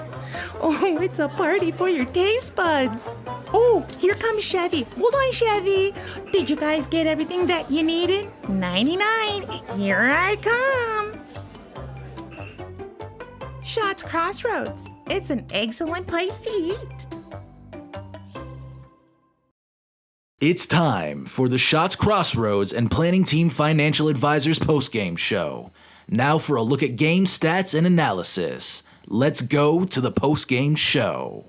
Oh, it's a party for your taste buds. Oh, here comes Chevy. Hold on, Chevy. Did you guys get everything that you needed? 99. Here I come. Shots Crossroads. It's an excellent place to eat. It's time for the Shots Crossroads and Planning Team Financial Advisors postgame show. Now for a look at game stats and analysis. Let's go to the postgame show.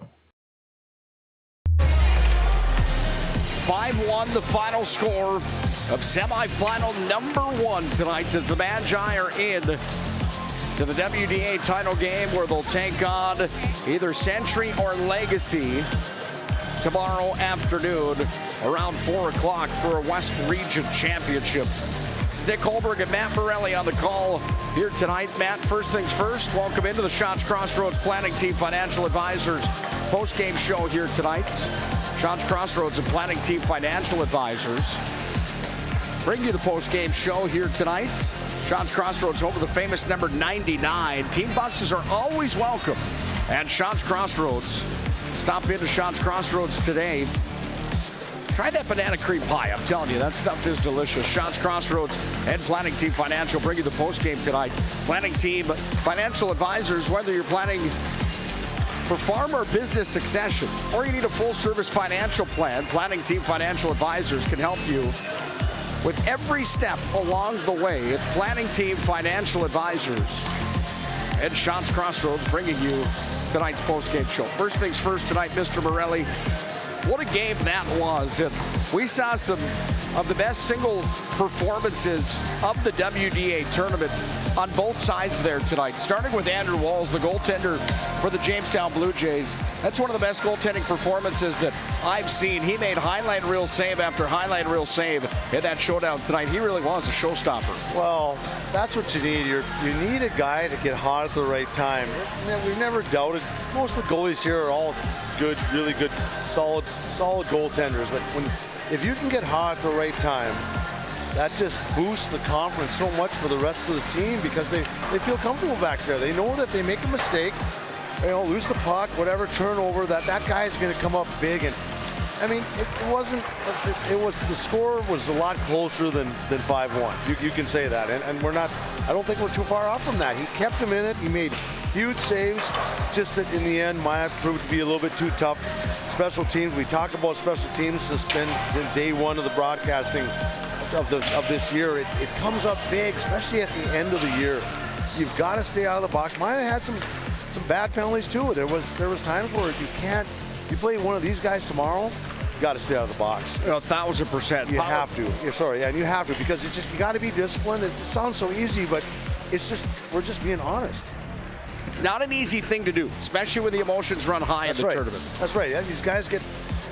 5-1 the final score of semifinal number 1 tonight as the Magi are in to the WDA title game where they'll take on either Century or Legacy tomorrow afternoon around 4 o'clock for a West Region Championship. It's Nick Holberg and Matt Morelli on the call here tonight. Matt, first things first, welcome into the Shots Crossroads Planning Team Financial Advisors post-game show here tonight. Shots Crossroads and Planning Team Financial Advisors bring you the post-game show here tonight. Shots Crossroads home of the famous number 99. Team buses are always welcome at Shots Crossroads. Stop into Shots Crossroads today. Try that banana cream pie. I'm telling you, that stuff is delicious. Shots Crossroads and Planning Team Financial bring you the postgame tonight. Planning Team Financial Advisors, whether you're planning for farm or business succession, or you need a full-service financial plan, Planning Team Financial Advisors can help you with every step along the way. It's Planning Team Financial Advisors and Shots Crossroads bringing you tonight's postgame show. First things first tonight, Mr. Morelli. What a game that was. And we saw some of the best single performances of the WDA tournament on both sides there tonight. Starting with Andrew Walls, the goaltender for the Jamestown Blue Jays. That's one of the best goaltending performances that I've seen. He made highlight reel save after highlight reel save in that showdown tonight. He really was a showstopper. Well, that's what you need. You need a guy to get hot at the right time. We've never doubted. Most of the goalies here are all good, really good, solid goaltenders. But if you can get hot at the right time, that just boosts the confidence so much for the rest of the team because they feel comfortable back there. They know that if they make a mistake, lose the puck, whatever, turnover, that guy is going to come up big. And I mean, the score was a lot closer than 5-1. You can say that. And I don't think we're too far off from that. He kept him in it. He made huge saves. Just that in the end, Maya proved to be a little bit too tough. Special teams, we talk about special teams. This has been day one of the broadcasting of this year. It comes up big, especially at the end of the year. You've got to stay out of the box. Maya had some bad penalties too. There was times where you play one of these guys tomorrow, you got to stay out of the box. 1,000%. You have to. And you have to because you got to be disciplined. It sounds so easy, but we're just being honest. It's not an easy thing to do, especially when the emotions run high in the tournament. That's right. Yeah, these guys get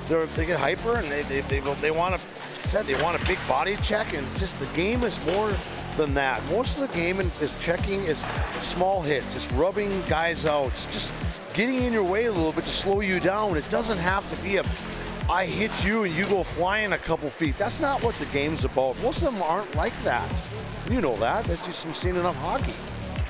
hyper and they want a big body check, and it's just the game is more than that. Most of the game is checking is small hits. It's rubbing guys out. It's just getting in your way a little bit to slow you down. It doesn't have to be I hit you and you go flying a couple feet. That's not what the game's about. Most of them aren't like that. You know that. That's just from seeing enough hockey.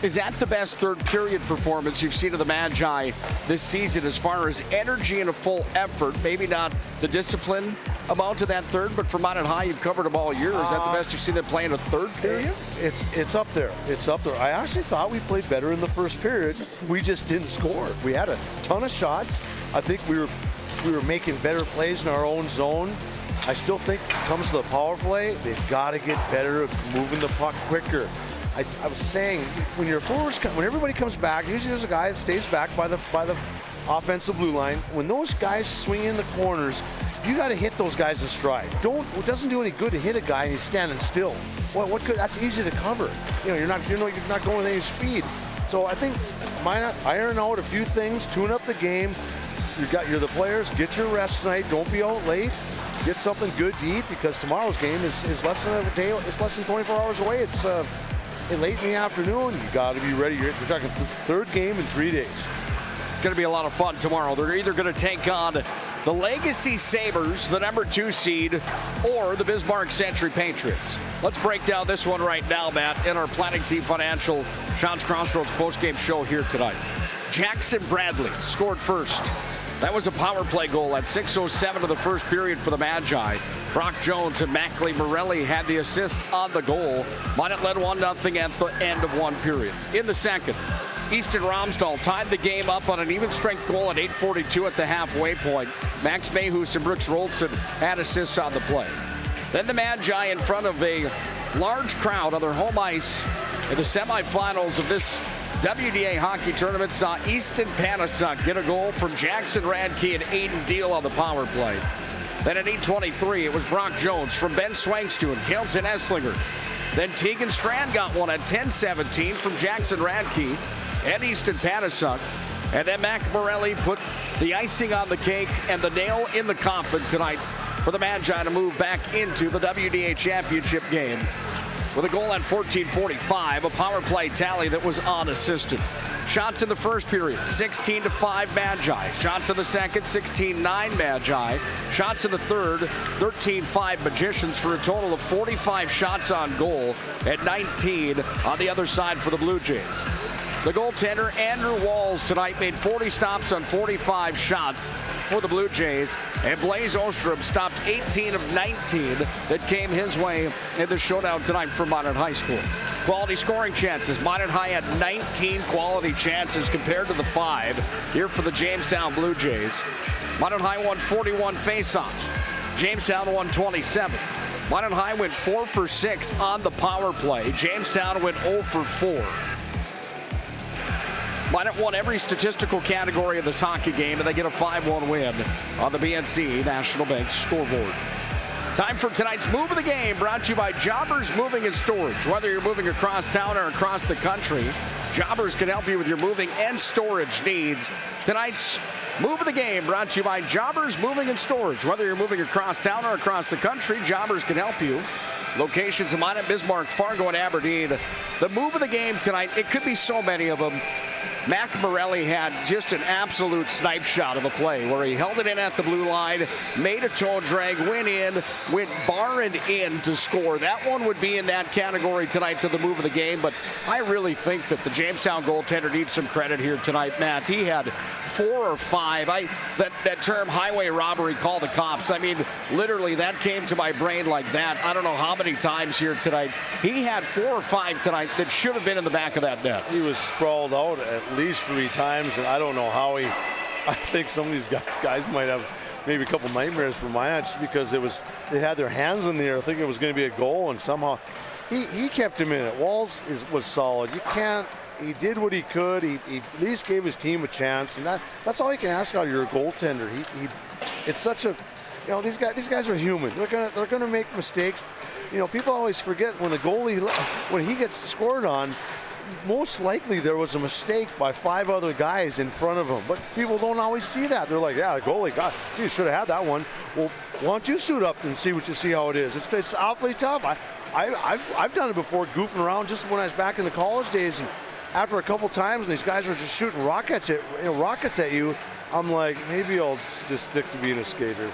Is that the best third period performance you've seen of the Magi this season as far as energy and a full effort? Maybe not the discipline amount of that third, but for Minot High, you've covered them all year. Is that the best you've seen them play in a third period? It's up there. It's up there. I actually thought we played better in the first period. We just didn't score. We had a ton of shots. I think we were making better plays in our own zone. I still think when it comes to the power play, they've got to get better at moving the puck quicker. I was saying, when your forwards when everybody comes back, usually there's a guy that stays back by the offensive blue line. When those guys swing in the corners, you got to hit those guys in stride. It doesn't do any good to hit a guy and he's standing still. What could? That's easy to cover. You're not going with any speed. So I think iron out a few things, tune up the game. You're the players. Get your rest tonight. Don't be out late. Get something good to eat because tomorrow's game is less than a day. It's less than 24 hours away. It's late in the afternoon. You got to be ready. You're talking third game in 3 days. It's going to be a lot of fun tomorrow. They're either going to take on the Legacy Sabres, the number 2 seed, or the Bismarck Century Patriots. Let's break down this one right now, Matt, in our Planning Team Financial Shots Crossroads postgame show here tonight. Jackson Bradley scored first. That was a power play goal at 6:07 of the first period for the Magi. Brock Jones and Mackley Morelli had the assist on the goal. Minot led 1-0 at the end of one period. In the second, Easton Romsdahl tied the game up on an even strength goal at 8:42 at the halfway point. Max Mayhus and Brooks Rolson had assists on the play. Then the Magi, in front of a large crowd on their home ice in the semifinals of this WDA hockey tournament, saw Easton Panasuk get a goal from Jackson Radke and Aiden Deal on the power play. Then at 8:23, it was Brock Jones from Ben Swangstu and Kelton Esslinger. Then Tegan Strand got one at 10:17 from Jackson Radke and Easton Panasuk. And then Mac Morelli put the icing on the cake and the nail in the coffin tonight for the Magi to move back into the WDA championship game. With a goal at 14:45, a power play tally that was unassisted. Shots in the first period, 16-5 Magi. Shots in the second, 16-9 Magi. Shots in the third, 13-5 Magicians, for a total of 45 shots on goal and 19 on the other side for the Blue Jays. The goaltender, Andrew Walls, tonight made 40 stops on 45 shots for the Blue Jays. And Blaze Ostrom stopped 18 of 19 that came his way in the showdown tonight for Minot High School. Quality scoring chances. Minot High had 19 quality chances compared to the 5 here for the Jamestown Blue Jays. Minot High won 41 faceoffs. Jamestown won 27. Minot High went 4 for 6 on the power play. Jamestown went 0 for 4. Minot won every statistical category of this hockey game, and they get a 5-1 win on the BNC National Bank scoreboard. Time for tonight's Move of the Game, brought to you by Jobbers Moving and Storage. Whether you're moving across town or across the country, Jobbers can help you with your moving and storage needs. Tonight's Move of the Game, brought to you by Jobbers Moving and Storage. Whether you're moving across town or across the country, Jobbers can help you. Locations in Minot, Bismarck, Fargo, and Aberdeen. The Move of the Game tonight, it could be so many of them. Mac Morelli had just an absolute snipe shot of a play where he held it in at the blue line, made a toe drag, went bar and in to score. That one would be in that category tonight to the Move of the Game, but I really think that the Jamestown goaltender needs some credit here tonight, Matt. He had 4 or 5. That term highway robbery, call the cops. I mean, literally that came to my brain like that. I don't know how many times here tonight. He had 4 or 5 tonight that should have been in the back of that net. He was sprawled out at least 3 times, and I don't know how I think some of these guys might have maybe a couple nightmares for Minot because they had their hands in the air thinking it was going to be a goal, and somehow he kept him in it. Walls was solid. He did what he could. He at least gave his team a chance, and that's all you can ask out of your goaltender. It's such a, these guys are human. They're gonna make mistakes. People always forget when the goalie, when he gets scored on, most likely there was a mistake by 5 other guys in front of him, but people don't always see that. They're like, yeah, the goalie, God, you should have had that one. Well, why don't you suit up and see how it is? It's awfully tough. I've done it before, goofing around just when I was back in the college days, and after a couple times these guys are just shooting rockets at you, I'm like, maybe I'll just stick to being a skater.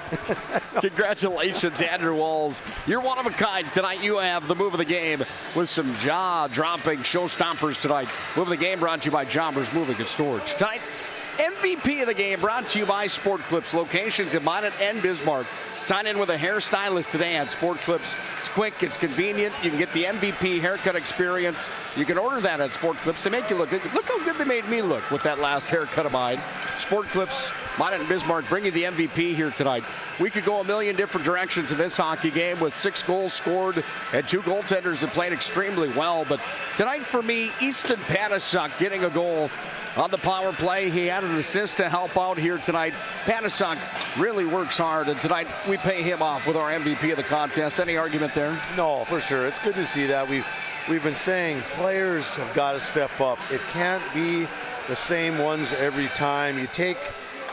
Congratulations, Andrew Walls. You're one of a kind. Tonight you have the Move of the Game with some jaw-dropping showstoppers tonight. Move of the Game brought to you by Jobbers Moving and Storage. Tonight's MVP of the game brought to you by Sport Clips. Locations in Minot and Bismarck. Sign in with a hairstylist today at Sport Clips. It's quick, it's convenient. You can get the MVP haircut experience. You can order that at Sport Clips to make you look good. Look how good they made me look with that last haircut of mine. Sport Clips, Minot and Bismarck bring you the MVP here tonight. We could go a million different directions in this hockey game with 6 goals scored and 2 goaltenders that played extremely well. But tonight for me, Easton Panasuk getting a goal on the power play. He had an assist to help out here tonight. Panasuk really works hard, and tonight we pay him off with our MVP of the contest. Any argument there? No, for sure. It's good to see that. We've been saying players have got to step up. It can't be the same ones every time. You take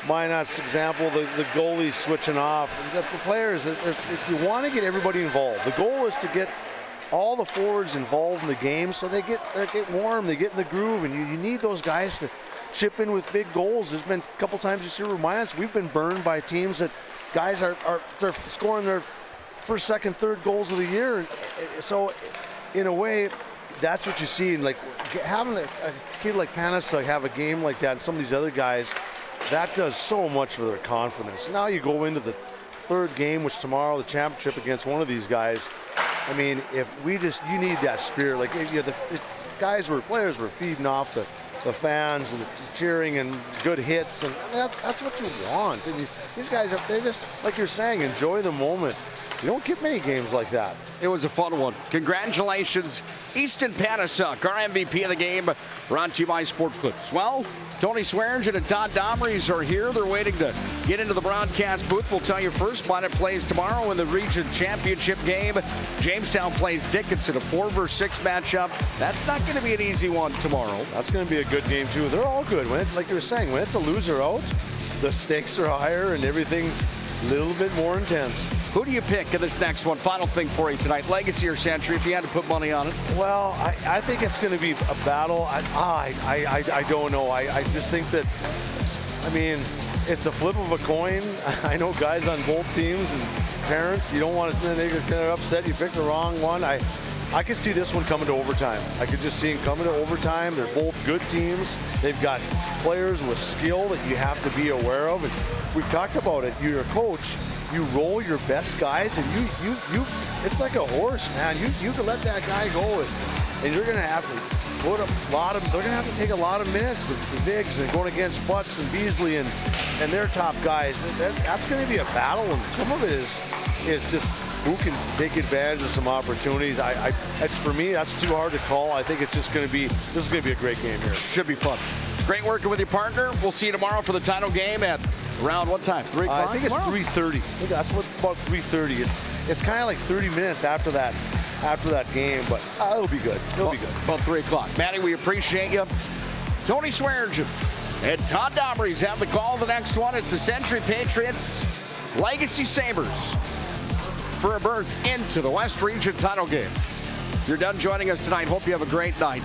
Minot's example, the goalie switching off. The players, if you want to get everybody involved, the goal is to get all the forwards involved in the game so they get warm, they get in the groove, and you need those guys to chip in with big goals. There's been a couple times this year with Minot, we've been burned by teams that guys are scoring their first, second, third goals of the year. And so, in a way, that's what you see. And like having a kid like Panasuk have a game like that, and some of these other guys, that does so much for their confidence. Now you go into the 3rd game, which tomorrow, the championship against one of these guys. I mean, you need that spirit. Like the players were feeding off the fans and the cheering and good hits, and that's what you want. And these guys, they just, like you're saying, enjoy the moment. You don't get many games like that. It was a fun one. Congratulations, Easton Panasuk, our MVP of the game, brought to you by Sport Clips. Well, Tony Swearingen and Todd Domrys are here. They're waiting to get into the broadcast booth. We'll tell you first, Minot plays tomorrow in the region championship game. Jamestown plays Dickinson, a 4-versus-6 matchup. That's not going to be an easy one tomorrow. That's going to be a good game, too. They're all good. Like you were saying, when it's a loser out, the stakes are higher and everything's a little bit more intense. Who do you pick in this next one? Final thing for you tonight, Legacy or Century, if you had to put money on it? Well, I think it's going to be a battle. I don't know. I just think that, I mean, it's a flip of a coin. I know guys on both teams and parents, you don't want to, they're upset you picked the wrong one. I could see this one coming to overtime. I could just see them coming to overtime. They're both good teams. They've got players with skill that you have to be aware of. And we've talked about it. You're a coach. You roll your best guys, and you it's like a horse, man. You can let that guy go, and you're going to have to put they're going to have to take a lot of minutes, the bigs, and going against Butts and Beasley and their top guys. That's going to be a battle, and some of it is just who can take advantage of some opportunities. For me, that's too hard to call. I think it's just going to be, this is going to be a great game here. Should be fun. Great working with your partner. We'll see you tomorrow for the title game at around what time? 3 o'clock I think tomorrow? it's 3:30. I think that's about 3:30. It's kind of like 30 minutes after that game, but it'll be good. It'll be good. About 3 o'clock. Matty, we appreciate you. Tony Swearingen and Todd Dobry's have the call. The next one, it's the Century Patriots Legacy Sabres for a berth into the West Region title game. You're done joining us tonight. Hope you have a great night.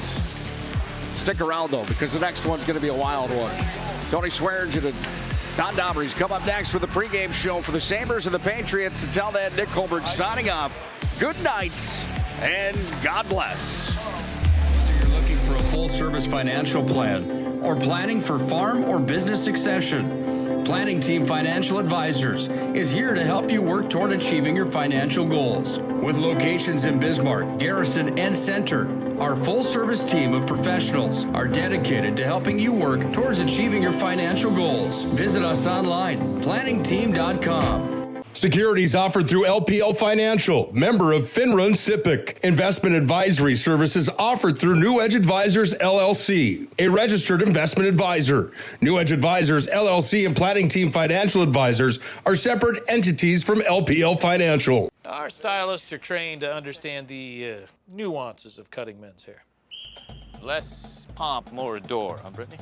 Stick around, though, because the next one's going to be a wild one. Tony Swearingen and Todd Dobry's come up next with the pregame show for the Sabres and the Patriots. Until then, Nick Colbert signing off. Good night, and God bless. You're looking for a full-service financial plan or planning for farm or business succession. Planning Team Financial Advisors is here to help you work toward achieving your financial goals. With locations in Bismarck, Garrison, and Center, our full-service team of professionals are dedicated to helping you work towards achieving your financial goals. Visit us online, planningteam.com. Securities offered through LPL Financial, member of FINRA and SIPC. Investment advisory services offered through New Edge Advisors, LLC, a registered investment advisor. New Edge Advisors, LLC, and Planning Team Financial Advisors are separate entities from LPL Financial. Our stylists are trained to understand the nuances of cutting men's hair. Less pomp, more adore, huh, Brittany?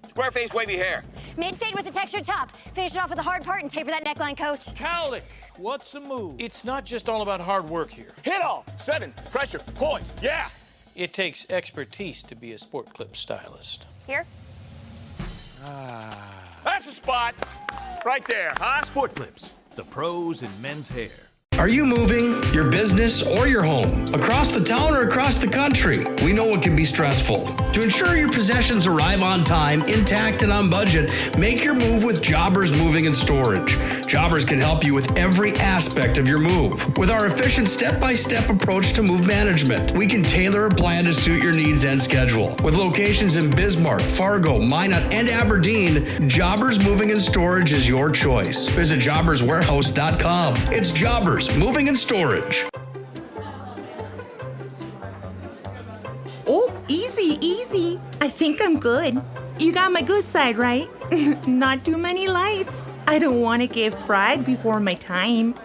Square face, wavy hair. Mid-fade with a textured top. Finish it off with a hard part and taper that neckline, coach. Cowlick, what's the move? It's not just all about hard work here. Hit off, 7, pressure, points, yeah. It takes expertise to be a sport clip stylist. Here? That's the spot. Right there, huh? Sport Clips, the pros in men's hair. Are you moving your business or your home across the town or across the country? We know it can be stressful. To ensure your possessions arrive on time, intact, and on budget, make your move with Jobbers Moving and Storage. Jobbers can help you with every aspect of your move. With our efficient step-by-step approach to move management, we can tailor a plan to suit your needs and schedule. With locations in Bismarck, Fargo, Minot, and Aberdeen, Jobbers Moving and Storage is your choice. Visit jobberswarehouse.com. It's Jobbers Moving and Storage. Oh, easy. I think I'm good. You got my good side, right? Not too many lights. I don't want to get fried before my time.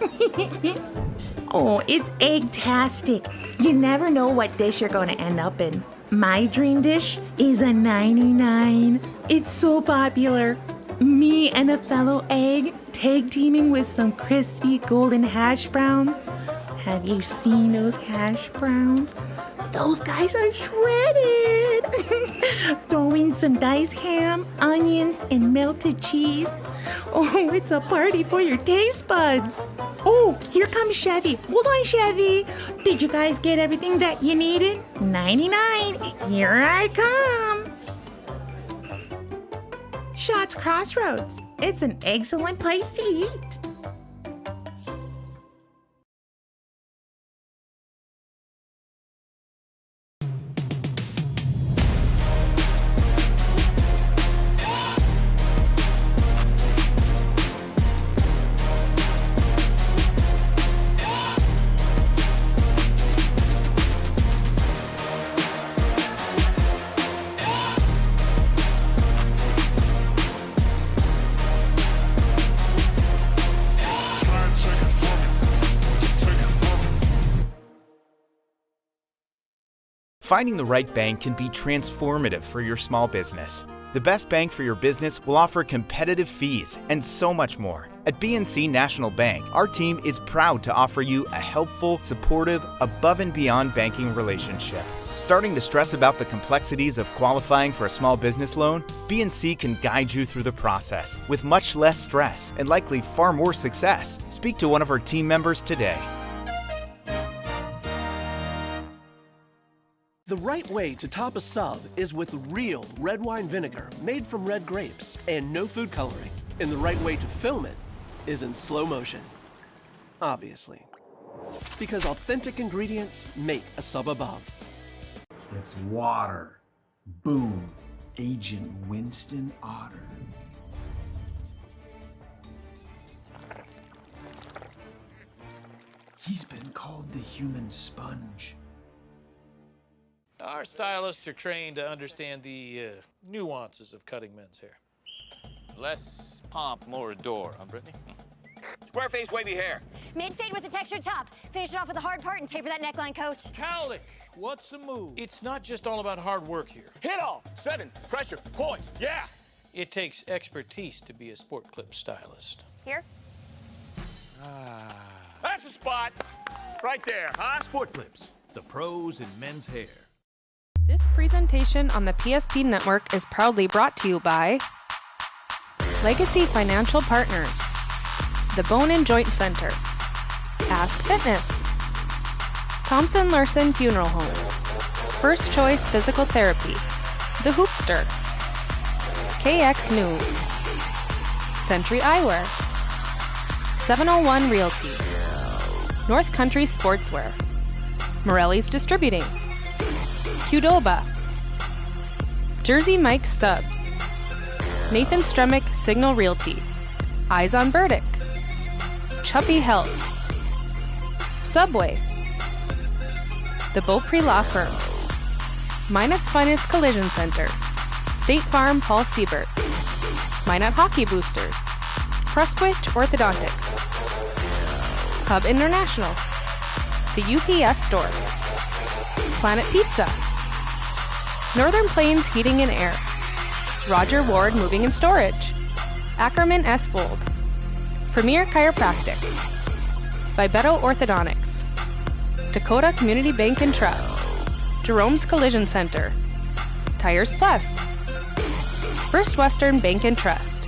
Oh, it's egg-tastic. You never know what dish you're going to end up in. My dream dish is a 99. It's so popular. Me and a fellow egg tag teaming with some crispy golden hash browns. Have you seen those hash browns? Those guys are shredded. Throw in some diced ham, onions, and melted cheese. Oh, it's a party for your taste buds. Oh, here comes Chevy. Hold on, Chevy. Did you guys get everything that you needed? 99. Here I come. Shots Crossroads. It's an excellent place to eat. Finding the right bank can be transformative for your small business. The best bank for your business will offer competitive fees and so much more. At BNC National Bank, our team is proud to offer you a helpful, supportive, above and beyond banking relationship. Starting to stress about the complexities of qualifying for a small business loan? BNC can guide you through the process with much less stress and likely far more success. Speak to one of our team members today. The right way to top a sub is with real red wine vinegar made from red grapes and no food coloring. And the right way to film it is in slow motion. Obviously. Because authentic ingredients make a sub above. It's water. Boom. Agent Winston Otter. He's been called the human sponge. Our stylists are trained to understand the nuances of cutting men's hair. Less pomp, more adore, huh, Brittany? Square face, wavy hair. Mid-fade with a textured top. Finish it off with a hard part and taper that neckline, coach. Cowlick, what's the move? It's not just all about hard work here. Hit all. 7. Pressure. Point. Yeah. It takes expertise to be a sport clip stylist. Here? That's a spot. Right there, huh? Sport Clips, the pros in men's hair. This presentation on the PSP Network is proudly brought to you by Legacy Financial Partners, the Bone and Joint Center, Ask Fitness, Thompson Larson Funeral Home, First Choice Physical Therapy, The Hoopster, KX News, Century Eyewear, 701 Realty, North Country Sportswear, Morelli's Distributing, Qdoba, Jersey Mike's Subs, Nathan Stremick Signal Realty, Eyes on Burdick, Chubby Health, Subway, The Beaupre Law Firm, Minot's Finest Collision Center, State Farm Paul Siebert, Minot Hockey Boosters, Prestwich Orthodontics, Hub International, The UPS Store, Planet Pizza, Northern Plains Heating and Air, Roger Ward Moving and Storage, Ackerman S. Fold, Premier Chiropractic, Vibeto Orthodontics, Dakota Community Bank and Trust, Jerome's Collision Center, Tires Plus, First Western Bank and Trust,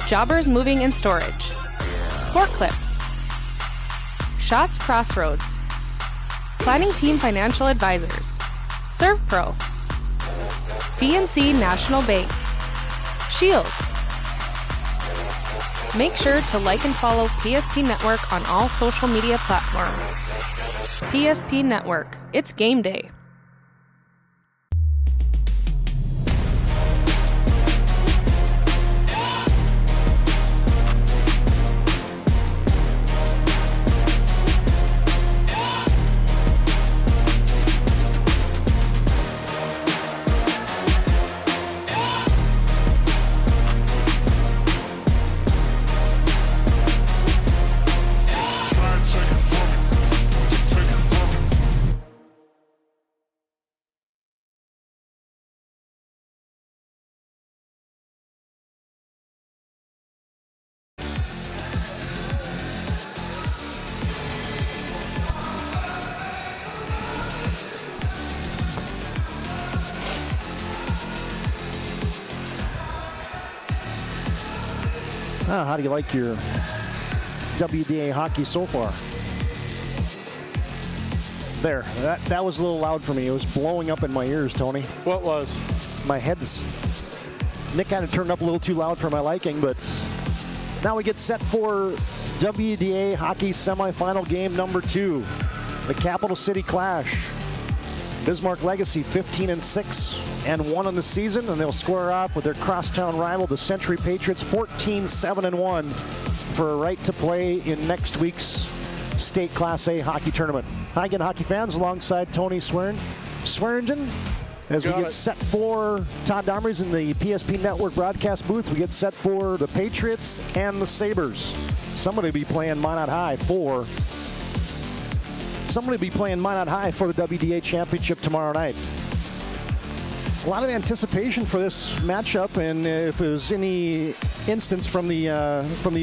Jobbers Moving and Storage, Sport Clips, Shots Crossroads, Planning Team Financial Advisors, ServPro, BNC National Bank, Shields. Make sure to like and follow PSP Network on all social media platforms. PSP Network, it's game day. How do you like your WDA hockey so far? There, that was a little loud for me. It was blowing up in my ears, Tony. What was? My head's... Nick kind of turned up a little too loud for my liking, but now we get set for WDA hockey semifinal game number 2. The Capital City Clash. Bismarck Legacy 15-6-1 on the season, and they'll square off with their crosstown rival, the Century Patriots, 14-7-1 for a right to play in next week's state Class A hockey tournament. Hi again, hockey fans, alongside Tony Swearingen. As we get set for Todd Domrey's in the PSP Network broadcast booth, we get set for the Patriots and the Sabres. Somebody will be playing Minot High for the WDA Championship tomorrow night. A lot of anticipation for this matchup, and if there's any instance from the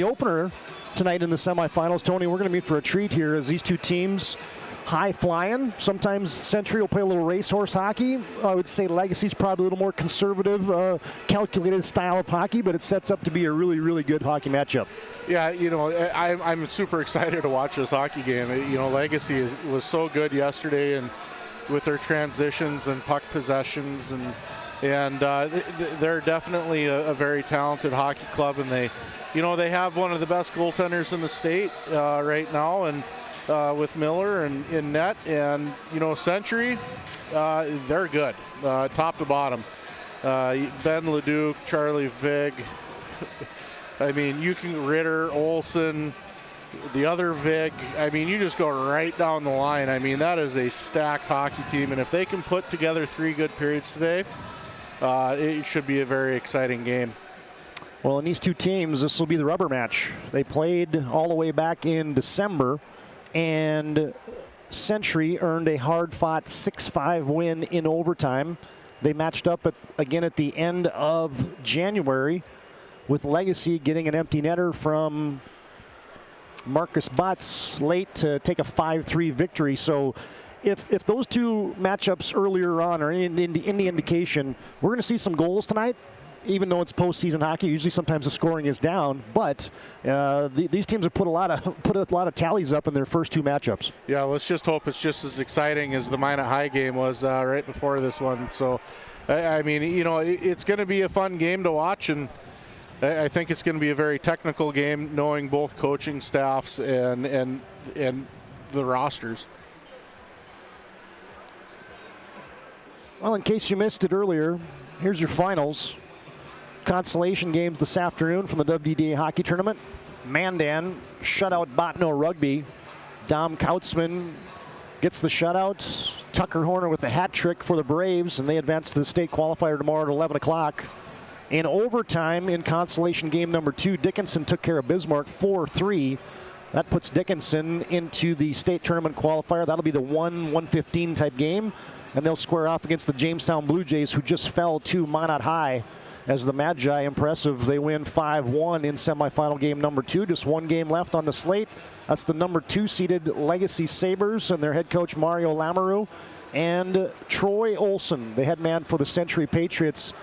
opener tonight in the semifinals, Tony, we're going to meet for a treat here as these two teams high flying. Sometimes Century will play a little racehorse hockey. I would say Legacy's probably a little more conservative, calculated style of hockey, but it sets up to be a really, really good hockey matchup. Yeah, you know, I'm super excited to watch this hockey game. You know, Legacy was so good yesterday, and with their transitions and puck possessions, and they're definitely a very talented hockey club, and they have one of the best goaltenders in the state right now, and with Miller and in net, and Century, they're good, top to bottom. Ben Leduc, Charlie Vig. I mean, you can Ritter, Olson, the other Vig. I mean, you just go right down the line. I mean, that is a stacked hockey team, and if they can put together 3 good periods today, it should be a very exciting game. Well, in these two teams, this will be the rubber match. They played all the way back in December, and Century earned a hard-fought 6-5 win in overtime. They matched up again at the end of January, with Legacy getting an empty netter from Marcus Butts late to take a 5-3 victory. So if those two matchups earlier on are in the indication, we're going to see some goals tonight. Even though it's postseason hockey, usually sometimes the scoring is down, but these teams have put a lot of tallies up in their first 2 matchups. Yeah, let's just hope it's just as exciting as the Minot High game was right before this one. So, I mean, you know, it's going to be a fun game to watch, and I think it's going to be a very technical game, knowing both coaching staffs and the rosters. Well, in case you missed it earlier, here's your finals. Consolation games this afternoon from the WDA hockey tournament. Mandan shut out Bottineau-Rugby. Dom Kautzman gets the shutout. Tucker Horner with a hat trick for the Braves, and they advance to the state qualifier tomorrow at 11 o'clock. In overtime, in consolation game number 2, Dickinson took care of Bismarck 4-3. That puts Dickinson into the state tournament qualifier. That'll be the 1-115 type game, and they'll square off against the Jamestown Blue Jays, who just fell to Minot High. As the Magi, impressive, they win 5-1 in semifinal game number 2. Just 1 game left on the slate. That's the number 2 seeded Legacy Sabres and their head coach Mario Lamoureux and Troy Olson, the head man for the Century Patriots.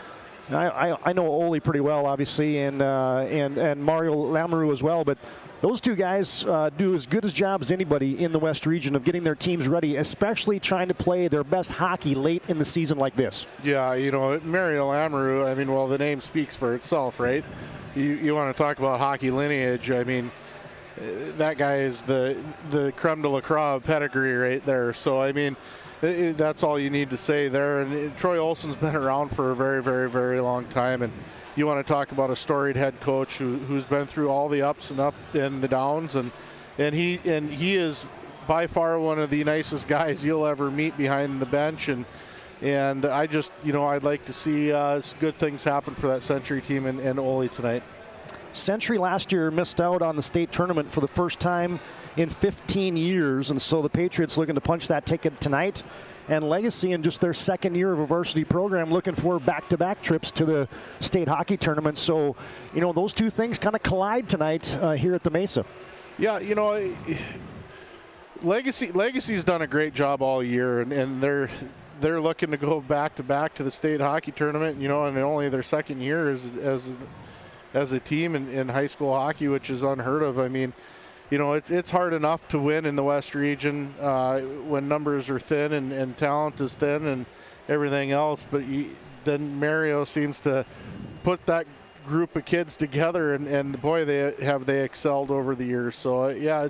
I know Ole pretty well, obviously, and Mario Lamoureux as well, but those two guys do as good a job as anybody in the West region of getting their teams ready, especially trying to play their best hockey late in the season like this. Yeah, you know, Mario Lamoureux, I mean, well, the name speaks for itself, right? You want to talk about hockey lineage, I mean, that guy is the creme de la creme pedigree right there. So, I mean, that's all you need to say there. And Troy Olson's been around for a very, very, very long time, and you want to talk about a storied head coach who's been through all the ups and the downs, and he is by far one of the nicest guys you'll ever meet behind the bench, and I just, you know, I'd like to see good things happen for that Century team and Ole tonight. Century last year missed out on the state tournament for the first time in 15 years, and so the Patriots looking to punch that ticket tonight. And Legacy, in just their second year of a varsity program, looking for back-to-back trips to the state hockey tournament. So, you know, those two things kind of collide tonight here at the Maysa. Yeah, you know, Legacy's done a great job all year, and they're looking to go back-to-back to the state hockey tournament, you know, and only their second year as a team in high school hockey, which is unheard of. I mean, you know, it's hard enough to win in the West region when numbers are thin and talent is thin and everything else. But then Mario seems to put that group of kids together, and boy, they excelled over the years. So, yeah,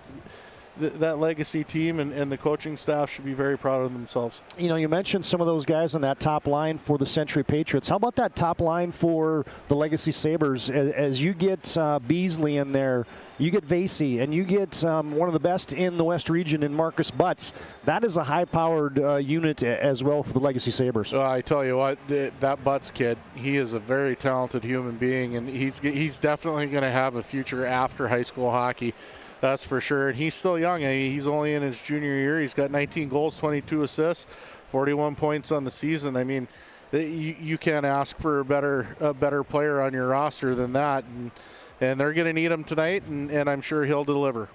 that Legacy team and the coaching staff should be very proud of themselves. You know, you mentioned some of those guys on that top line for the Century Patriots. How about that top line for the Legacy Sabres? As you get Beasley in there, you get Vasey, and you get one of the best in the West region in Marcus Butts. That is a high-powered unit as well for the Legacy Sabres. I tell you what, that Butts kid, he is a very talented human being, and he's definitely going to have a future after high school hockey. That's for sure. And he's still young. I mean, he's only in his junior year. He's got 19 goals, 22 assists, 41 points on the season. I mean, you can't ask for a better player on your roster than that. And they're going to need him tonight, and I'm sure he'll deliver.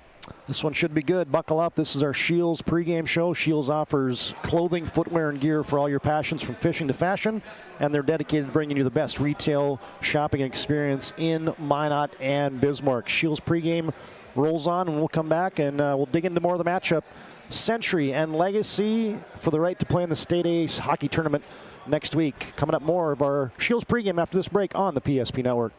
This one should be good. Buckle up. This is our Shields pregame show. Shields offers clothing, footwear, and gear for all your passions from fishing to fashion, and they're dedicated to bringing you the best retail shopping experience in Minot and Bismarck. Shields pregame rolls on, and we'll come back and we'll dig into more of the matchup. Century and Legacy for the right to play in the State Ace hockey tournament next week. Coming up, more of our Shields pregame after this break on the PSP Network.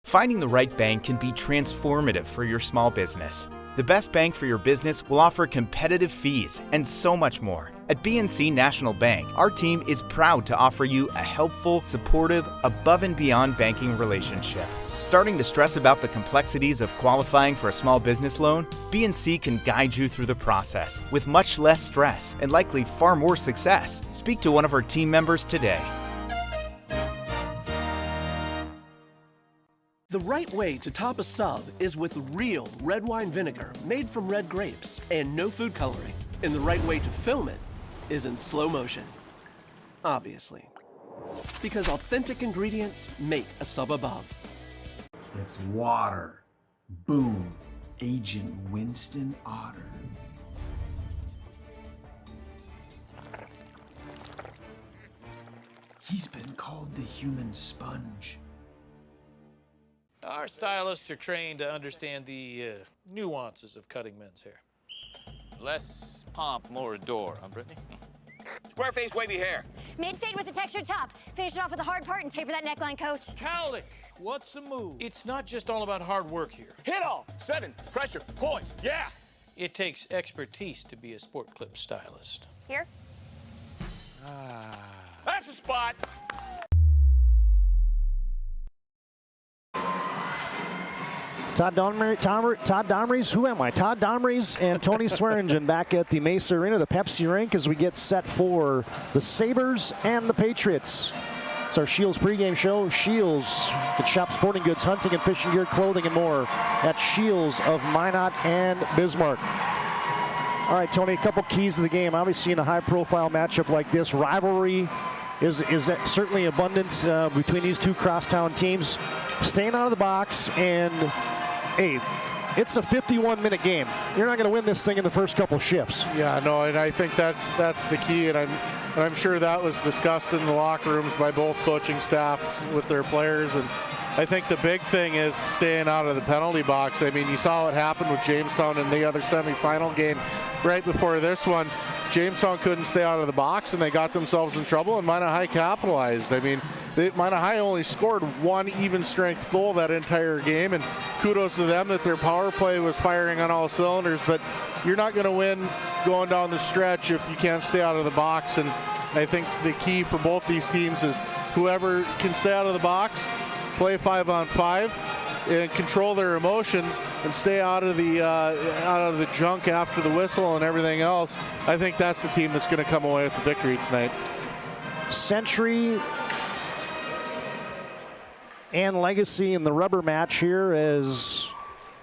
Finding the right bank can be transformative for your small business. The best bank for your business will offer competitive fees and so much more. At BNC National Bank, our team is proud to offer you a helpful, supportive, above and beyond banking relationship. Starting to stress about the complexities of qualifying for a small business loan? BNC can guide you through the process with much less stress and likely far more success. Speak to one of our team members today. The right way to top a sub is with real red wine vinegar made from red grapes and no food coloring. And the right way to film it is in slow motion. Obviously. Because authentic ingredients make a sub above. It's water. Boom. Agent Winston Otter. He's been called the human sponge. Our stylists are trained to understand the nuances of cutting men's hair. Less pomp, more adore, huh, Brittany? Square face, wavy hair. Mid-fade with a textured top. Finish it off with a hard part and taper that neckline, coach. Cowlick, what's the move? It's not just all about hard work here. Hit all. 7. Pressure. Point. Yeah. It takes expertise to be a sport clip stylist. Here? That's a spot. Todd Domrys and Tony Swearingen back at the Maysa Arena, the Pepsi Rink, as we get set for the Sabres and the Patriots. It's our Shields pregame show. Shields can shop sporting goods, hunting and fishing gear, clothing, and more at Shields of Minot and Bismarck. All right, Tony, a couple keys to the game. Obviously, in a high-profile matchup like this, rivalry is certainly abundant between these two crosstown teams. Staying out of the box, and hey, it's a 51-minute game. You're not going to win this thing in the first couple shifts. Yeah, no, and I think that's the key, and I'm sure that was discussed in the locker rooms by both coaching staffs with their players. And I think the big thing is staying out of the penalty box. I mean, you saw what happened with Jamestown in the other semifinal game right before this one. Jamestown couldn't stay out of the box, and they got themselves in trouble, and Minot High capitalized. I mean, Minot High only scored one even-strength goal that entire game, and kudos to them that their power play was firing on all cylinders, but you're not going to win going down the stretch if you can't stay out of the box. And I think the key for both these teams is whoever can stay out of the box, play 5-on-5, and control their emotions and stay out of the junk after the whistle and everything else. I think that's the team that's going to come away with the victory tonight. Century and Legacy in the rubber match here, as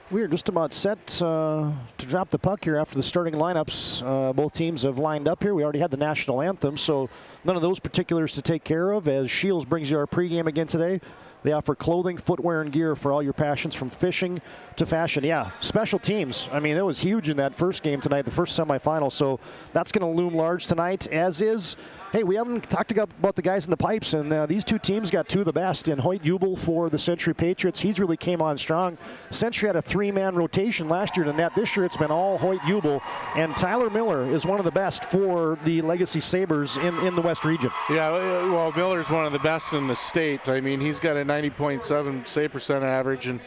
we are just about set to drop the puck here after the starting lineups. Both teams have lined up here. We already had the national anthem, so none of those particulars to take care of, as Shields brings you our pregame again today. They offer clothing, footwear, and gear for all your passions, from fishing to fashion. Yeah, special teams. I mean, it was huge in that first game tonight, the first semifinal. So that's going to loom large tonight, as is. Hey, we haven't talked about the guys in the pipes, and these two teams got two of the best. In Hoyt Jubel for the Century Patriots, he's really came on strong. Century had a 3-man rotation last year to net. This year it's been all Hoyt Jubel. And Tyler Miller is one of the best for the Legacy Sabres in the West region. Yeah, well, Miller's one of the best in the state. I mean, he's got a 90.7 save percent average, and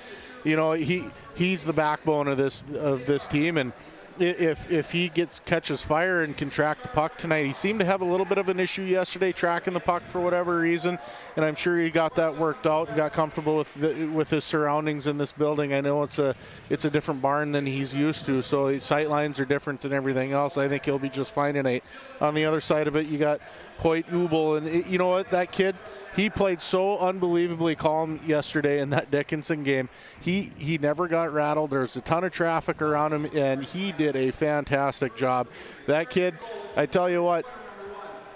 you know he's the backbone of this team. And if he catches fire and can track the puck tonight, he seemed to have a little bit of an issue yesterday tracking the puck for whatever reason, and I'm sure he got that worked out and got comfortable with his surroundings in this building. I know it's a different barn than he's used to, so his sight lines are different than everything else. I think he'll be just fine tonight. On the other side of it, you got Hoyt Jubel, and you know what, that kid, he played so unbelievably calm yesterday in that Dickinson game. He never got rattled. There was a ton of traffic around him, and he did a fantastic job. That kid, I tell you what,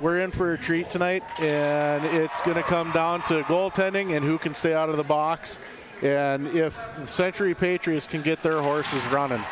we're in for a treat tonight, and it's going to come down to goaltending and who can stay out of the box. And if the Century Patriots can get their horses running.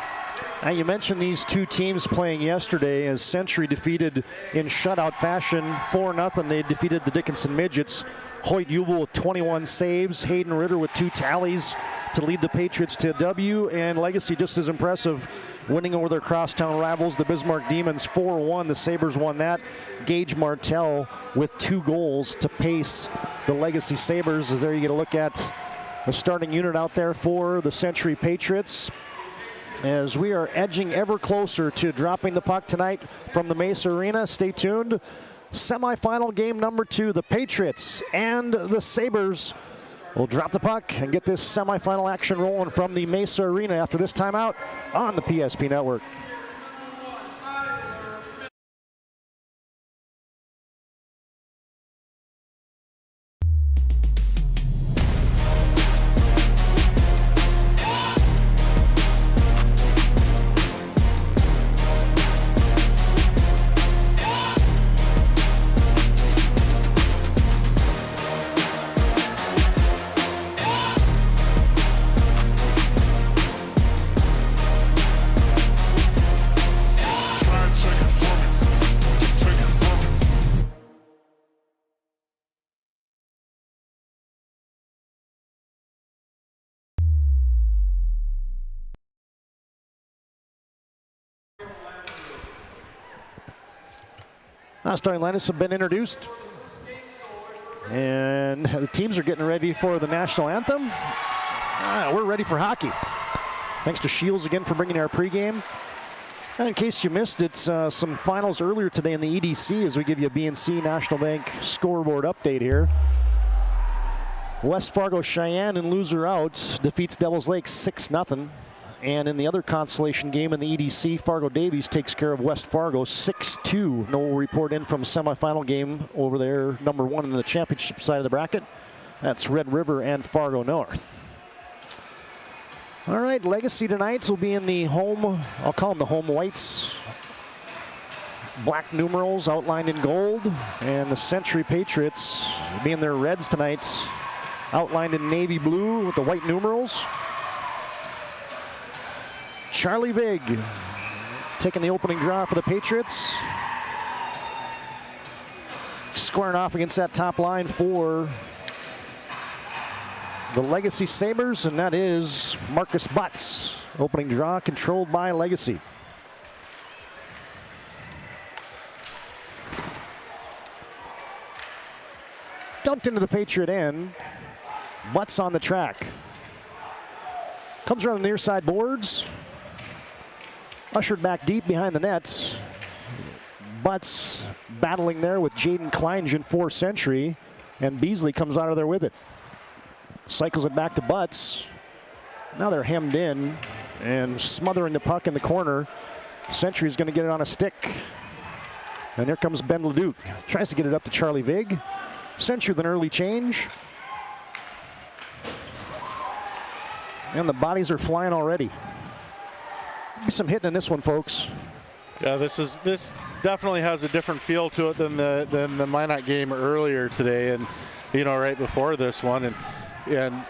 Now, you mentioned these two teams playing yesterday, as Century defeated in shutout fashion 4-0. They defeated the Dickinson Midgets. Hoyt Jubel with 21 saves. Hayden Ritter with 2 tallies to lead the Patriots to a W. And Legacy just as impressive, winning over their crosstown rivals, the Bismarck Demons, 4-1. The Sabres won that. Gage Martell with 2 goals to pace the Legacy Sabres. As there you get a look at the starting unit out there for the Century Patriots, as we are edging ever closer to dropping the puck tonight from the Maysa Arena. Stay tuned. Semifinal game number 2, the Patriots and the Sabres will drop the puck and get this semifinal action rolling from the Maysa Arena after this timeout on the PSP Network. Starting lineups have been introduced, and the teams are getting ready for the national anthem. We're ready for hockey. Thanks to Shields again for bringing our pregame. And in case you missed it, some finals earlier today in the EDC as we give you a BNC National Bank scoreboard update here. West Fargo Cheyenne in loser out defeats Devils Lake 6-0. And in the other consolation game in the EDC, Fargo Davies takes care of West Fargo 6-2. No report in from semifinal game over there, number 1 in the championship side of the bracket. That's Red River and Fargo North. All right, Legacy tonight will be in the home, I'll call them the home whites. Black numerals outlined in gold. And the Century Patriots will be in their reds tonight, outlined in navy blue with the white numerals. Charlie Vig taking the opening draw for the Patriots. Squaring off against that top line for the Legacy Sabres, and that is Marcus Butts. Opening draw controlled by Legacy. Dumped into the Patriot end. Butts on the track. Comes around the near side boards. Ushered back deep behind the nets. Butts battling there with Jaden Kleingen for Century, and Beasley comes out of there with it. Cycles it back to Butts. Now they're hemmed in and smothering the puck in the corner. Century's going to get it on a stick. And here comes Ben Leduc. Tries to get it up to Charlie Vig. Century with an early change. And the bodies are flying already. Some hitting in this one, folks. Yeah, this definitely has a different feel to it than the Minot game earlier today, and right before this one, and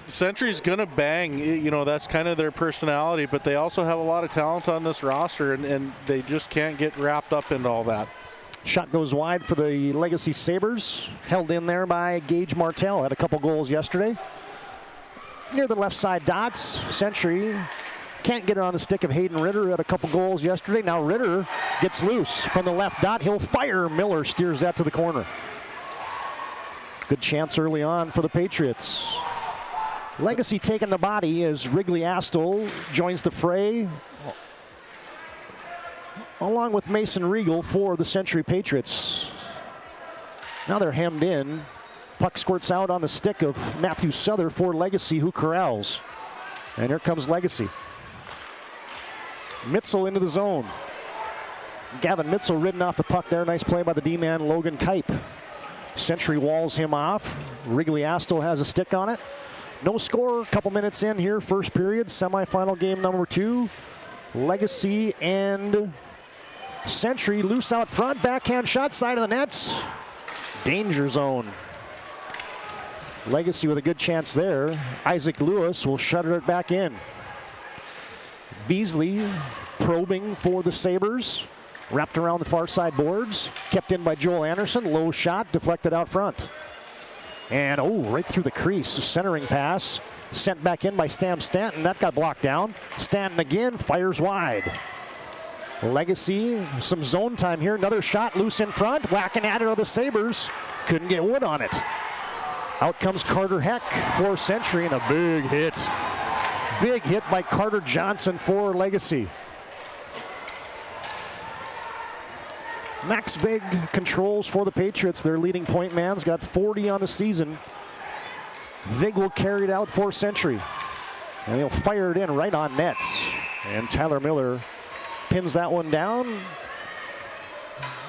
Century's gonna bang. That's kind of their personality, but they also have a lot of talent on this roster, and they just can't get wrapped up into all that. Shot goes wide for the Legacy Sabres, held in there by Gage Martell. Had a couple goals yesterday. Near the left side dots, Century can't get it on the stick of Hayden Ritter. Had a couple goals yesterday. Now Ritter gets loose from the left dot. He'll fire. Miller steers that to the corner. Good chance early on for the Patriots. Legacy taking the body as Wrigley Astle joins the fray, along with Mason Regal for the Century Patriots. Now they're hemmed in. Puck squirts out on the stick of Matthew Souther for Legacy, who corrals. And here comes Legacy. Mitzel into the zone. Gavin Mitzel ridden off the puck there. Nice play by the D-man Logan Kipe. Century walls him off. Wrigley Astle has a stick on it. No score, a couple minutes in here, first period, semifinal game number 2. Legacy and Century loose out front, backhand shot, side of the nets. Danger zone. Legacy with a good chance there. Isaac Lewis will shutter it back in. Beasley probing for the Sabres. Wrapped around the far side boards. Kept in by Joel Anderson. Low shot, deflected out front. And right through the crease. A centering pass. Sent back in by Stam Stanton. That got blocked down. Stanton again fires wide. Legacy, some zone time here. Another shot loose in front. Whacking at it of the Sabres. Couldn't get wood on it. Out comes Carter Heck for Century, and a big hit. Big hit by Carter Johnson for Legacy. Max Vig controls for the Patriots. Their leading point man's got 40 on the season. Vig will carry it out for Century. And he'll fire it in right on net. And Tyler Miller pins that one down.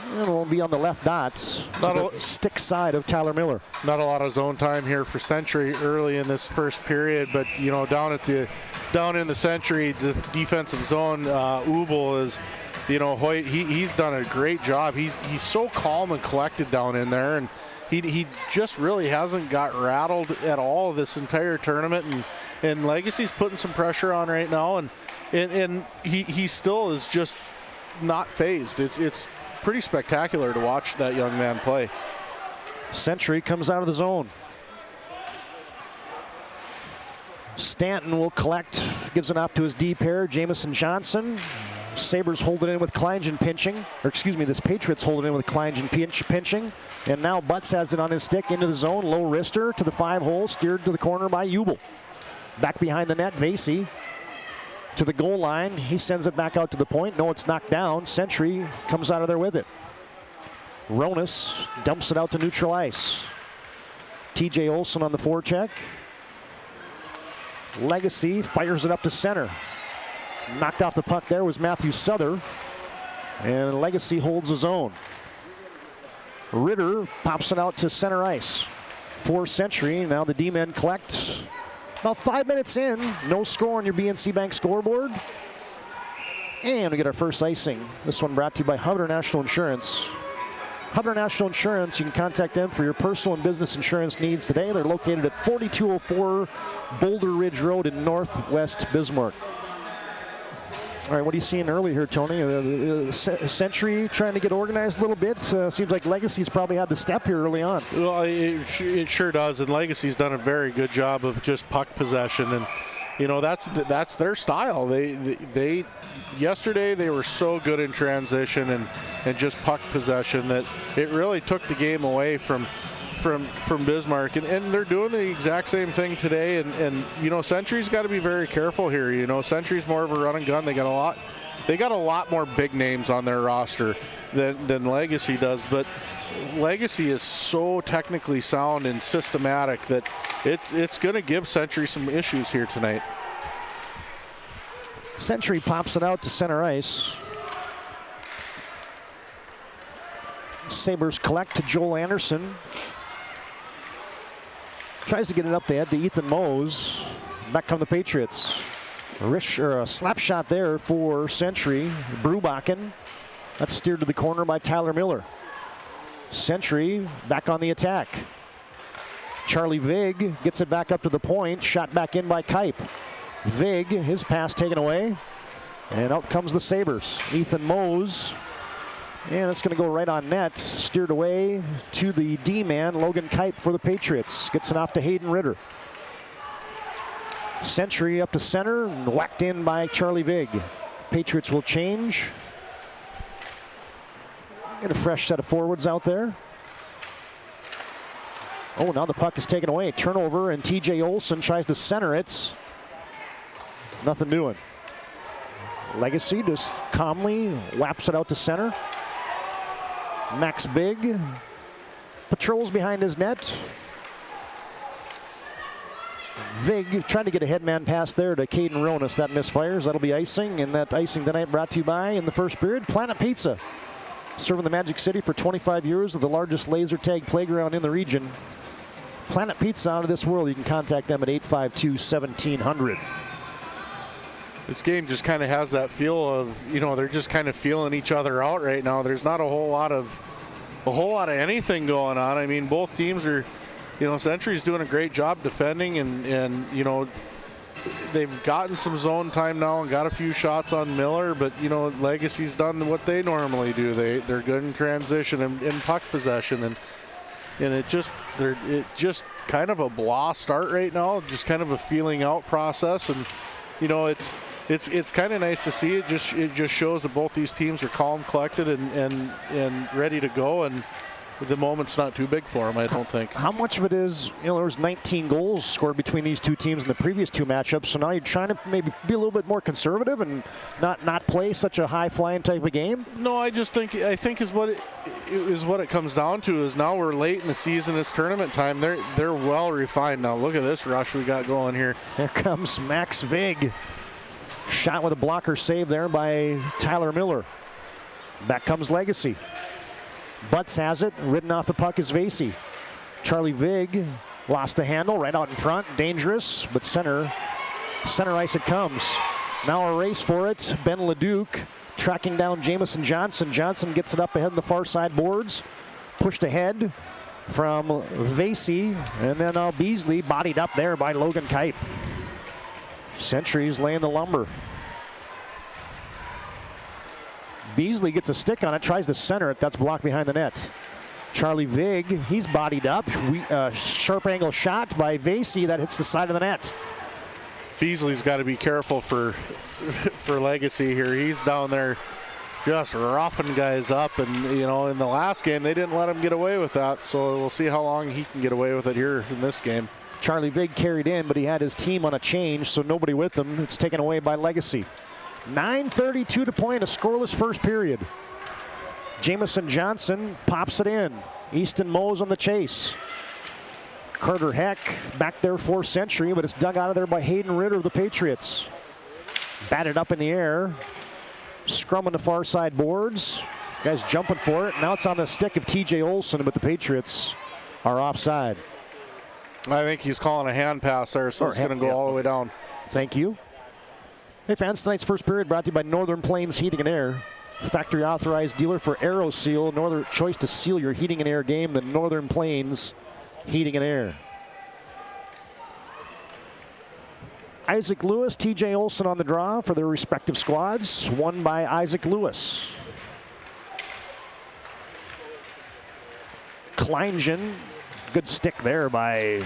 And it'll be on the left dots. Stick side of Tyler Miller. Not a lot of zone time here for Century early in this first period, but down in the Century, the defensive zone, Ubel is, Hoyt, he's done a great job. He's so calm and collected down in there, and he just really hasn't got rattled at all this entire tournament. And Legacy's putting some pressure on right now, and he still is just not phased. It's pretty spectacular to watch that young man play. Century comes out of the zone. Stanton will collect, gives it off to his D pair, Jamison Johnson. Sabres hold it in with Kleingen pinching, this Patriots hold it in with Kleingen pinching. And now Butts has it on his stick into the zone, low wrister to the 5-hole, steered to the corner by Ubel. Back behind the net, Vasey to the goal line. He sends it back out to the point. No, it's knocked down. Century comes out of there with it. Ronas dumps it out to neutral ice. TJ Olson on the forecheck. Legacy fires it up to center. Knocked off the puck there was Matthew Souther. And Legacy holds his own. Ritter pops it out to center ice for Century. Now the D-men collect. About 5 minutes in, no score on your BNC Bank scoreboard. And we get our first icing. This one brought to you by Hubbard National Insurance. Hubbard National Insurance, you can contact them for your personal and business insurance needs today. They're located at 4204 Boulder Ridge Road in Northwest Bismarck. All right, what are you seeing early here, Tony? Century trying to get organized a little bit. Seems like Legacy's probably had the step here early on. Well, it sure does, and Legacy's done a very good job of just puck possession, and that's their style. They yesterday they were so good in transition and just puck possession that it really took the game away from Bismarck, and they're doing the exact same thing today. And Century's got to be very careful here. Century's more of a run and gun. They got a lot more big names on their roster than Legacy does, but Legacy is so technically sound and systematic that it's going to give Century some issues here tonight. Century pops it out to center ice. Sabres collect to Joel Anderson. Tries to get it up the head to Ethan Mose. Back come the Patriots. A slap shot there for Century. Brubakken. That's steered to the corner by Tyler Miller. Century back on the attack. Charlie Vig gets it back up to the point. Shot back in by Kipe. Vig, his pass taken away. And out comes the Sabres. Ethan Mose. And it's going to go right on net. Steered away to the D-man, Logan Kipe for the Patriots. Gets it off to Hayden Ritter. Century up to center, whacked in by Charlie Vig. Patriots will change. Get a fresh set of forwards out there. Oh, now the puck is taken away. Turnover, and TJ Olson tries to center it. Nothing doing. Legacy just calmly whaps it out to center. Max Big patrols behind his net. Vig trying to get a headman pass there to Caden Ronas. That misfires. That'll be icing. And that icing tonight brought to you by, in the first period, Planet Pizza. Serving the Magic City for 25 years with the largest laser tag playground in the region. Planet Pizza, out of this world. You can contact them at 852-1700. This game just kind of has that feel of, they're just kind of feeling each other out right now. There's not a whole lot of anything going on. I mean, both teams are, Century's doing a great job defending, and they've gotten some zone time now and got a few shots on Miller, but Legacy's done what they normally do. They're good in transition and in puck possession, and it just kind of a blah start right now, just kind of a feeling out process, and it's kind of nice to see. It just shows that both these teams are calm, collected, and ready to go. And the moment's not too big for him, I don't think. How much of it is, there was 19 goals scored between these two teams in the previous two matchups, so now you're trying to maybe be a little bit more conservative and not play such a high-flying type of game? No, I think is what it comes down to is now we're late in the season, it's tournament time. They're well refined now. Look at this rush we got going here. Here comes Max Vig. Shot with a blocker save there by Tyler Miller. Back comes Legacy. Butts has it. Ridden off the puck is Vasey. Charlie Vig lost the handle right out in front. Dangerous, but center ice it comes. Now a race for it. Ben Leduc tracking down Jamison Johnson. Johnson gets it up ahead in the far side boards. Pushed ahead from Vasey. And then Beasley bodied up there by Logan Kipe. Century's laying the lumber. Beasley gets a stick on it, tries to center it. That's blocked behind the net. Charlie Vig, he's bodied up. Sharp angle shot by Vasey that hits the side of the net. Beasley's got to be careful for Legacy here. He's down there just roughing guys up. And, in the last game, they didn't let him get away with that. So we'll see how long he can get away with it here in this game. Charlie Vig carried in, but he had his team on a change, so nobody with him. It's taken away by Legacy. 9:32 to play in a scoreless first period. Jamison Johnson pops it in. Easton Mose on the chase. Carter Heck back there for Century, but it's dug out of there by Hayden Ritter of the Patriots. Batted up in the air. Scrum on the far side boards. Guys jumping for it. Now it's on the stick of TJ Olson, but the Patriots are offside. I think he's calling a hand pass there, so it's going to go all the way down. Thank you. Hey fans, tonight's first period brought to you by Northern Plains Heating and Air. Factory authorized dealer for AeroSeal. No other choice to seal your heating and air game than Northern Plains Heating and Air. Isaac Lewis, TJ Olson on the draw for their respective squads. Won by Isaac Lewis. Kleingen, good stick there by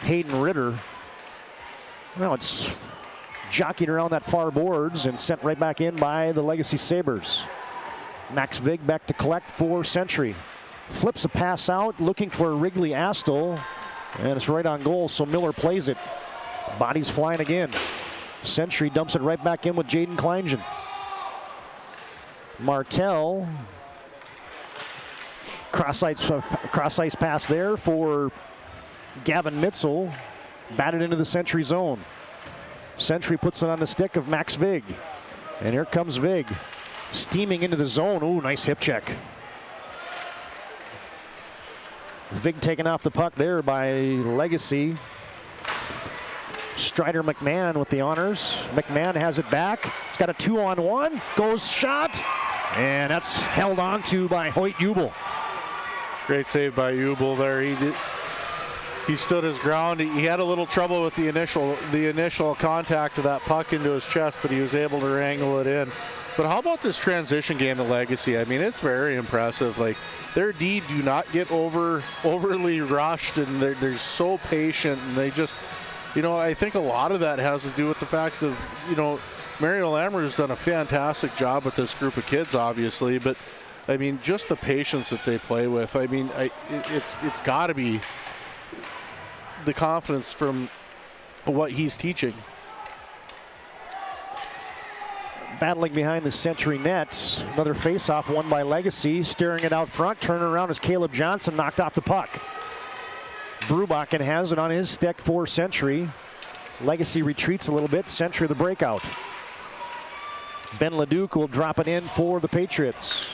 Hayden Ritter. Now it's jockeying around that far boards and sent right back in by the Legacy Sabres. Max Vig back to collect for Century. Flips a pass out, looking for Wrigley Astle, and it's right on goal, so Miller plays it. Bodies flying again. Century dumps it right back in with Jaden Kleingen. Martell. Cross ice pass there for Gavin Mitzel. Batted into the Century zone. Century puts it on the stick of Max Vig. And here comes Vig. Steaming into the zone. Ooh, nice hip check. Vig taken off the puck there by Legacy. Strider McMahon with the honors. McMahon has it back. He's got a 2-on-1. Goes shot. And that's held on to by Hoyt Jubel. Great save by Jubel there. He stood his ground. He had a little trouble with the initial contact of that puck into his chest, but he was able to wrangle it in. But how about this transition game of Legacy? I mean, it's very impressive. Like, their D do not get overly rushed, and they're so patient, and they just, I think a lot of that has to do with the fact of, Mario Lamoureux's done a fantastic job with this group of kids, obviously, but I mean, just the patience that they play with. I mean, it's got to be the confidence from what he's teaching. Battling behind the Century net. Another face-off won by Legacy. Steering it out front. Turning around as Caleb Johnson knocked off the puck. Brubachen has it on his stick for Century. Legacy retreats a little bit. Century the breakout. Ben Leduc will drop it in for the Patriots.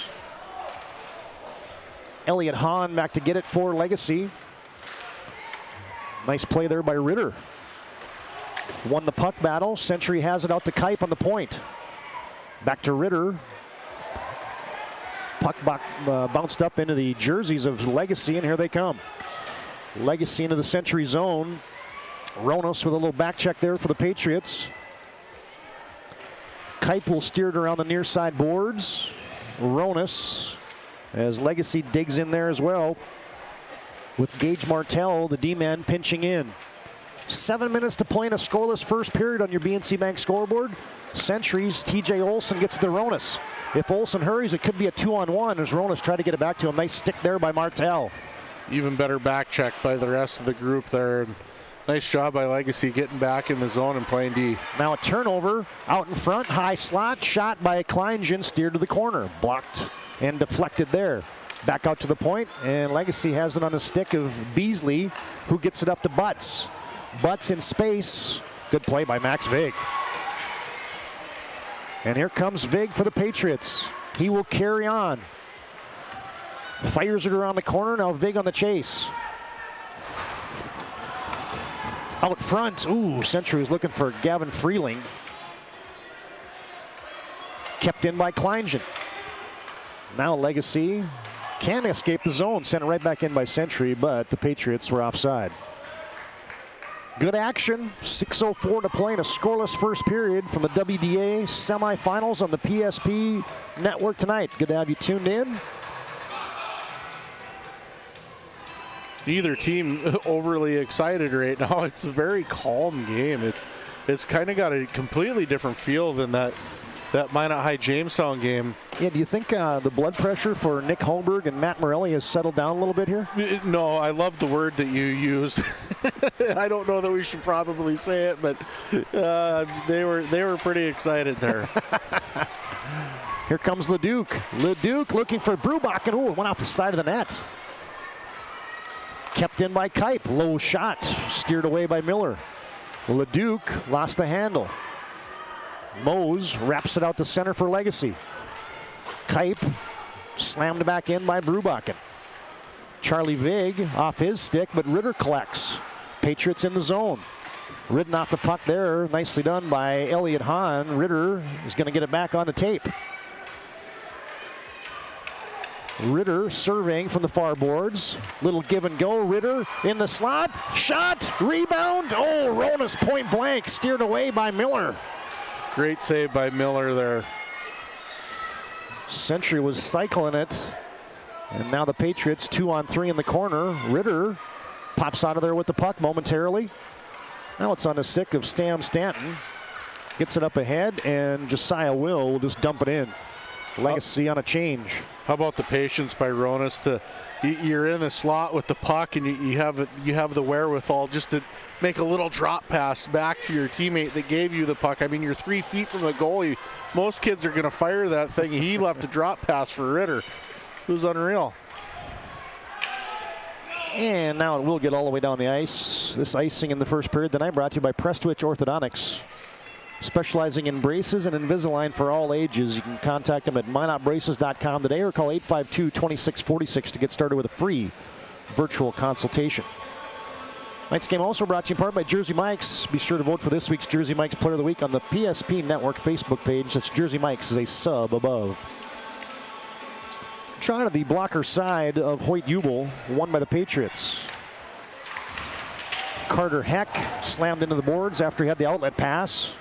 Elliot Hahn back to get it for Legacy. Nice play there by Ritter. Won the puck battle. Century has it out to Kipe on the point. Back to Ritter. Puck bounced up into the jerseys of Legacy, and here they come. Legacy into the Century zone. Ronos with a little back check there for the Patriots. Kipe will steer it around the near side boards. Ronos, as Legacy digs in there as well, with Gage Martell, the D-man, pinching in. 7 minutes to play in a scoreless first period on your BNC Bank scoreboard. Century's TJ Olson gets to Ronas. If Olson hurries, it could be a 2-on-1 as Ronas tried to get it back to him. Nice stick there by Martel. Even better back check by the rest of the group there. Nice job by Legacy getting back in the zone and playing D. Now a turnover out in front. High slot shot by Kleingen, steered to the corner. Blocked and deflected there. Back out to the point, and Legacy has it on the stick of Beasley, who gets it up to Butts. Butts in space. Good play by Max Vig. And here comes Vig for the Patriots. He will carry on. Fires it around the corner. Now Vig on the chase. Out front. Ooh, Century was looking for Gavin Freeling. Kept in by Kleingen. Now Legacy can escape the zone. Sent it right back in by Century, but the Patriots were offside. Good action. 6:04 to play in a scoreless first period from the WDA semifinals on the PSP network tonight. Good to have you tuned in. Neither team overly excited right now. It's a very calm game. It's kind of got a completely different feel than that Minot High Jamestown game. Yeah, do you think the blood pressure for Nick Holmberg and Matt Morelli has settled down a little bit here? No, I love the word that you used. I don't know that we should probably say it, but they were pretty excited there. Here comes Leduc. Leduc looking for Bruback, and it went off the side of the net. Kept in by Kipe. Low shot. Steered away by Miller. Leduc lost the handle. Mose wraps it out to center for Legacy. Kipe slammed back in by Brubacken. Charlie Vig off his stick, but Ritter collects. Patriots in the zone. Ridden off the puck there. Nicely done by Elliot Hahn. Ritter is going to get it back on the tape. Ritter surveying from the far boards. Little give and go. Ritter in the slot. Shot. Rebound. Oh, Ronas point blank. Steered away by Miller. Great save by Miller there. Century was cycling it. And now the Patriots 2-on-3 in the corner. Ritter pops out of there with the puck momentarily. Now it's on the stick of Stam Stanton. Gets it up ahead, and Josiah will just dump it in. Legacy on a change. How about the patience by Ronas? You're in the slot with the puck, and you have the wherewithal just to make a little drop pass back to your teammate that gave you the puck. I mean, you're 3 feet from the goalie. Most kids are going to fire that thing. He left a drop pass for Ritter. It was unreal. And now it will get all the way down the ice. This icing in the first period tonight brought to you by Prestwich Orthodontics. Specializing in braces and Invisalign for all ages. You can contact them at minotbraces.com today or call 852-2646 to get started with a free virtual consultation. Tonight's game also brought to you in part by Jersey Mike's. Be sure to vote for this week's Jersey Mike's Player of the Week on the PSP Network Facebook page. That's Jersey Mike's is a sub above. Trying to the blocker side of Hoyt Jubel, won by the Patriots. Carter Heck slammed into the boards after he had the outlet pass.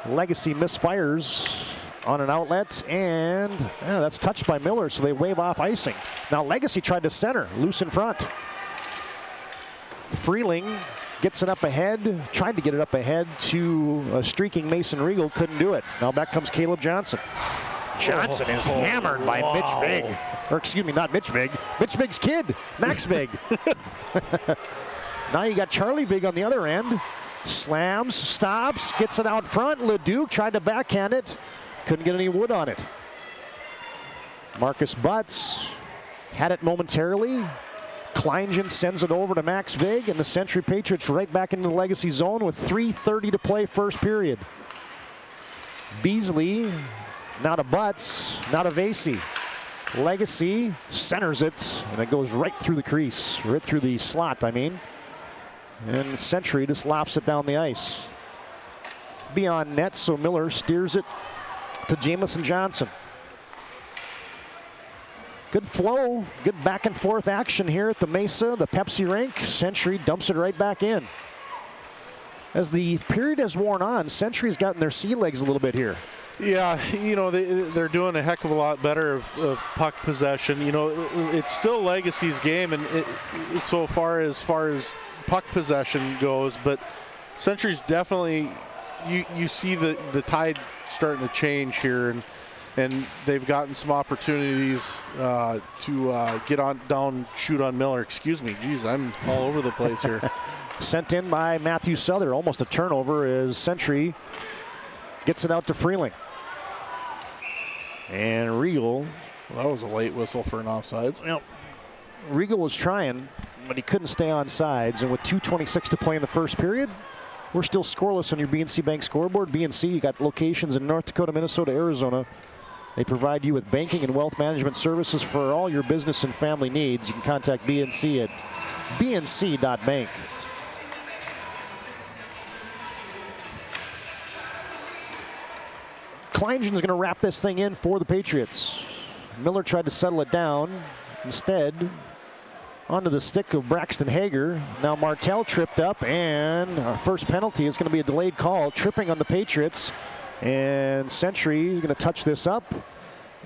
Legacy misfires on an outlet, and that's touched by Miller, so they wave off icing. Now Legacy tried to center, loose in front. Freeling gets it up ahead, tried to get it up ahead to a streaking Mason Regal, couldn't do it. Now back comes Caleb Johnson. Johnson is hammered by Mitch Vig. Or excuse me, not Mitch Vig. Mitch Vig's kid, Max Vig. Now you got Charlie Vig on the other end. Slams, stops, gets it out front. Leduc tried to backhand it. Couldn't get any wood on it. Marcus Butts had it momentarily. Kleingen sends it over to Max Vig, and the Century Patriots right back into the Legacy zone with 3:30 to play first period. Beasley, now to Butts, now to Vasey. Legacy centers it, and it goes right through the crease, right through the slot, I mean. And Century just lofts it down the ice. Beyond net, so Miller steers it to Jamison Johnson. Good flow, good back and forth action here at the Maysa, the Pepsi rink. Century dumps it right back in. As the period has worn on, Century's gotten their sea legs a little bit here. Yeah, you know, they're doing a heck of a lot better of puck possession. You know, it's still Legacy's game, and so far as puck possession goes, but Century's definitely, you see the tide starting to change here, and they've gotten some opportunities to get on down, shoot on Miller. Excuse me, geez, I'm all over the place here. Sent in by Matthew Souther, almost a turnover as Century gets it out to Freeling. And Regal. Well, that was a late whistle for an offsides. Yep. Regal was trying, but he couldn't stay on sides. And with 2:26 to play in the first period, we're still scoreless on your BNC Bank scoreboard. BNC, you got locations in North Dakota, Minnesota, Arizona. They provide you with banking and wealth management services for all your business and family needs. You can contact BNC at bnc.bank. Kleingen's going to wrap this thing in for the Patriots. Miller tried to settle it down. Instead, onto the stick of Braxton Hager. Now Martell tripped up, and our first penalty is going to be a delayed call. Tripping on the Patriots. And Century is going to touch this up.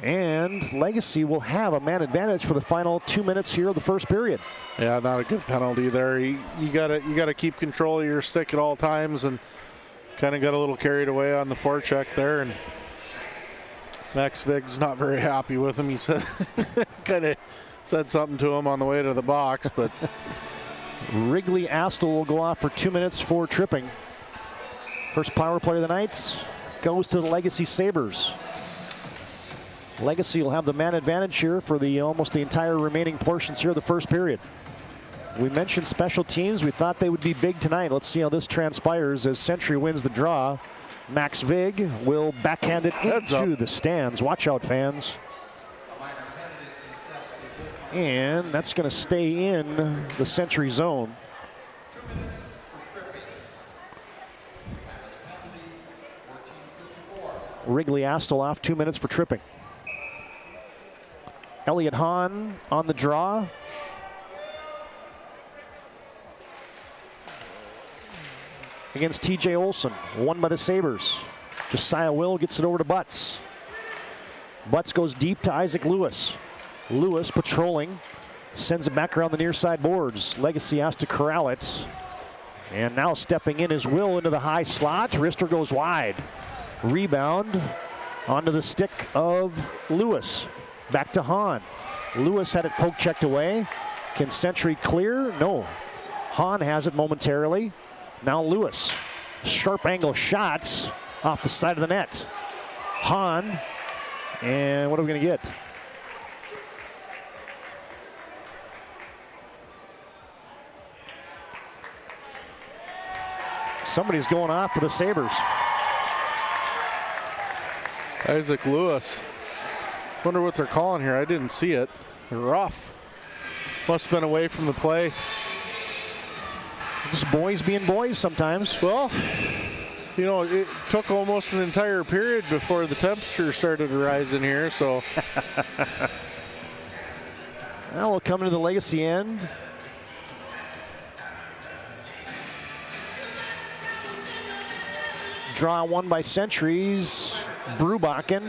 And Legacy will have a man advantage for the final 2 minutes here of the first period. Yeah, not a good penalty there. You gotta keep control of your stick at all times, and kind of got a little carried away on the forecheck there, and Max Vig's not very happy with him. He said kind of said something to him on the way to the box, but Wrigley Astle will go off for 2 minutes for tripping. First power play of the night goes to the Legacy Sabres. Legacy will have the man advantage here for almost the entire remaining portions here of the first period. We mentioned special teams. We thought they would be big tonight. Let's see how this transpires as Century wins the draw. Max Vig will backhand it into the stands. Watch out, fans. And that's going to stay in the Century zone. Wrigley Astle off 2 minutes for tripping. Elliot Hahn on the draw. Against TJ Olson, won by the Sabres. Josiah Will gets it over to Butts. Butts goes deep to Isaac Lewis. Lewis patrolling, sends it back around the near side boards. Legacy has to corral it. And now stepping in is Will into the high slot. Rister goes wide. Rebound onto the stick of Lewis. Back to Hahn. Lewis had it poke checked away. Can Century clear? No. Hahn has it momentarily. Now Lewis. Sharp angle shots off the side of the net. Hahn. And what are we going to get? Somebody's going off for the Sabres. Isaac Lewis. Wonder what they're calling here. I didn't see it. Rough. Must have been away from the play. Just boys being boys sometimes. Well, you know, it took almost an entire period before the temperature started to rise in here, so. Well, we'll come to the Legacy end. Draw won by Centuries. Brubachen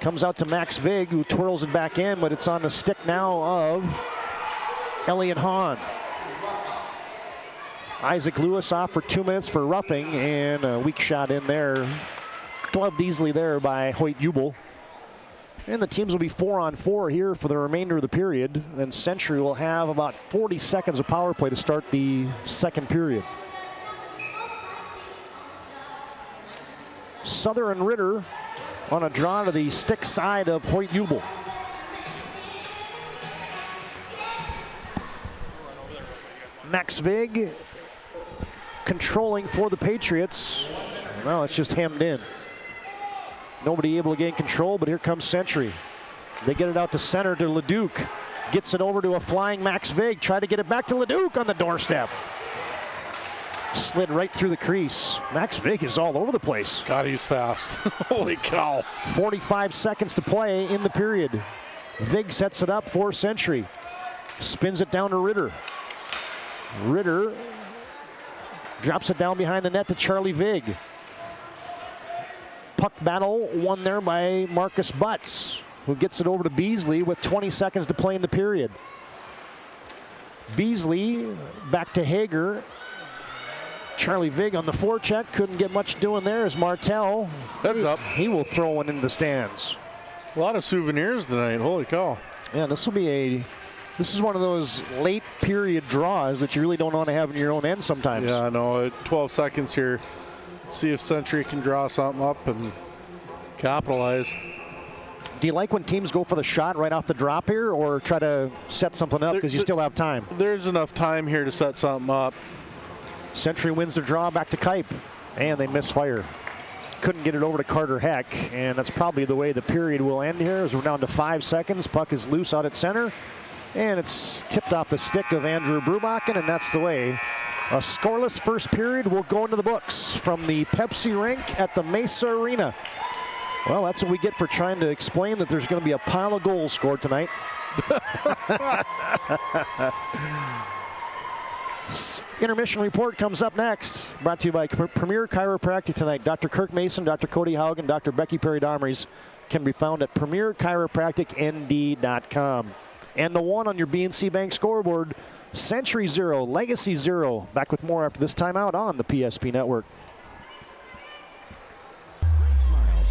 comes out to Max Vig, who twirls it back in, but it's on the stick now of Elliot Hahn. Isaac Lewis off for 2 minutes for roughing, and a weak shot in there. Gloved easily there by Hoyt Jubel. And the teams will be 4-on-4 here for the remainder of the period. Then Century will have about 40 seconds of power play to start the second period. Souther and Ritter on a draw to the stick side of Hoyt Jubel. Max Vig controlling for the Patriots. Well, it's just hemmed in. Nobody able to gain control, but here comes Century. They get it out to center to Leduc. Gets it over to a flying Max Vig. Try to get it back to Leduc on the doorstep. Slid right through the crease. Max Vig is all over the place. God, he's fast. Holy cow. 45 seconds to play in the period. Vig sets it up for Century. Spins it down to Ritter. Ritter drops it down behind the net to Charlie Vig. Puck battle won there by Marcus Butts, who gets it over to Beasley with 20 seconds to play in the period. Beasley back to Hager. Charlie Vig on the forecheck. Couldn't get much doing there as Martell. Heads up. He will throw one into the stands. A lot of souvenirs tonight. Holy cow. Yeah, this is one of those late period draws that you really don't want to have in your own end sometimes. Yeah, I know. 12 seconds here. Let's see if Century can draw something up and capitalize. Do you like when teams go for the shot right off the drop here, or try to set something up because you still have time? There's enough time here to set something up. Century wins the draw back to Kipe, and they misfire. Couldn't get it over to Carter Heck, and that's probably the way the period will end here as we're down to 5 seconds. Puck is loose out at center, and it's tipped off the stick of Andrew Brubachen, and that's the way. A scoreless first period will go into the books from the Pepsi Rink at the Maysa Arena. Well, that's what we get for trying to explain that there's going to be a pile of goals scored tonight. Intermission report comes up next. Brought to you by Premier Chiropractic tonight. Dr. Kirk Mason, Dr. Cody Haugen, Dr. Becky Perry-Domries can be found at premierchiropracticnd.com. And the one on your BNC Bank scoreboard, Century 0, Legacy 0. Back with more after this timeout on the PSP Network.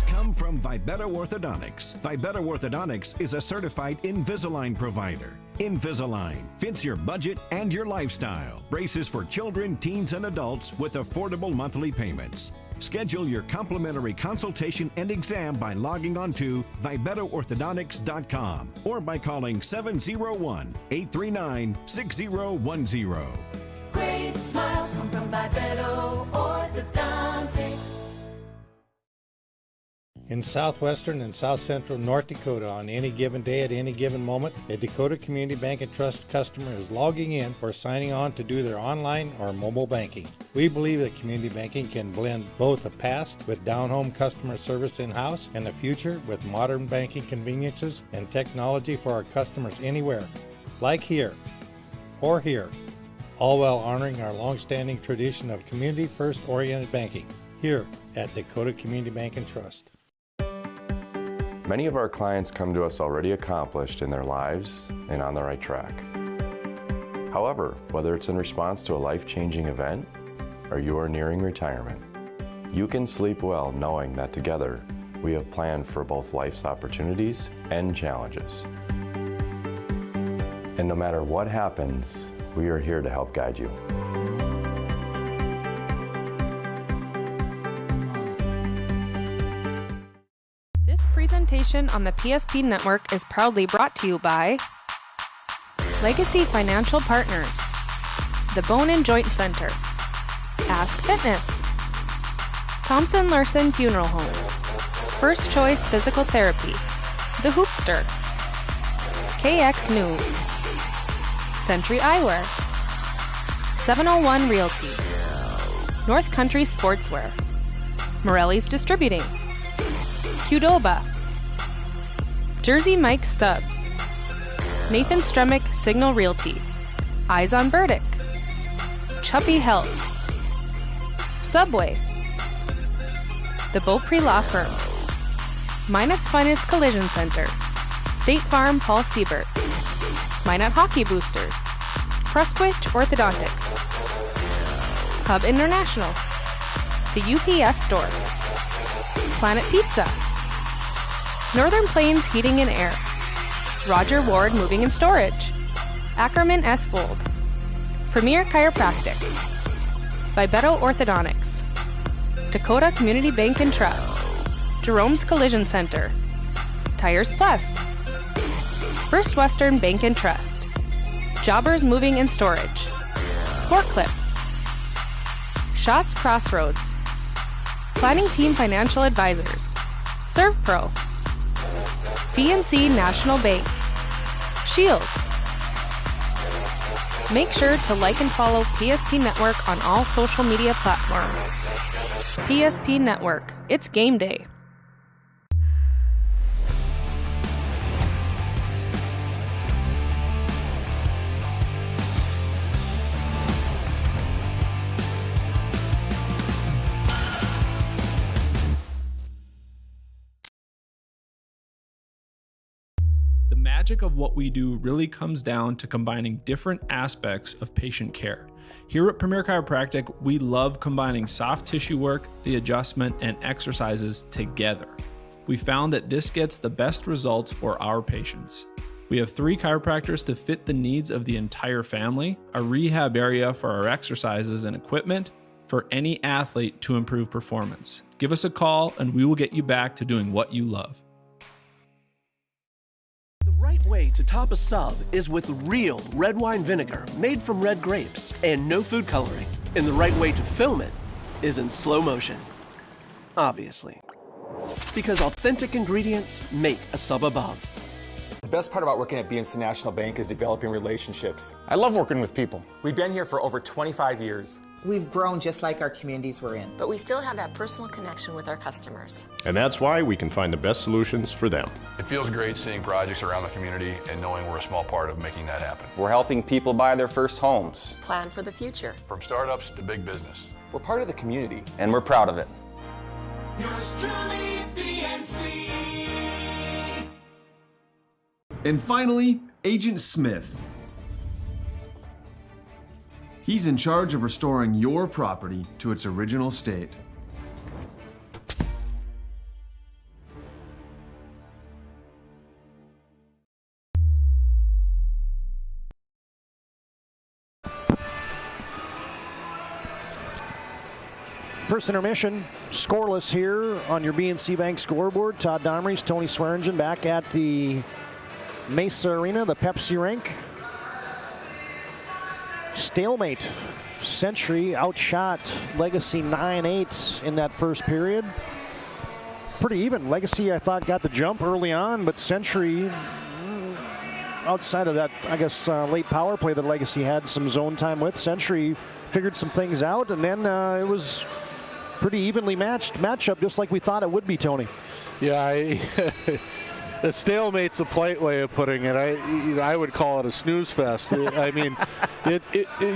Come from Vibetta Orthodontics. Vibetta Orthodontics is a certified Invisalign provider. Invisalign fits your budget and your lifestyle. Braces for children, teens, and adults with affordable monthly payments. Schedule your complimentary consultation and exam by logging on to VibettaOrthodontics.com or by calling 701-839-6010. Great smiles come from Bipedal Orthodontics. In southwestern and south central North Dakota, on any given day at any given moment, a Dakota Community Bank and Trust customer is logging in or signing on to do their online or mobile banking. We believe that community banking can blend both the past with down-home customer service in-house and the future with modern banking conveniences and technology for our customers anywhere, like here or here, all while honoring our long-standing tradition of community-first oriented banking here at Dakota Community Bank and Trust. Many of our clients come to us already accomplished in their lives and on the right track. However, whether it's in response to a life-changing event or you are nearing retirement, you can sleep well knowing that together we have planned for both life's opportunities and challenges. And no matter what happens, we are here to help guide you. Presentation on the PSP Network is proudly brought to you by Legacy Financial Partners, the Bone and Joint Center, Ask Fitness, Thompson Larson Funeral Home, First Choice Physical Therapy, The Hoopster, KX News, Century Eyewear, 701 Realty, North Country Sportswear, Morelli's Distributing, Qdoba, Jersey Mike's Subs, Nathan Stremick Signal Realty, Eyes on Burdick, Chuppy Health, Subway, The Beaupre Law Firm, Minot's Finest Collision Center, State Farm Paul Siebert, Minot Hockey Boosters, Prestwich Orthodontics, Hub International, The UPS Store, Planet Pizza, Northern Plains Heating and Air, Roger Ward Moving and Storage, Ackerman S. Fold, Premier Chiropractic, Vibetta Orthodontics, Dakota Community Bank and Trust, Jerome's Collision Center, Tires Plus, First Western Bank and Trust, Jobbers Moving and Storage, Sport Clips, Shots Crossroads, Planning Team Financial Advisors, ServPro, BNC National Bank, Shields. Make sure to like and follow PSP Network on all social media platforms. PSP Network, it's game day. magic of what we do really comes down to combining different aspects of patient care. Here at Premier Chiropractic, we love combining soft tissue work, the adjustment, and exercises together. We found that this gets the best results for our patients. We have 3 chiropractors to fit the needs of the entire family, a rehab area for our exercises and equipment for any athlete to improve performance. Give us a call and we will get you back to doing what you love. The right way to top a sub is with real red wine vinegar made from red grapes and no food coloring. And the right way to film it is in slow motion. Obviously. Because authentic ingredients make a sub above. The best part about working at BNC National Bank is developing relationships. I love working with people. We've been here for over 25 years. We've grown just like our communities we're in. But we still have that personal connection with our customers. And that's why we can find the best solutions for them. It feels great seeing projects around the community and knowing we're a small part of making that happen. We're helping people buy their first homes. Plan for the future. From startups to big business. We're part of the community. And we're proud of it. Yours truly, BNC. And finally, Agent Smith. He's in charge of restoring your property to its original state. First intermission, scoreless here on your BNC Bank scoreboard. Todd Domrys, Tony Swearingen back at the Maysa Arena, the Pepsi Rink. Stalemate. Century outshot Legacy 9-8 in that first period. Pretty even. Legacy, I thought, got the jump early on, but Century, outside of that, I guess, late power play that Legacy had some zone time with, Century figured some things out, and then it was pretty evenly matched matchup, just like we thought it would be, Tony. Yeah, a stalemate's a polite way of putting it. I would call it a snooze fest. I mean,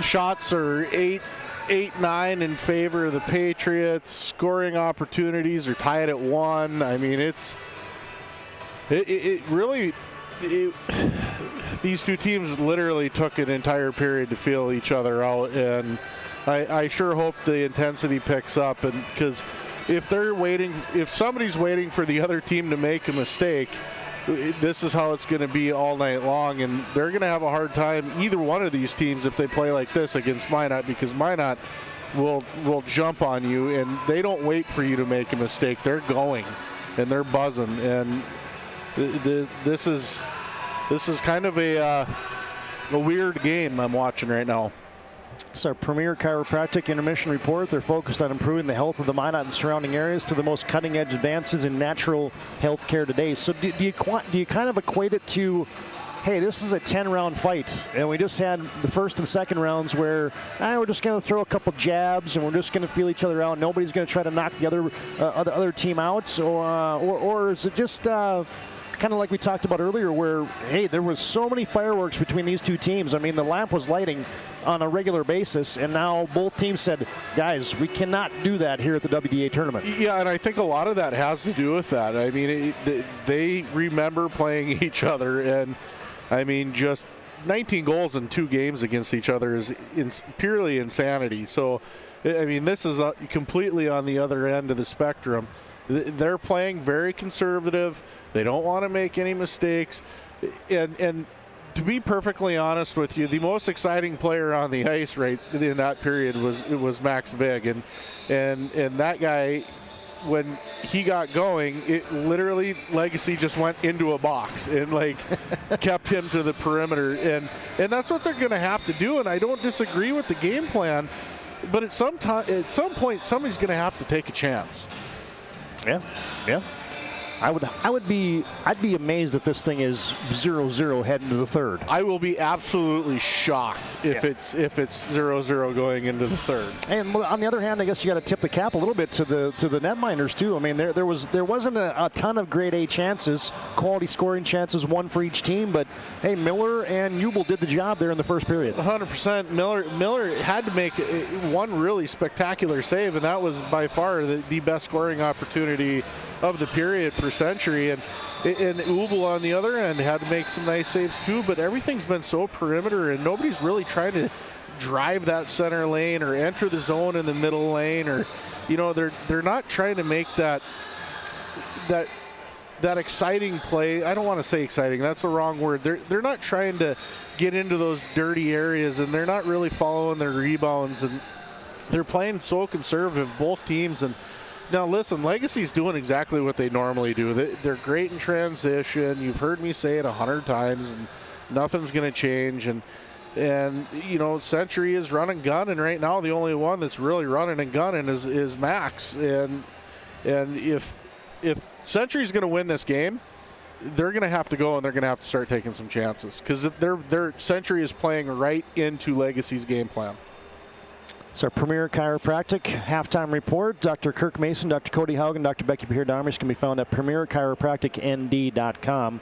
shots are 8-9 in favor of the Patriots. Scoring opportunities are tied at 1. I mean, these two teams literally took an entire period to feel each other out, and I sure hope the intensity picks up, and because if somebody's waiting for the other team to make a mistake, this is how it's going to be all night long, and they're going to have a hard time, either one of these teams, if they play like this against Minot, because Minot will jump on you, and they don't wait for you to make a mistake. They're going, and they're buzzing, and this is kind of a weird game I'm watching right now. It's our Premier Chiropractic Intermission Report. They're focused on improving the health of the Minot and surrounding areas to the most cutting-edge advances in natural health care today. So do you kind of equate it to, hey, this is a 10-round fight, and we just had the first and second rounds where we're just going to throw a couple jabs and we're just going to feel each other out. Nobody's going to try to knock the other team out, or is it just kind of like we talked about earlier, where, hey, there was so many fireworks between these two teams. I mean, the lamp was lighting on a regular basis, and now both teams said, guys, we cannot do that here at the WDA tournament. Yeah, and I think a lot of that has to do with that. I mean, they remember playing each other, and I mean, just 19 goals in 2 games against each other is purely insanity. So, I mean, this is completely on the other end of the spectrum. They're playing very conservative. They don't want to make any mistakes. And to be perfectly honest with you, the most exciting player on the ice right in that period was Max Vig. And that guy, when he got going, it literally, Legacy just went into a box and kept him to the perimeter. And that's what they're going to have to do. And I don't disagree with the game plan, but at some point, somebody's going to have to take a chance. Yeah. I'd be amazed if this thing is 0-0 heading to the third. I will be absolutely shocked if it's 0-0 going into the third. And on the other hand, I guess you got to tip the cap a little bit to the netminders too. I mean, there wasn't a ton of grade A chances, quality scoring chances, one for each team. But hey, Miller and Ubel did the job there in the first period. 100%. Miller had to make one really spectacular save, and that was by far the best scoring opportunity of the period for for Century. And Ubel on the other end had to make some nice saves too, but everything's been so perimeter, and nobody's really trying to drive that center lane or enter the zone in the middle lane, or they're not trying to make that exciting play. I don't want to say exciting, that's the wrong word. They're not trying to get into those dirty areas, and they're not really following their rebounds, and they're playing so conservative, both teams. And now listen, Legacy's doing exactly what they normally do. They're great in transition. You've heard me say it 100 times, and nothing's going to change. And Century is run and gun, and right now the only one that's really running and gunning is Max. And if Century's going to win this game, they're going to have to go, and they're going to have to start taking some chances, because their Century is playing right into Legacy's game plan. It's our Premier Chiropractic halftime report. Dr. Kirk Mason, Dr. Cody Haugen, Dr. Becky Peer-Domers can be found at premierchiropracticnd.com.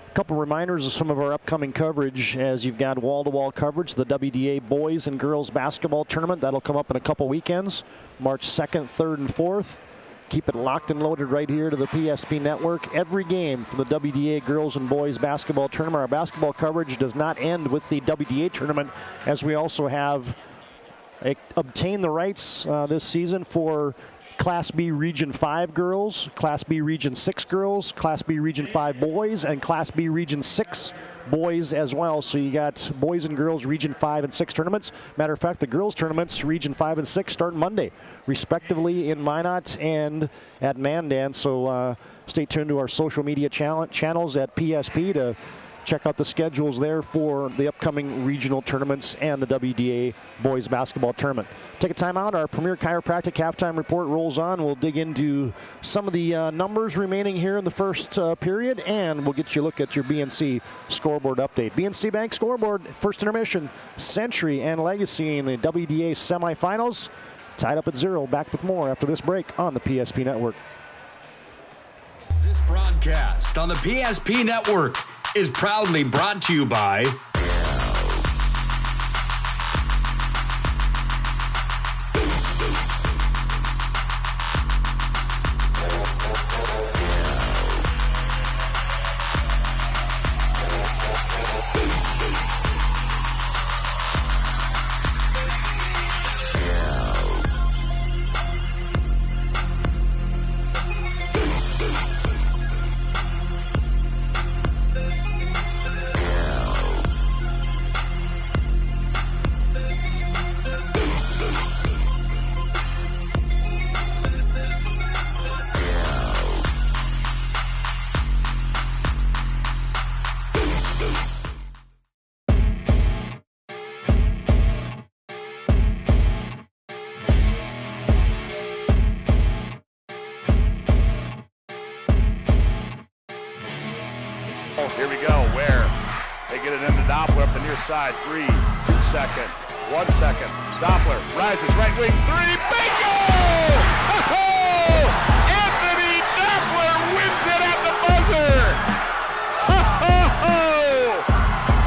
A couple reminders of some of our upcoming coverage, as you've got wall-to-wall coverage. The WDA boys and girls basketball tournament, that'll come up in a couple weekends, March 2nd, 3rd, and 4th. Keep it locked and loaded right here to the PSP network. Every game for the WDA girls and boys basketball tournament. Our basketball coverage does not end with the WDA tournament, as we also have obtained the rights this season for Class B Region 5 girls, Class B Region 6 girls, Class B Region 5 boys, and Class B Region 6 boys as well. So you got boys and girls Region 5 and 6 tournaments. Matter of fact, the girls tournaments Region 5 and 6 start Monday, respectively in Minot and at Mandan. So stay tuned to our social media channels at PSP to check out the schedules there for the upcoming regional tournaments and the WDA boys basketball tournament. Take a time out. Our Premier Chiropractic halftime report rolls on. We'll dig into some of the numbers remaining here in the first period, and we'll get you a look at your BNC scoreboard update. BNC Bank scoreboard, first intermission, Century and Legacy in the WDA semifinals. Tied up at 0. Back with more after this break on the PSP Network. This broadcast on the PSP Network is proudly brought to you by Here we go, where they get it into Doppler up the near side. 3, 2 second, 1 second. Doppler rises, right wing, 3, bingo! Oh! Anthony Doppler wins it at the buzzer! Oh!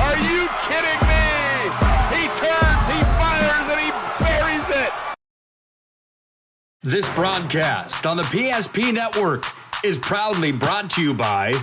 Are you kidding me? He turns, he fires, and he buries it! This broadcast on the PSP Network is proudly brought to you by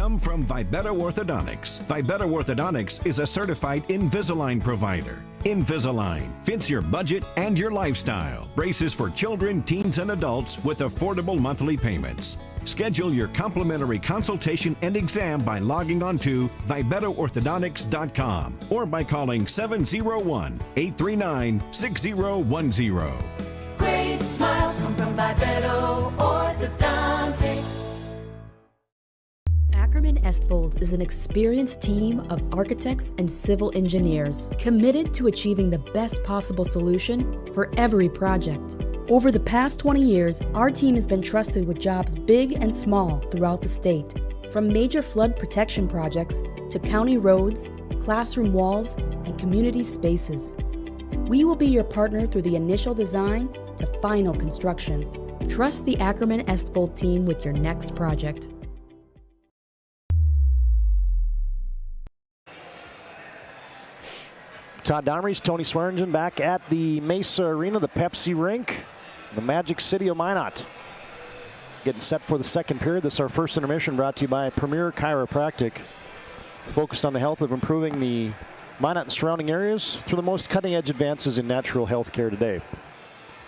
come from Vibetta Orthodontics. Vibetta Orthodontics is a certified Invisalign provider. Invisalign fits your budget and your lifestyle. Braces for children, teens, and adults with affordable monthly payments. Schedule your complimentary consultation and exam by logging on to VibettaOrthodontics.com or by calling 701-839-6010. Great smiles come from Vibetta Orthodontics. Ackerman Estfold is an experienced team of architects and civil engineers committed to achieving the best possible solution for every project. Over the past 20 years, our team has been trusted with jobs big and small throughout the state, from major flood protection projects to county roads, classroom walls, and community spaces. We will be your partner through the initial design to final construction. Trust the Ackerman Estfold team with your next project. Todd Domrey's, Tony Swearingen back at the Maysa Arena, the Pepsi Rink, the Magic City of Minot. Getting set for the second period. This is our first intermission, brought to you by Premier Chiropractic, focused on the health of improving the Minot and surrounding areas through the most cutting-edge advances in natural health care today.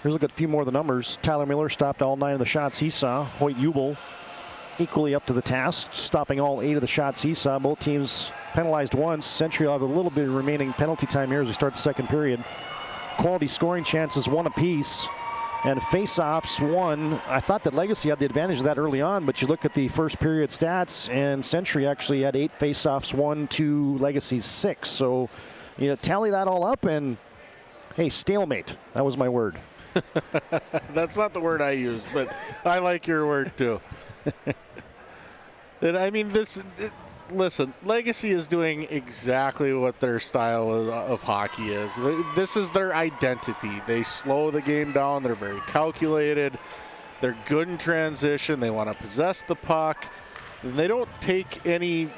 Here's a look at a few more of the numbers. Tyler Miller stopped all 9 of the shots he saw. Hoyt Jubel equally up to the task, stopping all 8 of the shots he saw. Both teams penalized once. Century will have a little bit of remaining penalty time here as we start the second period. Quality scoring chances, 1 apiece. And face-offs, 1. I thought that Legacy had the advantage of that early on, but you look at the first period stats, and Century actually had 8 face-offs, 1 to Legacy's 6. So, you know, tally that all up, and hey, stalemate. That was my word. That's not the word I used, but I like your word too. And I mean, listen, Legacy is doing exactly what their style of hockey is. This is their identity. They slow the game down. They're very calculated. They're good in transition. They want to possess the puck. And they don't take any,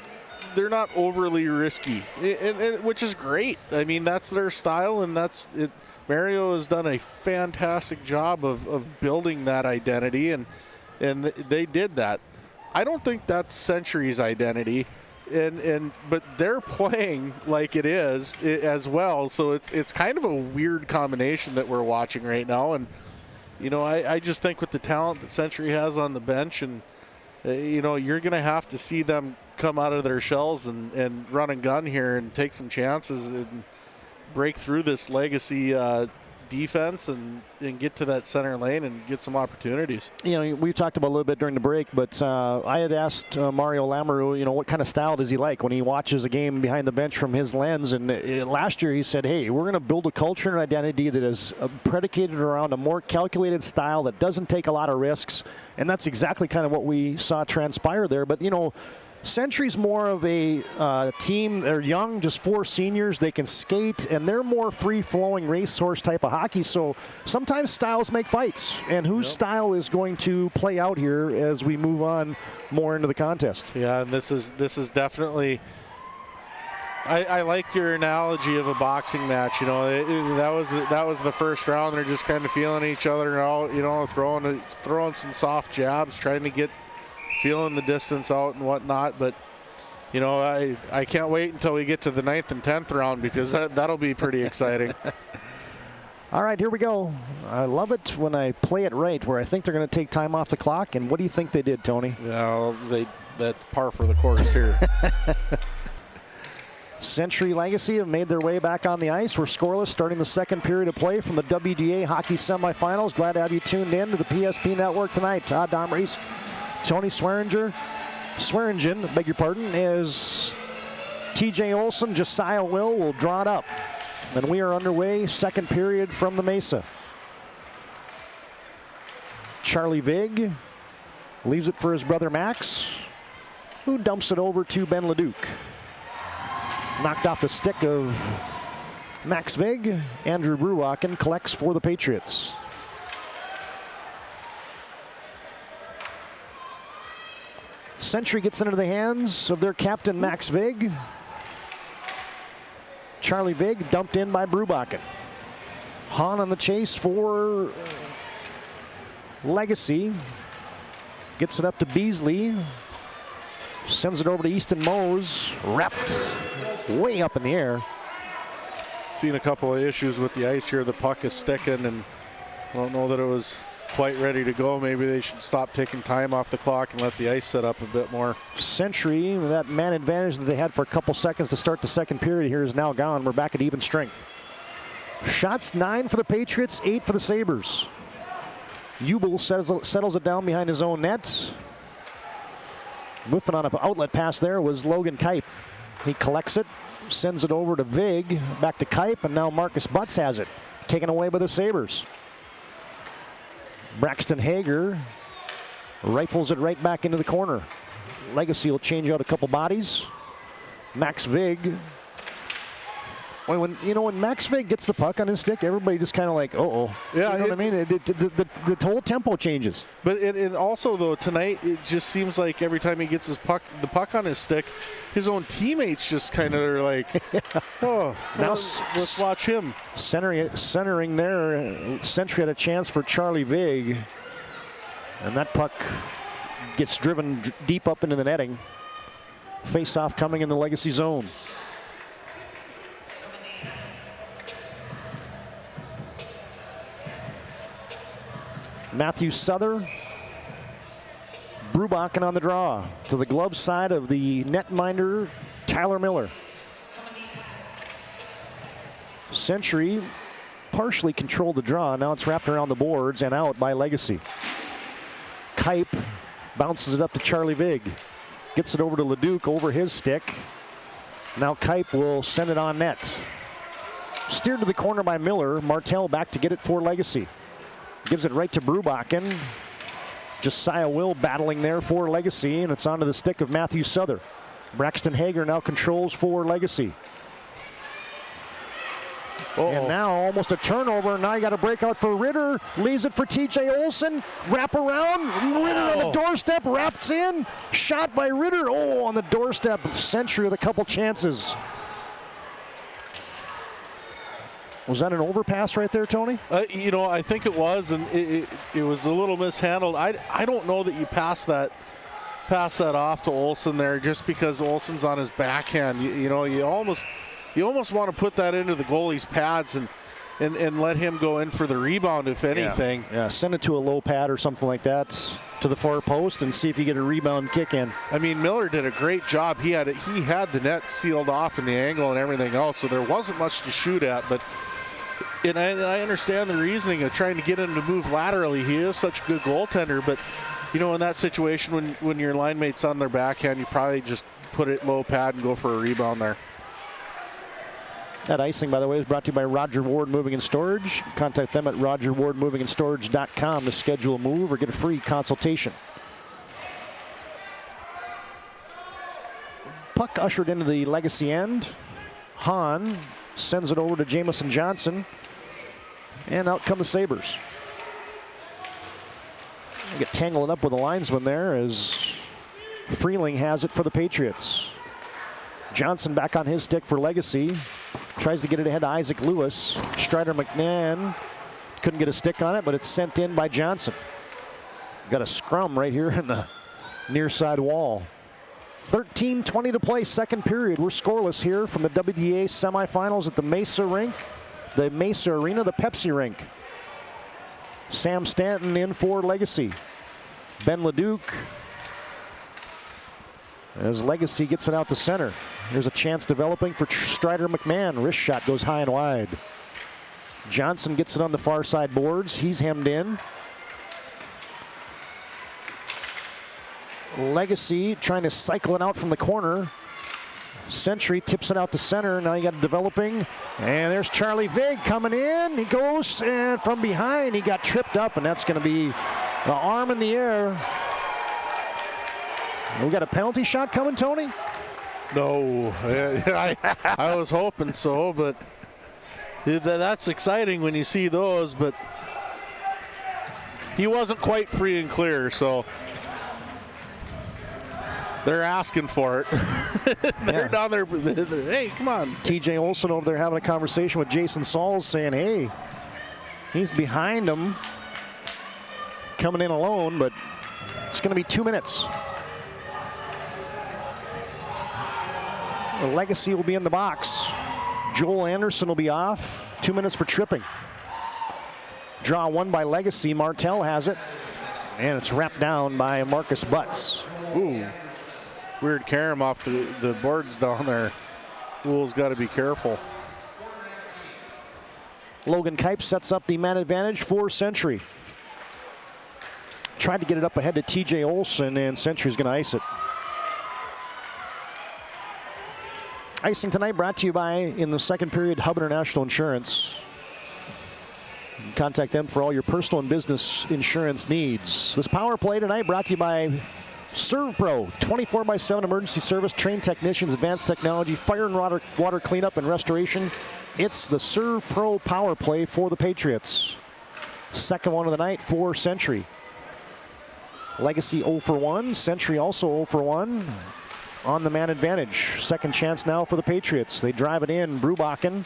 they're not overly risky, which is great. I mean, that's their style, and that's it. Mario has done a fantastic job of building that identity, and they did that. I don't think that's Century's identity, but they're playing like it is as well. So it's kind of a weird combination that we're watching right now. And you know, I just think with the talent that Century has on the bench, and you know, you're going to have to see them come out of their shells and run and gun here and take some chances and break through this Legacy defense and get to that center lane and get some opportunities. You know, we talked about a little bit during the break, but I had asked Mario Lamoureux, you know, what kind of style does he like when he watches a game behind the bench from his lens? And last year he said, hey, we're going to build a culture and identity that is predicated around a more calculated style that doesn't take a lot of risks. And that's exactly kind of what we saw transpire there. But, you know, Century's more of a team. They're young, just 4 seniors. They can skate, and they're more free-flowing racehorse type of hockey. So sometimes styles make fights, and whose style is going to play out here as we move on more into the contest? Yeah, and this is definitely. I like your analogy of a boxing match. You know, that was the first round. They're just kind of feeling each other out. You know, throwing some soft jabs, trying to feeling the distance out and whatnot. But, you know, I can't wait until we get to the 9th and 10th round, because that'll be pretty exciting. All right, here we go. I love it when I play it right, where I think they're going to take time off the clock. And what do you think they did, Tony? Well, that's par for the course here. Century Legacy have made their way back on the ice. We're scoreless starting the second period of play from the WDA Hockey Semifinals. Glad to have you tuned in to the PSP Network tonight. Todd Domrey's, Tony Swearingen, beg your pardon, is TJ Olson. Josiah will draw it up. And we are underway, second period from the Maysa. Charlie Vig leaves it for his brother Max, who dumps it over to Ben Leduc. Knocked off the stick of Max Vig. Andrew Bruwaken collects for the Patriots. Century gets into the hands of their captain, Max Vig. Charlie Vig dumped in by Brubakken. Hahn on the chase for Legacy. Gets it up to Beasley. Sends it over to Easton Mose. Wrapped way up in the air. Seen a couple of issues with the ice here. The puck is sticking, and I don't know that it was quite ready to go. Maybe they should stop taking time off the clock and let the ice set up a bit more. Century, that man advantage that they had for a couple seconds to start the second period here is now gone. We're back at even strength. Shots 9 for the Patriots, 8 for the Sabres. Jubel settles it down behind his own net. Whiffing on an outlet pass there was Logan Kipe. He collects it, sends it over to Vig, back to Kipe, and now Marcus Butts has it. Taken away by the Sabres. Braxton Hager rifles it right back into the corner. Legacy will change out a couple bodies. Max Vig. When Max Vig gets the puck on his stick, everybody just kind of like, uh-oh. Yeah, you know what I mean? The whole tempo changes. But it also, though, tonight, it just seems like every time he gets the puck on his stick, his own teammates just kind of are like, oh, now let's watch him. Centering there, Sentry had a chance for Charlie Vig. And that puck gets driven deep up into the netting. Face-off coming in the Legacy zone. Matthew Souther, Brubachen on the draw to the glove side of the netminder, Tyler Miller. Century partially controlled the draw. Now it's wrapped around the boards and out by Legacy. Kipe bounces it up to Charlie Vig. Gets it over to Leduc over his stick. Now Kipe will send it on net. Steered to the corner by Miller. Martell back to get it for Legacy. Gives it right to Brubachen. Josiah Will battling there for Legacy, and it's onto the stick of Matthew Souther. Braxton Hager now controls for Legacy. And now almost a turnover. Now you got a breakout for Ritter. Leaves it for TJ Olson. Wrap around. Ritter on the doorstep. Wraps in. Shot by Ritter. Oh, on the doorstep. Century with a couple chances. Was that an overpass right there, Tony? I think it was, and it was a little mishandled. I don't know that you pass that off to Olson there just because Olson's on his backhand. You almost want to put that into the goalie's pads and let him go in for the rebound, if anything. Yeah, send it to a low pad or something like that to the far post and see if you get a rebound kick in. I mean, Miller did a great job. He had the net sealed off in the angle and everything else, so there wasn't much to shoot at, but and I understand the reasoning of trying to get him to move laterally. He is such a good goaltender, but in that situation when your line mate's on their backhand, you probably just put it low pad and go for a rebound there. That icing, by the way, is brought to you by Roger Ward Moving and Storage. Contact them at rogerwardmovingandstorage.com to schedule a move or get a free consultation. Puck ushered into the Legacy end. Hahn sends it over to Jamison Johnson. And out come the Sabres. They get tangled up with the linesman there as Freeling has it for the Patriots. Johnson back on his stick for Legacy. Tries to get it ahead to Isaac Lewis. Strider McNann couldn't get a stick on it, but it's sent in by Johnson. Got a scrum right here in the near side wall. 13:20 to play, second period. We're scoreless here from the WDA semifinals at the Maysa Rink, the Maysa Arena, the Pepsi Rink. Sam Stanton in for Legacy. Ben Leduc. As Legacy gets it out to center. There's a chance developing for Strider McMahon. Wrist shot goes high and wide. Johnson gets it on the far side boards. He's hemmed in. Legacy trying to cycle it out from the corner. Century tips it out to center. Now you got it developing. And there's Charlie Vig coming in. He goes, and from behind, he got tripped up, and that's going to be the arm in the air. We got a penalty shot coming, Tony? No, I was hoping so, but that's exciting when you see those, but he wasn't quite free and clear, so they're asking for it. They're down there, hey, come on. TJ Olson over there having a conversation with Jason Sauls saying, hey, he's behind him, coming in alone, but it's going to be 2 minutes. The Legacy will be in the box. Joel Anderson will be off. 2 minutes for tripping. Draw one by Legacy. Martell has it. And it's wrapped down by Marcus Butts. Ooh. Weird carom off the boards down there. Wool's got to be careful. Logan Kipe sets up the man advantage for Century. Tried to get it up ahead to TJ Olson, and Century's going to ice it. Icing tonight brought to you by, in the second period, Hub International Insurance. You can contact them for all your personal and business insurance needs. This power play tonight brought to you by ServPro, 24/7 emergency service, trained technicians, advanced technology, fire and water cleanup and restoration. It's the ServPro power play for the Patriots. Second one of the night for Century. Legacy 0 for 1. Century also 0 for 1 on the man advantage. Second chance now for the Patriots. They drive it in. Brubachen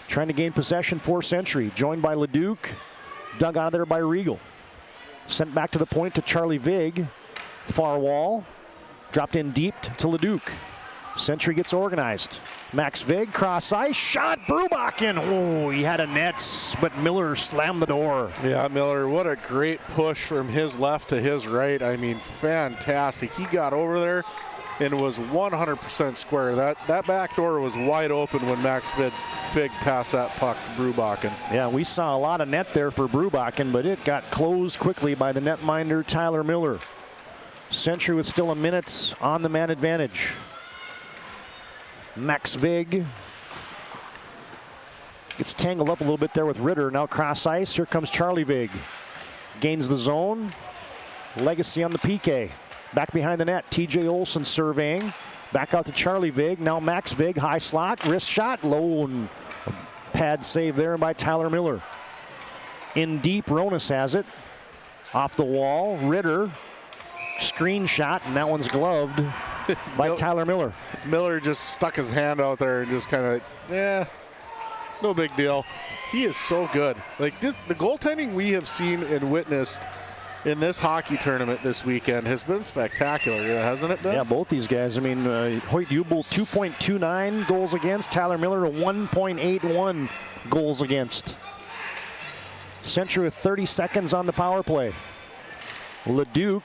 trying to gain possession for Century. Joined by Leduc. Dug out of there by Regal. Sent back to the point to Charlie Vig. Far wall. Dropped in deep to Leduc. Century gets organized. Max Vig, cross ice, shot, Brubachen. Oh, he had a net, but Miller slammed the door. Yeah, Miller, what a great push from his left to his right. I mean, fantastic. He got over there and was 100% square. That back door was wide open when Max Vig passed that puck to Brubachen. Yeah, we saw a lot of net there for Brubachen, but it got closed quickly by the netminder Tyler Miller. Century with still a minute on the man advantage. Max Vig gets tangled up a little bit there with Ritter. Now cross ice. Here comes Charlie Vig. Gains the zone. Legacy on the PK. Back behind the net. TJ Olson surveying. Back out to Charlie Vig. Now Max Vig. High slot. Wrist shot. Low and pad save there by Tyler Miller. In deep. Ronas has it. Off the wall. Ritter. Screen shot. And that one's gloved by Tyler Miller. Miller just stuck his hand out there and just kind of, no big deal. He is so good. Like this, the goaltending we have seen and witnessed in this hockey tournament this weekend has been spectacular, hasn't it been? Yeah, both these guys. I mean, Hoyt Jubel 2.29 goals against. Tyler Miller 1.81 goals against. Century with 30 seconds on the power play. Leduc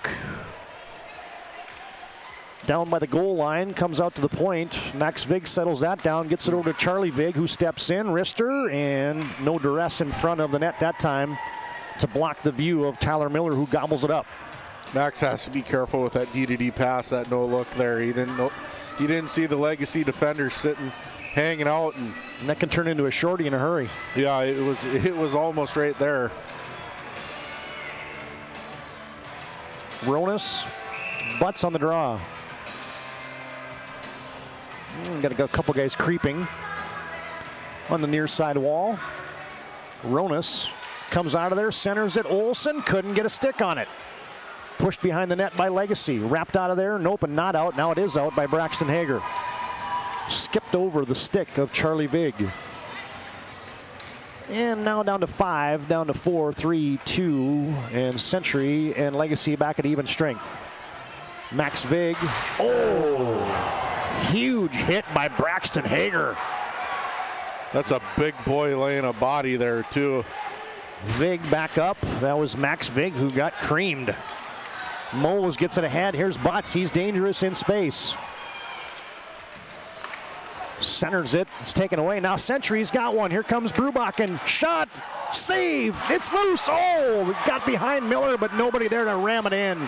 down by the goal line, comes out to the point. Max Vig settles that down, gets it over to Charlie Vig, who steps in. Wrister, and no duress in front of the net that time to block the view of Tyler Miller, who gobbles it up. Max has to be careful with that D-to-D pass, that no look there. He didn't see the Legacy defender sitting, hanging out, and that can turn into a shorty in a hurry. Yeah, it was almost right there. Ronas butts on the draw. Got a couple guys creeping on the near side wall. Ronas comes out of there, centers it. Olsen couldn't get a stick on it. Pushed behind the net by Legacy. Wrapped out of there. Nope, and not out. Now it is out by Braxton Hager. Skipped over the stick of Charlie Vig. And now down to 5, down to 4, 3, 2, and Century and Legacy back at even strength. Max Vig. Oh! Huge hit by Braxton Hager. That's a big boy laying a body there, too. Vig back up. That was Max Vig who got creamed. Moles gets it ahead. Here's Butts. He's dangerous in space. Centers it. It's taken away. Now Century's got one. Here comes Brubachen. Shot. Save. It's loose. Oh, got behind Miller, but nobody there to ram it in.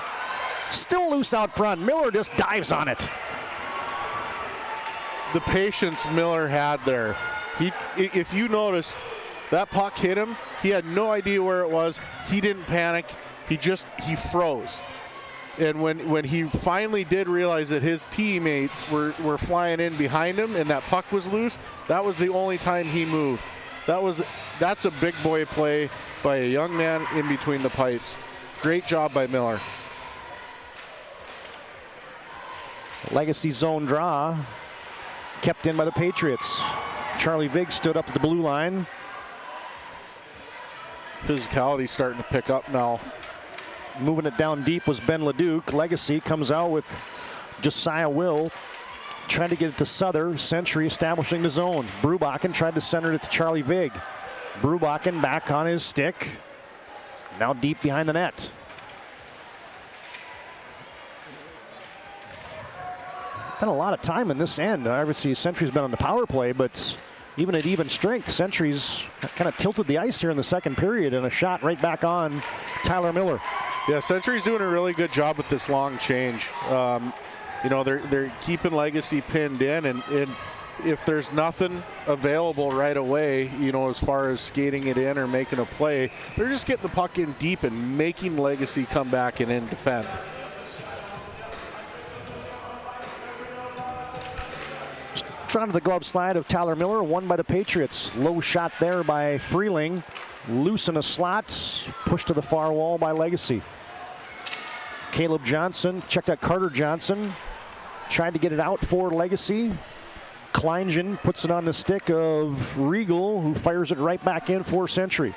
Still loose out front. Miller just dives on it. The patience Miller had there. If you notice, that puck hit him. He had no idea where it was. He didn't panic. He froze. And when he finally did realize that his teammates were flying in behind him and that puck was loose, that was the only time he moved. That's a big boy play by a young man in between the pipes. Great job by Miller. Legacy zone draw. Kept in by the Patriots. Charlie Vig stood up at the blue line. Physicality starting to pick up now. Moving it down deep was Ben Leduc. Legacy comes out with Josiah Will. Trying to get it to Souther. Century establishing the zone. Brubachen tried to center it to Charlie Vig. Brubachen back on his stick. Now deep behind the net. Been a lot of time in this end. Obviously, Century's been on the power play, but even at even strength, Century's kind of tilted the ice here in the second period, and a shot right back on Tyler Miller. Yeah, Century's doing a really good job with this long change. They're keeping Legacy pinned in, and if there's nothing available right away, you know, as far as skating it in or making a play, they're just getting the puck in deep and making Legacy come back and in defend. Trying to the glove slide of Tyler Miller, won by the Patriots. Low shot there by Freeling. Loose in a slot, pushed to the far wall by Legacy. Caleb Johnson, checked out Carter Johnson. Tried to get it out for Legacy. Kleingen puts it on the stick of Regal, who fires it right back in for Century.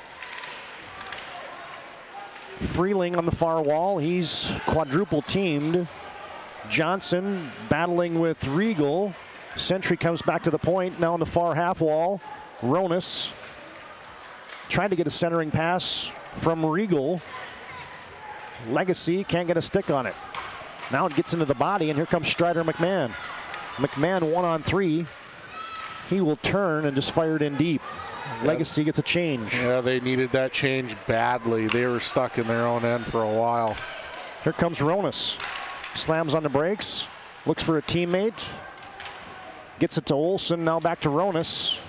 Freeling on the far wall, he's quadruple teamed. Johnson battling with Regal. Century comes back to the point, now on the far half wall. Ronas trying to get a centering pass from Regal. Legacy can't get a stick on it. Now it gets into the body, and here comes Strider McMahon. McMahon 1-on-3. He will turn and just fire it in deep. Legacy gets a change. Yeah, they needed that change badly. They were stuck in their own end for a while. Here comes Ronas. Slams on the brakes. Looks for a teammate. Gets it to Olsen. Now back to Ronas.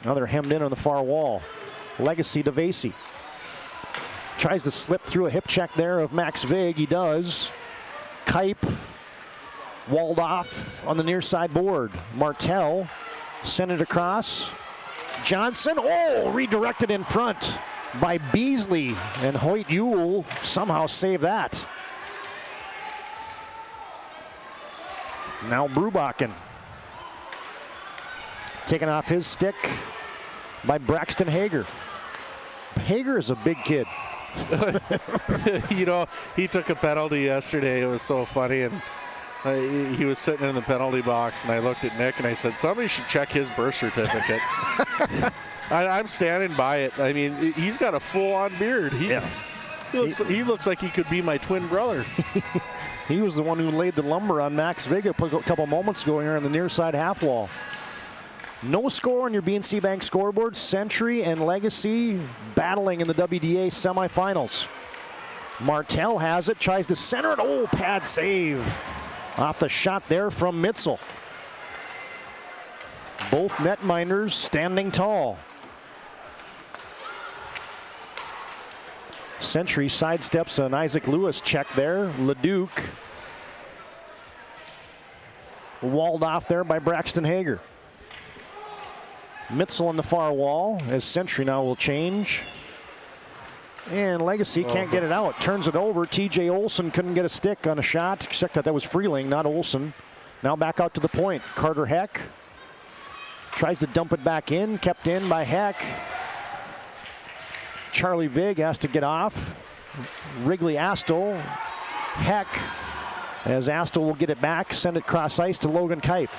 Now they're hemmed in on the far wall. Legacy to Vasey. Tries to slip through a hip check there of Max Vig. He does. Kipe walled off on the near side board. Martell sent it across. Johnson, redirected in front by Beasley, and Hoyt Ewell somehow saved that. Now Brubachen. Taken off his stick by Braxton Hager. Hager is a big kid. You know, he took a penalty yesterday. It was so funny, and he was sitting in the penalty box, and I looked at Nick and I said, somebody should check his birth certificate. I'm standing by it. I mean, he's got a full-on beard. He looks like he could be my twin brother. He was the one who laid the lumber on Max Vig a couple moments ago here on the near side half wall. No score on your BNC Bank scoreboard. Century and Legacy battling in the WDA semifinals. Martell has it, tries to center it. Pad save off the shot there from Mitzel. Both netminders standing tall. Century sidesteps an Isaac Lewis check there. Leduc walled off there by Braxton Hager. Mitzel on the far wall as Century now will change. And Legacy can't get it out. Turns it over. TJ Olsen couldn't get a stick on a shot, except that was Freeling, not Olsen. Now back out to the point. Carter Heck tries to dump it back in. Kept in by Heck. Charlie Vig has to get off. Wrigley Astle. Heck, as Astle will get it back. Send it cross ice to Logan Kipe.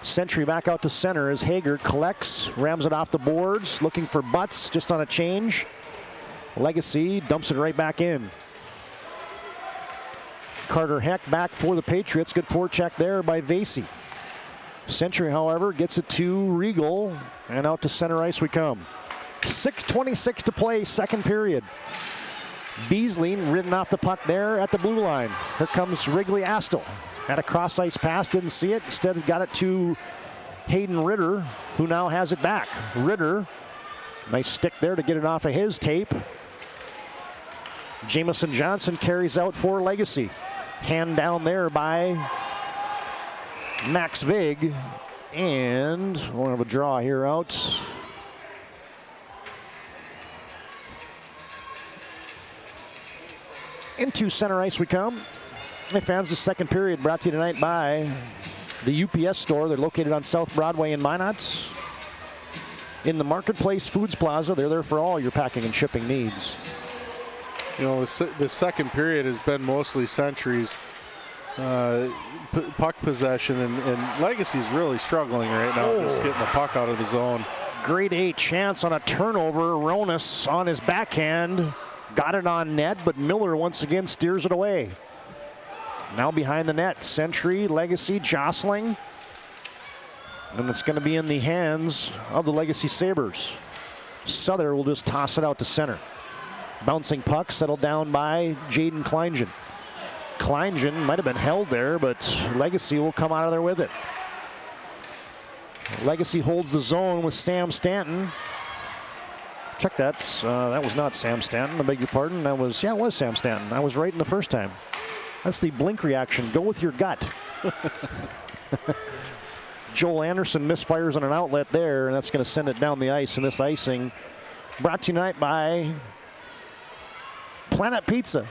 Century back out to center as Hager collects, rams it off the boards, looking for Butts just on a change. Legacy dumps it right back in. Carter Heck back for the Patriots. Good forecheck there by Vasey. Century, however, gets it to Regal, and out to center ice we come. 6:26 to play, second period. Beasley ridden off the puck there at the blue line. Here comes Wrigley Astle. Had a cross ice pass, didn't see it. Instead got it to Hayden Ritter, who now has it back. Ritter, nice stick there to get it off of his tape. Jamison Johnson carries out for Legacy. Hand down there by Max Vig. And we'll have a draw here out. Into center ice we come. Hey fans, the second period brought to you tonight by the UPS store. They're located on South Broadway in Minot. In the Marketplace Foods Plaza, they're there for all your packing and shipping needs. You know, the second period has been mostly Century's puck possession, and Legacy's really struggling right now, just getting the puck out of the zone. Grade A chance on a turnover. Ronas on his backhand. Got it on net, but Miller once again steers it away. Now behind the net, Century, Legacy jostling. And it's going to be in the hands of the Legacy Sabres. Souther will just toss it out to center. Bouncing puck settled down by Jaden Kleingen. Kleingen might have been held there, but Legacy will come out of there with it. Legacy holds the zone with Sam Stanton. Check that. That was not Sam Stanton. I beg your pardon. That was, yeah, it was Sam Stanton. I was right in the first time. That's the blink reaction. Go with your gut. Joel Anderson misfires on an outlet there, and that's going to send it down the ice. And this icing brought to you tonight by Planet Pizza.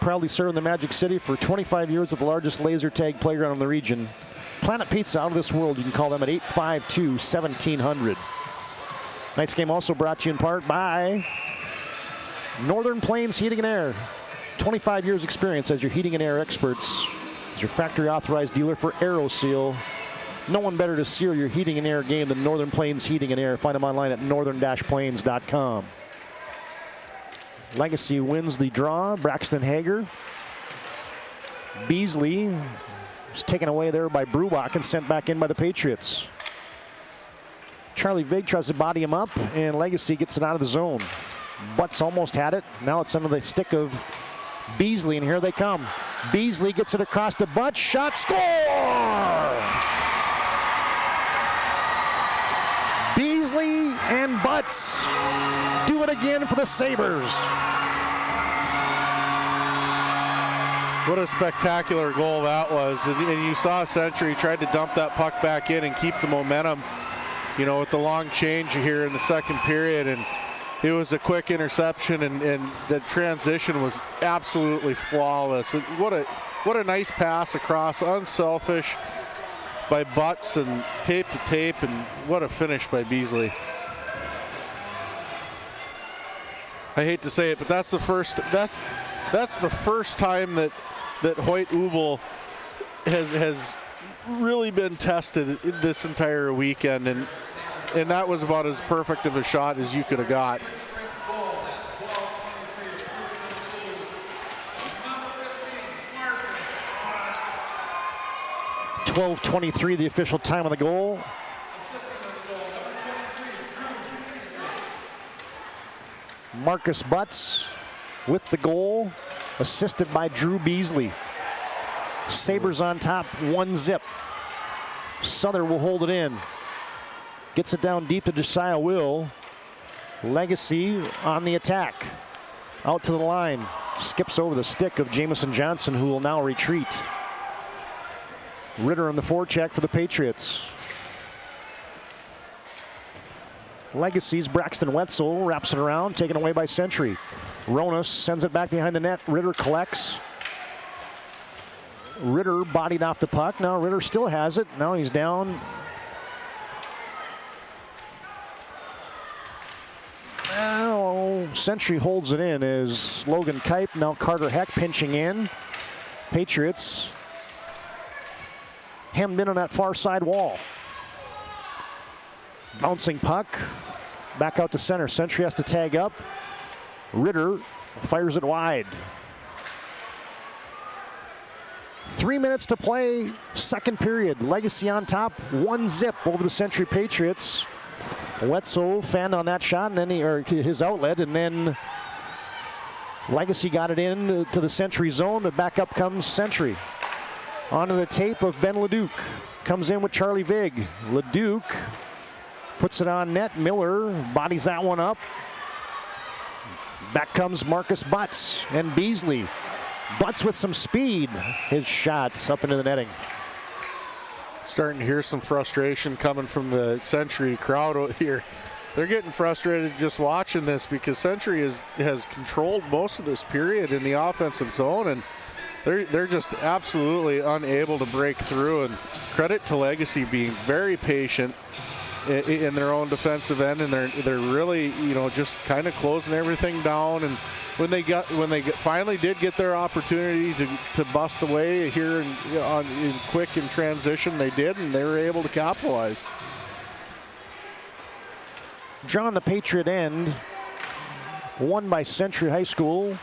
Proudly serving the Magic City for 25 years at the largest laser tag playground in the region. Planet Pizza, out of this world. You can call them at 852-1700. Tonight's game also brought to you in part by Northern Plains Heating and Air. 25 years experience as your heating and air experts. As your factory authorized dealer for AeroSeal. No one better to seal your heating and air game than Northern Plains Heating and Air. Find them online at northern-plains.com. Legacy wins the draw. Braxton Hager. Beasley is taken away there by Brubach and sent back in by the Patriots. Charlie Vig tries to body him up, and Legacy gets it out of the zone. Butts almost had it. Now it's under the stick of Beasley, and here they come. Beasley gets it across the butt. Shot, score! Beasley and Butts do it again for the Sabres. What a spectacular goal that was. And you saw Century tried to dump that puck back in and keep the momentum, you know, with the long change here in the second period. And it was a quick interception, and the transition was absolutely flawless. What a nice pass across, unselfish by Butts and tape to tape, and what a finish by Beasley. I hate to say it, but that's the first time that Hoyt Ubel has really been tested this entire weekend, and that was about as perfect of a shot as you could have got. .12:23 the official time of the goal. Marcus Butts with the goal, assisted by Drew Beasley. Sabres on top, 1-0. Souther will hold it in. Gets it down deep to Josiah Will. Legacy on the attack. Out to the line. Skips over the stick of Jamison Johnson, who will now retreat. Ritter on the forecheck for the Patriots. Legacy's Braxton Wetzel wraps it around, taken away by Century. Ronas sends it back behind the net. Ritter collects. Ritter bodied off the puck. Now Ritter still has it. Now he's down. Now Century holds it in as Logan Kipe. Now Carter Heck pinching in. Patriots hemmed in on that far side wall. Bouncing puck. Back out to center. Century has to tag up. Ritter fires it wide. 3 minutes to play, second period. Legacy on top, 1-0 over the Century Patriots. Wetzel fanned on that shot, and then his outlet, and then Legacy got it in to the Century zone, and back up comes Century. Onto the tape of Ben Leduc. Comes in with Charlie Vig. Leduc puts it on net. Miller bodies that one up. Back comes Marcus Butts and Beasley. Butts with some speed. His shot up into the netting. Starting to hear some frustration coming from the Century crowd here. They're getting frustrated just watching this because Century has controlled most of this period in the offensive zone, and they're just absolutely unable to break through. And credit to Legacy being very patient in their own defensive end, and they're really, you know, just kind of closing everything down. And when they finally did get their opportunity to bust away here in quick in transition, they did, and they were able to capitalize. Drawn the Patriot end, won by Century High School.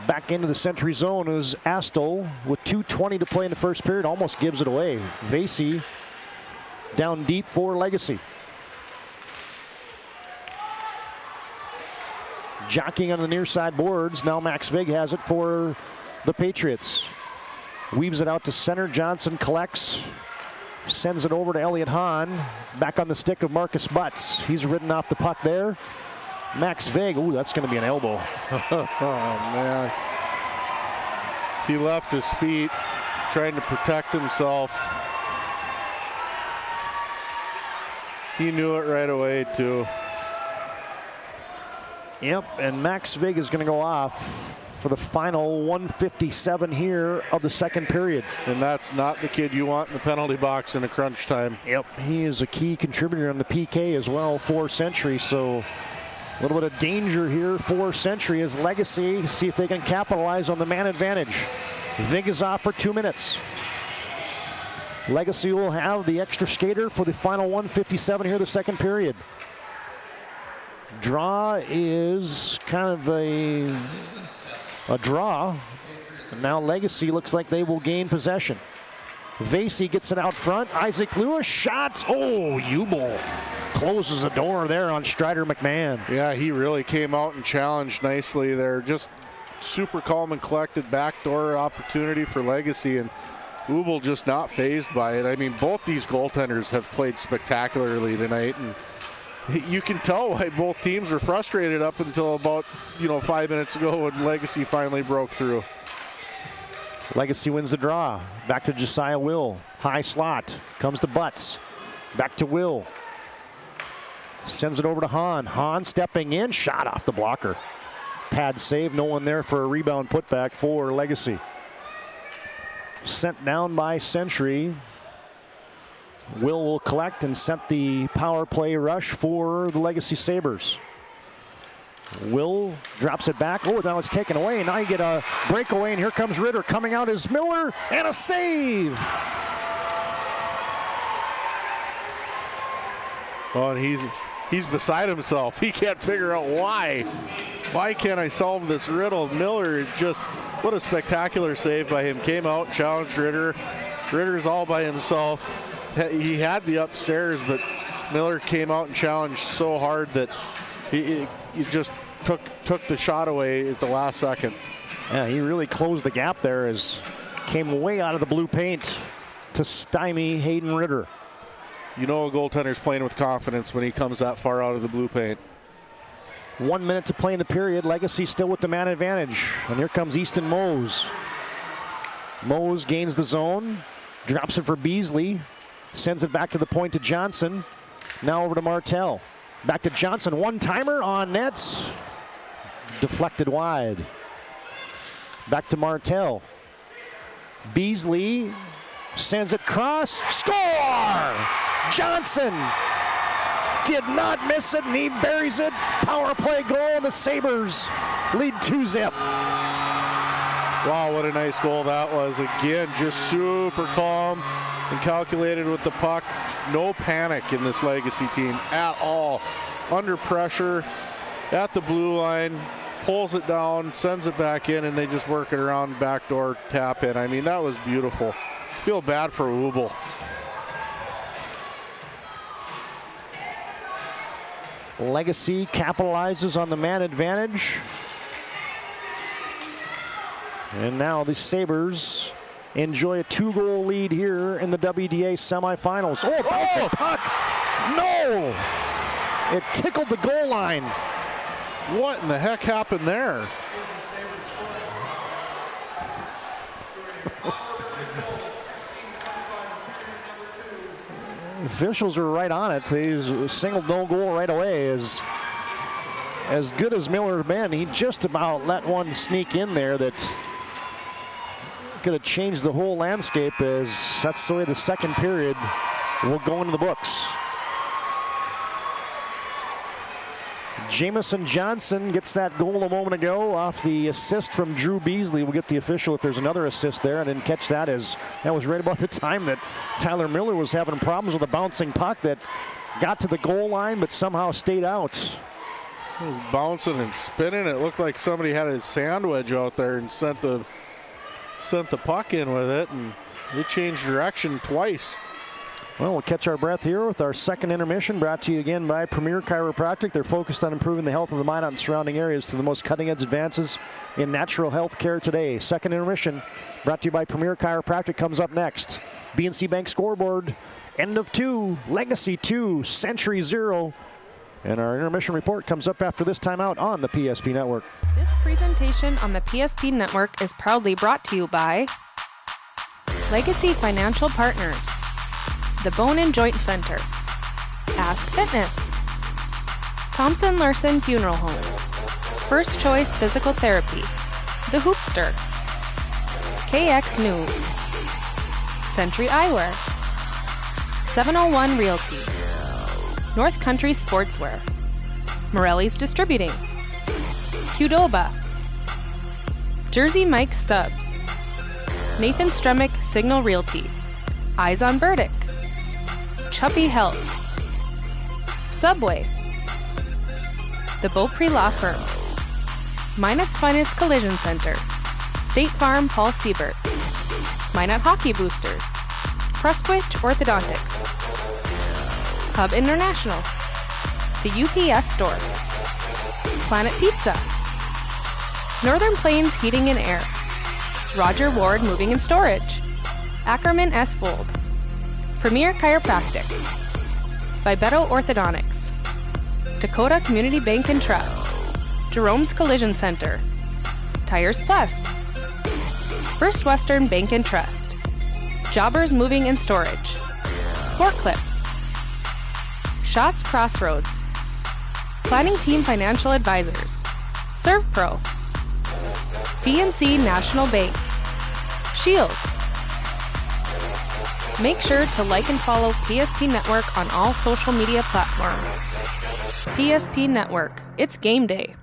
Back into the Century zone is Astle with 2:20 to play in the first period. Almost gives it away. Vasey down deep for Legacy. Jockeying on the near side boards. Now Max Vig has it for the Patriots. Weaves it out to center. Johnson collects. Sends it over to Elliot Hahn. Back on the stick of Marcus Butts. He's ridden off the puck there. Max Vig. Ooh, that's going to be an elbow. Oh, man. He left his feet trying to protect himself. He knew it right away, too. Yep, and Max Vig is going to go off for the final 1:57 here of the second period. And that's not the kid you want in the penalty box in a crunch time. Yep, he is a key contributor on the PK as well for Century, so a little bit of danger here for Century as Legacy see if they can capitalize on the man advantage. Vig is off for 2 minutes. Legacy will have the extra skater for the final 1:57 here, the second period. Draw is kind of a draw. And now Legacy looks like they will gain possession. Vasey gets it out front. Isaac Lewis shot. Oh, Ubel closes the door there on Strider McMahon. Yeah, he really came out and challenged nicely there. Just super calm and collected backdoor opportunity for Legacy, and Ubel just not fazed by it. I mean, both these goaltenders have played spectacularly tonight, and you can tell why both teams were frustrated up until about 5 minutes ago when Legacy finally broke through. Legacy wins the draw. Back to Josiah Will. High slot. Comes to Butts. Back to Will. Sends it over to Hahn. Hahn stepping in. Shot off the blocker. Pad save. No one there for a rebound putback for Legacy. Sent down by Century. Will collect and set the power play rush for the Legacy Sabres. Will drops it back. Oh, now it's taken away. Now you get a breakaway, and here comes Ritter. Coming out is Miller, and a save. Oh, and he's beside himself. He can't figure out why. Why can't I solve this riddle? Miller, just what a spectacular save by him. Came out, challenged Ritter. Ritter's all by himself. He had the upstairs, but Miller came out and challenged so hard that he just took the shot away at the last second. Yeah, he really closed the gap there as came way out of the blue paint to stymie Hayden Ritter. You know a goaltender's playing with confidence when he comes that far out of the blue paint. 1 minute to play in the period. Legacy still with the man advantage. And here comes Easton Mose. Mose gains the zone, drops it for Beasley, sends it back to the point to Johnson. Now over to Martell. Back to Johnson, one-timer on nets. Deflected wide. Back to Martell. Beasley sends it cross. Score! Johnson did not miss it, and he buries it. Power play goal, and the Sabres lead 2-0. Wow, what a nice goal that was. Again, just super calm and calculated with the puck. No panic in this Legacy team at all. Under pressure, at the blue line, pulls it down, sends it back in, and they just work it around backdoor tap in. I mean, that was beautiful. Feel bad for Ubel. Legacy capitalizes on the man advantage. And now the Sabres enjoy a 2-goal lead here in the WDA semifinals. Oh, bouncing puck! No! It tickled the goal line. What in the heck happened there? Officials are right on it. They singled no goal right away. As good as Miller been, he just about let one sneak in there that could have changed the whole landscape, as that's the way the second period will go into the books. Jamison Johnson gets that goal a moment ago off the assist from Drew Beasley. We'll get the official if there's another assist there. I didn't catch that, as that was right about the time that Tyler Miller was having problems with a bouncing puck that got to the goal line but somehow stayed out. It was bouncing and spinning. It looked like somebody had a sand wedge out there and sent the puck in with it, and it changed direction twice. Well, we'll catch our breath here with our second intermission, brought to you again by Premier Chiropractic. They're focused on improving the health of the Minot and surrounding areas through the most cutting-edge advances in natural health care today. Second intermission, brought to you by Premier Chiropractic, comes up next. BNC Bank scoreboard, end of 2, Legacy 2, Century 0. And our intermission report comes up after this timeout on the PSP Network. This presentation on the PSP Network is proudly brought to you by Legacy Financial Partners, the Bone and Joint Center, Ask Fitness, Thompson Larson Funeral Home, First Choice Physical Therapy, The Hoopster, KX News, Century Eyewear, 701 Realty, North Country Sportswear, Morelli's Distributing, Qdoba, Jersey Mike's Subs, Nathan Stremick Signal Realty, Eyes on Burdick, Chuppy Health, Subway, the Beaupre Law Firm, Minot's Finest Collision Center, State Farm Paul Siebert, Minot Hockey Boosters, Prestwich Orthodontics, Hub International, the UPS Store, Planet Pizza, Northern Plains Heating and Air, Roger Ward Moving and Storage, Ackerman S. Fold, Premier Chiropractic, Vibeto Orthodontics, Dakota Community Bank and Trust, Jerome's Collision Center, Tires Plus, First Western Bank and Trust, Jobbers Moving and Storage, Sport Clips, Shots Crossroads, Planning Team Financial Advisors, ServPro, BNC National Bank, Shields. Make sure to like and follow PSP Network on all social media platforms. PSP Network, it's game day.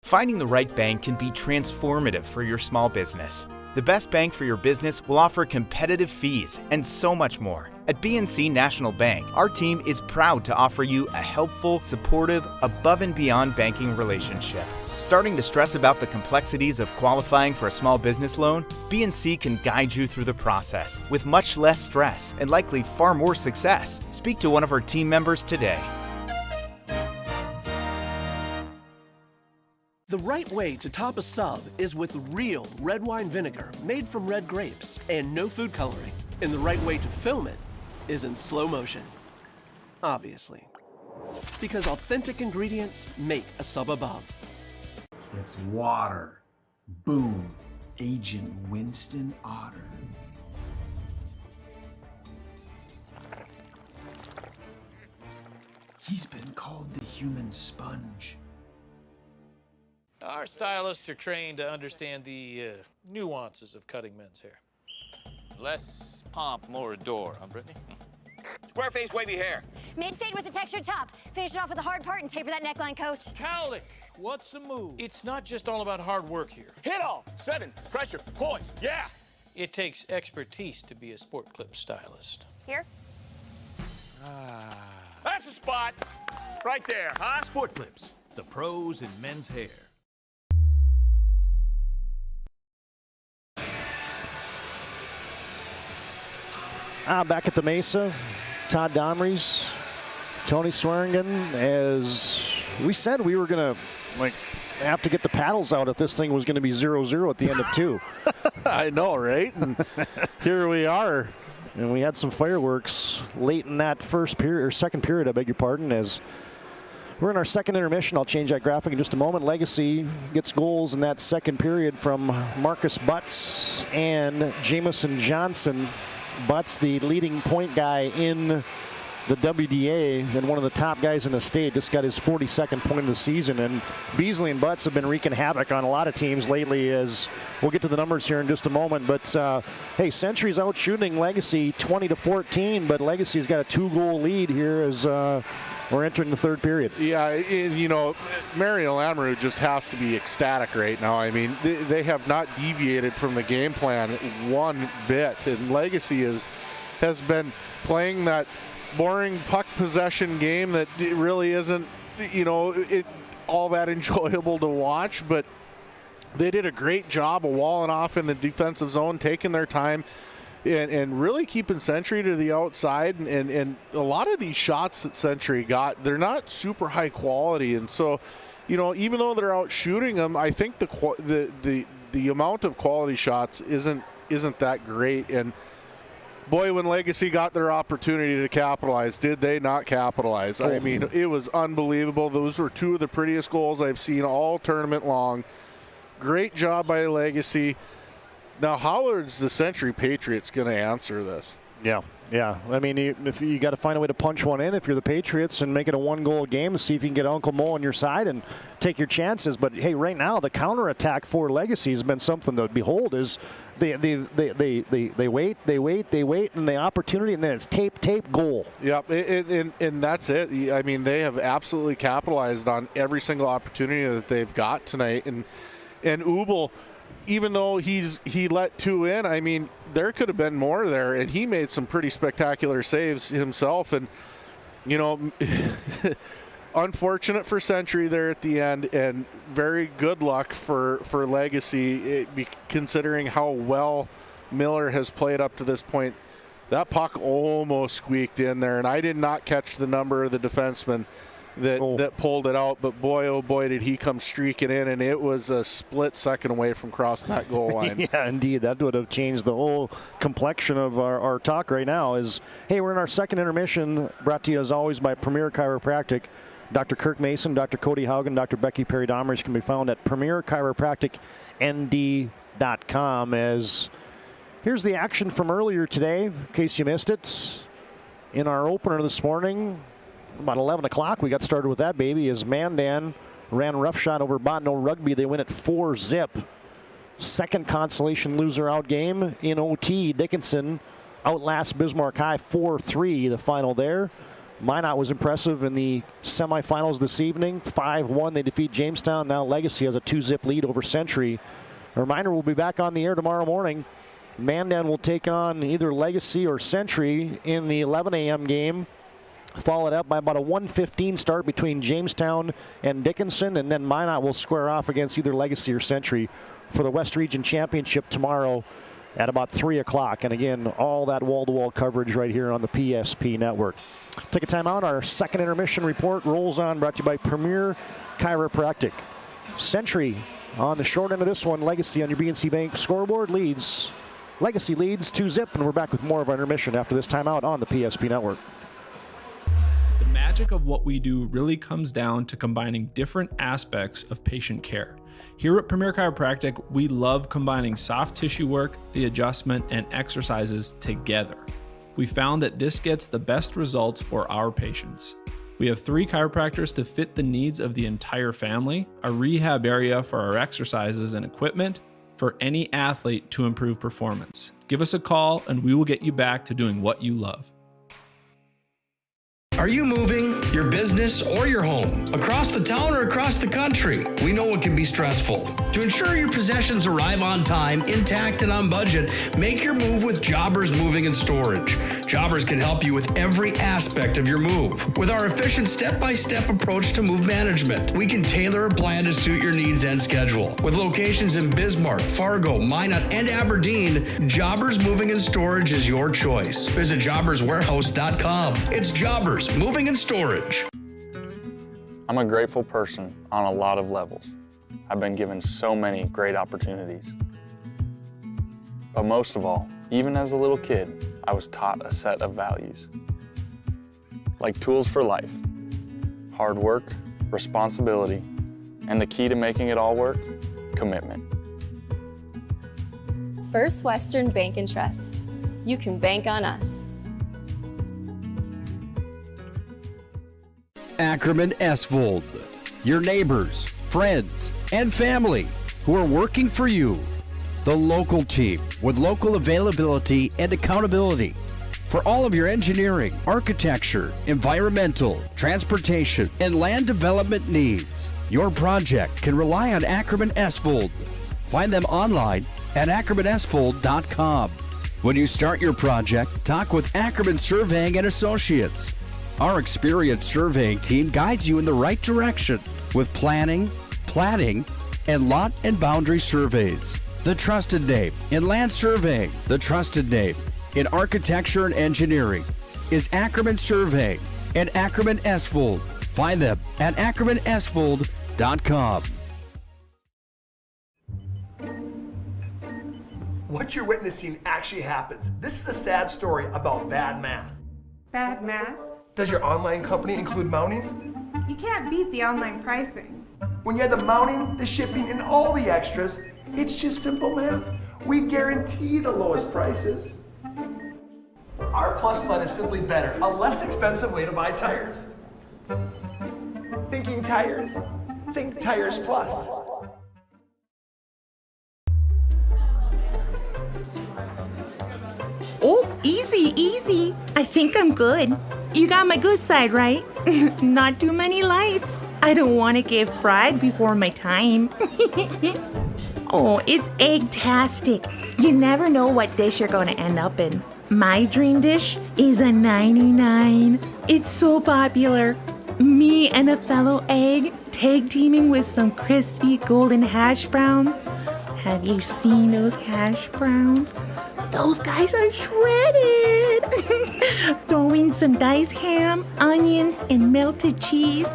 Finding the right bank can be transformative for your small business. The best bank for your business will offer competitive fees and so much more. At BNC National Bank, our team is proud to offer you a helpful, supportive, above and beyond banking relationship. Starting to stress about the complexities of qualifying for a small business loan? BNC can guide you through the process with much less stress and likely far more success. Speak to one of our team members today. The right way to top a sub is with real red wine vinegar made from red grapes and no food coloring. And the right way to film it is in slow motion. Obviously. Because authentic ingredients make a sub above. It's water. Boom. Agent Winston Otter. He's been called the human sponge. Our stylists are trained to understand the nuances of cutting men's hair. Less pomp, more adore, huh, Brittany? Square face, wavy hair. Mid-fade with a textured top. Finish it off with a hard part and taper that neckline, coach. Cowlick, what's the move? It's not just all about hard work here. Hit all. 7. Pressure. Point. Yeah. It takes expertise to be a sport clip stylist. Here. That's the spot. Right there, huh? Sport Clips, the pros in men's hair. Back at the Maysa, Todd Domries, Tony Swearingen. As we said, we were going to have to get the paddles out if this thing was going to be 0-0 at the end of 2. I know, right? And here we are. And we had some fireworks late in that first period, or second period, I beg your pardon, as we're in our second intermission. I'll change that graphic in just a moment. Legacy gets goals in that second period from Marcus Butts and Jameson Johnson. Butts, the leading point guy in the WDA and one of the top guys in the state. Just got his 42nd point of the season. And Beasley and Butts have been wreaking havoc on a lot of teams lately, as we'll get to the numbers here in just a moment. But, hey, Century's out shooting Legacy 20-14, but Legacy's got a 2-goal lead here as we're entering the third period. Yeah, you know, Marion Lamoureux just has to be ecstatic right now. I mean, they have not deviated from the game plan one bit, and Legacy has been playing that boring puck possession game that really isn't, you know, all that enjoyable to watch, but they did a great job of walling off in the defensive zone, taking their time, and really keeping Century to the outside. And a lot of these shots that Century got, they're not super high quality. And so, you know, even though they're out shooting them, I think the amount of quality shots isn't that great. And boy, when Legacy got their opportunity to capitalize, did they not capitalize? I mean, it was unbelievable. Those were two of the prettiest goals I've seen all tournament long. Great job by Legacy. Now, how is the Century Patriots going to answer this? Yeah. I mean, if you got to find a way to punch one in if you're the Patriots and make it a 1-goal game, see if you can get Uncle Mo on your side and take your chances. But hey, right now the counterattack for Legacy has been something to behold. Is they wait, and the opportunity, and then it's tape, goal. Yep, and that's it. I mean, they have absolutely capitalized on every single opportunity that they've got tonight. And Ubel, even though he let 2 in, I mean, there could have been more there, and he made some pretty spectacular saves himself. And, you know, unfortunate for Century there at the end, and very good luck for Legacy, considering how well Miller has played up to this point. That puck almost squeaked in there, and I did not catch the number of the defenseman that pulled it out, but boy, oh boy, did he come streaking in, and it was a split second away from crossing that goal line. Yeah, indeed. That would have changed the whole complexion of our talk right now. Hey, we're in our second intermission, brought to you as always by Premier Chiropractic. Dr. Kirk Mason, Dr. Cody Haugen, Dr. Becky Perry-Domers can be found at premierchiropracticnd.com. As here's the action from earlier today, in case you missed it. In our opener this morning, about 11 o'clock, we got started with that baby as Mandan ran roughshod over Bottineau-Rugby. They win at 4-zip. Second consolation loser out game in OT. Dickinson outlasts Bismarck High 4-3, the final there. Minot was impressive in the semifinals this evening. 5-1, they defeat Jamestown. Now Legacy has a 2-zip lead over Century. A reminder, we'll be back on the air tomorrow morning. Mandan will take on either Legacy or Century in the 11 a.m. game. Followed up by about a 1:15 start between Jamestown and Dickinson, and then Minot will square off against either Legacy or Century for the West Region Championship tomorrow at about 3 o'clock. And again, all that wall-to-wall coverage right here on the PSP Network. Take a time out. Our second intermission report rolls on, brought to you by Premier Chiropractic. Century on the short end of this one. Legacy on your BNC Bank scoreboard leads. Legacy leads 2-zip, and we're back with more of our intermission after this timeout on the PSP Network. The magic of what we do really comes down to combining different aspects of patient care. Here at Premier Chiropractic, we love combining soft tissue work, the adjustment, and exercises together. We found that this gets the best results for our patients. We have 3 chiropractors to fit the needs of the entire family, a rehab area for our exercises and equipment for any athlete to improve performance. Give us a call and we will get you back to doing what you love. Are you moving your business or your home across the town or across the country? We know it can be stressful. To ensure your possessions arrive on time, intact, and on budget, make your move with Jobbers Moving and Storage. Jobbers can help you with every aspect of your move. With our efficient step-by-step approach to move management, we can tailor a plan to suit your needs and schedule. With locations in Bismarck, Fargo, Minot, and Aberdeen, Jobbers Moving and Storage is your choice. Visit jobberswarehouse.com. It's Jobbers Moving and Storage. I'm a grateful person on a lot of levels. I've been given so many great opportunities. But most of all, even as a little kid, I was taught a set of values. Like tools for life, hard work, responsibility, and the key to making it all work, commitment. First Western Bank and Trust. You can bank on us. Ackerman Esvold, your neighbors, friends, and family who are working for you. The local team with local availability and accountability for all of your engineering, architecture, environmental, transportation, and land development needs. Your project can rely on Ackerman Esvold. Find them online at ackermanesvold.com. When you start your project, talk with Ackerman Surveying and Associates. Our experienced surveying team guides you in the right direction with planning, platting, and lot and boundary surveys. The trusted name in land surveying, the trusted name in architecture and engineering is Ackerman Surveying and Ackerman Esvold. Find them at ackermanesvold.com. What you're witnessing actually happens. This is a sad story about bad math. Bad math? Does your online company include mounting? You can't beat the online pricing. When you have the mounting, the shipping, and all the extras, it's just simple math. We guarantee the lowest prices. Our Plus plan is simply better, a less expensive way to buy tires. Thinking tires? Think Tires Plus. Oh, easy, easy. I think I'm good. You got my good side, right? Not too many lights. I don't want to get fried before my time. Oh, it's egg-tastic. You never know what dish you're going to end up in. My dream dish is a 99. It's so popular. Me and a fellow egg tag teaming with some crispy golden hash browns. Have you seen those hash browns? Those guys are shredded. Throw in some diced ham, onions, and melted cheese.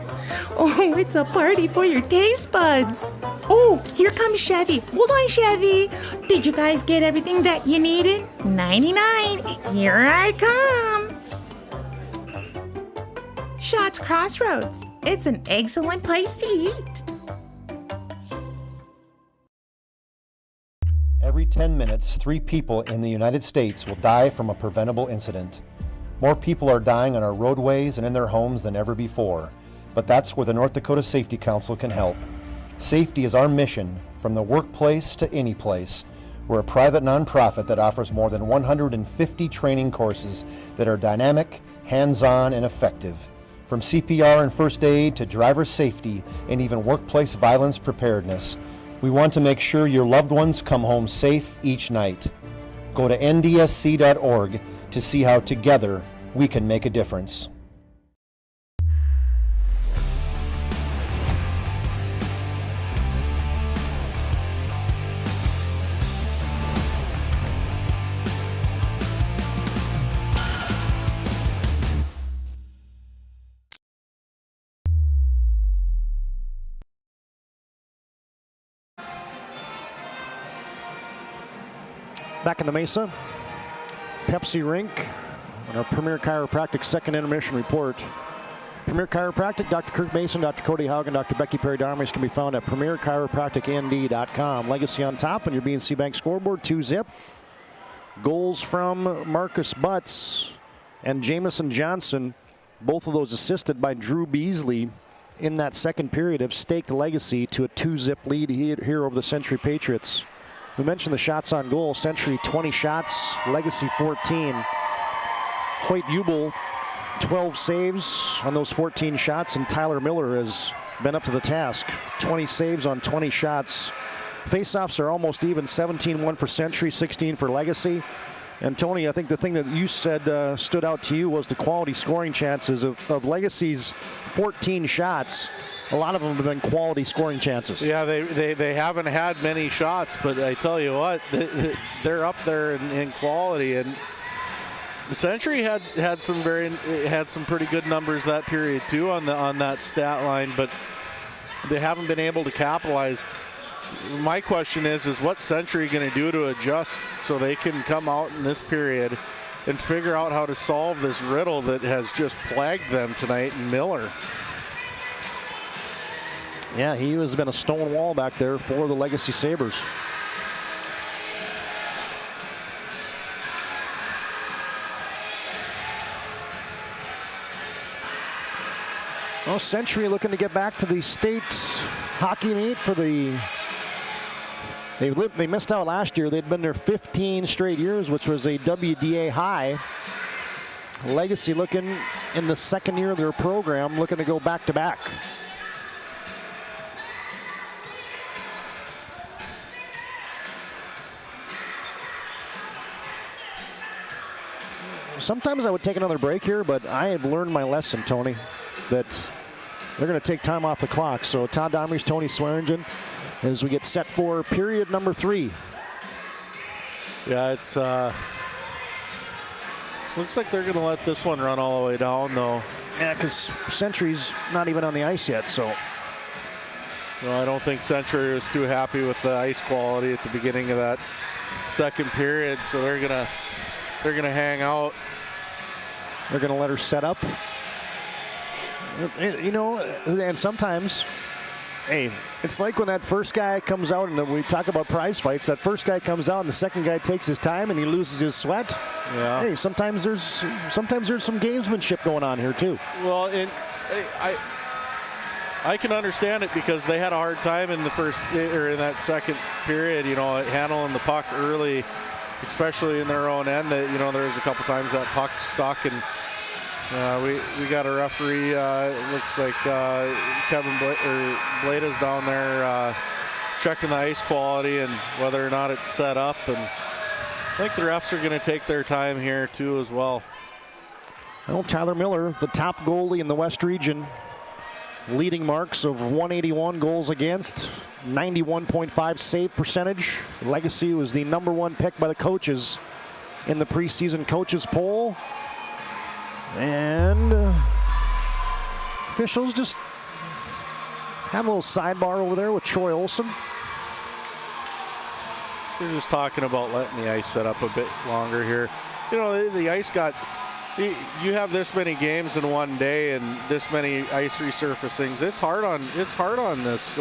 Oh, it's a party for your taste buds. Oh, here comes Chevy. Hold on, Chevy. Did you guys get everything that you needed? 99. Here I come. Shots Crossroads. It's an excellent place to eat. Every 10 minutes, 3 people in the United States will die from a preventable incident. More people are dying on our roadways and in their homes than ever before, but that's where the North Dakota Safety Council can help. Safety is our mission, from the workplace to any place. We're a private nonprofit that offers more than 150 training courses that are dynamic, hands-on, and effective. From CPR and first aid to driver safety and even workplace violence preparedness, we want to make sure your loved ones come home safe each night. Go to ndsc.org to see how together we can make a difference. Back in the Maysa, Pepsi Rink, on our Premier Chiropractic second intermission report. Premier Chiropractic, Dr. Kirk Mason, Dr. Cody Haugen, Dr. Becky Perry-Darmers can be found at premierchiropracticnd.com. Legacy on top on your BNC Bank scoreboard, 2-zip. Goals from Marcus Butts and Jamison Johnson, both of those assisted by Drew Beasley in that second period, have staked Legacy to a 2-zip lead here over the Century Patriots. We mentioned the shots on goal. Century 20 shots, Legacy 14. Hoyt Ubel 12 saves on those 14 shots, and Tyler Miller has been up to the task. 20 saves on 20 shots. Faceoffs are almost even, 17-1 for Century, 16 for Legacy. And Tony, I think the thing that you said stood out to you was the quality scoring chances of Legacy's 14 shots. A lot of them have been quality scoring chances. Yeah, they haven't had many shots, but I tell you what, they're up there in quality. And the Century had some pretty good numbers that period too on that stat line, but they haven't been able to capitalize. My question is what Century going to do to adjust so they can come out in this period and figure out how to solve this riddle that has just plagued them tonight in Miller? Yeah, he has been a stone wall back there for the Legacy Sabres. Well, Century looking to get back to the state hockey meet for the. They missed out last year. They'd been there 15 straight years, which was a WDA high. Legacy looking in the second year of their program, looking to go back to back. Sometimes I would take another break here, but I have learned my lesson, Tony, that they're going to take time off the clock. So Todd Domrey's, Tony Swearingen, as we get set for period number 3. Yeah, it's looks like they're going to let this one run all the way down, though. Yeah, because Century's not even on the ice yet, so. Well, I don't think Century was too happy with the ice quality at the beginning of that second period, so they're gonna hang out. They're gonna let her set up. You know, and sometimes, hey, it's like when that first guy comes out, and we talk about prize fights, that first guy comes out and the second guy takes his time and he loses his sweat. Yeah. Hey, sometimes there's some gamesmanship going on here too. Well, I can understand it because they had a hard time in the first or in that second period, you know, handling the puck early, especially in their own end. That, you know, there was a couple times that puck stuck, and we got a referee. It looks like Kevin Blada's down there checking the ice quality and whether or not it's set up. And I think the refs are going to take their time here too as well. Well, Tyler Miller, the top goalie in the West region, leading marks of 181 goals against, 91.5 save percentage. Legacy was the #1 pick by the coaches in the preseason coaches poll. And officials just have a little sidebar over there with Troy Olson. They're just talking about letting the ice set up a bit longer here. You know, the ice got, you have this many games in one day and this many ice resurfacings. It's hard on this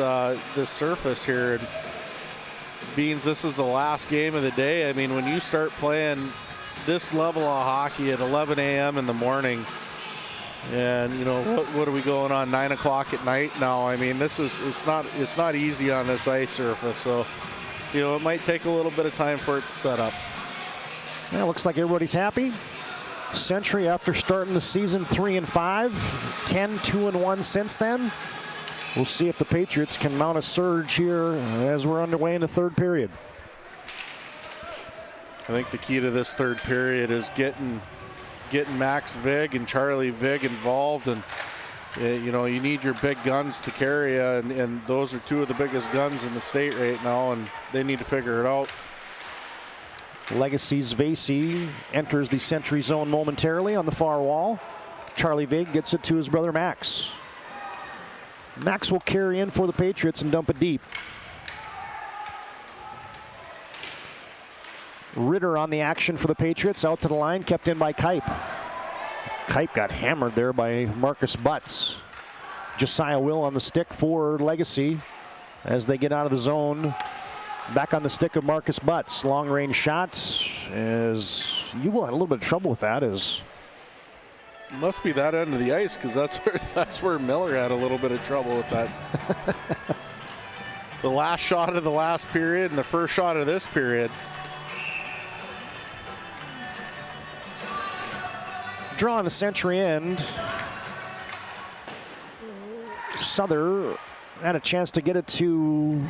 this surface here. And Beans, this is the last game of the day. I mean, when you start playing this level of hockey at 11 a.m. in the morning, and you know what are we going on 9 o'clock at night now? I mean, it's not easy on this ice surface. So, you know, it might take a little bit of time for it to set up. Well, looks like everybody's happy. Century, after starting the season 3-5, 10-2-1 since then. We'll see if the Patriots can mount a surge here as we're underway in the third period. I think the key to this third period is getting Max Vig and Charlie Vig involved, and you know, you need your big guns to carry you, and those are two of the biggest guns in the state right now, and they need to figure it out. Legacy's Vasey enters the Century zone momentarily on the far wall. Charlie Vig gets it to his brother Max. Max will carry in for the Patriots and dump it deep. Ritter on the action for the Patriots, out to the line, kept in by Kipe. Kipe got hammered there by Marcus Butts. Josiah Will on the stick for Legacy as they get out of the zone. Back on the stick of Marcus Butts. Long range shots, as you will have a little bit of trouble with that. Must be that end of the ice, because that's where Miller had a little bit of trouble with that. The last shot of the last period and the first shot of this period. Draw on the Century end. Souther had a chance to get it to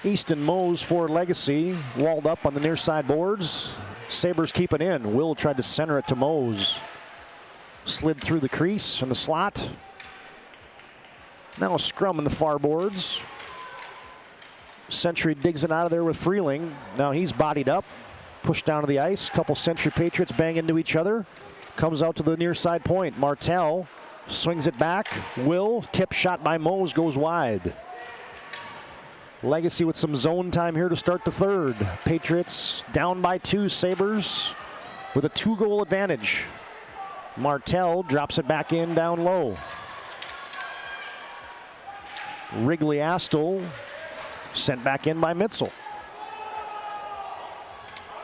Easton Mose for Legacy. Walled up on the near side boards. Sabres keep it in. Will tried to center it to Mose. Slid through the crease in the slot. Now a scrum in the far boards. Century digs it out of there with Freeling. Now he's bodied up. Pushed down to the ice. Couple Century Patriots bang into each other. Comes out to the near side point. Martell swings it back. Will, tip shot by Mose, goes wide. Legacy with some zone time here to start the third. Patriots down by 2. Sabres with a 2-goal advantage. Martell drops it back in down low. Wrigley Astle sent back in by Mitzel.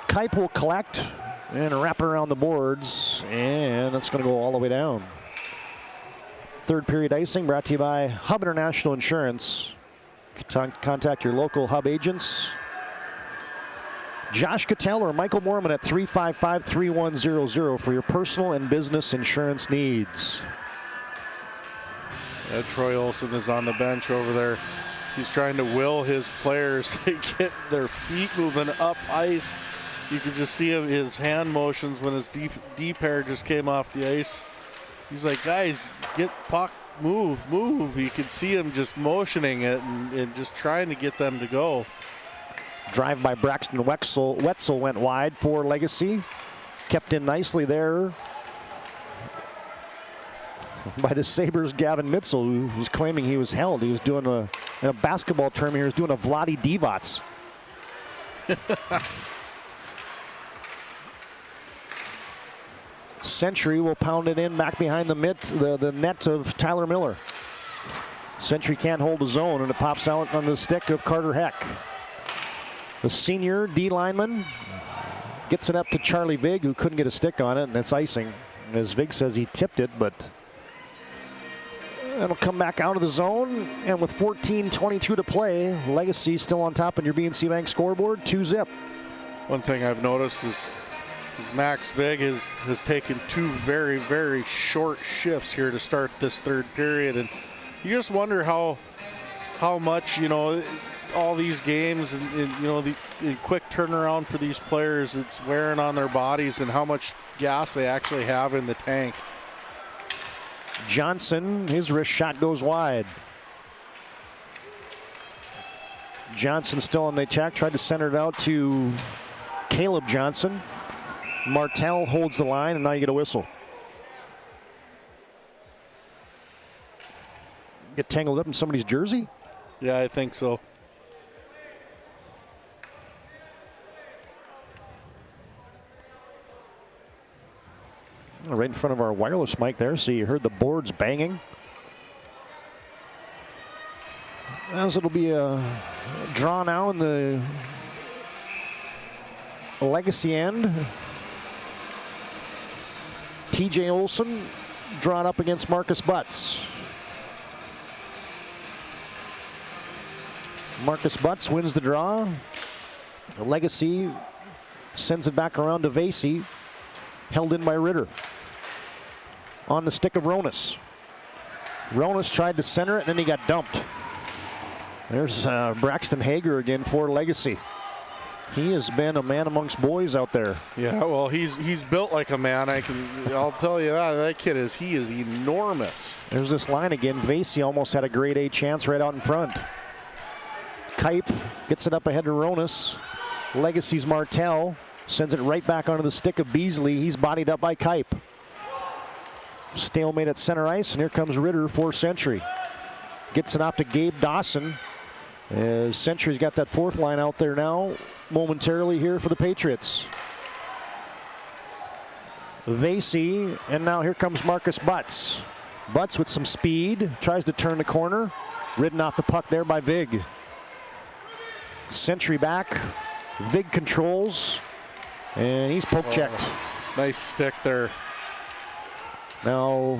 Kipe will collect and wrap it around the boards, and that's going to go all the way down. third period icing brought to you by Hub International Insurance. Contact your local Hub agents. Josh Cattell or Michael Mormon at 355-3100 for your personal and business insurance needs. Troy Olsen is on the bench over there. He's trying to will his players to get their feet moving up ice. You can just see him, his hand motions when his D pair just came off the ice. He's like, guys, get puck, move. You can see him just motioning it and just trying to get them to go. Drive by Braxton Wetzel went wide for Legacy. Kept in nicely there by the Sabres' Gavin Mitzel, who's claiming he was held. He was doing in a basketball term here, he was doing a Vlade Divac. Century will pound it in back behind the net of Tyler Miller. Century can't hold his own, and it pops out on the stick of Carter Heck. The senior D lineman gets it up to Charlie Vig, who couldn't get a stick on it, and it's icing. And as Vig says, he tipped it, but it'll come back out of the zone. And with 14:22 to play, Legacy still on top on your BNC Bank scoreboard, 2-0. One thing I've noticed is Max Vig has taken two very, very short shifts here to start this third period. And you just wonder how much, all these games and the quick turnaround for these players, it's wearing on their bodies and how much gas they actually have in the tank. Johnson, his wrist shot goes wide. Johnson still on the attack, tried to center it out to Caleb Johnson. Martell holds the line, and now you get a whistle. Get tangled up in somebody's jersey? Yeah, I think so. Right in front of our wireless mic there, so you heard the boards banging. As it'll be a draw now in the Legacy end. TJ Olson drawn up against Marcus Butts. Marcus Butts wins the draw. The Legacy sends it back around to Vasey, held in by Ritter. On the stick of Ronas. Ronas tried to center it, and then he got dumped. There's Braxton Hager again for Legacy. He has been a man amongst boys out there. Yeah, well, he's built like a man. I'll tell you that kid is enormous. There's this line again. Vasey almost had a grade A chance right out in front. Kipe gets it up ahead to Ronas. Legacy's Martell sends it right back onto the stick of Beasley. He's bodied up by Kipe. Stalemate at center ice, and here comes Ritter for Century. Gets it off to Gabe Dawson. Century's got that fourth line out there now, momentarily here for the Patriots. Vasey, and now here comes Marcus Butts. Butts with some speed, tries to turn the corner. Ridden off the puck there by Vig. Century back. Vig controls, and he's poke checked. Nice stick there. Now,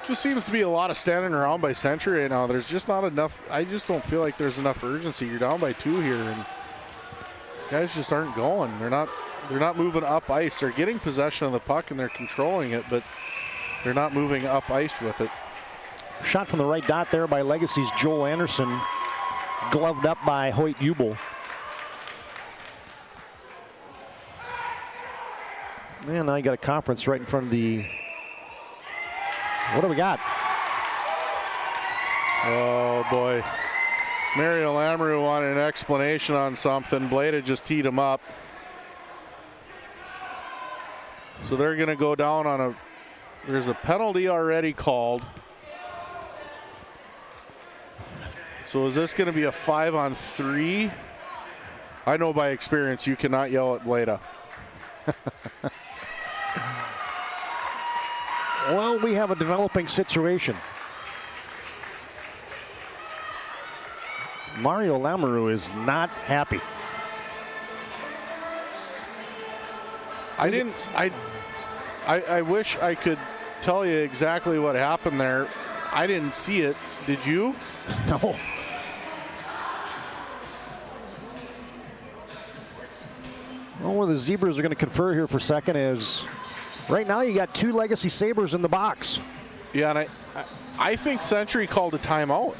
just seems to be a lot of standing around by Century right now. There's just not enough. I just don't feel like there's enough urgency. You're down by 2 here, and guys just aren't going. They're not moving up ice. They're getting possession of the puck and they're controlling it, but they're not moving up ice with it. Shot from the right dot there by Legacy's Joel Anderson, gloved up by Hoyt Ubel. And now you got a conference right in front of the... What do we got? Oh, boy. Mario Lamoureux wanted an explanation on something. Blada just teed him up. So they're going to go down on there's a penalty already called. So is this going to be a 5-on-3? I know by experience you cannot yell at Blada. Well, we have a developing situation. Mario Lamoureux is not happy. I wish I could tell you exactly what happened there. I didn't see it. Did you? No. Well, where the Zebras are going to confer here for a second is right now you got 2 Legacy Sabres in the box. Yeah, and I think Century called a timeout.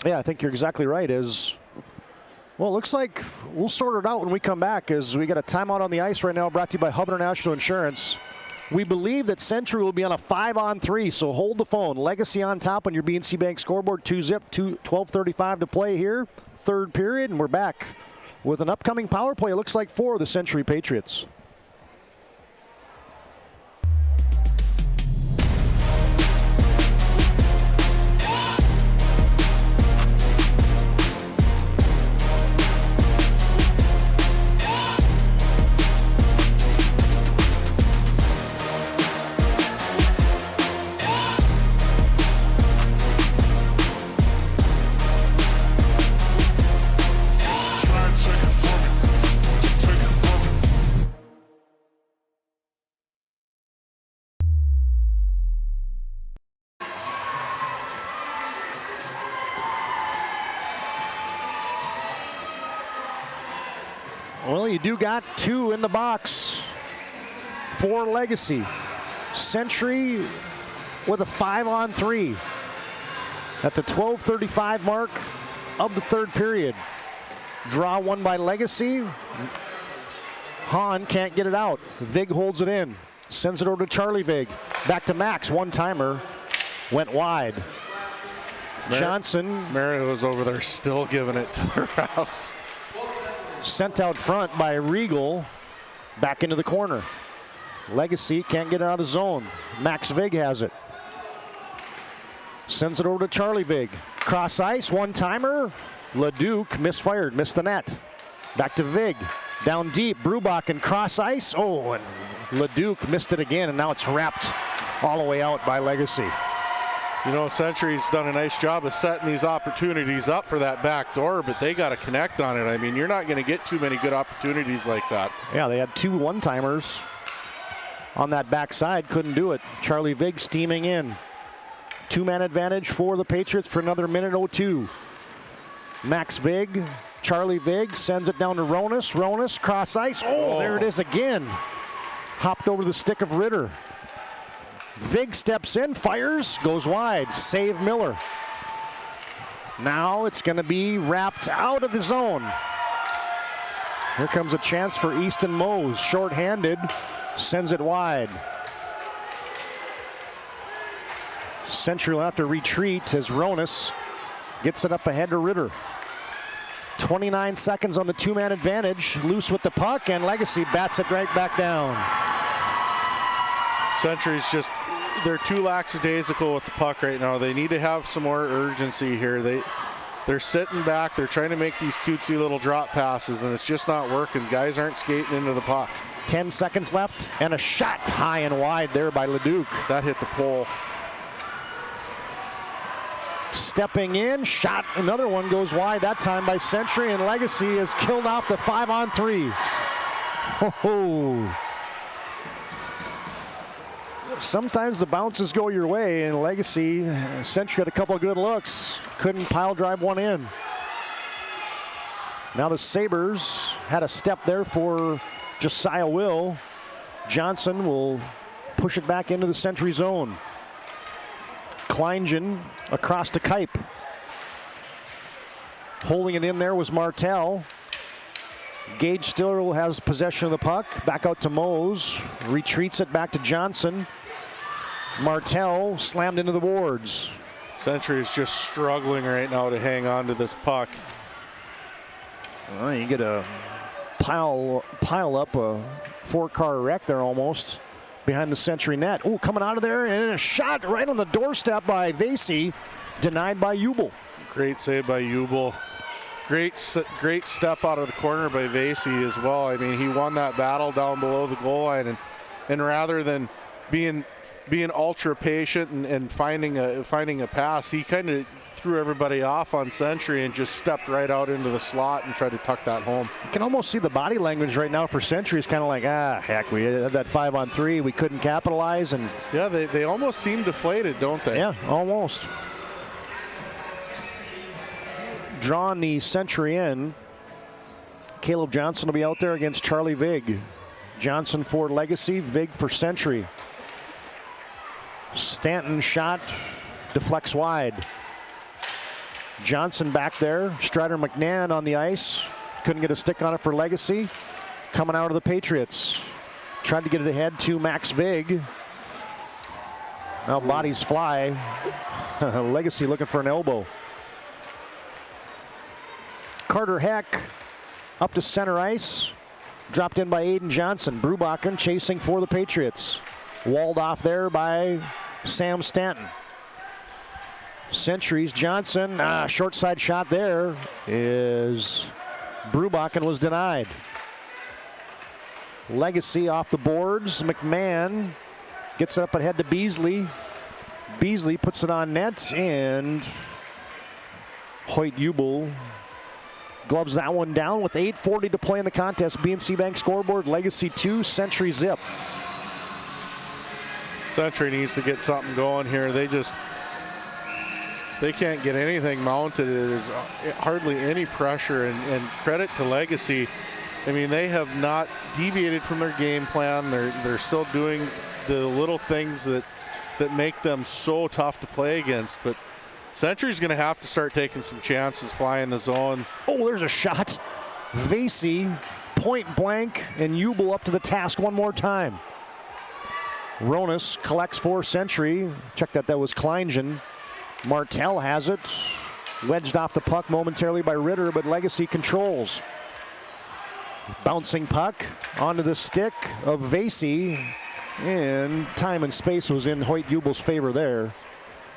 Yeah, I think you're exactly right. Well, it looks like we'll sort it out when we come back as we got a timeout on the ice right now brought to you by Hub International Insurance. We believe that Century will be on a 5-on-3, so hold the phone. Legacy on top on your BNC Bank scoreboard, 2-zip, 12:35 to play here. Third period, and we're back with an upcoming power play, it looks like, for the Century Patriots. Well, you do got 2 in the box for Legacy. Century with a 5-on-3 at the 12:35 mark of the third period. Draw one by Legacy. Hahn can't get it out. Vig holds it in. Sends it over to Charlie Vig. Back to Max. One-timer. Went wide. Johnson. Marriott was over there still giving it to the refs. Sent out front by Regal. Back into the corner. Legacy can't get it out of zone. Max Vig has it. Sends it over to Charlie Vig. Cross ice, one-timer. Leduc misfired, missed the net. Back to Vig. Down deep, Brubach and cross ice. Oh, and Leduc missed it again, and now it's wrapped all the way out by Legacy. You know, Century's done a nice job of setting these opportunities up for that back door, but they got to connect on it. I mean, you're not going to get too many good opportunities like that. Yeah, they had 2 one-timers on that backside. Couldn't do it. Charlie Vig steaming in. 2-man advantage for the Patriots for another minute 02. Max Vig, Charlie Vig sends it down to Ronas. Ronas, cross ice. Oh, there it is again. Hopped over the stick of Ritter. Vig steps in, fires, goes wide. Save Miller. Now it's going to be wrapped out of the zone. Here comes a chance for Easton Mose. Short-handed, sends it wide. Century will have to retreat as Ronas gets it up ahead to Ritter. 29 seconds on the 2-man advantage. Loose with the puck, and Legacy bats it right back down. Century's just, they're too lackadaisical with the puck right now. They need to have some more urgency here. They're sitting back. They're trying to make these cutesy little drop passes, and it's just not working. Guys aren't skating into the puck. 10 seconds left, and a shot high and wide there by Leduc. That hit the pole. Stepping in, shot, another one goes wide, that time by Century, and Legacy has killed off the 5-on-3. Oh. Sometimes the bounces go your way, and Legacy, Century had a couple of good looks, couldn't pile drive one in. Now the Sabres had a step there for Josiah Will. Johnson will push it back into the Century zone. Kleingen across to Kipe. Holding it in there was Martel. Gage still has possession of the puck. Back out to Mose. Retreats it back to Johnson. Martel slammed into the boards. Century is just struggling right now to hang on to this puck. Well, you get a pile up a 4-car wreck there almost behind the Century net. Oh, coming out of there, and a shot right on the doorstep by Vasey, denied by Ubel. Great save by Ubel. Great step out of the corner by Vasey as well. I mean, he won that battle down below the goal line, and rather than being ultra patient and finding a pass, he kind of threw everybody off on Century and just stepped right out into the slot and tried to tuck that home. You can almost see the body language right now for Century. It's kind of like, heck, we had that 5-on-3. We couldn't capitalize. And yeah, they almost seem deflated, don't they? Yeah, almost. Drawing the Century in. Caleb Johnson will be out there against Charlie Vig. Johnson for Legacy, Vig for Century. Stanton shot, deflects wide. Johnson back there. Strider McNann on the ice. Couldn't get a stick on it for Legacy. Coming out of the Patriots. Tried to get it ahead to Max Vig. Now bodies fly. Legacy looking for an elbow. Carter Heck up to center ice. Dropped in by Aiden Johnson. Brubachen chasing for the Patriots. Walled off there by Sam Stanton. Centuries Johnson. Short side shot there is Brubachen was denied. Legacy off the boards. McMahon gets up ahead to Beasley. Beasley puts it on net, and Hoyt Jubel gloves that one down with 8:40 to play in the contest. BNC Bank scoreboard, Legacy 2, Century zip. Century needs to get something going here. They can't get anything mounted. There's hardly any pressure, and credit to Legacy. I mean, they have not deviated from their game plan. They're still doing the little things that make them so tough to play against. But Century's going to have to start taking some chances, flying the zone. Oh, there's a shot. Vasey, point blank, and Jubel up to the task one more time. Ronas collects for Century. Check that was Kleingen. Martell has it. Wedged off the puck momentarily by Ritter, but Legacy controls. Bouncing puck onto the stick of Vasey, and time and space was in Hoyt Jubel's favor there.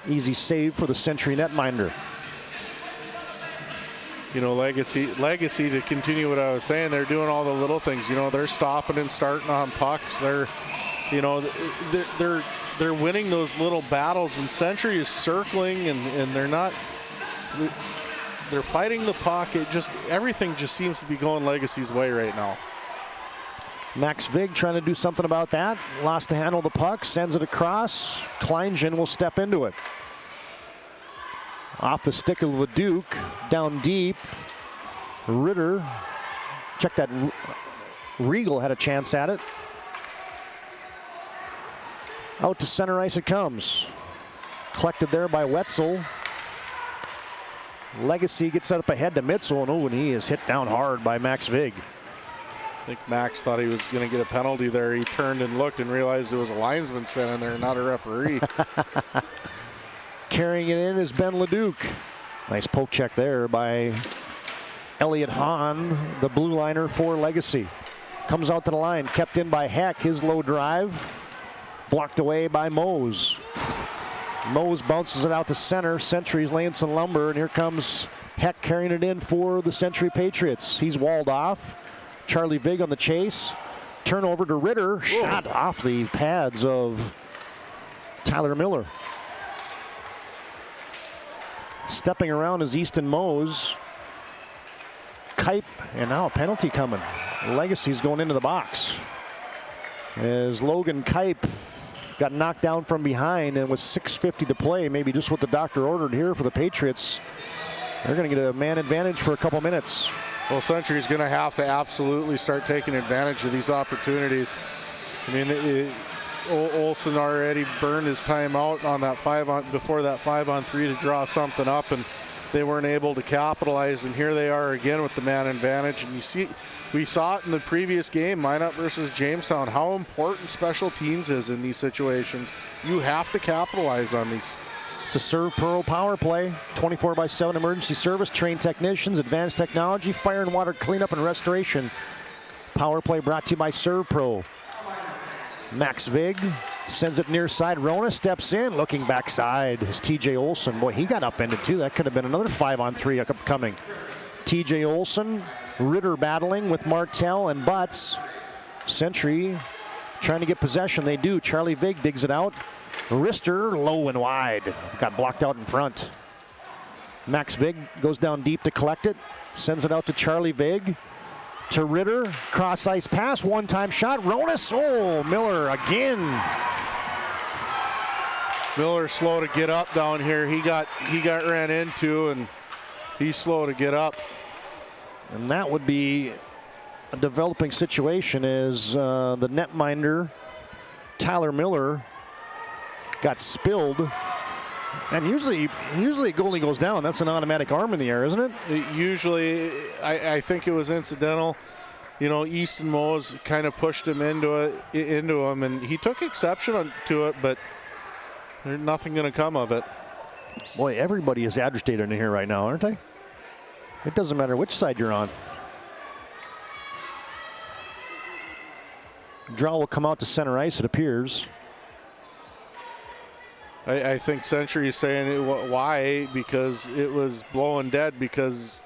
Easy save for the Century netminder. You know, Legacy, to continue what I was saying, they're doing all the little things. You know, they're stopping and starting on pucks. They're winning those little battles, and Century is circling, and they're fighting the puck. Everything just seems to be going Legacy's way right now. Max Vig trying to do something about that. Lost the handle of the puck, sends it across. Kleingen will step into it. Off the stick of Leduc, down deep. Ritter, check that. Regal had a chance at it. Out to center ice it comes. Collected there by Wetzel. Legacy gets up ahead to Mitzel, and he is hit down hard by Max Vig. I think Max thought he was going to get a penalty there. He turned and looked and realized there was a linesman standing there, not a referee. Carrying it in is Ben Leduc. Nice poke check there by Elliot Hahn, the blue liner for Legacy. Comes out to the line, kept in by Heck. His low drive, blocked away by Mose. Mose bounces it out to center. Century's laying some lumber, and here comes Heck carrying it in for the Century Patriots. He's walled off. Charlie Vig on the chase. Turnover to Ritter. Shot off the pads of Tyler Miller. Stepping around is Easton Mose. Kipe, and now a penalty coming. Legacy's going into the box. As Logan Kipe got knocked down from behind, and with 6:50 to play, maybe just what the doctor ordered here for the Patriots, they're going to get a man advantage for a couple minutes. Well, Century's going to have to absolutely start taking advantage of these opportunities. I mean, Olsen already burned his time out on that before that 5-on-3 to draw something up, and they weren't able to capitalize. And here they are again with the man advantage. And we saw it in the previous game, Minot versus Jamestown, how important special teams is in these situations. You have to capitalize on these. It's a Serve Pro power play, 24/7 emergency service, trained technicians, advanced technology, fire and water cleanup and restoration. Power play brought to you by Serve Pro. Max Vig sends it near side. Rona steps in, looking backside. Is TJ Olsen. Boy, he got upended too. That could have been another 5-on-3 upcoming. TJ Olsen, Ritter battling with Martell and Butts. Century trying to get possession. They do. Charlie Vig digs it out. Rister low and wide. Got blocked out in front. Max Vig goes down deep to collect it. Sends it out to Charlie Vig. To Ritter. Cross ice pass. One-time shot. Ronas. Oh, Miller again. Miller slow to get up down here. He got ran into, and he's slow to get up. And that would be a developing situation as the netminder, Tyler Miller, got spilled. And usually a goalie goes down. That's an automatic arm in the air, isn't it? Usually, I think it was incidental. You know, Easton Mose kind of pushed him into him, and he took exception to it, but there's nothing going to come of it. Boy, everybody is agitated in here right now, aren't they? It doesn't matter which side you're on. Draw will come out to center ice, it appears. I think Century is saying why, because it was blowing dead because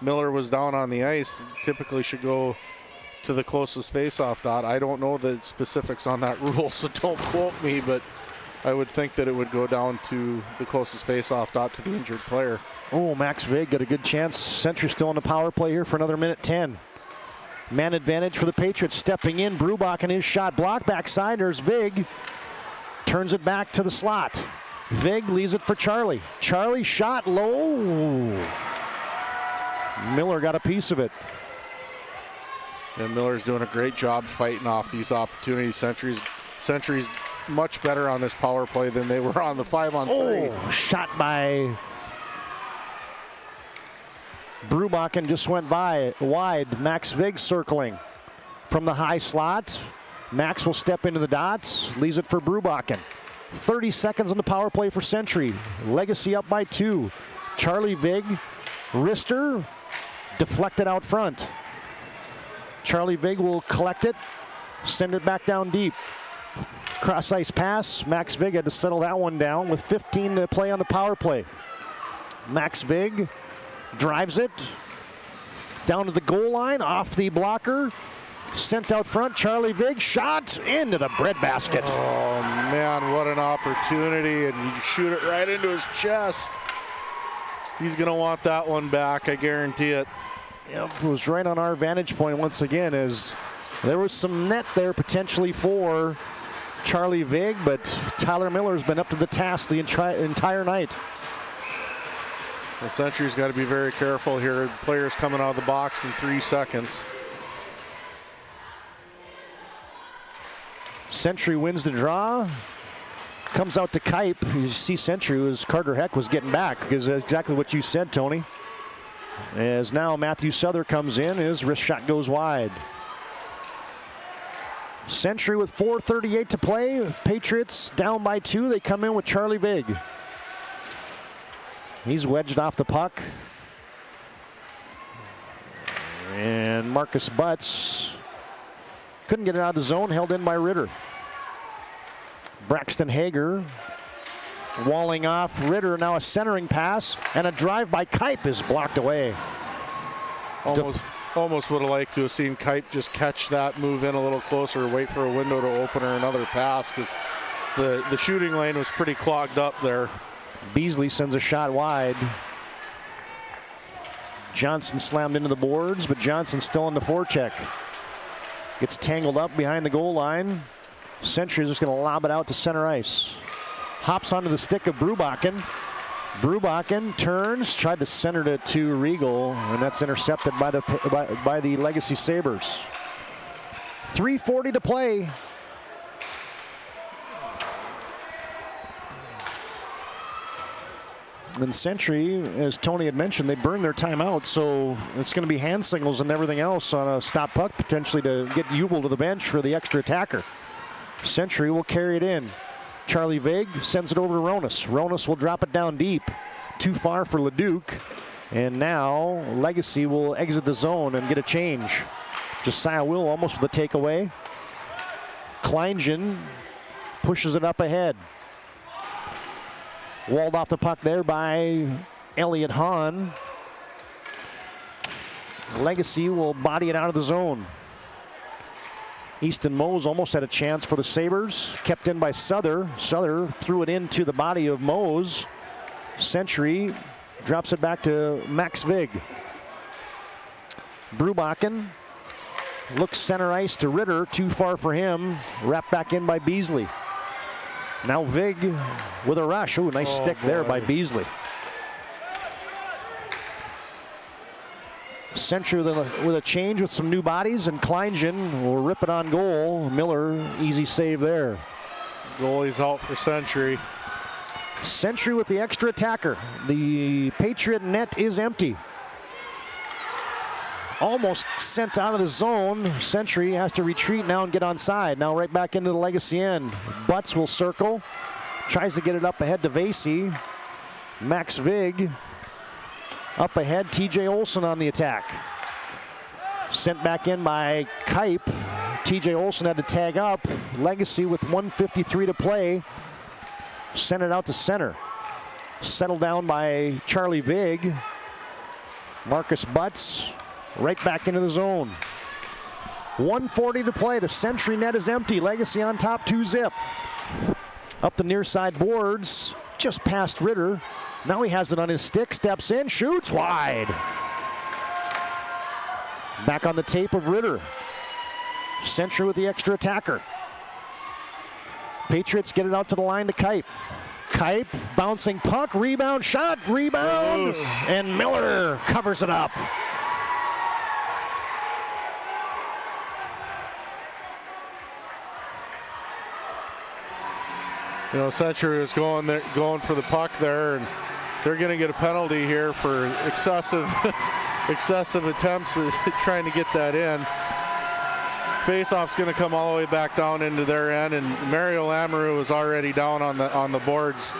Miller was down on the ice. Typically should go to the closest face-off dot. I don't know the specifics on that rule, so don't quote me, but I would think that it would go down to the closest face-off dot to the injured player. Oh, Max Vig got a good chance. Century still on the power play here for another minute 10. Man advantage for the Patriots. Stepping in, Brubach and his shot blocked. Backside, there's Vig. Turns it back to the slot. Vig leaves it for Charlie. Charlie shot low. Miller got a piece of it. And Miller's doing a great job fighting off these opportunities. Century's much better on this power play than they were on the 5-on-3. Oh, shot by Brubach and just went wide. Max Vig circling from the high slot. Max will step into the dots, leaves it for Brubachen. 30 seconds on the power play for Century. Legacy up by 2. Charlie Vig, wrister, deflected out front. Charlie Vig will collect it, send it back down deep. Cross ice pass. Max Vig had to settle that one down with 15 to play on the power play. Max Vig drives it down to the goal line, off the blocker. Sent out front, Charlie Vig, shot into the breadbasket. Oh, man, what an opportunity, and you shoot it right into his chest. He's going to want that one back, I guarantee it. Yep, it was right on our vantage point once again, as there was some net there potentially for Charlie Vig, but Tyler Miller's been up to the task the entire night. The Century's got to be very careful here. Players coming out of the box in 3 seconds. Century wins the draw. Comes out to Kipe. You see Century as Carter Heck was getting back, because that's exactly what you said, Tony. As now Matthew Souther comes in, his wrist shot goes wide. Century with 4:38 to play. Patriots down by 2. They come in with Charlie Vig. He's wedged off the puck. And Marcus Butts couldn't get it out of the zone, held in by Ritter. Braxton Hager walling off Ritter, now a centering pass, and a drive by Kipe is blocked away. Almost would have liked to have seen Kipe just catch that, move in a little closer, wait for a window to open or another pass, because the shooting lane was pretty clogged up there. Beasley sends a shot wide. Johnson slammed into the boards, but Johnson still in the forecheck. Gets tangled up behind the goal line. Century is just going to lob it out to center ice. Hops onto the stick of Brubachen. Brubachen turns, tried to center it to Regal, and that's intercepted by the Legacy Sabres. 3:40 to play. And Century, as Tony had mentioned, they burned their timeout, so it's going to be hand signals and everything else on a stop puck, potentially to get Jubel to the bench for the extra attacker. Century will carry it in. Charlie Vig sends it over to Ronas. Ronas will drop it down deep. Too far for Leduc. And now Legacy will exit the zone and get a change. Josiah Will almost with a takeaway. Kleingen pushes it up ahead. Walled off the puck there by Elliott Hahn. Legacy will body it out of the zone. Easton Mose almost had a chance for the Sabres. Kept in by Souther. Souther threw it into the body of Mose. Century Drops it back to Max Vig. Brubachen looks center ice to Ritter. Too far for him. Wrapped back in by Beasley. Now Vig with a rush. Ooh, nice stick there by Beasley. Century with a change with some new bodies, and Kleingen will rip it on goal. Miller, easy save there. Goalie's out for Century. Century with the extra attacker. The Patriot net is empty. Almost sent out of the zone. Century has to retreat now and get onside. Now right back into the Legacy end. Butts will circle. Tries to get it up ahead to Vasey. Max Vig. Up ahead, TJ Olson on the attack. Sent back in by Kipe. TJ Olson had to tag up. Legacy with 1:53 to play. Sent it out to center. Settled down by Charlie Vig. Marcus Butts right back into the zone. 1:40 to play. The Century net is empty. Legacy on top, 2-zip. Up the near side boards, just past Ritter. Now he has it on his stick, steps in, shoots wide. Back on the tape of Ritter. Century with the extra attacker. Patriots get it out to the line to Kipe. Kipe, bouncing puck, rebound, shot, rebound, and Miller covers it up. You know, Century is going for the puck there, and they're going to get a penalty here for excessive attempts at trying to get that in. Faceoff's going to come all the way back down into their end, and Mario Lamoureux is already down on the boards,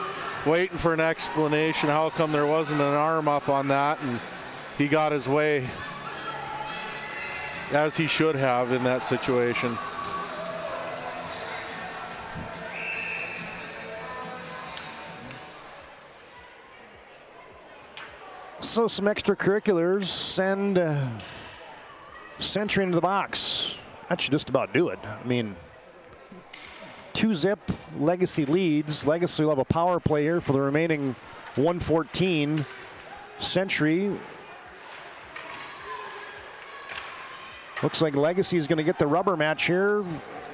waiting for an explanation. How come there wasn't an arm up on that? And he got his way, as he should have in that situation. So some extracurriculars send Century into the box. That should just about do it. I mean, 2-zip, Legacy leads. Legacy will have a power play here for the remaining 1:14. Century. Looks like Legacy is going to get the rubber match here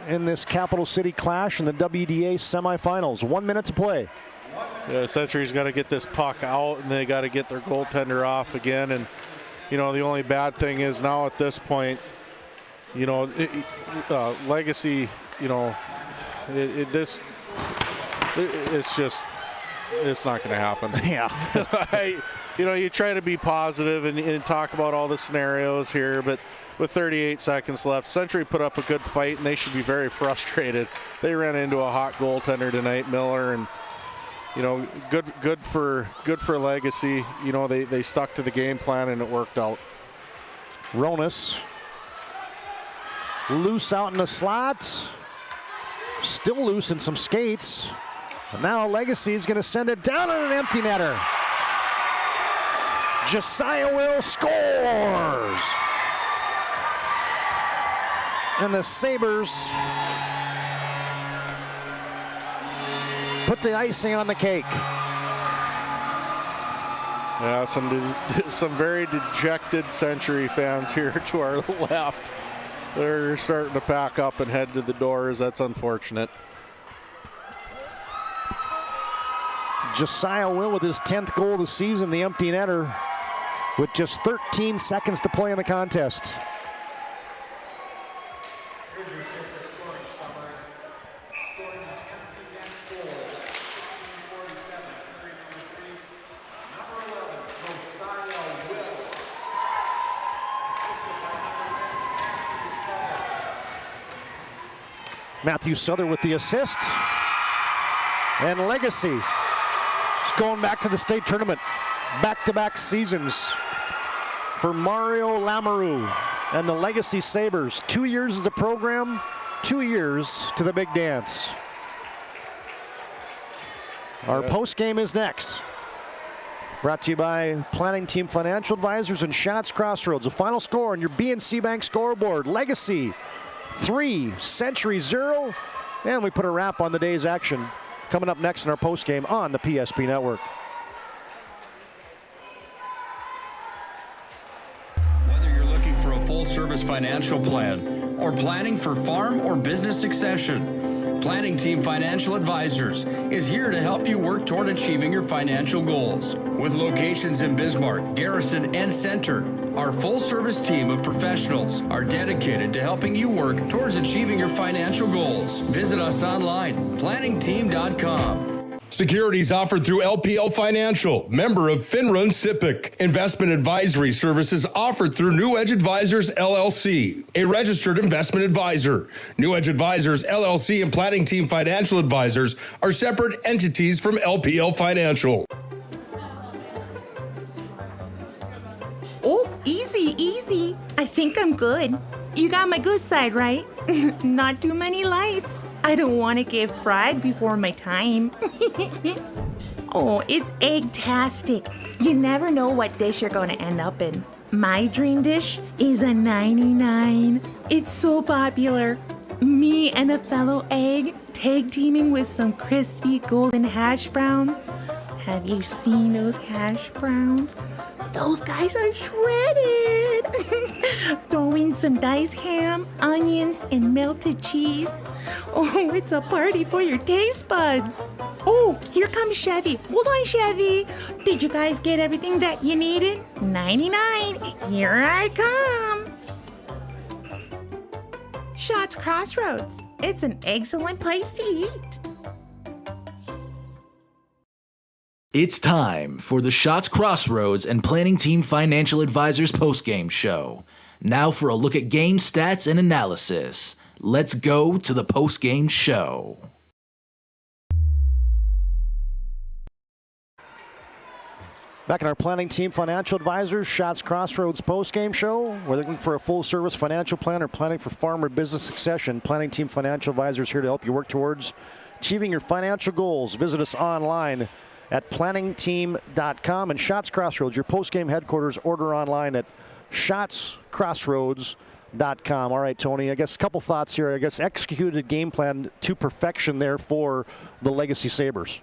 in this Capital City clash in the WDA semifinals. 1 minute to play. Yeah, Century's got to get this puck out, and they got to get their goaltender off again. And, you know, the only bad thing is now at this point, you know, Legacy, you know, it's not going to happen. Yeah. You know, you try to be positive and talk about all the scenarios here, but with 38 seconds left, Century put up a good fight, and they should be very frustrated. They ran into a hot goaltender tonight, Miller, and you know, good for Legacy. You know, they stuck to the game plan and it worked out. Ronas loose out in the slot, still loose in some skates. And now Legacy is going to send it down on an empty netter. Josiah Will scores, and the Sabres put the icing on the cake. Yeah, some very dejected Century fans here to our left. They're starting to pack up and head to the doors. That's unfortunate. Josiah Will with his 10th goal of the season, the empty netter, with just 13 seconds to play in the contest. Matthew Souther with the assist. And Legacy is going back to the state tournament. Back-to-back seasons for Mario Lamoureux and the Legacy Sabres. 2 years as a program, 2 years to the big dance. Our post-game is next. Brought to you by Planning Team Financial Advisors and Shots Crossroads. The final score on your BNC Bank scoreboard. Legacy 3, Century 0. And we put a wrap on the day's action. Coming up next in our postgame on the PSP Network. full-service financial plan, or planning for farm or business succession, Planning Team Financial Advisors is here to help you work toward achieving your financial goals. With locations in Bismarck, Garrison, and Center, our full-service team of professionals are dedicated to helping you work towards achieving your financial goals. Visit us online, planningteam.com. Securities offered through LPL Financial, member of FINRA and SIPC. Investment advisory services offered through New Edge Advisors, LLC, a registered investment advisor. New Edge Advisors, LLC and Planning Team Financial Advisors are separate entities from LPL Financial. Oh, easy. I think I'm good. You got my good side, right? Not too many lights. I don't want to get fried before my time. Oh, it's egg-tastic. You never know what dish you're going to end up in. My dream dish is a 99. It's so popular. Me and a fellow egg tag teaming with some crispy golden hash browns. Have you seen those hash browns? Those guys are shredded. Throw in some diced ham, onions, and melted cheese. Oh, it's a party for your taste buds. Oh, here comes Chevy. Hold on, Chevy. Did you guys get everything that you needed? 99. Here I come. Shots Crossroads. It's an excellent place to eat. It's time for the Shots Crossroads and Planning Team Financial Advisors postgame show. Now for a look at game stats and analysis. Let's go to the postgame show. Back in our Planning Team Financial Advisors Shots Crossroads postgame show. We're looking for a full-service financial plan or planning for farm or business succession. Planning Team Financial Advisors here to help you work towards achieving your financial goals. Visit us online at planningteam.com, and Shots Crossroads, your post-game headquarters. Order online at shotscrossroads.com. All right, Tony, I guess a couple thoughts here. I guess executed a game plan to perfection there for the Legacy Sabres.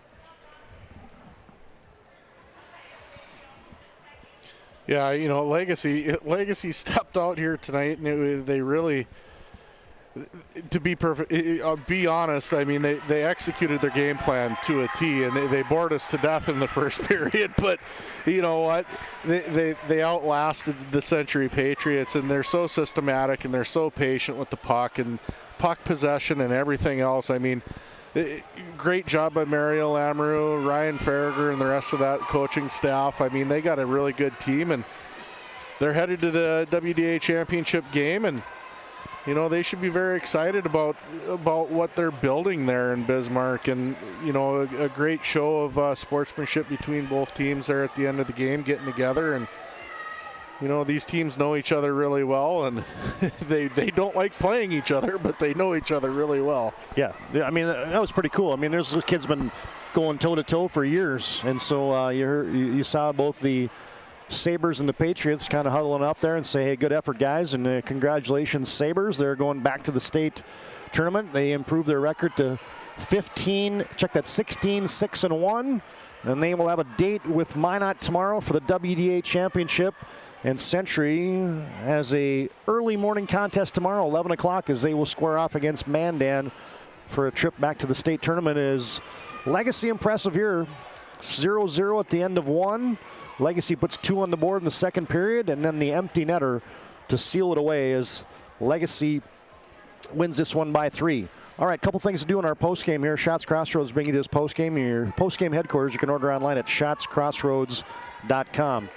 Yeah, you know, Legacy stepped out here tonight, and they really, to be perfect, be honest, I mean, they executed their game plan to a T, and they bored us to death in the first period. But you know what? They outlasted the Century Patriots, and they're so systematic, and they're so patient with the puck and puck possession and everything else. I mean, great job by Mario Lamoureux, Ryan Farragher, and the rest of that coaching staff. I mean, they got a really good team, and they're headed to the WDA championship game, and you know, they should be very excited about what they're building there in Bismarck. And, you know, a great show of sportsmanship between both teams there at the end of the game, getting together. And, you know, these teams know each other really well, and they don't like playing each other, but they know each other really well. Yeah, I mean, that was pretty cool. I mean, those kids been going toe-to-toe for years. And so you saw both the Sabres and the Patriots kind of huddling up there and say, hey, good effort, guys, and congratulations, Sabres. They're going back to the state tournament. They improved their record to 16-6-1, and they will have a date with Minot tomorrow for the WDA championship. And Century has a early morning contest tomorrow, 11 o'clock, as they will square off against Mandan for a trip back to the state tournament. Is Legacy impressive here? 0-0 at the end of one. Legacy puts 2 on the board in the second period, and then the empty netter to seal it away as Legacy wins this one by 3. All right, couple things to do in our postgame here. Shots Crossroads bringing you this postgame. Your postgame headquarters, you can order online at shotscrossroads.com.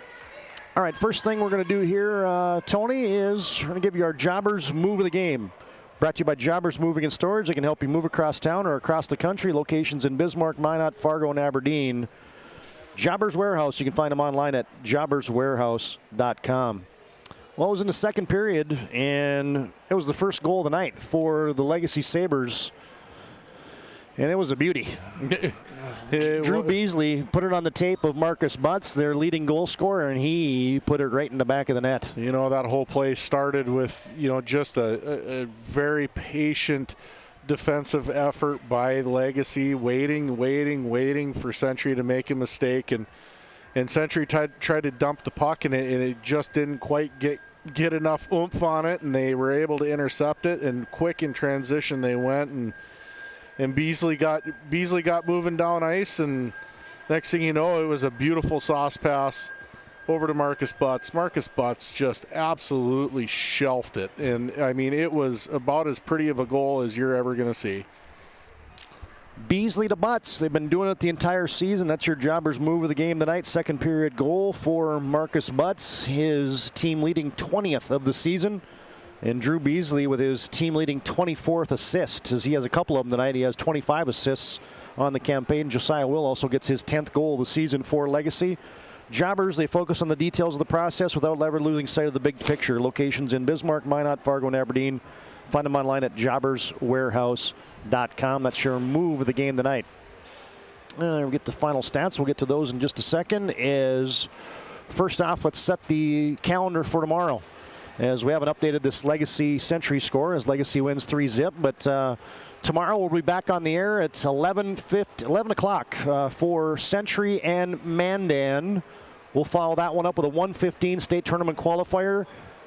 All right, first thing we're going to do here, Tony, is we're going to give you our Jobbers Move of the Game. Brought to you by Jobbers Moving and Storage. They can help you move across town or across the country. Locations in Bismarck, Minot, Fargo, and Aberdeen. Jobbers Warehouse, you can find them online at jobberswarehouse.com. Well, it was in the second period, and it was the first goal of the night for the Legacy Sabres, and it was a beauty. Drew Beasley put it on the tape of Marcus Butts, their leading goal scorer, and he put it right in the back of the net. You know, that whole play started with, you know, just a very patient defensive effort by Legacy, waiting for Century to make a mistake, and Century tried to dump the puck, and it just didn't quite get get enough oomph on it, and they were able to intercept it, and quick in transition they went, and Beasley got moving down ice, and next thing you know, it was a beautiful sauce pass over to Marcus Butts. Marcus Butts just absolutely shelved it, and I mean, it was about as pretty of a goal as you're ever going to see. Beasley to Butts. They've been doing it the entire season. That's your Jobbers move of the game tonight. Second period goal for Marcus Butts, his team leading 20th of the season. And Drew Beasley with his team leading 24th assist, as he has a couple of them tonight. He has 25 assists on the campaign. Josiah Will also gets his 10th goal of the season for Legacy. Jobbers, they focus on the details of the process without ever losing sight of the big picture. Locations in Bismarck, Minot, Fargo, and Aberdeen. Find them online at jobberswarehouse.com. That's your move of the game tonight. We'll get to final stats. We'll get to those in just a second. First off, let's set the calendar for tomorrow, as we haven't updated this Legacy Century score, as Legacy wins 3-0. But tomorrow we'll be back on the air at 11 o'clock for Century and Mandan. We'll follow that one up with a 1:15 state tournament qualifier.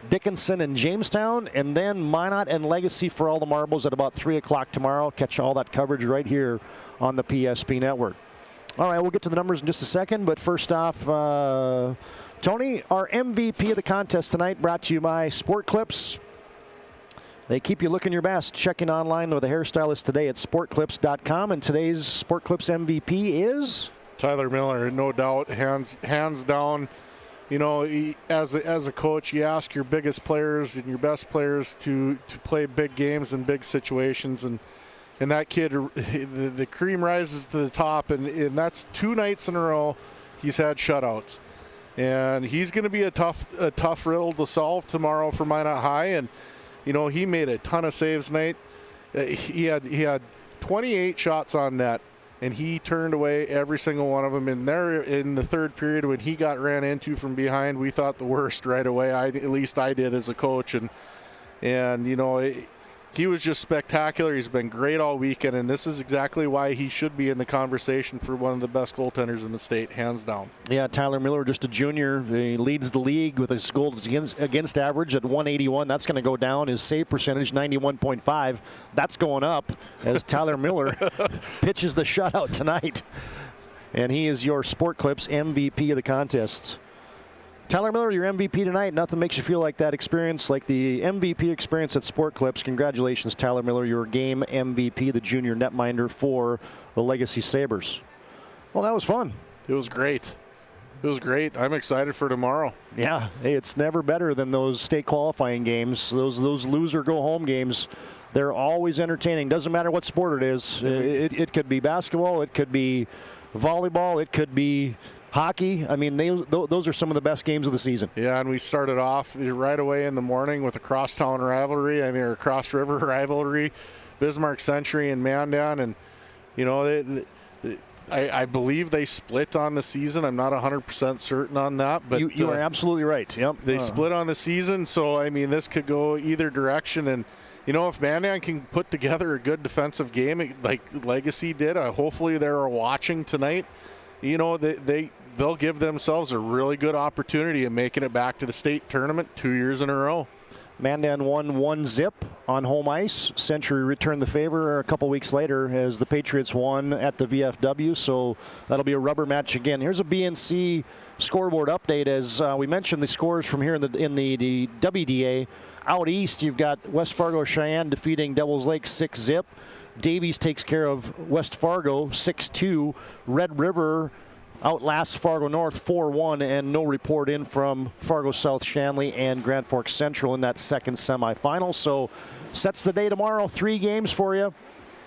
Dickinson and Jamestown, and then Minot and Legacy for all the marbles at about 3 o'clock tomorrow. Catch all that coverage right here on the PSP network. All right, we'll get to the numbers in just a second, but first off, Tony, our MVP of the contest tonight brought to you by Sport Clips. They keep you looking your best. Check in online with a hairstylist today at sportclips.com, and today's Sport Clips MVP is? Tyler Miller, no doubt, hands down. You know, as a coach, you ask your biggest players and your best players to play big games and big situations, and that kid, the cream rises to the top, and that's 2 nights in a row he's had shutouts, and he's going to be a tough riddle to solve tomorrow for Minot High. And you know, he made a ton of saves tonight. He had 28 shots on net, and he turned away every single one of them. And there in the third period, when he got ran into from behind, we thought the worst right away. At least I did as a coach. And you know, he was just spectacular. He's been great all weekend, and this is exactly why he should be in the conversation for one of the best goaltenders in the state, hands down. Yeah, Tyler Miller, just a junior. He leads the league with his goals against average at 181. That's going to go down. His save percentage, 91.5. That's going up as Tyler Miller pitches the shutout tonight. And he is your Sport Clips MVP of the contest. Tyler Miller, your MVP tonight. Nothing makes you feel like that experience, like the MVP experience at Sport Clips. Congratulations, Tyler Miller, your game MVP, the junior netminder for the Legacy Sabres. Well, that was fun. It was great. It was great. I'm excited for tomorrow. Yeah. Hey, it's never better than those state qualifying games, those loser go home games. They're always entertaining. Doesn't matter what sport it is. It could be basketball. It could be volleyball. It could be hockey. I mean, those are some of the best games of the season. Yeah, and we started off right away in the morning with a crosstown rivalry, or cross-river rivalry, Bismarck Century and Mandan. And, you know, I believe they split on the season. I'm not 100% certain on that. But you are absolutely right. Yep. They split on the season, so, I mean, this could go either direction. And, you know, if Mandan can put together a good defensive game like Legacy did, hopefully they're watching tonight. You know, they'll give themselves a really good opportunity of making it back to the state tournament 2 years in a row. Mandan won 1-0 on home ice. Century returned the favor a couple weeks later as the Patriots won at the VFW, so that'll be a rubber match again. Here's a BNC scoreboard update. As we mentioned, the scores from here in the WDA. Out east, you've got West Fargo Cheyenne defeating Devils Lake 6-0. Davies takes care of West Fargo 6-2. Red River outlasts Fargo North 4-1, and no report in from Fargo South Shanley and Grand Forks Central in that second semifinal. So sets the day tomorrow. 3 games for you.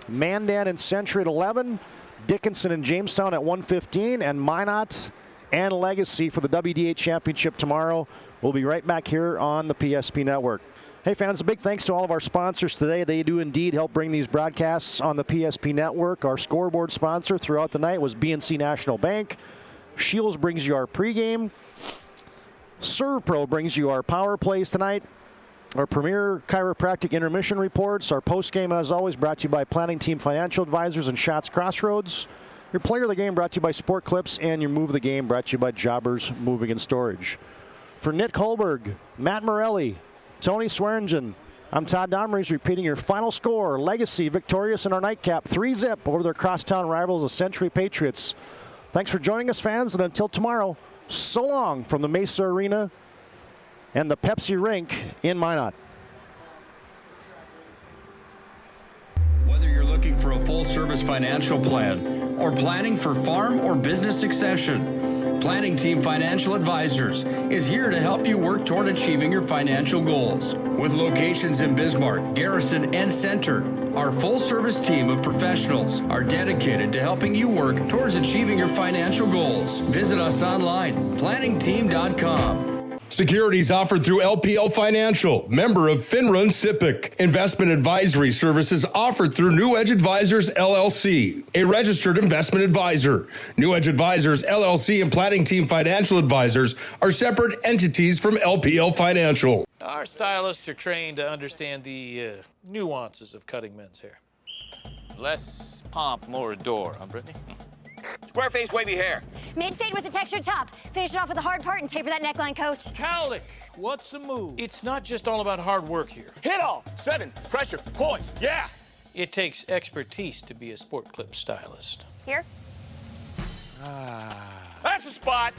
Mandan and Century at 11, Dickinson and Jamestown at 1:15, and Minot and Legacy for the WDA Championship tomorrow. We'll be right back here on the PSP Network. Hey fans, a big thanks to all of our sponsors today. They do indeed help bring these broadcasts on the PSP Network. Our scoreboard sponsor throughout the night was BNC National Bank. Shields brings you our pregame. ServPro brings you our power plays tonight. Our premier chiropractic intermission reports. Our postgame, as always, brought to you by Planning Team Financial Advisors and Shots Crossroads. Your player of the game brought to you by Sport Clips, and your move of the game brought to you by Jobbers Moving and Storage. For Nick Holberg, Matt Morelli, Tony Swearingen, I'm Todd Domrey's repeating your final score. Legacy victorious in our nightcap, 3-0 over their crosstown rivals, the Century Patriots. Thanks for joining us, fans, and until tomorrow, so long from the Maysa Arena and the Pepsi Rink in Minot. Whether you're looking for a full-service financial plan or planning for farm or business succession, Planning Team Financial Advisors is here to help you work toward achieving your financial goals. With locations in Bismarck, Garrison, and Center, our full-service team of professionals are dedicated to helping you work towards achieving your financial goals. Visit us online, planningteam.com. Securities offered through LPL Financial, member of FINRA and SIPC. Investment advisory services offered through New Edge Advisors, LLC, a registered investment advisor. New Edge Advisors, LLC, and Planning Team Financial Advisors are separate entities from LPL Financial. Our stylists are trained to understand the nuances of cutting men's hair. Less pomp, more adore, huh, Brittany? Square face, wavy hair. Mid-fade with a textured top. Finish it off with a hard part and taper that neckline, coach. Cowlick, what's the move? It's not just all about hard work here. Hit all. 7, pressure, points, yeah. It takes expertise to be a sport clip stylist. Here? That's a spot.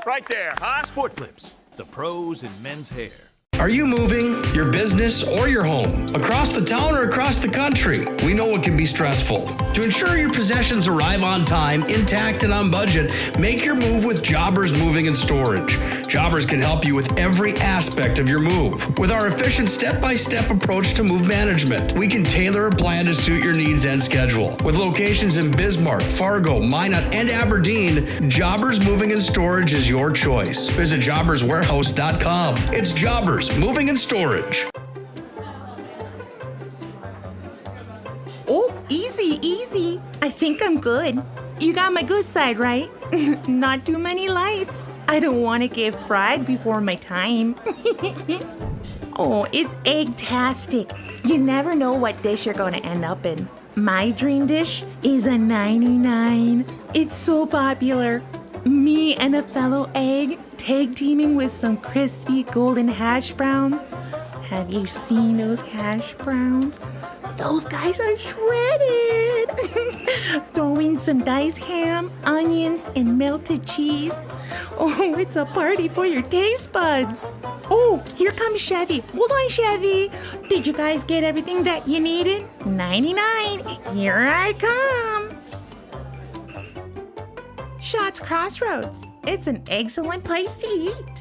Right there, huh? Sport Clips, the pros in men's hair. Are you moving your business or your home across the town or across the country? We know it can be stressful. To ensure your possessions arrive on time, intact, and on budget, make your move with Jobbers Moving and Storage. Jobbers can help you with every aspect of your move. With our efficient step-by-step approach to move management, we can tailor a plan to suit your needs and schedule. With locations in Bismarck, Fargo, Minot, and Aberdeen, Jobbers Moving and Storage is your choice. Visit jobberswarehouse.com. It's Jobbers Moving and Storage. Oh, easy, easy. I think I'm good. You got my good side, right? Not too many lights. I don't want to get fried before my time. Oh, it's egg-tastic. You never know what dish you're going to end up in. My dream dish is a 99. It's so popular. Me and a fellow egg tag teaming with some crispy golden hash browns. Have you seen those hash browns? Those guys are shredded. Throw in some diced ham, onions, and melted cheese. Oh, it's a party for your taste buds. Oh, here comes Chevy. Hold on, Chevy. Did you guys get everything that you needed? 99. Here I come. Shots Crossroads. It's an excellent place to eat.